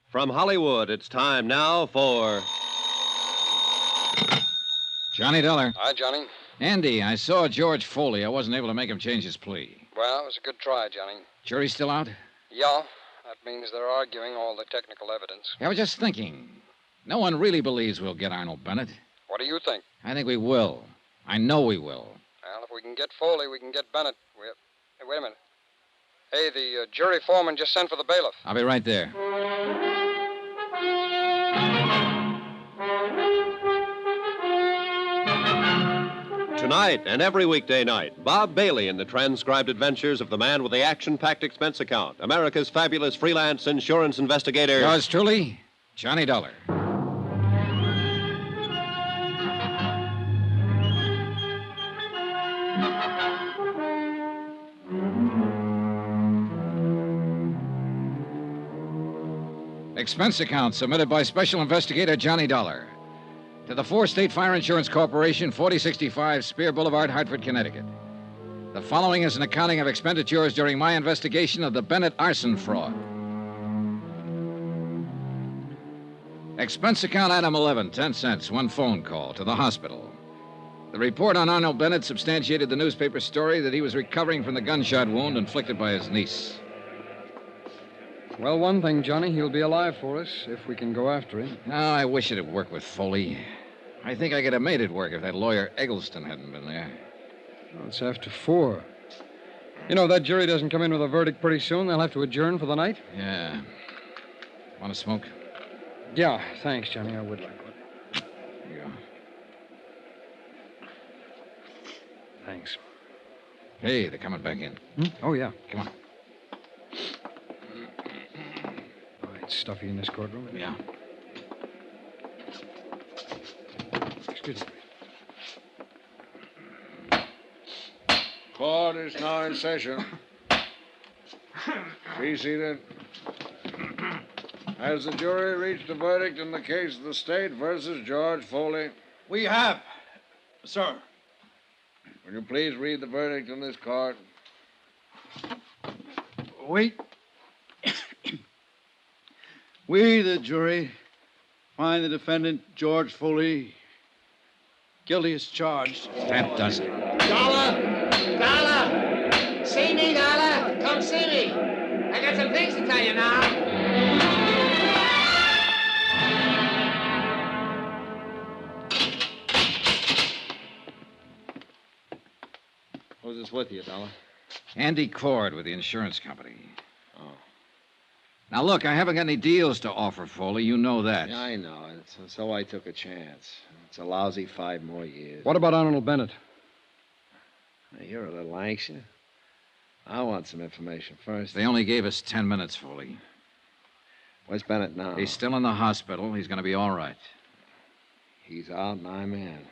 From Hollywood, it's time now for... Johnny Dollar. Hi, Johnny. Andy, I saw George Foley. I wasn't able to make him change his plea. Well, it was a good try, Johnny. Jury's still out? Yeah, that means they're arguing all the technical evidence. I was just thinking. No one really believes we'll get Arnold Bennett. What do you think? I think we will. I know we will. Well, if we can get Foley, we can get Bennett. Hey, wait a minute. Hey, the jury foreman just sent for the bailiff. I'll be right there. Tonight and every weekday night, Bob Bailey in the transcribed adventures of the man with the action-packed expense account, America's fabulous freelance insurance investigator. Yours truly, Johnny Dollar. Expense account submitted by Special Investigator Johnny Dollar to the 4-State Fire Insurance Corporation, 4065 Spear Boulevard, Hartford, Connecticut. The following is an accounting of expenditures during my investigation of the Bennett arson fraud. Expense account item 11, 10 cents, one phone call to the hospital. The report on Arnold Bennett substantiated the newspaper story that he was recovering from the gunshot wound inflicted by his niece. Well, one thing, Johnny, he'll be alive for us if we can go after him. Oh, I wish it'd work with Foley. I think I could have made it work if that lawyer Eggleston hadn't been there. Well, it's after 4. You know, that jury doesn't come in with a verdict pretty soon. They'll have to adjourn for the night. Yeah. Want to smoke? Yeah, thanks, Johnny. I would like one. Here you go. Thanks. Hey, they're coming back in. Oh, yeah. Come on. It's stuffy in this courtroom. Yeah. Excuse me. Court is now in session. Be seated. Has the jury reached a verdict in the case of the state versus George Foley? We have, sir. Will you please read the verdict in this court? Wait. We, the jury, find the defendant, George Foley, guilty as charged. That does it. Dollar! Dollar! See me, Dollar? Come see me. I got some things to tell you now. Who's this with you, Dollar? Andy Cord with the insurance company. Now, look, I haven't got any deals to offer, Foley. You know that. Yeah, I know. So I took a chance. It's a lousy 5 more years. What about Arnold Bennett? You're a little anxious. I want some information first. They only gave us 10 minutes, Foley. Where's Bennett now? He's still in the hospital. He's going to be all right. He's out and I'm in.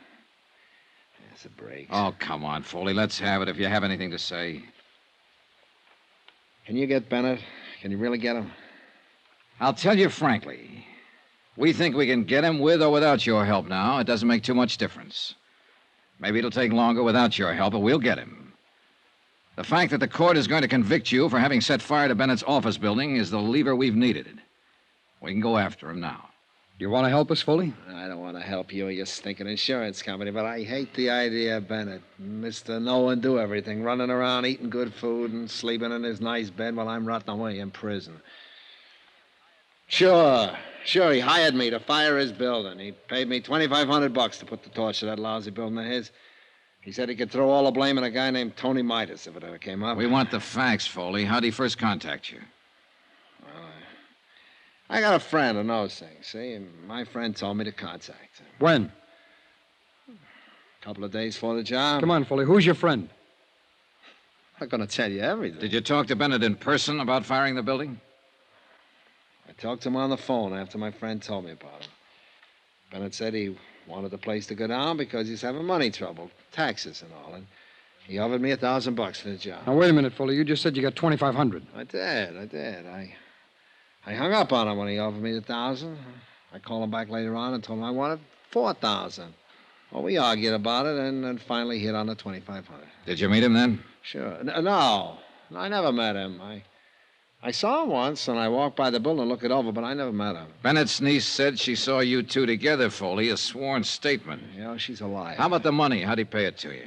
That's a break. Oh, come on, Foley. Let's have it if you have anything to say. Can you get Bennett? Can you really get him? I'll tell you frankly. We think we can get him with or without your help now. It doesn't make too much difference. Maybe it'll take longer without your help, but we'll get him. The fact that the court is going to convict you for having set fire to Bennett's office building is the lever we've needed. We can go after him now. You want to help us fully? I don't want to help you or your stinking insurance company, but I hate the idea of Bennett, Mr. Know and Do Everything, running around eating good food and sleeping in his nice bed while I'm rotting away in prison. Sure, he hired me to fire his building. He paid me $2,500 to put the torch to that lousy building of his. He said he could throw all the blame on a guy named Tony Midas if it ever came up. We want the facts, Foley. How'd he first contact you? Well, I got a friend who knows things, see? And my friend told me to contact him. When? A couple of days before the job. Come on, Foley. Who's your friend? I'm not going to tell you everything. Did you talk to Bennett in person about firing the building? I talked to him on the phone after my friend told me about him. Bennett said he wanted the place to go down because he's having money trouble, taxes and all, and he offered me $1,000 for the job. Now, wait a minute, Foley. You just said you got $2,500. I did. I hung up on him when he offered me the $1,000. I called him back later on and told him I wanted $4,000. Well, we argued about it and finally hit on the $2,500. Did you meet him then? Sure. No, I never met him. I saw him once, and I walked by the building and looked it over, but I never met him. Bennett's niece said she saw you two together, Foley, a sworn statement. Yeah, she's a liar. How about the money? How'd he pay it to you?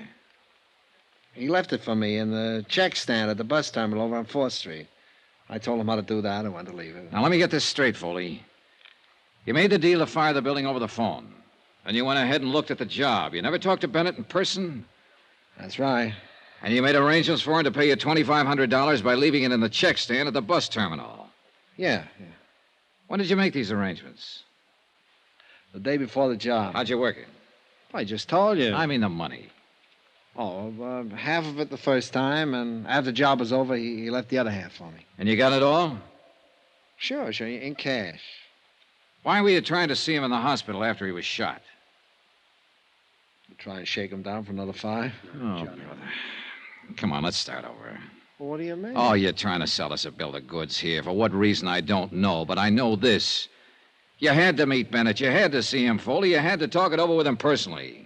He left it for me in the check stand at the bus terminal over on 4th Street. I told him how to do that and when to leave it. Now, let me get this straight, Foley. You made the deal to fire the building over the phone. Then you went ahead and looked at the job. You never talked to Bennett in person? That's right. And you made arrangements for him to pay you $2,500 by leaving it in the check stand at the bus terminal? Yeah. When did you make these arrangements? The day before the job. How'd you work it? I just told you. I mean the money. Oh, half of it the first time, and after the job was over, he left the other half for me. And you got it all? Sure, in cash. Why were you trying to see him in the hospital after he was shot? Try and shake him down for another 5? Oh, brother. Come on, let's start over. Well, what do you mean? Oh, you're trying to sell us a bill of goods here. For what reason, I don't know, but I know this. You had to meet Bennett. You had to see him, Foley. You had to talk it over with him personally.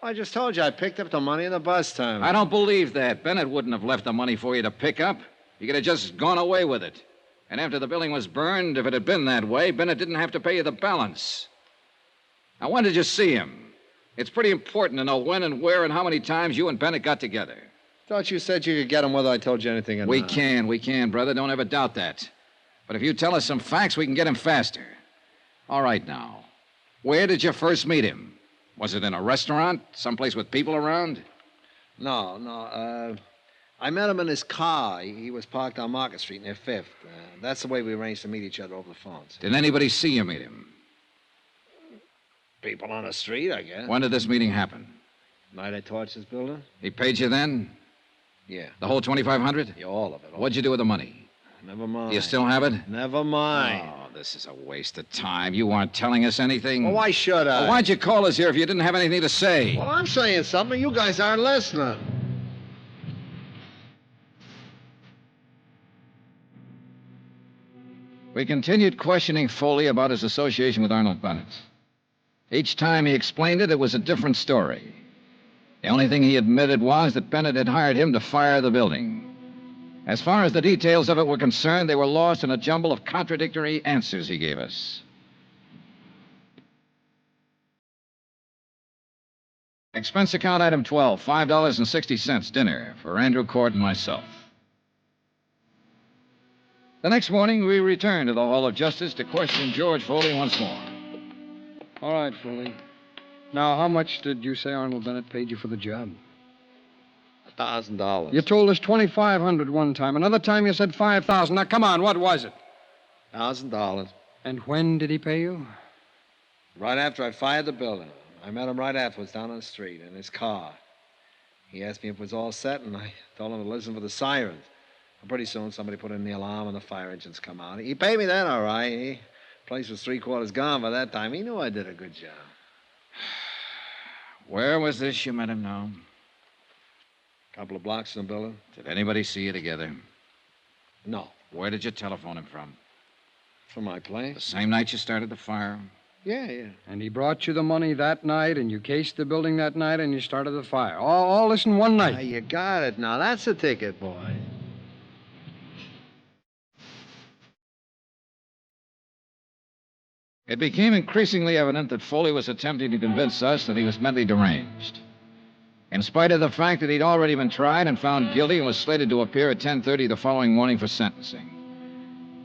I just told you I picked up the money in the bus terminal. I don't believe that. Bennett wouldn't have left the money for you to pick up. You could have just gone away with it. And after the building was burned, if it had been that way, Bennett didn't have to pay you the balance. Now, when did you see him? It's pretty important to know when and where and how many times you and Bennett got together. Thought you said you could get him whether I told you anything or not. We can, brother. Don't ever doubt that. But if you tell us some facts, we can get him faster. All right, now. Where did you first meet him? Was it in a restaurant? Someplace with people around? No. I met him in his car. He was parked on Market Street near 5th. That's the way we arranged to meet each other over the phones. Did anybody see you meet him? People on the street, I guess. When did this meeting happen? Night I torched his building? He paid you then? Yeah. The whole $2,500? Yeah, all of it. What'd you do with the money? Never mind. Do you still have it? Never mind. Oh, this is a waste of time. You aren't telling us anything. Well, why should I? Well, why'd you call us here if you didn't have anything to say? Well, I'm saying something. You guys aren't listening. We continued questioning Foley about his association with Arnold Bennett. Each time he explained it, it was a different story. The only thing he admitted was that Bennett had hired him to fire the building. As far as the details of it were concerned, they were lost in a jumble of contradictory answers he gave us. Expense account item 12, $5.60, dinner for Andrew Cord and myself. The next morning, we returned to the Hall of Justice to question George Foley once more. All right, Foley. Now, how much did you say Arnold Bennett paid you for the job? $1,000. You told us $2,500 one time. Another time you said $5,000. Now, come on, what was it? $1,000. And when did he pay you? Right after I fired the building. I met him right afterwards down on the street in his car. He asked me if it was all set, and I told him to listen for the sirens. And pretty soon, somebody put in the alarm, and the fire engines come out. He paid me then, all right. The place was 3/4 gone by that time. He knew I did a good job. Where was this you met him now? A couple of blocks from the building. Did anybody see you together? No. Where did you telephone him from? From my place. The same night you started the fire? Yeah. And he brought you the money that night, and you cased the building that night, and you started the fire. All this in one night. Now, you got it now. That's the ticket, boy. It became increasingly evident that Foley was attempting to convince us that he was mentally deranged. In spite of the fact that he'd already been tried and found guilty and was slated to appear at 10:30 the following morning for sentencing.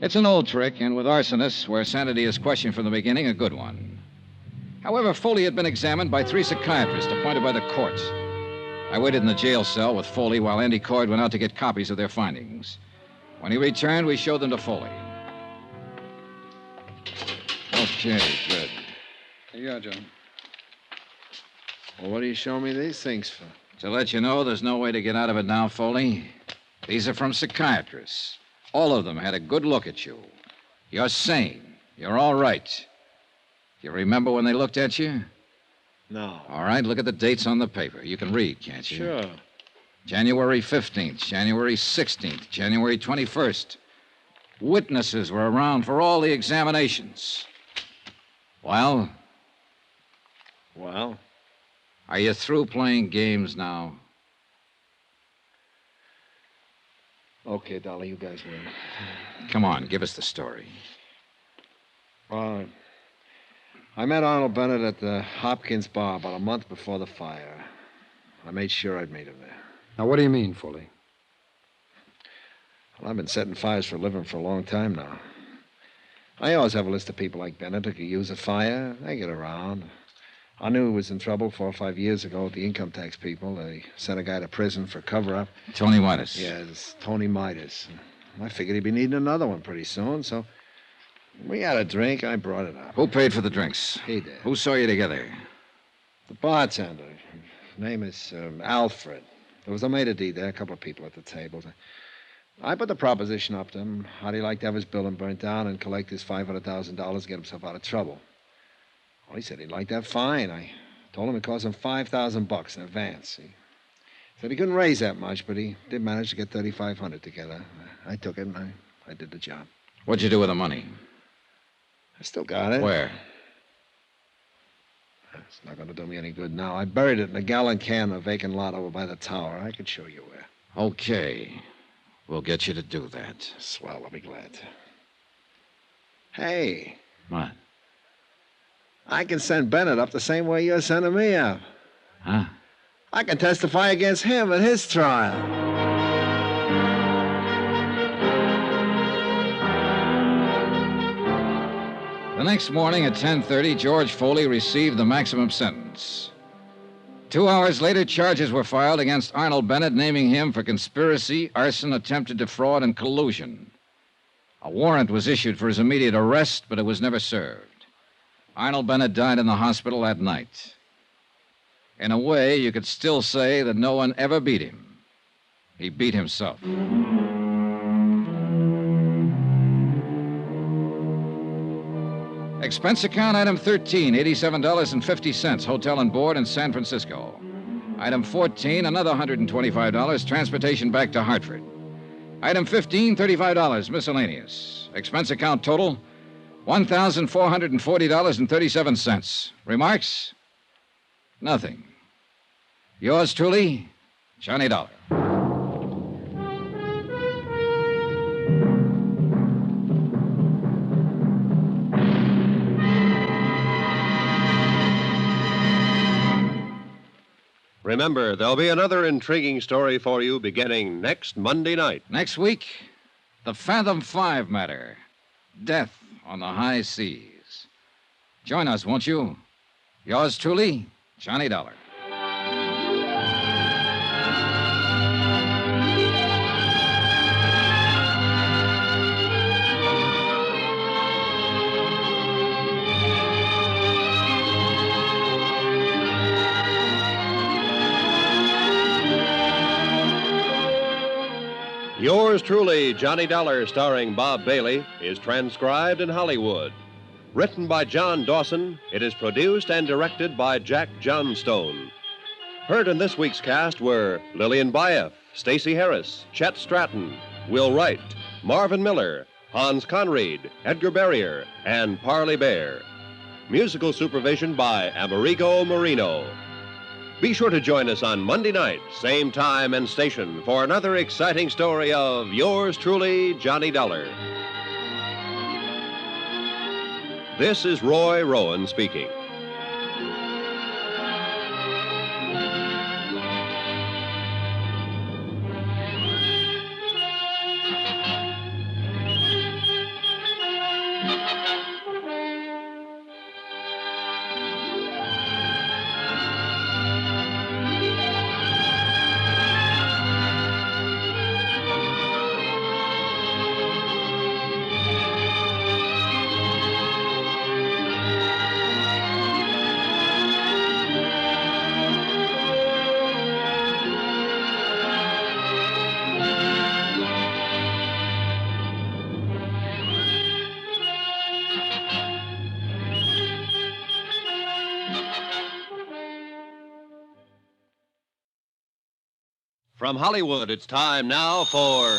It's an old trick, and with arsonists, where sanity is questioned from the beginning, a good one. However, Foley had been examined by 3 psychiatrists appointed by the courts. I waited in the jail cell with Foley while Andy Coyd went out to get copies of their findings. When he returned, we showed them to Foley. Okay, good. Here you are, John. Well, what do you show me these things for? To let you know there's no way to get out of it now, Foley. These are from psychiatrists. All of them had a good look at you. You're sane. You're all right. You remember when they looked at you? No. All right, look at the dates on the paper. You can read, can't you? Sure. January 15th, January 16th, January 21st. Witnesses were around for all the examinations. Well? Well? Are you through playing games now? Okay, Dolly, you guys win. Come on, give us the story. I met Arnold Bennett at the Hopkins bar about a month before the fire. I made sure I'd meet him there. Now, what do you mean, Foley? Well, I've been setting fires for a living for a long time now. I always have a list of people like Bennett who could use a fire. They get around. I knew he was in trouble 4 or 5 years ago with the income tax people. They sent a guy to prison for cover-up. Tony Midas. Yeah, it's Tony Midas. I figured he'd be needing another one pretty soon, so we had a drink. I brought it up. Who paid for the drinks? He did. Who saw you together? The bartender. His name is Alfred. There was a maitre d' there, a couple of people at the tables. I put the proposition up to him. How'd he like to have his building burnt down and collect his $500,000 to get himself out of trouble? Well, he said he'd like that fine. I told him it cost him $5,000 in advance. He said he couldn't raise that much, but he did manage to get $3,500 together. I took it, and I did the job. What'd you do with the money? I still got it. Where? It's not going to do me any good now. I buried it in a gallon can in a vacant lot over by the tower. I could show you where. Okay. We'll get you to do that. Swell, I'll be glad to. Hey. What? I can send Bennett up the same way you're sending me up. Huh? I can testify against him at his trial. The next morning at 10:30, George Foley received the maximum sentence. 2 hours later, charges were filed against Arnold Bennett, naming him for conspiracy, arson, attempted defraud, and collusion. A warrant was issued for his immediate arrest, but it was never served. Arnold Bennett died in the hospital that night. In a way, you could still say that no one ever beat him. He beat himself. Expense account item 13, $87.50, hotel and board in San Francisco. Item 14, another $125, transportation back to Hartford. Item 15, $35, miscellaneous. Expense account total, $1,440.37. Remarks? Nothing. Yours truly, Johnny Dollar. Remember, there'll be another intriguing story for you beginning next Monday night. Next week, the Fathom 5 matter. Death on the high seas. Join us, won't you? Yours truly, Johnny Dollar. Yours truly, Johnny Dollar, starring Bob Bailey, is transcribed in Hollywood. Written by John Dawson, it is produced and directed by Jack Johnstone. Heard in this week's cast were Lillian Baeff, Stacey Harris, Chet Stratton, Will Wright, Marvin Miller, Hans Conried, Edgar Barrier, and Parley Bear. Musical supervision by Amerigo Marino. Be sure to join us on Monday night, same time and station, for another exciting story of yours truly, Johnny Dollar. This is Roy Rowan speaking. From Hollywood, it's time now for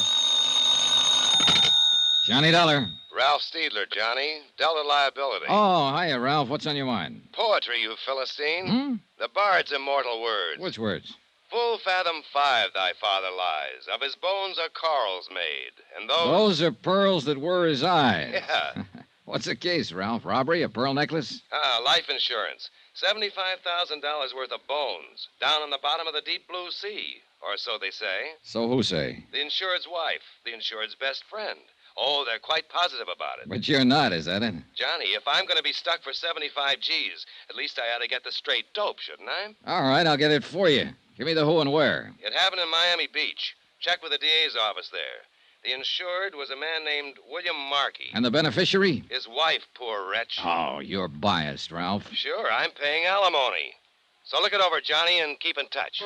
Johnny Dollar. Ralph Steedler, Johnny. Delta Liability. Oh, hiya, Ralph. What's on your mind? Poetry, you Philistine. The bard's immortal words. Which words? Full fathom 5 thy father lies. Of his bones are corals made. And Those are pearls that were his eyes. Yeah. What's the case, Ralph? Robbery? A pearl necklace? Life insurance. $75,000 worth of bones. Down on the bottom of the deep blue sea. Or so they say. So who say? The insured's wife. The insured's best friend. Oh, they're quite positive about it. But you're not, is that it? Johnny, if I'm going to be stuck for 75 G's, at least I ought to get the straight dope, shouldn't I? All right, I'll get it for you. Give me the who and where. It happened in Miami Beach. Check with the DA's office there. The insured was a man named William Markey. And the beneficiary? His wife, poor wretch. Oh, you're biased, Ralph. Sure, I'm paying alimony. So look it over, Johnny, and keep in touch.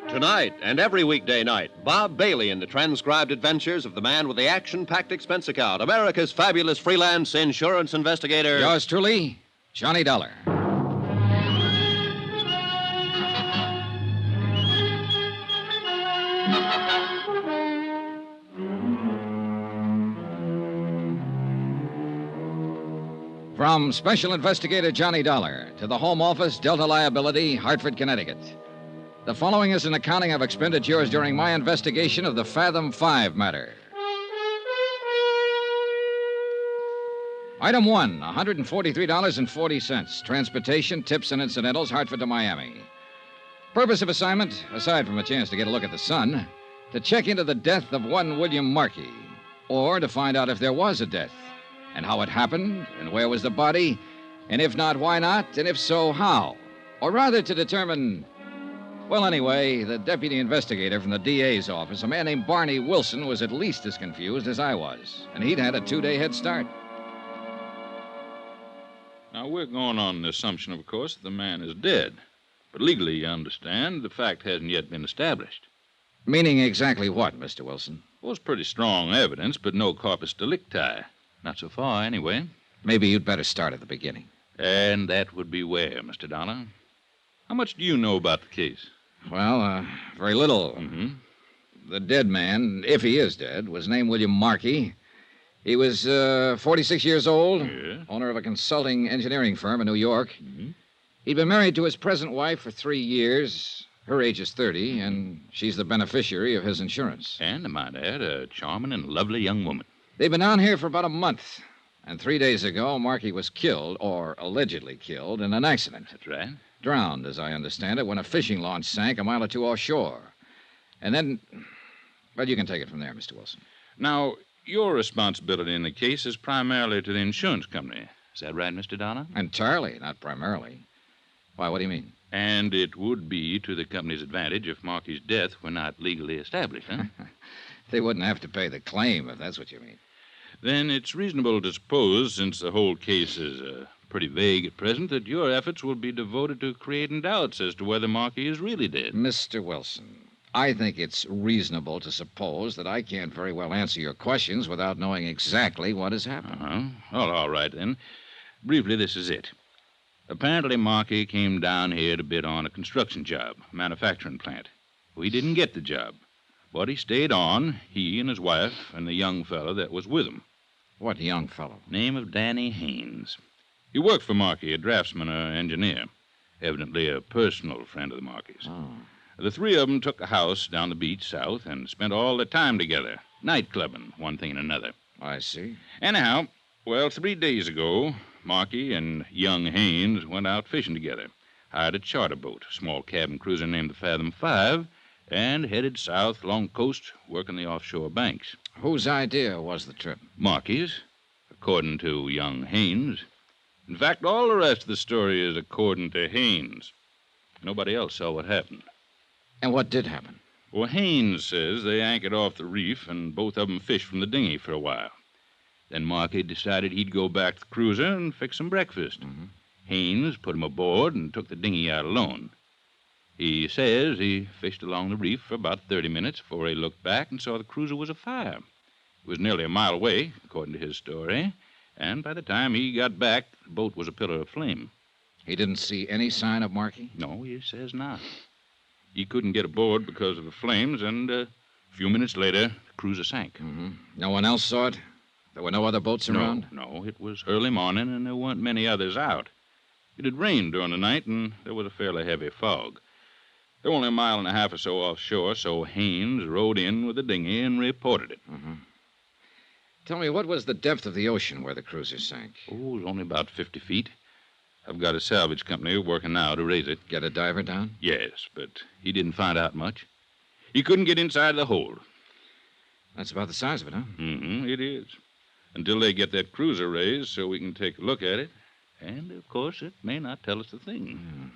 Tonight and every weekday night, Bob Bailey in the transcribed adventures of the man with the action-packed expense account, America's fabulous freelance insurance investigator. Yours truly, Johnny Dollar. From Special Investigator Johnny Dollar to the Home Office, Delta Liability, Hartford, Connecticut. The following is an accounting of expenditures during my investigation of the Fathom 5 matter. Item 1, $143.40. Transportation, tips, and incidentals, Hartford to Miami. Purpose of assignment, aside from a chance to get a look at the sun, to check into the death of one William Markey, or to find out if there was a death, and how it happened, and where was the body, and if not, why not, and if so, how? Or rather, to determine... Well, anyway, the deputy investigator from the DA's office, a man named Barney Wilson, was at least as confused as I was, and he'd had a 2-day head start. Now, we're going on the assumption, of course, that the man is dead. But legally, you understand, the fact hasn't yet been established. Meaning exactly what, Mr. Wilson? Well, it's pretty strong evidence, but no corpus delicti. Not so far, anyway. Maybe you'd better start at the beginning. And that would be where, Mr. Dollar? How much do you know about the case? Well, very little. Mm-hmm. The dead man, if he is dead, was named William Markey. He was 46 years old, owner of a consulting engineering firm in New York. Mm-hmm. He'd been married to his present wife for 3 years. Her age is 30, and she's the beneficiary of his insurance. And, I might add, a charming and lovely young woman. They've been down here for about a month. And 3 days ago, Markey was killed, or allegedly killed, in an accident. That's right. Drowned, as I understand it, when a fishing launch sank a mile or two offshore. And then... Well, you can take it from there, Mr. Wilson. Now, your responsibility in the case is primarily to the insurance company. Is that right, Mr. Dollar? Entirely, not primarily. Why, what do you mean? And it would be to the company's advantage if Markey's death were not legally established, huh? They wouldn't have to pay the claim, if that's what you mean. Then it's reasonable to suppose, since the whole case is pretty vague at present, that your efforts will be devoted to creating doubts as to whether Markey is really dead. Mr. Wilson, I think it's reasonable to suppose that I can't very well answer your questions without knowing exactly what has happened. Well, all right, then. Briefly, this is it. Apparently, Markey came down here to bid on a construction job, a manufacturing plant. Well, he didn't get the job, but he stayed on, he and his wife and the young fellow that was with him. What young fellow? Name of Danny Haynes. He worked for Markey, a draftsman or engineer. Evidently a personal friend of the Markeys. Oh. The three of them took a house down the beach south and spent all their time together, night clubbing, one thing and another. I see. Anyhow, well, 3 days ago, Markey and young Haynes went out fishing together, hired a charter boat, a small cabin cruiser named the Fathom 5, and headed south along the coast, working the offshore banks. Whose idea was the trip? Markey's, according to young Haynes. In fact, all the rest of the story is according to Haynes. Nobody else saw what happened. And what did happen? Well, Haynes says they anchored off the reef and both of them fished from the dinghy for a while. Then Markey decided he'd go back to the cruiser and fix some breakfast. Mm-hmm. Haynes put him aboard and took the dinghy out alone. He says he fished along the reef for about 30 minutes before he looked back and saw the cruiser was afire. It was nearly a mile away, according to his story, and by the time he got back, the boat was a pillar of flame. He didn't see any sign of Markey? No, he says not. He couldn't get aboard because of the flames, and a few minutes later, the cruiser sank. Mm-hmm. No one else saw it? There were no other boats around? No, it was early morning, and there weren't many others out. It had rained during the night, and there was a fairly heavy fog. They were only a mile and a half or so offshore, so Haynes rowed in with the dinghy and reported it. Mm-hmm. Tell me, what was the depth of the ocean where the cruiser sank? Oh, it was only about 50 feet. I've got a salvage company working now to raise it. Get a diver down? Yes, but he didn't find out much. He couldn't get inside the hold. That's about the size of it, huh? Mm-hmm, it is. Until they get that cruiser raised so we can take a look at it. And, of course, it may not tell us a thing. Yeah.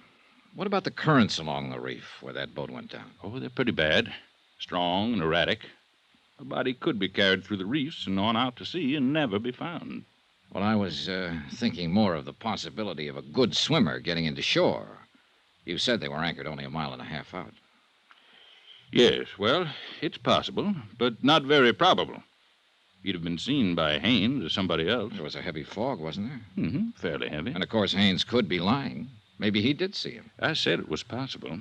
What about the currents along the reef where that boat went down? Oh, they're pretty bad. Strong and erratic. A body could be carried through the reefs and on out to sea and never be found. Well, I was thinking more of the possibility of a good swimmer getting into shore. You said they were anchored only a mile and a half out. Yes, well, it's possible, but not very probable. He'd have been seen by Haynes or somebody else. There was a heavy fog, wasn't there? Mm-hmm, fairly heavy. And, of course, Haynes could be lying. Maybe he did see him. I said it was possible.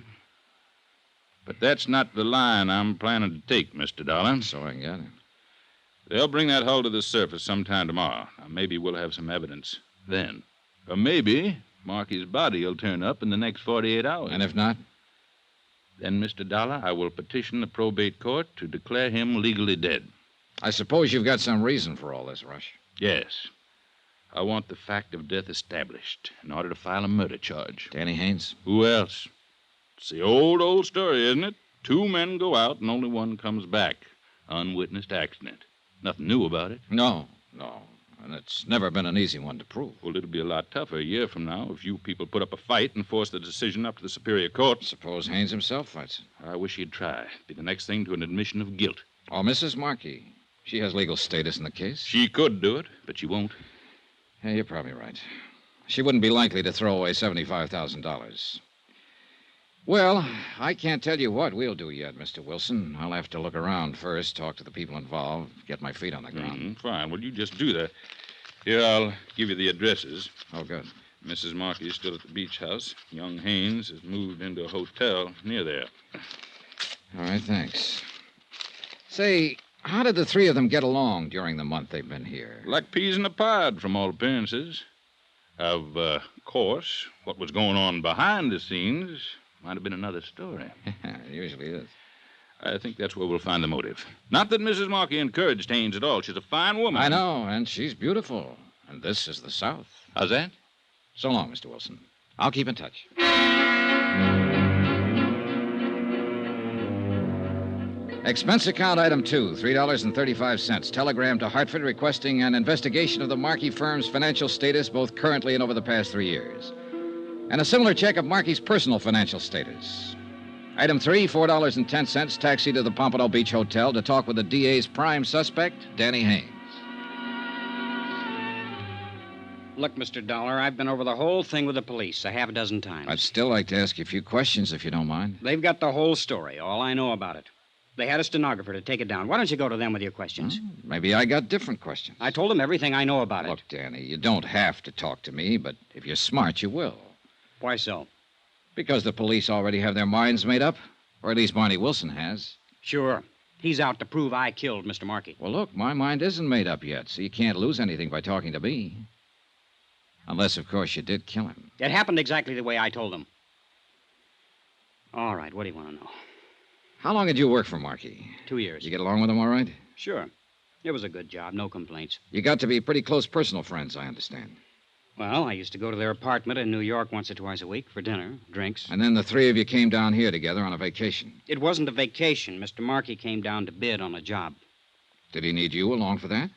But that's not the line I'm planning to take, Mr. Dollar. So I get it. They'll bring that hull to the surface sometime tomorrow. Now, maybe we'll have some evidence then. Or maybe Markey's body will turn up in the next 48 hours. And if not? Then, Mr. Dollar, I will petition the probate court to declare him legally dead. I suppose you've got some reason for all this, Rush. Yes. I want the fact of death established in order to file a murder charge. Danny Haynes? Who else? It's the old story, isn't it? 2 men go out and only one comes back. Unwitnessed accident. Nothing new about it. No. And it's never been an easy one to prove. Well, it'll be a lot tougher a year from now if you people put up a fight and force the decision up to the Superior Court. Suppose Haynes himself fights it. I wish he'd try. Be the next thing to an admission of guilt. Oh, Mrs. Markey. She has legal status in the case. She could do it, but she won't. Yeah, you're probably right. She wouldn't be likely to throw away $75,000. Well, I can't tell you what we'll do yet, Mr. Wilson. I'll have to look around first, talk to the people involved, get my feet on the ground. Fine. Well, you just do that. Here, I'll give you the addresses. Oh, good. Mrs. Markey is still at the beach house. Young Haynes has moved into a hotel near there. All right, thanks. Say, how did the three of them get along during the month they've been here? Like peas in a pod, from all appearances. Of course, what was going on behind the scenes might have been another story. It usually is. I think that's where we'll find the motive. Not that Mrs. Markey encouraged Haynes at all. She's a fine woman. I know, and she's beautiful. And this is the South. How's that? So long, Mr. Wilson. I'll keep in touch. Expense account item 2, $3.35. Telegram to Hartford requesting an investigation of the Markey firm's financial status, both currently and over the past 3 years. And a similar check of Markey's personal financial status. Item 3, $4.10. Taxi to the Pompano Beach Hotel to talk with the DA's prime suspect, Danny Haynes. Look, Mr. Dollar, I've been over the whole thing with the police a half a dozen times. I'd still like to ask you a few questions, if you don't mind. They've got the whole story, all I know about it. They had a stenographer to take it down. Why don't you go to them with your questions? Maybe I got different questions. I told them everything I know about it. Look, Danny, you don't have to talk to me, but if you're smart, you will. Why so? Because the police already have their minds made up. Or at least Barney Wilson has. Sure. He's out to prove I killed Mr. Markey. Well, look, my mind isn't made up yet, so you can't lose anything by talking to me. Unless, of course, you did kill him. It happened exactly the way I told them. All right, what do you want to know? How long did you work for Markey? 2 years. You get along with him all right? Sure. It was a good job, no complaints. You got to be pretty close personal friends, I understand. Well, I used to go to their apartment in New York once or twice a week for dinner, drinks. And then the three of you came down here together on a vacation. It wasn't a vacation. Mr. Markey came down to bid on a job. Did he need you along for that?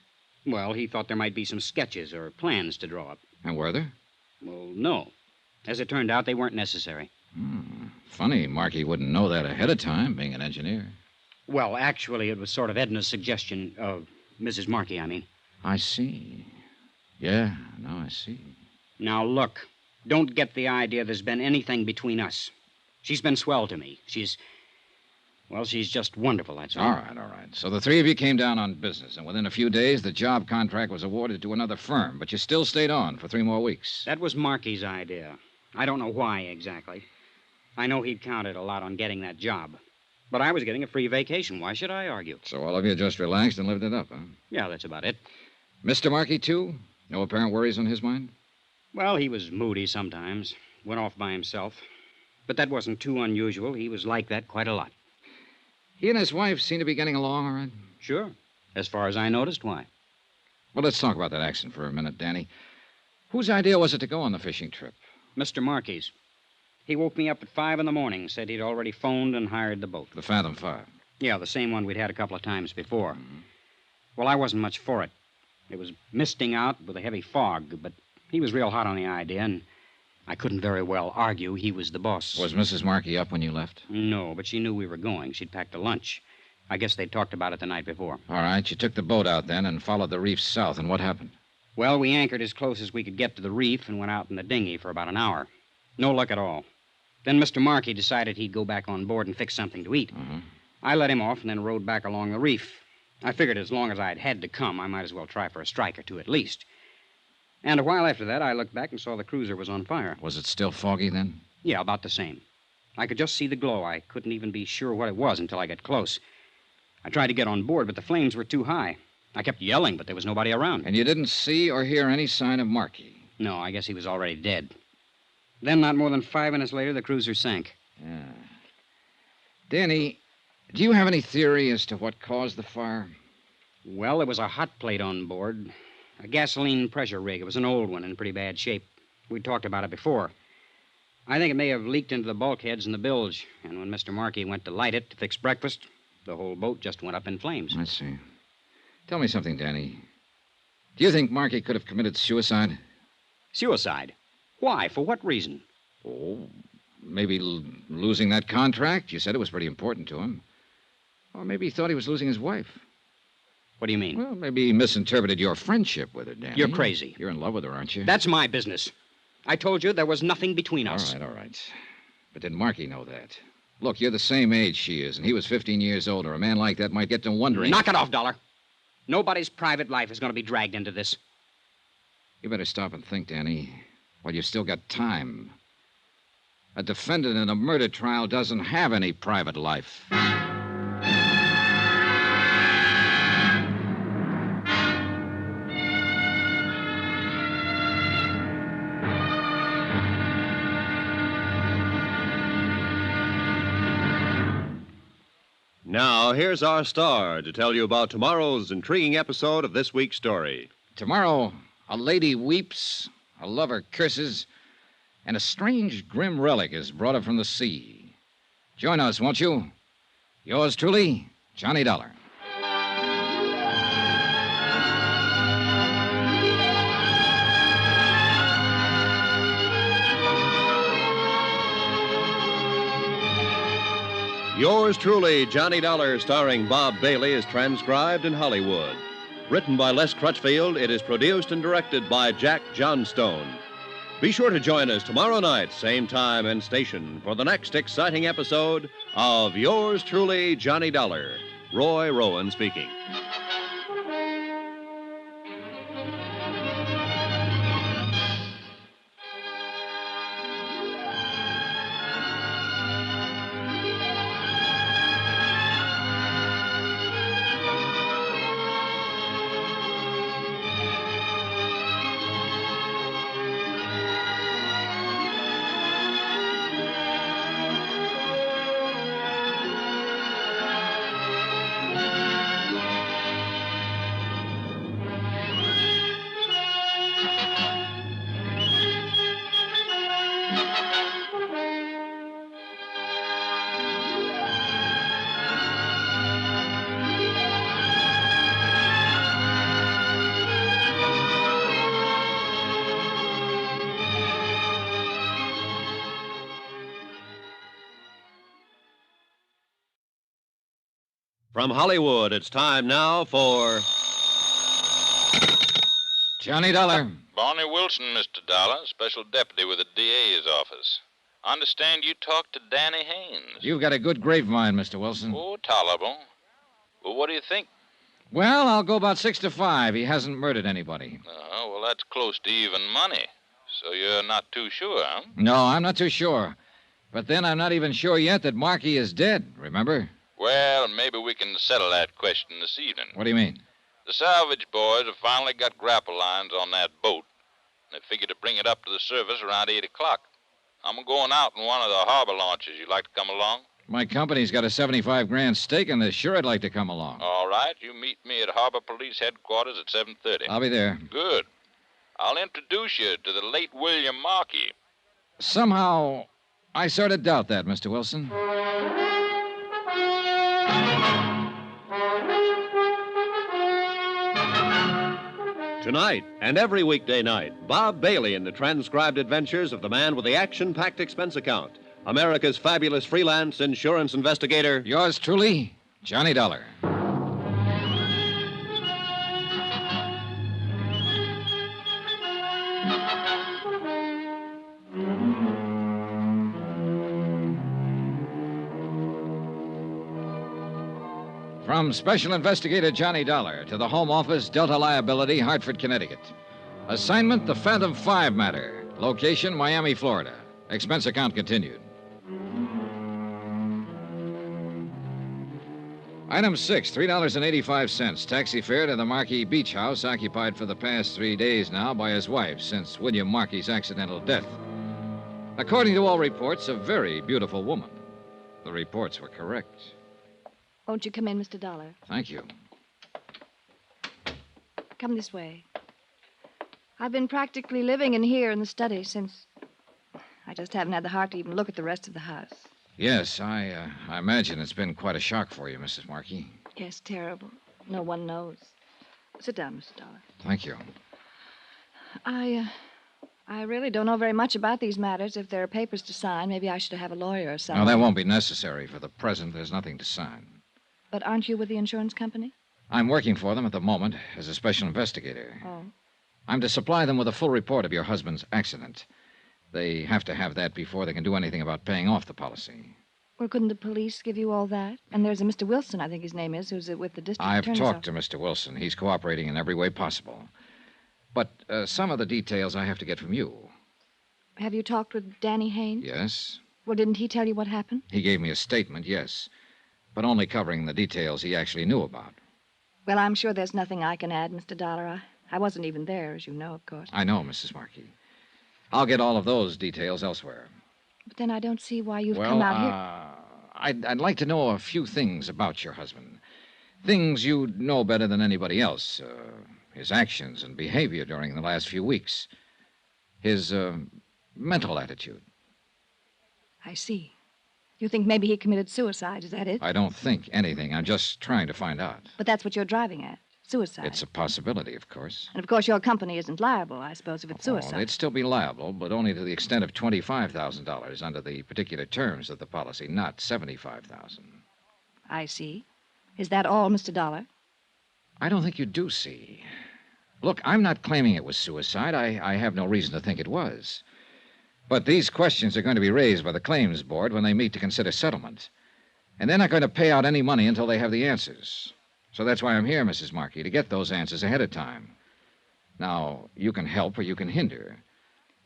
Well, he thought there might be some sketches or plans to draw up. And were there? Well, no. As it turned out, they weren't necessary. Funny, Markey wouldn't know that ahead of time, being an engineer. Well, actually, it was sort of Edna's suggestion of Mrs. Markey, I mean. I see. Yeah, now I see. Now, look, don't get the idea there's been anything between us. She's been swell to me. She's just wonderful, that's all. All right. So the three of you came down on business, and within a few days, the job contract was awarded to another firm, but you still stayed on for 3 more weeks. That was Markey's idea. I don't know why exactly. I know he'd counted a lot on getting that job. But I was getting a free vacation. Why should I argue? So all of you just relaxed and lived it up, huh? Yeah, that's about it. Mr. Markey, too? No apparent worries on his mind? Well, he was moody sometimes. Went off by himself. But that wasn't too unusual. He was like that quite a lot. He and his wife seem to be getting along all right? Sure. As far as I noticed, why? Well, let's talk about that accident for a minute, Danny. Whose idea was it to go on the fishing trip? Mr. Markey's. He woke me up at 5 in the morning, said he'd already phoned and hired the boat. The Phantom 5? Yeah, the same one we'd had a couple of times before. Well, I wasn't much for it. It was misting out with a heavy fog, but he was real hot on the idea, and I couldn't very well argue he was the boss. Was Mrs. Markey up when you left? No, but she knew we were going. She'd packed a lunch. I guess they'd talked about it the night before. All right, you took the boat out then and followed the reef south, and what happened? Well, we anchored as close as we could get to the reef and went out in the dinghy for about an hour. No luck at all. Then Mr. Markey decided he'd go back on board and fix something to eat. I let him off and then rowed back along the reef. I figured as long as I'd had to come, I might as well try for a strike or two at least. And a while after that, I looked back and saw the cruiser was on fire. Was it still foggy then? Yeah, about the same. I could just see the glow. I couldn't even be sure what it was until I got close. I tried to get on board, but the flames were too high. I kept yelling, but there was nobody around. And you didn't see or hear any sign of Markey? No, I guess he was already dead. Then, not more than 5 minutes later, the cruiser sank. Yeah. Danny, do you have any theory as to what caused the fire? Well, there was a hot plate on board. A gasoline pressure rig. It was an old one in pretty bad shape. We talked about it before. I think it may have leaked into the bulkheads in the bilge, and when Mr. Markey went to light it to fix breakfast, the whole boat just went up in flames. I see. Tell me something, Danny. Do you think Markey could have committed suicide? Suicide? Why? For what reason? Oh, maybe losing that contract. You said it was pretty important to him. Or maybe he thought he was losing his wife. What do you mean? Well, maybe he misinterpreted your friendship with her, Danny. You're crazy. You're in love with her, aren't you? That's my business. I told you there was nothing between us. All right. But did Markey know that? Look, you're the same age she is, and he was 15 years older. A man like that might get to wondering... Knock it off, Dollar. Nobody's private life is going to be dragged into this. You better stop and think, Danny, while you've still got time. A defendant in a murder trial doesn't have any private life. Now, here's our star to tell you about tomorrow's intriguing episode of this week's story. Tomorrow, a lady weeps, a lover curses, and a strange, grim relic is brought up from the sea. Join us, won't you? Yours truly, Johnny Dollar. Yours truly, Johnny Dollar, starring Bob Bailey, is transcribed in Hollywood. Written by Les Crutchfield, it is produced and directed by Jack Johnstone. Be sure to join us tomorrow night, same time and station, for the next exciting episode of Yours Truly, Johnny Dollar. Roy Rowan speaking. From Hollywood, it's time now for Johnny Dollar. Barney Wilson, Mr. Dollar, special deputy with the DA's office. I understand you talked to Danny Haynes. You've got a good grapevine, Mr. Wilson. Oh, tolerable. Well, what do you think? Well, I'll go about 6 to 5. He hasn't murdered anybody. Oh, well, that's close to even money. So you're not too sure, huh? No, I'm not too sure. But then I'm not even sure yet that Markey is dead, remember? Well, maybe we can settle that question this evening. What do you mean? The salvage boys have finally got grapple lines on that boat. They figure to bring it up to the surface around 8 o'clock. I'm going out in one of the harbor launches. You like to come along? My company's got a 75 grand stake in this. Sure, I'd like to come along. All right. You meet me at Harbor Police Headquarters at 7:30. I'll be there. Good. I'll introduce you to the late William Markey. Somehow, I sort of doubt that, Mr. Wilson. Tonight and every weekday night, Bob Bailey in the transcribed adventures of the man with the action-packed expense account, America's fabulous freelance insurance investigator. Yours truly, Johnny Dollar. From Special Investigator Johnny Dollar to the Home Office, Delta Liability, Hartford, Connecticut. Assignment, the Phantom 5 matter. Location, Miami, Florida. Expense account continued. Item 6, $3.85. Taxi fare to the Markey Beach House, occupied for the past 3 days now by his wife since William Markey's accidental death. According to all reports, a very beautiful woman. The reports were correct. Won't you come in, Mr. Dollar? Thank you. Come this way. I've been practically living in here in the study since... I just haven't had the heart to even look at the rest of the house. Yes, I imagine it's been quite a shock for you, Mrs. Markey. Yes, terrible. No one knows. Sit down, Mr. Dollar. Thank you. I really don't know very much about these matters. If there are papers to sign, maybe I should have a lawyer or something. No, that won't be necessary. For the present, there's nothing to sign. But aren't you with the insurance company? I'm working for them at the moment as a special investigator. Oh. I'm to supply them with a full report of your husband's accident. They have to have that before they can do anything about paying off the policy. Well, couldn't the police give you all that? And there's a Mr. Wilson, I think his name is, who's with the district I've attorney's talked office. to Mr. Wilson. He's cooperating in every way possible. But some of the details I have to get from you. Have you talked with Danny Haynes? Yes? Well, didn't he tell you what happened? He gave me a statement, yes. But only covering the details he actually knew about. Well, I'm sure there's nothing I can add, Mr. Dollar. I wasn't even there, as you know, of course. I know, Mrs. Markey. I'll get all of those details elsewhere. But then I don't see why you've come out here. I'd like to know a few things about your husband. Things you know better than anybody else. His actions and behavior during the last few weeks. His mental attitude. I see. You think maybe he committed suicide, is that it? I don't think anything. I'm just trying to find out. But that's what you're driving at. Suicide. It's a possibility, of course. And of course your company isn't liable, I suppose, if it's suicide. Oh, they'd still be liable, but only to the extent of $25,000 under the particular terms of the policy, not $75,000. I see. Is that all, Mr. Dollar? I don't think you do see. Look, I'm not claiming it was suicide. I have no reason to think it was. But these questions are going to be raised by the claims board when they meet to consider settlement. And they're not going to pay out any money until they have the answers. So that's why I'm here, Mrs. Markey, to get those answers ahead of time. Now, you can help or you can hinder.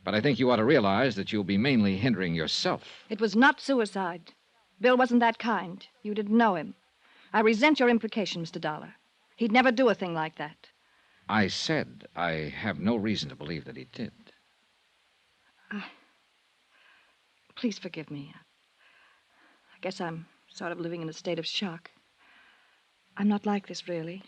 But I think you ought to realize that you'll be mainly hindering yourself. It was not suicide. Bill wasn't that kind. You didn't know him. I resent your implication, Mr. Dollar. He'd never do a thing like that. I said I have no reason to believe that he did. Please forgive me. I guess I'm sort of living in a state of shock. I'm not like this, really.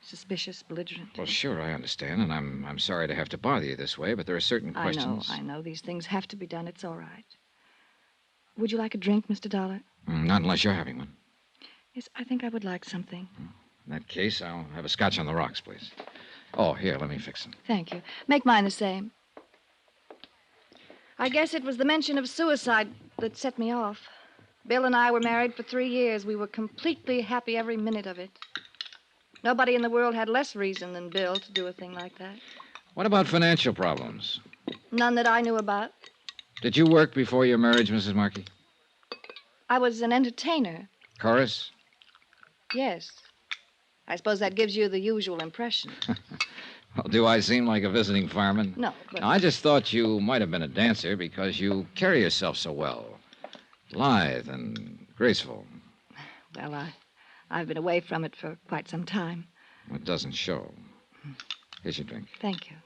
Suspicious, belligerent. Well, sure, I understand, and I'm sorry to have to bother you this way, but there are certain questions... I know. These things have to be done. It's all right. Would you like a drink, Mr. Dollar? Not unless you're having one. Yes, I think I would like something. In that case, I'll have a scotch on the rocks, please. Oh, here, let me fix it. Thank you. Make mine the same. I guess it was the mention of suicide that set me off. Bill and I were married for 3 years. We were completely happy every minute of it. Nobody in the world had less reason than Bill to do a thing like that. What about financial problems? None that I knew about. Did you work before your marriage, Mrs. Markey? I was an entertainer. Chorus? Yes. I suppose that gives you the usual impression. Well, do I seem like a visiting fireman? No, but... I just thought you might have been a dancer because you carry yourself so well. Lithe and graceful. Well, I've been away from it for quite some time. It doesn't show. Here's your drink. Thank you.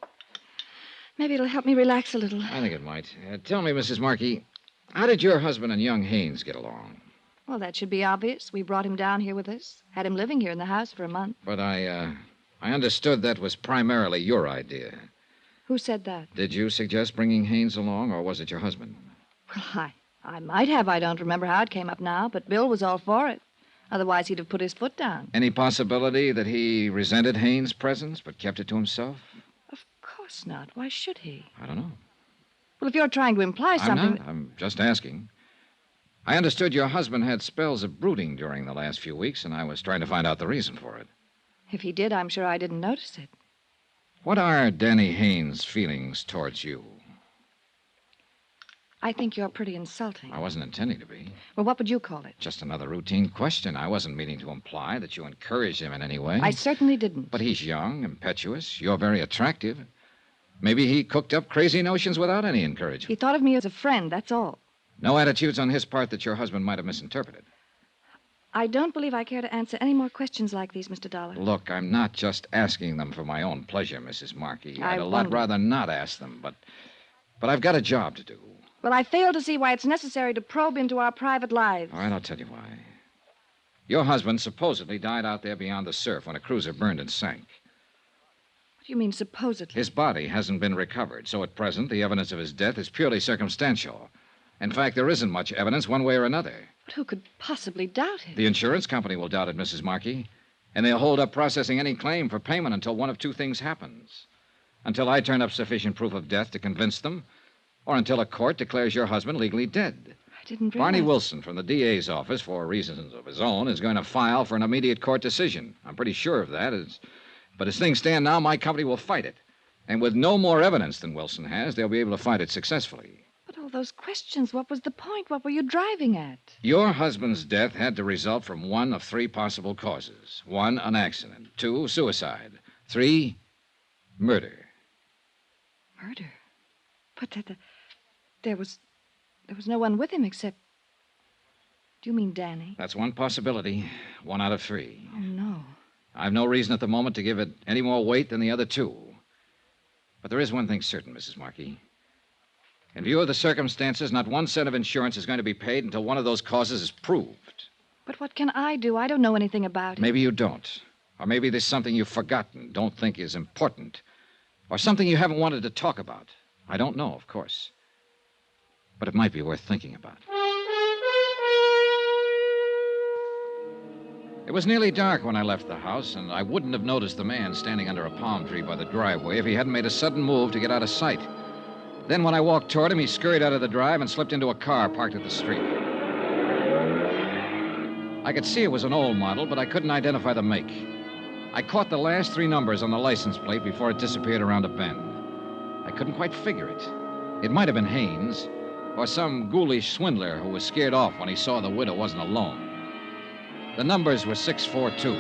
Maybe it'll help me relax a little. I think it might. Tell me, Mrs. Markey, how did your husband and young Haynes get along? Well, that should be obvious. We brought him down here with us. Had him living here in the house for a month. But I understood that was primarily your idea. Who said that? Did you suggest bringing Haynes along, or was it your husband? Well, I might have. I don't remember how it came up now, but Bill was all for it. Otherwise, he'd have put his foot down. Any possibility that he resented Haynes' presence but kept it to himself? Of course not. Why should he? I don't know. Well, if you're trying to imply something... I'm not. I'm just asking. I understood your husband had spells of brooding during the last few weeks, and I was trying to find out the reason for it. If he did, I'm sure I didn't notice it. What are Danny Haynes' feelings towards you? I think you're pretty insulting. I wasn't intending to be. Well, what would you call it? Just another routine question. I wasn't meaning to imply that you encouraged him in any way. I certainly didn't. But he's young, impetuous. You're very attractive. Maybe he cooked up crazy notions without any encouragement. He thought of me as a friend, that's all. No attitudes on his part that your husband might have misinterpreted. I don't believe I care to answer any more questions like these, Mr. Dollar. Look, I'm not just asking them for my own pleasure, Mrs. Markey. I'd a lot rather not ask them, but I've got a job to do. Well, I fail to see why it's necessary to probe into our private lives. All right, I'll tell you why. Your husband supposedly died out there beyond the surf when a cruiser burned and sank. What do you mean, supposedly? His body hasn't been recovered, so at present the evidence of his death is purely circumstantial. In fact, there isn't much evidence one way or another. But who could possibly doubt it? The insurance company will doubt it, Mrs. Markey. And they'll hold up processing any claim for payment until one of two things happens. Until I turn up sufficient proof of death to convince them, or until a court declares your husband legally dead. I didn't realize... Barney Wilson from the DA's office, for reasons of his own, is going to file for an immediate court decision. I'm pretty sure of that. But as things stand now, my company will fight it. And with no more evidence than Wilson has, they'll be able to fight it successfully. But all those questions, what was the point? What were you driving at? Your husband's death had to result from one of three possible causes. 1, an accident. 2, suicide. 3, murder. Murder? But there was no one with him except... Do you mean Danny? That's one possibility. 1 out of 3. Oh, no. I've no reason at the moment to give it any more weight than the other 2. But there is one thing certain, Mrs. Markey. In view of the circumstances, not 1 cent of insurance is going to be paid until one of those causes is proved. But what can I do? I don't know anything about it. Maybe you don't. Or maybe there's something you've forgotten, don't think is important. Or something you haven't wanted to talk about. I don't know, of course. But it might be worth thinking about. It was nearly dark when I left the house, and I wouldn't have noticed the man standing under a palm tree by the driveway if he hadn't made a sudden move to get out of sight. Then when I walked toward him, he scurried out of the drive and slipped into a car parked at the street. I could see it was an old model, but I couldn't identify the make. I caught the last 3 numbers on the license plate before it disappeared around a bend. I couldn't quite figure it. It might have been Haynes, or some ghoulish swindler who was scared off when he saw the widow wasn't alone. The numbers were 642.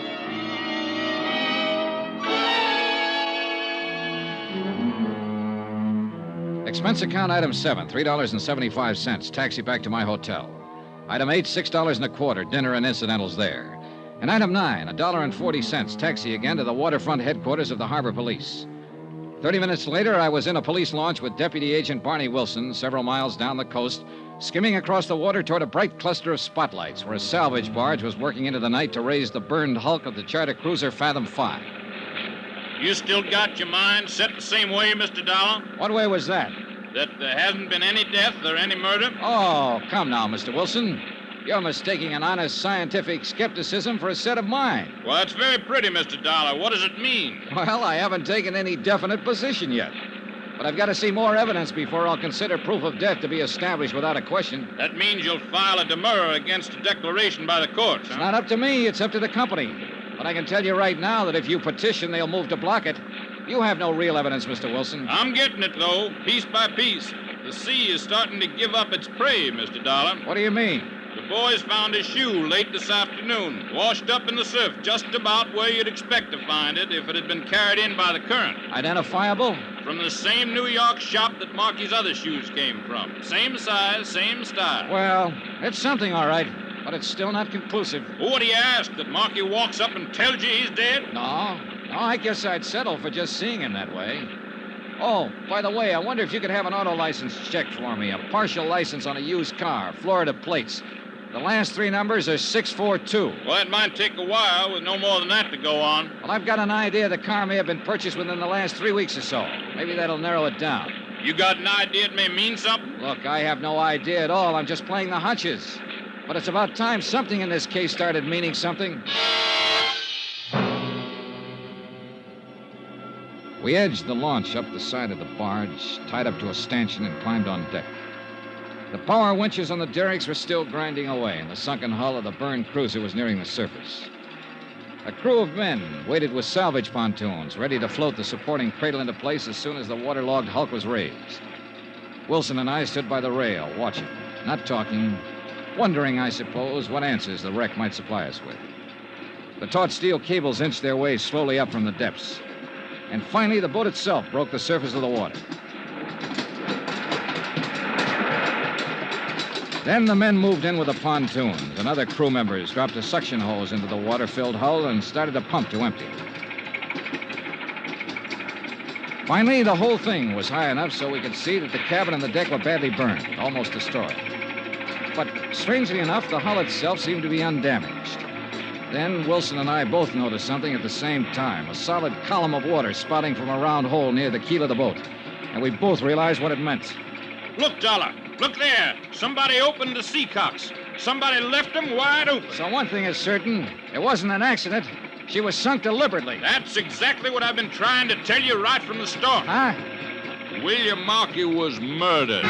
Expense account item 7, $3.75, taxi back to my hotel. Item 8, $6.25, dinner and incidentals there. And item 9, $1.40, taxi again to the waterfront headquarters of the Harbor Police. 30 minutes later, I was in a police launch with Deputy Agent Barney Wilson several miles down the coast, skimming across the water toward a bright cluster of spotlights where a salvage barge was working into the night to raise the burned hulk of the charter cruiser Fathom 5. You still got your mind set the same way, Mr. Dollar? What way was that? That there hasn't been any death or any murder? Oh, come now, Mr. Wilson. You're mistaking an honest scientific skepticism for a set of mind. Well, that's very pretty, Mr. Dollar. What does it mean? Well, I haven't taken any definite position yet. But I've got to see more evidence before I'll consider proof of death to be established without a question. That means you'll file a demurrer against a declaration by the courts, It's not up to me. It's up to the company. But I can tell you right now that if you petition, they'll move to block it. You have no real evidence, Mr. Wilson. I'm getting it, though, piece by piece. The sea is starting to give up its prey, Mr. Dollar. What do you mean? The boys found his shoe late this afternoon, washed up in the surf, just about where you'd expect to find it if it had been carried in by the current. Identifiable? From the same New York shop that Marky's other shoes came from. Same size, same style. Well, it's something, all right. But it's still not conclusive. Well, what do you ask? That Marky walks up and tells you he's dead? No, I guess I'd settle for just seeing him that way. Oh, by the way, I wonder if you could have an auto license checked for me. A partial license on a used car, Florida plates. The last 3 numbers are 642. Well, that might take a while with no more than that to go on. Well, I've got an idea the car may have been purchased within the last 3 weeks or so. Maybe that'll narrow it down. You got an idea it may mean something? Look, I have no idea at all. I'm just playing the hunches. But it's about time something in this case started meaning something. We edged the launch up the side of the barge, tied up to a stanchion, and climbed on deck. The power winches on the derricks were still grinding away, and the sunken hull of the burned cruiser was nearing the surface. A crew of men waited with salvage pontoons, ready to float the supporting cradle into place as soon as the waterlogged hulk was raised. Wilson and I stood by the rail, watching, not talking, wondering, I suppose, what answers the wreck might supply us with. The taut steel cables inched their way slowly up from the depths. And finally, the boat itself broke the surface of the water. Then the men moved in with the pontoons, and other crew members dropped a suction hose into the water-filled hull and started a pump to empty. Finally, the whole thing was high enough so we could see that the cabin and the deck were badly burned, almost destroyed. But strangely enough, the hull itself seemed to be undamaged. Then Wilson and I both noticed something at the same time, a solid column of water spouting from a round hole near the keel of the boat. And we both realized what it meant. Look, Dollar. Look there. Somebody opened the seacocks. Somebody left them wide open. So one thing is certain. It wasn't an accident. She was sunk deliberately. That's exactly what I've been trying to tell you right from the start. Huh? William Markey was murdered.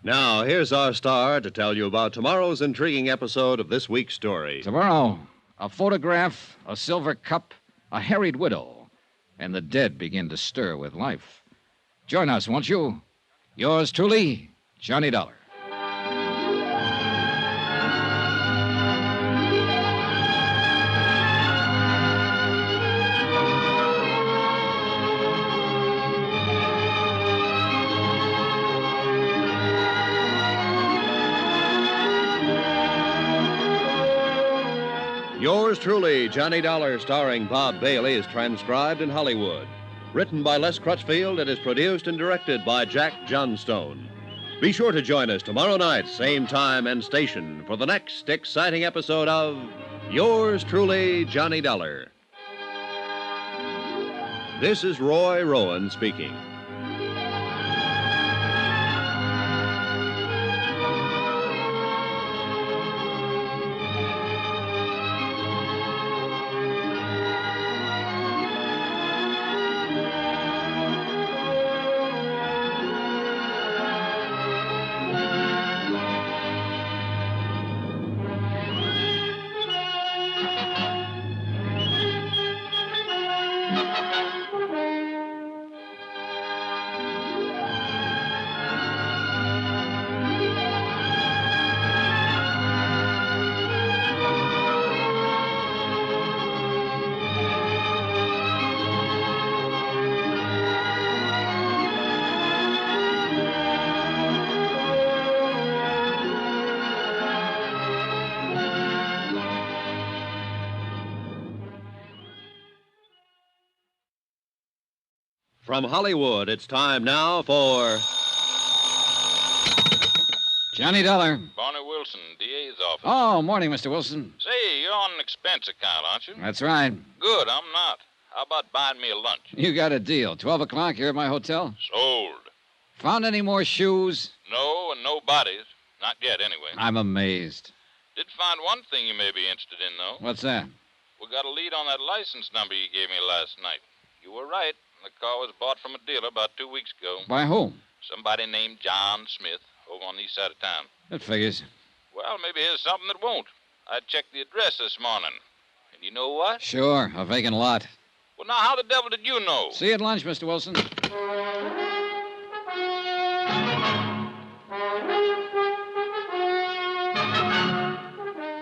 Now, here's our star to tell you about tomorrow's intriguing episode of this week's story. Tomorrow, a photograph, a silver cup, a harried widow, and the dead begin to stir with life. Join us, won't you? Yours truly, Johnny Dollar. Yours truly, Johnny Dollar, starring Bob Bailey, is transcribed in Hollywood. Written by Les Crutchfield, it is produced and directed by Jack Johnstone. Be sure to join us tomorrow night, same time and station, for the next exciting episode of Yours truly, Johnny Dollar. This is Roy Rowan speaking. From Hollywood, it's time now for Johnny Dollar. Barney Wilson, DA's office. Oh, morning, Mr. Wilson. Say, you're on an expense account, aren't you? That's right. Good, I'm not. How about buying me a lunch? You got a deal. 12 o'clock here at my hotel. Sold. Found any more shoes? No, and no bodies. Not yet, anyway. I'm amazed. Did find one thing you may be interested in, though. What's that? We got a lead on that license number you gave me last night. You were right. The car was bought from a dealer about 2 weeks ago. By whom? Somebody named John Smith over on the east side of town. That figures. Well, maybe here's something that won't. I checked the address this morning. And you know what? Sure, a vacant lot. Well, now, how the devil did you know? See you at lunch, Mr. Wilson.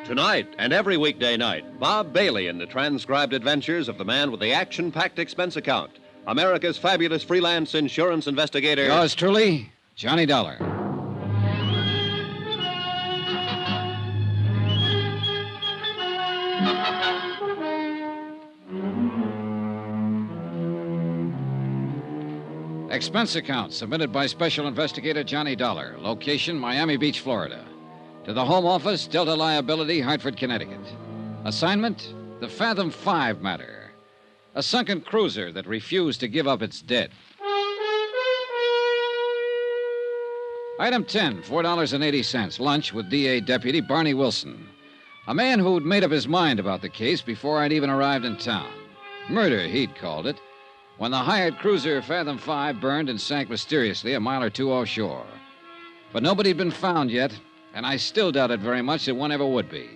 Tonight and every weekday night, Bob Bailey in the transcribed adventures of the man with the action-packed expense account, America's fabulous freelance insurance investigator. Yours truly, Johnny Dollar. Expense account submitted by Special Investigator Johnny Dollar. Location, Miami Beach, Florida. To the Home Office, Delta Liability, Hartford, Connecticut. Assignment, the Fathom 5 matter. A sunken cruiser that refused to give up its dead. Item 10, $4.80. Lunch with DA Deputy Barney Wilson. A man who'd made up his mind about the case before I'd even arrived in town. Murder, he'd called it, when the hired cruiser Fathom 5 burned and sank mysteriously a mile or two offshore. But nobody'd been found yet, and I still doubted very much that one ever would be,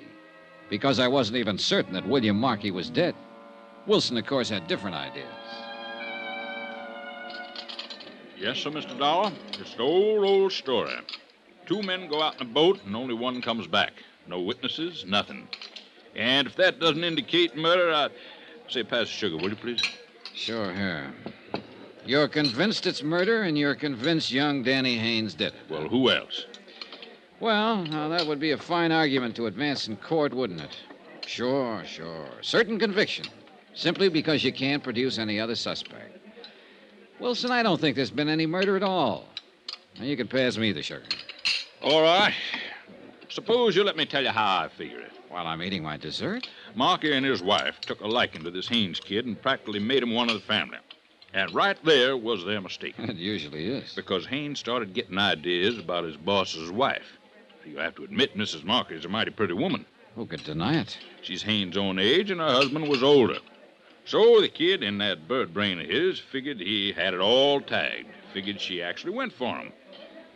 because I wasn't even certain that William Markey was dead. Wilson, of course, had different ideas. Yes, sir, Mr. Dollar. It's the old story. 2 men go out in a boat, and only one comes back. No witnesses, nothing. And if that doesn't indicate murder, I'd say pass the sugar, will you, please? Sure, here. You're convinced it's murder, and you're convinced young Danny Haynes did it. Well, who else? Well, now that would be a fine argument to advance in court, wouldn't it? Sure. Certain conviction. Simply because you can't produce any other suspect. Wilson, I don't think there's been any murder at all. Now, you can pass me the sugar. All right. Suppose you let me tell you how I figure it. While I'm eating my dessert? Markey and his wife took a liking to this Haynes kid and practically made him one of the family. And right there was their mistake. It usually is. Because Haynes started getting ideas about his boss's wife. You have to admit Mrs. Markey's a mighty pretty woman. Who could deny it? She's Haynes' own age, and her husband was older. So the kid in that bird brain of his figured he had it all tagged. Figured she actually went for him.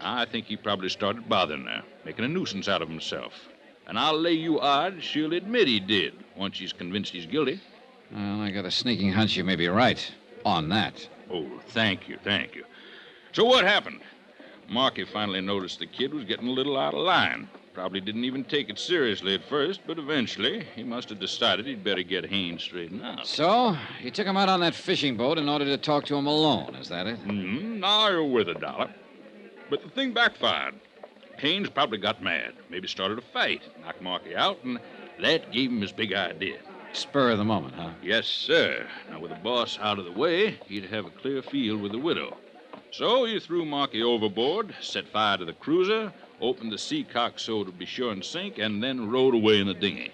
I think he probably started bothering her, making a nuisance out of himself. And I'll lay you odds she'll admit he did, once she's convinced he's guilty. Well, I got a sneaking hunch you may be right on that. Oh, thank you. So what happened? Markey finally noticed the kid was getting a little out of line. Probably didn't even take it seriously at first, but eventually he must have decided he'd better get Haynes straightened out. So, he took him out on that fishing boat in order to talk to him alone, is that it? Mm-hmm. Now you're with a dollar. But the thing backfired. Haynes probably got mad, maybe started a fight, knocked Markey out, and that gave him his big idea. Spur of the moment, huh? Yes, sir. Now, with the boss out of the way, he'd have a clear field with the widow. So he threw Markey overboard, set fire to the cruiser, opened the seacock so it would be sure and sink, and then rowed away in the dinghy.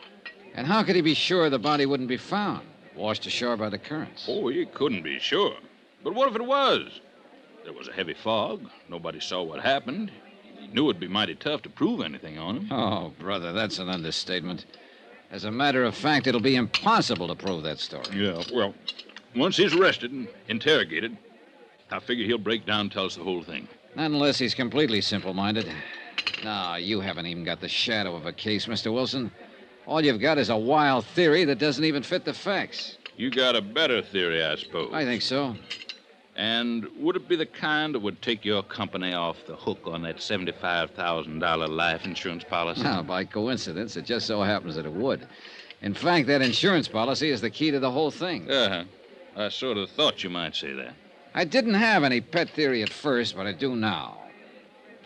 And how could he be sure the body wouldn't be found? Washed ashore by the currents. Oh, he couldn't be sure. But what if it was? There was a heavy fog. Nobody saw what happened. He knew it'd be mighty tough to prove anything on him. Oh, brother, that's an understatement. As a matter of fact, it'll be impossible to prove that story. Yeah, well, once he's arrested and interrogated, I figure he'll break down and tell us the whole thing. Not unless he's completely simple-minded. No, you haven't even got the shadow of a case, Mr. Wilson. All you've got is a wild theory that doesn't even fit the facts. You got a better theory, I suppose. I think so. And would it be the kind that would take your company off the hook on that $75,000 life insurance policy? Now, by coincidence, it just so happens that it would. In fact, that insurance policy is the key to the whole thing. Uh-huh. I sort of thought you might say that. I didn't have any pet theory at first, but I do now.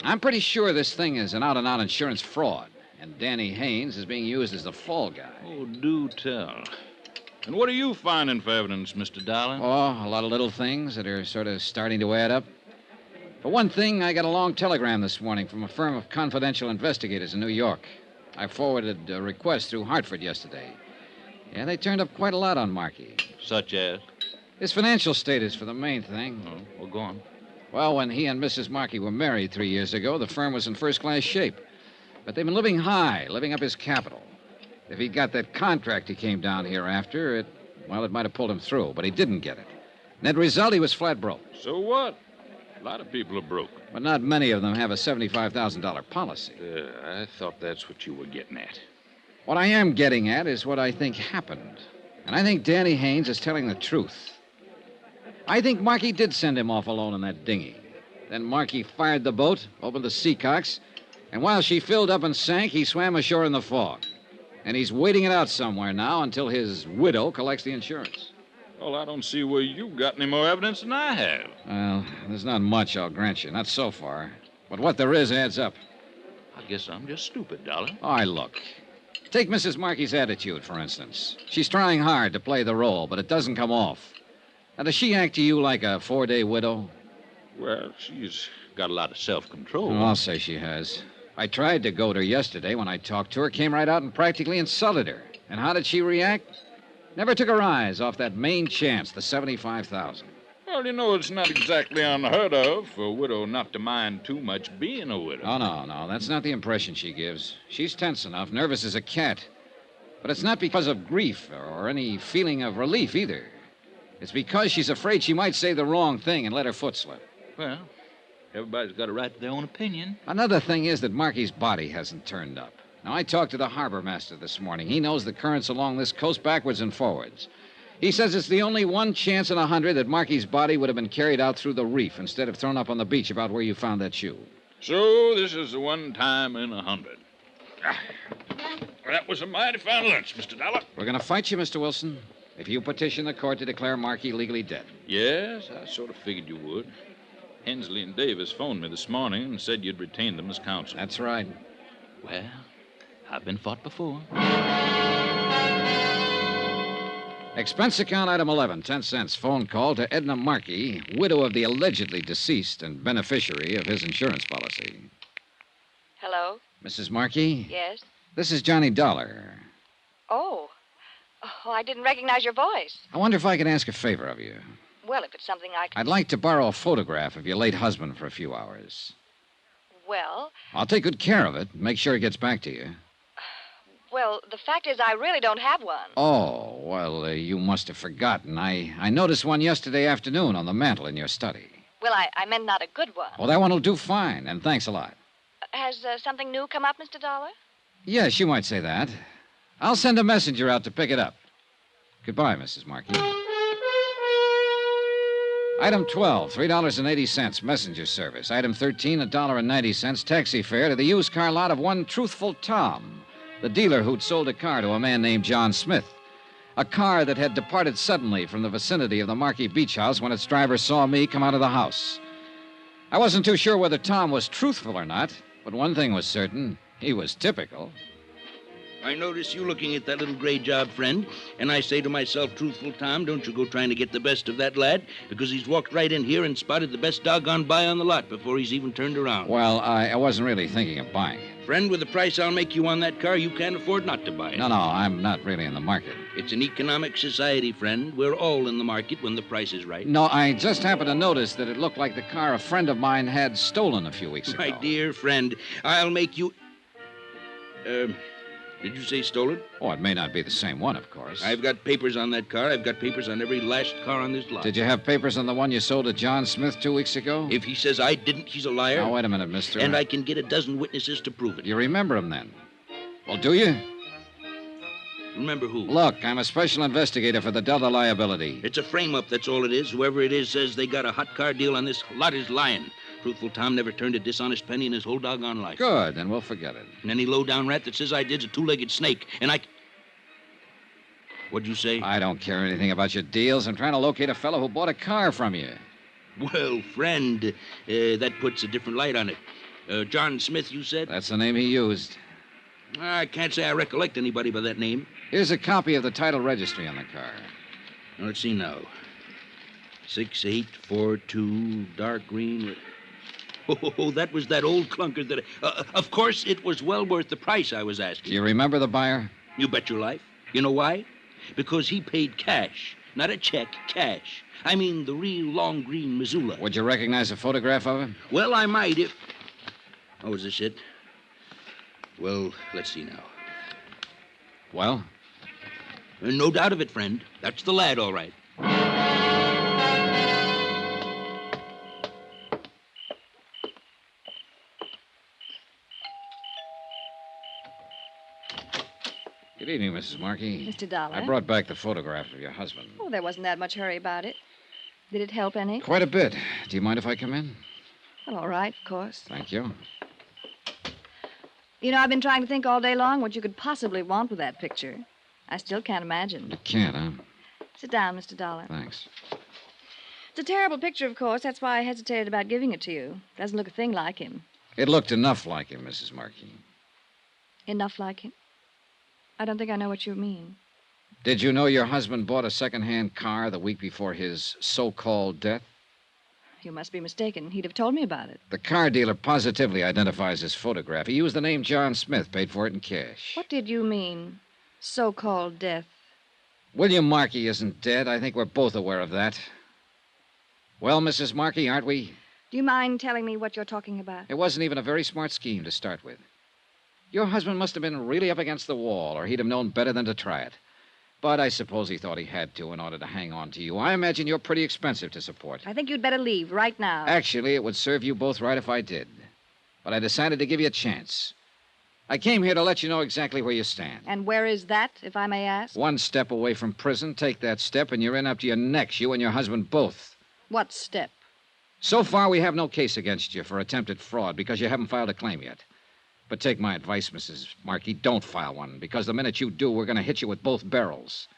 I'm pretty sure this thing is an out-and-out insurance fraud, and Danny Haynes is being used as the fall guy. Oh, do tell. And what are you finding for evidence, Mr. Dollar? Oh, a lot of little things that are sort of starting to add up. For one thing, I got a long telegram this morning from a firm of confidential investigators in New York. I forwarded a request through Hartford yesterday. Yeah, they turned up quite a lot on Markey. Such as? His financial status for the main thing. Oh, well, go on. Well, when he and Mrs. Markey were married 3 years ago, the firm was in first-class shape. But they've been living high, living up his capital. If he'd got that contract he came down here after, it might have pulled him through, but he didn't get it. Net result, he was flat broke. So what? A lot of people are broke. But not many of them have a $75,000 policy. I thought that's what you were getting at. What I am getting at is what I think happened. And I think Danny Haynes is telling the truth. I think Markey did send him off alone in that dinghy. Then Markey fired the boat, opened the seacocks, and while she filled up and sank, he swam ashore in the fog. And he's waiting it out somewhere now until his widow collects the insurance. Well, I don't see where you've got any more evidence than I have. Well, there's not much, I'll grant you. Not so far. But what there is adds up. I guess I'm just stupid, Dollar. All right, look. Take Mrs. Markey's attitude, for instance. She's trying hard to play the role, but it doesn't come off. Now, does she act to you like a 4-day widow? Well, she's got a lot of self-control. Oh, I'll say she has. I tried to goad her yesterday when I talked to her, came right out and practically insulted her. And how did she react? Never took her eyes off that main chance, the $75,000. Well, you know, it's not exactly unheard of for a widow not to mind too much being a widow. Oh, no. That's not the impression she gives. She's tense enough, nervous as a cat. But it's not because of grief or any feeling of relief either. It's because she's afraid she might say the wrong thing and let her foot slip. Well, everybody's got a right to their own opinion. Another thing is that Markey's body hasn't turned up. Now, I talked to the harbor master this morning. He knows the currents along this coast backwards and forwards. He says it's the only one chance in 100 that Markey's body would have been carried out through the reef instead of thrown up on the beach about where you found that shoe. So this is the one time in 100. That was a mighty fine lunch, Mr. Dollar. We're going to fight you, Mr. Wilson, if you petition the court to declare Markey legally dead. Yes, I sort of figured you would. Hensley and Davis phoned me this morning and said you'd retained them as counsel. That's right. Well, I've been fought before. Expense account item 11, 10 cents. Phone call to Edna Markey, widow of the allegedly deceased and beneficiary of his insurance policy. Hello? Mrs. Markey? Yes? This is Johnny Dollar. Oh, I didn't recognize your voice. I wonder if I could ask a favor of you. Well, if it's something I can... I'd like to borrow a photograph of your late husband for a few hours. Well... I'll take good care of it. Make sure it gets back to you. Well, the fact is I really don't have one. Oh, well, you must have forgotten. I noticed one yesterday afternoon on the mantel in your study. Well, I meant not a good one. Well, that one will do fine, and thanks a lot. Has something new come up, Mr. Dollar? Yes, you might say that. I'll send a messenger out to pick it up. Goodbye, Mrs. Markey. Item 12, $3.80, messenger service. Item 13, $1.90, taxi fare to the used car lot of one Truthful Tom, the dealer who'd sold a car to a man named John Smith. A car that had departed suddenly from the vicinity of the Markey Beach House when its driver saw me come out of the house. I wasn't too sure whether Tom was truthful or not, but one thing was certain. He was typical. I notice you looking at that little gray job, friend, and I say to myself, Truthful Tom, don't you go trying to get the best of that lad, because he's walked right in here and spotted the best doggone buy on the lot before he's even turned around. Well, I wasn't really thinking of buying it. Friend, with the price I'll make you on that car, you can't afford not to buy it. No, I'm not really in the market. It's an economic society, friend. We're all in the market when the price is right. No, I just happened to notice that it looked like the car a friend of mine had stolen a few weeks ago. My dear friend, I'll make you... Did you say stolen? Oh, it may not be the same one, of course. I've got papers on that car. I've got papers on every last car on this lot. Did you have papers on the one you sold to John Smith 2 weeks ago? If he says I didn't, he's a liar. Now, wait a minute, mister. And I can get a dozen witnesses to prove it. You remember him, then? Well, do you? Remember who? Look, I'm a special investigator for the Delta liability. It's a frame-up, that's all it is. Whoever it is says they got a hot car deal on this lot is lying. Truthful Tom never turned a dishonest penny in his whole doggone life. Good, then we'll forget it. And any low-down rat that says I did's a two-legged snake, and I... What'd you say? I don't care anything about your deals. I'm trying to locate a fellow who bought a car from you. Well, friend, that puts a different light on it. John Smith, you said? That's the name he used. I can't say I recollect anybody by that name. Here's a copy of the title registry on the car. Now, let's see now. 6842, dark green. Oh, that was that old clunker that... of course, it was well worth the price I was asking. Do you remember the buyer? You bet your life. You know why? Because he paid cash. Not a check, cash. I mean the real long green Missoula. Would you recognize a photograph of him? Well, I might if... Oh, is this it? Well, let's see now. Well? No doubt of it, friend. That's the lad, all right. Good evening, Mrs. Markey. Mr. Dollar. I brought back the photograph of your husband. Oh, there wasn't that much hurry about it. Did it help any? Quite a bit. Do you mind if I come in? Well, all right, of course. Thank you. You know, I've been trying to think all day long what you could possibly want with that picture. I still can't imagine. You can't, huh? Sit down, Mr. Dollar. Thanks. It's a terrible picture, of course. That's why I hesitated about giving it to you. Doesn't look a thing like him. It looked enough like him, Mrs. Markey. Enough like him? I don't think I know what you mean. Did you know your husband bought a second-hand car the week before his so-called death? You must be mistaken. He'd have told me about it. The car dealer positively identifies his photograph. He used the name John Smith, paid for it in cash. What did you mean, so-called death? William Markey isn't dead. I think we're both aware of that. Well, Mrs. Markey, aren't we? Do you mind telling me what you're talking about? It wasn't even a very smart scheme to start with. Your husband must have been really up against the wall, or he'd have known better than to try it. But I suppose he thought he had to in order to hang on to you. I imagine you're pretty expensive to support. I think you'd better leave right now. Actually, it would serve you both right if I did. But I decided to give you a chance. I came here to let you know exactly where you stand. And where is that, if I may ask? One step away from prison. Take that step, and you're in up to your necks, you and your husband both. What step? So far, we have no case against you for attempted fraud because you haven't filed a claim yet. But take my advice, Mrs. Markey. Don't file one, because the minute you do, we're going to hit you with both barrels.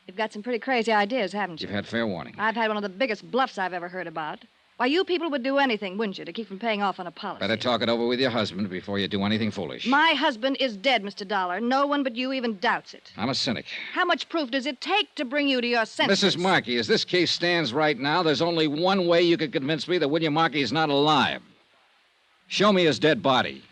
You've got some pretty crazy ideas, haven't you? You've had fair warning. I've had one of the biggest bluffs I've ever heard about. Why, you people would do anything, wouldn't you, to keep from paying off on a policy? Better talk it over with your husband before you do anything foolish. My husband is dead, Mr. Dollar. No one but you even doubts it. I'm a cynic. How much proof does it take to bring you to your senses? Mrs. Markey, as this case stands right now, there's only one way you could convince me that William Markey is not alive. Show me his dead body.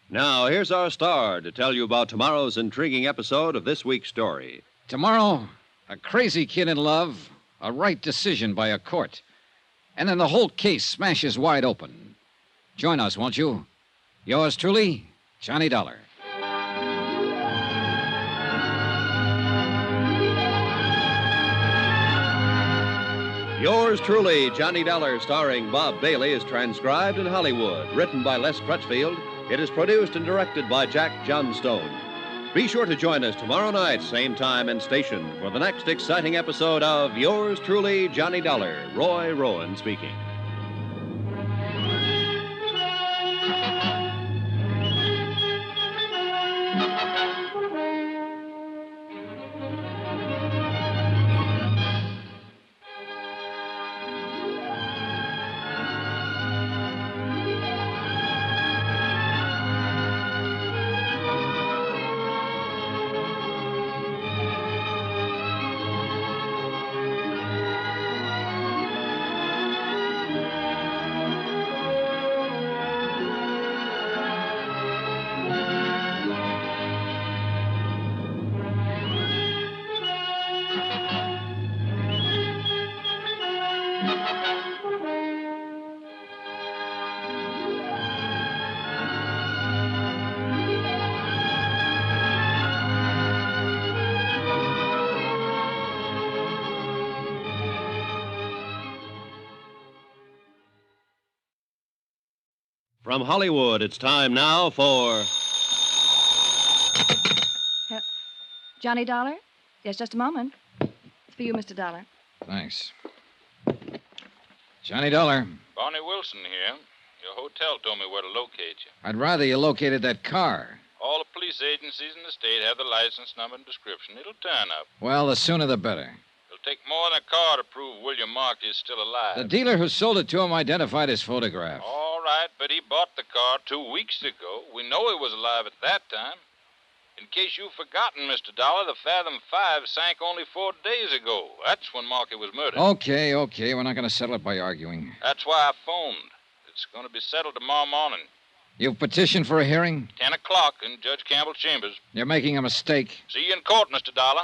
Now, here's our star to tell you about tomorrow's intriguing episode of this week's story. Tomorrow, a crazy kid in love, a right decision by a court, and then the whole case smashes wide open. Join us, won't you? Yours truly, Johnny Dollar. Yours truly, Johnny Dollar, starring Bob Bailey, is transcribed in Hollywood. Written by Les Crutchfield. It is produced and directed by Jack Johnstone. Be sure to join us tomorrow night, same time and station, for the next exciting episode of Yours truly, Johnny Dollar. Roy Rowan speaking. From Hollywood, it's time now for... Johnny Dollar? Yes, just a moment. It's for you, Mr. Dollar. Thanks. Johnny Dollar. Barney Wilson here. Your hotel told me where to locate you. I'd rather you located that car. All the police police agencies in the state have the license number and description. It'll turn up. Well, the sooner the better. It'll take more than a car to prove William Markey is still alive. The dealer who sold it to him identified his photograph. All right, but he bought the car 2 weeks ago. We know he was alive at that time. In case you've forgotten, Mr. Dollar, the Fathom 5 sank only 4 days ago. That's when Markey was murdered. Okay. We're not going to settle it by arguing. That's why I phoned. It's going to be settled tomorrow morning. You've petitioned for a hearing? 10 o'clock in Judge Campbell's chambers. You're making a mistake. See you in court, Mr. Dollar.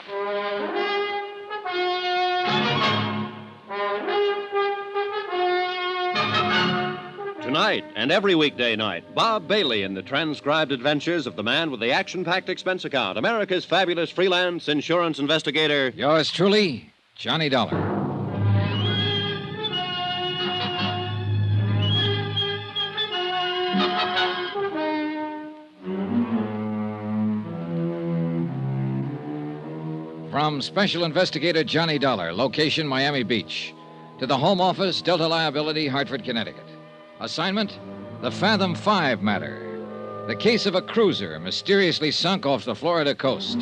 Tonight and every weekday night, Bob Bailey in the transcribed adventures of the man with the action-packed expense account, America's fabulous freelance insurance investigator. Yours truly, Johnny Dollar. From Special Investigator Johnny Dollar, location Miami Beach, to the Home Office, Delta Liability, Hartford, Connecticut. Assignment, the Fathom 5 matter. The case of a cruiser mysteriously sunk off the Florida coast.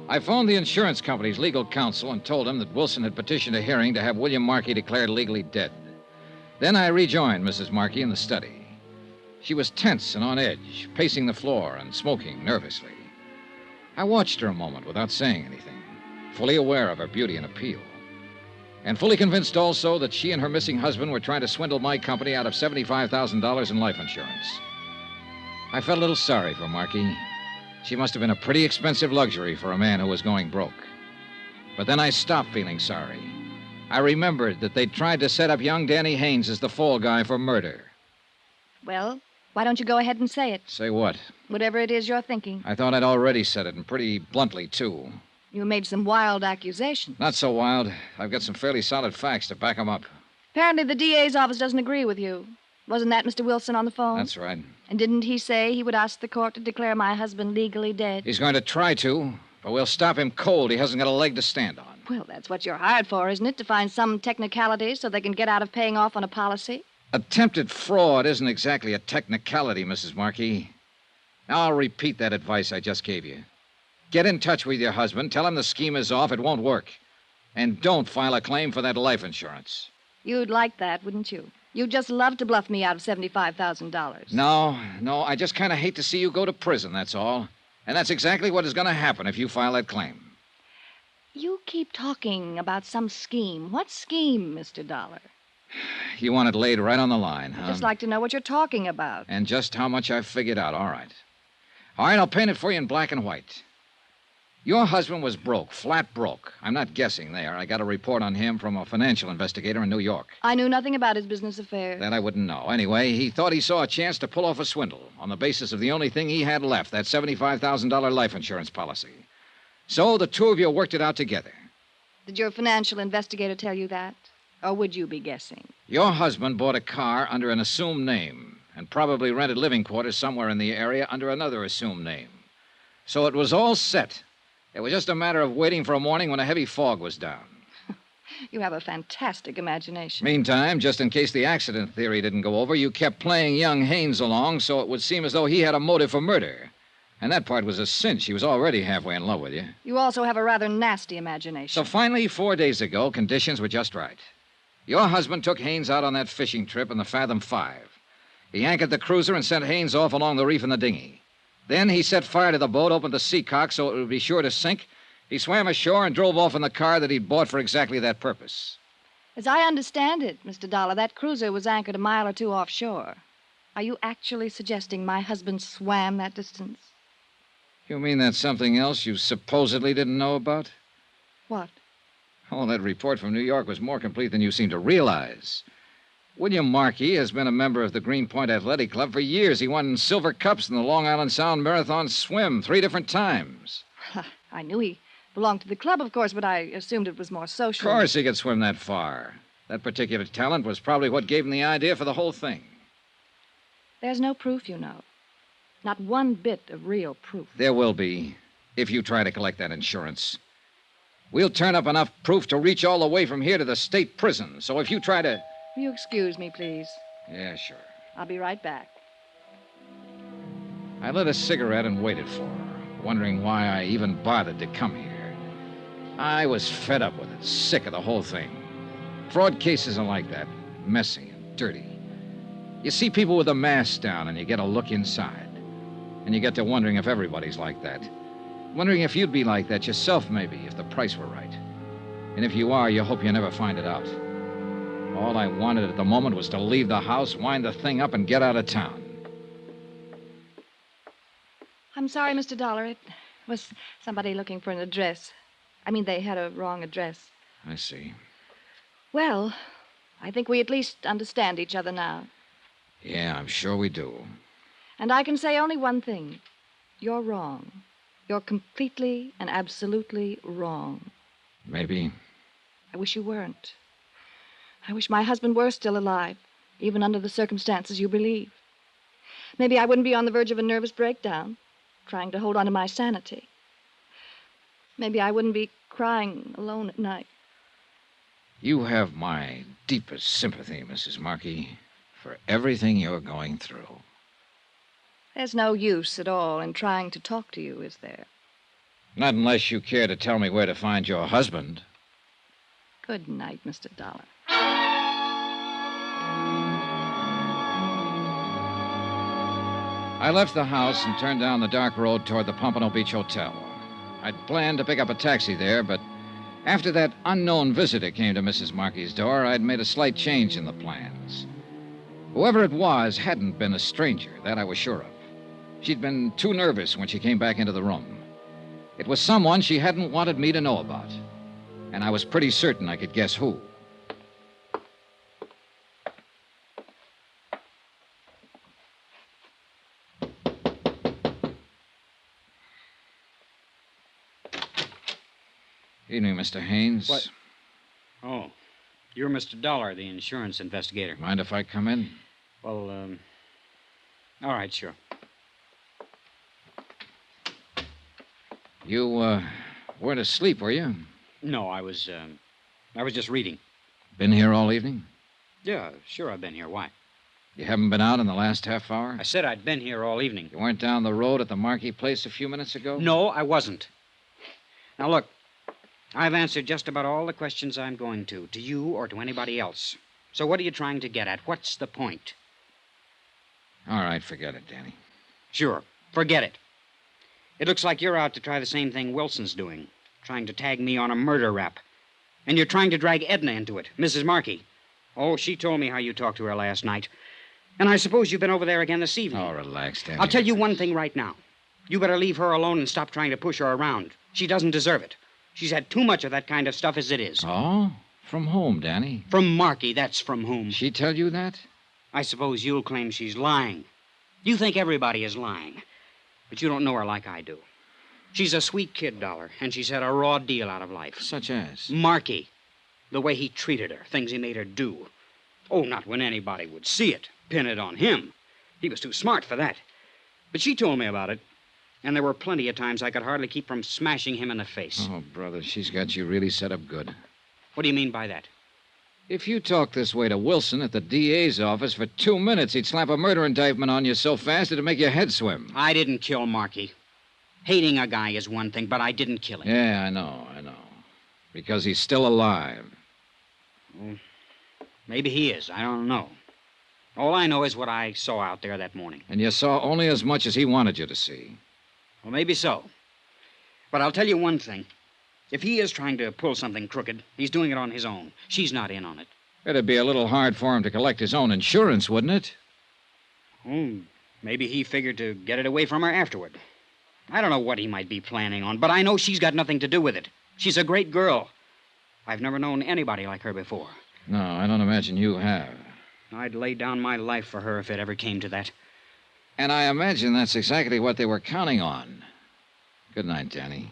I phoned the insurance company's legal counsel and told him that Wilson had petitioned a hearing to have William Markey declared legally dead. Then I rejoined Mrs. Markey in the study. She was tense and on edge, pacing the floor and smoking nervously. I watched her a moment without saying anything, fully aware of her beauty and appeal, and fully convinced also that she and her missing husband were trying to swindle my company out of $75,000 in life insurance. I felt a little sorry for Markey. She must have been a pretty expensive luxury for a man who was going broke. But then I stopped feeling sorry. I remembered that they'd tried to set up young Danny Haynes as the fall guy for murder. Well, why don't you go ahead and say it? Say what? Whatever it is you're thinking. I thought I'd already said it, and pretty bluntly, too. You made some wild accusations. Not so wild. I've got some fairly solid facts to back them up. Apparently the DA's office doesn't agree with you. Wasn't that Mr. Wilson on the phone? That's right. And didn't he say he would ask the court to declare my husband legally dead? He's going to try to, but we'll stop him cold. He hasn't got a leg to stand on. Well, that's what you're hired for, isn't it? To find some technicality so they can get out of paying off on a policy? Attempted fraud isn't exactly a technicality, Mrs. Markey. Now, I'll repeat that advice I just gave you. Get in touch with your husband. Tell him the scheme is off. It won't work. And don't file a claim for that life insurance. You'd like that, wouldn't you? You'd just love to bluff me out of $75,000. No. I just kind of hate to see you go to prison, that's all. And that's exactly what is going to happen if you file that claim. You keep talking about some scheme. What scheme, Mr. Dollar? You want it laid right on the line, huh? I'd just like to know what you're talking about. And just how much I've figured out. All right, I'll paint it for you in black and white. Your husband was broke, flat broke. I'm not guessing there. I got a report on him from a financial investigator in New York. I knew nothing about his business affairs. That I wouldn't know. Anyway, he thought he saw a chance to pull off a swindle on the basis of the only thing he had left, that $75,000 life insurance policy. So the two of you worked it out together. Did your financial investigator tell you that? Or would you be guessing? Your husband bought a car under an assumed name and probably rented living quarters somewhere in the area under another assumed name. So it was all set. It was just a matter of waiting for a morning when a heavy fog was down. You have a fantastic imagination. Meantime, just in case the accident theory didn't go over, you kept playing young Haynes along so it would seem as though he had a motive for murder. And that part was a cinch. He was already halfway in love with you. You also have a rather nasty imagination. So finally, 4 days ago, conditions were just right. Your husband took Haynes out on that fishing trip in the Fathom 5. He anchored the cruiser and sent Haynes off along the reef in the dinghy. Then he set fire to the boat, opened the seacock so it would be sure to sink. He swam ashore and drove off in the car that he'd bought for exactly that purpose. As I understand it, Mr. Dollar, that cruiser was anchored a mile or two offshore. Are you actually suggesting my husband swam that distance? You mean that's something else you supposedly didn't know about? What? Oh, that report from New York was more complete than you seem to realize. William Markey has been a member of the Greenpoint Athletic Club for years. He won silver cups in the Long Island Sound Marathon Swim 3 different times. I knew he belonged to the club, of course, but I assumed it was more social. Of course he could swim that far. That particular talent was probably what gave him the idea for the whole thing. There's no proof, you know. Not one bit of real proof. There will be, if you try to collect that insurance. We'll turn up enough proof to reach all the way from here to the state prison. So if you try to... Will you excuse me, please? Yeah, sure. I'll be right back. I lit a cigarette and waited for her, wondering why I even bothered to come here. I was fed up with it, sick of the whole thing. Fraud cases are like that, messy and dirty. You see people with a mask down and you get a look inside. And you get to wondering if everybody's like that. Wondering if you'd be like that yourself, maybe, if the price were right. And if you are, you hope you never find it out. All I wanted at the moment was to leave the house, wind the thing up, and get out of town. I'm sorry, Mr. Dollar. It was somebody looking for an address. I mean, they had a wrong address. I see. Well, I think we at least understand each other now. Yeah, I'm sure we do. And I can say only one thing. You're wrong. You're completely and absolutely wrong. Maybe. I wish you weren't. I wish my husband were still alive, even under the circumstances you believe. Maybe I wouldn't be on the verge of a nervous breakdown, trying to hold on to my sanity. Maybe I wouldn't be crying alone at night. You have my deepest sympathy, Mrs. Markey, for everything you're going through. There's no use at all in trying to talk to you, is there? Not unless you care to tell me where to find your husband. Good night, Mr. Dollar. I left the house and turned down the dark road toward the Pompano Beach Hotel. I'd planned to pick up a taxi there, but after that unknown visitor came to Mrs. Markey's door, I'd made a slight change in the plans. Whoever it was hadn't been a stranger, that I was sure of. She'd been too nervous when she came back into the room. It was someone she hadn't wanted me to know about, and I was pretty certain I could guess who. Evening, Mr. Haynes. What? Oh, you're Mr. Dollar, the insurance investigator. Mind if I come in? Well, all right, sure. You, weren't asleep, were you? No, I was just reading. Been here all evening? Yeah, sure, I've been here. Why? You haven't been out in the last half hour? I said I'd been here all evening. You weren't down the road at the Markey place a few minutes ago? No, I wasn't. Now, look, I've answered just about all the questions I'm going to you or to anybody else. So what are you trying to get at? What's the point? All right, forget it, Danny. Sure, forget it. It looks like you're out to try the same thing Wilson's doing, trying to tag me on a murder rap. And you're trying to drag Edna into it, Mrs. Markey. Oh, she told me how you talked to her last night. And I suppose you've been over there again this evening. Oh, relax, Danny. I'll tell you one thing right now. You better leave her alone and stop trying to push her around. She doesn't deserve it. She's had too much of that kind of stuff as it is. Oh? From whom, Danny? From Markey, that's from whom. She tell you that? I suppose you'll claim she's lying. You think everybody is lying. But you don't know her like I do. She's a sweet kid, Dollar, and she's had a raw deal out of life. Such as? Markey. The way he treated her, things he made her do. Oh, not when anybody would see it. Pin it on him. He was too smart for that. But she told me about it. And there were plenty of times I could hardly keep from smashing him in the face. Oh, brother, she's got you really set up good. What do you mean by that? If you talk this way to Wilson at the DA's office for 2 minutes, he'd slap a murder indictment on you so fast it'd make your head swim. I didn't kill Markey. Hating a guy is one thing, but I didn't kill him. Yeah, I know. Because he's still alive. Well, maybe he is. I don't know. All I know is what I saw out there that morning. And you saw only as much as he wanted you to see. Well, maybe so. But I'll tell you one thing. If he is trying to pull something crooked, he's doing it on his own. She's not in on it. It'd be a little hard for him to collect his own insurance, wouldn't it? Oh, maybe he figured to get it away from her afterward. I don't know what he might be planning on, but I know she's got nothing to do with it. She's a great girl. I've never known anybody like her before. No, I don't imagine you have. I'd lay down my life for her if it ever came to that. And I imagine that's exactly what they were counting on. Good night, Danny.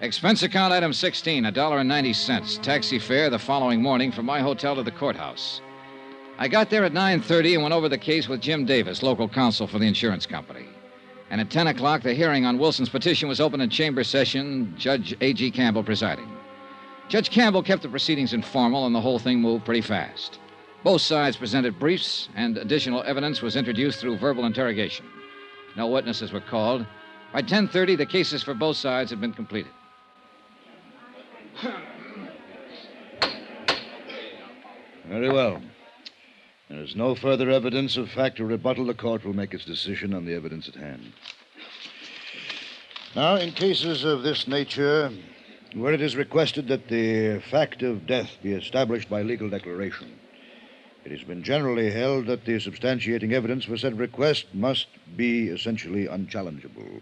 Expense account item 16, $1.90. Taxi fare the following morning from my hotel to the courthouse. I got there at 9:30 and went over the case with Jim Davis, local counsel for the insurance company. And at 10 o'clock, the hearing on Wilson's petition was opened in chamber session, Judge A.G. Campbell presiding. Judge Campbell kept the proceedings informal, and the whole thing moved pretty fast. Both sides presented briefs, and additional evidence was introduced through verbal interrogation. No witnesses were called. By 10:30, the cases for both sides had been completed. Very well. There is no further evidence of fact or rebuttal. The court will make its decision on the evidence at hand. Now, in cases of this nature, where it is requested that the fact of death be established by legal declaration, it has been generally held that the substantiating evidence for said request must be essentially unchallengeable.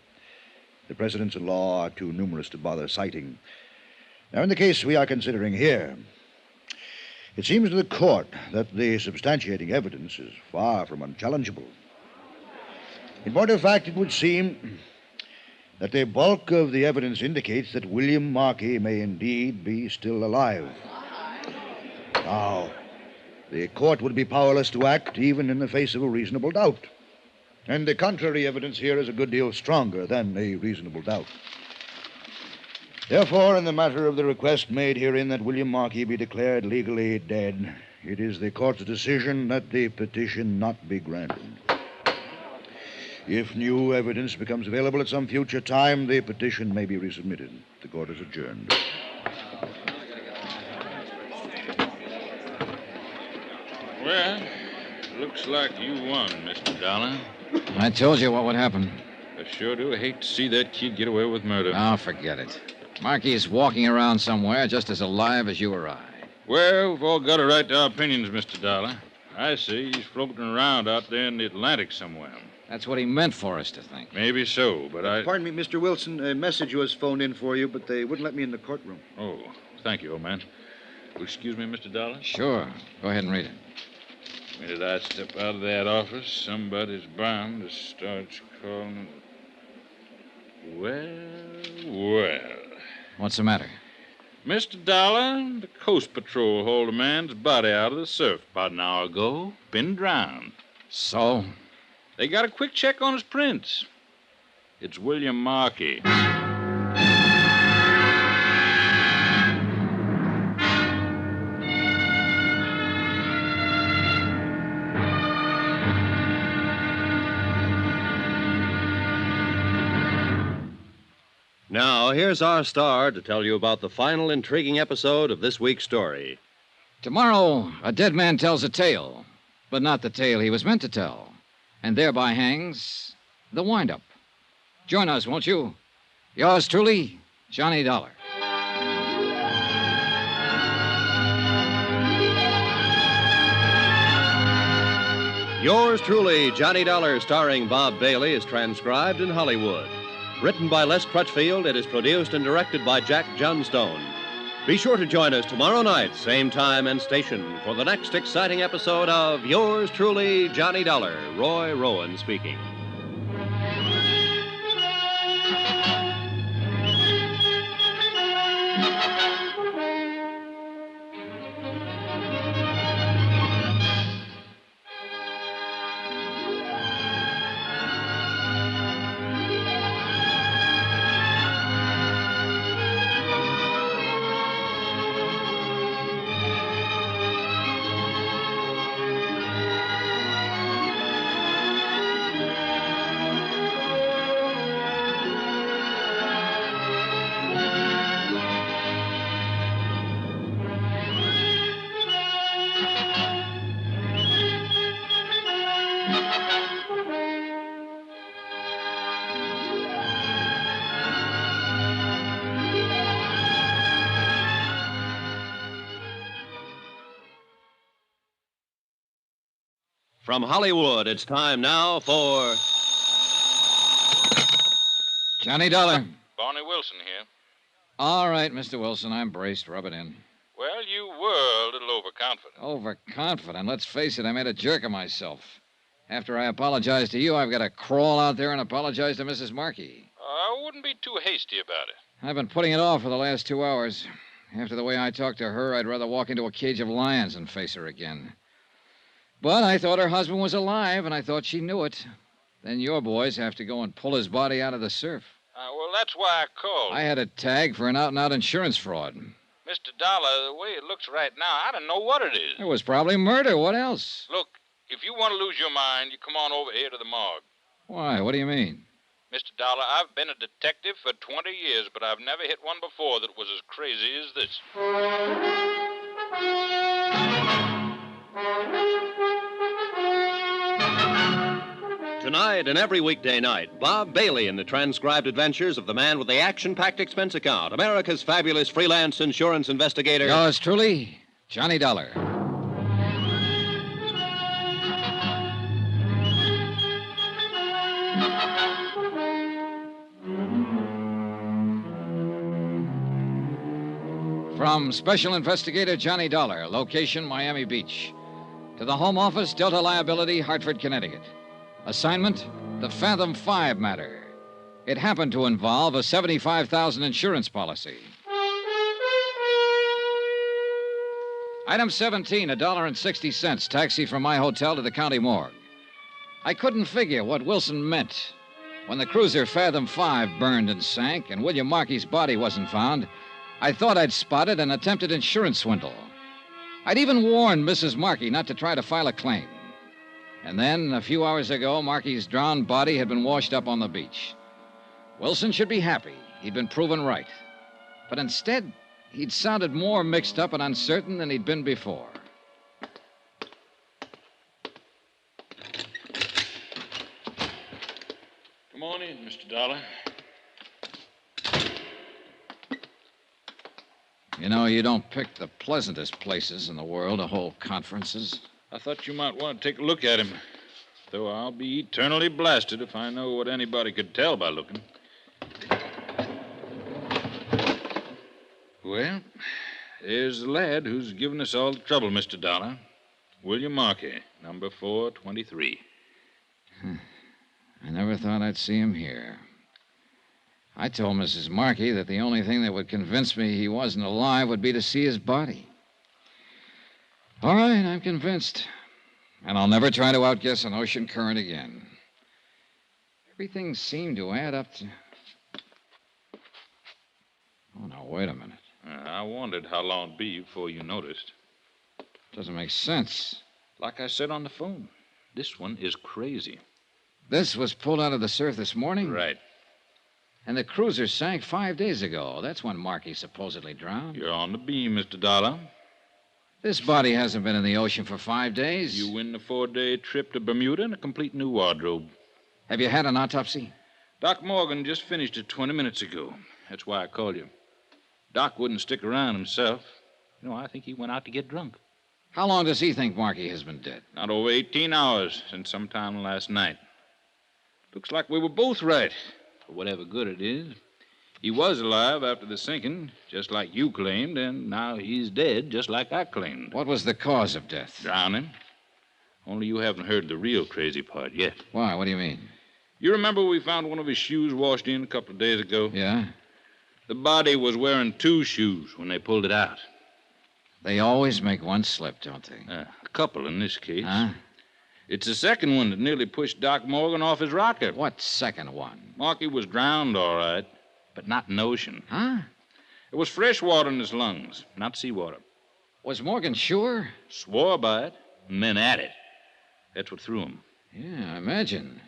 The precedents in law are too numerous to bother citing. Now, in the case we are considering here, it seems to the court that the substantiating evidence is far from unchallengeable. In point of fact, it would seem that the bulk of the evidence indicates that William Markey may indeed be still alive. Now, the court would be powerless to act even in the face of a reasonable doubt. And the contrary evidence here is a good deal stronger than a reasonable doubt. Therefore, in the matter of the request made herein that William Markey be declared legally dead, it is the court's decision that the petition not be granted. If new evidence becomes available at some future time, the petition may be resubmitted. The court is adjourned. Well, looks like you won, Mr. Dollar. I told you what would happen. I sure do hate to see that kid get away with murder. Oh, forget it. Markey is walking around somewhere just as alive as you or I. Well, we've all got a right to our opinions, Mr. Dollar. I say he's floating around out there in the Atlantic somewhere. That's what he meant for us to think. Maybe so, but Pardon me, Mr. Wilson. A message was phoned in for you, but they wouldn't let me in the courtroom. Oh, thank you, old man. Will you excuse me, Mr. Dollar? Sure. Go ahead and read it. The minute I step out of that office, somebody's bound to start calling. Well. What's the matter? Mr. Dollar, the Coast Patrol hauled a man's body out of the surf about an hour ago. Been drowned. So? They got a quick check on his prints. It's William Markey. Now, here's our star to tell you about the final intriguing episode of this week's story. Tomorrow, a dead man tells a tale, but not the tale he was meant to tell, and thereby hangs the wind-up. Join us, won't you? Yours truly, Johnny Dollar. Yours truly, Johnny Dollar, starring Bob Bailey, is transcribed in Hollywood. Written by Les Crutchfield, it is produced and directed by Jack Johnstone. Be sure to join us tomorrow night, same time and station, for the next exciting episode of Yours truly, Johnny Dollar. Roy Rowan speaking. From Hollywood, it's time now for Johnny Dollar. Barney Wilson here. All right, Mr. Wilson, I'm braced. Rub it in. Well, you were a little overconfident. Overconfident? Let's face it, I made a jerk of myself. After I apologize to you, I've got to crawl out there and apologize to Mrs. Markey. I wouldn't be too hasty about it. I've been putting it off for the last 2 hours. After the way I talked to her, I'd rather walk into a cage of lions than face her again. But I thought her husband was alive, and I thought she knew it. Then your boys have to go and pull his body out of the surf. Well, that's why I called. I had a tag for an out-and-out insurance fraud. Mr. Dollar, the way it looks right now, I don't know what it is. It was probably murder. What else? Look, if you want to lose your mind, you come on over here to the morgue. Why? What do you mean? Mr. Dollar, I've been a detective for 20 years, but I've never hit one before that was as crazy as this. Tonight and every weekday night, Bob Bailey in the transcribed adventures of the man with the action-packed expense account, America's fabulous freelance insurance investigator. Yours truly, Johnny Dollar. From Special Investigator Johnny Dollar, location Miami Beach, to the Home Office, Delta Liability, Hartford, Connecticut. Assignment, the Fathom 5 matter. It happened to involve a $75,000 insurance policy. Item 17, $1.60, taxi from my hotel to the county morgue. I couldn't figure what Wilson meant. When the cruiser Fathom 5 burned and sank and William Markey's body wasn't found, I thought I'd spotted an attempted insurance swindle. I'd even warned Mrs. Markey not to try to file a claim. And then, a few hours ago, Markey's drowned body had been washed up on the beach. Wilson should be happy. He'd been proven right. But instead, he'd sounded more mixed up and uncertain than he'd been before. Good morning, Mr. Dollar. You know, you don't pick the pleasantest places in the world to hold conferences. I thought you might want to take a look at him. Though I'll be eternally blasted if I know what anybody could tell by looking. Well, there's the lad who's given us all the trouble, Mr. Dollar. William Markey, number 423. I never thought I'd see him here. I told Mrs. Markey that the only thing that would convince me he wasn't alive would be to see his body. All right, I'm convinced. And I'll never try to outguess an ocean current again. Everything seemed to add up to... Oh, now, wait a minute. I wondered how long it'd be before you noticed. Doesn't make sense. Like I said on the phone, this one is crazy. This was pulled out of the surf this morning? Right. And the cruiser sank 5 days ago. That's when Markey supposedly drowned. You're on the beam, Mr. Dollar. This body hasn't been in the ocean for 5 days. You win the 4-day trip to Bermuda and a complete new wardrobe. Have you had an autopsy? Doc Morgan just finished it 20 minutes ago. That's why I called you. Doc wouldn't stick around himself. You know, I think he went out to get drunk. How long does he think Markey has been dead? Not over 18 hours, since sometime last night. Looks like we were both right, for whatever good it is. He was alive after the sinking, just like you claimed, and now he's dead, just like I claimed. What was the cause of death? Drowning. Only you haven't heard the real crazy part yet. Why? What do you mean? You remember we found one of his shoes washed in a couple of days ago? Yeah? The body was wearing 2 shoes when they pulled it out. They always make one slip, don't they? A couple in this case. Huh? It's the second one that nearly pushed Doc Morgan off his rocket. What second one? Markey was drowned, all right, but not in the ocean. Huh? It was fresh water in his lungs, not seawater. Was Morgan sure? Swore by it, and then at it. That's what threw him. Yeah, I imagine.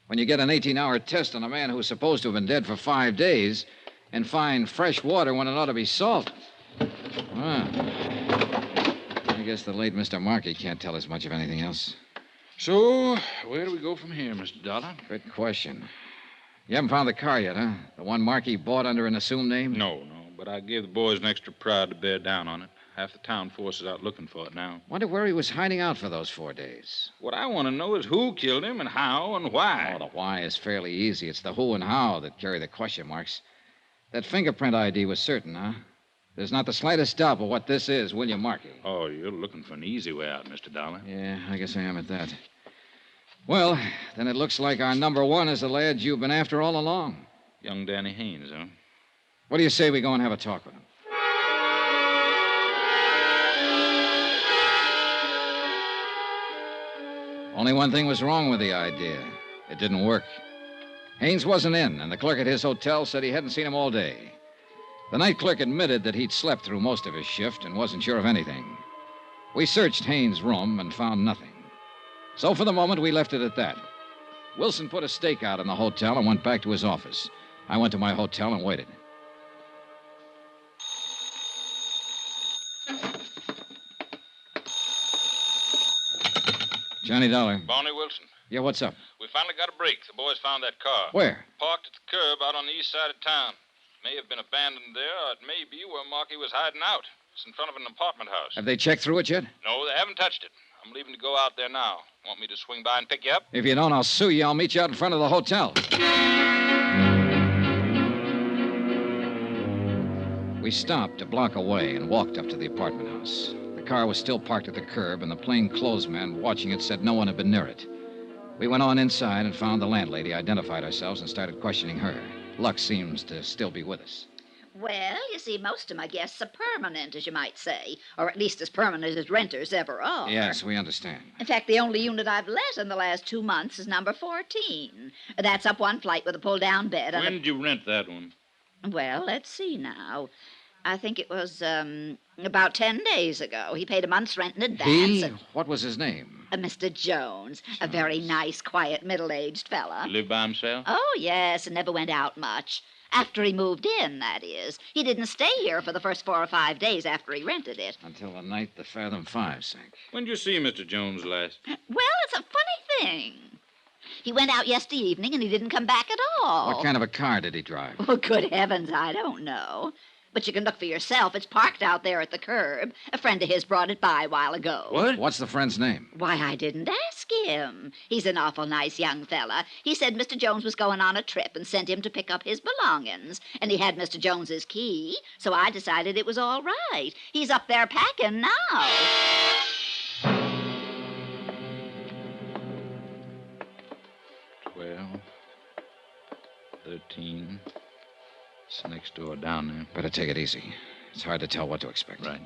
When you get an 18-hour test on a man who's supposed to have been dead for 5 days and find fresh water when it ought to be salt. Well, I guess the late Mr. Markey can't tell us much of anything else. So, where do we go from here, Mr. Dollar? Good question. You haven't found the car yet, huh? The one Markey bought under an assumed name? No, but I gave the boys an extra prod to bear down on it. Half the town force is out looking for it now. Wonder where he was hiding out for those 4 days. What I want to know is who killed him and how and why. Oh, the why is fairly easy. It's the who and how that carry the question marks. That fingerprint ID was certain, huh? There's not the slightest doubt but what this is, William Markey. Oh, you're looking for an easy way out, Mr. Dollar. Yeah, I guess I am at that. Well, then it looks like our number one is the lad you've been after all along. Young Danny Haynes, huh? What do you say we go and have a talk with him? Only one thing was wrong with the idea. It didn't work. Haynes wasn't in, and the clerk at his hotel said he hadn't seen him all day. The night clerk admitted that he'd slept through most of his shift and wasn't sure of anything. We searched Haynes' room and found nothing. So for the moment, we left it at that. Wilson put a stake out in the hotel and went back to his office. I went to my hotel and waited. Johnny Dollar. Barney Wilson. Yeah, what's up? We finally got a break. The boys found that car. Where? Parked at the curb out on the east side of town. May have been abandoned there, or it may be where Markey was hiding out. It's in front of an apartment house. Have they checked through it yet? No, they haven't touched it. I'm leaving to go out there now. Want me to swing by and pick you up? If you don't, I'll sue you. I'll meet you out in front of the hotel. We stopped a block away and walked up to the apartment house. The car was still parked at the curb, and the plainclothesman watching it said no one had been near it. We went on inside and found the landlady, identified ourselves, and started questioning her. Luck seems to still be with us. Well, you see, most of my guests are permanent, as you might say, or at least as permanent as renters ever are. Yes, we understand. In fact, the only unit I've let in the last 2 months is number 14. That's up one flight with a pull-down bed. When did you rent that one? Well, let's see now. I think it was about 10 days ago. He paid a month's rent in advance. He? What was his name? Mr. Jones, a very nice, quiet, middle-aged fella. He lived by himself? Oh, yes, and never went out much. After he moved in, that is. He didn't stay here for the first 4 or 5 days after he rented it. Until the night the Fathom 5 sank. When did you see Mr. Jones last? Well, it's a funny thing. He went out yesterday evening and he didn't come back at all. What kind of a car did he drive? Oh, good heavens, I don't know. But you can look for yourself. It's parked out there at the curb. A friend of his brought it by a while ago. What? What's the friend's name? Why, I didn't ask him. He's an awful nice young fella. He said Mr. Jones was going on a trip and sent him to pick up his belongings. And he had Mr. Jones's key, so I decided it was all right. He's up there packing now. 12, 13. It's next door down there. Better take it easy. It's hard to tell what to expect. Right.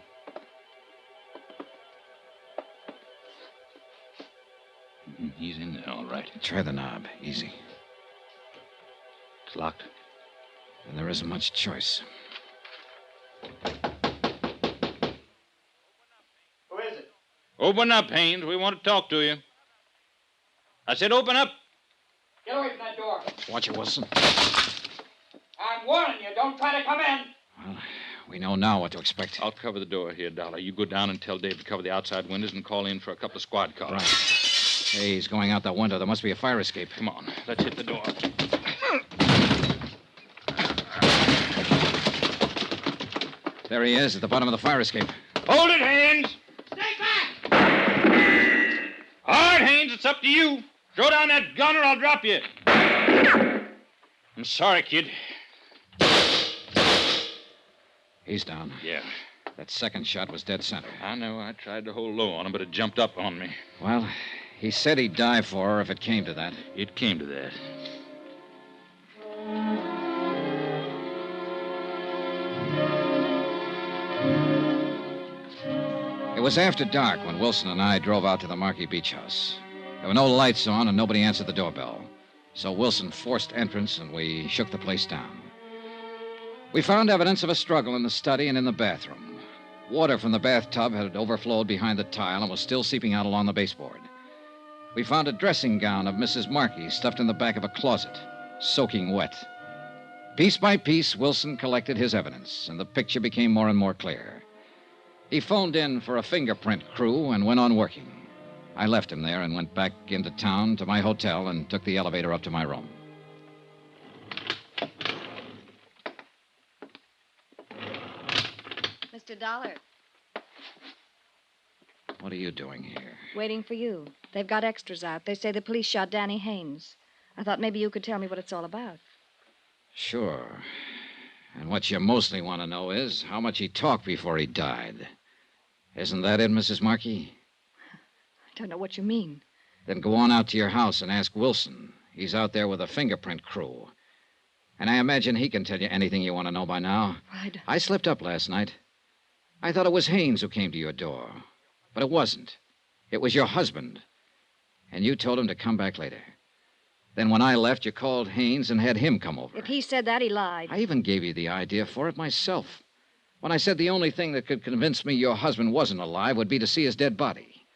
He's in there, all right. Try the knob. Easy. It's locked. And there isn't much choice. Who is it? Open up, Haynes. We want to talk to you. I said open up. Get away from that door. Watch it, Wilson. I'm warning you. Don't try to come in. Well, we know now what to expect. I'll cover the door here, Dollar. You go down and tell Dave to cover the outside windows and call in for a couple of squad cars. Right. Hey, he's going out that window. There must be a fire escape. Come on. Let's hit the door. There he is at the bottom of the fire escape. Hold it, Haynes. Stay back! All right, Haynes, it's up to you. Throw down that gun or I'll drop you. I'm sorry, kid. He's down. Yeah. That second shot was dead center. I know. I tried to hold low on him, but it jumped up on me. Well, he said he'd die for her if it came to that. It came to that. It was after dark when Wilson and I drove out to the Markey Beach House. There were no lights on and nobody answered the doorbell. So Wilson forced entrance and we shook the place down. We found evidence of a struggle in the study and in the bathroom. Water from the bathtub had overflowed behind the tile and was still seeping out along the baseboard. We found a dressing gown of Mrs. Markey stuffed in the back of a closet, soaking wet. Piece by piece, Wilson collected his evidence, and the picture became more and more clear. He phoned in for a fingerprint crew and went on working. I left him there and went back into town to my hotel and took the elevator up to my room. Mr. Dollar, What are you doing here? waiting for you. They've got extras out. They say the police shot Danny Haynes. I thought maybe you could tell me what it's all about. Sure. And what you mostly want to know is how much he talked before he died. Isn't that it, Mrs. Markey? I don't know what you mean. Then go on out to your house and ask Wilson. He's out there with a fingerprint crew. And I imagine he can tell you anything you want to know by now. I slipped up last night. I thought it was Haynes who came to your door. But it wasn't. It was your husband. And you told him to come back later. Then when I left, you called Haynes and had him come over. If he said that, he lied. I even gave you the idea for it myself. When I said the only thing that could convince me your husband wasn't alive would be to see his dead body.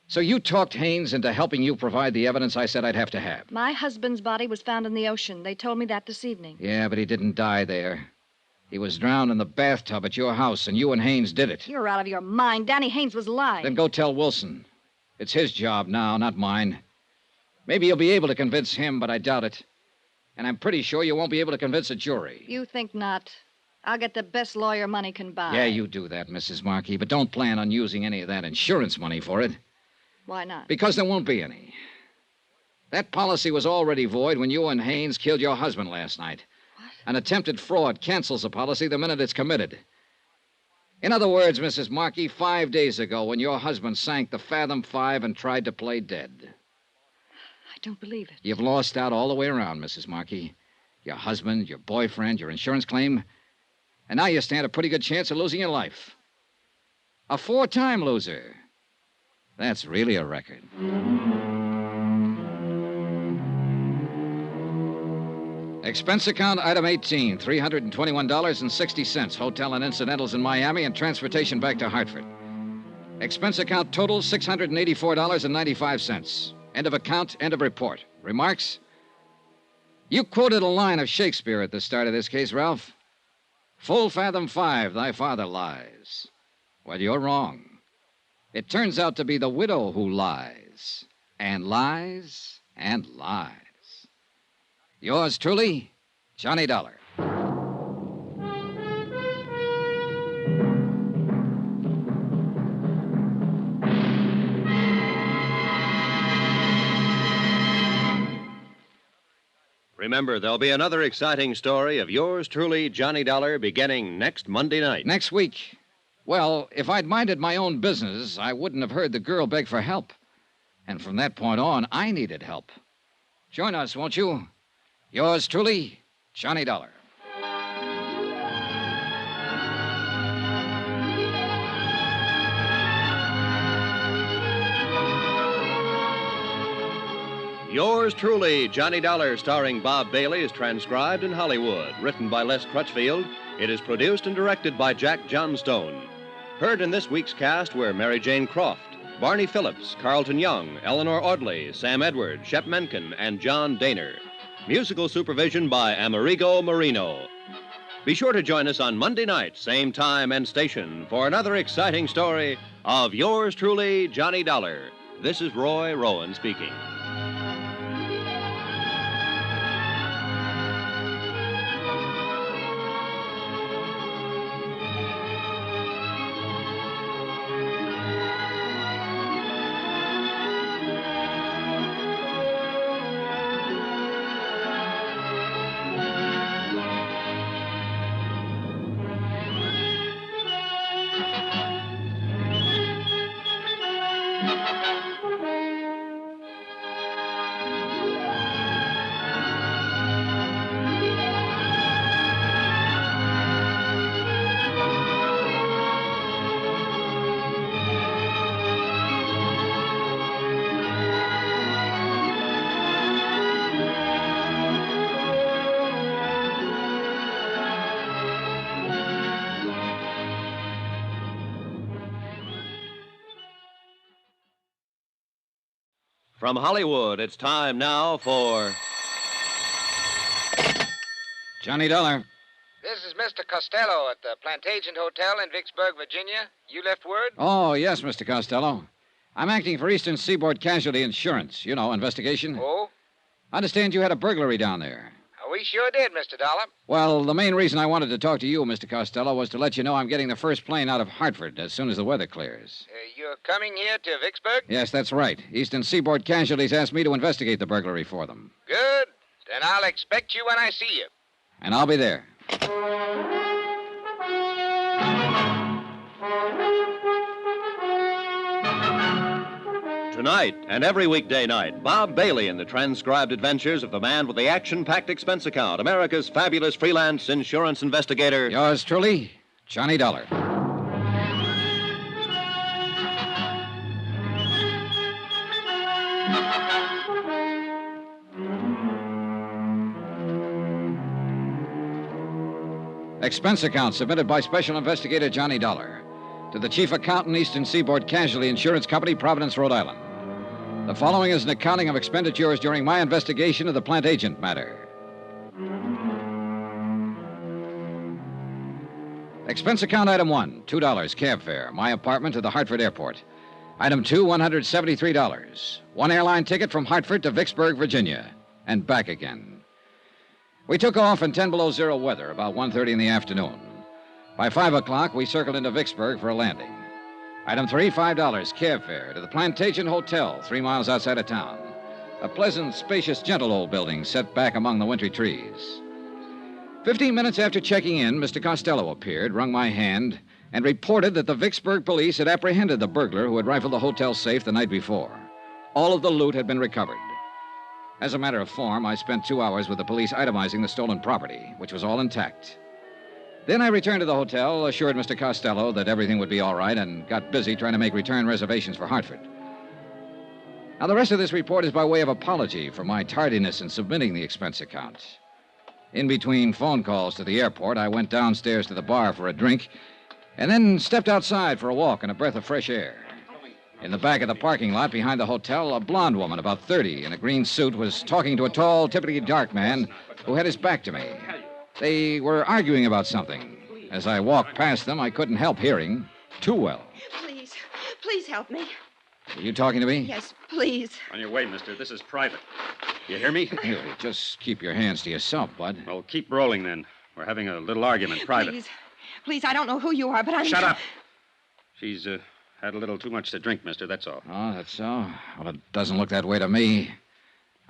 So you talked Haynes into helping you provide the evidence I said I'd have to have. My husband's body was found in the ocean. They told me that this evening. Yeah, but he didn't die there. He was drowned in the bathtub at your house, and you and Haynes did it. You're out of your mind. Danny Haynes was lying. Then go tell Wilson. It's his job now, not mine. Maybe you'll be able to convince him, but I doubt it. And I'm pretty sure you won't be able to convince a jury. You think not. I'll get the best lawyer money can buy. Yeah, you do that, Mrs. Markey, but don't plan on using any of that insurance money for it. Why not? Because there won't be any. That policy was already void when you and Haynes killed your husband last night. What? An attempted fraud cancels a policy the minute it's committed. In other words, Mrs. Markey, 5 days ago when your husband sank the Fathom 5 and tried to play dead. I don't believe it. You've lost out all the way around, Mrs. Markey. Your husband, your boyfriend, your insurance claim. And now you stand a pretty good chance of losing your life. A 4-time loser. That's really a record. Expense account item 18, $321.60. Hotel and incidentals in Miami and transportation back to Hartford. Expense account total, $684.95. End of account, end of report. Remarks? You quoted a line of Shakespeare at the start of this case, Ralph. Full fathom 5, thy father lies. Well, you're wrong. It turns out to be the widow who lies, and lies, and lies. Yours truly, Johnny Dollar. Remember, there'll be another exciting story of yours truly, Johnny Dollar, beginning next Monday night. Next week. Well, if I'd minded my own business, I wouldn't have heard the girl beg for help. And from that point on, I needed help. Join us, won't you? Yours truly, Johnny Dollar. Yours truly, Johnny Dollar, starring Bob Bailey, is transcribed in Hollywood. Written by Les Crutchfield, it is produced and directed by Jack Johnstone. Heard in this week's cast were Mary Jane Croft, Barney Phillips, Carlton Young, Eleanor Audley, Sam Edwards, Shep Menken, and John Daner. Musical supervision by Amerigo Marino. Be sure to join us on Monday night, same time and station, for another exciting story of yours truly, Johnny Dollar. This is Roy Rowan speaking. From Hollywood, it's time now for Johnny Dollar. This is Mr. Costello at the Plantation Hotel in Vicksburg, Virginia. You left word? Oh, yes, Mr. Costello. I'm acting for Eastern Seaboard Casualty Insurance. You know, investigation. Oh? I understand you had a burglary down there. We sure did, Mr. Dollar. Well, the main reason I wanted to talk to you, Mr. Costello, was to let you know I'm getting the first plane out of Hartford as soon as the weather clears. You're coming here to Vicksburg? Yes, that's right. Eastern Seaboard Casualties asked me to investigate the burglary for them. Good. Then I'll expect you when I see you. And I'll be there. Tonight and every weekday night, Bob Bailey in the transcribed adventures of the man with the action-packed expense account, America's fabulous freelance insurance investigator. Yours truly, Johnny Dollar. Expense account submitted by Special Investigator Johnny Dollar to the Chief Accountant, Eastern Seaboard Casualty Insurance Company, Providence, Rhode Island. The following is an accounting of expenditures during my investigation of the plant agent matter. Expense account item 1, $2 cab fare, my apartment to the Hartford Airport. Item 2, $173. One airline ticket from Hartford to Vicksburg, Virginia, and back again. We took off in 10 below zero weather about 1:30 in the afternoon. By 5 o'clock, we circled into Vicksburg for a landing. Item 3, $5 cab fare to the Plantation Hotel, 3 miles outside of town. A pleasant, spacious, gentle old building set back among the wintry trees. 15 minutes after checking in, Mr. Costello appeared, wrung my hand, and reported that the Vicksburg police had apprehended the burglar who had rifled the hotel safe the night before. All of the loot had been recovered. As a matter of form, I spent 2 hours with the police itemizing the stolen property, which was all intact. Then I returned to the hotel, assured Mr. Costello that everything would be all right, and got busy trying to make return reservations for Hartford. Now, the rest of this report is by way of apology for my tardiness in submitting the expense account. In between phone calls to the airport, I went downstairs to the bar for a drink, and then stepped outside for a walk and a breath of fresh air. In the back of the parking lot behind the hotel, a blonde woman, about 30, in a green suit, was talking to a tall, typically dark man who had his back to me. They were arguing about something. As I walked past them, I couldn't help hearing too well. Please help me. Were you talking to me? Yes, please. On your way, mister. This is private. You hear me? Here, just keep your hands to yourself, Bud. Well, keep rolling, then. We're having a little argument, private. Please, I don't know who you are, but I'm... Shut up! She's, had a little too much to drink, mister, that's all. Oh, that's so? Well, it doesn't look that way to me.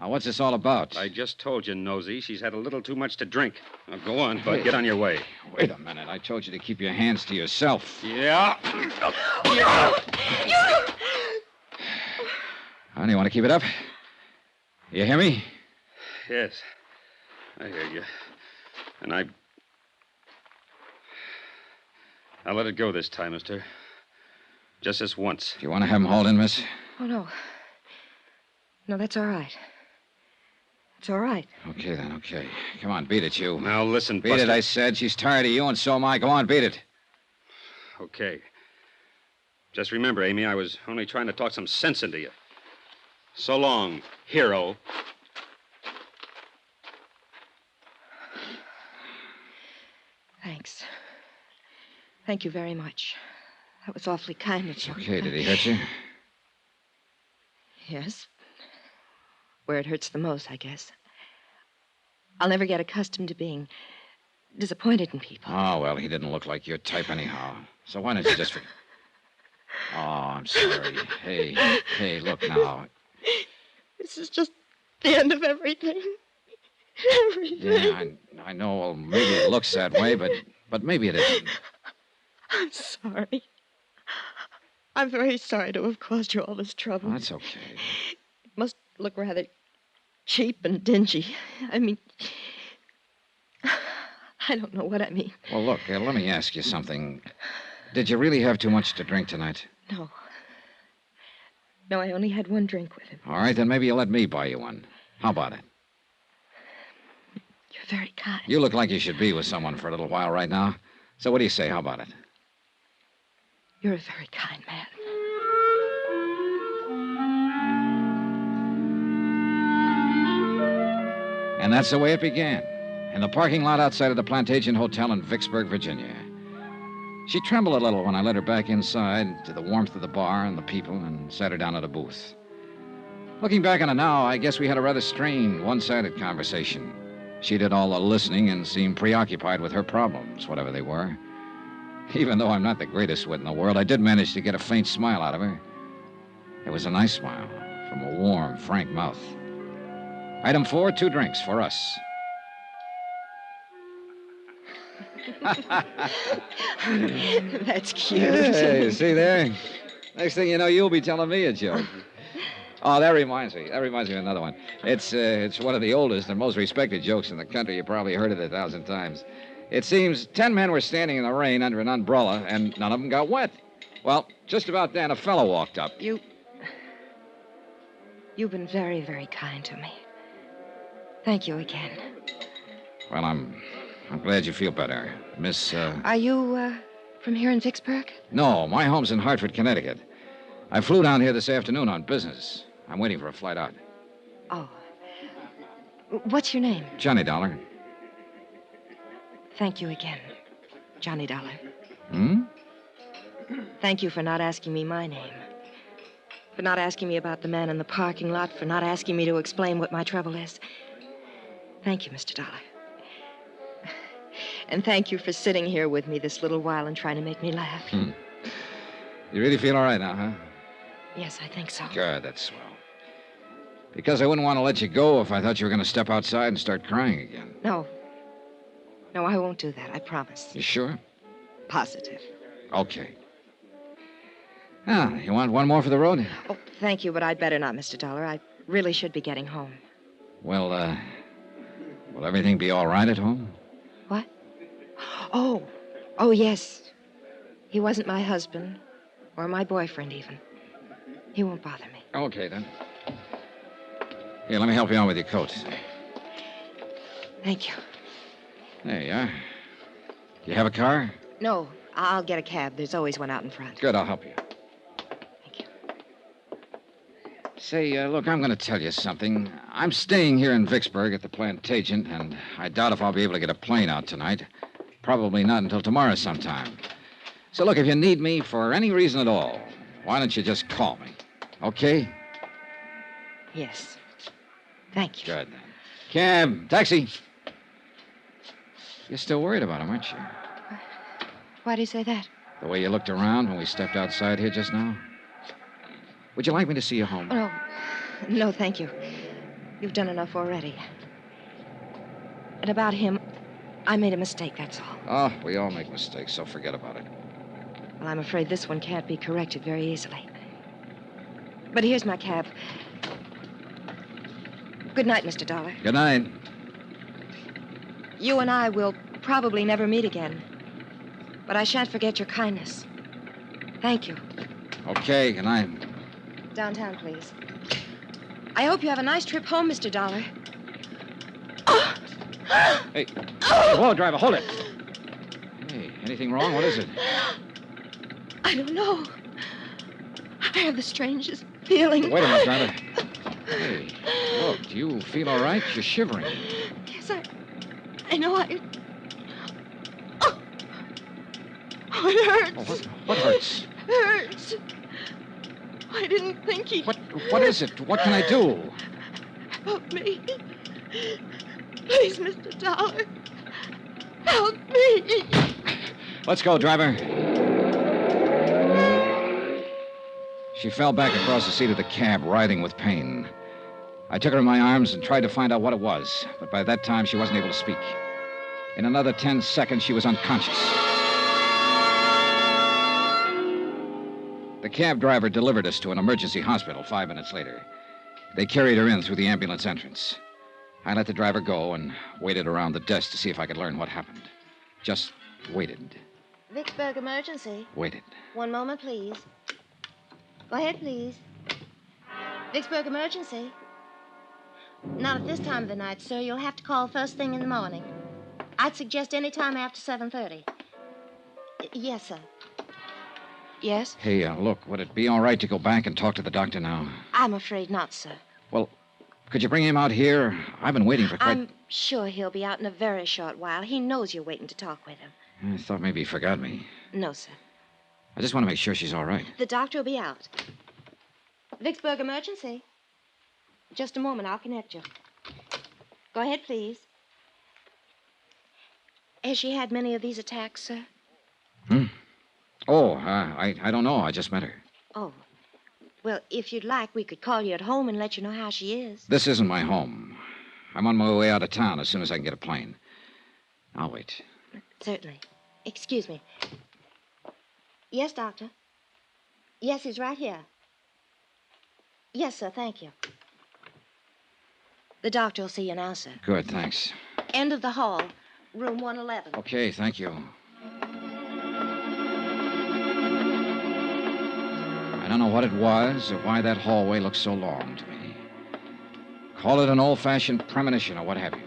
Now, what's this all about? I just told you, Nosy, she's had a little too much to drink. Now, go on, Bud. Get on your way. Wait a minute. I told you to keep your hands to yourself. Yeah. Honey, you want to keep it up? You hear me? Yes. I hear you. And I'll let it go this time, mister. Just this once. Do you want to have him hauled in, miss? Oh, no. No, that's all right. It's all right. Okay, then, okay. Come on, beat it, you. Now, listen, Beat Buster. it, I said. She's tired of you, and so am I. Go on, beat it. Okay. Just remember, Amy, I was only trying to talk some sense into you. So long, hero. Thanks. Thank you very much. That was awfully kind of you. Okay, did he hurt you? Yes. Where it hurts the most, I guess. I'll never get accustomed to being disappointed in people. Oh, well, he didn't look like your type anyhow. So why don't you just... Oh, I'm sorry. Hey, look now. This is just the end of everything. Everything. Yeah, I know. Well, maybe it looks that way, but maybe it isn't. I'm sorry. I'm very sorry to have caused you all this trouble. Oh, that's okay. It must look rather cheap and dingy. I mean, I don't know what I mean. Well, look, let me ask you something. Did you really have too much to drink tonight? No. No, I only had one drink with him. All right, then maybe you'll let me buy you one. How about it? You're very kind. You look like you should be with someone for a little while right now. So what do you say? How about it? You're a very kind man. And that's the way it began, in the parking lot outside of the Plantation Hotel in Vicksburg, Virginia. She trembled a little when I led her back inside to the warmth of the bar and the people and sat her down at a booth. Looking back on it now, I guess we had a rather strained, one-sided conversation. She did all the listening and seemed preoccupied with her problems, whatever they were. Even though I'm not the greatest wit in the world, I did manage to get a faint smile out of her. It was a nice smile from a warm, frank mouth. Item 4, 2 drinks for us. That's cute. Hey, see there? Next thing you know, you'll be telling me a joke. Oh, that reminds me. That reminds me of another one. It's one of the oldest and most respected jokes in the country. You probably heard it 1,000 times. It seems 10 men were standing in the rain under an umbrella, and none of them got wet. Well, just about then, a fellow walked up. You've been very, very kind to me. Thank you again. Well, I'm I'm glad you feel better. Miss, Are you, from here in Vicksburg? No, my home's in Hartford, Connecticut. I flew down here this afternoon on business. I'm waiting for a flight out. Oh. What's your name? Johnny Dollar. Thank you again, Johnny Dollar. Hmm? Thank you for not asking me my name. For not asking me about the man in the parking lot. For not asking me to explain what my trouble is. Thank you, Mr. Dollar. And thank you for sitting here with me this little while and trying to make me laugh. You really feel all right now, huh? Yes, I think so. Good, that's swell. Because I wouldn't want to let you go if I thought you were going to step outside and start crying again. No. No, I won't do that, I promise. You sure? Positive. Okay. Ah, you want one more for the road? Oh, thank you, but I'd better not, Mr. Dollar. I really should be getting home. Well, will everything be all right at home? What? Oh, yes. He wasn't my husband, or my boyfriend, even. He won't bother me. Okay, then. Here, let me help you on with your coat. Thank you. There you are. Do you have a car? No, I'll get a cab. There's always one out in front. Good, I'll help you. Thank you. Say, look, I'm going to tell you something. I'm staying here in Vicksburg at the Plantation, and I doubt if I'll be able to get a plane out tonight. Probably not until tomorrow sometime. So, look, if you need me for any reason at all, why don't you just call me? Okay? Yes. Thank you. Good, then. Cab, taxi. You're still worried about him, aren't you? Why do you say that? The way you looked around when we stepped outside here just now? Would you like me to see you home? Oh, no, thank you. You've done enough already. And about him, I made a mistake, that's all. Oh, we all make mistakes, so forget about it. Well, I'm afraid this one can't be corrected very easily. But here's my cab. Good night, Mr. Dollar. Good night. You and I will probably never meet again. But I shan't forget your kindness. Thank you. Okay, good night. Downtown, please. I hope you have a nice trip home, Mr. Dollar. Hey, whoa, driver, hold it. Hey, anything wrong? What is it? I don't know. I have the strangest feeling. Wait a minute, driver. Hey, look, do you feel all right? You're shivering. Yes, I know I... Oh, it hurts. Oh, what hurts? Hurts. I didn't think he... What is it? What can I do? Help me. Please, Mr. Dollar. Help me. Let's go, driver. She fell back across the seat of the cab, writhing with pain. I took her in my arms and tried to find out what it was, but by that time she wasn't able to speak. In another 10 seconds, she was unconscious. The cab driver delivered us to an emergency hospital 5 minutes later. They carried her in through the ambulance entrance. I let the driver go and waited around the desk to see if I could learn what happened. Just waited. Vicksburg emergency. Waited. One moment, please. Go ahead, please. Vicksburg emergency. Not at this time of the night, sir. You'll have to call first thing in the morning. I'd suggest any time after 7:30. Yes, sir. Yes? Hey, look, would it be all right to go back and talk to the doctor now? I'm afraid not, sir. Well, could you bring him out here? I've been waiting for quite... I'm sure he'll be out in a very short while. He knows you're waiting to talk with him. I thought maybe he forgot me. No, sir. I just want to make sure she's all right. The doctor will be out. Vicksburg emergency. Just a moment. I'll connect you. Go ahead, please. Has she had many of these attacks, sir? Oh, I don't know. I just met her. Oh. Well, if you'd like, we could call you at home and let you know how she is. This isn't my home. I'm on my way out of town as soon as I can get a plane. I'll wait. Certainly. Excuse me. Yes, doctor. Yes, he's right here. Yes, sir, thank you. The doctor will see you now, sir. Good, thanks. End of the hall, room 111. Okay, thank you. I don't know what it was or why that hallway looked so long to me. Call it an old-fashioned premonition or what have you.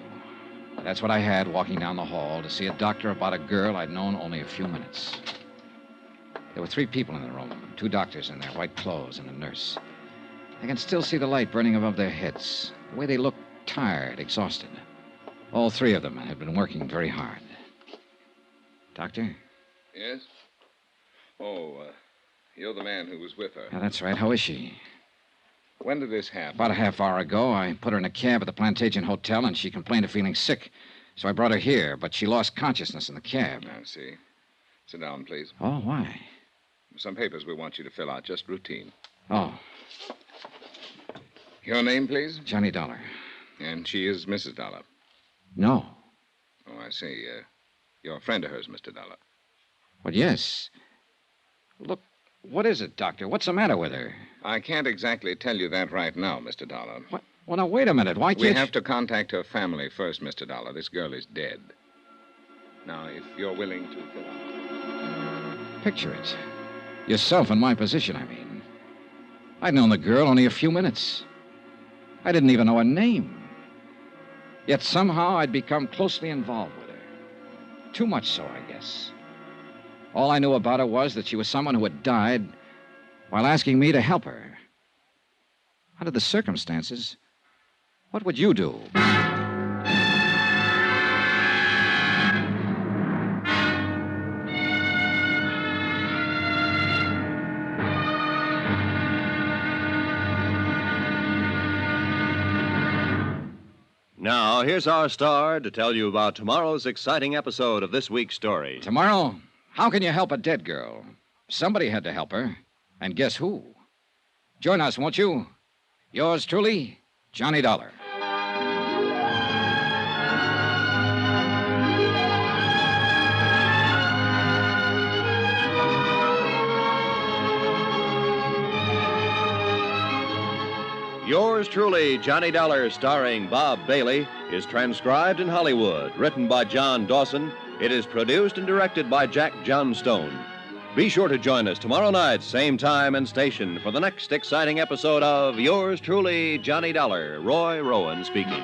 That's what I had walking down the hall to see a doctor about a girl I'd known only a few minutes. There were 3 people in the room, 2 doctors in their white clothes and a nurse. I can still see the light burning above their heads, the way they looked tired, exhausted. All 3 of them had been working very hard. Doctor? Yes? Oh, you're the man who was with her. Yeah, that's right. How is she? When did this happen? About a half hour ago, I put her in a cab at the Plantation Hotel, and she complained of feeling sick. So I brought her here, but she lost consciousness in the cab. I see. Sit down, please. Oh, why? Some papers we want you to fill out, just routine. Oh, Your name, please? Johnny Dollar. And she is Mrs. Dollar. No. Oh, I see. You're a friend of hers, Mr. Dollar. Well, yes. Look, what is it, Doctor? What's the matter with her? I can't exactly tell you that right now, Mr. Dollar. What? Well, now, wait a minute. Why can't We have to contact her family first, Mr. Dollar. This girl is dead. Now, if you're willing to fill out... Picture it. Yourself in my position, I mean. I'd known the girl only a few minutes. I didn't even know her name. Yet somehow I'd become closely involved with her. Too much so, I guess. All I knew about her was that she was someone who had died while asking me to help her. Under the circumstances, what would you do? Now, here's our star to tell you about tomorrow's exciting episode of this week's story. Tomorrow, how can you help a dead girl? Somebody had to help her. And guess who? Join us, won't you? Yours truly, Johnny Dollar. Yours truly, Johnny Dollar, starring Bob Bailey, is transcribed in Hollywood. Written by John Dawson, it is produced and directed by Jack Johnstone. Be sure to join us tomorrow night, same time and station, for the next exciting episode of Yours truly, Johnny Dollar. Roy Rowan speaking.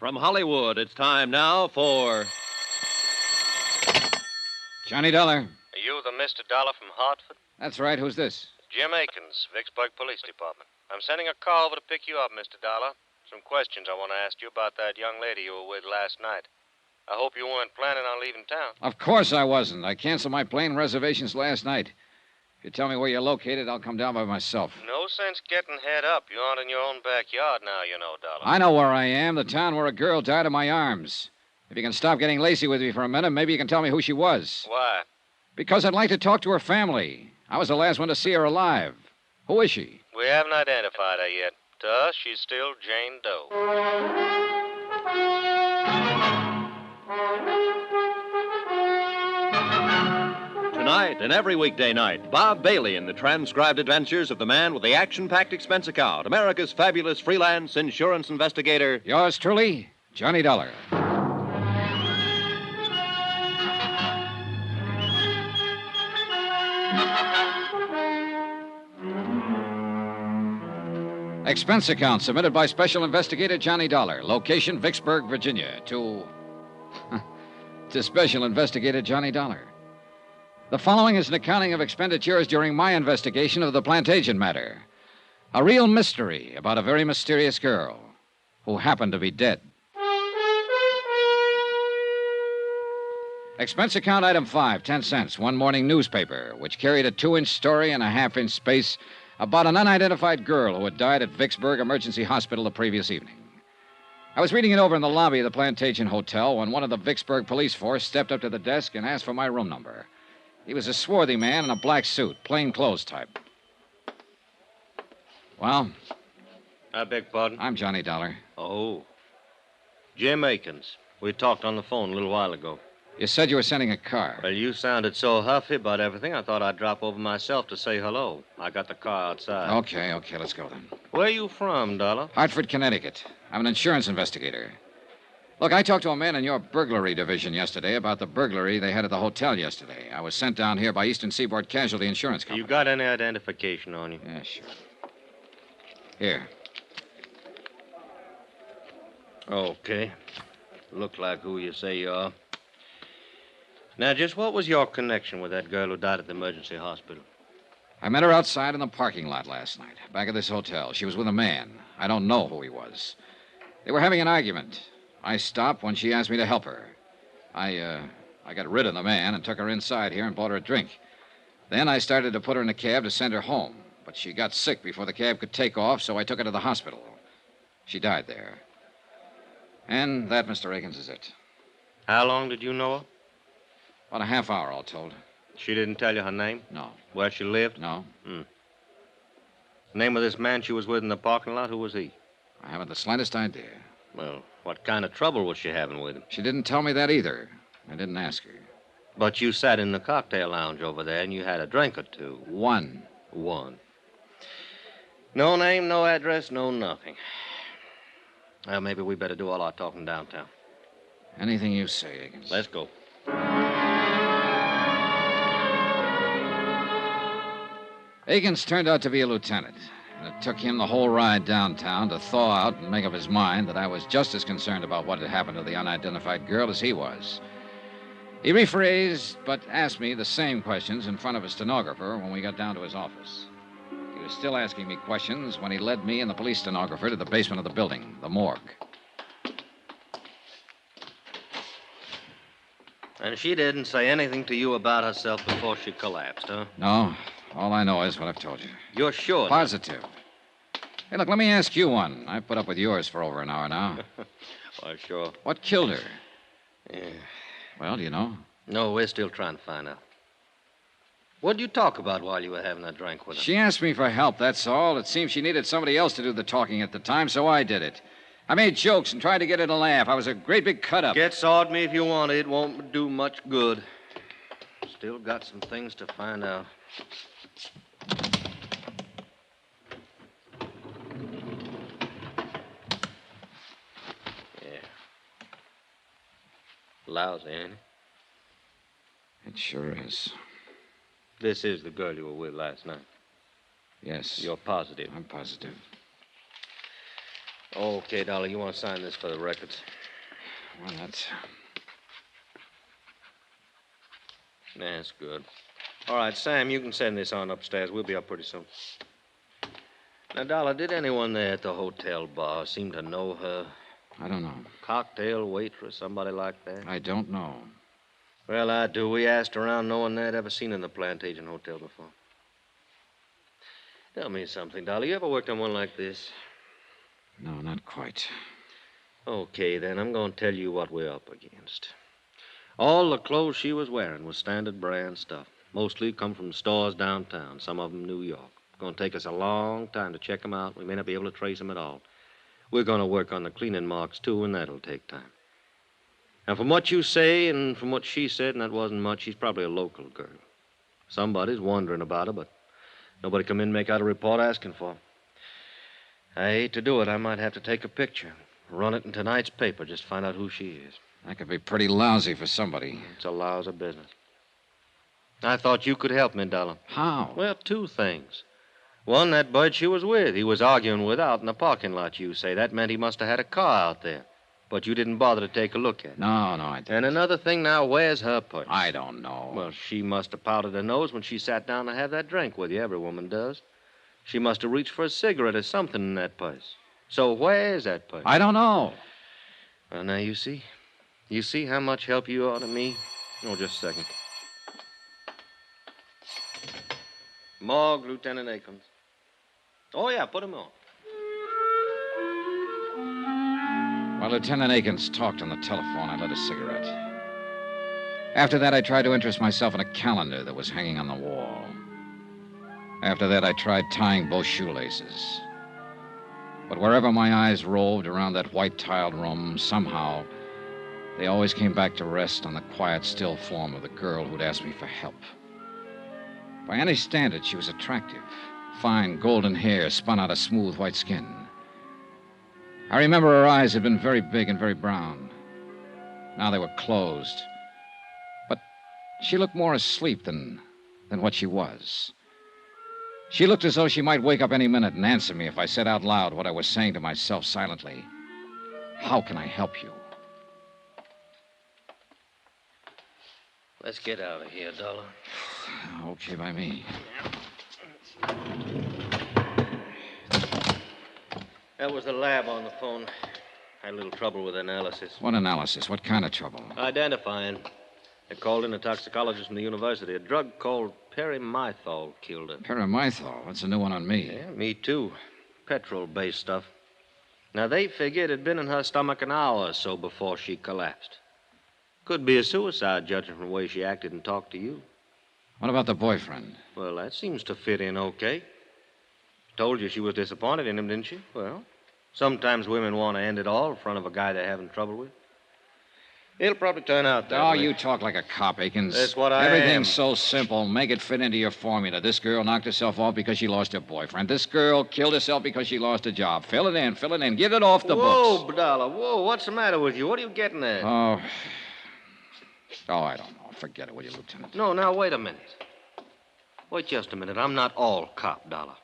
From Hollywood, it's time now for... Johnny Dollar. Are you the Mr. Dollar from Hartford? That's right. Who's this? Jim Akins, Vicksburg Police Department. I'm sending a car over to pick you up, Mr. Dollar. Some questions I want to ask you about that young lady you were with last night. I hope you weren't planning on leaving town. Of course I wasn't. I canceled my plane reservations last night. If you tell me where you're located, I'll come down by myself. No sense getting head up. You aren't in your own backyard now, you know, Dollar. I know where I am, the town where a girl died in my arms. If you can stop getting lacy with me for a minute, maybe you can tell me who she was. Why? Because I'd like to talk to her family. I was the last one to see her alive. Who is she? We haven't identified her yet. To us, she's still Jane Doe. Tonight and every weekday night, Bob Bailey in the transcribed adventures of the man with the action-packed expense account, America's fabulous freelance insurance investigator. Yours truly, Johnny Dollar. Expense account submitted by Special Investigator Johnny Dollar. Location, Vicksburg, Virginia. To Special Investigator Johnny Dollar. The following is an accounting of expenditures during my investigation of the Plantation matter. A real mystery about a very mysterious girl who happened to be dead. Expense account item 5, 10 cents. One morning newspaper, which carried a 2-inch story and a half-inch space about an unidentified girl who had died at Vicksburg Emergency Hospital the previous evening. I was reading it over in the lobby of the Plantation Hotel when one of the Vicksburg police force stepped up to the desk and asked for my room number. He was a swarthy man in a black suit, plain clothes type. Well? I beg pardon? I'm Johnny Dollar. Oh. Jim Akins. We talked on the phone a little while ago. You said you were sending a car. Well, you sounded so huffy about everything, I thought I'd drop over myself to say hello. I got the car outside. Okay, let's go then. Where are you from, Dollar? Hartford, Connecticut. I'm an insurance investigator. Look, I talked to a man in your burglary division yesterday about the burglary they had at the hotel yesterday. I was sent down here by Eastern Seaboard Casualty Insurance Company. You got any identification on you? Yeah, sure. Here. Okay. Look like who you say you are. Now, just what was your connection with that girl who died at the emergency hospital? I met her outside in the parking lot last night, back of this hotel. She was with a man. I don't know who he was. They were having an argument. I stopped when she asked me to help her. I got rid of the man and took her inside here and bought her a drink. Then I started to put her in a cab to send her home. But she got sick before the cab could take off, so I took her to the hospital. She died there. And that, Mr. Akins, is it. How long did you know her? About a half hour, all told. She didn't tell you her name? No. Where she lived? No. Name of this man she was with in the parking lot, who was he? I haven't the slightest idea. Well, what kind of trouble was she having with him? She didn't tell me that either. I didn't ask her. But you sat in the cocktail lounge over there and you had a drink or two. One. No name, no address, no nothing. Well, maybe we better do all our talking downtown. Anything you say, Akins. Let's go. Akins turned out to be a lieutenant, and it took him the whole ride downtown to thaw out and make up his mind that I was just as concerned about what had happened to the unidentified girl as he was. He rephrased, but asked me the same questions in front of a stenographer when we got down to his office. He was still asking me questions when he led me and the police stenographer to the basement of the building, the morgue. And she didn't say anything to you about herself before she collapsed, huh? No. All I know is what I've told you. You're sure? Positive. Hey, look, let me ask you one. I've put up with yours for over an hour now. Why, sure. What killed her? Yeah. Well, do you know? No, we're still trying to find out. What did you talk about while you were having a drink with her? She asked me for help, that's all. It seems she needed somebody else to do the talking at the time, so I did it. I made jokes and tried to get her to laugh. I was a great big cut-up. Get sawed me if you want. It won't do much good. Still got some things to find out. Yeah. Lousy, ain't it? It sure is. This is the girl you were with last night. Yes. You're positive? I'm positive. Okay, Dollar, you want to sign this for the records? Well, that's good. All right, Sam, you can send this on upstairs. We'll be up pretty soon. Now, Dollar, did anyone there at the hotel bar seem to know her? I don't know. Cocktail waitress, somebody like that? I don't know. Well, I do. We asked around. No one there had ever seen her in the Plantation Hotel before. Tell me something, Dollar. You ever worked on one like this? No, not quite. Okay, then. I'm going to tell you what we're up against. All the clothes she was wearing was standard brand stuff. Mostly come from stores downtown, some of them New York. It's going to take us a long time to check them out. We may not be able to trace them at all. We're going to work on the cleaning marks, too, and that'll take time. Now, from what you say and from what she said, and that wasn't much, she's probably a local girl. Somebody's wondering about her, but nobody come in and make out a report asking for her. I hate to do it. I might have to take a picture, run it in tonight's paper, just find out who she is. That could be pretty lousy for somebody. It's a lousy business. I thought you could help me, Dollar. How? Well, two things. One, that bud she was with. He was arguing with out in the parking lot, you say. That meant he must have had a car out there. But you didn't bother to take a look at it. No, I didn't. And another thing now, where's her purse? I don't know. Well, she must have powdered her nose when she sat down to have that drink with you. Every woman does. She must have reached for a cigarette or something in that purse. So where's that purse? I don't know. Well, now, you see? You see how much help you are to me? Oh, just a second. Morgue, Lieutenant Akins. Oh, yeah, put him on. While Lieutenant Akins talked on the telephone, I lit a cigarette. After that, I tried to interest myself in a calendar that was hanging on the wall. After that, I tried tying both shoelaces. But wherever my eyes roved around that white-tiled room, somehow, they always came back to rest on the quiet, still form of the girl who'd asked me for help. By any standard, she was attractive. Fine, golden hair spun out of smooth white skin. I remember her eyes had been very big and very brown. Now they were closed. But she looked more asleep than what she was. She looked as though she might wake up any minute and answer me if I said out loud what I was saying to myself silently. How can I help you? Let's get out of here, Dollar. Okay by me. That was the lab on the phone. Had a little trouble with analysis. What analysis? What kind of trouble? Identifying. They called in a toxicologist from the university. A drug called perimethol killed her. Perimethol? That's a new one on me. Yeah, me too. Petrol-based stuff. Now, they figured it had been in her stomach an hour or so before she collapsed. Could be a suicide, judging from the way she acted and talked to you. What about the boyfriend? Well, that seems to fit in okay. Told you she was disappointed in him, didn't she? Well, sometimes women want to end it all in front of a guy they're having trouble with. It'll probably turn out that way. You talk like a cop, Akins. That's what I am. Everything's so simple. Make it fit into your formula. This girl knocked herself off because she lost her boyfriend. This girl killed herself because she lost a job. Fill it in. Get it off the books. Whoa, Dollar, whoa. What's the matter with you? What are you getting at? Oh, I don't know. Forget it, will you, Lieutenant? No, now, wait a minute. Wait just a minute. I'm not all cop, Dollar.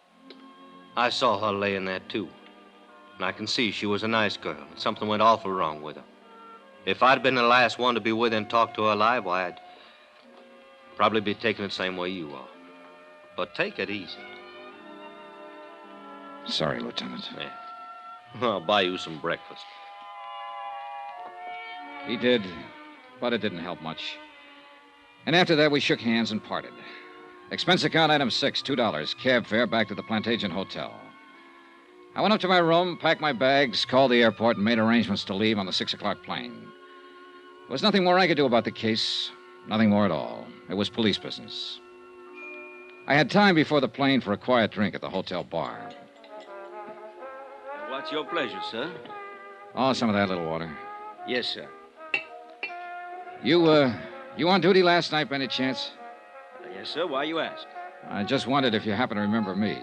I saw her laying there, too. And I can see she was a nice girl. And something went awful wrong with her. If I'd been the last one to be with her and talk to her alive, why, I'd probably be taking it the same way you are. But take it easy. Sorry, Lieutenant. Yeah. I'll buy you some breakfast. He did, but it didn't help much. And after that, we shook hands and parted. Expense account item 6, $2. Cab fare back to the Plantation Hotel. I went up to my room, packed my bags, called the airport, and made arrangements to leave on the 6 o'clock plane. There was nothing more I could do about the case. Nothing more at all. It was police business. I had time before the plane for a quiet drink at the hotel bar. What's your pleasure, sir? Oh, some of that little water. Yes, sir. You on duty last night by any chance? Yes, sir. Why you ask? I just wondered if you happen to remember me.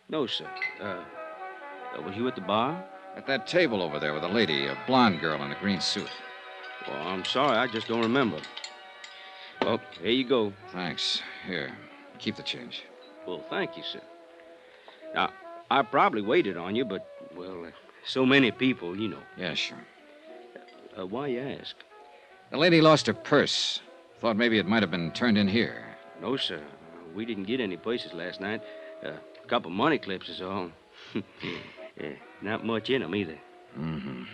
No, sir. Was you at the bar? At that table over there with a lady, a blonde girl in a green suit. Well, I'm sorry. I just don't remember. Well, here you go. Thanks. Here, keep the change. Well, thank you, sir. Now, I probably waited on you, but, well, so many people, you know. Yeah, sure. Why you ask? The lady lost her purse. Thought maybe it might have been turned in here. No, sir. We didn't get any places last night. A couple money clips is all. Yeah, not much in them either. Mm-hmm.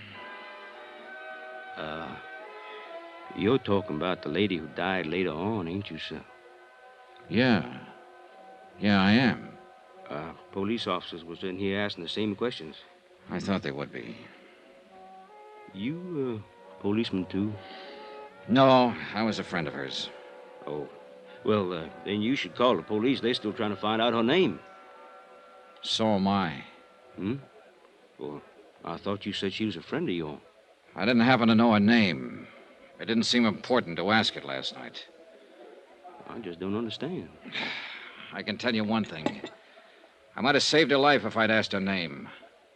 You're talking about the lady who died later on, ain't you, sir? Yeah. Yeah, I am. Police officers was in here asking the same questions. I thought they would be. You, policeman, too? No, I was a friend of hers. Oh. Well, then you should call the police. They're still trying to find out her name. So am I. Hmm? Well, I thought you said she was a friend of yours. I didn't happen to know her name. It didn't seem important to ask it last night. I just don't understand. I can tell you one thing. I might have saved her life if I'd asked her name.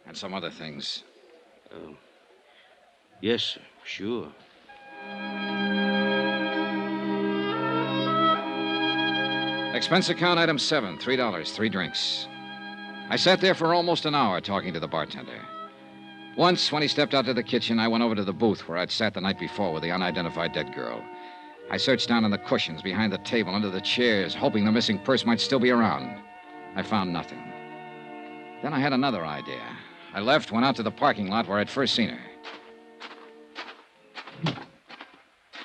And some other things. Yes, sir. Sure. Expense account item 7, $3, 3 drinks. I sat there for almost an hour talking to the bartender. Once, when he stepped out to the kitchen, I went over to the booth where I'd sat the night before with the unidentified dead girl. I searched down on the cushions, behind the table, under the chairs, hoping the missing purse might still be around. I found nothing. Then I had another idea. I left, went out to the parking lot where I'd first seen her.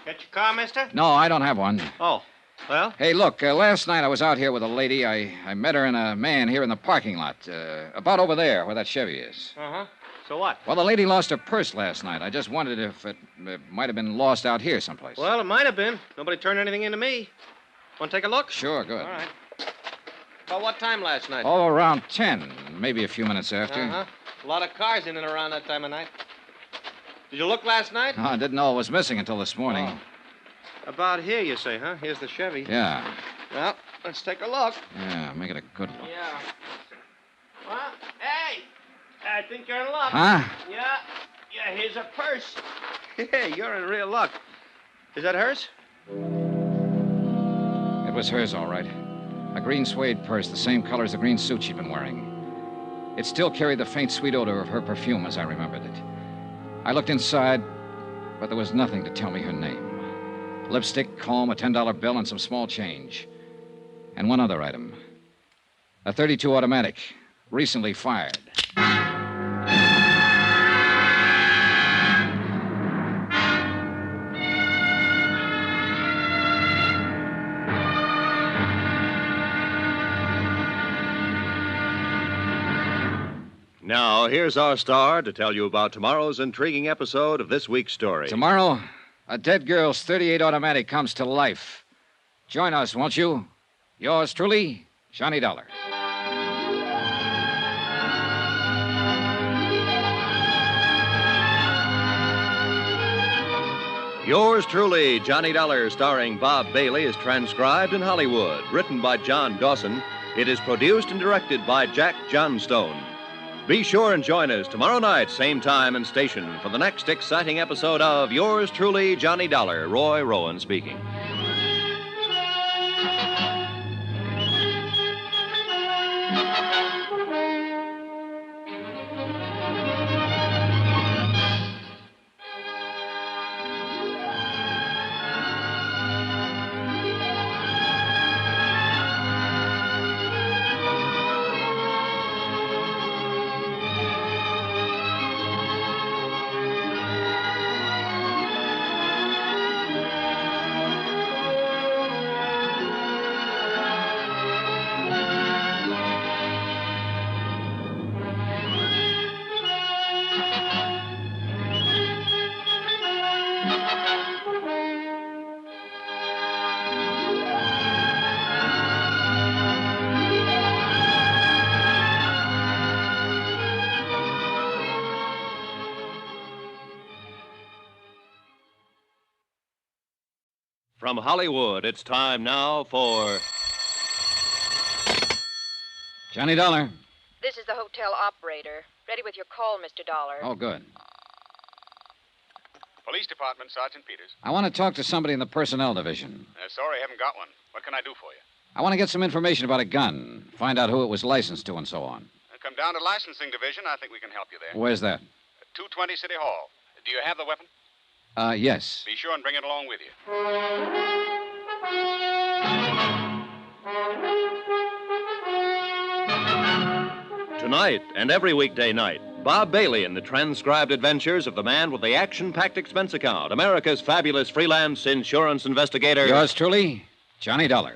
Get your car, mister? No, I don't have one. Oh, well? Hey, look, last night I was out here with a lady. I met her and a man here in the parking lot, about over there where that Chevy is. Uh-huh. So what? Well, the lady lost her purse last night. I just wondered if it might have been lost out here someplace. Well, it might have been. Nobody turned anything into me. Want to take a look? Sure, good. All right. About what time last night? Oh, around 10, maybe a few minutes after. Uh-huh. A lot of cars in and around that time of night. Did you look last night? Oh, I didn't know it was missing until this morning. Oh. About here, you say, huh? Here's the Chevy. Yeah. Well, let's take a look. Yeah, make it a good look. Yeah. Well, hey! I think you're in luck. Huh? Yeah, here's a purse. Hey, you're in real luck. Is that hers? It was hers, all right. A green suede purse, the same color as the green suit she'd been wearing. It still carried the faint, sweet odor of her perfume as I remembered it. I looked inside, but there was nothing to tell me her name. Lipstick, comb, a $10 bill, and some small change. And one other item. A .32 automatic, recently fired. Now, here's our star to tell you about tomorrow's intriguing episode of this week's story. Tomorrow, a dead girl's .38 automatic comes to life. Join us, won't you? Yours truly, Johnny Dollar. Yours truly, Johnny Dollar, starring Bob Bailey, is transcribed in Hollywood. Written by John Dawson, it is produced and directed by Jack Johnstone. Be sure and join us tomorrow night, same time and station, for the next exciting episode of Yours truly, Johnny Dollar. Roy Rowan speaking. From Hollywood, it's time now for Johnny Dollar. This is the hotel operator. Ready with your call, Mr. Dollar. Oh, good. Police Department, Sergeant Peters. I want to talk to somebody in the personnel division. Sorry, I haven't got one. What can I do for you? I want to get some information about a gun, find out who it was licensed to and so on. Come down to licensing division. I think we can help you there. Where's that? 220 City Hall. Do you have the weapon? Yes. Be sure and bring it along with you. Tonight and every weekday night, Bob Bailey in the transcribed adventures of the man with the action-packed expense account, America's fabulous freelance insurance investigator. Yours truly, Johnny Dollar.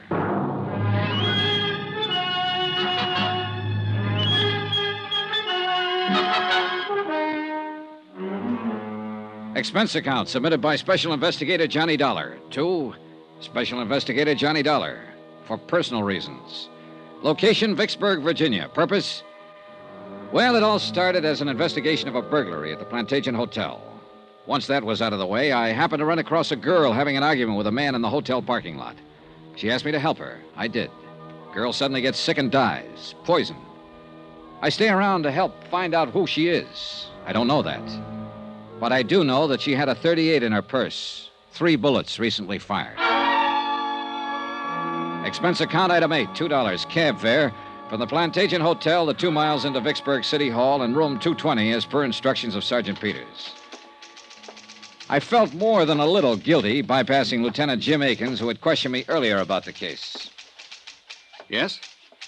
Expense account submitted by Special Investigator Johnny Dollar to Special Investigator Johnny Dollar for personal reasons. Location, Vicksburg, Virginia. Purpose? Well, it all started as an investigation of a burglary at the Plantation Hotel. Once that was out of the way, I happened to run across a girl having an argument with a man in the hotel parking lot. She asked me to help her. I did. Girl suddenly gets sick and dies. Poison. I stay around to help find out who she is. I don't know that. But I do know that she had a .38 in her purse. 3 bullets recently fired. Expense account item 8, $2. Cab fare from the Plantation Hotel, the 2 miles into Vicksburg City Hall, and room 220 as per instructions of Sergeant Peters. I felt more than a little guilty bypassing Lieutenant Jim Akins, who had questioned me earlier about the case. Yes?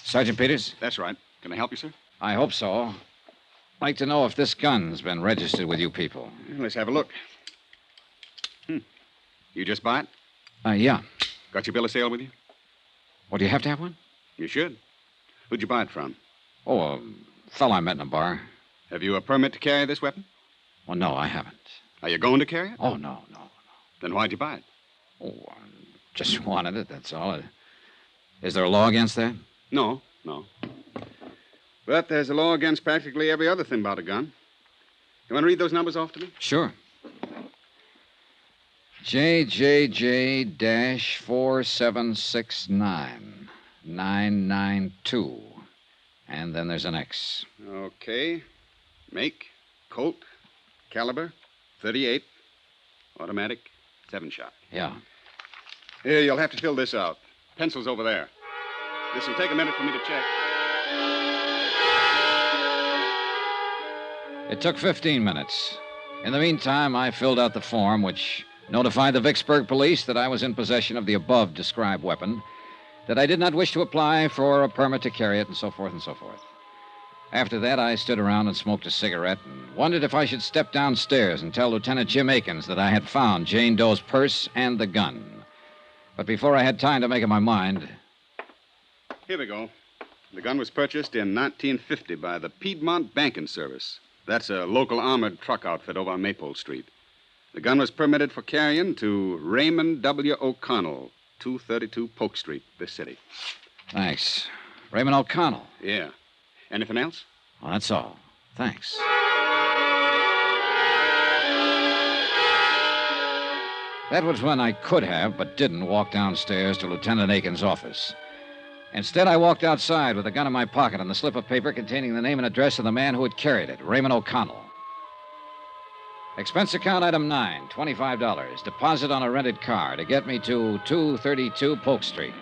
Sergeant Peters? That's right. Can I help you, sir? I hope so. I'd like to know if this gun's been registered with you people. Let's have a look. You just buy it? Yeah. Got your bill of sale with you? Well, do you have to have one? You should. Who'd you buy it from? Oh, a fellow I met in a bar. Have you a permit to carry this weapon? Well, no, I haven't. Are you going to carry it? Oh, no. Then why'd you buy it? Oh, I just wanted it, that's all. Is there a law against that? No. But there's a law against practically every other thing about a gun. You want to read those numbers off to me? Sure. JJJ-4769-992. And then there's an X. Okay. Make, Colt, caliber, 38, automatic, 7-shot. Yeah. Here, you'll have to fill this out. Pencil's over there. This will take a minute for me to check. It took 15 minutes. In the meantime, I filled out the form which notified the Vicksburg police that I was in possession of the above-described weapon, that I did not wish to apply for a permit to carry it, and so forth and so forth. After that, I stood around and smoked a cigarette and wondered if I should step downstairs and tell Lieutenant Jim Akins that I had found Jane Doe's purse and the gun. But before I had time to make up my mind... Here we go. The gun was purchased in 1950 by the Piedmont Banking Service. That's a local armored truck outfit over on Maypole Street. The gun was permitted for carrying to Raymond W. O'Connell, 232 Polk Street, this city. Thanks. Raymond O'Connell. Yeah. Anything else? Well, that's all. Thanks. That was when I could have, but didn't, walk downstairs to Lieutenant Aiken's office. Instead, I walked outside with a gun in my pocket and the slip of paper containing the name and address of the man who had carried it, Raymond O'Connell. Expense account item 9, $25. Deposit on a rented car to get me to 232 Polk Street.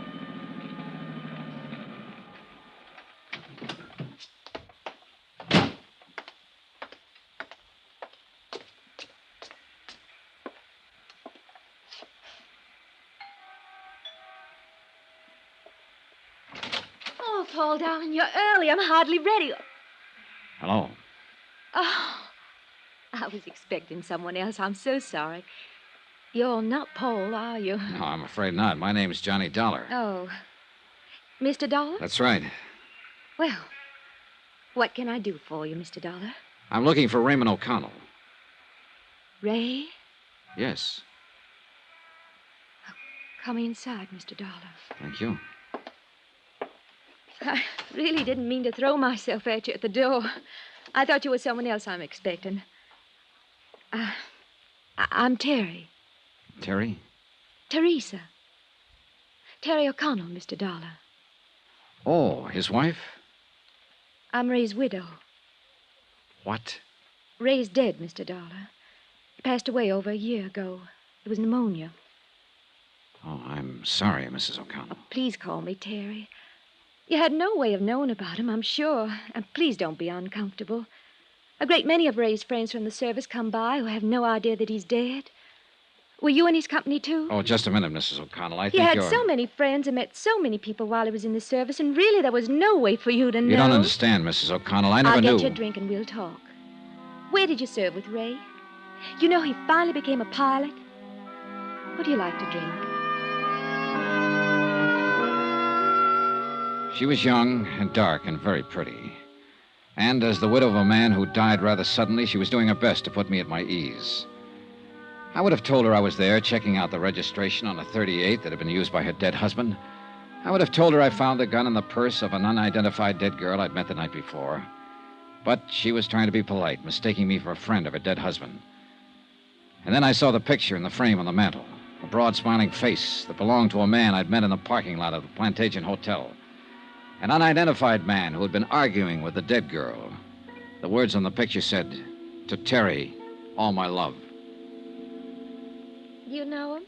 Oh, Paul, darling, you're early. I'm hardly ready. Hello. Oh, I was expecting someone else. I'm so sorry. You're not Paul, are you? No, I'm afraid not. My name's Johnny Dollar. Oh. Mr. Dollar? That's right. Well, what can I do for you, Mr. Dollar? I'm looking for Raymond O'Connell. Ray? Yes. Come inside, Mr. Dollar. Thank you. I really didn't mean to throw myself at you at the door. I thought you were someone else I'm expecting. I'm Terry. Terry? Teresa. Terry O'Connell, Mr. Dollar. Oh, his wife? I'm Ray's widow. What? Ray's dead, Mr. Dollar. He passed away over a year ago. It was pneumonia. Oh, I'm sorry, Mrs. O'Connell. Please call me Terry. You had no way of knowing about him, I'm sure. And please don't be uncomfortable. A great many of Ray's friends from the service come by who have no idea that he's dead. Were you in his company, too? Oh, just a minute, Mrs. O'Connell. I He think had you're... so many friends and met so many people while he was in the service, and really there was no way for you to know. You don't understand, Mrs. O'Connell. I never I'll knew. get you a drink and we'll talk. Where did you serve with Ray? You know he finally became a pilot. What do you like to drink? She was young and dark and very pretty. And as the widow of a man who died rather suddenly, she was doing her best to put me at my ease. I would have told her I was there checking out the registration on a 38 that had been used by her dead husband. I would have told her I found the gun in the purse of an unidentified dead girl I'd met the night before. But she was trying to be polite, mistaking me for a friend of her dead husband. And then I saw the picture in the frame on the mantel, a broad, smiling face that belonged to a man I'd met in the parking lot of the Plantation Hotel. An unidentified man who had been arguing with the dead girl. The words on the picture said, "To Terry, all my love." You know him?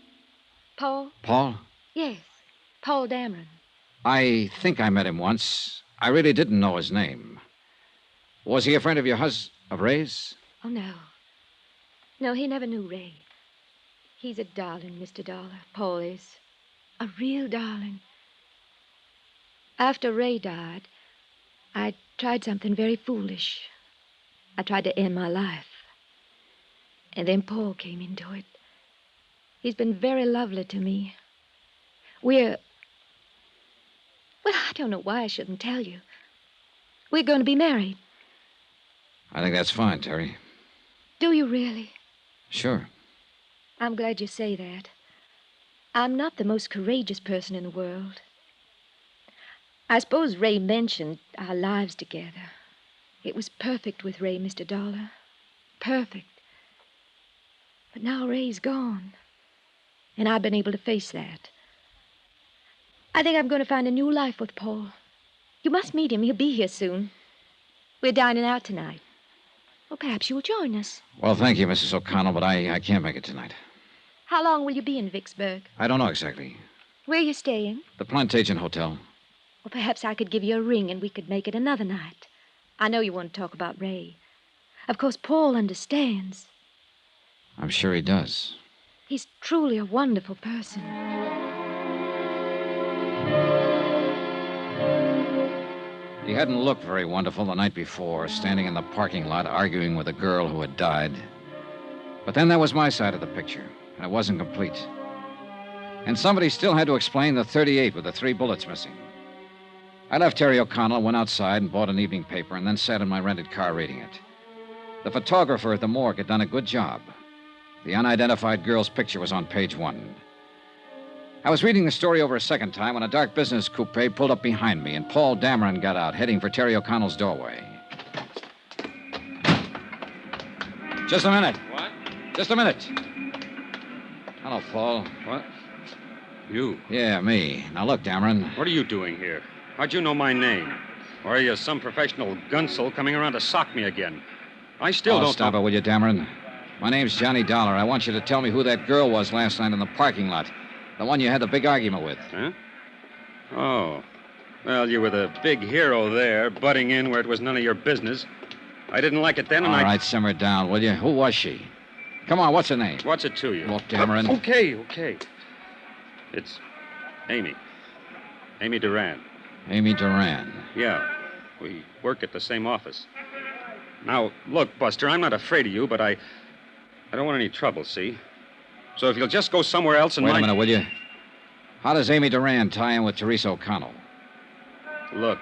Paul? Paul? Yes, Paul Dameron. I think I met him once. I really didn't know his name. Was he a friend of your of Ray's? Oh, no. No, he never knew Ray. He's a darling, Mr. Dollar. Paul is. A real darling. After Ray died, I tried something very foolish. I tried to end my life. And then Paul came into it. He's been very lovely to me. Well, I don't know why I shouldn't tell you. We're going to be married. I think that's fine, Terry. Do you really? Sure. I'm glad you say that. I'm not the most courageous person in the world. I suppose Ray mentioned our lives together. It was perfect with Ray, Mr. Dollar. Perfect. But now Ray's gone. And I've been able to face that. I think I'm going to find a new life with Paul. You must meet him. He'll be here soon. We're dining out tonight. Well, perhaps you'll join us. Well, thank you, Mrs. O'Connell, but I can't make it tonight. How long will you be in Vicksburg? I don't know exactly. Where are you staying? The Plantation Hotel. Well, perhaps I could give you a ring and we could make it another night. I know you want to talk about Ray. Of course, Paul understands. I'm sure he does. He's truly a wonderful person. He hadn't looked very wonderful the night before, standing in the parking lot arguing with a girl who had died. But then that was my side of the picture, and it wasn't complete. And somebody still had to explain the .38 with the 3 bullets missing. I left Terry O'Connell, went outside and bought an evening paper, and then sat in my rented car reading it. The photographer at the morgue had done a good job. The unidentified girl's picture was on page 1. I was reading the story over a second time when a dark business coupe pulled up behind me, and Paul Dameron got out, heading for Terry O'Connell's doorway. Just a minute. What? Just a minute. Hello, Paul. What? You? Yeah, me. Now, look, Dameron. What are you doing here? How'd you know my name? Or are you some professional gunsel coming around to sock me again? I still don't... Stop it, will you, Dameron? My name's Johnny Dollar. I want you to tell me who that girl was last night in the parking lot. The one you had the big argument with. Huh? Oh. Well, you were the big hero there, butting in where it was none of your business. I didn't like it then, and All right, simmer down, will you? Who was she? Come on, what's her name? What's it to you? Look, Dameron. Okay. It's Amy. Amy Duran. Amy Duran. Yeah. We work at the same office. Now, look, Buster, I'm not afraid of you, but I don't want any trouble, see? So if you'll just go somewhere else and Wait a minute, will you? How does Amy Duran tie in with Teresa O'Connell? Look,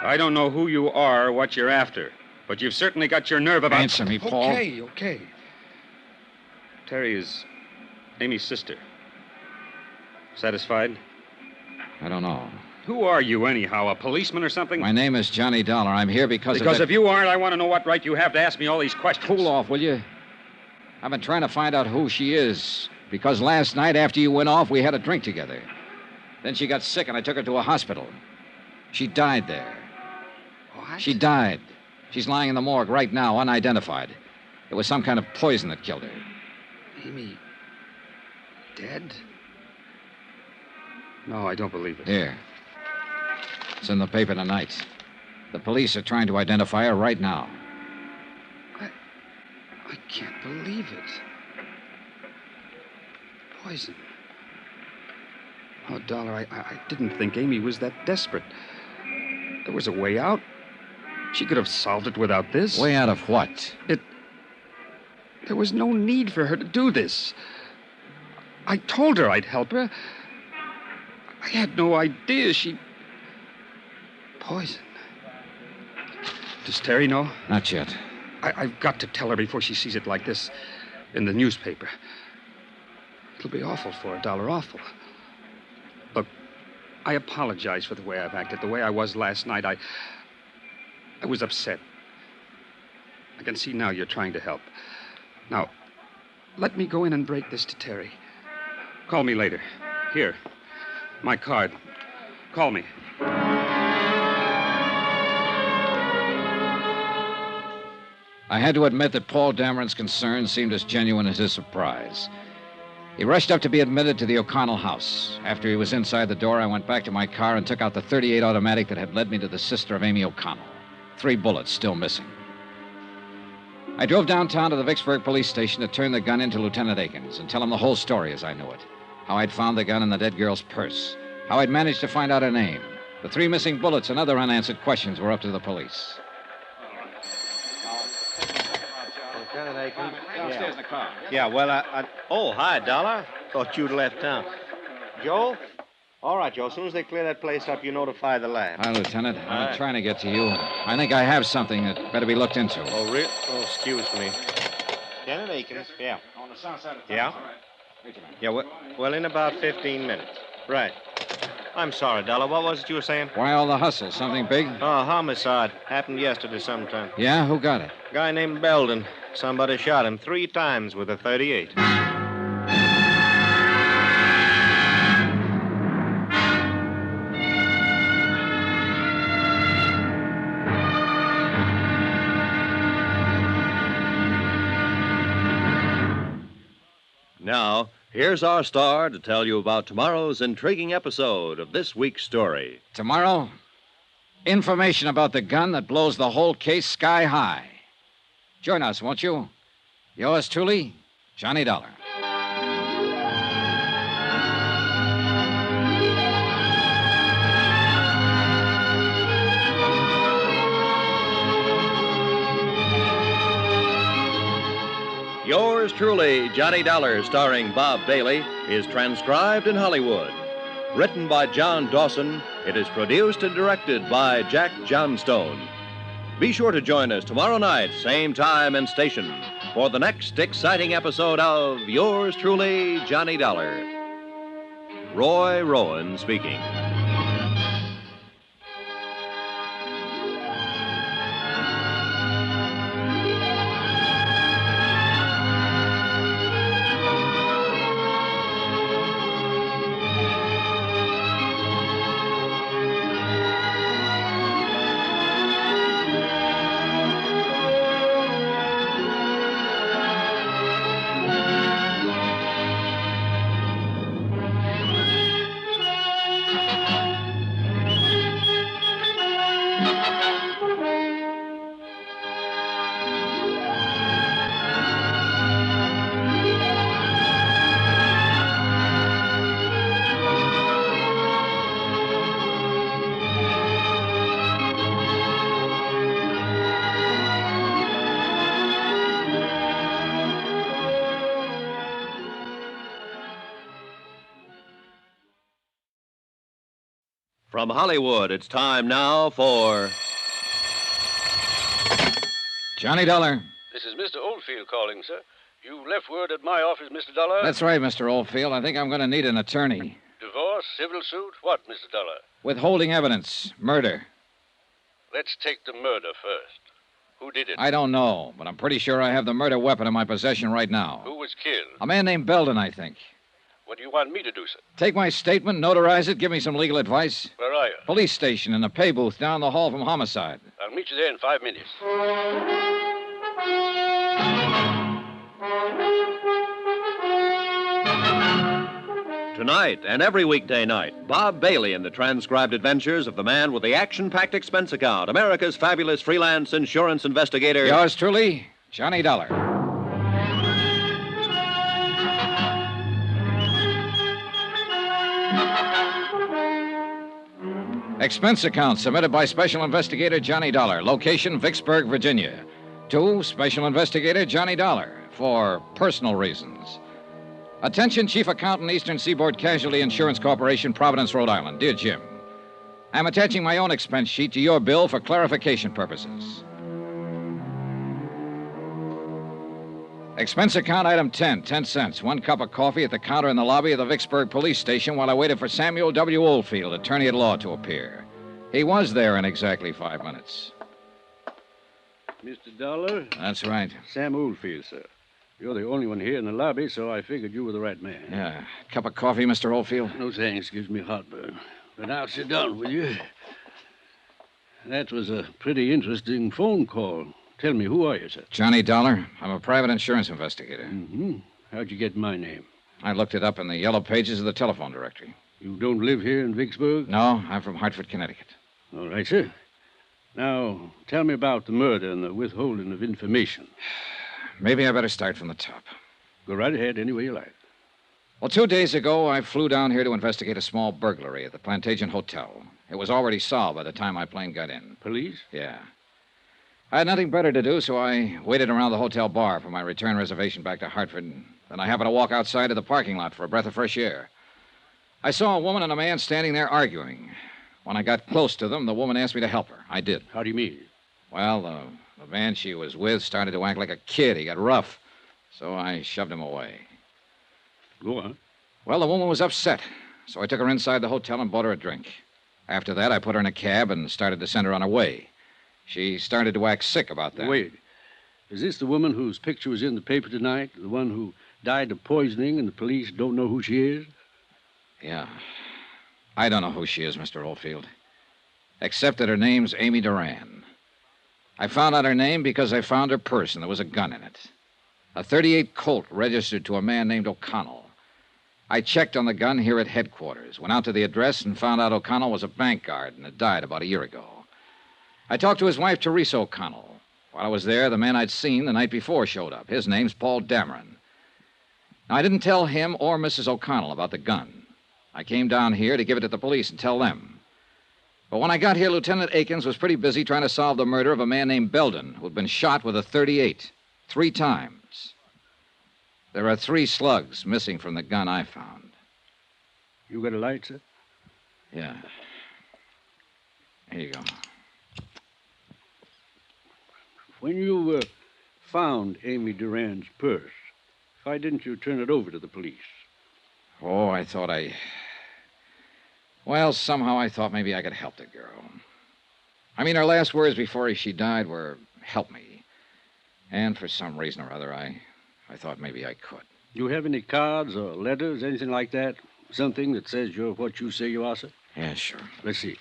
I don't know who you are or what you're after, but you've certainly got your nerve about... Answer me, Paul. Okay. Terry is Amy's sister. Satisfied? I don't know. Who are you, anyhow? A policeman or something? My name is Johnny Dollar. I'm here because Because of if you aren't, I want to know what right you have to ask me all these questions. Cool off, will you? I've been trying to find out who she is. Because last night, after you went off, we had a drink together. Then she got sick, and I took her to a hospital. She died there. What? She died. She's lying in the morgue right now, unidentified. It was some kind of poison that killed her. Amy... dead? No, I don't believe it. Here. It's in the paper tonight. The police are trying to identify her right now. I can't believe it. Poison. Oh, Dollar, I didn't think Amy was that desperate. There was a way out. She could have solved it without this. Way out of what? There was no need for her to do this. I told her I'd help her. I had no idea she... Poison. Does Terry know? Not yet. I've got to tell her before she sees it like this in the newspaper. It'll be awful for her, Dollar, awful. Look, I apologize for the way I've acted, the way I was last night. I was upset. I can see now you're trying to help. Now, let me go in and break this to Terry. Call me later. Here, my card. Call me. I had to admit that Paul Dameron's concern seemed as genuine as his surprise. He rushed up to be admitted to the O'Connell house. After he was inside the door, I went back to my car and took out the .38 automatic that had led me to the sister of Amy O'Connell. 3 bullets still missing. I drove downtown to the Vicksburg police station to turn the gun in to Lieutenant Akins and tell him the whole story as I knew it. How I'd found the gun in the dead girl's purse. How I'd managed to find out her name. The 3 missing bullets and other unanswered questions were up to the police. Lieutenant Aiken. Downstairs in the car. Yeah, well, Oh, hi, Dollar. Thought you'd left town. Joe? All right, Joe. As soon as they clear that place up, you notify the lab. Hi, Lieutenant. I'm right. trying to get to you. I think I have something that better be looked into. Oh, really? Oh, excuse me. Janet Aikens? Yeah. On the south side of town. Yeah? All right. Yeah, well, in about 15 minutes. Right. I'm sorry, Dollar. What was it you were saying? Why all the hustle? Something big? Oh, homicide. Happened yesterday sometime. Yeah? Who got it? Guy named Belden. Somebody shot him 3 times with a .38. Now, here's our star to tell you about tomorrow's intriguing episode of this week's story. Tomorrow, information about the gun that blows the whole case sky high. Join us, won't you? Yours truly, Johnny Dollar. Yours truly, Johnny Dollar, starring Bob Bailey, is transcribed in Hollywood. Written by John Dawson, it is produced and directed by Jack Johnstone. Be sure to join us tomorrow night, same time and station, for the next exciting episode of Yours truly, Johnny Dollar. Roy Rowan speaking. From Hollywood, it's time now for Johnny Dollar. This is Mr. Oldfield calling, sir. You left word at my office, Mr. Dollar. That's right, Mr. Oldfield. I think I'm going to need an attorney. Divorce, civil suit, what, Mr. Dollar? Withholding evidence. Murder. Let's take the murder first. Who did it? I don't know, but I'm pretty sure I have the murder weapon in my possession right now. Who was killed? A man named Belden, I think. What do you want me to do, sir? Take my statement, notarize it, give me some legal advice. Where are you? Police station in the pay booth down the hall from homicide. I'll meet you there in 5 minutes. Tonight and every weekday night, Bob Bailey in the transcribed adventures of the man with the action-packed expense account, America's fabulous freelance insurance investigator. Yours truly, Johnny Dollar. Expense account submitted by Special Investigator Johnny Dollar. Location, Vicksburg, Virginia. To Special Investigator Johnny Dollar for personal reasons. Attention, Chief Accountant, Eastern Seaboard Casualty Insurance Corporation, Providence, Rhode Island. Dear Jim, I'm attaching my own expense sheet to your bill for clarification purposes. Expense account item 10, 10 cents. 1 cup of coffee at the counter in the lobby of the Vicksburg police station while I waited for Samuel W. Oldfield, attorney at law, to appear. He was there in exactly 5 minutes. Mr. Dollar? That's right. Sam Oldfield, sir. You're the only one here in the lobby, so I figured you were the right man. Yeah. Cup of coffee, Mr. Oldfield? No thanks. Gives me heartburn. But now sit down, will you? That was a pretty interesting phone call. Tell me, who are you, sir? Johnny Dollar. I'm a private insurance investigator. Mm-hmm. How'd you get my name? I looked it up in the yellow pages of the telephone directory. You don't live here in Vicksburg? No, I'm from Hartford, Connecticut. All right, sir. Now, tell me about the murder and the withholding of information. Maybe I better start from the top. Go right ahead any way you like. Well, 2 days ago, I flew down here to investigate a small burglary at the Plantation Hotel. It was already solved by the time my plane got in. Police? Yeah. I had nothing better to do, so I waited around the hotel bar for my return reservation back to Hartford. Then I happened to walk outside to the parking lot for a breath of fresh air. I saw a woman and a man standing there arguing. When I got close to them, the woman asked me to help her. I did. How do you mean? Well, the man she was with started to act like a kid. He got rough, so I shoved him away. Go on. Well, the woman was upset, so I took her inside the hotel and bought her a drink. After that, I put her in a cab and started to send her on her way. She started to act sick about that. Wait. Is this the woman whose picture was in the paper tonight? The one who died of poisoning and the police don't know who she is? Yeah. I don't know who she is, Mr. Oldfield. Except that her name's Amy Duran. I found out her name because I found her purse and there was a gun in it. A .38 Colt registered to a man named O'Connell. I checked on the gun here at headquarters, went out to the address and found out O'Connell was a bank guard and had died about a year ago. I talked to his wife, Teresa O'Connell. While I was there, the man I'd seen the night before showed up. His name's Paul Dameron. Now, I didn't tell him or Mrs. O'Connell about the gun. I came down here to give it to the police and tell them. But when I got here, Lieutenant Akins was pretty busy trying to solve the murder of a man named Belden, who'd been shot with a .38 3 times. There are 3 slugs missing from the gun I found. You got a light, sir? Yeah. Here you go. When you found Amy Duran's purse, why didn't you turn it over to the police? Oh, Well, somehow I thought maybe I could help the girl. I mean, her last words before she died were, help me. And for some reason or other, I thought maybe I could. You have any cards or letters, anything like that? Something that says you're what you say you are, sir? Yeah, sure. Let's see.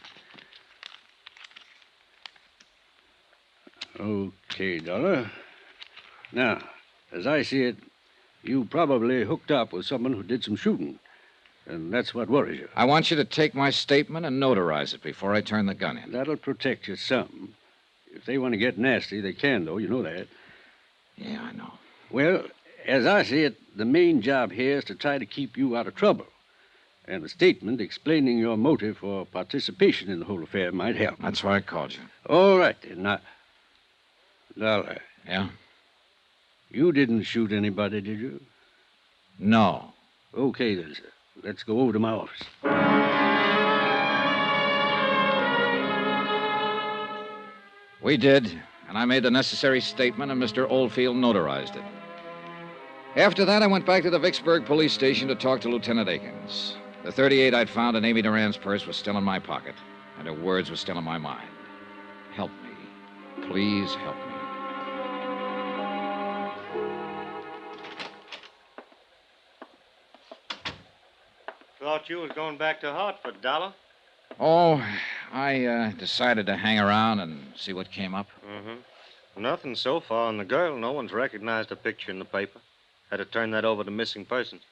Okay, Dollar. Now, as I see it, you probably hooked up with someone who did some shooting. And that's what worries you. I want you to take my statement and notarize it before I turn the gun in. That'll protect you some. If they want to get nasty, they can, though. You know that. Yeah, I know. Well, as I see it, the main job here is to try to keep you out of trouble. And a statement explaining your motive for participation in the whole affair might help. That's why I called you. All right, then. Now, Dollar. Yeah? You didn't shoot anybody, did you? No. Okay, then, sir. Let's go over to my office. We did, and I made the necessary statement, and Mr. Oldfield notarized it. After that, I went back to the Vicksburg police station to talk to Lieutenant Akins. The .38 I'd found in Amy Duran's purse was still in my pocket, and her words were still in my mind. Help me. Please help me. Thought you was going back to Hartford, Dollar. Oh, I decided to hang around and see what came up. Mm-hmm. Nothing so far on the girl. No one's recognized the picture in the paper. Had to turn that over to missing persons.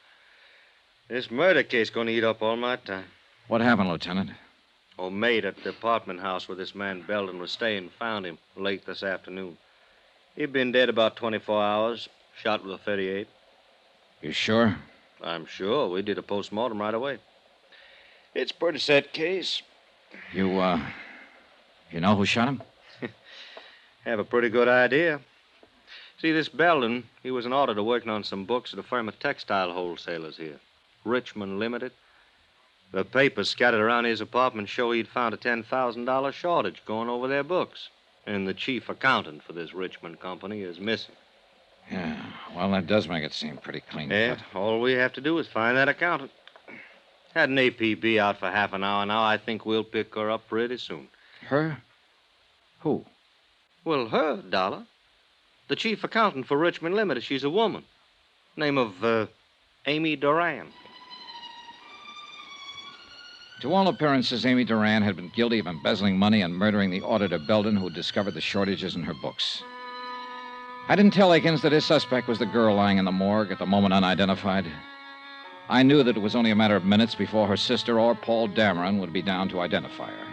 This murder case going to eat up all my time. What happened, Lieutenant? Old maid at the apartment house where this man Belden was staying found him late this afternoon. He'd been dead about 24 hours, shot with a .38. You sure? I'm sure. We did a postmortem right away. It's a pretty set case. You know who shot him? Have a pretty good idea. See, this Belden, he was an auditor working on some books at a firm of textile wholesalers here. Richmond Limited. The papers scattered around his apartment show he'd found a $10,000 shortage going over their books. And the chief accountant for this Richmond company is missing. Yeah, well, that does make it seem pretty clean Yeah, cut. all we have to do is find that accountant. Had an APB out for half an hour now. I think we'll pick her up pretty soon. Her? Who? Well, her, Dollar. The chief accountant for Richmond Limited. She's a woman. Name of, Amy Duran. To all appearances, Amy Duran had been guilty of embezzling money and murdering the auditor Belden who discovered the shortages in her books. I didn't tell Akins that his suspect was the girl lying in the morgue at the moment unidentified. I knew that it was only a matter of minutes before her sister or Paul Dameron would be down to identify her.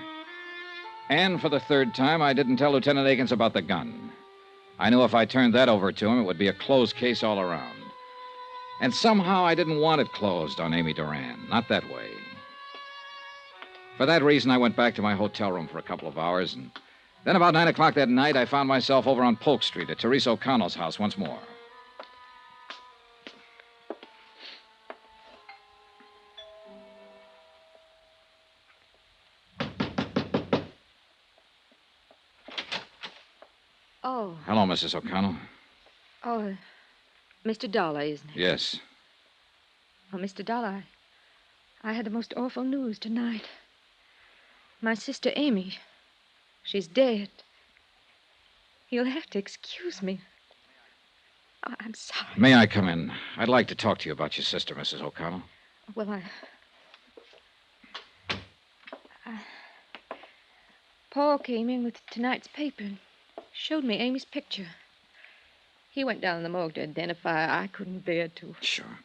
And for the third time, I didn't tell Lieutenant Akins about the gun. I knew if I turned that over to him, it would be a closed case all around. And somehow I didn't want it closed on Amy Duran. Not that way. For that reason, I went back to my hotel room for a couple of hours and Then about 9 o'clock that night, I found myself over on Polk Street at Teresa O'Connell's house once more. Oh. Hello, Mrs. O'Connell. Oh, Mr. Dollar, isn't it? Yes. Oh, Mr. Dollar, I had the most awful news tonight. My sister Amy, she's dead. You'll have to excuse me. Oh, I'm sorry. May I come in? I'd like to talk to you about your sister, Mrs. O'Connell. Well, Paul came in with tonight's paper and showed me Amy's picture. He went down in the morgue to identify her. I couldn't bear to. Sure.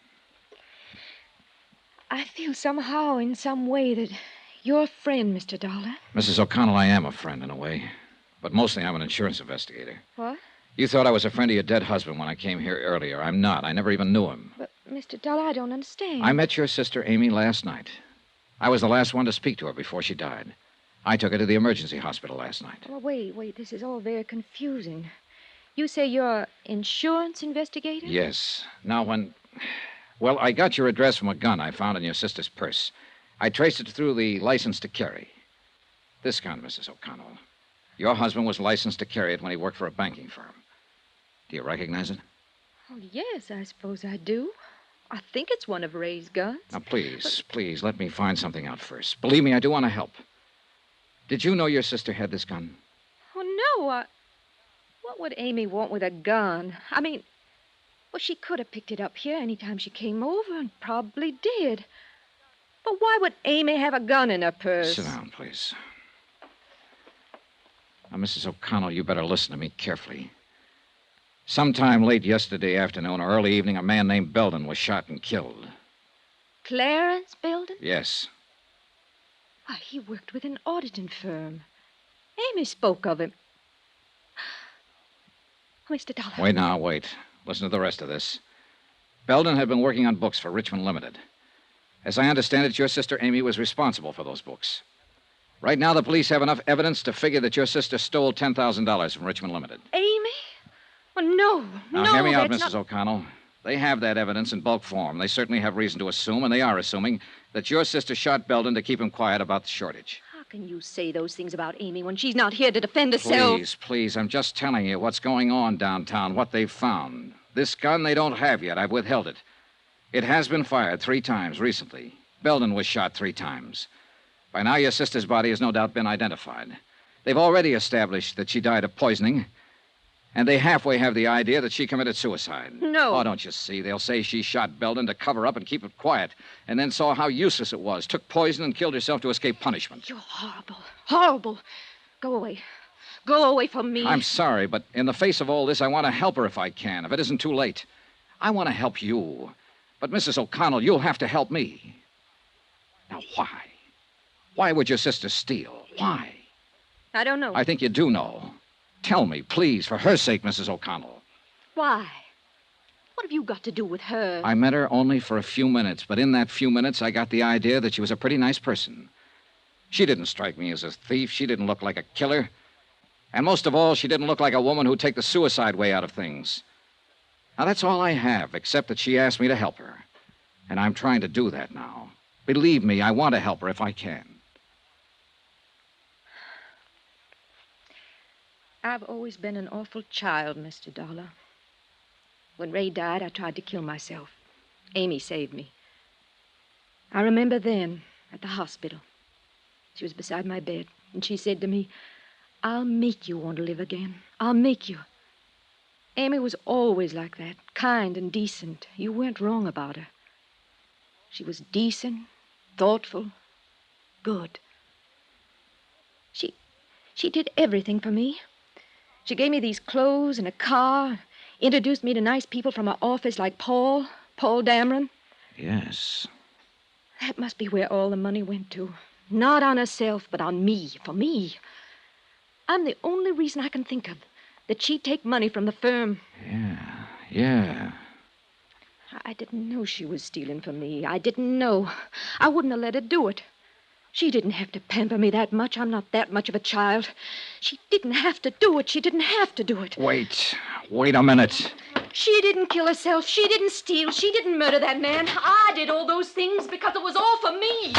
I feel somehow, in some way, that you're a friend, Mr. Dollar. Mrs. O'Connell, I am a friend in a way. But mostly I'm an insurance investigator. What? You thought I was a friend of your dead husband when I came here earlier. I'm not. I never even knew him. But, Mr. Dollar, I don't understand. I met your sister Amy last night. I was the last one to speak to her before she died. I took her to the emergency hospital last night. Oh, wait. This is all very confusing. You say you're an insurance investigator? Yes. Now, Well, I got your address from a gun I found in your sister's purse. I traced it through the license to carry. This gun, Mrs. O'Connell. Your husband was licensed to carry it when he worked for a banking firm. Do you recognize it? Oh, yes, I suppose I do. I think it's one of Ray's guns. Now, please, let me find something out first. Believe me, I do want to help. Did you know your sister had this gun? Oh, no. What would Amy want with a gun? I mean, well, she could have picked it up here any time she came over and probably did. But why would Amy have a gun in her purse? Sit down, please. Now, Mrs. O'Connell, you better listen to me carefully. Sometime late yesterday afternoon or early evening, a man named Belden was shot and killed. Clarence Belden? Yes. Why, he worked with an auditing firm. Amy spoke of him. Mr. Dollar. Wait. Listen to the rest of this. Belden had been working on books for Richmond Limited. As I understand it, your sister Amy was responsible for those books. Right now, the police have enough evidence to figure that your sister stole $10,000 from Richmond Limited. Amy? Oh, no. Now, hear me out, Mrs. O'Connell. They have that evidence in bulk form. They certainly have reason to assume, and they are assuming, that your sister shot Belden to keep him quiet about the shortage. How can you say those things about Amy when she's not here to defend herself? Please, I'm just telling you what's going on downtown, what they've found. This gun they don't have yet. I've withheld it. It has been fired 3 times recently. Belden was shot 3 times. By now, your sister's body has no doubt been identified. They've already established that she died of poisoning, and they halfway have the idea that she committed suicide. No. Oh, don't you see? They'll say she shot Belden to cover up and keep it quiet, and then saw how useless it was, took poison and killed herself to escape punishment. You're horrible. Horrible. Go away. Go away from me. I'm sorry, but in the face of all this, I want to help her if I can, if it isn't too late. I want to help you. But, Mrs. O'Connell, you'll have to help me. Now, why? Why would your sister steal? Why? I don't know. I think you do know. Tell me, please, for her sake, Mrs. O'Connell. Why? What have you got to do with her? I met her only for a few minutes, but in that few minutes, I got the idea that she was a pretty nice person. She didn't strike me as a thief. She didn't look like a killer. And most of all, she didn't look like a woman who'd take the suicide way out of things. Now, that's all I have, except that she asked me to help her. And I'm trying to do that now. Believe me, I want to help her if I can. I've always been an awful child, Mr. Dollar. When Ray died, I tried to kill myself. Amy saved me. I remember then, at the hospital. She was beside my bed, and she said to me, "I'll make you want to live again. I'll make you." Amy was always like that, kind and decent. You weren't wrong about her. She was decent, thoughtful, good. She did everything for me. She gave me these clothes and a car, introduced me to nice people from her office like Paul Dameron. Yes. That must be where all the money went to. Not on herself, but on me, for me. I'm the only reason I can think of that she'd take money from the firm. Yeah. I didn't know she was stealing from me. I didn't know. I wouldn't have let her do it. She didn't have to pamper me that much. I'm not that much of a child. She didn't have to do it. She didn't have to do it. Wait a minute. She didn't kill herself. She didn't steal. She didn't murder that man. I did all those things because it was all for me.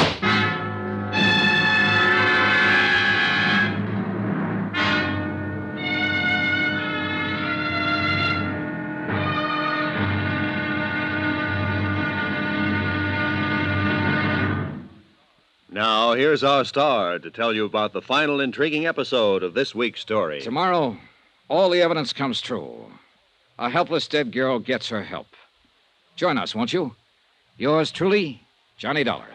Now, here's our star to tell you about the final intriguing episode of this week's story. Tomorrow, all the evidence comes true. A helpless dead girl gets her help. Join us, won't you? Yours truly, Johnny Dollar.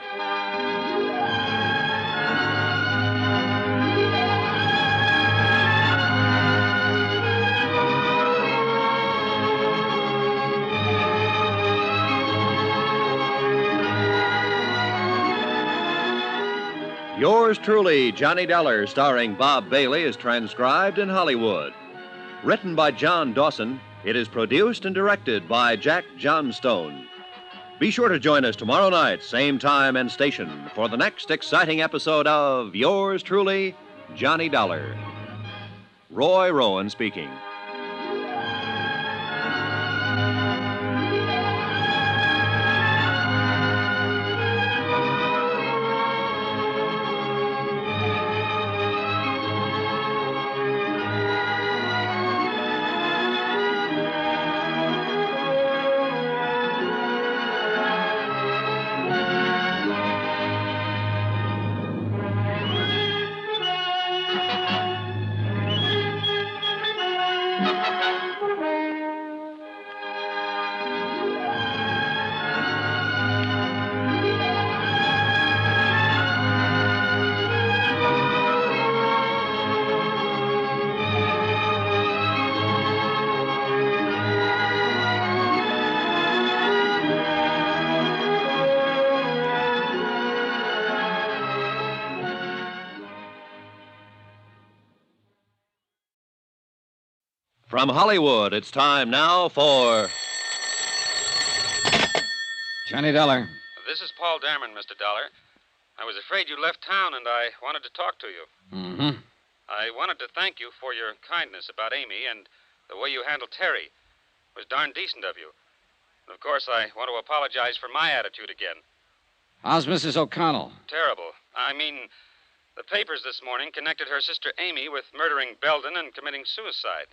Yours truly, Johnny Dollar, starring Bob Bailey, is transcribed in Hollywood. Written by John Dawson, it is produced and directed by Jack Johnstone. Be sure to join us tomorrow night, same time and station, for the next exciting episode of Yours truly, Johnny Dollar. Roy Rowan speaking. From Hollywood, it's time now for Johnny Dollar. This is Paul Dameron, Mr. Dollar. I was afraid you left town, and I wanted to talk to you. Mm-hmm. I wanted to thank you for your kindness about Amy and the way you handled Terry. It was darn decent of you. And of course, I want to apologize for my attitude again. How's Mrs. O'Connell? Terrible. I mean, the papers this morning connected her sister Amy with murdering Belden and committing suicide.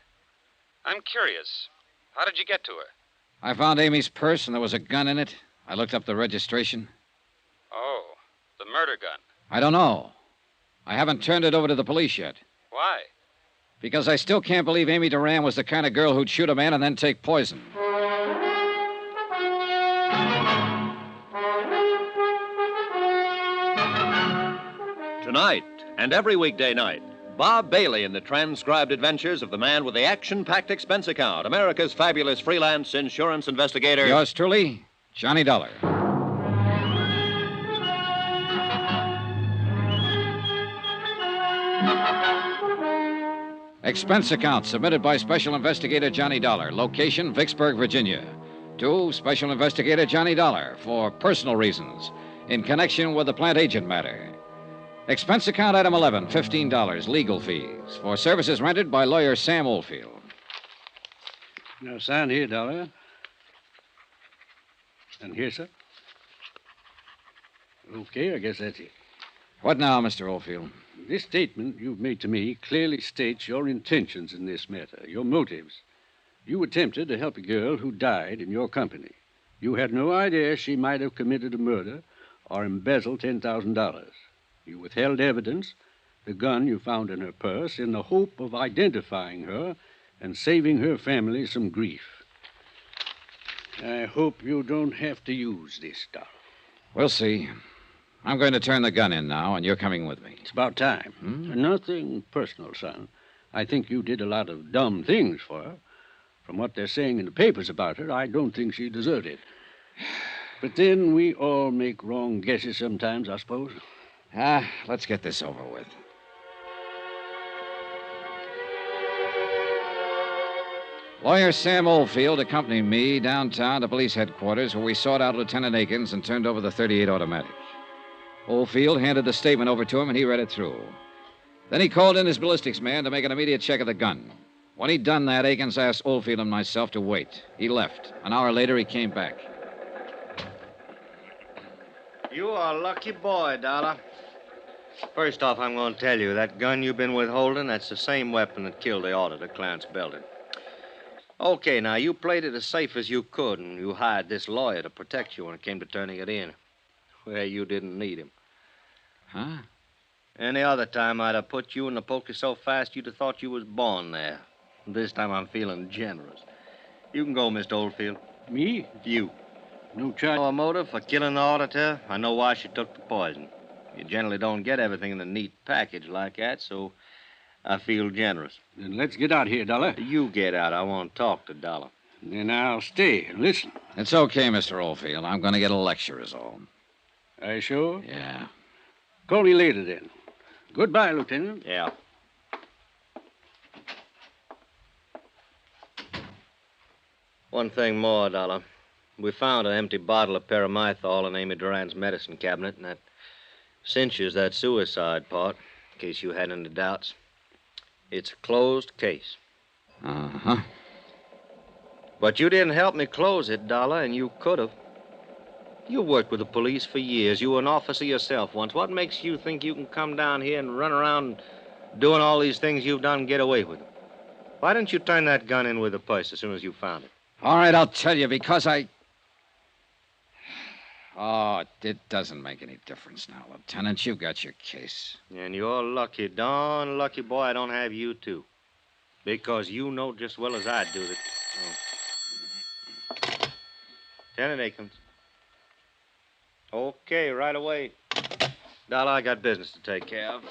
I'm curious. How did you get to her? I found Amy's purse, and there was a gun in it. I looked up the registration. Oh, the murder gun. I don't know. I haven't turned it over to the police yet. Why? Because I still can't believe Amy Duran was the kind of girl who'd shoot a man and then take poison. Tonight and every weekday night, Bob Bailey in the transcribed adventures of the man with the action-packed expense account, America's fabulous freelance insurance investigator. Yours truly, Johnny Dollar. Expense account submitted by Special Investigator Johnny Dollar. Location, Vicksburg, Virginia. To Special Investigator Johnny Dollar for personal reasons in connection with the plant agent matter. Expense account item 11, $15, legal fees for services rendered by lawyer Sam Oldfield. Now, sign here, Dollar. And here, sir. Okay, I guess that's it. What now, Mr. Oldfield? This statement you've made to me clearly states your intentions in this matter, your motives. You attempted to help a girl who died in your company. You had no idea she might have committed a murder or embezzled $10,000. You withheld evidence, the gun you found in her purse, in the hope of identifying her and saving her family some grief. I hope you don't have to use this stuff. We'll see. I'm going to turn the gun in now, and you're coming with me. It's about time. Nothing personal, son. I think you did a lot of dumb things for her. From what they're saying in the papers about her, I don't think she deserved it. But then we all make wrong guesses sometimes, I suppose. Let's get this over with. Lawyer Sam Oldfield accompanied me downtown to police headquarters where we sought out Lieutenant Akins and turned over the .38 automatic. Oldfield handed the statement over to him, and he read it through. Then he called in his ballistics man to make an immediate check of the gun. When he'd done that, Akins asked Oldfield and myself to wait. He left. An hour later, he came back. You are a lucky boy, Dollar. First off, I'm going to tell you, that gun you've been withholding, that's the same weapon that killed the auditor, Clarence Belden. Okay, now, you played it as safe as you could, and you hired this lawyer to protect you when it came to turning it in. Well, you didn't need him. Huh? Any other time, I'd have put you in the pokey so fast you'd have thought you was born there. This time, I'm feeling generous. You can go, Mr. Oldfield. Me? You. No charge. No motive for killing the auditor. I know why she took the poison. You generally don't get everything in a neat package like that, so I feel generous. Then let's get out here, Dollar. You get out. I want to talk to Dollar. Then I'll stay and listen. It's okay, Mr. Oldfield. I'm going to get a lecture is all. Are you sure? Yeah. Call me later, then. Goodbye, Lieutenant. Yeah. One thing more, Dollar. We found an empty bottle of paramythol in Amy Duran's medicine cabinet, and that cinches that suicide part, in case you had any doubts. It's a closed case. Uh-huh. But you didn't help me close it, Dollar, and you could have. You worked with the police for years. You were an officer yourself once. What makes you think you can come down here and run around doing all these things you've done and get away with them? Why didn't you turn that gun in with the purse as soon as you found it? All right, I'll tell you, because I... Oh, it doesn't make any difference now, Lieutenant. You've got your case. And you're lucky, darn lucky boy I don't have you, too. Because you know just as well as I do that... Oh. Lieutenant Akins. Okay, right away. Dollar, I got business to take care of.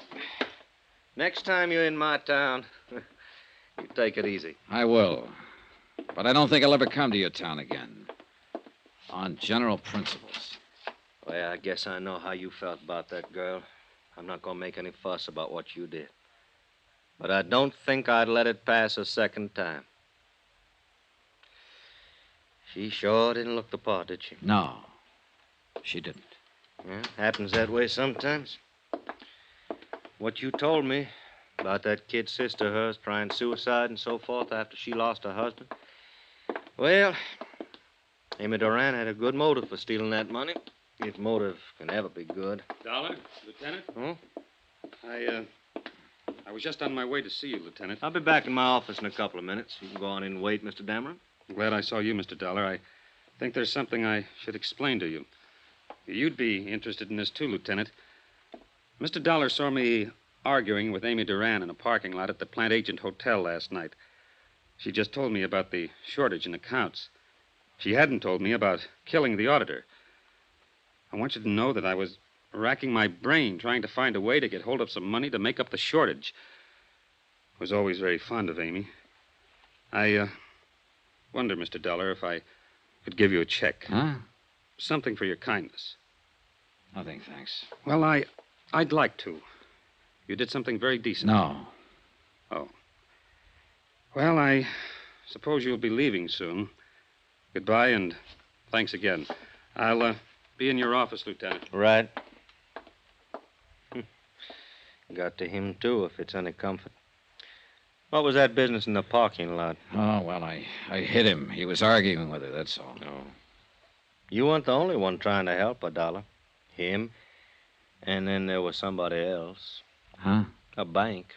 Next time you're in my town, you take it easy. I will. But I don't think I'll ever come to your town again. On general principles. Well, I guess I know how you felt about that girl. I'm not going to make any fuss about what you did. But I don't think I'd let it pass a second time. She sure didn't look the part, did she? No, she didn't. Yeah, happens that way sometimes. What you told me about that kid sister of hers trying suicide and so forth after she lost her husband. Well, Amy Duran had a good motive for stealing that money. If motive can ever be good. Dollar, Lieutenant? Huh? I was just on my way to see you, Lieutenant. I'll be back in my office in a couple of minutes. You can go on in and wait, Mr. Dameron. I'm glad I saw you, Mr. Dollar. I think there's something I should explain to you. You'd be interested in this, too, Lieutenant. Mr. Dollar saw me arguing with Amy Duran in a parking lot at the Plant Agent Hotel last night. She just told me about the shortage in accounts. She hadn't told me about killing the auditor. I want you to know that I was racking my brain trying to find a way to get hold of some money to make up the shortage. I was always very fond of Amy. I wonder, Mr. Dollar, if I could give you a check. Huh? Something for your kindness. Nothing, thanks. Well, I'd like to. You did something very decent. No. Oh. Well, I suppose you'll be leaving soon. Goodbye, and thanks again. I'll be in your office, Lieutenant. Right. Got to him, too, if it's any comfort. What was that business in the parking lot? Oh, well, I hit him. He was arguing with her, that's all. No. You weren't the only one trying to help her, Dollar. Him. And then there was somebody else. Huh? A bank.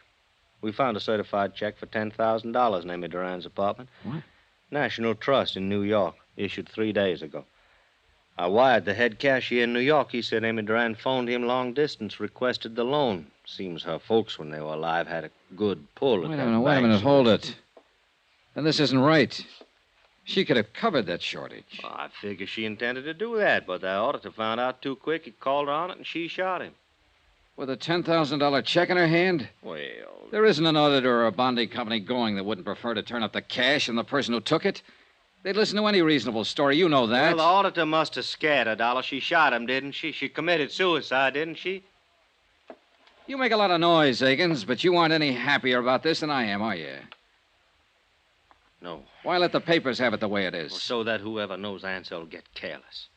We found a certified check for $10,000 in Amy Duran's apartment. What? National Trust in New York, issued 3 days ago. I wired the head cashier in New York. He said Amy Duran phoned him long distance, requested the loan. Seems her folks, when they were alive, had a good pull at that bank. Wait a minute, hold it. Then this isn't right. She could have covered that shortage. Well, I figure she intended to do that, but the auditor found out too quick. He called her on it, and she shot him. With a $10,000 check in her hand? Well... There isn't an auditor or a bonding company going that wouldn't prefer to turn up the cash and the person who took it. They'd listen to any reasonable story. You know that. Well, the auditor must have scared her, Dollar. She shot him, didn't she? She committed suicide, didn't she? You make a lot of noise, Akins, but you aren't any happier about this than I am, are you? No. Why let the papers have it the way it is? Well, so that whoever knows the answer will get careless.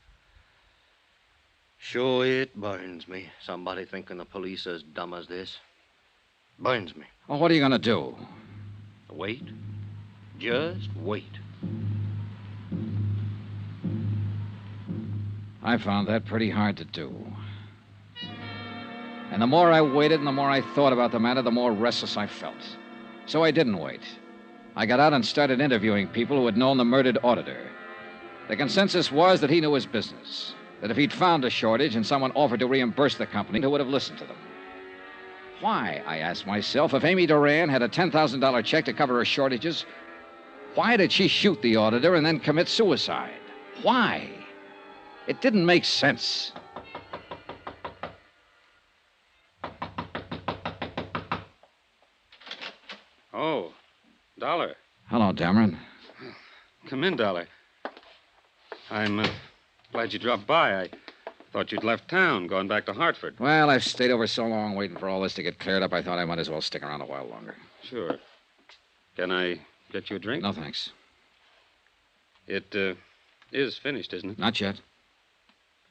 Sure, it burns me. Somebody thinking the police as dumb as this. Burns me. Well, what are you going to do? Wait. Just wait. I found that pretty hard to do. And the more I waited and the more I thought about the matter, the more restless I felt. So I didn't wait. I got out and started interviewing people who had known the murdered auditor. The consensus was that he knew his business, that if he'd found a shortage and someone offered to reimburse the company, he would have listened to them. Why, I asked myself, if Amy Duran had a $10,000 check to cover her shortages, why did she shoot the auditor and then commit suicide? Why? It didn't make sense. Oh, Dollar. Hello, Dameron. Come in, Dollar. I'm glad you dropped by. I thought you'd left town, gone back to Hartford. Well, I've stayed over so long waiting for all this to get cleared up, I thought I might as well stick around a while longer. Sure. Can I get you a drink? No, thanks. It is finished, isn't it? Not yet.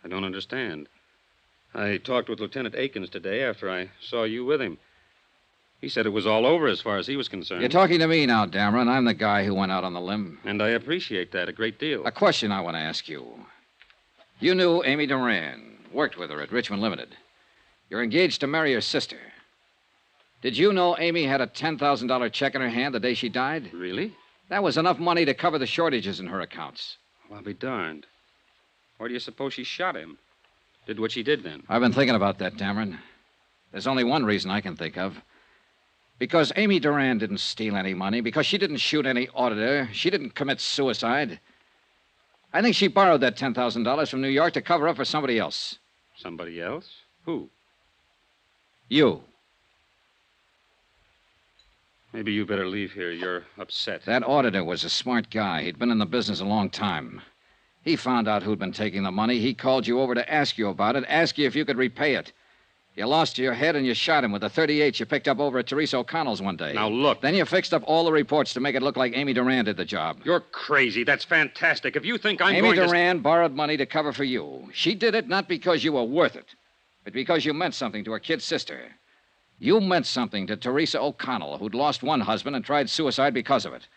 I don't understand. I talked with Lieutenant Akins today after I saw you with him. He said it was all over as far as he was concerned. You're talking to me now, Dameron. I'm the guy who went out on the limb. And I appreciate that a great deal. A question I want to ask you. You knew Amy Duran, worked with her at Richmond Limited. You're engaged to marry her sister. Did you know Amy had a $10,000 check in her hand the day she died? Really? That was enough money to cover the shortages in her accounts. Well, I'll be darned. Why do you suppose she shot him? Did what she did then? I've been thinking about that, Dameron. There's only one reason I can think of. Because Amy Duran didn't steal any money, because she didn't shoot any auditor, she didn't commit suicide. I think she borrowed that $10,000 from New York to cover up for somebody else. Somebody else? Who? You. Maybe you better leave here. You're upset. That auditor was a smart guy. He'd been in the business a long time. He found out who'd been taking the money. He called you over to ask you about it, ask you if you could repay it. You lost your head and you shot him with a .38 you picked up over at Teresa O'Connell's one day. Now, look. Then you fixed up all the reports to make it look like Amy Duran did the job. You're crazy. That's fantastic. If you think I'm Amy going to... Duran borrowed money to cover for you. She did it not because you were worth it, but because you meant something to her kid sister. You meant something to Teresa O'Connell, who'd lost one husband and tried suicide because of it.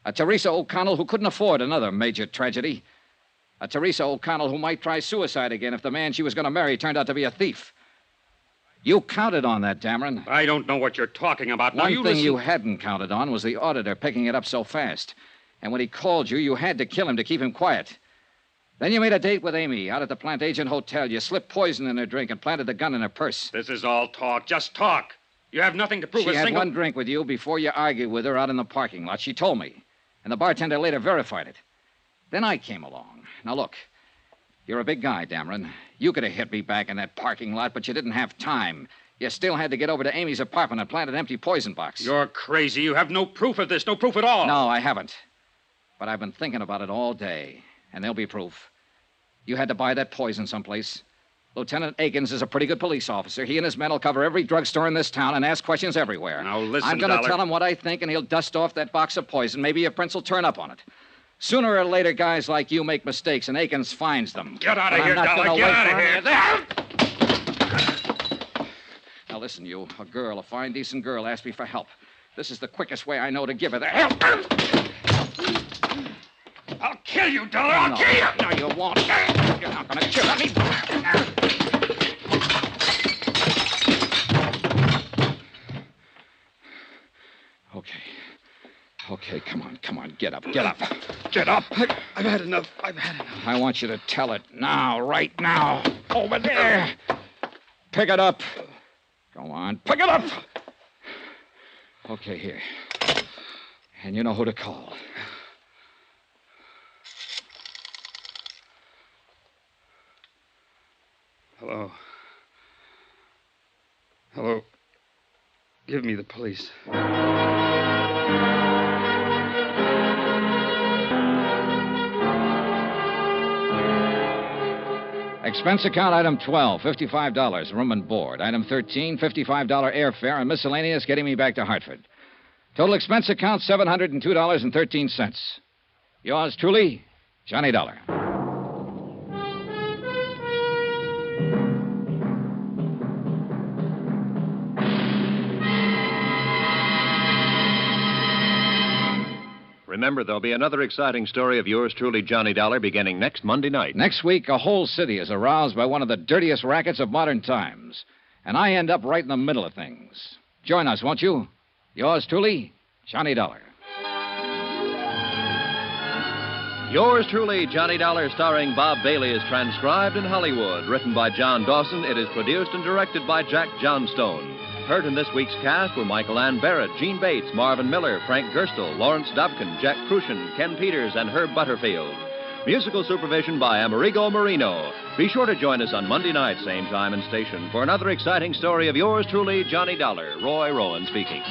A Teresa O'Connell who couldn't afford another major tragedy. A Teresa O'Connell who might try suicide again if the man she was going to marry turned out to be a thief. You counted on that, Dameron. I don't know what you're talking about. Now, One you thing listen... you hadn't counted on was the auditor picking it up so fast. And when he called you, you had to kill him to keep him quiet. Then you made a date with Amy out at the Plant Agent Hotel. You slipped poison in her drink and planted the gun in her purse. This is all talk. Just talk. You have nothing to prove She a had single... one drink with you before you argued with her out in the parking lot. She told me. And the bartender later verified it. Then I came along. Now, look. You're a big guy, Dameron. You could have hit me back in that parking lot, but you didn't have time. You still had to get over to Amy's apartment and plant an empty poison box. You're crazy. You have no proof of this. No proof at all. No, I haven't. But I've been thinking about it all day, and there'll be proof. You had to buy that poison someplace. Lieutenant Akins is a pretty good police officer. He and his men will cover every drugstore in this town and ask questions everywhere. Now, listen, I'm going to Dollar. tell him what I think, and he'll dust off that box of poison. Maybe your prince will turn up on it. Sooner or later, guys like you make mistakes, and Akins finds them. Get out of And here, I'm not Dollar. gonna Get wait out of for here. him. Now, listen, you. A girl, a fine, decent girl, asked me for help. This is the quickest way I know to give her the help. I'll kill you, Dollar. I'll kill you. No, you won't. You're not going to kill me. Okay, come on, get up. Get up. I've had enough. I want you to tell it now, right now. Over there. Pick it up. Go on, pick it up. Okay, here. And you know who to call. Hello. Hello. Give me the police. Expense account item 12, $55, room and board. Item 13, $55 airfare and miscellaneous getting me back to Hartford. Total expense account, $702.13. Yours truly, Johnny Dollar. Remember, there'll be another exciting story of yours truly, Johnny Dollar, beginning next Monday night. Next week, a whole city is aroused by one of the dirtiest rackets of modern times. And I end up right in the middle of things. Join us, won't you? Yours truly, Johnny Dollar. Yours truly, Johnny Dollar, starring Bob Bailey, is transcribed in Hollywood. Written by John Dawson, it is produced and directed by Jack Johnstone. Heard in this week's cast were Michael Ann Barrett, Gene Bates, Marvin Miller, Frank Gerstle, Lawrence Dobkin, Jack Crucian, Ken Peters, and Herb Butterfield. Musical supervision by Amerigo Marino. Be sure to join us on Monday night, same time and station, for another exciting story of yours truly, Johnny Dollar. Roy Rowan speaking.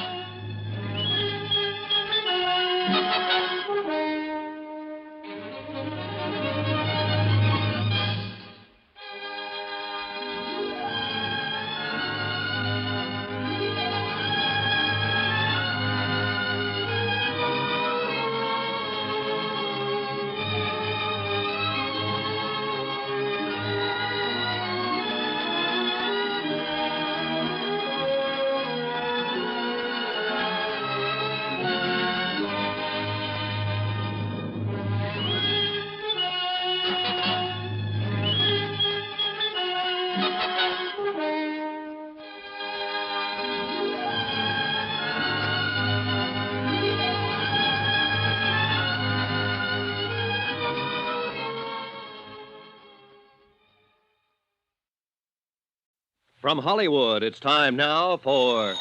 From Hollywood, it's time now for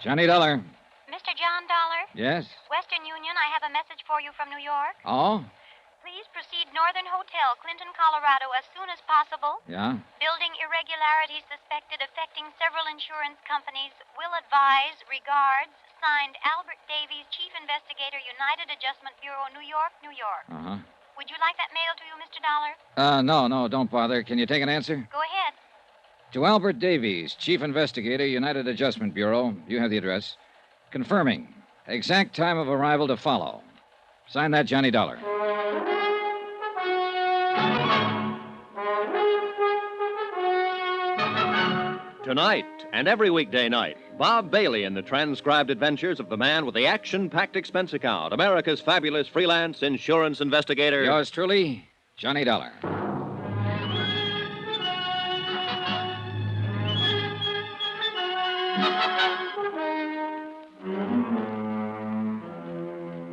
Johnny Dollar. Mr. John Dollar? Yes? Western Union, I have a message for you from New York. Oh? Please proceed Northern Hotel, Clinton, Colorado, as soon as possible. Yeah? Building irregularities suspected affecting several insurance companies. Will advise. Regards. Signed, Albert Davies, Chief Investigator, United Adjustment Bureau, New York, New York. Uh-huh. Would you like that mailed to you, Mr. Dollar? No, don't bother. Can you take an answer? Go ahead. To Albert Davies, Chief Investigator, United Adjustment Bureau. You have the address. Confirming. Exact time of arrival to follow. Sign that, Johnny Dollar. Tonight and every weekday night, Bob Bailey in the transcribed adventures of the man with the action-packed expense account, America's fabulous freelance insurance investigator. Yours truly, Johnny Dollar.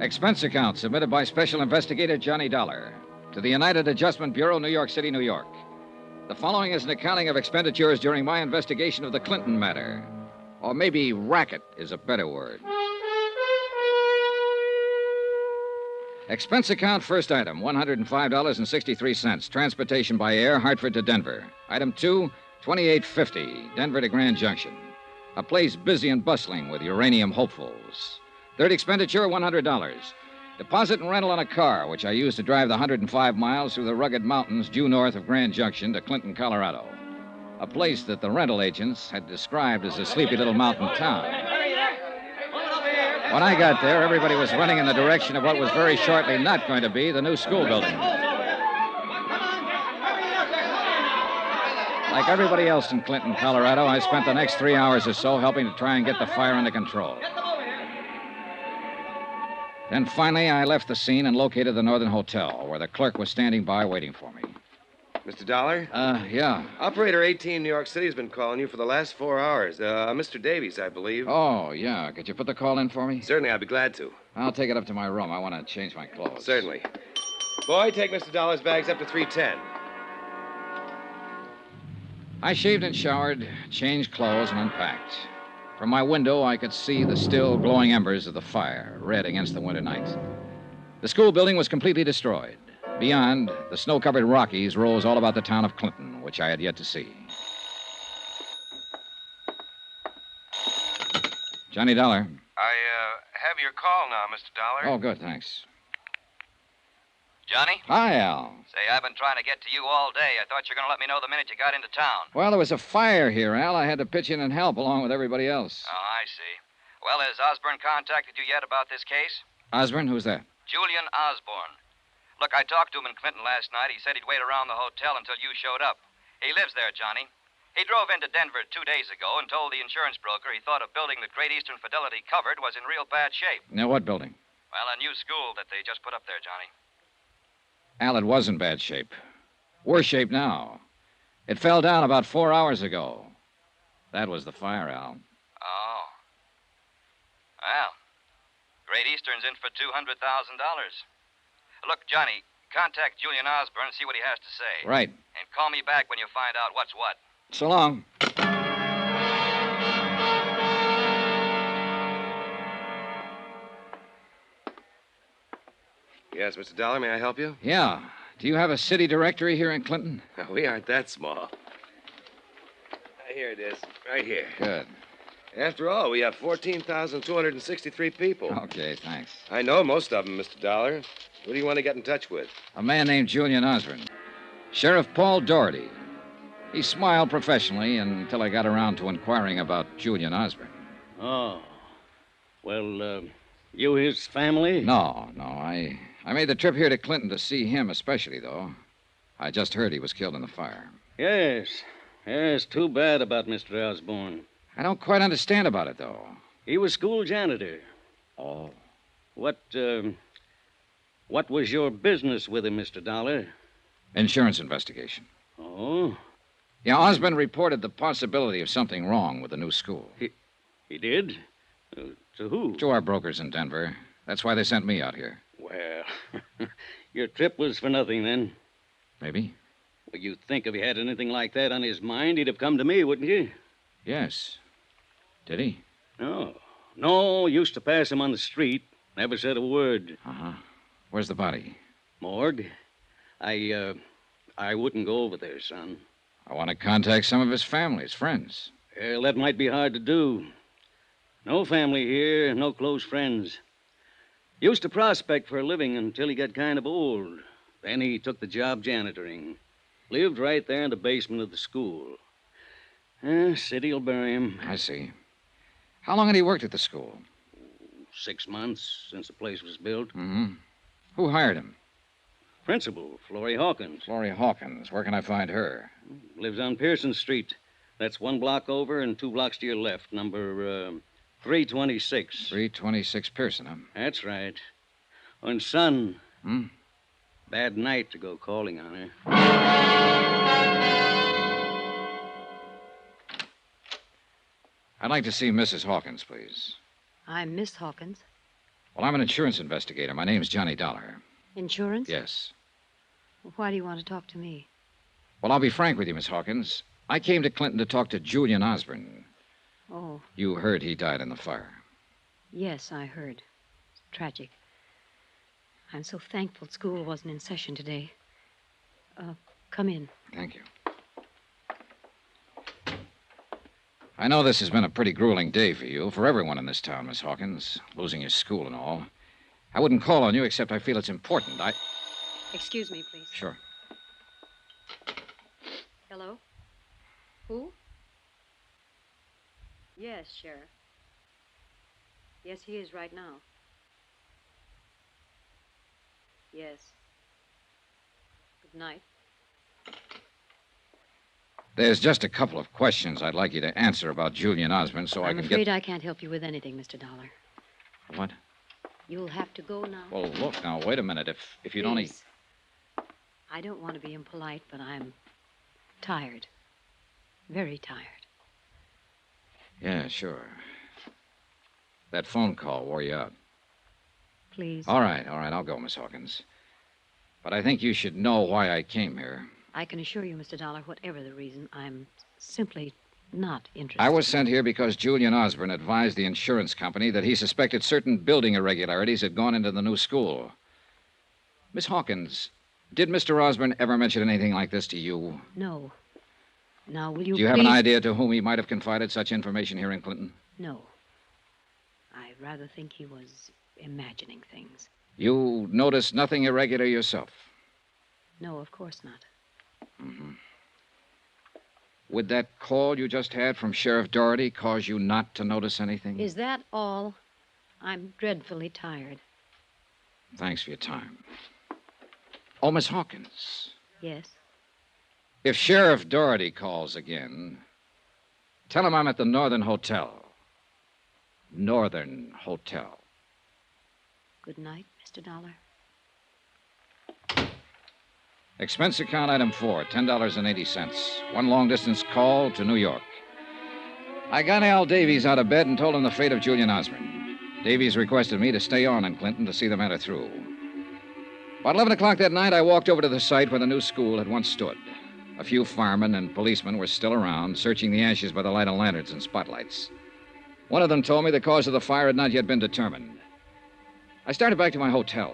Expense account submitted by Special Investigator Johnny Dollar to the United Adjustment Bureau, New York City, New York. The following is an accounting of expenditures during my investigation of the Clinton matter. Or maybe racket is a better word. Expense account, first item, $105.63. Transportation by air, Hartford to Denver. Item 2, $28.50, Denver to Grand Junction. A place busy and bustling with uranium hopefuls. Third expenditure, $100. Deposit and rental on a car, which I used to drive the 105 miles through the rugged mountains due north of Grand Junction to Clinton, Colorado. A place that the rental agents had described as a sleepy little mountain town. When I got there, everybody was running in the direction of what was very shortly not going to be the new school building. Like everybody else in Clinton, Colorado, I spent the next 3 hours or so helping to try and get the fire under control. Then finally, I left the scene and located the Northern Hotel, where the clerk was standing by waiting for me. Mr. Dollar? Yeah. Operator 18 New York City has been calling you for the last 4 hours. Mr. Davies, I believe. Oh, yeah. Could you put the call in for me? Certainly, I'd be glad to. I'll take it up to my room. I want to change my clothes. Certainly. Boy, take Mr. Dollar's bags up to 310. I shaved and showered, changed clothes, and unpacked. From my window, I could see the still glowing embers of the fire, red against the winter night. The school building was completely destroyed. Beyond, the snow-covered Rockies rose all about the town of Clinton, which I had yet to see. Johnny Dollar. I have your call now, Mr. Dollar. Oh, good, thanks. Johnny? Hi, Al. Say, I've been trying to get to you all day. I thought you were going to let me know the minute you got into town. Well, there was a fire here, Al. I had to pitch in and help along with everybody else. Oh, I see. Well, has Osborne contacted you yet about this case? Osborne, who's that? Julian Osborne. Look, I talked to him in Clinton last night. He said he'd wait around the hotel until you showed up. He lives there, Johnny. He drove into Denver 2 days ago and told the insurance broker he thought a building that Great Eastern Fidelity covered was in real bad shape. Now, what building? Well, a new school that they just put up there, Johnny. Al, it was in bad shape. Worse shape now. It fell down about 4 hours ago. That was the fire, Al. Oh. Well, Great Eastern's in for $200,000. Look, Johnny, contact Julian Osborne and see what he has to say. Right. And call me back when you find out what's what. So long. Yes, Mr. Dollar, may I help you? Yeah. Do you have a city directory here in Clinton? We aren't that small. Here it is, right here. Good. After all, we have 14,263 people. Okay, thanks. I know most of them, Mr. Dollar. Who do you want to get in touch with? A man named Julian Osborne. Sheriff Paul Doherty. He smiled professionally until I got around to inquiring about Julian Osborne. Oh. Well, you his family? No. I made the trip here to Clinton to see him especially, though. I just heard he was killed in the fire. Yes. Yes, too bad about Mr. Osborne. I don't quite understand about it, though. He was school janitor. Oh. What was your business with him, Mr. Dollar? Insurance investigation. Oh? Yeah, Osborne reported the possibility of something wrong with the new school. He did? To who? To our brokers in Denver. That's why they sent me out here. Well, your trip was for nothing, then. Maybe. Well, you'd think if he had anything like that on his mind, he'd have come to me, wouldn't you? Yes. Did he? No, used to pass him on the street. Never said a word. Uh-huh. Where's the body? Morgue. I wouldn't go over there, son. I want to contact some of his family, his friends. Well, that might be hard to do. No family here, no close friends. Used to prospect for a living until he got kind of old. Then he took the job janitoring. Lived right there in the basement of the school. City'll bury him. I see. How long had he worked at the school? 6 months since the place was built. Mm-hmm. Who hired him? Principal, Florrie Hawkins. Florrie Hawkins. Where can I find her? Lives on Pearson Street. That's 1 block over and 2 blocks to your left. Number 326. 326 Pearson, huh? That's right. And son. Hmm? Bad night to go calling on her. I'd like to see Mrs. Hawkins, please. I'm Miss Hawkins. Well, I'm an insurance investigator. My name's Johnny Dollar. Insurance? Yes. Why do you want to talk to me? Well, I'll be frank with you, Miss Hawkins. I came to Clinton to talk to Julian Osborne. Oh, You heard he died in the fire. yes, I heard. It's tragic. I'm so thankful school wasn't in session today. Come in. Thank you. I know this has been a pretty grueling day for you, for everyone in this town, Miss Hawkins, losing your school and all. I wouldn't call on you except I feel it's important. Excuse me, please. Sure. Hello? Who? Yes, Sheriff. Yes, he is right now. Yes. Good night. There's just a couple of questions I'd like you to answer about Julian Osborne so I I'm can afraid I can't help you with anything, Mr. Dollar. What? You'll have to go now. Well, look, now, wait a minute. If you'd only... Please. I don't want to be impolite, but I'm tired. Very tired. Yeah, sure. That phone call wore you out. Please. All right, I'll go, Miss Hawkins. But I think you should know why I came here. I can assure you, Mr. Dollar, whatever the reason, I'm simply not interested. I was sent here because Julian Osborne advised the insurance company that he suspected certain building irregularities had gone into the new school. Miss Hawkins, did Mr. Osborne ever mention anything like this to you? No. Now, will you Do you have an idea to whom he might have confided such information here in Clinton? No. I rather think he was imagining things. You noticed nothing irregular yourself? No, of course not. Mm-hmm. Would that call you just had from Sheriff Doherty cause you not to notice anything? Is that all? I'm dreadfully tired. Thanks for your time. Oh, Miss Hawkins. Yes? If Sheriff Doherty calls again, Tell him I'm at the Northern Hotel. Northern Hotel. Good night, Mr. Dollar. Expense account item 4, $10.80. One long-distance call to New York. I got Al Davies out of bed and told him the fate of Julian Osborne. Davies requested me to stay on in Clinton to see the matter through. About 11 o'clock that night, I walked over to the site where the new school had once stood. A few firemen and policemen were still around, searching the ashes by the light of lanterns and spotlights. One of them told me the cause of the fire had not yet been determined. I started back to my hotel.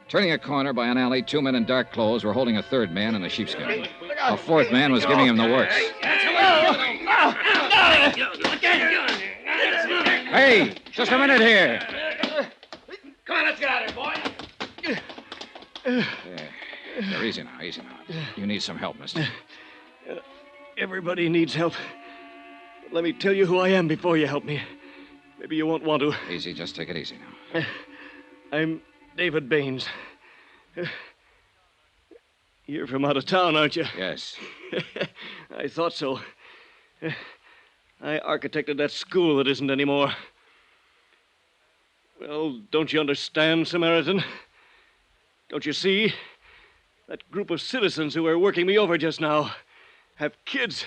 Turning a corner by an alley, 2 men in dark clothes were holding a third man in a sheepskin. A fourth man was giving him the works. Hey, just a minute here. Come on, let's get out of here, boy. There, easy now, easy now. You need some help, mister. Everybody needs help. But let me tell you who I am before you help me. Maybe you won't want to. Easy, just take it easy now. I'm David Baines. You're from out of town, aren't you? Yes. I thought so. I architected that school that isn't anymore. Well, don't you understand, Samaritan? Don't you see? That group of citizens who were working me over just now have kids.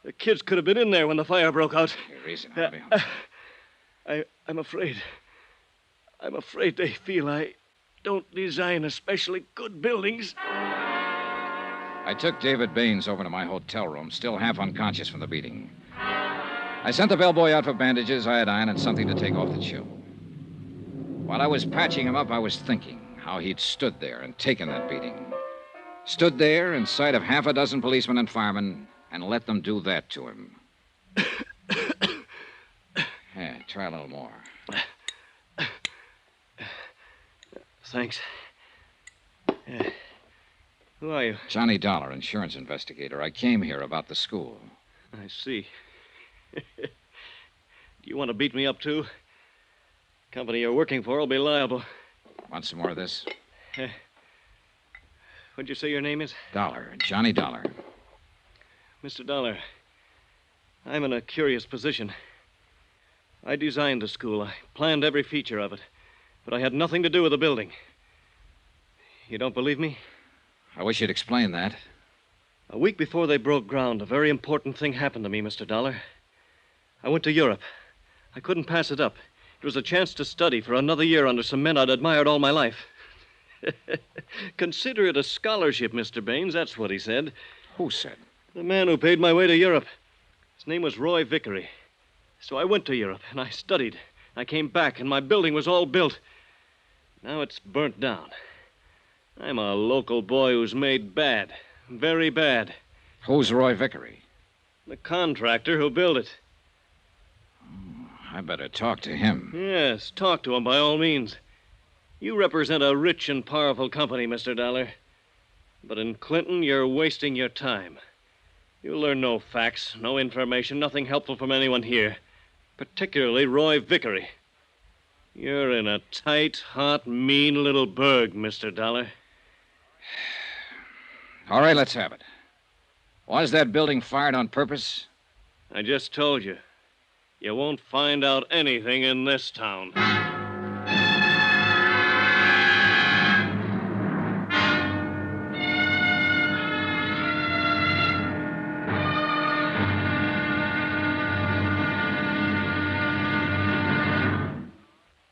The kids could have been in there when the fire broke out. You're easy now, I'm afraid. I'm afraid they feel I don't design especially good buildings. I took David Baines over to my hotel room, still half unconscious from the beating. I sent the bellboy out for bandages, iodine, and something to take off the chill. While I was patching him up, I was thinking how he'd stood there and taken that beating. Stood there in sight of half a dozen policemen and firemen and let them do that to him. Yeah, try a little more. Thanks. Who are you? Johnny Dollar, insurance investigator. I came here about the school. I see. Do you want to beat me up, too? Company you're working for will be liable. Want some more of this? What'd you say your name is? Dollar. Johnny Dollar. Mr. Dollar, I'm in a curious position. I designed the school. I planned every feature of it. But I had nothing to do with the building. You don't believe me? I wish you'd explain that. A week before they broke ground, a very important thing happened to me, Mr. Dollar. I went to Europe. I couldn't pass it up. It was a chance to study for another year under some men I'd admired all my life. Consider it a scholarship, Mr. Baines. That's what he said. Who said? The man who paid my way to Europe. His name was Roy Vickery. So I went to Europe, and I studied. I came back, and my building was all built. Now it's burnt down. I'm a local boy who's made bad. Very bad. Who's Roy Vickery? The contractor who built it. I better talk to him. Yes, talk to him by all means. You represent a rich and powerful company, Mr. Dollar. But in Clinton, you're wasting your time. You'll learn no facts, no information, nothing helpful from anyone here. Particularly Roy Vickery. You're in a tight, hot, mean little burg, Mr. Dollar. All right, let's have it. Was that building fired on purpose? I just told you. You won't find out anything in this town.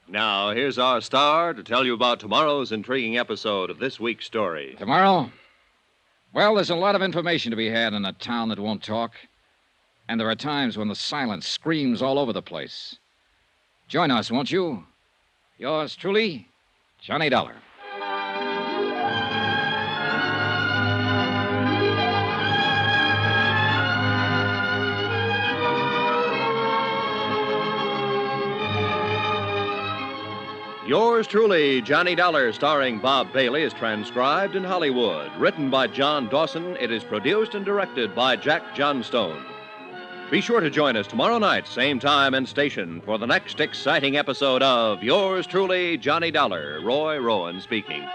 Now, here's our star to tell you about tomorrow's intriguing episode of this week's story. Tomorrow? Well, there's a lot of information to be had in a town that won't talk. And there are times when the silence screams all over the place. Join us, won't you? Yours truly, Johnny Dollar. Yours truly, Johnny Dollar, starring Bob Bailey, is transcribed in Hollywood. Written by John Dawson, it is produced and directed by Jack Johnstone. Be sure to join us tomorrow night, same time and station, for the next exciting episode of Yours truly, Johnny Dollar. Roy Rowan speaking.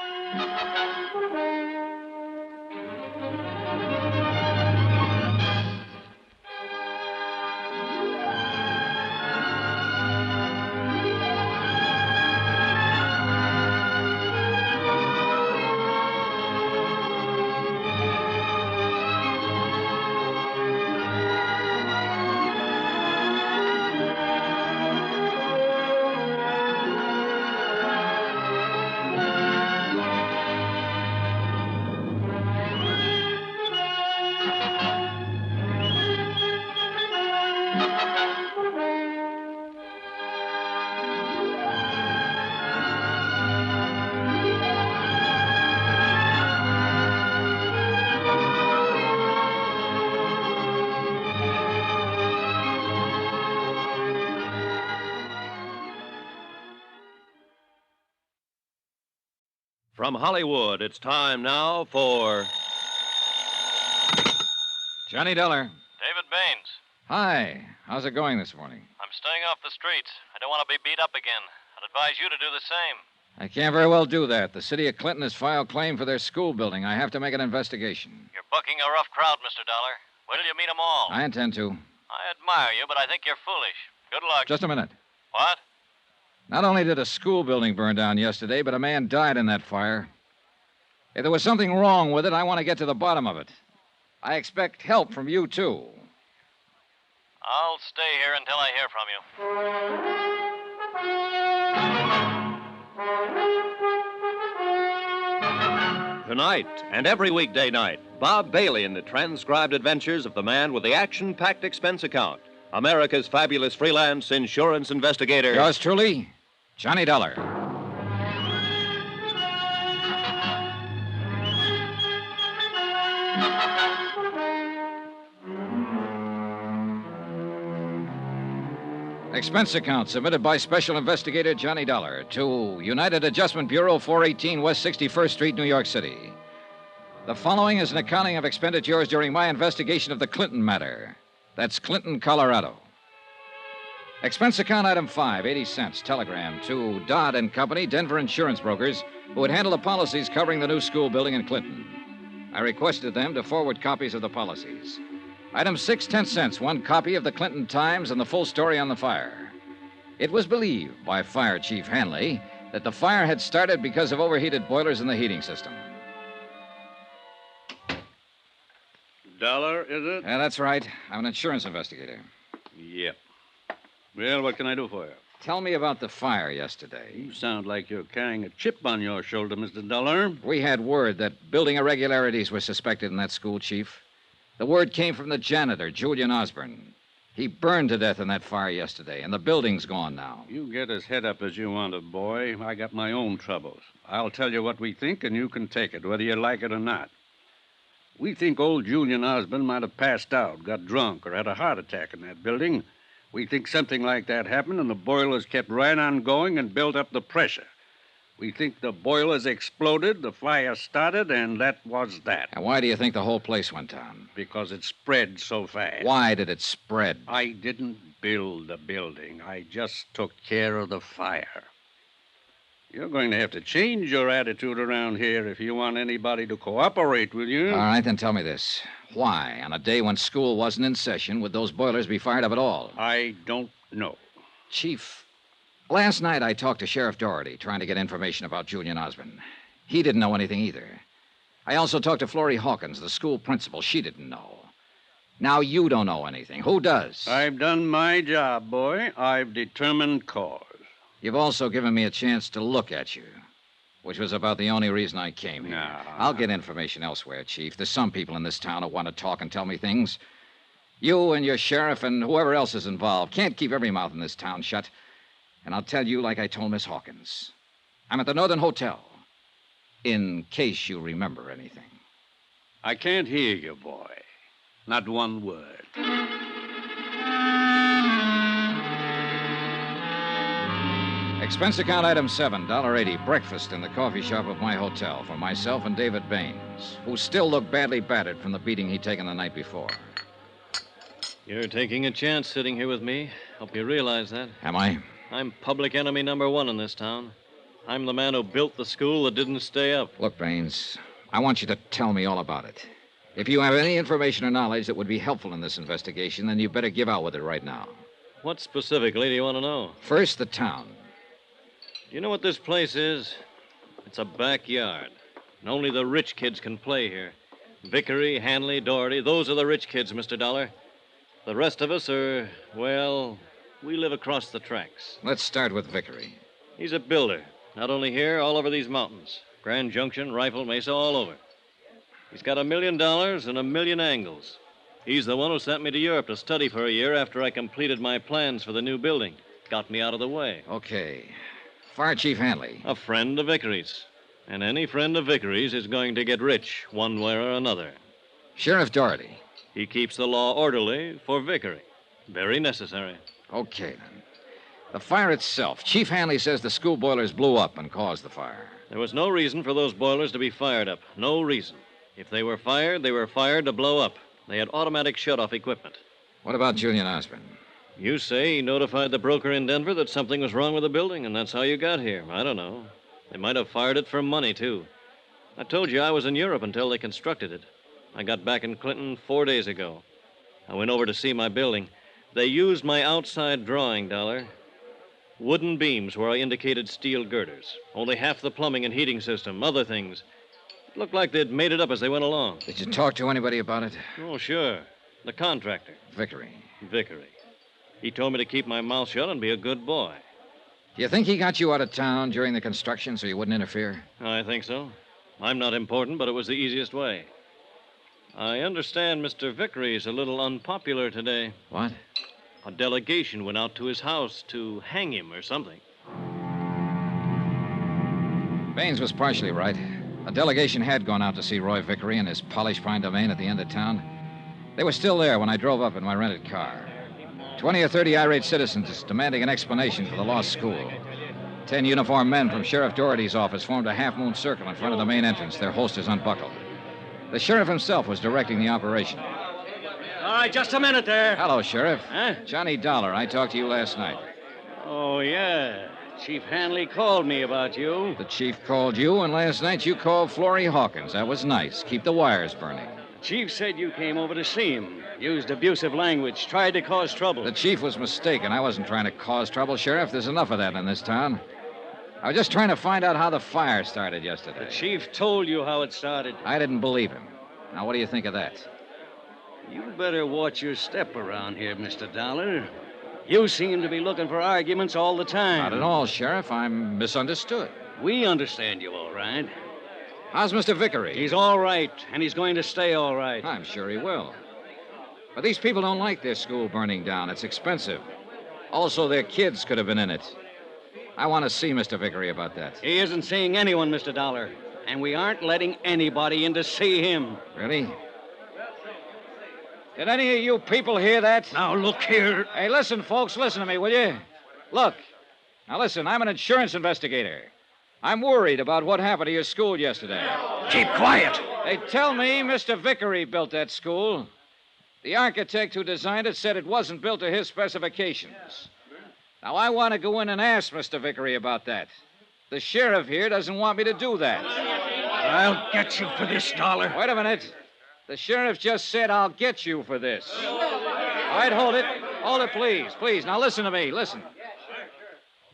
From Hollywood, it's time now for Johnny Dollar. David Baines. Hi. How's it going this morning? I'm staying off the streets. I don't want to be beat up again. I'd advise you to do the same. I can't very well do that. The city of Clinton has filed claim for their school building. I have to make an investigation. You're bucking a rough crowd, Mr. Dollar. Wait till you meet 'em all. I intend to. I admire you, but I think you're foolish. Good luck. Just a minute. What? Not only did a school building burn down yesterday, but a man died in that fire. If there was something wrong with it, I want to get to the bottom of it. I expect help from you, too. I'll stay here until I hear from you. Tonight and every weekday night, Bob Bailey in the transcribed adventures of the man with the action-packed expense account, America's fabulous freelance insurance investigator. Yours truly, Johnny Dollar. Expense account submitted by Special Investigator Johnny Dollar to United Adjustment Bureau, 418 West 61st Street, New York City. The following is an accounting of expenditures during my investigation of the Clinton matter. That's Clinton, Colorado. Expense account item 5, 80 cents, telegram to Dodd and Company, Denver insurance brokers, who would handle the policies covering the new school building in Clinton. I requested them to forward copies of the policies. Item 6, 10 cents, one copy of the Clinton Times and the full story on the fire. It was believed by Fire Chief Hanley that the fire had started because of overheated boilers in the heating system. Dollar, is it? Yeah, that's right. I'm an insurance investigator. Yep. Well, what can I do for you? Tell me about the fire yesterday. You sound like you're carrying a chip on your shoulder, Mr. Dollar. We had word that building irregularities were suspected in that school, Chief. The word came from the janitor, Julian Osborne. He burned to death in that fire yesterday, and the building's gone now. You get as head up as you want to, boy. I got my own troubles. I'll tell you what we think, and you can take it, whether you like it or not. We think old Julian Osborne might have passed out, got drunk, or had a heart attack in that building. We think something like that happened, and the boilers kept right on going and built up the pressure. We think the boilers exploded, the fire started, and that was that. And why do you think the whole place went down? Because it spread so fast. Why did it spread? I didn't build the building. I just took care of the fire. You're going to have to change your attitude around here if you want anybody to cooperate with you. All right, then tell me this. Why, on a day when school wasn't in session, would those boilers be fired up at all? I don't know. Chief, last night I talked to Sheriff Doherty, trying to get information about Julian Osborne. He didn't know anything either. I also talked to Florrie Hawkins, the school principal. She didn't know. Now you don't know anything. Who does? I've done my job, boy. I've determined cause. You've also given me a chance to look at you, which was about the only reason I came here. No. I'll get information elsewhere, Chief. There's some people in this town who want to talk and tell me things. You and your sheriff and whoever else is involved can't keep every mouth in this town shut. And I'll tell you like I told Miss Hawkins. I'm at the Northern Hotel, in case you remember anything. I can't hear you, boy. Not one word. Expense account item 7, $1.80, breakfast in the coffee shop of my hotel for myself and David Baines, who still looked badly battered from the beating he'd taken the night before. You're taking a chance sitting here with me. Hope you realize that. Am I? I'm public enemy number 1 in this town. I'm the man who built the school that didn't stay up. Look, Baines, I want you to tell me all about it. If you have any information or knowledge that would be helpful in this investigation, then you better give out with it right now. What specifically do you want to know? First, the town. You know what this place is? It's a backyard. And only the rich kids can play here. Vickery, Hanley, Doherty, those are the rich kids, Mr. Dollar. The rest of us are, well, we live across the tracks. Let's start with Vickery. He's a builder. Not only here, all over these mountains. Grand Junction, Rifle Mesa, all over. He's got $1 million and a million angles. He's the one who sent me to Europe to study for a year after I completed my plans for the new building. Got me out of the way. Okay. Fire Chief Hanley. A friend of Vickery's. And any friend of Vickery's is going to get rich, one way or another. Sheriff Doherty. He keeps the law orderly for Vickery. Very necessary. Okay, then. The fire itself. Chief Hanley says the school boilers blew up and caused the fire. There was no reason for those boilers to be fired up. No reason. If they were fired to blow up. They had automatic shut-off equipment. What about Julian Osborne? You say he notified the broker in Denver that something was wrong with the building, and that's how you got here. I don't know. They might have fired it for money, too. I told you I was in Europe until they constructed it. I got back in Clinton 4 days ago. I went over to see my building. They used my outside drawing, Dollar. Wooden beams where I indicated steel girders. Only half the plumbing and heating system, other things. It looked like they'd made it up as they went along. Did you talk to anybody about it? Oh, sure. The contractor. Vickery. He told me to keep my mouth shut and be a good boy. Do you think he got you out of town during the construction so you wouldn't interfere? I think so. I'm not important, but it was the easiest way. I understand Mr. Vickery's a little unpopular today. What? A delegation went out to his house to hang him or something. Baines was partially right. A delegation had gone out to see Roy Vickery in his polished pine domain at the end of town. They were still there when I drove up in my rented car. 20 or 30 irate citizens demanding an explanation for the lost school. 10 uniformed men from Sheriff Doherty's office formed a half-moon circle in front of the main entrance, their holsters unbuckled. The sheriff himself was directing the operation. All right, just a minute there. Hello, Sheriff. Huh? Johnny Dollar. I talked to you last night. Oh, yeah. Chief Hanley called me about you. The chief called you, and last night you called Florrie Hawkins. That was nice. Keep the wires burning. The chief said you came over to see him. Used abusive language. Tried to cause trouble. The chief was mistaken. I wasn't trying to cause trouble, Sheriff. There's enough of that in this town. I was just trying to find out how the fire started yesterday. The chief told you how it started. I didn't believe him. Now, what do you think of that? You better watch your step around here, Mr. Dollar. You seem to be looking for arguments all the time. Not at all, Sheriff. I'm misunderstood. We understand you all right. How's Mr. Vickery? He's all right, and he's going to stay all right. I'm sure he will. But these people don't like their school burning down. It's expensive. Also, their kids could have been in it. I want to see Mr. Vickery about that. He isn't seeing anyone, Mr. Dollar. And we aren't letting anybody in to see him. Really? Did any of you people hear that? Now, look here. Hey, listen, folks. Listen to me, will you? Look. Now, listen. I'm an insurance investigator. I'm worried about what happened to your school yesterday. Keep quiet. They tell me Mr. Vickery built that school. The architect who designed it said it wasn't built to his specifications. Now, I want to go in and ask Mr. Vickery about that. The sheriff here doesn't want me to do that. I'll get you for this, Dollar. Wait a minute. The sheriff just said I'll get you for this. All right, hold it. Hold it, please. Please. Now, listen to me. Listen.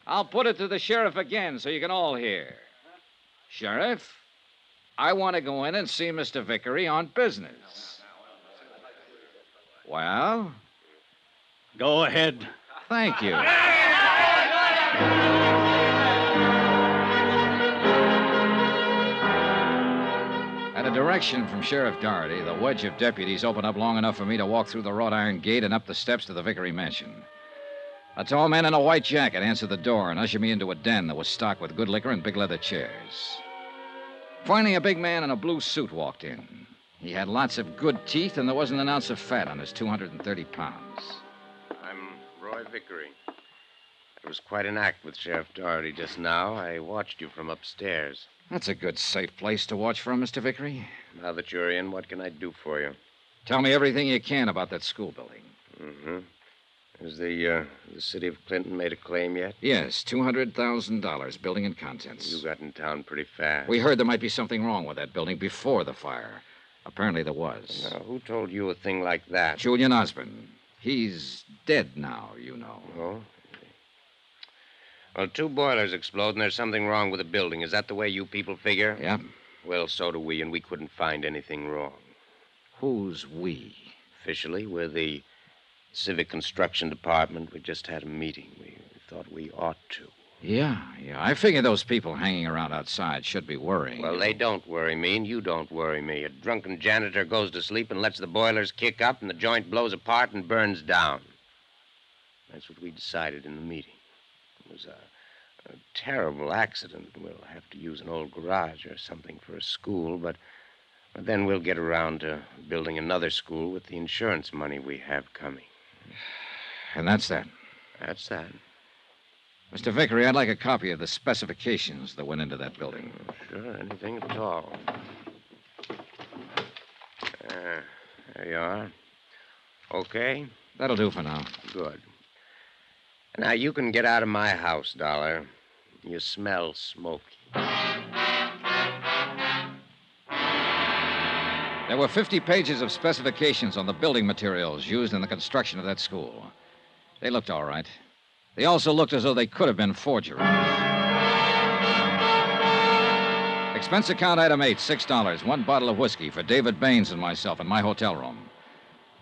I'll put it to the sheriff again so you can all hear. Sheriff, I want to go in and see Mr. Vickery on business. Well? Go ahead. Thank you. At a direction from Sheriff Doherty, the wedge of deputies opened up long enough for me to walk through the wrought iron gate and up the steps to the Vickery mansion. A tall man in a white jacket answered the door and ushered me into a den that was stocked with good liquor and big leather chairs. Finally, a big man in a blue suit walked in. He had lots of good teeth, and there wasn't an ounce of fat on his 230 pounds. I'm Roy Vickery. It was quite an act with Sheriff Doherty just now. I watched you from upstairs. That's a good, safe place to watch from, Mr. Vickery. Now that you're in, what can I do for you? Tell me everything you can about that school building. Mm-hmm. Has the city of Clinton made a claim yet? Yes, $200,000, building and contents. You got in town pretty fast. We heard there might be something wrong with that building before the fire. Apparently there was. Now, who told you a thing like that? Julian Osborne. He's dead now, you know. Oh? Well, 2 boilers explode, and there's something wrong with the building. Is that the way you people figure? Yeah. Well, so do we, and we couldn't find anything wrong. Who's we? Officially, we're the Civic Construction Department. We just had a meeting. We thought we ought to. Yeah. I figure those people hanging around outside should be worrying. Well, they don't worry me, and you don't worry me. A drunken janitor goes to sleep and lets the boilers kick up, and the joint blows apart and burns down. That's what we decided in the meeting. It was a terrible accident. We'll have to use an old garage or something for a school, but then we'll get around to building another school with the insurance money we have coming. And that's that? That's that. Mr. Vickery, I'd like a copy of the specifications that went into that building. Sure, anything at all. There you are. Okay? That'll do for now. Good. Now, you can get out of my house, Dollar. You smell smoky. There were 50 pages of specifications on the building materials used in the construction of that school. They looked all right. They also looked as though they could have been forgeries. Expense account item 8, $6. 1 bottle of whiskey for David Baines and myself in my hotel room.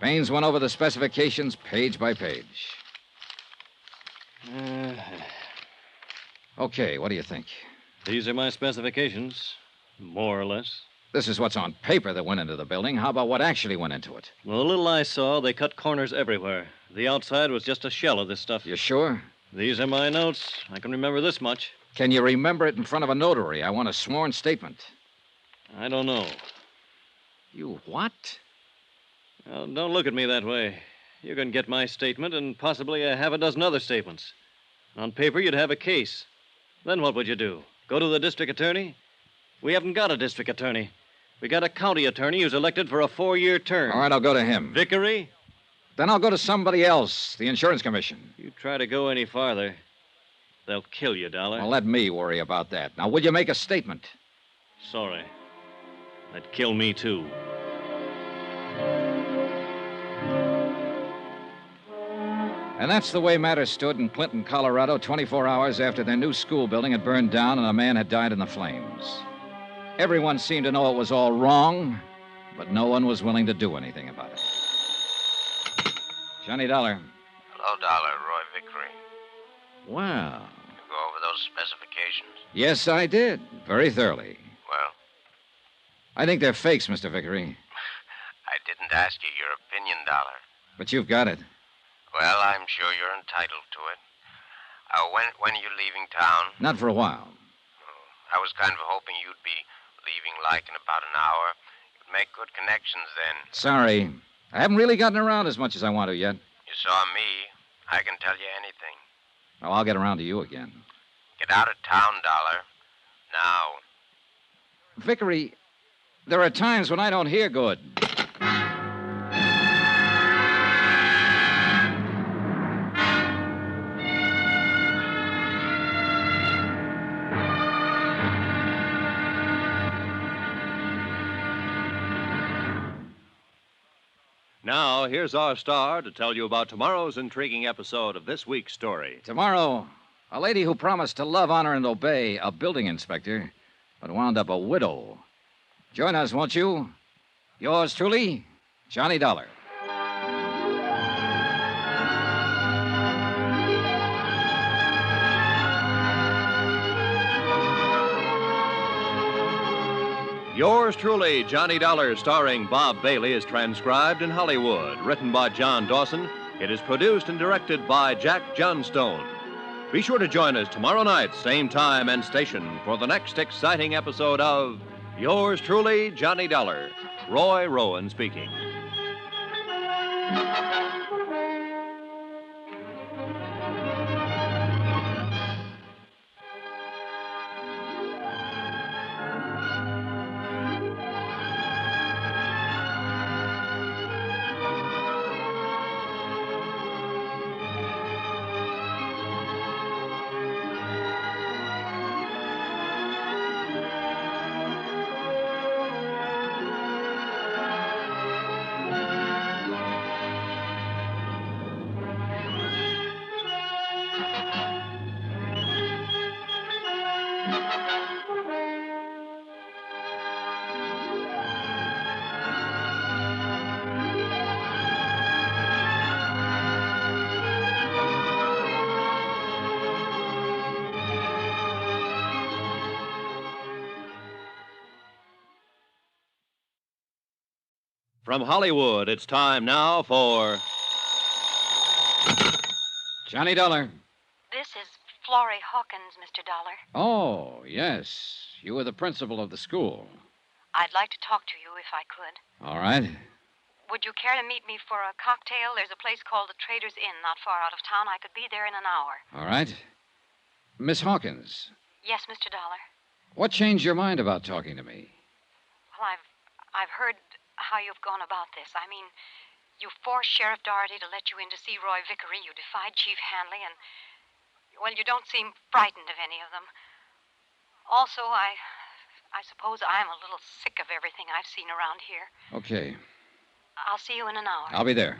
Baines went over the specifications page by page. Okay, what do you think? These are my specifications, more or less. This is what's on paper that went into the building. How about what actually went into it? Well, the little I saw, they cut corners everywhere. The outside was just a shell of this stuff. You sure? These are my notes. I can remember this much. Can you remember it in front of a notary? I want a sworn statement. I don't know. You what? Well, don't look at me that way. You can get my statement and possibly a half a dozen other statements. On paper, you'd have a case. Then what would you do? Go to the district attorney? We haven't got a district attorney. We got a county attorney who's elected for a 4-year term. All right, I'll go to him. Vickery? Then I'll go to somebody else, the insurance commission. You try to go any farther, they'll kill you, Dollar. Well, let me worry about that. Now, will you make a statement? Sorry. That'd kill me, too. And that's the way matters stood in Clinton, Colorado, 24 hours after their new school building had burned down and a man had died in the flames. Everyone seemed to know it was all wrong, but no one was willing to do anything about it. Johnny Dollar. Hello, Dollar. Roy Vickery. Wow. You go over those specifications? Yes, I did. Very thoroughly. Well? I think they're fakes, Mr. Vickery. I didn't ask you your opinion, Dollar. But you've got it. Well, I'm sure you're entitled to it. When are you leaving town? Not for a while. I was kind of hoping you'd be leaving like in about an hour. You'd make good connections then. Sorry. I haven't really gotten around as much as I want to yet. You saw me. I can tell you anything. Oh, I'll get around to you again. Get out of town, Dollar. Now. Vickery, there are times when I don't hear good. Now, here's our star to tell you about tomorrow's intriguing episode of this week's story. Tomorrow, a lady who promised to love, honor, and obey a building inspector, but wound up a widow. Join us, won't you? Yours truly, Johnny Dollar. Yours truly, Johnny Dollar, starring Bob Bailey, is transcribed in Hollywood. Written by John Dawson, it is produced and directed by Jack Johnstone. Be sure to join us tomorrow night, same time and station, for the next exciting episode of Yours truly, Johnny Dollar. Roy Rowan speaking. From Hollywood, it's time now for Johnny Dollar. This is Florrie Hawkins, Mr. Dollar. Oh, yes. You were the principal of the school. I'd like to talk to you if I could. All right. Would you care to meet me for a cocktail? There's a place called the Trader's Inn not far out of town. I could be there in an hour. All right. Miss Hawkins, Yes, Mr. Dollar. what changed your mind about talking to me? Well, I've heard how you've gone about this. I mean, you forced Sheriff Doherty to let you in to see Roy Vickery. You defied Chief Hanley, and, well, you don't seem frightened of any of them. Also, I suppose I'm a little sick of everything I've seen around here. Okay, I'll see you in an hour. I'll be there.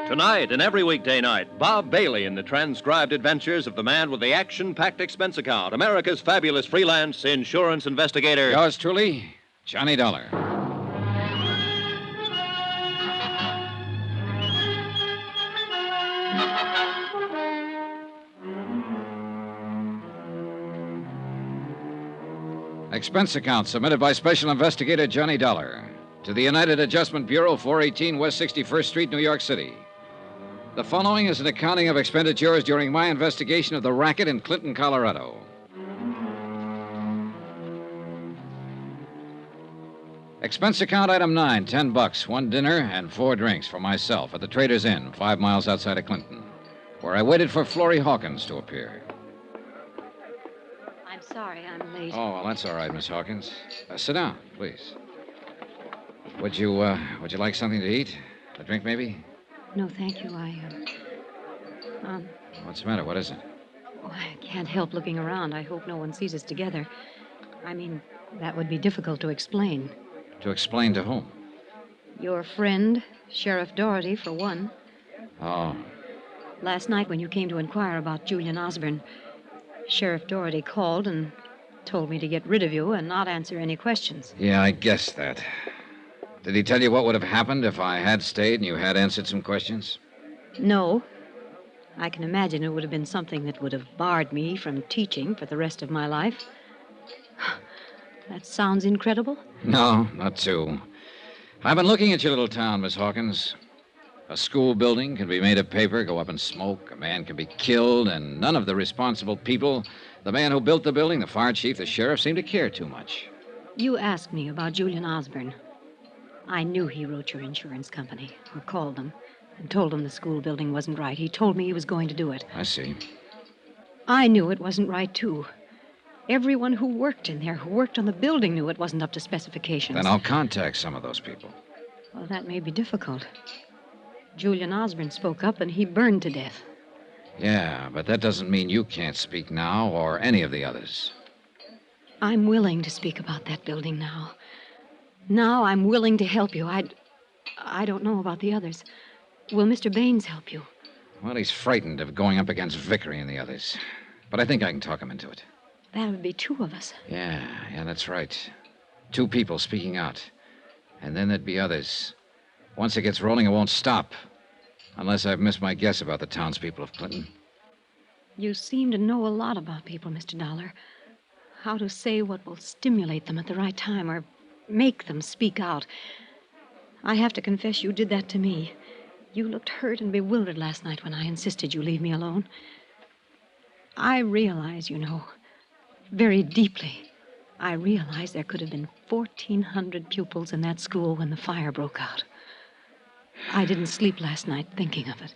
Tonight and every weekday night, Bob Bailey in the transcribed adventures of the man with the action-packed expense account, America's fabulous freelance insurance investigator. Yours truly, Johnny Dollar. Expense account submitted by Special Investigator Johnny Dollar to the United Adjustment Bureau, 418 West 61st Street, New York City. The following is an accounting of expenditures during my investigation of the racket in Clinton, Colorado. Expense account item 9, $10, 1 dinner and 4 drinks for myself at the Trader's Inn, 5 miles outside of Clinton, where I waited for Florrie Hawkins to appear. I'm sorry I'm late. Oh, well, that's all right, Miss Hawkins. Sit down, please. Would you like something to eat? A drink, maybe? No, thank you. What's the matter? What is it? Oh, I can't help looking around. I hope no one sees us together. I mean, that would be difficult to explain. To explain to whom? Your friend, Sheriff Doherty, for one. Oh. Last night when you came to inquire about Julian Osborne, Sheriff Doherty called and told me to get rid of you and not answer any questions. Yeah, I guessed that. Did he tell you what would have happened if I had stayed and you had answered some questions? No. I can imagine it would have been something that would have barred me from teaching for the rest of my life. That sounds incredible. No, not too. I've been looking at your little town, Miss Hawkins. A school building can be made of paper, go up in smoke, a man can be killed, and none of the responsible people, the man who built the building, the fire chief, the sheriff, seem to care too much. You asked me about Julian Osborne. I knew he wrote your insurance company, or called them, and told them the school building wasn't right. He told me he was going to do it. I see. I knew it wasn't right, too. Everyone who worked in there, who worked on the building, knew it wasn't up to specifications. Then I'll contact some of those people. Well, that may be difficult. Julian Osborne spoke up, and he burned to death. Yeah, but that doesn't mean you can't speak now, or any of the others. I'm willing to speak about that building now. Now I'm willing to help you. I don't know about the others. Will Mr. Baines help you? Well, he's frightened of going up against Vickery and the others. But I think I can talk him into it. That would be 2 of us. Yeah, that's right. 2 people speaking out. And then there'd be others. Once it gets rolling, it won't stop. Unless I've missed my guess about the townspeople of Clinton. You seem to know a lot about people, Mr. Dollar. How to say what will stimulate them at the right time or make them speak out. I have to confess you did that to me. You looked hurt and bewildered last night when I insisted you leave me alone. I realize, you know, very deeply, I realize there could have been 1,400 pupils in that school when the fire broke out. I didn't sleep last night thinking of it.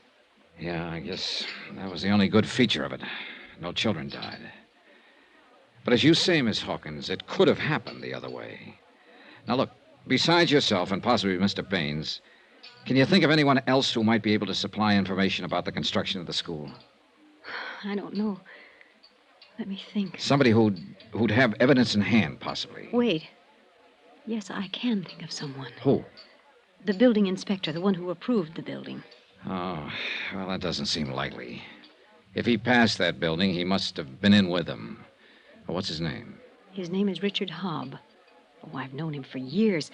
Yeah, I guess that was the only good feature of it. No children died. But as you say, Miss Hawkins, it could have happened the other way. Now, look, besides yourself and possibly Mr. Baines, can you think of anyone else who might be able to supply information about the construction of the school? I don't know. Let me think. Somebody who'd have evidence in hand, possibly. Wait. Yes, I can think of someone. Who? The building inspector, the one who approved the building. Oh, well, that doesn't seem likely. If he passed that building, he must have been in with them. Well, what's his name? His name is Richard Hobb. Oh, I've known him for years.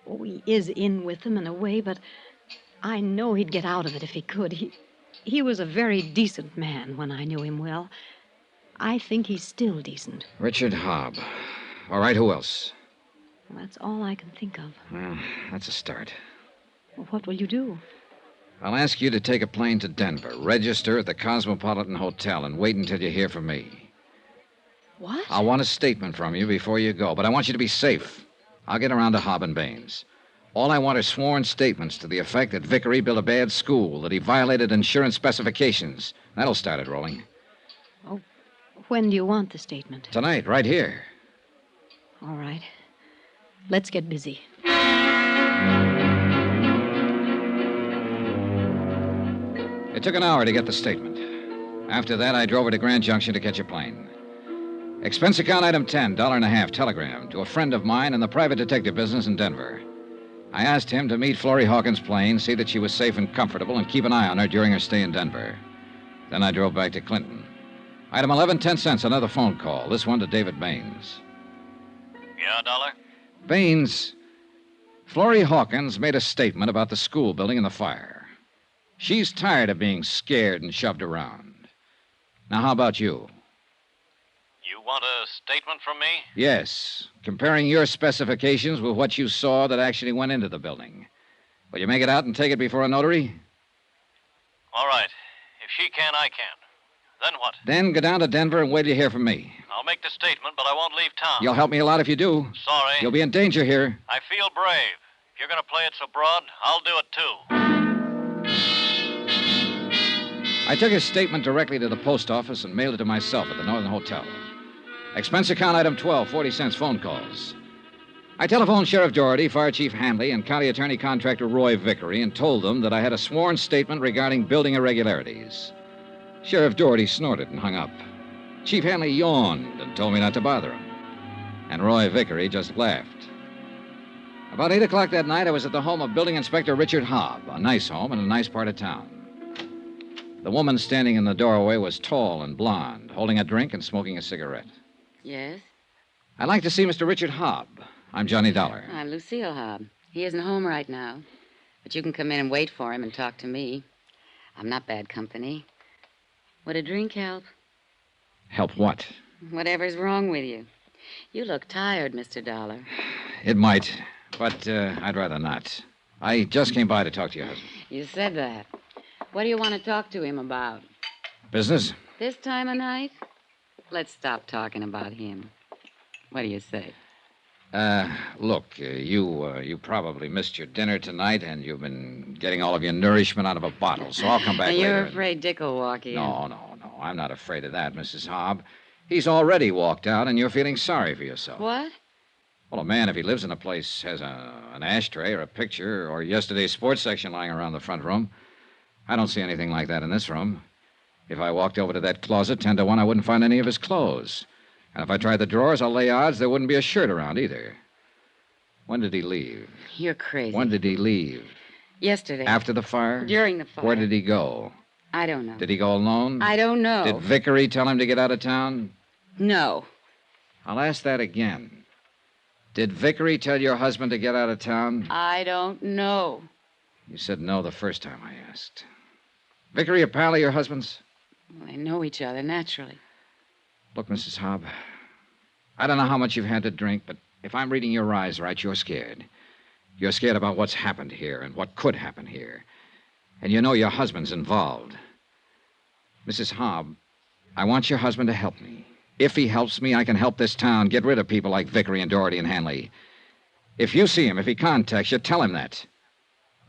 Oh, he is in with them in a way, but I know he'd get out of it if he could. He was a very decent man when I knew him well. I think he's still decent. Richard Hobb. All right, who else? Well, that's all I can think of. Well, that's a start. Well, what will you do? I'll ask you to take a plane to Denver, register at the Cosmopolitan Hotel, and wait until you hear from me. What? I want a statement from you before you go, but I want you to be safe. I'll get around to Hobb and Baines. All I want are sworn statements to the effect that Vickery built a bad school, that he violated insurance specifications. That'll start it rolling. Oh, when do you want the statement? Tonight, right here. All right. Let's get busy. It took an hour to get the statement. After that, I drove her to Grand Junction to catch a plane. Expense account item 10, $1.50, telegram to a friend of mine in the private detective business in Denver. I asked him to meet Florrie Hawkins' plane, see that she was safe and comfortable, and keep an eye on her during her stay in Denver. Then I drove back to Clinton. Item 11, 10 cents, another phone call. This one to David Baines. Yeah, Dollar? Baines, Florrie Hawkins made a statement about the school building and the fire. She's tired of being scared and shoved around. Now, how about you? You want a statement from me? Yes, comparing your specifications with what you saw that actually went into the building. Will you make it out and take it before a notary? All right. If she can, I can. Then what? Then go down to Denver and wait to hear from me. I'll make the statement, but I won't leave town. You'll help me a lot if you do. Sorry. You'll be in danger here. I feel brave. If you're going to play it so broad, I'll do it too. I took his statement directly to the post office and mailed it to myself at the Northern Hotel. Expense account item 12, 40 cents, phone calls. I telephoned Sheriff Doherty, Fire Chief Hanley, and County Attorney Contractor Roy Vickery and told them that I had a sworn statement regarding building irregularities. Sheriff Doherty snorted and hung up. Chief Hanley yawned and told me not to bother him. And Roy Vickery just laughed. About 8 o'clock that night, I was at the home of Building Inspector Richard Hobb, a nice home in a nice part of town. The woman standing in the doorway was tall and blonde, holding a drink and smoking a cigarette. Yes? I'd like to see Mr. Richard Hobb. I'm Johnny Dollar. I'm Lucille Hobb. He isn't home right now. But you can come in and wait for him and talk to me. I'm not bad company. Would a drink help? Help what? Whatever's wrong with you. You look tired, Mr. Dollar. It might, but I'd rather not. I just came by to talk to your husband. You said that. What do you want to talk to him about? Business? This time of night? Let's stop talking about him. What do you say? Look, you probably missed your dinner tonight, and you've been getting all of your nourishment out of a bottle, so I'll come back later. You're afraid Dick will walk in. No. I'm not afraid of that, Mrs. Hobb. He's already walked out, and you're feeling sorry for yourself. What? Well, a man, if he lives in a place, has an ashtray or a picture or yesterday's sports section lying around the front room. I don't see anything like that in this room. If I walked over to that closet, 10 to 1, I wouldn't find any of his clothes. And if I tried the drawers, I'll lay odds there wouldn't be a shirt around either. When did he leave? You're crazy. When did he leave? Yesterday. After the fire? During the fire. Where did he go? I don't know. Did he go alone? I don't know. Did Vickery tell him to get out of town? No. I'll ask that again. Did Vickery tell your husband to get out of town? I don't know. You said no the first time I asked. Vickery a pal of your husband's? Well, they know each other, naturally. Look, Mrs. Hobb, I don't know how much you've had to drink, but if I'm reading your eyes right, you're scared. You're scared about what's happened here and what could happen here. And you know your husband's involved. Mrs. Hobb, I want your husband to help me. If he helps me, I can help this town get rid of people like Vickery and Doherty and Hanley. If you see him, if he contacts you, tell him that.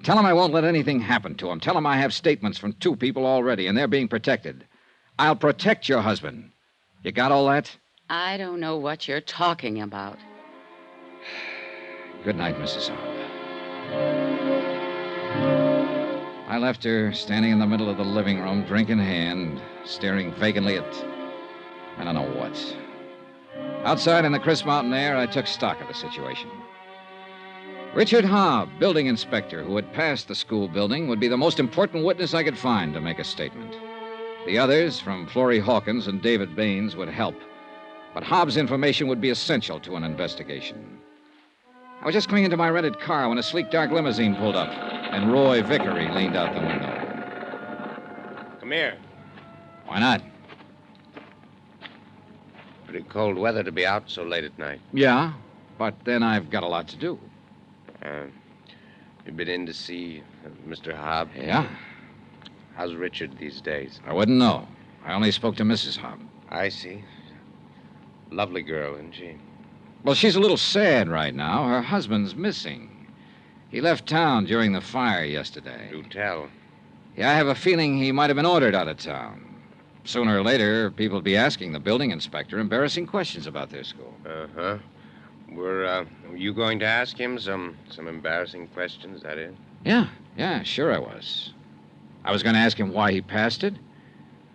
Tell him I won't let anything happen to him. Tell him I have statements from 2 people already, and they're being protected. I'll protect your husband. You got all that? I don't know what you're talking about. Good night, Mrs. Hobb. I left her standing in the middle of the living room, drink in hand, staring vacantly at I don't know what. Outside in the crisp mountain air, I took stock of the situation. Richard Hobb, building inspector, who had passed the school building, would be the most important witness I could find to make a statement. The others, from Florrie Hawkins and David Baines, would help. But Hobb's information would be essential to an investigation. I was just coming into my rented car when a sleek, dark limousine pulled up, and Roy Vickery leaned out the window. Come here. Why not? Pretty cold weather to be out so late at night. Yeah, but then I've got a lot to do. You've been in to see Mr. Hobb? Yeah. How's Richard these days? I wouldn't know. I only spoke to Mrs. Hobb. I see. Lovely girl, isn't she? Well, she's a little sad right now. Her husband's missing. He left town during the fire yesterday. Do tell. Yeah, I have a feeling he might have been ordered out of town. Sooner or later, people will be asking the building inspector embarrassing questions about their school. Uh-huh. Were you going to ask him some embarrassing questions, that is? Yeah, sure I was. I was going to ask him why he passed it.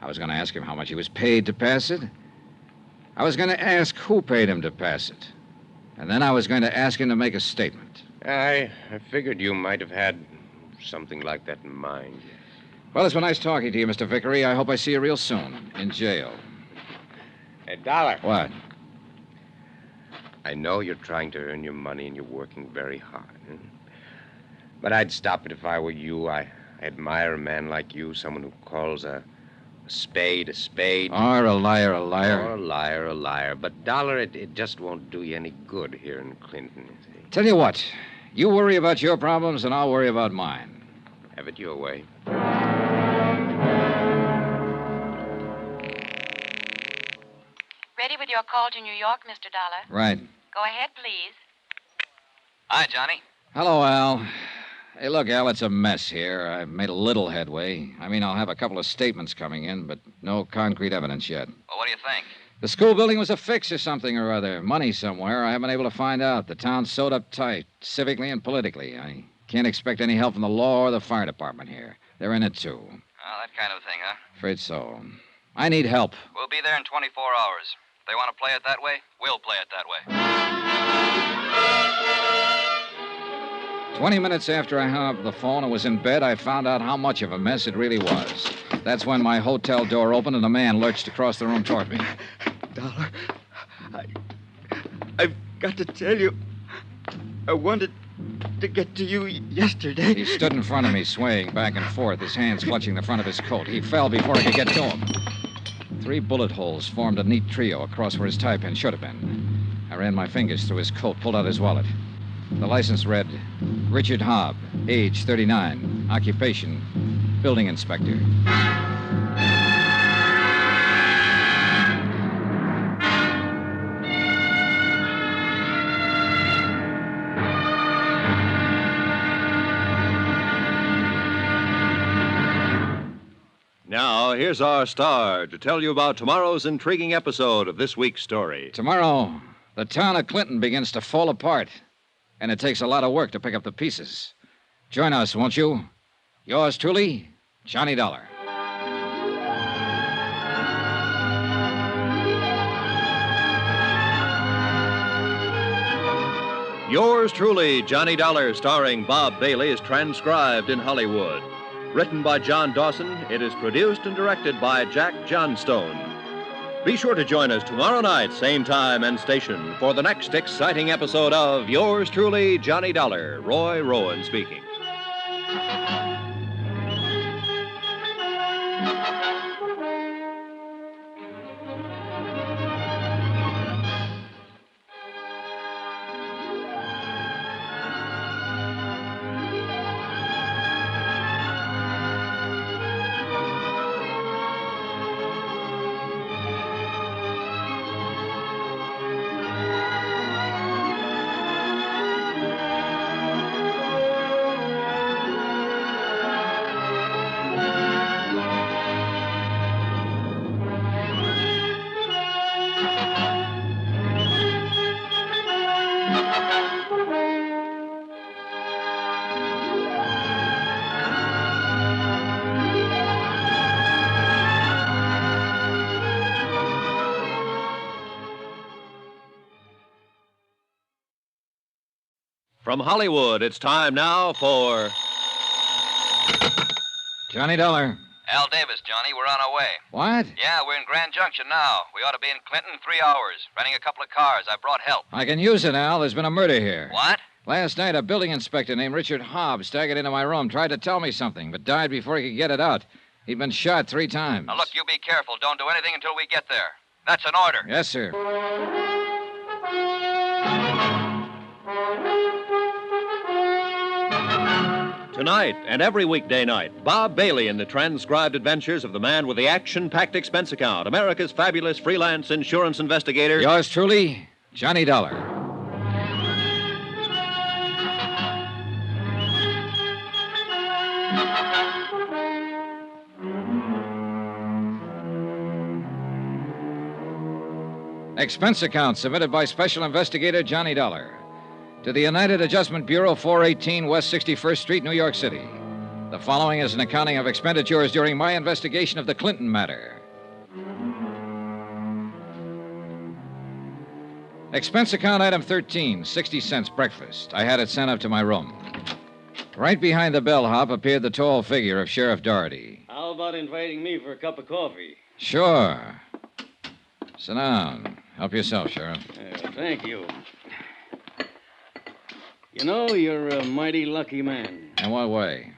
I was going to ask him how much he was paid to pass it. I was going to ask who paid him to pass it. And then I was going to ask him to make a statement. I figured you might have had something like that in mind. Well, it's been nice talking to you, Mr. Vickery. I hope I see you real soon in jail. Hey, Dollar. What? I know you're trying to earn your money and you're working very hard. But I'd stop it if I were you. I admire a man like you, someone who calls a spade a spade. Or a liar a liar. Or a liar a liar. But, Dollar, it just won't do you any good here in Clinton, you see. Tell you what, you worry about your problems and I'll worry about mine. Have it your way. Ready with your call to New York, Mr. Dollar? Right. Go ahead, please. Hi, Johnny. Hello, Al. Hey, look, Al, it's a mess here. I've made a little headway. I mean, I'll have a couple of statements coming in, but no concrete evidence yet. Well, what do you think? The school building was a fix or something or other. Money somewhere. I haven't been able to find out. The town's sewed up tight, civically and politically. I can't expect any help from the law or the fire department here. They're in it, too. Oh, that kind of thing, huh? Afraid so. I need help. We'll be there in 24 hours. If they want to play it that way, we'll play it that way. 20 minutes after I hung up the phone and was in bed, I found out how much of a mess it really was. That's when my hotel door opened and a man lurched across the room toward me. Dollar, I've got to tell you, I wanted to get to you yesterday. He stood in front of me, swaying back and forth, his hands clutching the front of his coat. He fell before I could get to him. 3 bullet holes formed a neat trio across where his tie pin should have been. I ran my fingers through his coat, pulled out his wallet. The license read, Richard Hobb, age 39, occupation, building inspector. Now, here's our star to tell you about tomorrow's intriguing episode of this week's story. Tomorrow, the town of Clinton begins to fall apart, and it takes a lot of work to pick up the pieces. Join us, won't you? Yours truly, Johnny Dollar. Yours truly, Johnny Dollar, starring Bob Bailey, is transcribed in Hollywood. Written by John Dawson, it is produced and directed by Jack Johnstone. Be sure to join us tomorrow night, same time and station, for the next exciting episode of Yours truly, Johnny Dollar. Roy Rowan speaking. From Hollywood, it's time now for Johnny Dollar. Al Davis, Johnny, we're on our way. What? Yeah, we're in Grand Junction now. We ought to be in Clinton in 3 hours. Renting a couple of cars. I brought help. I can use it, Al. There's been a murder here. What? Last night, a building inspector named Richard Hobb staggered into my room, tried to tell me something, but died before he could get it out. He'd been shot 3 times. Now, look, you be careful. Don't do anything until we get there. That's an order. Yes, sir. Tonight and every weekday night, Bob Bailey in the transcribed adventures of the man with the action-packed expense account, America's fabulous freelance insurance investigator. Yours truly, Johnny Dollar. Expense account submitted by Special Investigator Johnny Dollar to the United Adjustment Bureau, 418 West 61st Street, New York City. The following is an accounting of expenditures during my investigation of the Clinton matter. Expense account item 13, 60 cents breakfast. I had it sent up to my room. Right behind the bellhop appeared the tall figure of Sheriff Doherty. How about inviting me for a cup of coffee? Sure. Sit down. Help yourself, Sheriff. Thank you. You know, you're a mighty lucky man. In what way?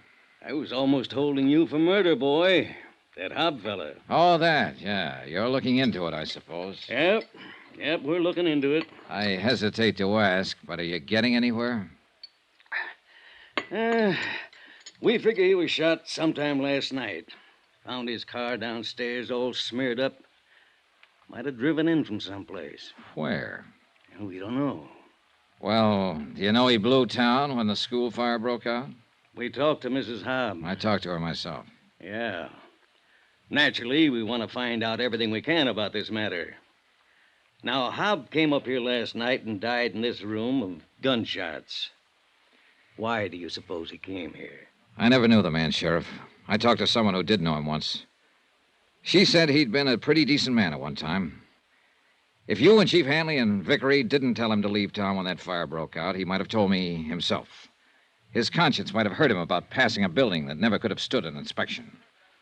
I was almost holding you for murder, boy. That Hobb fella. Oh, that, yeah. You're looking into it, I suppose. Yep, we're looking into it. I hesitate to ask, but are you getting anywhere? We figure he was shot sometime last night. Found his car downstairs all smeared up. Might have driven in from someplace. Where? We don't know. Well, do you know he blew town when the school fire broke out? We talked to Mrs. Hobb. I talked to her myself. Yeah. Naturally, we want to find out everything we can about this matter. Now, Hobb came up here last night and died in this room of gunshots. Why do you suppose he came here? I never knew the man, Sheriff. I talked to someone who did know him once. She said he'd been a pretty decent man at one time. If you and Chief Hanley and Vickery didn't tell him to leave town when that fire broke out, he might have told me himself. His conscience might have hurt him about passing a building that never could have stood an inspection.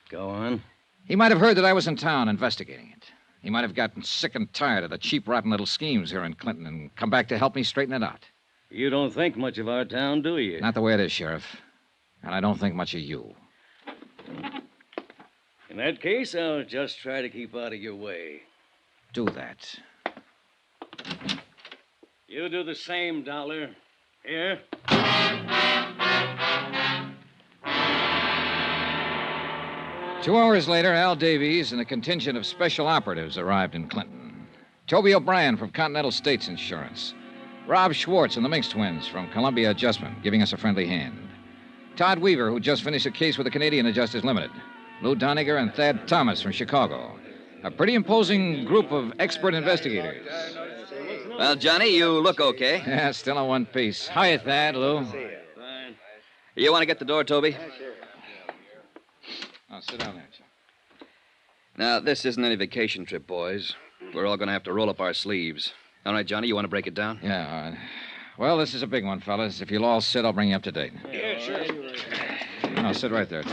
Go on. He might have heard that I was in town investigating it. He might have gotten sick and tired of the cheap, rotten little schemes here in Clinton and come back to help me straighten it out. You don't think much of our town, do you? Not the way it is, Sheriff. And I don't think much of you. In that case, I'll just try to keep out of your way. Do that. You do the same, Dollar. Here. 2 hours later, Al Davies and a contingent of special operatives arrived in Clinton. Toby O'Brien from Continental States Insurance. Rob Schwartz and the Minx twins from Columbia Adjustment, giving us a friendly hand. Todd Weaver, who just finished a case with the Canadian Adjusters Limited. Lou Doniger and Thad Thomas from Chicago. A pretty imposing group of expert investigators. Well, Johnny, you look okay. Yeah, still in one piece. Hiya, Thad, Lou. Fine. You want to get the door, Toby? Oh, sit down there, Chuck. Now, this isn't any vacation trip, boys. We're all going to have to roll up our sleeves. All right, Johnny, you want to break it down? Yeah, all right. Well, this is a big one, fellas. If you'll all sit, I'll bring you up to date. Yeah, sure. No, sit right there.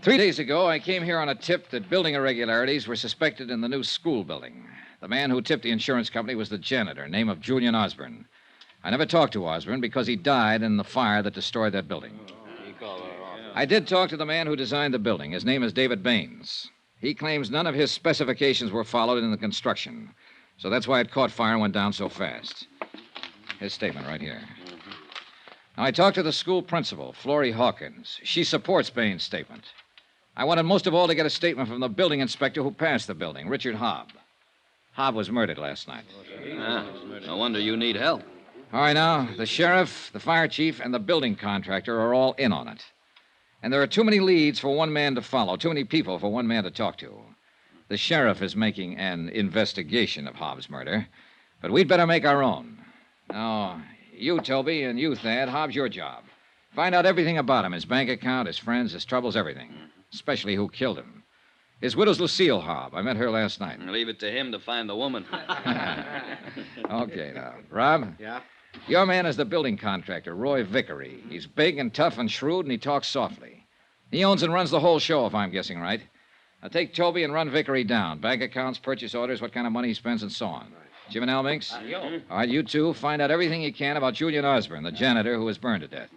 3 days ago, I came here on a tip that building irregularities were suspected in the new school building. The man who tipped the insurance company was the janitor, name of Julian Osborne. I never talked to Osborne because he died in the fire that destroyed that building. I did talk to the man who designed the building. His name is David Baines. He claims none of his specifications were followed in the construction. So that's why it caught fire and went down so fast. His statement right here. Now, I talked to the school principal, Florrie Hawkins. She supports Baines' statement. I wanted most of all to get a statement from the building inspector who passed the building, Richard Hobb. Hobb was murdered last night. No wonder you need help. All right, now, the sheriff, the fire chief, and the building contractor are all in on it. And there are too many leads for one man to follow, too many people for one man to talk to. The sheriff is making an investigation of Hobbs' murder, but we'd better make our own. Now, you, Toby, and you, Thad, Hobbs, your job. Find out everything about him, his bank account, his friends, his troubles, everything. Especially who killed him. His widow's Lucille Hobb. I met her last night. Leave it to him to find the woman. Okay, now. Rob? Yeah? Your man is the building contractor, Roy Vickery. He's big and tough and shrewd, and he talks softly. He owns and runs the whole show, if I'm guessing right. Now, take Toby and run Vickery down. Bank accounts, purchase orders, what kind of money he spends, and so on. Jim and Al Minks? All right, you two, find out everything you can about Julian Osborne, the janitor who was burned to death.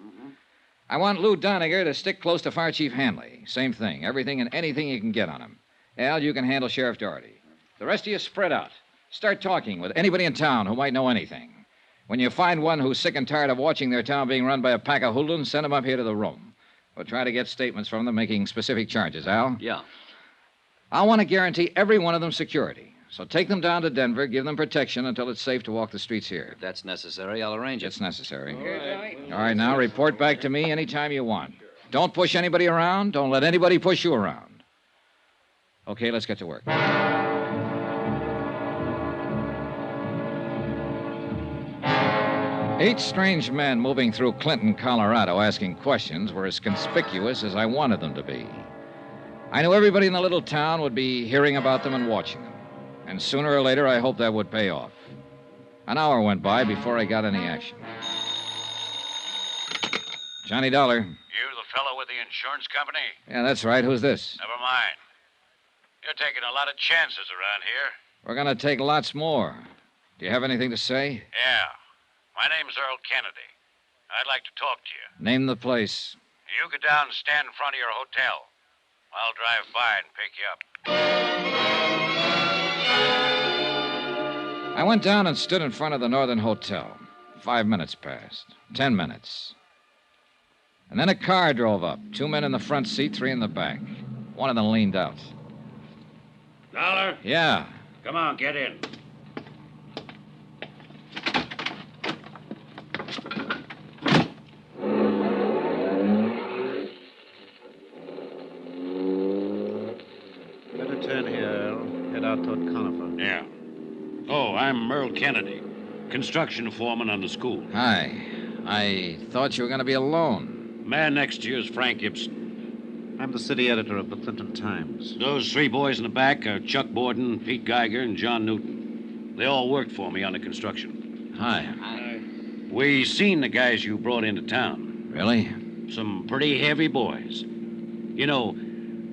I want Lou Doniger to stick close to Fire Chief Hanley. Same thing. Everything and anything you can get on him. Al, you can handle Sheriff Doherty. The rest of you spread out. Start talking with anybody in town who might know anything. When you find one who's sick and tired of watching their town being run by a pack of hoodlums, send them up here to the room. We'll try to get statements from them making specific charges, Al? Yeah. I want to guarantee every one of them security. So take them down to Denver, give them protection until it's safe to walk the streets here. If that's necessary, I'll arrange it. It's necessary. All right, now report back to me anytime you want. Don't push anybody around. Don't let anybody push you around. Okay, let's get to work. 8 strange men moving through Clinton, Colorado, asking questions were as conspicuous as I wanted them to be. I knew everybody in the little town would be hearing about them and watching them. And sooner or later, I hoped that would pay off. An hour went by before I got any action. Johnny Dollar. You the fellow with the insurance company? Yeah, that's right. Who's this? Never mind. You're taking a lot of chances around here. We're going to take lots more. Do you have anything to say? Yeah. My name's Earl Kennedy. I'd like to talk to you. Name the place. You go down and stand in front of your hotel. I'll drive by and pick you up. I went down and stood in front of the Northern Hotel. 5 minutes passed. 10 minutes. And then a car drove up. 2 men in the front seat, 3 in the back. One of them leaned out. Dollar? Yeah. Come on, get in. Better turn here, Earl. Head out toward Conifer. Yeah. Oh, I'm Earl Kennedy, construction foreman on the school. Hi. I thought you were going to be alone. Man next to you is Frank Gibson. I'm the city editor of the Clinton Times. Those 3 boys in the back are Chuck Borden, Pete Geiger, and John Newton. They all worked for me on the construction. Hi. We seen the guys you brought into town. Really? Some pretty heavy boys. You know,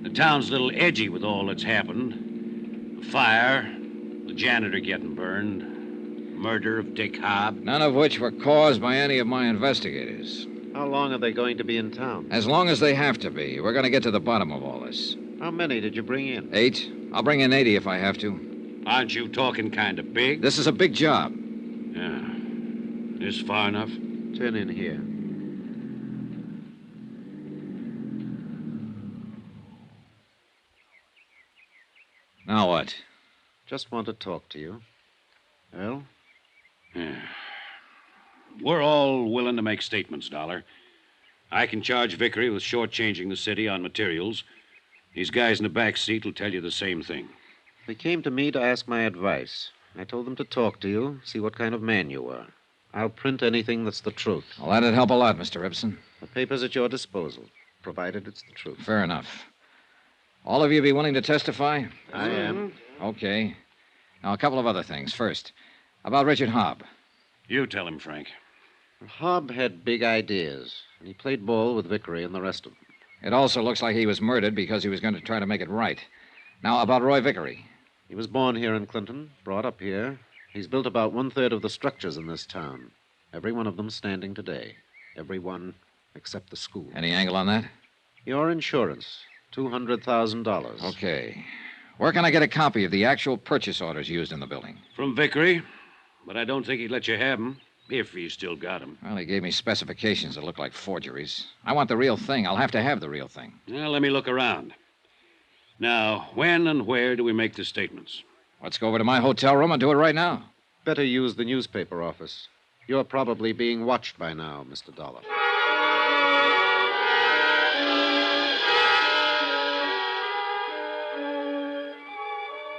the town's a little edgy with all that's happened. The fire, the janitor getting burned, murder of Dick Hobb. None of which were caused by any of my investigators. How long are they going to be in town? As long as they have to be. We're going to get to the bottom of all this. How many did you bring in? 8. I'll bring in 80 if I have to. Aren't you talking kind of big? This is a big job. Yeah. This far enough? Turn in here. Now what? Just want to talk to you. Earl? Yeah. We're all willing to make statements, Dollar. I can charge Vickery with shortchanging the city on materials. These guys in the back seat will tell you the same thing. They came to me to ask my advice. I told them to talk to you, see what kind of man you were. I'll print anything that's the truth. Well, that'd help a lot, Mr. Ibsen. The paper's at your disposal, provided it's the truth. Fair enough. All of you be willing to testify? I am. Okay. Now, a couple of other things. First, about Richard Hobb. You tell him, Frank. Hobb had big ideas, and he played ball with Vickery and the rest of them. It also looks like he was murdered because he was going to try to make it right. Now, about Roy Vickery. He was born here in Clinton, brought up here. He's built about 1/3 of the structures in this town. Every one of them standing today. Every one except the school. Any angle on that? Your insurance, $200,000. Okay. Where can I get a copy of the actual purchase orders used in the building? From Vickery, but I don't think he'd let you have them, if you still got them. Well, he gave me specifications that look like forgeries. I want the real thing. I'll have to have the real thing. Well, let me look around. Now, when and where do we make the statements? Let's go over to my hotel room and do it right now. Better use the newspaper office. You're probably being watched by now, Mr. Dollar.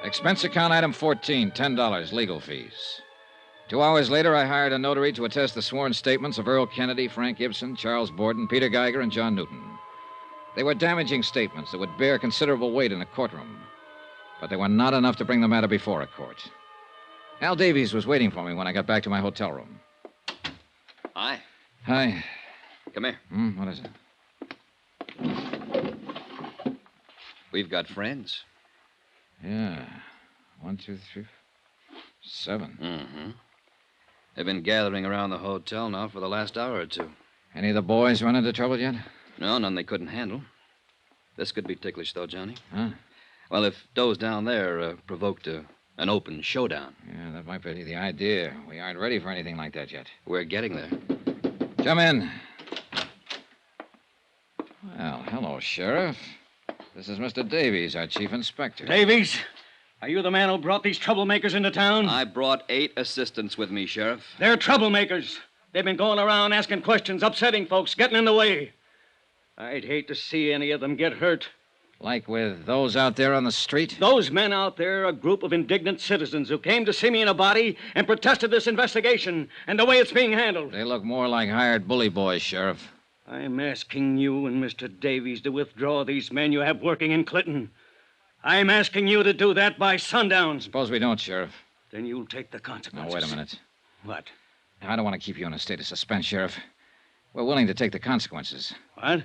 Expense account item 14, $10, legal fees. 2 hours later, I hired a notary to attest the sworn statements of Earl Kennedy, Frank Gibson, Charles Borden, Peter Geiger, and John Newton. They were damaging statements that would bear considerable weight in a courtroom, but they were not enough to bring the matter before a court. Al Davies was waiting for me when I got back to my hotel room. Hi. Hi. Come here. What is it? We've got friends. Yeah. 1, 2, 3, 7. Mm-hmm. They've been gathering around the hotel now for the last hour or 2. Any of the boys run into trouble yet? No, none they couldn't handle. This could be ticklish, though, Johnny. Huh? Well, if those down there provoked an open showdown. Yeah, that might be the idea. We aren't ready for anything like that yet. We're getting there. Come in. Well, hello, Sheriff. This is Mr. Davies, our chief inspector. Davies, are you the man who brought these troublemakers into town? I brought 8 assistants with me, Sheriff. They're troublemakers. They've been going around asking questions, upsetting folks, getting in the way. I'd hate to see any of them get hurt. Like with those out there on the street? Those men out there are a group of indignant citizens who came to see me in a body and protested this investigation and the way it's being handled. They look more like hired bully boys, Sheriff. I'm asking you and Mr. Davies to withdraw these men you have working in Clinton. I'm asking you to do that by sundown. Suppose we don't, Sheriff. Then you'll take the consequences. Now, wait a minute. What? I don't want to keep you in a state of suspense, Sheriff. We're willing to take the consequences. What?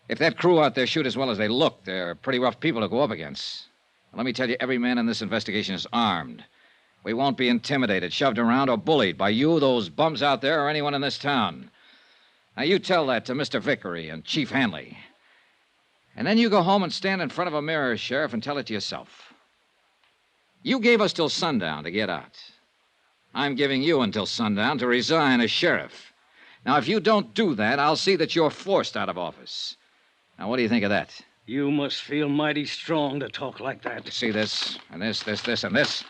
If that crew out there shoot as well as they look, they're pretty rough people to go up against. Let me tell you, every man in this investigation is armed. We won't be intimidated, shoved around, or bullied by you, those bums out there, or anyone in this town. Now, you tell that to Mr. Vickery and Chief Hanley. And then you go home and stand in front of a mirror, Sheriff, and tell it to yourself. You gave us till sundown to get out. I'm giving you until sundown to resign as sheriff. Now, if you don't do that, I'll see that you're forced out of office. Now, what do you think of that? You must feel mighty strong to talk like that. You see this, and this, and this?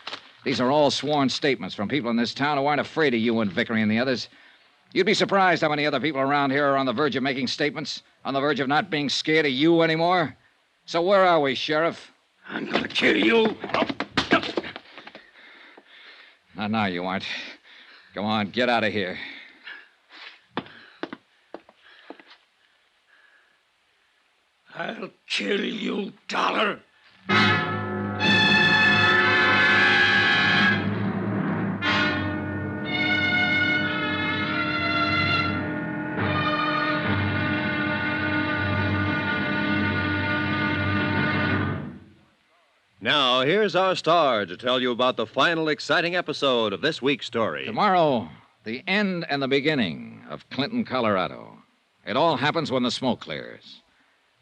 These are all sworn statements from people in this town who aren't afraid of you and Vickery and the others. You'd be surprised how many other people around here are on the verge of making statements, on the verge of not being scared of you anymore. So where are we, Sheriff? I'm gonna kill you. Not now, you aren't. Come on, get out of here. I'll kill you, Dollar. Now, here's our star to tell you about the final exciting episode of this week's story. Tomorrow, the end and the beginning of Clinton, Colorado. It all happens when the smoke clears.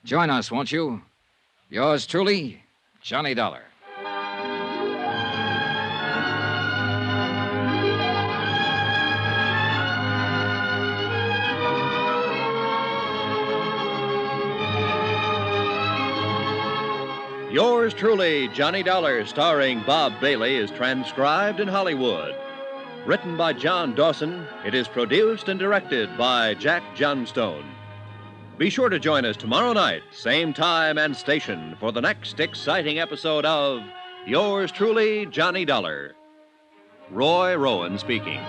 Join us, won't you? Yours truly, Johnny Dollar. Yours truly, Johnny Dollar, starring Bob Bailey, is transcribed in Hollywood. Written by John Dawson, it is produced and directed by Jack Johnstone. Be sure to join us tomorrow night, same time and station, for the next exciting episode of Yours truly, Johnny Dollar. Roy Rowan speaking.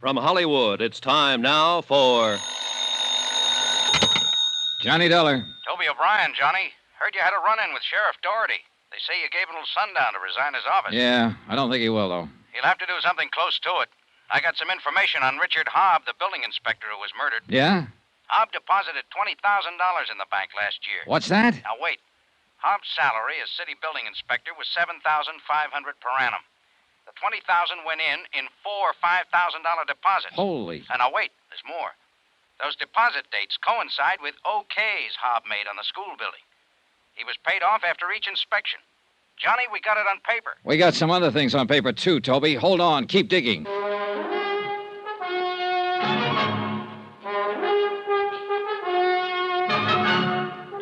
From Hollywood, it's time now for Johnny Dollar. Toby O'Brien, Johnny. Heard you had a run-in with Sheriff Doherty. They say you gave him till sundown to resign his office. Yeah, I don't think he will, though. He'll have to do something close to it. I got some information on Richard Hobb, the building inspector who was murdered. Yeah? Hobb deposited $20,000 in the bank last year. What's that? Now, wait. Hobb's salary as city building inspector was $7,500 per annum. The $20,000 went in 4 $5,000 deposits. Holy. And now, wait, there's more. Those deposit dates coincide with OKs Hobb made on the school building. He was paid off after each inspection. Johnny, we got it on paper. We got some other things on paper, too, Toby. Hold on. Keep digging.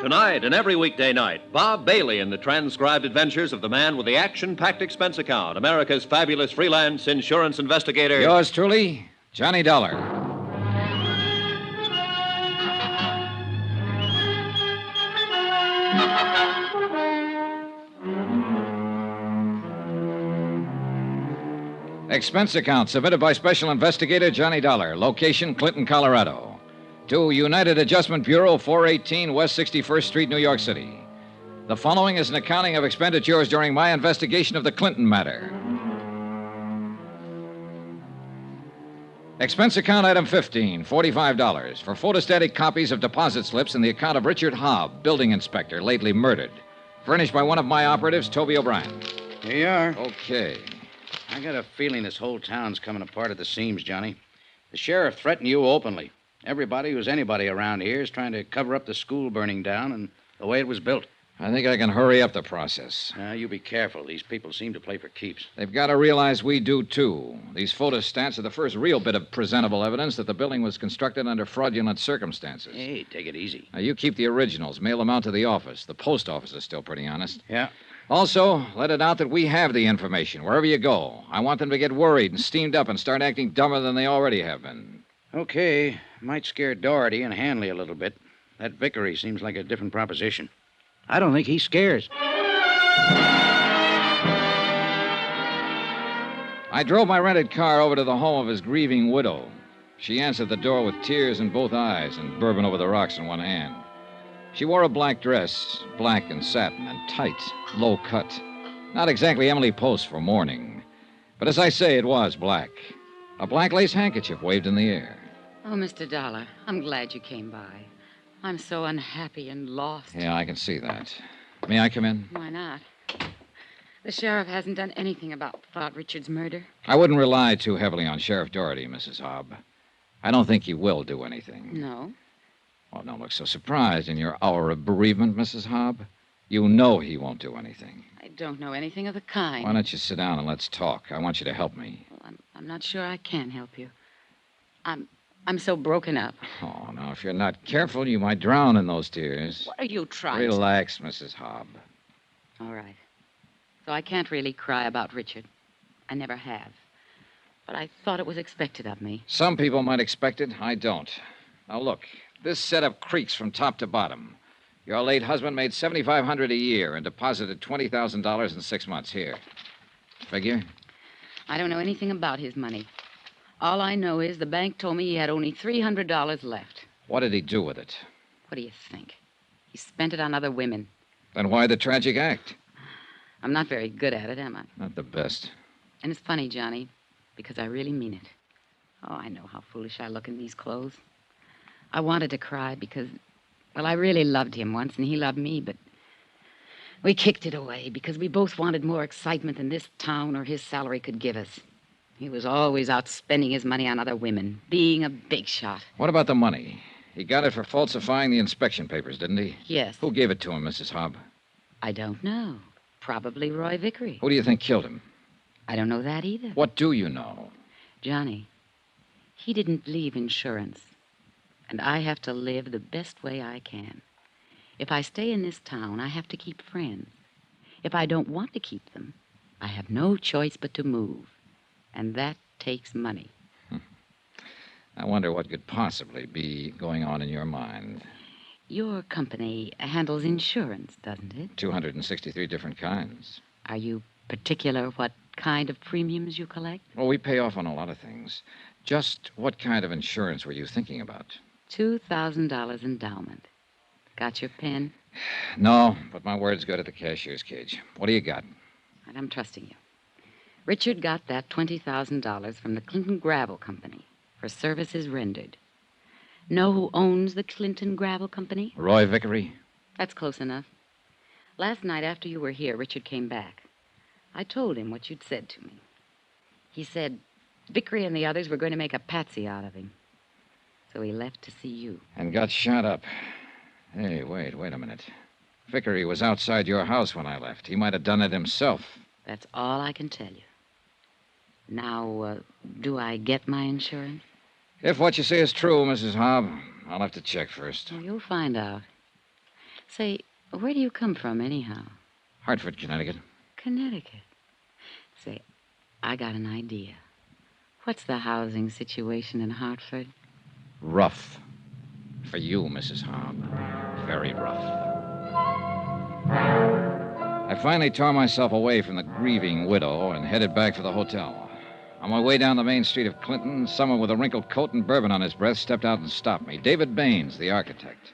Tonight and every weekday night, Bob Bailey in the transcribed adventures of the man with the action-packed expense account, America's fabulous freelance insurance investigator. Yours truly, Johnny Dollar. Expense account submitted by Special Investigator Johnny Dollar. Location, Clinton, Colorado. To United Adjustment Bureau, 418 West 61st Street, New York City. The following is an accounting of expenditures during my investigation of the Clinton matter. Expense account item 15, $45, for photostatic copies of deposit slips in the account of Richard Hobb, building inspector, lately murdered. Furnished by one of my operatives, Toby O'Brien. Here you are. Okay. I got a feeling this whole town's coming apart at the seams, Johnny. The sheriff threatened you openly. Everybody who's anybody around here is trying to cover up the school burning down and the way it was built. I think I can hurry up the process. Now, you be careful. These people seem to play for keeps. They've got to realize we do, too. These photostats are the first real bit of presentable evidence that the building was constructed under fraudulent circumstances. Hey, take it easy. Now, you keep the originals. Mail them out to the office. The post office is still pretty honest. Yeah. Also, let it out that we have the information, wherever you go. I want them to get worried and steamed up and start acting dumber than they already have been. Okay. Might scare Doherty and Hanley a little bit. That Vickery seems like a different proposition. I don't think he scares. I drove my rented car over to the home of his grieving widow. She answered the door with tears in both eyes and bourbon over the rocks in one hand. She wore a black dress, black and satin and tight, low cut. Not exactly Emily Post for mourning. But as I say, it was black. A black lace handkerchief waved in the air. Oh, Mr. Dollar, I'm glad you came by. I'm so unhappy and lost. Yeah, I can see that. May I come in? Why not? The sheriff hasn't done anything about Richard's murder. I wouldn't rely too heavily on Sheriff Doherty, Mrs. Hobb. I don't think he will do anything. No? Oh, don't look so surprised in your hour of bereavement, Mrs. Hobb. You know he won't do anything. I don't know anything of the kind. Why don't you sit down and let's talk? I want you to help me. Well, I'm not sure I can help you. I'm so broken up. Oh, now, if you're not careful, you might drown in those tears. What are you trying Relax, Mrs. Hobb. All right. So I can't really cry about Richard. I never have. But I thought it was expected of me. Some people might expect it. I don't. Now, look. This setup creaks from top to bottom. Your late husband made $7,500 a year and deposited $20,000 in 6 months. Here. Figure? I don't know anything about his money. All I know is the bank told me he had only $300 left. What did he do with it? What do you think? He spent it on other women. Then why the tragic act? I'm not very good at it, am I? Not the best. And it's funny, Johnny, because I really mean it. Oh, I know how foolish I look in these clothes. I wanted to cry because, well, I really loved him once and he loved me, but we kicked it away because we both wanted more excitement than this town or his salary could give us. He was always out spending his money on other women, being a big shot. What about the money? He got it for falsifying the inspection papers, didn't he? Yes. Who gave it to him, Mrs. Hobb? I don't know. Probably Roy Vickery. Who do you think killed him? I don't know that either. What do you know? Johnny, he didn't leave insurance. And I have to live the best way I can. If I stay in this town, I have to keep friends. If I don't want to keep them, I have no choice but to move. And that takes money. I wonder what could possibly be going on in your mind. Your company handles insurance, doesn't it? 263 different kinds. Are you particular what kind of premiums you collect? Well, we pay off on a lot of things. Just what kind of insurance were you thinking about? $2,000 endowment. Got your pen? No, but my word's good at the cashier's cage. What do you got? And I'm trusting you. Richard got that $20,000 from the Clinton Gravel Company for services rendered. Know who owns the Clinton Gravel Company? Roy Vickery? That's close enough. Last night after you were here, Richard came back. I told him what you'd said to me. He said Vickery and the others were going to make a patsy out of him. So he left to see you. And got shot up. Hey, wait a minute. Vickery was outside your house when I left. He might have done it himself. That's all I can tell you. Now, do I get my insurance? If what you say is true, Mrs. Hobb, I'll have to check first. Well, you'll find out. Say, where do you come from, anyhow? Hartford, Connecticut. Connecticut. Say, I got an idea. What's the housing situation in Hartford? Rough. For you, Mrs. Hobb. Very rough. I finally tore myself away from the grieving widow and headed back for the hotel. On my way down the main street of Clinton, someone with a wrinkled coat and bourbon on his breath stepped out and stopped me. David Baines, the architect.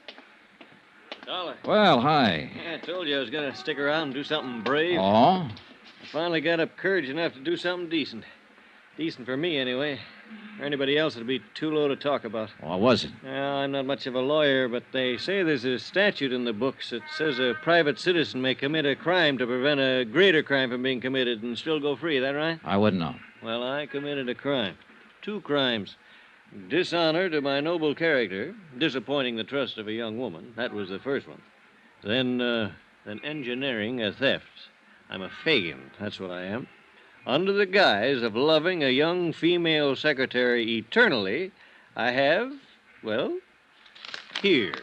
Dollar. Well, hi. Yeah, I told you I was going to stick around and do something brave. Oh? I finally got up courage enough to do something decent. Decent for me, anyway. For anybody else, it'd be too low to talk about. What was it? Well, I'm not much of a lawyer, but they say there's a statute in the books that says a private citizen may commit a crime to prevent a greater crime from being committed and still go free. Is that right? I wouldn't know. Well, I committed a crime. 2 crimes. Dishonor to my noble character, disappointing the trust of a young woman. That was the first one. Then engineering a theft. I'm a Fagin, that's what I am. Under the guise of loving a young female secretary eternally, I have, well, here,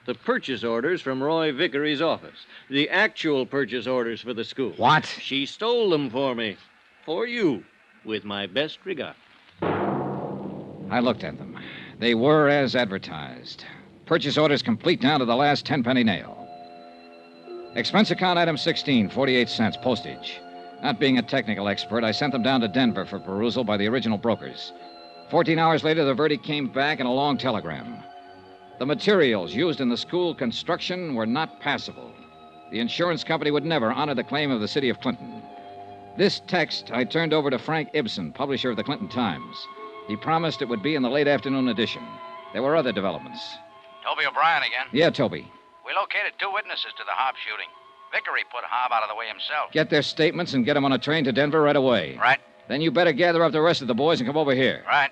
the purchase orders from Roy Vickery's office. The actual purchase orders for the school. What? She stole them for me. For you. With my best regard. I looked at them. They were as advertised. Purchase orders complete down to the last 10-penny nail. Expense account item 16, 48 cents, postage. Not being a technical expert, I sent them down to Denver for perusal by the original brokers. 14 hours later, the verdict came back in a long telegram. The materials used in the school construction were not passable. The insurance company would never honor the claim of the city of Clinton. This text I turned over to Frank Ibsen, publisher of the Clinton Times. He promised it would be in the late afternoon edition. There were other developments. Toby O'Brien again. Yeah, Toby. We located 2 witnesses to the Hobb shooting. Vickery put Hobb out of the way himself. Get their statements and get them on a train to Denver right away. Right. Then you better gather up the rest of the boys and come over here. Right.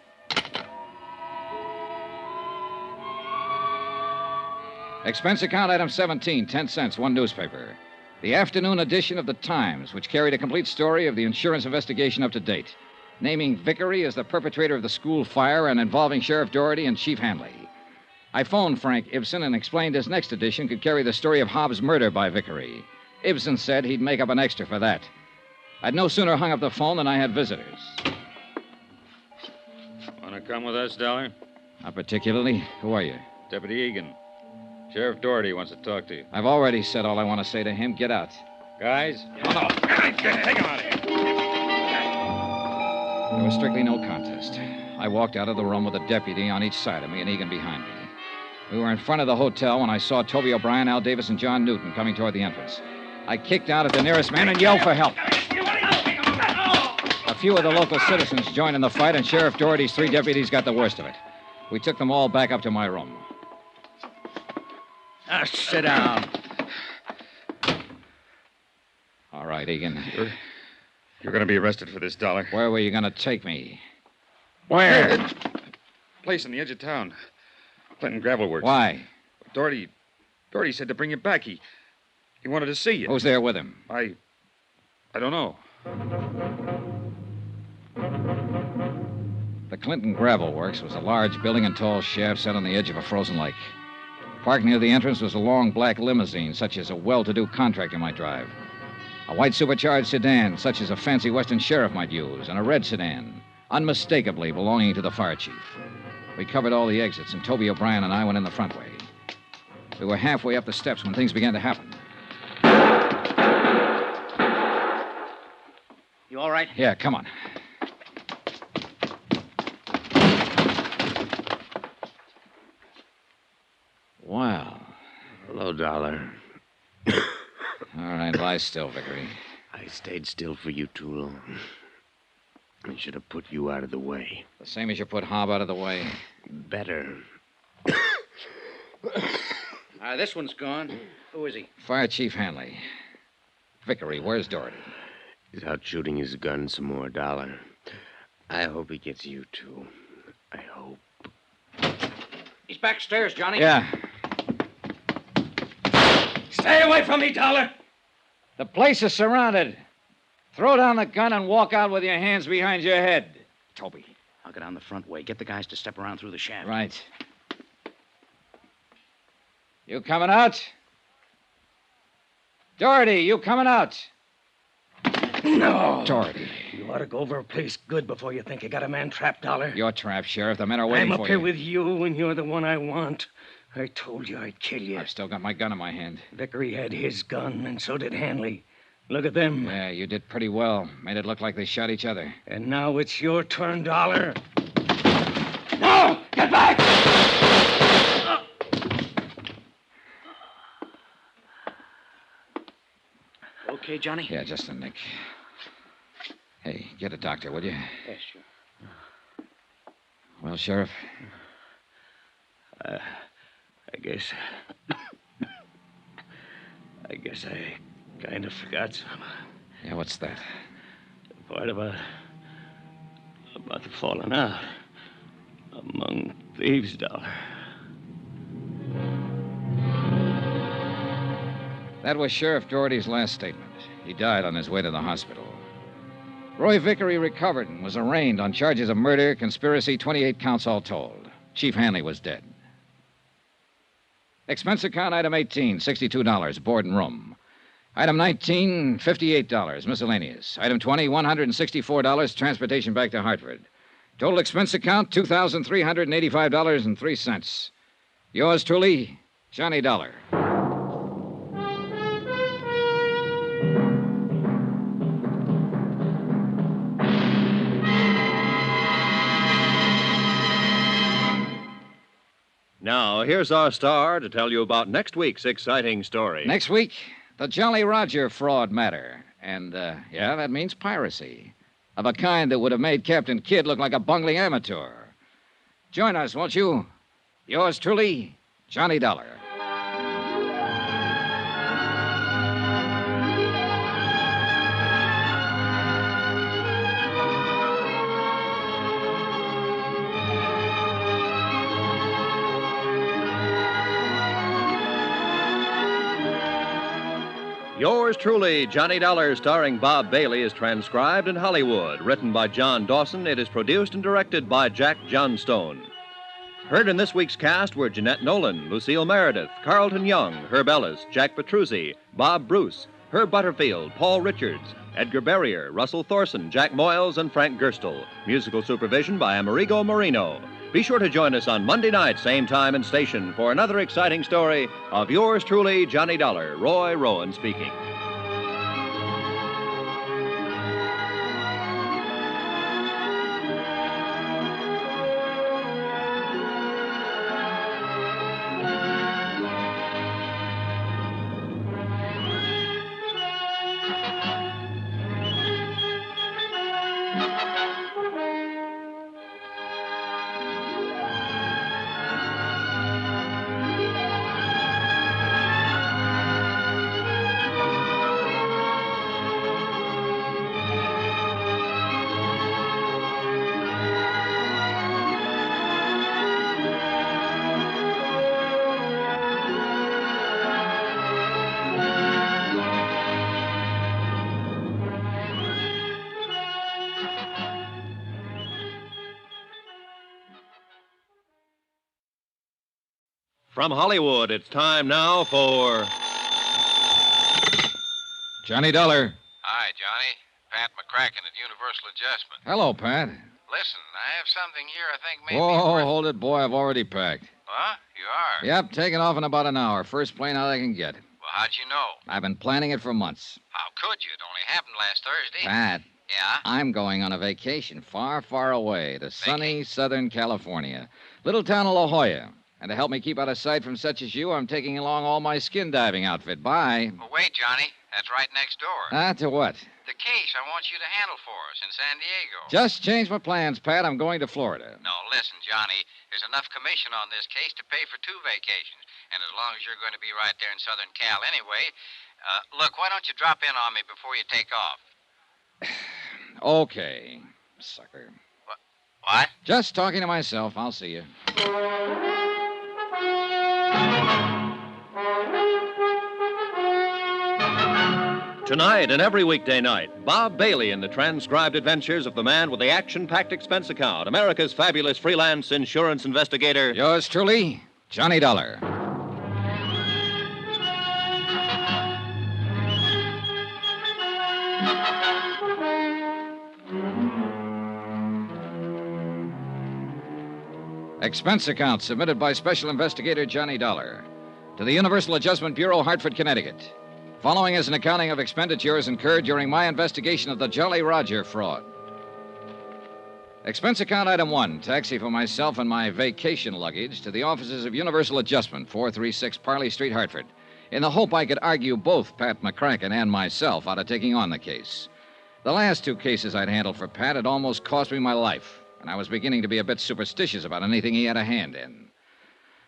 Expense account item 17, 10 cents, 1 newspaper. The afternoon edition of the Times, which carried a complete story of the insurance investigation up to date, naming Vickery as the perpetrator of the school fire and involving Sheriff Doherty and Chief Hanley. I phoned Frank Ibsen and explained his next edition could carry the story of Hobbs' murder by Vickery. Ibsen said he'd make up an extra for that. I'd no sooner hung up the phone than I had visitors. Want to come with us, Dollar? Not particularly. Who are you? Deputy Egan. Sheriff Doherty wants to talk to you. I've already said all I want to say to him. Get out. Guys? Oh, no. Take him out of here. There was strictly no contest. I walked out of the room with a deputy on each side of me and Egan behind me. We were in front of the hotel when I saw Toby O'Brien, Al Davis, and John Newton coming toward the entrance. I kicked out at the nearest man and yelled for help. A few of the local citizens joined in the fight, and Sheriff Doherty's 3 deputies got the worst of it. We took them all back up to my room. Now, sit down. All right, Egan. You're going to be arrested for this, Dollar. Where were you going to take me? Where? Place on the edge of town. Clinton Gravel Works. Why? Doherty said to bring you back. He wanted to see you. Who's there with him? I don't know. The Clinton Gravel Works was a large building and tall shaft set on the edge of a frozen lake. Parked near the entrance was a long black limousine, such as a well-to-do contractor might drive. A white supercharged sedan, such as a fancy Western sheriff might use, and a red sedan, unmistakably belonging to the fire chief. We covered all the exits, and Toby O'Brien and I went in the front way. We were halfway up the steps when things began to happen. You all right? Yeah, come on. Wow. Hello, Dollar. All right, lie still, Vickery. I stayed still for you, Tool. I should have put you out of the way. The same as you put Hobb out of the way. Better. This one's gone. Who is he? Fire Chief Hanley. Vickery, where's Doherty? He's out shooting his gun some more, Dollar. I hope he gets you, too. I hope. He's backstairs, Johnny. Yeah. Stay away from me, Dollar. The place is surrounded. Throw down the gun and walk out with your hands behind your head. Toby, I'll get on the front way. Get the guys to step around through the shaft. Right. You coming out? Doherty, you coming out? No. Doherty. You ought to go over a place good before you think you got a man trapped, Dollar. You're trapped, Sheriff. The men are waiting I'm for up you. here with you, and you're the one I want. I told you I'd kill you. I've still got my gun in my hand. Vickery had his gun, and so did Hanley. Look at them. Yeah, you did pretty well. Made it look like they shot each other. And now it's your turn, Dollar. No! Get back! Okay, Johnny? Yeah, just a nick. Hey, get a doctor, will you? Yes, sure. Well, Sheriff? I guess I kind of forgot some. Yeah, what's that? The part about the falling out among thieves, Dollar. That was Sheriff Doherty's last statement. He died on his way to the hospital. Roy Vickery recovered and was arraigned on charges of murder, conspiracy, 28 counts all told. Chief Hanley was dead. Expense account item 18, $62, board and room. Item 19, $58, miscellaneous. Item 20, $164, transportation back to Hartford. Total expense account, $2,385.03. Yours truly, Johnny Dollar. Now, here's our star to tell you about next week's exciting story. Next week, the Jolly Roger fraud matter. And, yeah, that means piracy. Of a kind that would have made Captain Kidd look like a bungling amateur. Join us, won't you? Yours truly, Johnny Dollar. Yours truly, Johnny Dollar, starring Bob Bailey, is transcribed in Hollywood. Written by John Dawson, it is produced and directed by Jack Johnstone. Heard in this week's cast were Jeanette Nolan, Lucille Meredith, Carlton Young, Herb Ellis, Jack Petruzzi, Bob Bruce, Herb Butterfield, Paul Richards, Edgar Barrier, Russell Thorson, Jack Moyles, and Frank Gerstle. Musical supervision by Amerigo Marino. Be sure to join us on Monday night, same time and station, for another exciting story of yours truly, Johnny Dollar. Roy Rowan speaking. From Hollywood, it's time now for Johnny Dollar. Hi, Johnny. Pat McCracken at Universal Adjustment. Hello, Pat. Listen, I have something here I think maybe... Whoa, hold it, boy. I've already packed. Huh? You are? Yep, taking off in about an hour. First plane out I can get. Well, how'd you know? I've been planning it for months. How could you? It only happened last Thursday. Pat. Yeah? I'm going on a vacation far, far away to sunny Southern California. Little town of La Jolla. And to help me keep out of sight from such as you, I'm taking along all my skin diving outfit. Bye. Well, wait, Johnny. That's right next door. To what? The case I want you to handle for us in San Diego. Just changed my plans, Pat. I'm going to Florida. No, listen, Johnny. There's enough commission on this case to pay for 2 vacations. And as long as you're going to be right there in Southern Cal anyway, look, why don't you drop in on me before you take off? Okay, sucker. What? Just talking to myself. I'll see you. Tonight and every weekday night, Bob Bailey in the transcribed adventures of the man with the action-packed expense account, America's fabulous freelance insurance investigator. Yours truly, Johnny Dollar. Expense account submitted by Special Investigator Johnny Dollar to the Universal Adjustment Bureau, Hartford, Connecticut. following is an accounting of expenditures incurred during my investigation of the Jolly Roger fraud. Expense account item 1, taxi for myself and my vacation luggage to the offices of Universal Adjustment, 436 Parley Street, Hartford, in the hope I could argue both Pat McCracken and myself out of taking on the case. The last 2 cases I'd handled for Pat had almost cost me my life, and I was beginning to be a bit superstitious about anything he had a hand in.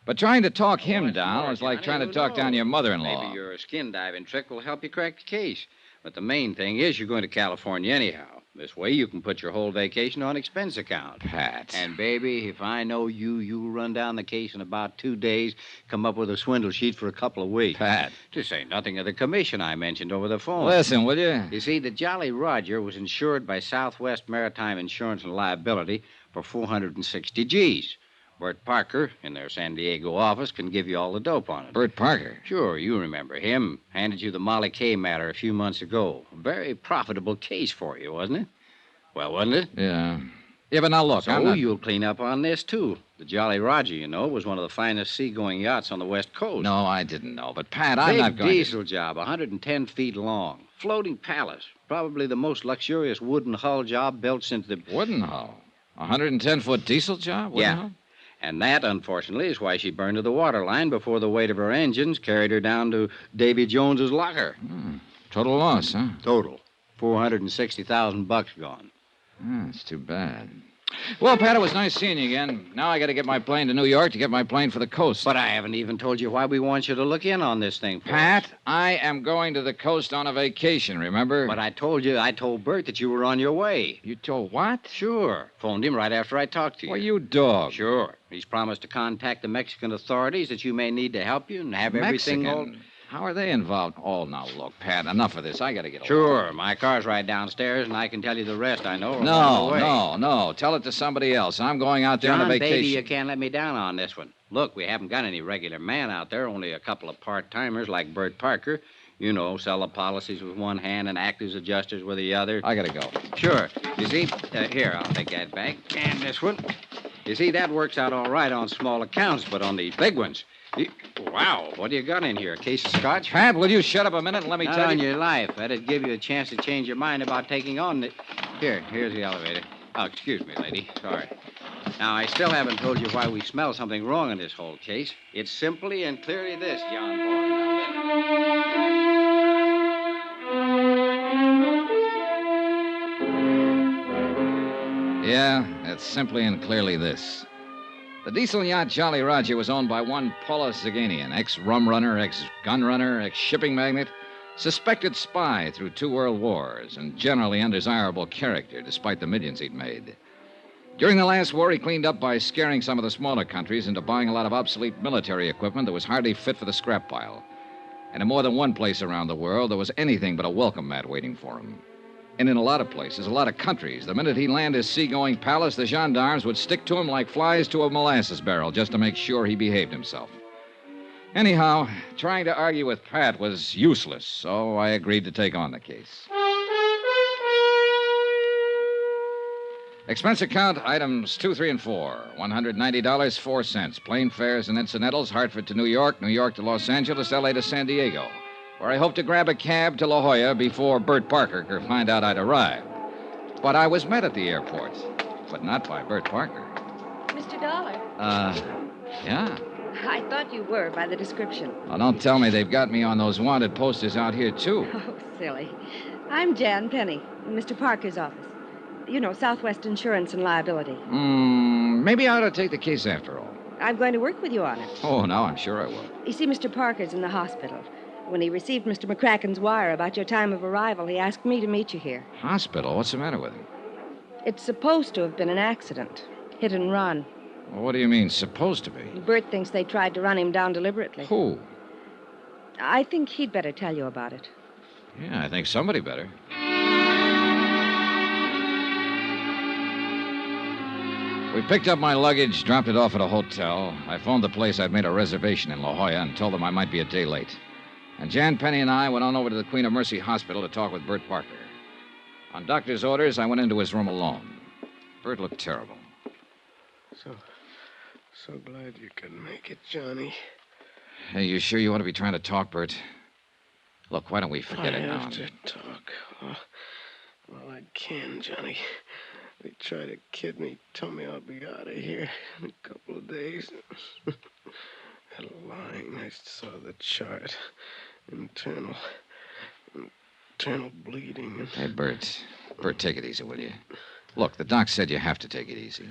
But trying to talk him down was like trying to talk down your mother-in-law. Maybe your skin diving trick will help you crack the case. But the main thing is you're going to California anyhow. This way you can put your whole vacation on expense account. Pat. And, baby, if I know you'll run down the case in about 2 days, come up with a swindle sheet for a couple of weeks. Pat. To say nothing of the commission I mentioned over the phone. Listen, will you? You see, the Jolly Roger was insured by Southwest Maritime Insurance and Liability for 460 G's. Bert Parker, in their San Diego office, can give you all the dope on it. Bert Parker? Sure, you remember him. Handed you the Molly Kay matter a few months ago. A very profitable case for you, wasn't it? Well, wasn't it? Yeah. Yeah, but now look, So you'll clean up on this, too. The Jolly Roger, you know, was one of the finest seagoing yachts on the West Coast. No, I didn't know. But, Pat, I'm not going Big diesel job, 110 feet long. Floating palace. Probably the most luxurious wooden hull job built since the... Wooden hull? 110-foot diesel job? Wooden hull? And that, unfortunately, is why she burned to the waterline before the weight of her engines carried her down to Davy Jones's locker. Total loss, huh? Total. $460,000 gone. That's too bad. Well, Pat, it was nice seeing you again. Now I got to get my plane to New York to get my plane for the coast. But I haven't even told you why we want you to look in on this thing, Pat, I am going to the coast on a vacation, remember? But I told Bert that you were on your way. You told what? Sure. Phoned him right after I talked to you. Well, you dog. Sure. He's promised to contact the Mexican authorities that you may need to help you and have everything all... How are they involved? Oh, now, look, Pat, enough of this. I got to get Sure. My car's right downstairs, and I can tell you the rest I know. No. Tell it to somebody else. I'm going out there on a vacation. Baby, you can't let me down on this one. Look, we haven't got any regular man out there, only a couple of part-timers like Bert Parker. You know, sell the policies with one hand and act as adjusters with the other. I got to go. Sure. You see, here, I'll take that back. And this one. You see, that works out all right on small accounts, but on the big ones... Wow, what do you got in here? A case of scotch? Pat, will you shut up a minute and let me Not tell on you? your life. That'd give you a chance to change your mind about taking on the... Here's the elevator. Oh, excuse me, lady. Sorry. Now, I still haven't told you why we smell something wrong in this whole case. It's simply and clearly this, John boy. Yeah, it's simply and clearly this. The diesel yacht Jolly Roger was owned by one Paula Zaganian, ex-rum runner, ex-gun runner, ex-shipping magnate, suspected spy through 2 world wars, and generally undesirable character, despite the millions he'd made. During the last war, he cleaned up by scaring some of the smaller countries into buying a lot of obsolete military equipment that was hardly fit for the scrap pile. And in more than one place around the world, there was anything but a welcome mat waiting for him. And in a lot of places, a lot of countries, the minute he landed his seagoing palace, the gendarmes would stick to him like flies to a molasses barrel just to make sure he behaved himself. Anyhow, trying to argue with Pat was useless, so I agreed to take on the case. Expense account items 2, 3, and 4. $190, 4 cents. Plane fares and incidentals, Hartford to New York, New York to Los Angeles, L.A. to San Diego, where I hope to grab a cab to La Jolla before Bert Parker could find out I'd arrived. But I was met at the airport, but not by Bert Parker. Mr. Dollar. Yeah. I thought you were by the description. Well, don't tell me they've got me on those wanted posters out here, too. Oh, silly. I'm Jan Penny, in Mr. Parker's office. You know, Southwest Insurance and Liability. Maybe I ought to take the case after all. I'm going to work with you on it. Oh, no, I'm sure I will. You see, Mr. Parker's in the hospital. When he received Mr. McCracken's wire about your time of arrival, he asked me to meet you here. Hospital? What's the matter with him? It's supposed to have been an accident. Hit and run. Well, what do you mean, supposed to be? Bert thinks they tried to run him down deliberately. Who? I think he'd better tell you about it. Yeah, I think somebody better. We picked up my luggage, dropped it off at a hotel. I phoned the place I'd made a reservation in La Jolla and told them I might be a day late. And Jan Penny and I went on over to the Queen of Mercy Hospital to talk with Bert Parker. On doctor's orders, I went into his room alone. Bert looked terrible. So glad you could make it, Johnny. Hey, you sure you want to be trying to talk, Bert? Look, why don't we forget it now? I have to talk. Well, I can, Johnny. They try to kid me, tell me I'll be out of here in a couple of days. Had a line. I saw the chart. Internal bleeding. Hey, Bert. Bert, take it easy, will you? Look, the doc said you have to take it easy.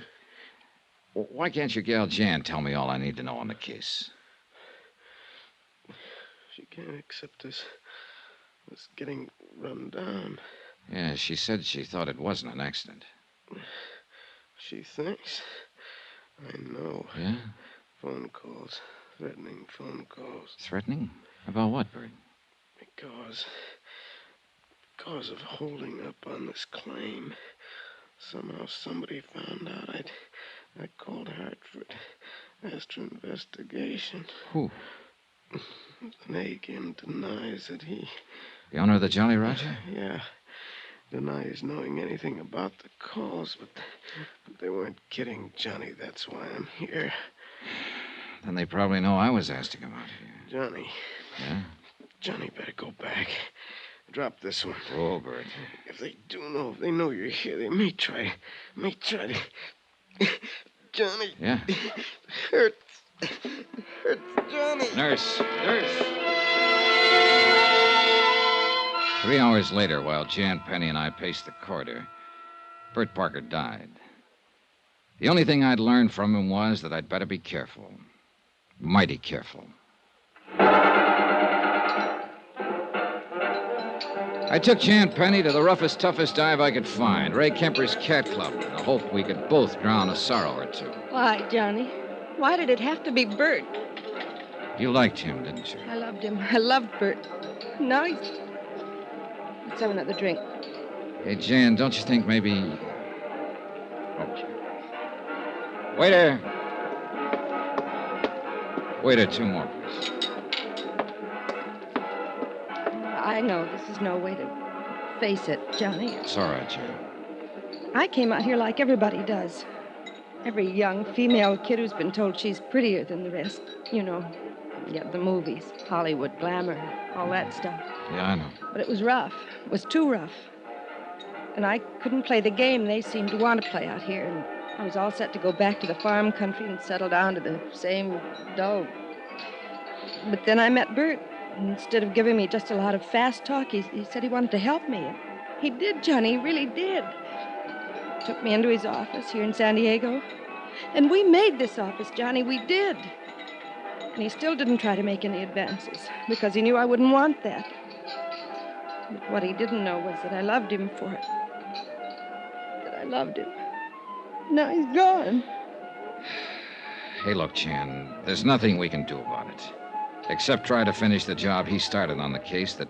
Why can't your gal Jan tell me all I need to know on the case? She can't accept this getting run down. Yeah, she said she thought it wasn't an accident. She thinks. I know. Yeah? Phone calls. Threatening phone calls. Threatening? About what, Bert? Because of holding up on this claim. Somehow somebody found out I called Hartford. Asked for investigation. Who? Nagin denies that he... The owner of the Jolly Roger? Yeah. Denies knowing anything about the calls, but they weren't kidding, Johnny. That's why I'm here. Then they probably know I was asked to come out here. Johnny. Yeah? Johnny, better go back. Drop this one. Oh, Bert. If they know you're here, they may try to... Johnny. Yeah? Hurts, Johnny. Nurse. 3 hours later, while Jan, Penny, and I paced the corridor, Bert Parker died. The only thing I'd learned from him was that I'd better be careful. Mighty careful. I took Jan Penny to the roughest, toughest dive I could find, Ray Kemper's Cat Club, in the hope we could both drown a sorrow or two. Why, Johnny? Why did it have to be Bert? You liked him, didn't you? I loved him. I loved Bert. Now he's... Let's have another drink. Hey, Jan, don't you think maybe... Okay. Waiter! Waiter, 2 more, please. I know this is no way to face it, Johnny. It's all right, Jan. I came out here like everybody does. Every young female kid who's been told she's prettier than the rest. You know, the movies, Hollywood, glamour, all that stuff. Yeah, I know. But it was rough. It was too rough. And I couldn't play the game they seemed to want to play out here. And I was all set to go back to the farm country and settle down to the same dull. But then I met Bert. And instead of giving me just a lot of fast talk, he said he wanted to help me. And he did, Johnny. He really did. Took me into his office here in San Diego. And we made this office, Johnny. We did. And he still didn't try to make any advances because he knew I wouldn't want that. But what he didn't know was that I loved him for it. That I loved him. Now he's gone. Hey, look, Chan, there's nothing we can do about it. Except try to finish the job he started on the case that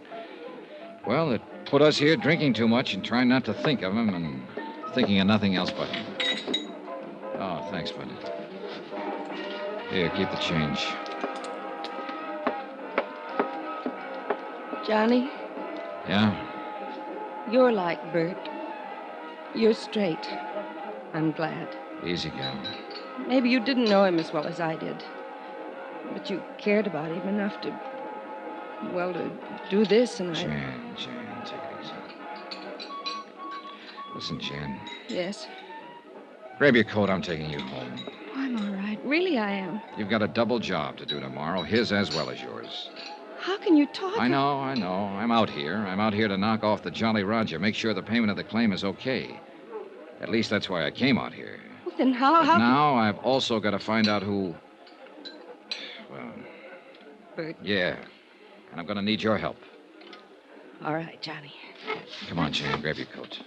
put us here drinking too much and trying not to think of him and thinking of nothing else but him. Oh, thanks, bud. Here, keep the change. Johnny? Yeah? You're like Bert. You're straight. I'm glad. Easy, gal. Maybe you didn't know him as well as I did. But you cared about him enough to do this, and Jan, take it easy. Listen, Jan. Yes? Grab your coat. I'm taking you home. I'm all right. Really, I am. You've got a double job to do tomorrow, his as well as yours. How can you talk? I know. I'm out here. I'm out here to knock off the Jolly Roger, make sure the payment of the claim is okay. At least that's why I came out here. Well, then how... Now I've also got to find out who... Well... Bert. Yeah. And I'm going to need your help. All right, Johnny. Come on, Jan. Grab your coat.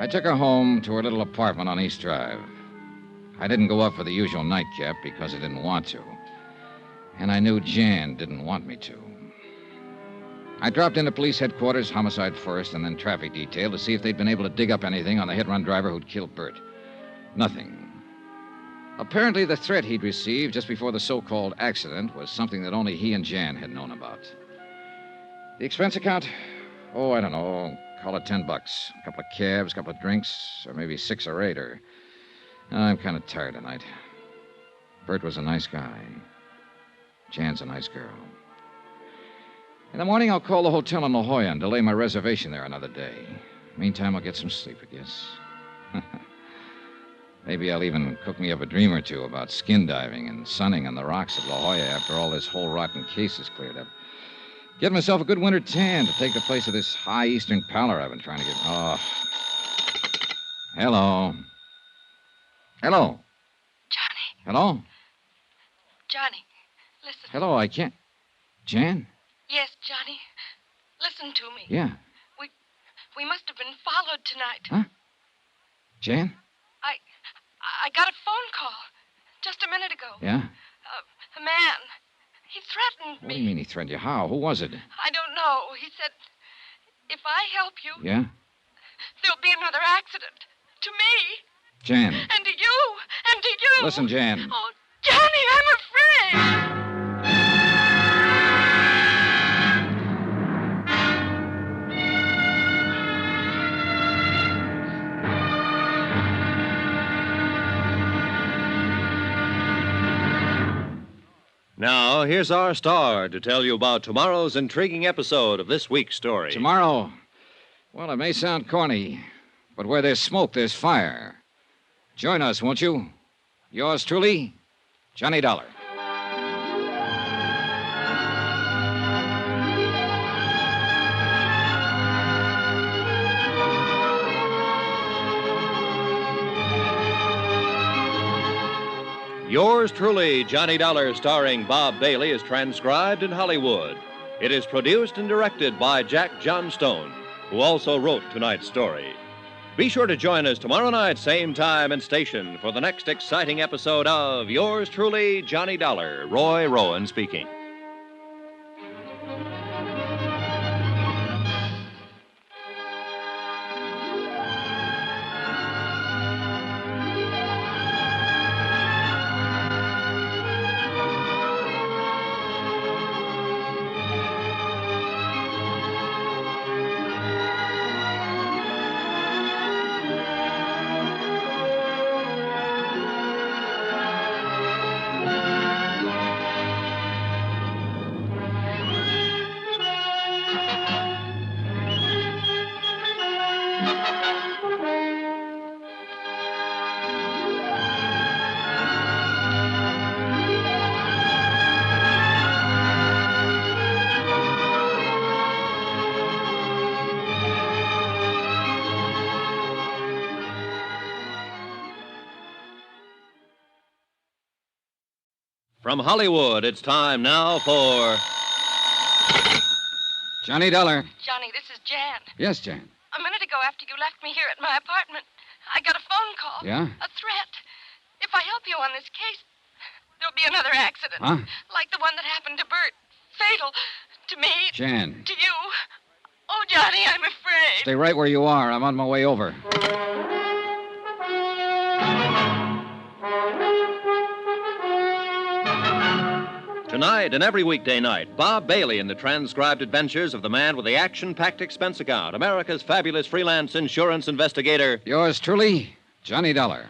I took her home to her little apartment on East Drive. I didn't go up for the usual nightcap because I didn't want to. And I knew Jan didn't want me to. I dropped into police headquarters, homicide first, and then traffic detail to see if they'd been able to dig up anything on the hit-run driver who'd killed Bert. Nothing. Apparently, the threat he'd received just before the so-called accident was something that only he and Jan had known about. The expense account? Oh, I don't know. Call it $10. A couple of cabs, a couple of drinks, or maybe 6 or 8, or I'm kind of tired tonight. Bert was a nice guy. Jan's a nice girl. In the morning, I'll call the hotel in La Jolla and delay my reservation there another day. Meantime, I'll get some sleep, I guess. Maybe I'll even cook me up a dream or two about skin diving and sunning on the rocks at La Jolla after all this whole rotten case is cleared up. Get myself a good winter tan to take the place of this high eastern pallor I've been trying to get. Oh. Hello. Hello. Johnny. Hello? Johnny, listen. Hello, I can't. Jan? Yes, Johnny. Listen to me. Yeah. We must have been followed tonight. Huh? Jan? I got a phone call just a minute ago. Yeah? A man. He threatened What me. do you mean he threatened you? How? Who was it? I don't know. He said, if I help you, Yeah? there'll be another accident. To me. Jan. And to you. And to you. Listen, Jan. Oh, Johnny, I'm afraid. Now, here's our star to tell you about tomorrow's intriguing episode of this week's story. Tomorrow? Well, it may sound corny, but where there's smoke, there's fire. Join us, won't you? Yours truly, Johnny Dollar. Yours truly, Johnny Dollar, starring Bob Bailey, is transcribed in Hollywood. It is produced and directed by Jack Johnstone, who also wrote tonight's story. Be sure to join us tomorrow night, same time and station, for the next exciting episode of Yours truly, Johnny Dollar. Roy Rowan speaking. From Hollywood, it's time now for Johnny Dollar. Johnny, this is Jan. Yes, Jan. A minute ago, after you left me here at my apartment, I got a phone call. Yeah? A threat. If I help you on this case, there'll be another accident. Huh? Like the one that happened to Bert. Fatal. To me. Jan. To you. Oh, Johnny, I'm afraid. Stay right where you are. I'm on my way over. Tonight and every weekday night, Bob Bailey in the transcribed adventures of the man with the action-packed expense account, America's fabulous freelance insurance investigator. Yours truly, Johnny Dollar.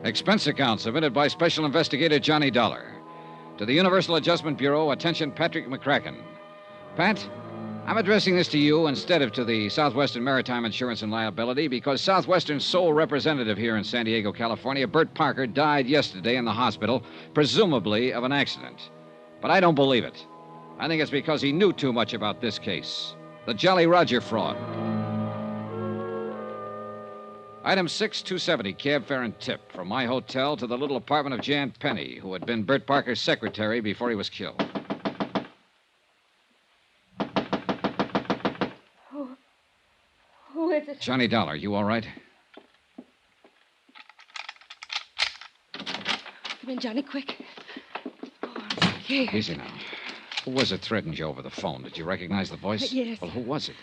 Expense account submitted by Special Investigator Johnny Dollar. To the Universal Adjustment Bureau, attention Patrick McCracken. Pat, I'm addressing this to you instead of to the Southwestern Maritime Insurance and Liability because Southwestern's sole representative here in San Diego, California, Bert Parker, died yesterday in the hospital, presumably of an accident. But I don't believe it. I think it's because he knew too much about this case. The Jolly Roger fraud. Item 6270, cab fare and tip, from my hotel to the little apartment of Jan Penny, who had been Bert Parker's secretary before he was killed. Who is it? Johnny Dollar, you all right? Come in, Johnny, quick. Oh, I'm scared. Easy now. Who was it threatened you over the phone? Did you recognize the voice? Yes. Well, who was it?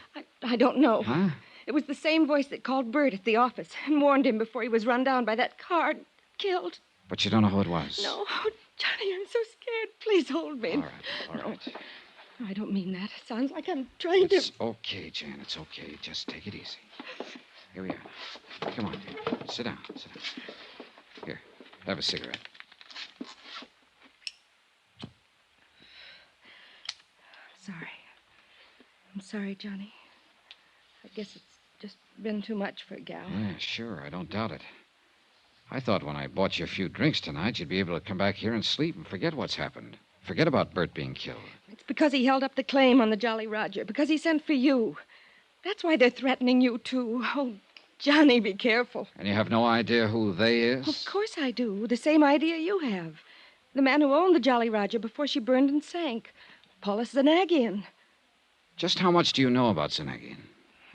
I don't know. Huh? It was the same voice that called Bert at the office and warned him before he was run down by that car and killed. But you don't know who it was? No. Oh, Johnny, I'm so scared. Please hold me. All right. No, I don't mean that. It sounds like I'm trying to... It's okay, Jan. It's okay. Just take it easy. Here we are. Come on, dear. Sit down. Here, have a cigarette. Sorry. I'm sorry, Johnny. I guess it's just been too much for a gal. Yeah, sure. I don't doubt it. I thought when I bought you a few drinks tonight, you'd be able to come back here and sleep and forget what's happened. Forget about Bert being killed. It's because he held up the claim on the Jolly Roger, because he sent for you. That's why they're threatening you, too. Oh, Johnny, be careful. And you have no idea who they is? Of course I do. The same idea you have. The man who owned the Jolly Roger before she burned and sank. Paulus Zanagian. Just how much do you know about Zanagian?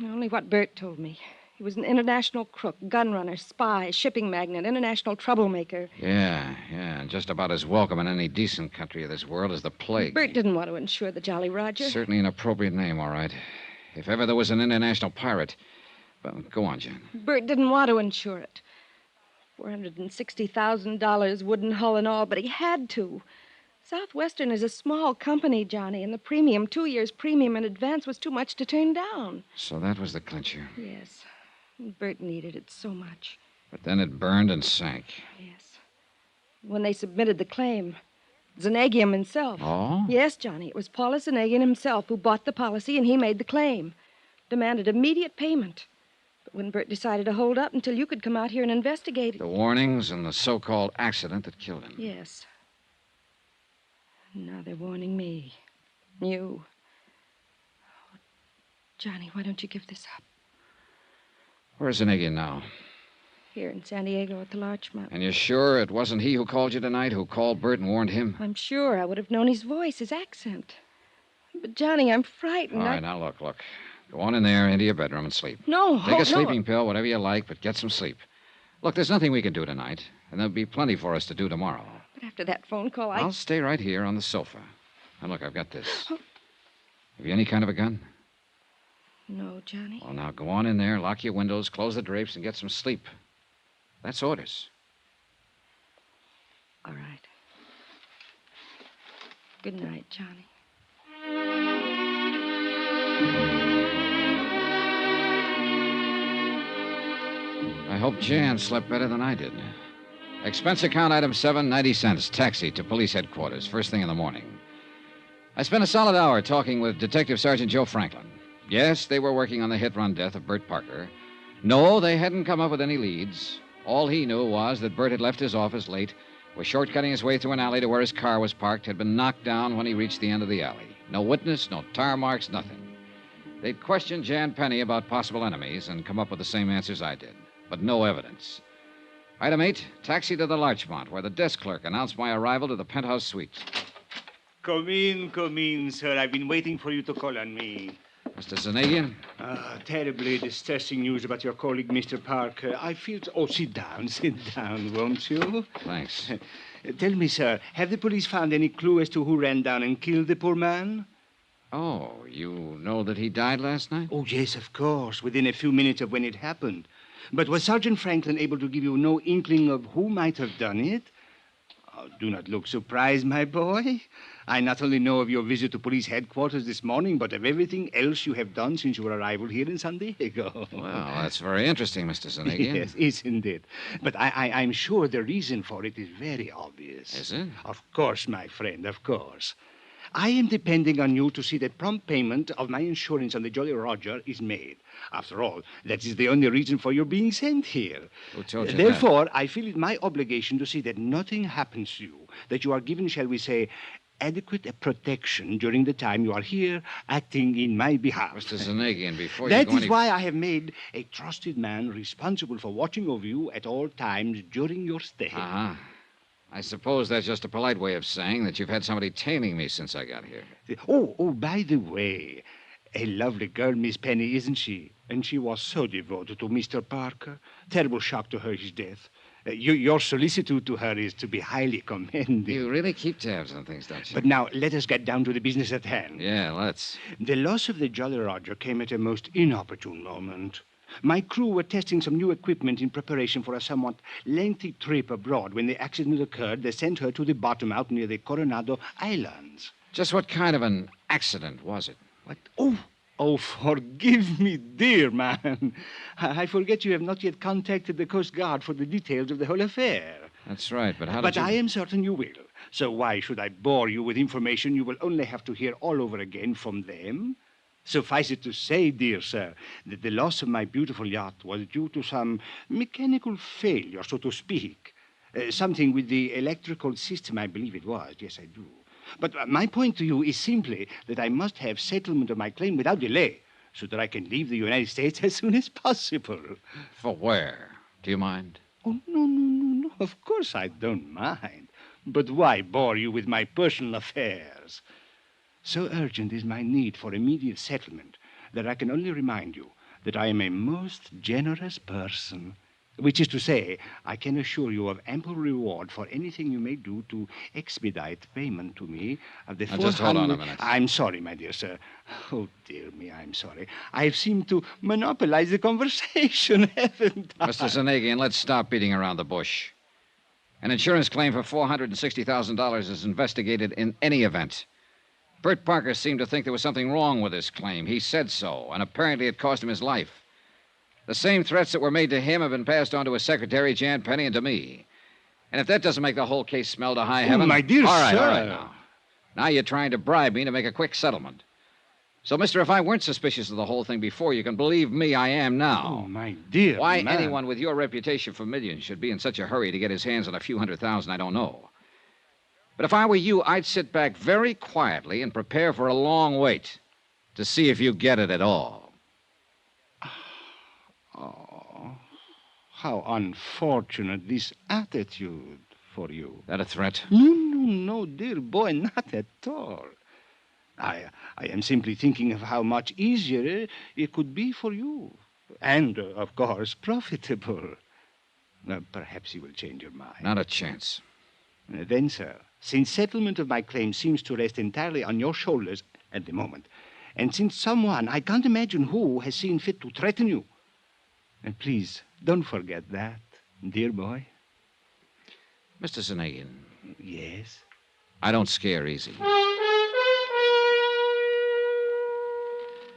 Only what Bert told me. He was an international crook, gun runner, spy, shipping magnate, international troublemaker. Yeah, and just about as welcome in any decent country of this world as the plague. Bert didn't want to insure the Jolly Roger. Certainly an appropriate name, all right. If ever there was an international pirate. But go on, Jan. Bert didn't want to insure it. $460,000, wooden hull and all, but he had to. Southwestern is a small company, Johnny, and the premium, 2 years' premium in advance, was too much to turn down. So that was the clincher. Yes. Bert needed it so much. But then it burned and sank. Yes. When they submitted the claim, Zanagian himself. Oh? Yes, Johnny. It was Paulus Zanagian himself who bought the policy, and he made the claim. Demanded immediate payment. But when Bert decided to hold up until you could come out here and investigate it... The warnings and the so-called accident that killed him. Yes. Now they're warning me. You. Oh, Johnny, why don't you give this up? Where's Zanagian now? Here in San Diego at the Larchmont. And you're sure it wasn't he who called you tonight, who called Bert and warned him? I'm sure. I would have known his voice, his accent. But, Johnny, I'm frightened. All right, now look. Go on in there into your bedroom and sleep. No. Take a sleeping pill, whatever you like, but get some sleep. Look, there's nothing we can do tonight, and there'll be plenty for us to do tomorrow. But after that phone call, I'll stay right here on the sofa. Now, look, I've got this. Have you any kind of a gun? No, Johnny. Well, now go on in there, lock your windows, close the drapes, and get some sleep. That's orders. All right. Good night, Johnny. I hope Jan slept better than I did. Expense account item 7, 90 cents, taxi to police headquarters, first thing in the morning. I spent a solid hour talking with Detective Sergeant Joe Franklin. Yes, they were working on the hit-run death of Bert Parker. No, they hadn't come up with any leads. All he knew was that Bert had left his office late, was shortcutting his way through an alley to where his car was parked, had been knocked down when he reached the end of the alley. No witness, no tar marks, nothing. They'd questioned Jan Penny about possible enemies and come up with the same answers I did, but no evidence. Item 8, taxi to the Larchmont, where the desk clerk announced my arrival to the penthouse suite. Come in, sir. I've been waiting for you to call on me. Mr. Zanagian? Terribly distressing news about your colleague, Mr. Parker. I feel... Oh, sit down, won't you? Thanks. Tell me, sir, have the police found any clue as to who ran down and killed the poor man? Oh, you know that he died last night? Oh, yes, of course, within a few minutes of when it happened. But was Sergeant Franklin able to give you no inkling of who might have done it? Oh, do not look surprised, my boy. I not only know of your visit to police headquarters this morning, but of everything else you have done since your arrival here in San Diego. Well, that's very interesting, Mr. Zanagian. Yes, isn't it? But I'm sure the reason for it is very obvious. Is it? Of course, my friend, of course. I am depending on you to see that prompt payment of my insurance on the Jolly Roger is made. After all, that is the only reason for your being sent here. Who told you Therefore, that? I feel it my obligation to see that nothing happens to you, that you are given, shall we say, adequate protection during the time you are here acting in my behalf. Mr. Zanagian, before you That go is any... why I have made a trusted man responsible for watching over you at all times during your stay. Uh-huh. I suppose that's just a polite way of saying that you've had somebody tailing me since I got here. Oh, by the way, a lovely girl, Miss Penny, isn't she? And she was so devoted to Mr. Parker. Terrible shock to her, his death. Your solicitude to her is to be highly commended. You really keep tabs on things, don't you? But now, let us get down to the business at hand. Yeah, let's. The loss of the Jolly Roger came at a most inopportune moment. My crew were testing some new equipment in preparation for a somewhat lengthy trip abroad. When the accident occurred, they sent her to the bottom out near the Coronado Islands. Just what kind of an accident was it? What? Oh, forgive me, dear man. I forget you have not yet contacted the Coast Guard for the details of the whole affair. That's right, but how did But you... I am certain you will. So why should I bore you with information you will only have to hear all over again from them? Suffice it to say, dear sir, that the loss of my beautiful yacht was due to some mechanical failure, so to speak. Something with the electrical system, I believe it was. Yes, I do. But my point to you is simply that I must have settlement of my claim without delay so that I can leave the United States as soon as possible. For where? Do you mind? Oh, no. Of course I don't mind. But why bore you with my personal affairs? So urgent is my need for immediate settlement that I can only remind you that I am a most generous person. Which is to say, I can assure you of ample reward for anything you may do to expedite payment to me of the Now, just hold on a minute. I'm sorry, my dear sir. Oh, dear me, I'm sorry. I've seemed to monopolize the conversation, haven't I? Mr. Zanagian, let's stop beating around the bush. An insurance claim for $460,000 is investigated in any event. Bert Parker seemed to think there was something wrong with this claim. He said so, and apparently it cost him his life. The same threats that were made to him have been passed on to his secretary, Jan Penny, and to me. And if that doesn't make the whole case smell to high heaven... my dear all right, sir. All right, now. Now you're trying to bribe me to make a quick settlement. So, mister, if I weren't suspicious of the whole thing before, you can believe me, I am now. Oh, my dear Why man. anyone with your reputation for millions should be in such a hurry to get his hands on a few $100,000, I don't know. But if I were you, I'd sit back very quietly and prepare for a long wait to see if you get it at all. Oh, how unfortunate this attitude for you. That a threat? No, dear boy, not at all. I am simply thinking of how much easier it could be for you. And, of course, profitable. Perhaps you will change your mind. Not a chance. Then, sir, since settlement of my claim seems to rest entirely on your shoulders at the moment, and since someone, I can't imagine who, has seen fit to threaten you, and please, don't forget that, dear boy. Mr. Zanagian. Yes? I don't scare easy.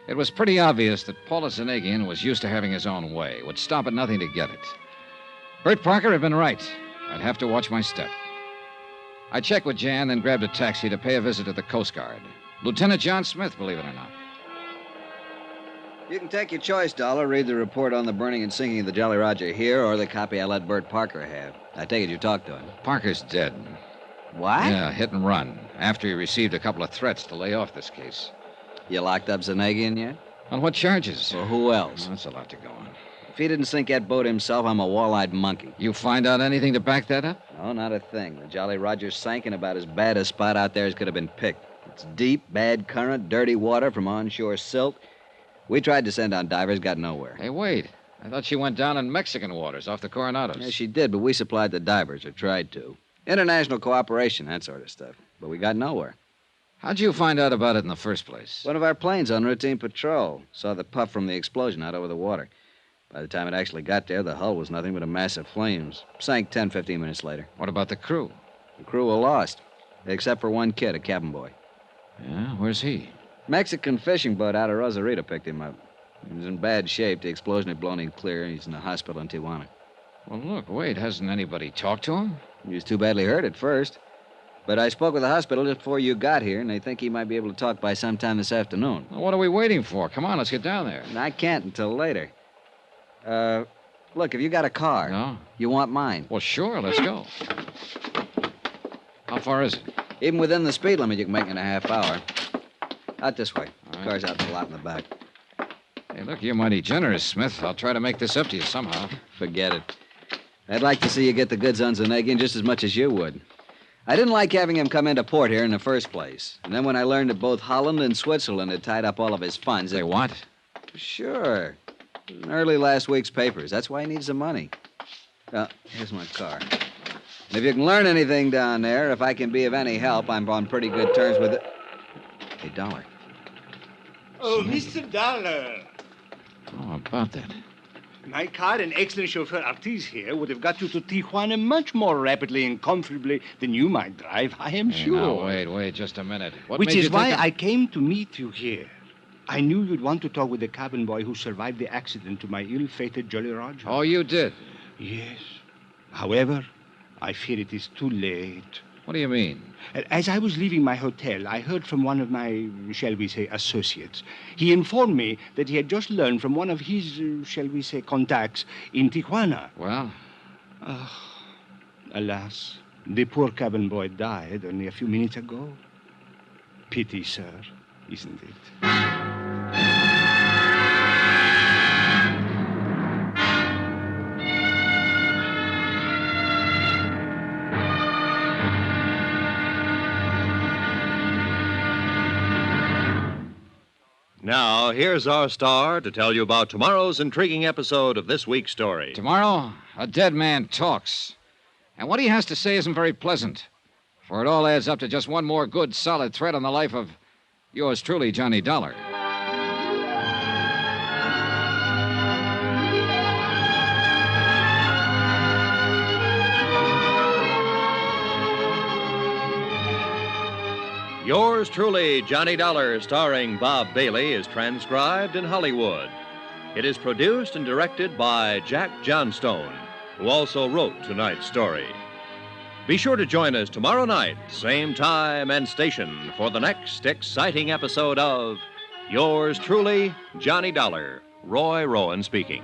It was pretty obvious that Paula Zanagian was used to having his own way, would stop at nothing to get it. Bert Parker had been right. I'd have to watch my step. I checked with Jan, then grabbed a taxi to pay a visit to the Coast Guard. Lieutenant John Smith, believe it or not. You can take your choice, Dollar. Read the report on the burning and sinking of the Jolly Roger here, or the copy I let Bert Parker have. I take it you talked to him. Parker's dead. What? Yeah, hit and run, after he received a couple of threats to lay off this case. You locked up Zanagian yet? On what charges? Well, who else? That's a lot to go on. If he didn't sink that boat himself, I'm a wall-eyed monkey. You find out anything to back that up? No, not a thing. The Jolly Roger sank in about as bad a spot out there as could have been picked. It's deep, bad current, dirty water from onshore silt. We tried to send on divers, got nowhere. Hey, wait. I thought she went down in Mexican waters off the Coronados. Yeah, she did, but we supplied the divers, or tried to. International cooperation, that sort of stuff. But we got nowhere. How'd you find out about it in the first place? One of our planes on routine patrol saw the puff from the explosion out over the water. By the time it actually got there, the hull was nothing but a mass of flames. Sank 10, 15 minutes later. What about the crew? The crew were lost, except for one kid, a cabin boy. Yeah, where's he? Mexican fishing boat out of Rosarito picked him up. He was in bad shape. The explosion had blown him clear. He's in the hospital in Tijuana. Well, look, wait, hasn't anybody talked to him? He was too badly hurt at first. But I spoke with the hospital just before you got here, and they think he might be able to talk by sometime this afternoon. Well, what are we waiting for? Come on, let's get down there. I can't until later. Look, if you got a car, No? You want mine. Well, sure, let's go. How far is it? Even within the speed limit, you can make it in a half hour. Out this way. All right. Car's out in the lot in the back. Hey, look, you're mighty generous, Smith. I'll try to make this up to you somehow. Forget it. I'd like to see you get the goods on Zanagian just as much as you would. I didn't like having him come into port here in the first place. And then when I learned that both Holland and Switzerland had tied up all of his funds... They what? Sure. In early last week's papers. That's why he needs the money. Here's my car. And if you can learn anything down there, if I can be of any help, I'm on pretty good terms with it. Hey, Dollar. Oh, Mr. Dollar. Oh, about that. My car and excellent chauffeur Ortiz here would have got you to Tijuana much more rapidly and comfortably than you might drive, I am Hey, sure. now, wait just a minute. What Which made is you why think I came to meet you here. I knew you'd want to talk with the cabin boy who survived the accident to my ill-fated Jolly Roger. Oh, you did? Yes. However, I fear it is too late. What do you mean? As I was leaving my hotel, I heard from one of my, shall we say, associates. He informed me that he had just learned from one of his, shall we say, contacts in Tijuana. Well? Alas, the poor cabin boy died only a few minutes ago. Pity, sir, isn't it? Now, here's our star to tell you about tomorrow's intriguing episode of this week's story. Tomorrow, a dead man talks. And what he has to say isn't very pleasant. For it all adds up to just one more good, solid thread on the life of yours truly, Johnny Dollar. Yours truly, Johnny Dollar, starring Bob Bailey, is transcribed in Hollywood. It is produced and directed by Jack Johnstone, who also wrote tonight's story. Be sure to join us tomorrow night, same time and station, for the next exciting episode of Yours truly, Johnny Dollar. Roy Rowan speaking.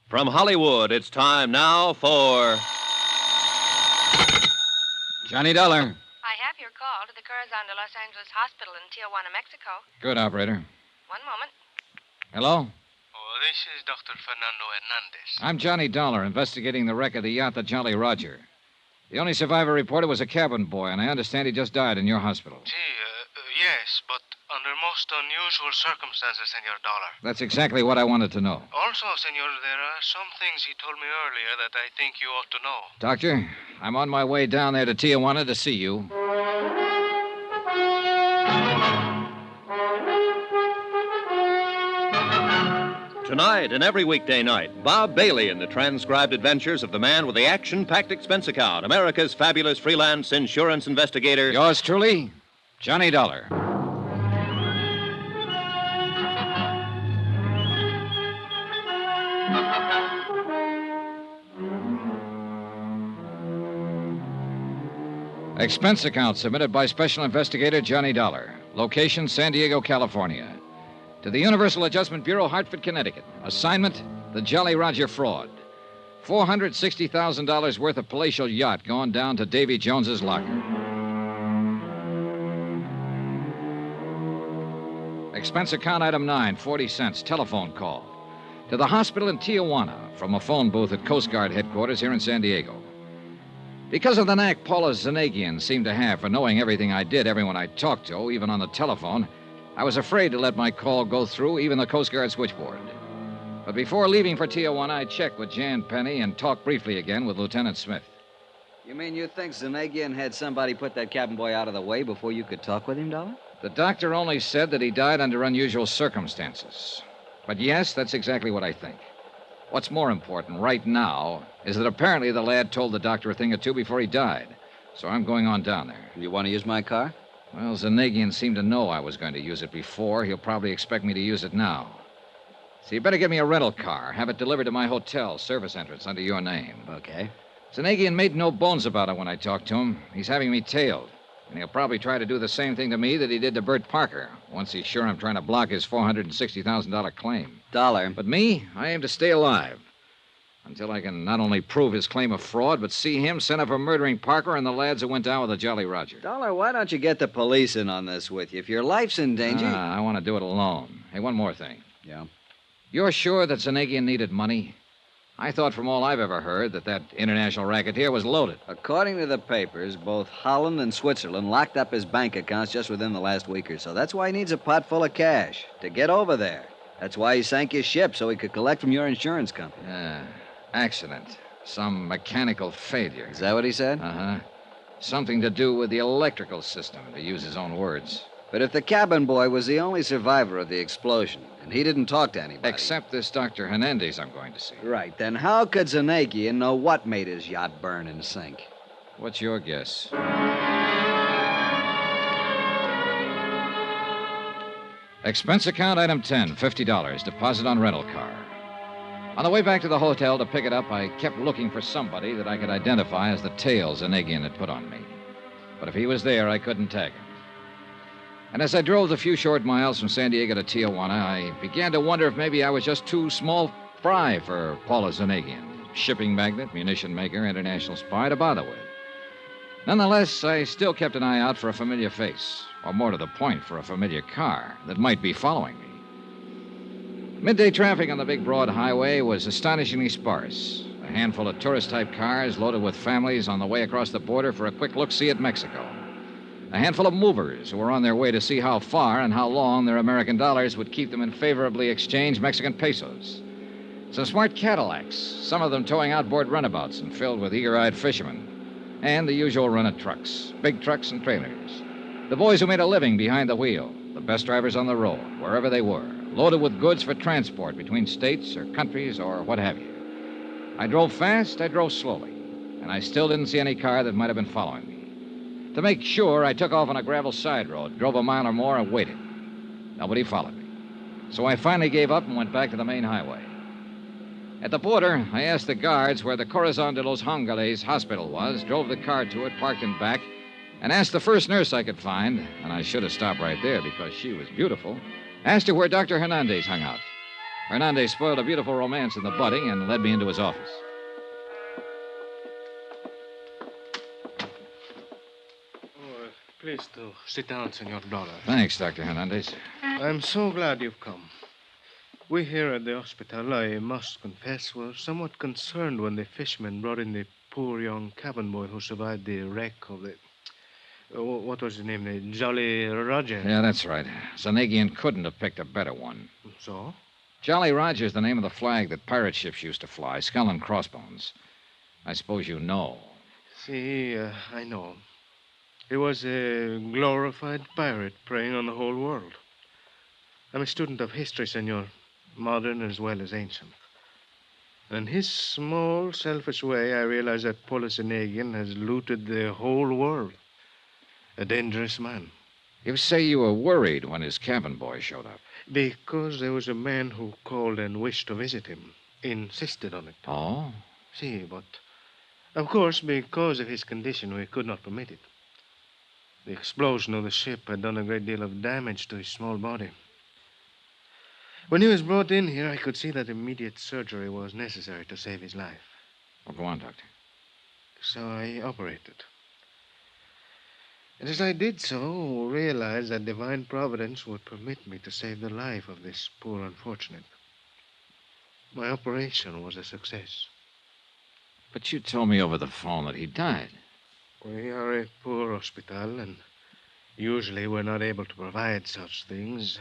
From Hollywood, it's time now for Johnny Dollar. I have your call to the Corazon de Los Angeles Hospital in Tijuana, Mexico. Good, operator. One moment. Hello? Oh, this is Dr. Fernando Hernandez. I'm Johnny Dollar, investigating the wreck of the yacht, the Jolly Roger. The only survivor reported was a cabin boy, and I understand he just died in your hospital. Yes, but under most unusual circumstances, Senor Dollar. That's exactly what I wanted to know. Also, Senor, there are some things he told me earlier that I think you ought to know. Doctor, I'm on my way down there to Tijuana to see you. Tonight and every weekday night, Bob Bailey in the transcribed adventures of the man with the action-packed expense account, America's fabulous freelance insurance investigator. Yours truly, Johnny Dollar. Expense account submitted by Special Investigator Johnny Dollar. Location, San Diego, California. To the Universal Adjustment Bureau, Hartford, Connecticut. Assignment, the Jolly Roger fraud. $460,000 worth of palatial yacht gone down to Davy Jones's locker. Expense account item 9, 40 cents, telephone call. To the hospital in Tijuana from a phone booth at Coast Guard headquarters here in San Diego. Because of the knack Paula Zanagian seemed to have for knowing everything I did, everyone I talked to, even on the telephone, I was afraid to let my call go through even the Coast Guard switchboard. But before leaving for Tijuana, I checked with Jan Penny and talked briefly again with Lieutenant Smith. You mean you think Zanagian had somebody put that cabin boy out of the way before you could talk with him, Dollar? The doctor only said that he died under unusual circumstances. But yes, that's exactly what I think. What's more important right now is that apparently the lad told the doctor a thing or two before he died. So I'm going on down there. You want to use my car? Well, Zanagian seemed to know I was going to use it before. He'll probably expect me to use it now. So you better get me a rental car. Have it delivered to my hotel service entrance under your name. Okay. Zanagian made no bones about it when I talked to him. He's having me tailed. And he'll probably try to do the same thing to me that he did to Bert Parker, once he's sure I'm trying to block his $460,000 claim. Dollar. But me, I aim to stay alive. Until I can not only prove his claim of fraud, but see him sent up for murdering Parker and the lads who went down with the Jolly Roger. Dollar, why don't you get the police in on this with you? If your life's in danger... I want to do it alone. Hey, one more thing. Yeah? You're sure that Zanagian needed money? I thought from all I've ever heard that international racketeer was loaded. According to the papers, both Holland and Switzerland locked up his bank accounts just within the last week or so. That's why he needs a pot full of cash to get over there. That's why he sank his ship, so he could collect from your insurance company. Accident. Some mechanical failure. Is that what he said? Uh-huh. Something to do with the electrical system, to use his own words. But if the cabin boy was the only survivor of the explosion, and he didn't talk to anybody... Except this Dr. Hernandez I'm going to see. Right, then how could Zanagian know what made his yacht burn and sink? What's your guess? Expense account item 10, $50, deposit on rental car. On the way back to the hotel to pick it up, I kept looking for somebody that I could identify as the tail Zanagian had put on me. But if he was there, I couldn't tag him. And as I drove the few short miles from San Diego to Tijuana, I began to wonder if maybe I was just too small fry for Paula Zanagian, shipping magnate, munition maker, international spy, to bother with. Nonetheless, I still kept an eye out for a familiar face, or more to the point, for a familiar car that might be following me. Midday traffic on the big broad highway was astonishingly sparse. A handful of tourist-type cars loaded with families on the way across the border for a quick look-see at Mexico. A handful of movers who were on their way to see how far and how long their American dollars would keep them in favorably exchanged Mexican pesos. Some smart Cadillacs, some of them towing outboard runabouts and filled with eager-eyed fishermen. And the usual run of trucks, big trucks and trailers. The boys who made a living behind the wheel, the best drivers on the road, wherever they were, loaded with goods for transport between states or countries or what have you. I drove fast, I drove slowly, and I still didn't see any car that might have been following me. To make sure, I took off on a gravel side road, drove a mile or more, and waited. Nobody followed me. So I finally gave up and went back to the main highway. At the border, I asked the guards where the Corazon de los Angeles hospital was, drove the car to it, parked in back, and asked the first nurse I could find, and I should have stopped right there because she was beautiful, asked her where Dr. Hernandez hung out. Hernandez spoiled a beautiful romance in the budding and led me into his office. Please do. Sit down, Senor Dollar. Thanks, Dr. Hernandez. I'm so glad you've come. We here at the hospital, I must confess, were somewhat concerned when the fishermen brought in the poor young cabin boy who survived the wreck of the... what was his name? The Jolly Roger. Yeah, that's right. Zanagian couldn't have picked a better one. So? Jolly Roger's the name of the flag that pirate ships used to fly, skull and crossbones. I suppose you know. See, I know. He was a glorified pirate preying on the whole world. I'm a student of history, senor, modern as well as ancient. In his small, selfish way, I realize that Paula Zanagian has looted the whole world. A dangerous man. You say you were worried when his cabin boy showed up. Because there was a man who called and wished to visit him. Insisted on it. Oh? See, but... of course, because of his condition, we could not permit it. The explosion of the ship had done a great deal of damage to his small body. When he was brought in here, I could see that immediate surgery was necessary to save his life. Well, go on, Doctor. So I operated. And as I did so, realized that divine providence would permit me to save the life of this poor unfortunate. My operation was a success. But you told me over the phone that he died. We are a poor hospital, and usually we're not able to provide such things.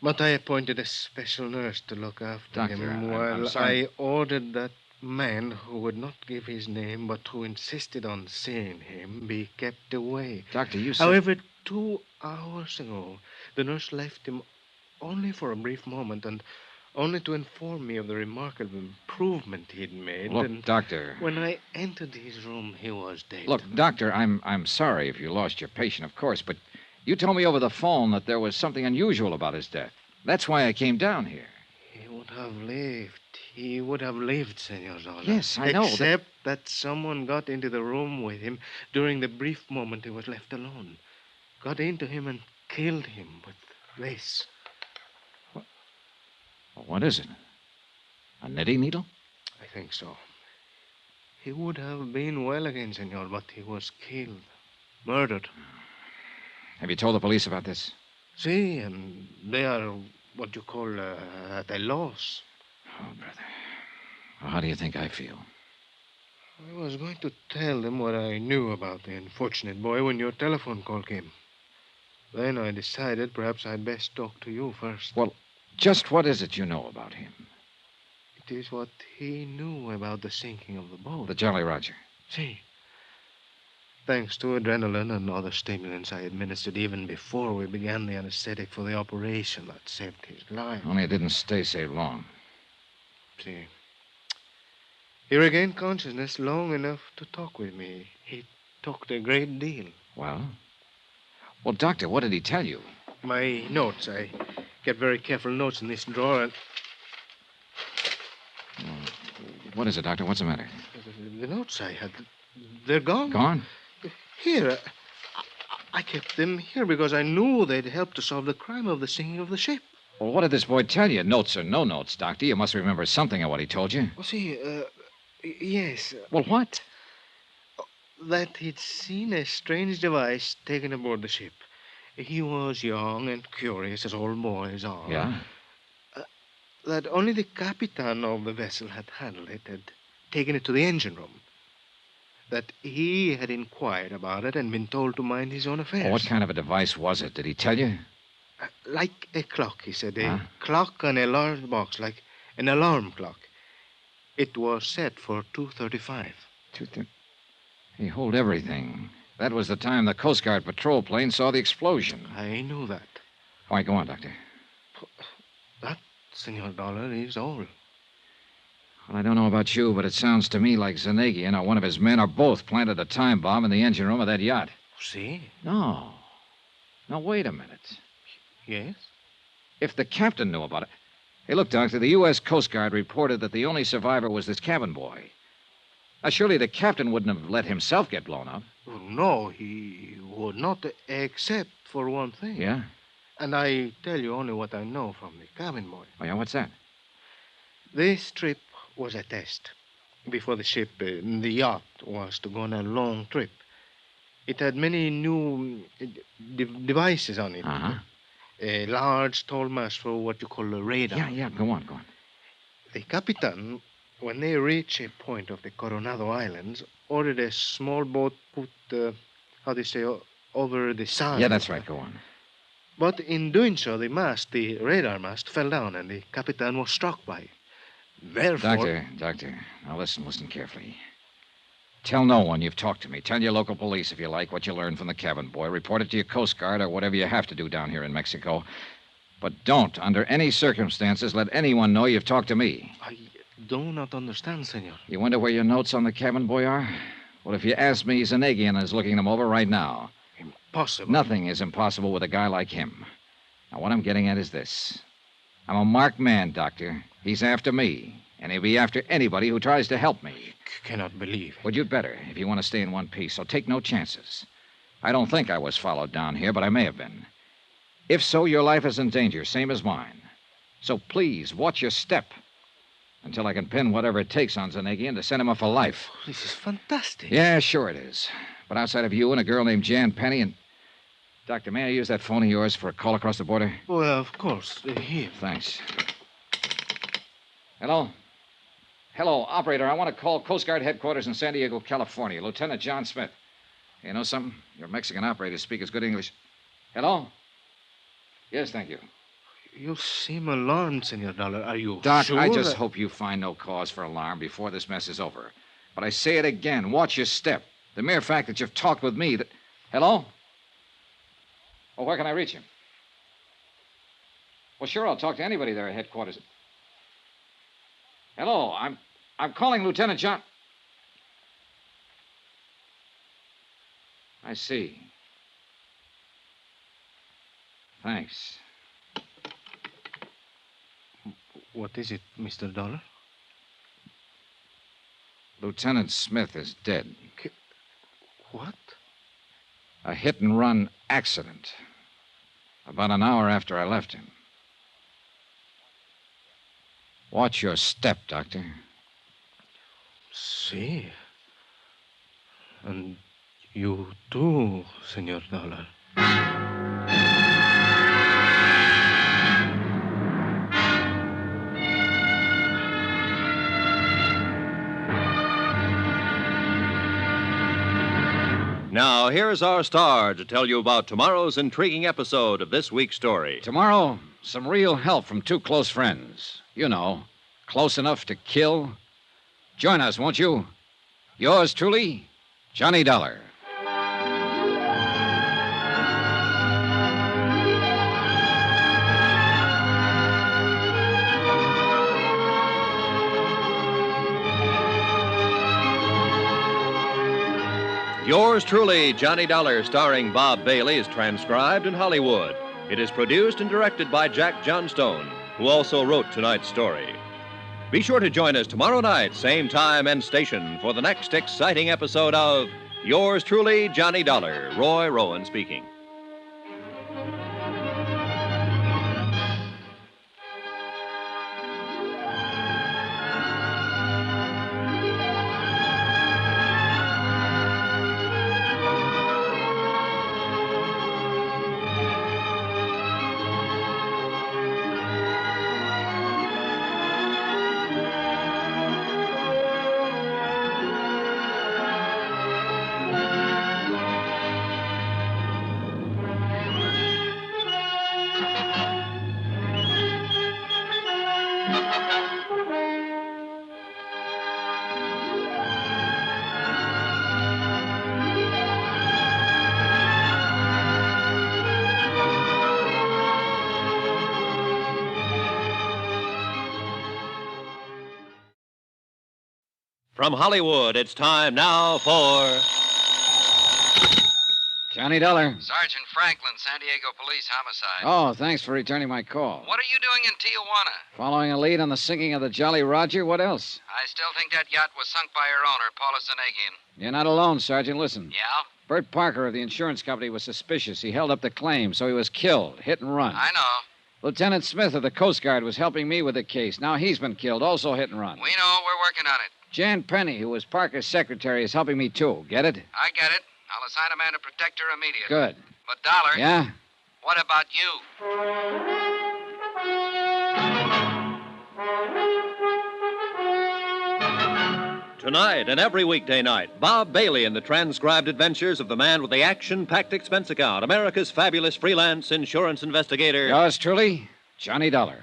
But I appointed a special nurse to look after him while I'm sorry. I ordered that man who would not give his name but who insisted on seeing him be kept away. Doctor, you said... However, 2 hours ago, the nurse left him only for a brief moment and only to inform me of the remarkable improvement he'd made. Look, and Doctor... when I entered his room, he was dead. Look, Doctor, I'm sorry if you lost your patient, of course, but you told me over the phone that there was something unusual about his death. That's why I came down here. would have lived. He would have lived, Senor Dollar. Yes, I know. Except that someone got into the room with him during the brief moment he was left alone. Got into him and killed him with this. What is it? A knitting needle? I think so. He would have been well again, Senor, but he was killed. Murdered. Have you told the police about this? See, and they are what you call at a loss. Oh, brother. Well, how do you think I feel? I was going to tell them what I knew about the unfortunate boy when your telephone call came. Then I decided perhaps I'd best talk to you first. Well, just what is it you know about him? It is what he knew about the sinking of the boat. The Jolly Roger. See. Thanks to adrenaline and other stimulants I administered even before we began the anesthetic for the operation that saved his life. Only it didn't stay so long. See. He regained consciousness long enough to talk with me. He talked a great deal. Well? Well, Doctor, what did he tell you? My notes. I kept very careful notes in this drawer. And What is it, Doctor? What's the matter? the notes I had, they're gone. Gone? Here. I kept them here because I knew they'd help to solve the crime of the sinking of the ship. Well, what did this boy tell you? Notes or no notes, Doctor? You must remember something of what he told you. Well, see, yes. Well, what? That he'd seen a strange device taken aboard the ship. He was young and curious, as all boys are. Yeah? That only the captain of the vessel had handled it, had taken it to the engine room. That he had inquired about it and been told to mind his own affairs. Well, what kind of a device was it? Did he tell you? Like a clock, he said. A clock on a large box, like an alarm clock. It was set for 2:35. He hold everything. That was the time the Coast Guard patrol plane saw the explosion. I knew that. All right, go on, Doctor. That, Senor Dollar, is all. Well, I don't know about you, but it sounds to me like Zanegian or one of his men or both planted a time bomb in the engine room of that yacht. See? No. Now, wait a minute. Yes? If the captain knew about it... Hey, look, Doctor, the U.S. Coast Guard reported that the only survivor was this cabin boy. Now, surely the captain wouldn't have let himself get blown up. Oh, no, he would not, except for one thing. Yeah? And I tell you only what I know from the cabin boy. Oh, yeah, what's that? This trip was a test. Before the ship, the yacht, was to go on a long trip. It had many new devices on it. Uh-huh. A large, tall mast for what you call a radar. Yeah, go on. The captain, when they reached a point of the Coronado Islands, ordered a small boat put, over the side. Yeah, that's right, go on. But in doing so, the radar mast, fell down, and the captain was struck by it. Therefore... Doctor, now listen carefully. Tell no one you've talked to me. Tell your local police, if you like, what you learned from the cabin boy. Report it to your Coast Guard or whatever you have to do down here in Mexico. But don't, under any circumstances, let anyone know you've talked to me. I do not understand, senor. You wonder where your notes on the cabin boy are? Well, if you ask me, Zanegian is looking them over right now. Impossible. Nothing is impossible with a guy like him. Now, what I'm getting at is this. I'm a marked man, Doctor. He's after me, and he'll be after anybody who tries to help me. Cannot believe. Well, you'd better, if you want to stay in one piece, so take no chances. I don't think I was followed down here, but I may have been. If so, your life is in danger, same as mine. So please, watch your step until I can pin whatever it takes on Zanegian to send him off for life. This is fantastic. Yeah, sure it is. But outside of you and a girl named Jan Penny and... Doctor, may I use that phone of yours for a call across the border? Well, of course. Here. Thanks. Hello? Hello, operator. I want to call Coast Guard headquarters in San Diego, California. Lieutenant John Smith. You know something? Your Mexican operators speak as good English. Hello? Yes, thank you. You seem alarmed, Senor Dollar. Are you Doc, sure I just hope you find no cause for alarm before this mess is over. But I say it again. Watch your step. The mere fact that you've talked with me that... Hello? Oh, where can I reach him? Well, sure, I'll talk to anybody there at headquarters. Hello, I'm calling Lieutenant John... I see. Thanks. What is it, Mr. Dollar? Lieutenant Smith is dead. What? A hit-and-run accident. About an hour after I left him. Watch your step, Doctor. See. And you too, Senor Dollar. Now, here's our star to tell you about tomorrow's intriguing episode of this week's story. Tomorrow, some real help from two close friends. You know, close enough to kill. Join us, won't you? Yours truly, Johnny Dollar. Yours truly, Johnny Dollar, starring Bob Bailey, is transcribed in Hollywood. It is produced and directed by Jack Johnstone, who also wrote tonight's story. Be sure to join us tomorrow night, same time and station, for the next exciting episode of Yours truly, Johnny Dollar. Roy Rowan speaking. From Hollywood, it's time now for Johnny Dollar. Sergeant Franklin, San Diego Police Homicide. Oh, thanks for returning my call. What are you doing in Tijuana? Following a lead on the sinking of the Jolly Roger, what else? I still think that yacht was sunk by her owner, Paula Zanagian. You're not alone, Sergeant. Listen. Yeah? Bert Parker of the insurance company was suspicious. He held up the claim, so he was killed. Hit and run. I know. Lieutenant Smith of the Coast Guard was helping me with the case. Now he's been killed, also hit and run. We know. We're working on it. Jan Penny, who was Parker's secretary, is helping me, too. Get it? I get it. I'll assign a man to protect her immediately. Good. But, Dollar... Yeah? What about you? Tonight and every weekday night, Bob Bailey in the transcribed adventures of the man with the action-packed expense account, America's fabulous freelance insurance investigator. Yours truly, Johnny Dollar.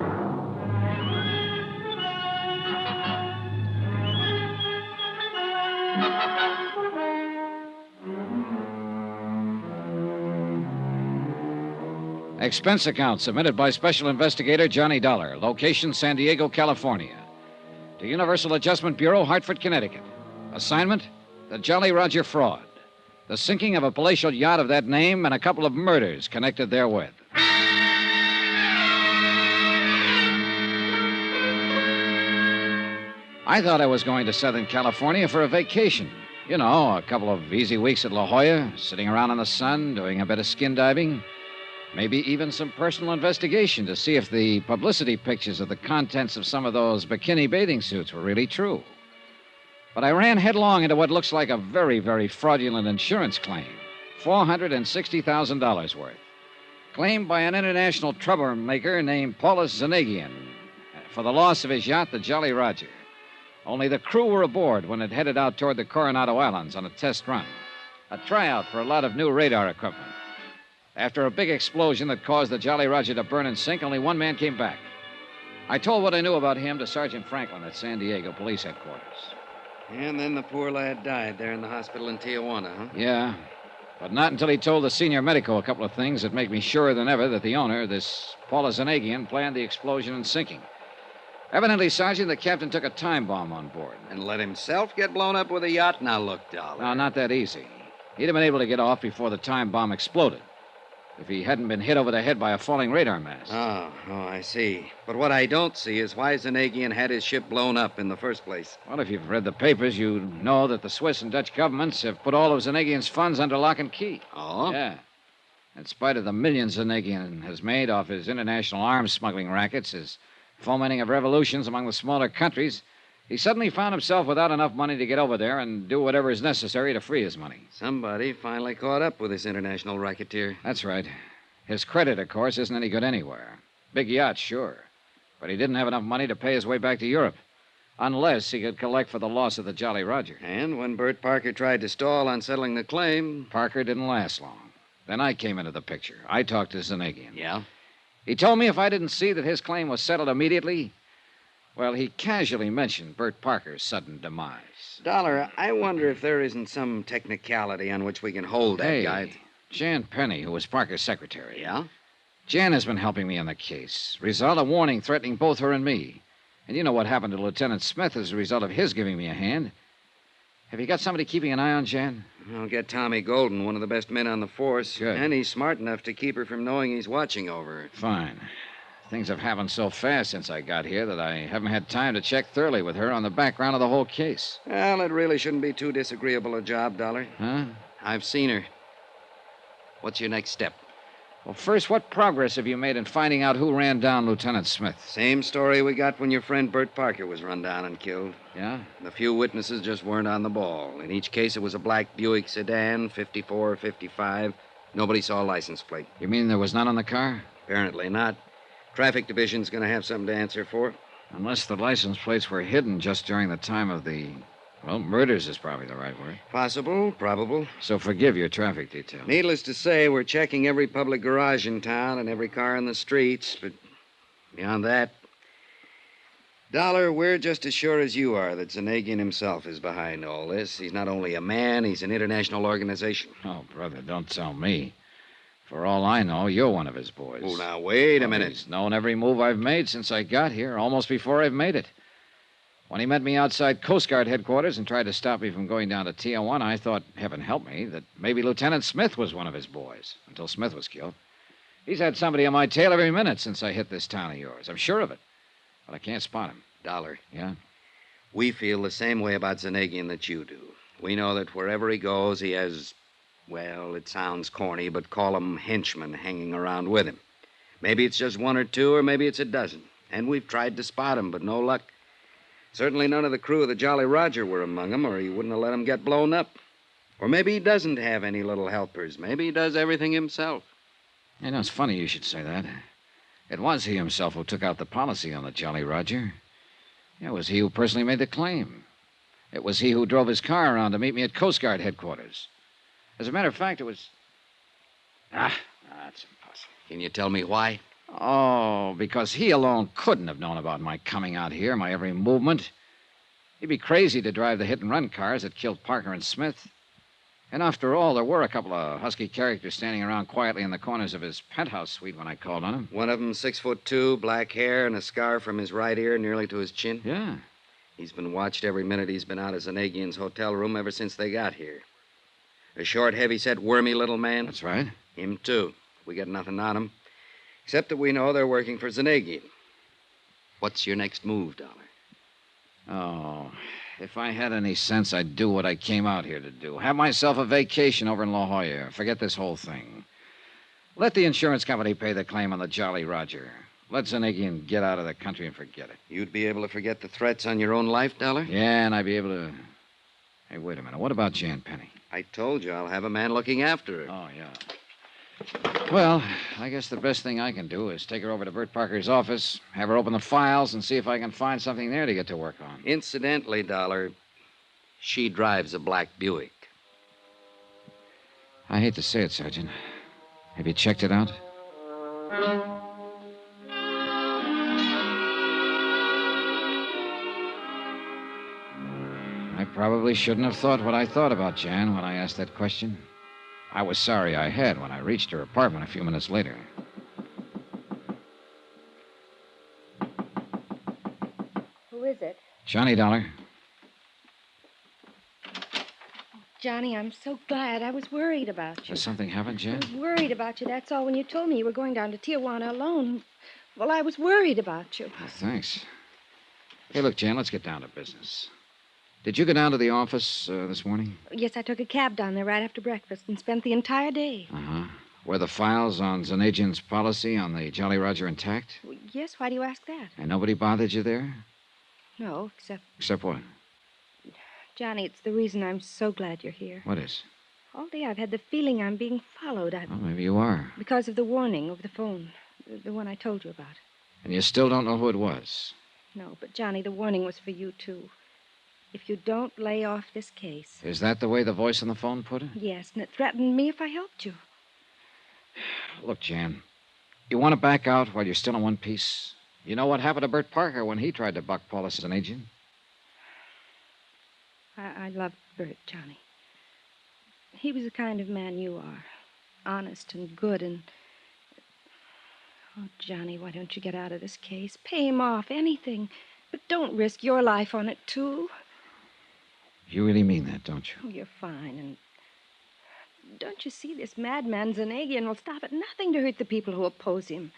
Expense account submitted by Special Investigator Johnny Dollar. Location, San Diego, California. To Universal Adjustment Bureau, Hartford, Connecticut. Assignment, the Jolly Roger fraud. The sinking of a palatial yacht of that name and a couple of murders connected therewith. I thought I was going to Southern California for a vacation. You know, a couple of easy weeks at La Jolla, sitting around in the sun, doing a bit of skin diving. Maybe even some personal investigation to see if the publicity pictures of the contents of some of those bikini bathing suits were really true. But I ran headlong into what looks like a very, very fraudulent insurance claim. $460,000 worth. Claimed by an international troublemaker named Paulus Zanagian for the loss of his yacht, the Jolly Roger. Only the crew were aboard when it headed out toward the Coronado Islands on a test run. A tryout for a lot of new radar equipment. After a big explosion that caused the Jolly Roger to burn and sink, only one man came back. I told what I knew about him to Sergeant Franklin at San Diego Police Headquarters. And then the poor lad died there in the hospital in Tijuana, huh? Yeah, but not until he told the senior medico a couple of things that make me surer than ever that the owner, this Paula Zanagian, planned the explosion and sinking. Evidently, Sergeant, the captain took a time bomb on board. And let himself get blown up with a yacht? Now, look, Dollar. No, not that easy. He'd have been able to get off before the time bomb exploded. if he hadn't been hit over the head by a falling radar mast. Oh, I see. But what I don't see is why Zanagian had his ship blown up in the first place. Well, if you've read the papers, you know that the Swiss and Dutch governments have put all of Zanagian's funds under lock and key. Oh? Yeah. In spite of the millions Zanagian has made off his international arms smuggling rackets, his fomenting of revolutions among the smaller countries, he suddenly found himself without enough money to get over there and do whatever is necessary to free his money. Somebody finally caught up with this international racketeer. That's right. His credit, of course, isn't any good anywhere. Big yacht, sure. But he didn't have enough money to pay his way back to Europe. Unless he could collect for the loss of the Jolly Roger. And when Bert Parker tried to stall on settling the claim... Parker didn't last long. Then I came into the picture. I talked to Zanagian. Yeah? He told me if I didn't see that his claim was settled immediately, well, he casually mentioned Bert Parker's sudden demise. Dollar, I wonder if there isn't some technicality on which we can hold that guy. Jan Penny, who was Parker's secretary. Yeah? Jan has been helping me in the case. Result, a warning threatening both her and me. And you know what happened to Lieutenant Smith as a result of his giving me a hand. Have you got somebody keeping an eye on Jan? I'll get Tommy Golden, one of the best men on the force. Good. And he's smart enough to keep her from knowing he's watching over her. Fine. Things have happened so fast since I got here that I haven't had time to check thoroughly with her on the background of the whole case. Well, it really shouldn't be too disagreeable a job, Dollar. Huh? I've seen her. What's your next step? Well, first, what progress have you made in finding out who ran down Lieutenant Smith? Same story we got when your friend Bert Parker was run down and killed. Yeah? The few witnesses just weren't on the ball. In each case, it was a black Buick sedan, 54 or 55. Nobody saw a license plate. You mean there was none on the car? Apparently not. Traffic Division's going to have something to answer for. Unless the license plates were hidden just during the time of the... Well, murders is probably the right word. Possible, probable. So forgive your traffic detail. Needless to say, we're checking every public garage in town and every car in the streets, but beyond that... Dollar, we're just as sure as you are that Zanagian himself is behind all this. He's not only a man, he's an international organization. Oh, brother, don't tell me. For all I know, you're one of his boys. Oh, now, wait a minute. He's known every move I've made since I got here, almost before I've made it. When he met me outside Coast Guard headquarters and tried to stop me from going down to Tijuana, I thought, heaven help me, that maybe Lieutenant Smith was one of his boys, until Smith was killed. He's had somebody on my tail every minute since I hit this town of yours. I'm sure of it. But I can't spot him. Dollar. Yeah? We feel the same way about Zanagian that you do. We know that wherever he goes, he has, well, it sounds corny, but call them henchmen hanging around with him. Maybe it's just one or two, or maybe it's a dozen. And we've tried to spot him, but no luck. Certainly none of the crew of the Jolly Roger were among them, or he wouldn't have let them get blown up. Or maybe he doesn't have any little helpers. Maybe he does everything himself. You know, it's funny you should say that. It was he himself who took out the policy on the Jolly Roger. It was he who personally made the claim. It was he who drove his car around to meet me at Coast Guard headquarters. As a matter of fact, it was... that's impossible. Can you tell me why? Oh, because he alone couldn't have known about my coming out here, my every movement. He'd be crazy to drive the hit-and-run cars that killed Parker and Smith. And after all, there were a couple of husky characters standing around quietly in the corners of his penthouse suite when I called on him. One of them 6'2", black hair, and a scar from his right ear nearly to his chin. Yeah. He's been watched every minute he's been out of Zanagian's hotel room ever since they got here. A short, heavy-set, wormy little man. That's right. Him, too. We got nothing on him. Except that we know they're working for Zanagian. What's your next move, Dollar? Oh, if I had any sense, I'd do what I came out here to do. Have myself a vacation over in La Jolla. Forget this whole thing. Let the insurance company pay the claim on the Jolly Roger. Let Zanagian get out of the country and forget it. You'd be able to forget the threats on your own life, Dollar? Yeah, and I'd be able to... Hey, wait a minute. What about Jan Penny? I told you I'll have a man looking after her. Oh, yeah. Well, I guess the best thing I can do is take her over to Bert Parker's office, have her open the files, and see if I can find something there to get to work on. Incidentally, Dollar, she drives a black Buick. I hate to say it, Sergeant. Have you checked it out? I probably shouldn't have thought what I thought about Jan when I asked that question. I was sorry I had when I reached her apartment a few minutes later. Who is it? Johnny Dollar. Johnny, I'm so glad. I was worried about you. Has something happened, I Jan? was worried about you, that's all. When you told me you were going down to Tijuana alone, well, I was worried about you. Oh, thanks. Hey, look, Jan, let's get down to business. Did you go down to the office this morning? Yes, I took a cab down there right after breakfast and spent the entire day. Uh-huh. Were the files on Zanagian's policy on the Jolly Roger intact? Well, yes, why do you ask that? And nobody bothered you there? No, except, Except what? Johnny, it's the reason I'm so glad you're here. What is? All day I've had the feeling I'm being followed. Well, maybe you are. Because of the warning over the phone, the one I told you about. And you still don't know who it was? No, but Johnny, the warning was for you, too. If you don't lay off this case. Is that the way the voice on the phone put it? Yes, and it threatened me if I helped you. Look, Jan, you want to back out while you're still in one piece? You know what happened to Bert Parker when he tried to buck Paulus as an agent? I loved Bert, Johnny. He was the kind of man you are. Honest and good and... Oh, Johnny, why don't you get out of this case? Pay him off, anything. But don't risk your life on it, too. You really mean that, don't you? Oh, you're fine, and... Don't you see this madman Zanagian will stop at nothing to hurt the people who oppose him.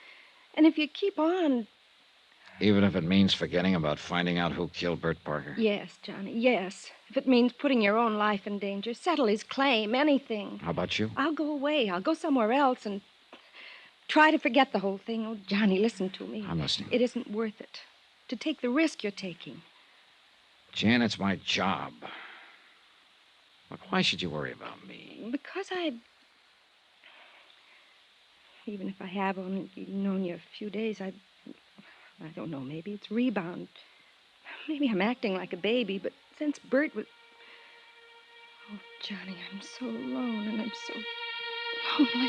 And if you keep on... Even if it means forgetting about finding out who killed Bert Parker? Yes, Johnny, yes. If it means putting your own life in danger, settle his claim, anything. How about you? I'll go away. I'll go somewhere else and try to forget the whole thing. Oh, Johnny, listen to me. I'm listening. It isn't worth it to take the risk you're taking. Jan, it's my job. Look, why should you worry about me? Because even if I have only known you a few days, I don't know, maybe it's rebound. Maybe I'm acting like a baby, but since Bert was... Oh, Johnny, I'm so alone and I'm so lonely.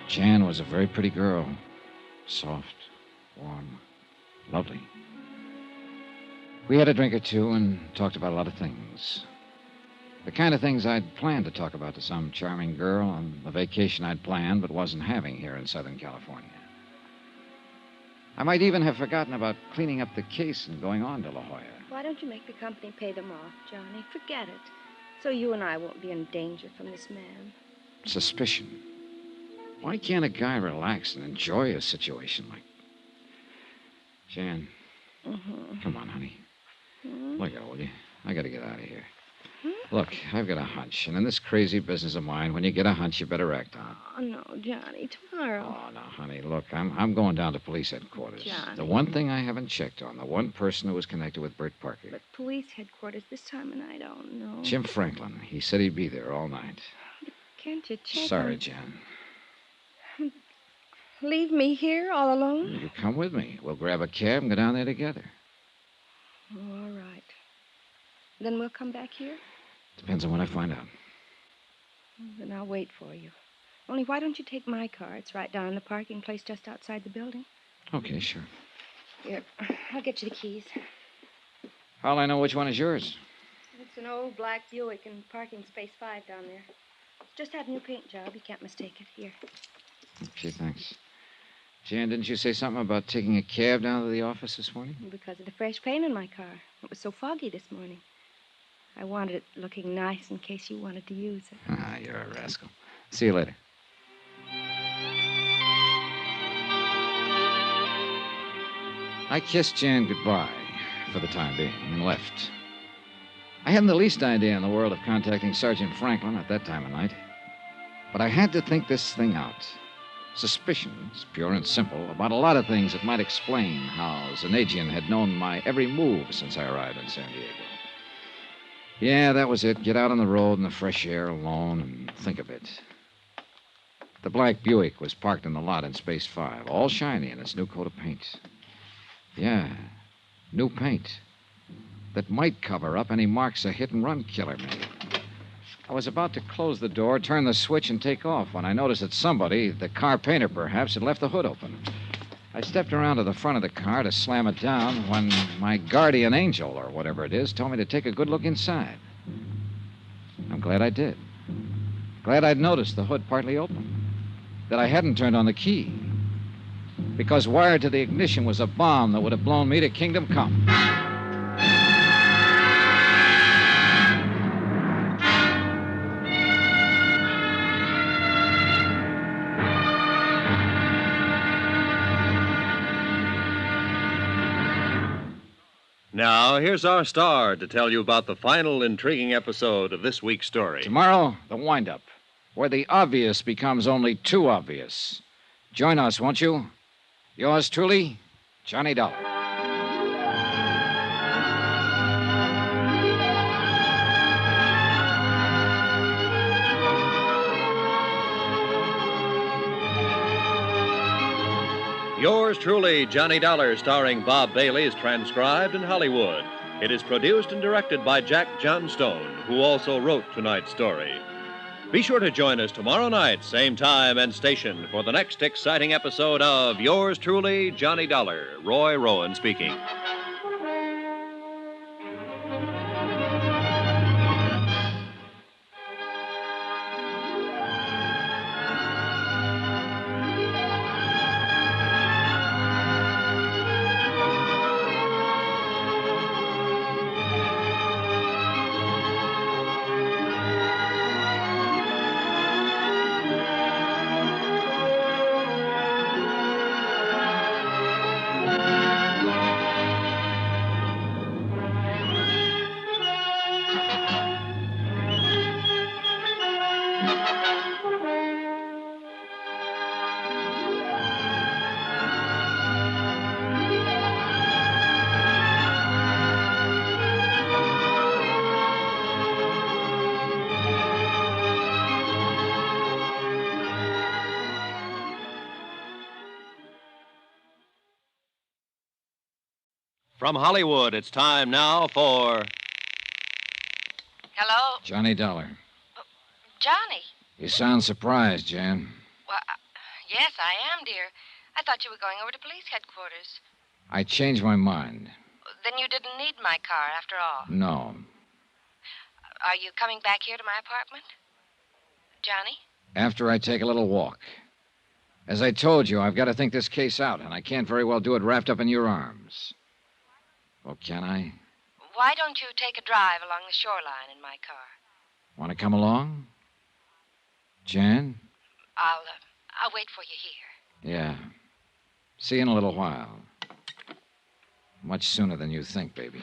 Jan was a very pretty girl. Soft, warm, lovely. We had a drink or two and talked about a lot of things. The kind of things I'd planned to talk about to some charming girl on the vacation I'd planned but wasn't having here in Southern California. I might even have forgotten about cleaning up the case and going on to La Jolla. Why don't you make the company pay them off, Johnny? Forget it. So you and I won't be in danger from this man. Suspicion. Why can't a guy relax and enjoy a situation like... Jan, come on, honey. Look out, will you? I gotta get out of here. Look, I've got a hunch, and in this crazy business of mine, when you get a hunch, you better act on it. Oh, no, Johnny, tomorrow. Oh, no, honey, look, I'm going down to police headquarters. Johnny. The one thing I haven't checked on, the one person who was connected with Bert Parker. But police headquarters this time of night, I don't know. Jim Franklin. He said he'd be there all night. Can't you check Sorry, on... Jan. Leave me here all alone? You come with me. We'll grab a cab and go down there together. Oh, all right. Then we'll come back here? Depends on what I find out. Then I'll wait for you. Only why don't you take my car? It's right down in the parking place just outside the building. Okay, sure. Here, I'll get you the keys. How'll I know which one is yours? It's an old black Buick in parking space 5 down there. Just had a new paint job. You can't mistake it. Here. Okay, thanks. Jan, didn't you say something about taking a cab down to the office this morning? Because of the fresh paint in my car. It was so foggy this morning. I wanted it looking nice in case you wanted to use it. Ah, you're a rascal. See you later. I kissed Jan goodbye for the time being and left. I hadn't the least idea in the world of contacting Sergeant Franklin at that time of night. But I had to think this thing out. Suspicions, pure and simple, about a lot of things that might explain how Zanagian had known my every move since I arrived in San Diego. Yeah, that was it. Get out on the road in the fresh air alone and think a bit. The black Buick was parked in the lot in Space 5, all shiny in its new coat of paint. Yeah, new paint that might cover up any marks a hit-and-run killer made. I was about to close the door, turn the switch, and take off when I noticed that somebody, the car painter perhaps, had left the hood open. I stepped around to the front of the car to slam it down when my guardian angel, or whatever it is, told me to take a good look inside. I'm glad I did. Glad I'd noticed the hood partly open. That I hadn't turned on the key. because wired to the ignition was a bomb that would have blown me to kingdom come. Now, here's our star to tell you about the final intriguing episode of this week's story. Tomorrow, the wind-up, where the obvious becomes only too obvious. Join us, won't you? Yours truly, Johnny Dollar. Yours truly, Johnny Dollar, starring Bob Bailey, is transcribed in Hollywood. It is produced and directed by Jack Johnstone, who also wrote tonight's story. Be sure to join us tomorrow night, same time and station, for the next exciting episode of Yours truly, Johnny Dollar. Roy Rowan speaking. From Hollywood, it's time now for... Hello? Johnny Dollar. Johnny? You sound surprised, Jan. Well, yes, I am, dear. I thought you were going over to police headquarters. I changed my mind. Then you didn't need my car after all. No. Are you coming back here to my apartment? Johnny? After I take a little walk. As I told you, I've got to think this case out, and I can't very well do it wrapped up in your arms. Well, can I? Why don't you take a drive along the shoreline in my car? Want to come along? Jan? I'll wait for you here. Yeah. See you in a little while. Much sooner than you think, baby.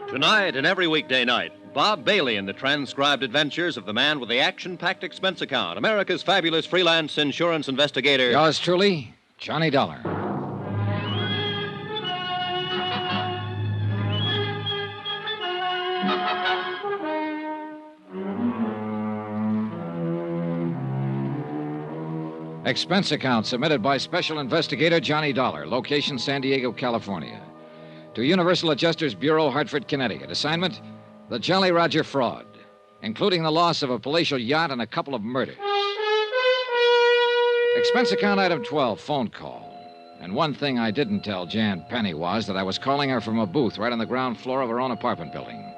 Tonight and every weekday night, Bob Bailey in the transcribed adventures of the man with the action-packed expense account, America's fabulous freelance insurance investigator. Yours truly, Johnny Dollar. Expense account submitted by Special Investigator Johnny Dollar, location San Diego, California. To Universal Adjusters Bureau, Hartford, Connecticut. Assignment, the Jolly Roger fraud, including the loss of a palatial yacht and a couple of murders. Expense account item 12, phone call. And one thing I didn't tell Jan Penny was that I was calling her from a booth right on the ground floor of her own apartment building.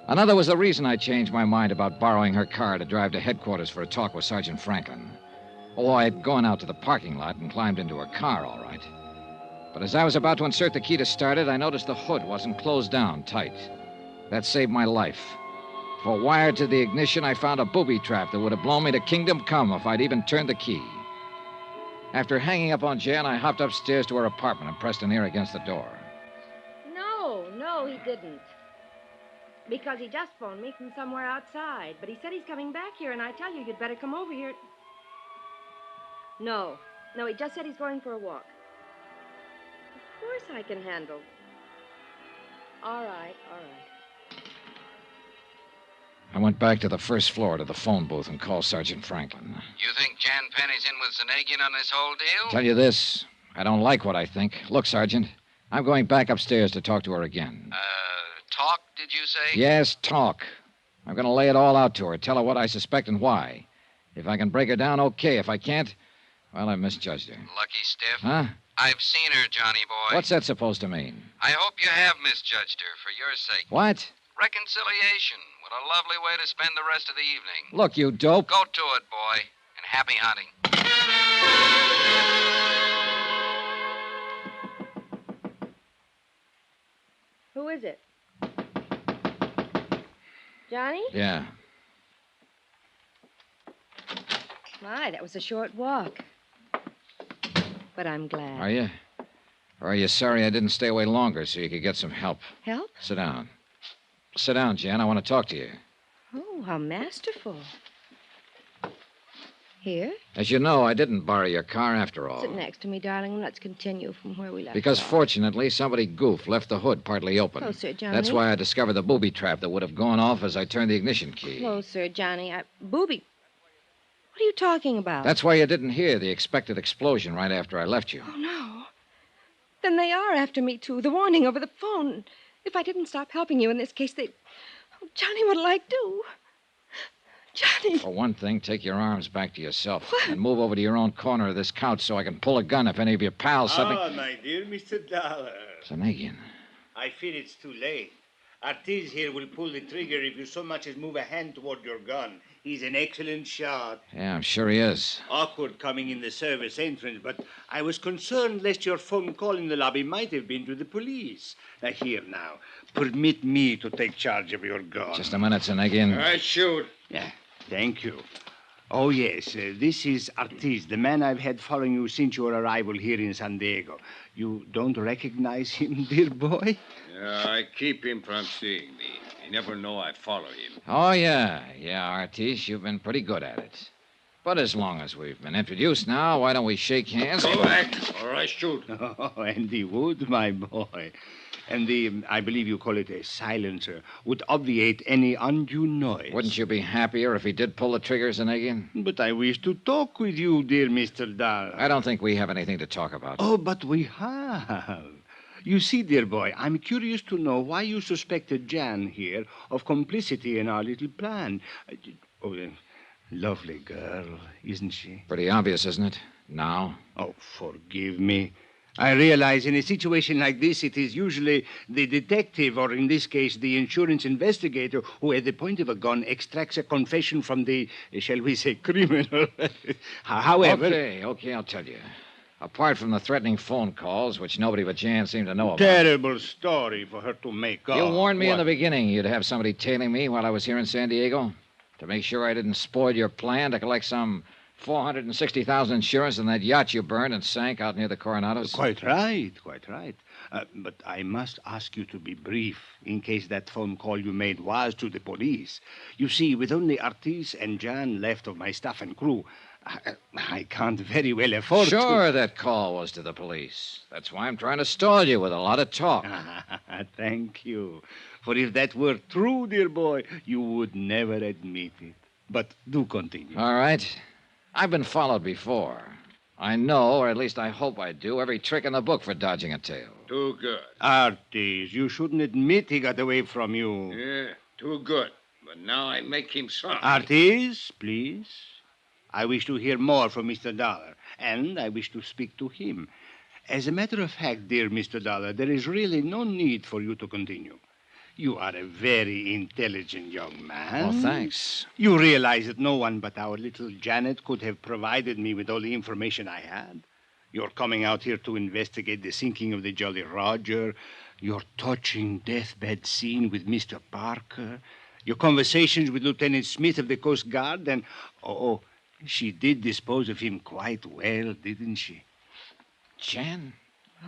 Another was the reason I changed my mind about borrowing her car to drive to headquarters for a talk with Sergeant Franklin. Oh, I'd gone out to the parking lot and climbed into her car, all right. But as I was about to insert the key to start it, I noticed the hood wasn't closed down tight. That saved my life. For wired to the ignition, I found a booby trap that would have blown me to kingdom come if I'd even turned the key. After hanging up on Jan, I hopped upstairs to her apartment and pressed an ear against the door. No, he didn't. Because he just phoned me from somewhere outside. But he said he's coming back here, and I tell you, you'd better come over here. No, he just said he's going for a walk. Of course I can handle. All right. I went back to the first floor to the phone booth and called Sergeant Franklin. You think Jan Penny's in with Zanagian on this whole deal? Tell you this, I don't like what I think. Look, Sergeant, I'm going back upstairs to talk to her again. Talk, did you say? Yes, talk. I'm going to lay it all out to her, tell her what I suspect and why. If I can break her down, okay. If I can't, well, I've misjudged her. Lucky stiff. Huh? I've seen her, Johnny boy. What's that supposed to mean? I hope you have misjudged her for your sake. What? Reconciliation. What a lovely way to spend the rest of the evening. Look, you dope. Go to it, boy, and happy hunting. Who is it? Johnny? Yeah. My, that was a short walk. But I'm glad. Are you? Or are you sorry I didn't stay away longer so you could get some help? Help? Sit down. Sit down, Jan. I want to talk to you. Oh, how masterful. Here? As you know, I didn't borrow your car after all. Sit next to me, darling, and let's continue from where we left Because off. Fortunately, somebody goofed, left the hood partly open. Closer, Johnny. That's why I discovered the booby trap that would have gone off as I turned the ignition key. Closer, Johnny. Booby. What are you talking about? That's why you didn't hear the expected explosion right after I left you. Oh, no. Then they are after me, too. The warning over the phone. If I didn't stop helping you in this case, they'd... Oh, Johnny, what'll I do? Johnny. For one thing, take your arms back to yourself and move over to your own corner of this couch so I can pull a gun if any of your pals suddenly... Ah, my dear Mr. Dollar. Zanegian. I fear it's too late. Artis here will pull the trigger if you so much as move a hand toward your gun. He's an excellent shot. Yeah, I'm sure he is. Awkward coming in the service entrance, but I was concerned lest your phone call in the lobby might have been to the police. Now, here now. Permit me to take charge of your gun. Just a minute, Zanegian. All right, shoot. Yeah, thank you. Oh, yes, this is Artis, the man I've had following you since your arrival here in San Diego. You don't recognize him, dear boy? Yeah, I keep him from seeing me. You never know I follow him. Oh, yeah. Yeah, Artis, you've been pretty good at it. But as long as we've been introduced now, why don't we shake hands? Go back, or I shoot. Oh, and he would, my boy. And the, I believe you call it a silencer, would obviate any undue noise. Wouldn't you be happier if he did pull the trigger, Zanegian? But I wish to talk with you, dear Mr. Dahl. I don't think we have anything to talk about. Oh, but we have. You see, dear boy, I'm curious to know why you suspected Jan here of complicity in our little plan. Oh, lovely girl, isn't she? Pretty obvious, isn't it? Now? Oh, forgive me. I realize in a situation like this, it is usually the detective, or in this case, the insurance investigator, who at the point of a gun extracts a confession from the, shall we say, criminal. However... Okay, I'll tell you. Apart from the threatening phone calls, which nobody but Jan seemed to know about. Terrible story for her to make up. You warned me in What? the beginning you'd have somebody tailing me while I was here in San Diego to make sure I didn't spoil your plan to collect some $460,000 insurance on that yacht you burned and sank out near the Coronados. Quite right. But I must ask you to be brief in case that phone call you made was to the police. You see, with only Artis and Jan left of my staff and crew, I can't very well afford to... Sure, that call was to the police. That's why I'm trying to stall you with a lot of talk. Thank you. For if that were true, dear boy, you would never admit it. But do continue. All right. I've been followed before. I know, or at least I hope I do, every trick in the book for dodging a tail. Too good. Artis, you shouldn't admit he got away from you. Yeah, too good. But now I make him sorry. Artis, please. I wish to hear more from Mr. Dollar, and I wish to speak to him. As a matter of fact, dear Mr. Dollar, there is really no need for you to continue. You are a very intelligent young man. Well, thanks. You realize that no one but our little Janet could have provided me with all the information I had. You're coming out here to investigate the sinking of the Jolly Roger, your touching deathbed scene with Mr. Parker, your conversations with Lieutenant Smith of the Coast Guard, and, she did dispose of him quite well, didn't she? Jan?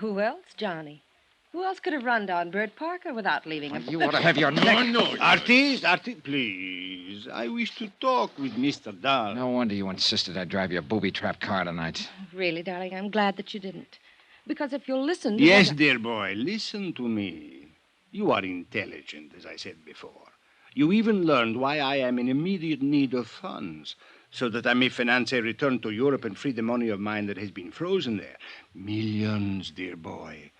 Who else, Johnny? Who else could have run down Bert Parker without leaving a... You ought to have your neck... No, Artis, please. I wish to talk with Mr. Dahl. No wonder you insisted I drive your booby-trap car tonight. Really, darling, I'm glad that you didn't. Because if you'll listen... to Yes, what- dear boy, listen to me. You are intelligent, as I said before. You even learned why I am in immediate need of funds, so that I may finance a return to Europe and free the money of mine that has been frozen there. Millions, dear boy.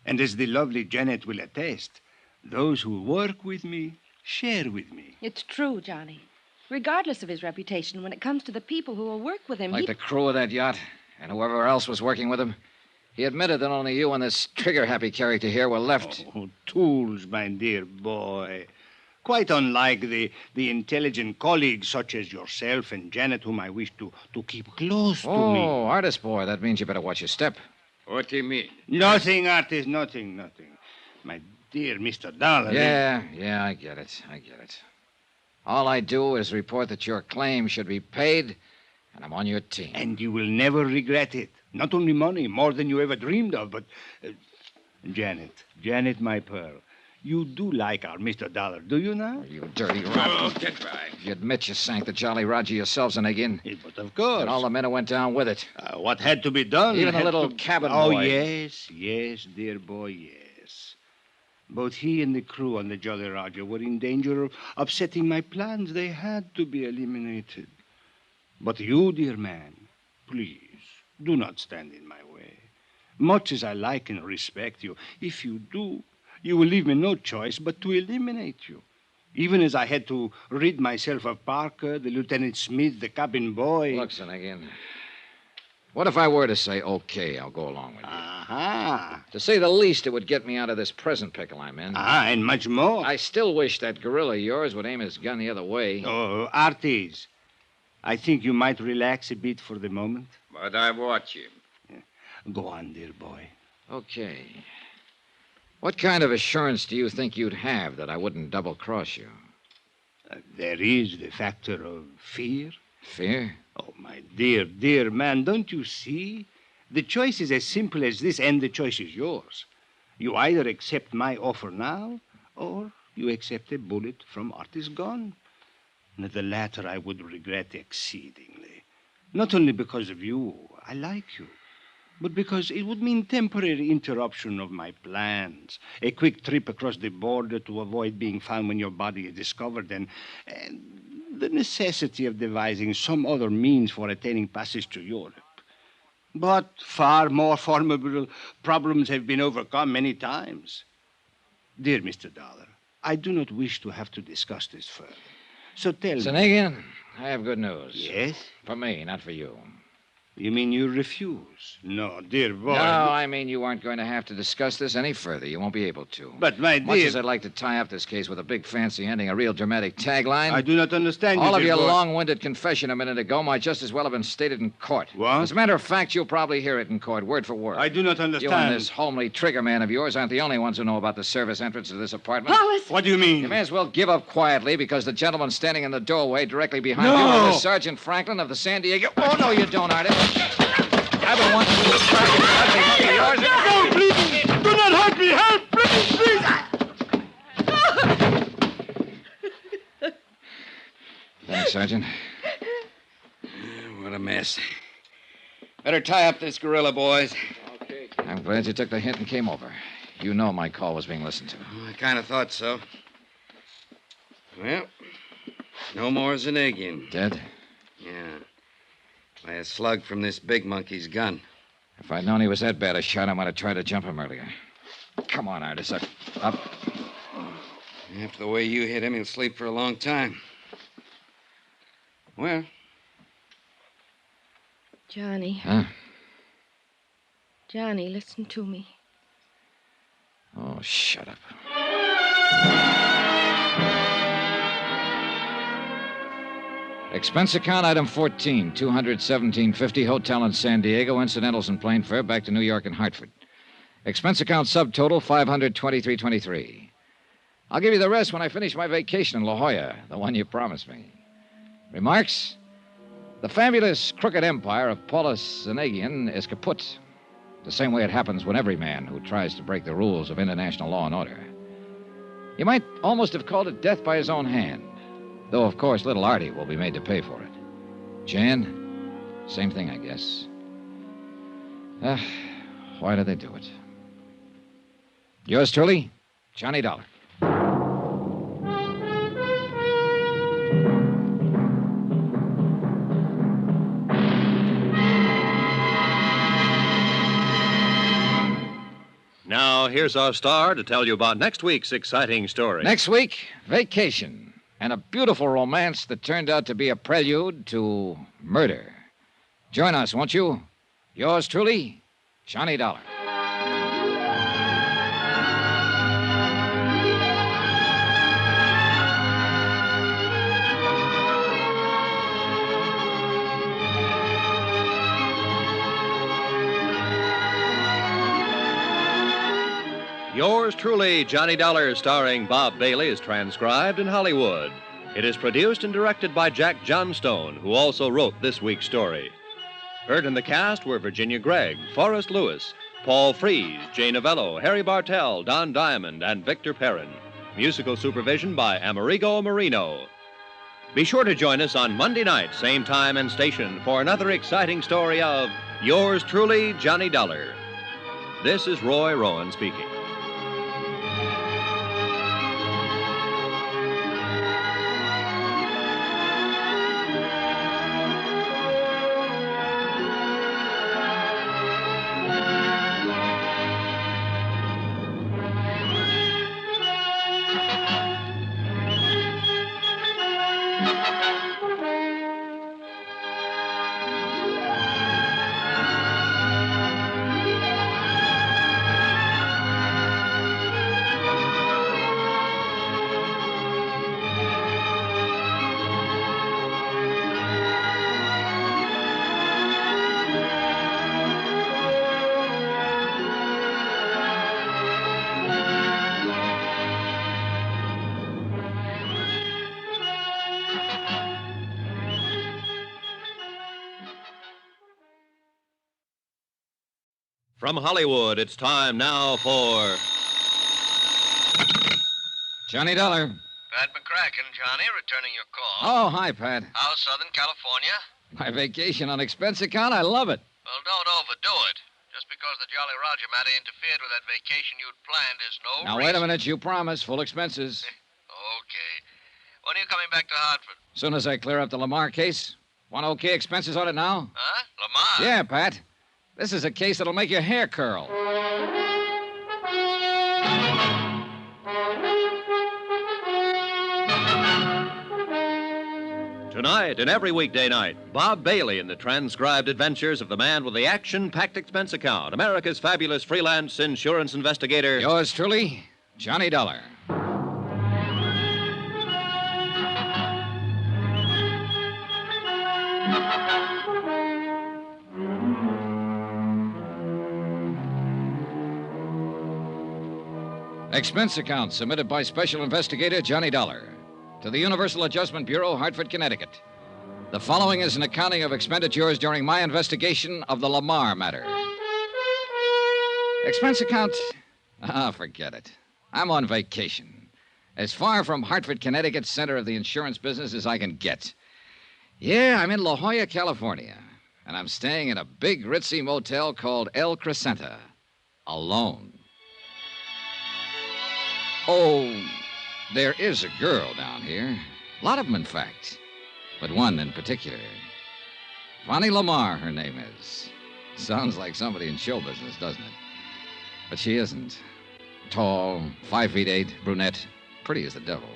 And as the lovely Janet will attest, those who work with me share with me. It's true, Johnny. Regardless of his reputation, when it comes to the people who will work with him, Like the crew of that yacht and whoever else was working with him. He admitted that only you and this trigger-happy character here were left. Oh, tools, my dear boy. Quite unlike the intelligent colleagues such as yourself and Janet, whom I wish to keep close to me. Oh, artist boy, that means you better watch your step. What do you mean? Nothing, artist, nothing. My dear Mr. Dollar. Yeah, I get it. All I do is report that your claim should be paid, and I'm on your team. And you will never regret it. Not only money, more than you ever dreamed of, but... Janet, my pearl, you do like our Mr. Dollar, do you not? You dirty rat. Oh, get back. You admit you sank the Jolly Roger yourselves, Zanagian. But of course. And all the men who went down with it. What had to be done? Even the little cabin boy. Oh, yes, dear boy, yes. Both he and the crew on the Jolly Roger were in danger of upsetting my plans. They had to be eliminated. But you, dear man, please, do not stand in my way. Much as I like and respect you, if you do, you will leave me no choice but to eliminate you. Even as I had to rid myself of Parker, the Lieutenant Smith, the cabin boy. Look, Zanagian, what if I were to say, okay, I'll go along with you? To say the least, it would get me out of this present pickle I'm in. And much more. I still wish that gorilla of yours would aim his gun the other way. Oh, Arties, I think you might relax a bit for the moment. But I watch him. Go on, dear boy. Okay. What kind of assurance do you think you'd have that I wouldn't double-cross you? There is the factor of fear. Fear? Oh, my dear man, don't you see? The choice is as simple as this, and the choice is yours. You either accept my offer now, or you accept a bullet from Artie's gun. And the latter I would regret exceedingly. Not only because of you, I like you, but because it would mean temporary interruption of my plans, a quick trip across the border to avoid being found when your body is discovered, and the necessity of devising some other means for attaining passage to Europe. But far more formidable problems have been overcome many times. Dear Mr. Dollar, I do not wish to have to discuss this further. So tell me... Zanagian, I have good news. Yes? For me, not for you. You mean you refuse? No, dear boy. No, I mean you aren't going to have to discuss this any further. You won't be able to. But, my dear... Much as I'd like to tie up this case with a big fancy ending, a real dramatic tagline... I do not understand you, all of dear your boy. long-winded confession a minute ago might just as well have been stated in court. What? As a matter of fact, you'll probably hear it in court, word for word. I do not understand. You and this homely trigger man of yours aren't the only ones who know about the service entrance to this apartment. Hollis! What do you mean? You may as well give up quietly, because the gentleman standing in the doorway directly behind No! you is Sergeant Franklin of the San Diego... Oh, no, you don't, Artie. I've been wanting to target the ugly monkey of yours. No, please! Do not hurt me! Help, please! Thanks, Sergeant. What a mess. Better tie up this gorilla, boys. Okay. I'm glad you took the hint and came over. You know my call was being listened to. I kind of thought so. Well, no more Zanagian. Dead? Yeah. By a slug from this big monkey's gun. If I'd known he was that bad a shot, I might have tried to jump him earlier. Come on, Artis. Up. After the way you hit him, he'll sleep for a long time. Well. Johnny. Huh? Johnny, listen to me. Oh, shut up. Expense account item 14, $217.50, hotel in San Diego, incidentals and plane fare back to New York and Hartford. Expense account subtotal $523.23. I'll give you the rest when I finish my vacation in La Jolla, the one you promised me. Remarks? The fabulous crooked empire of Paulus Zanagian is kaput, the same way it happens when every man who tries to break the rules of international law and order. You might almost have called it death by his own hand. Though, of course, little Artie will be made to pay for it. Jan, same thing, I guess. Why did they do it? Yours truly, Johnny Dollar. Now, here's our star to tell you about next week's exciting story. Next week, vacation. And a beautiful romance that turned out to be a prelude to murder. Join us, won't you? Yours truly, Johnny Dollar. Yours truly, Johnny Dollar, starring Bob Bailey, is transcribed in Hollywood. It is produced and directed by Jack Johnstone, who also wrote this week's story. Heard in the cast were Virginia Gregg, Forrest Lewis, Paul Frees, Jay Novello, Harry Bartell, Don Diamond, and Victor Perrin. Musical supervision by Amerigo Marino. Be sure to join us on Monday night, same time and station, for another exciting story of Yours truly, Johnny Dollar. This is Roy Rowan speaking. From Hollywood, it's time now for Johnny Dollar. Pat McCracken, Johnny, returning your call. Oh, hi, Pat. How's Southern California? My vacation on expense account? I love it. Well, don't overdo it. Just because the Jolly Roger matter interfered with that vacation you'd planned is no Now, reason. wait a minute. You promised full expenses. Okay. When are you coming back to Hartford? Soon as I clear up the Lamar case. Want okay expenses on it now? Huh? Lamar? Yeah, Pat. This is a case that'll make your hair curl. Tonight and every weekday night, Bob Bailey in the transcribed adventures of the man with the action-packed expense account, America's fabulous freelance insurance investigator. Yours truly, Johnny Dollar. Expense account submitted by Special Investigator Johnny Dollar to the Universal Adjustment Bureau, Hartford, Connecticut. The following is an accounting of expenditures during my investigation of the Lamar matter. Expense account? Forget it. I'm on vacation. As far from Hartford, Connecticut, center of the insurance business as I can get. Yeah, I'm in La Jolla, California, and I'm staying in a big ritzy motel called El Crescenta. Alone. Oh, there is a girl down here. A lot of them, in fact. But one in particular. Vonnie Lamar, her name is. Sounds like somebody in show business, doesn't it? But she isn't. Tall, 5'8", brunette, pretty as the devil.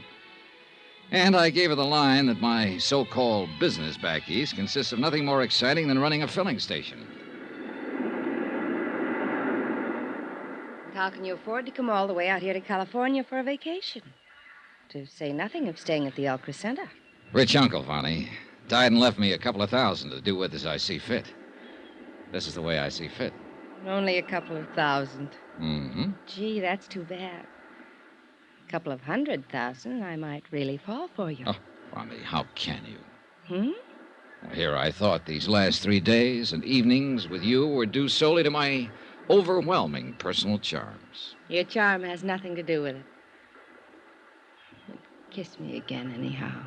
And I gave her the line that my so-called business back east consists of nothing more exciting than running a filling station. How can you afford to come all the way out here to California for a vacation? To say nothing of staying at the El Crescenta. Rich uncle, Vonnie. Died and left me a couple of $1,000 to do with as I see fit. This is the way I see fit. Only a couple of $1,000. Mm-hmm. Gee, that's too bad. A couple of $100,000, I might really fall for you. Oh, Vonnie, how can you? Hmm? Here I thought these last 3 days and evenings with you were due solely to my overwhelming personal charms. Your charm has nothing to do with it. Kiss me again, anyhow.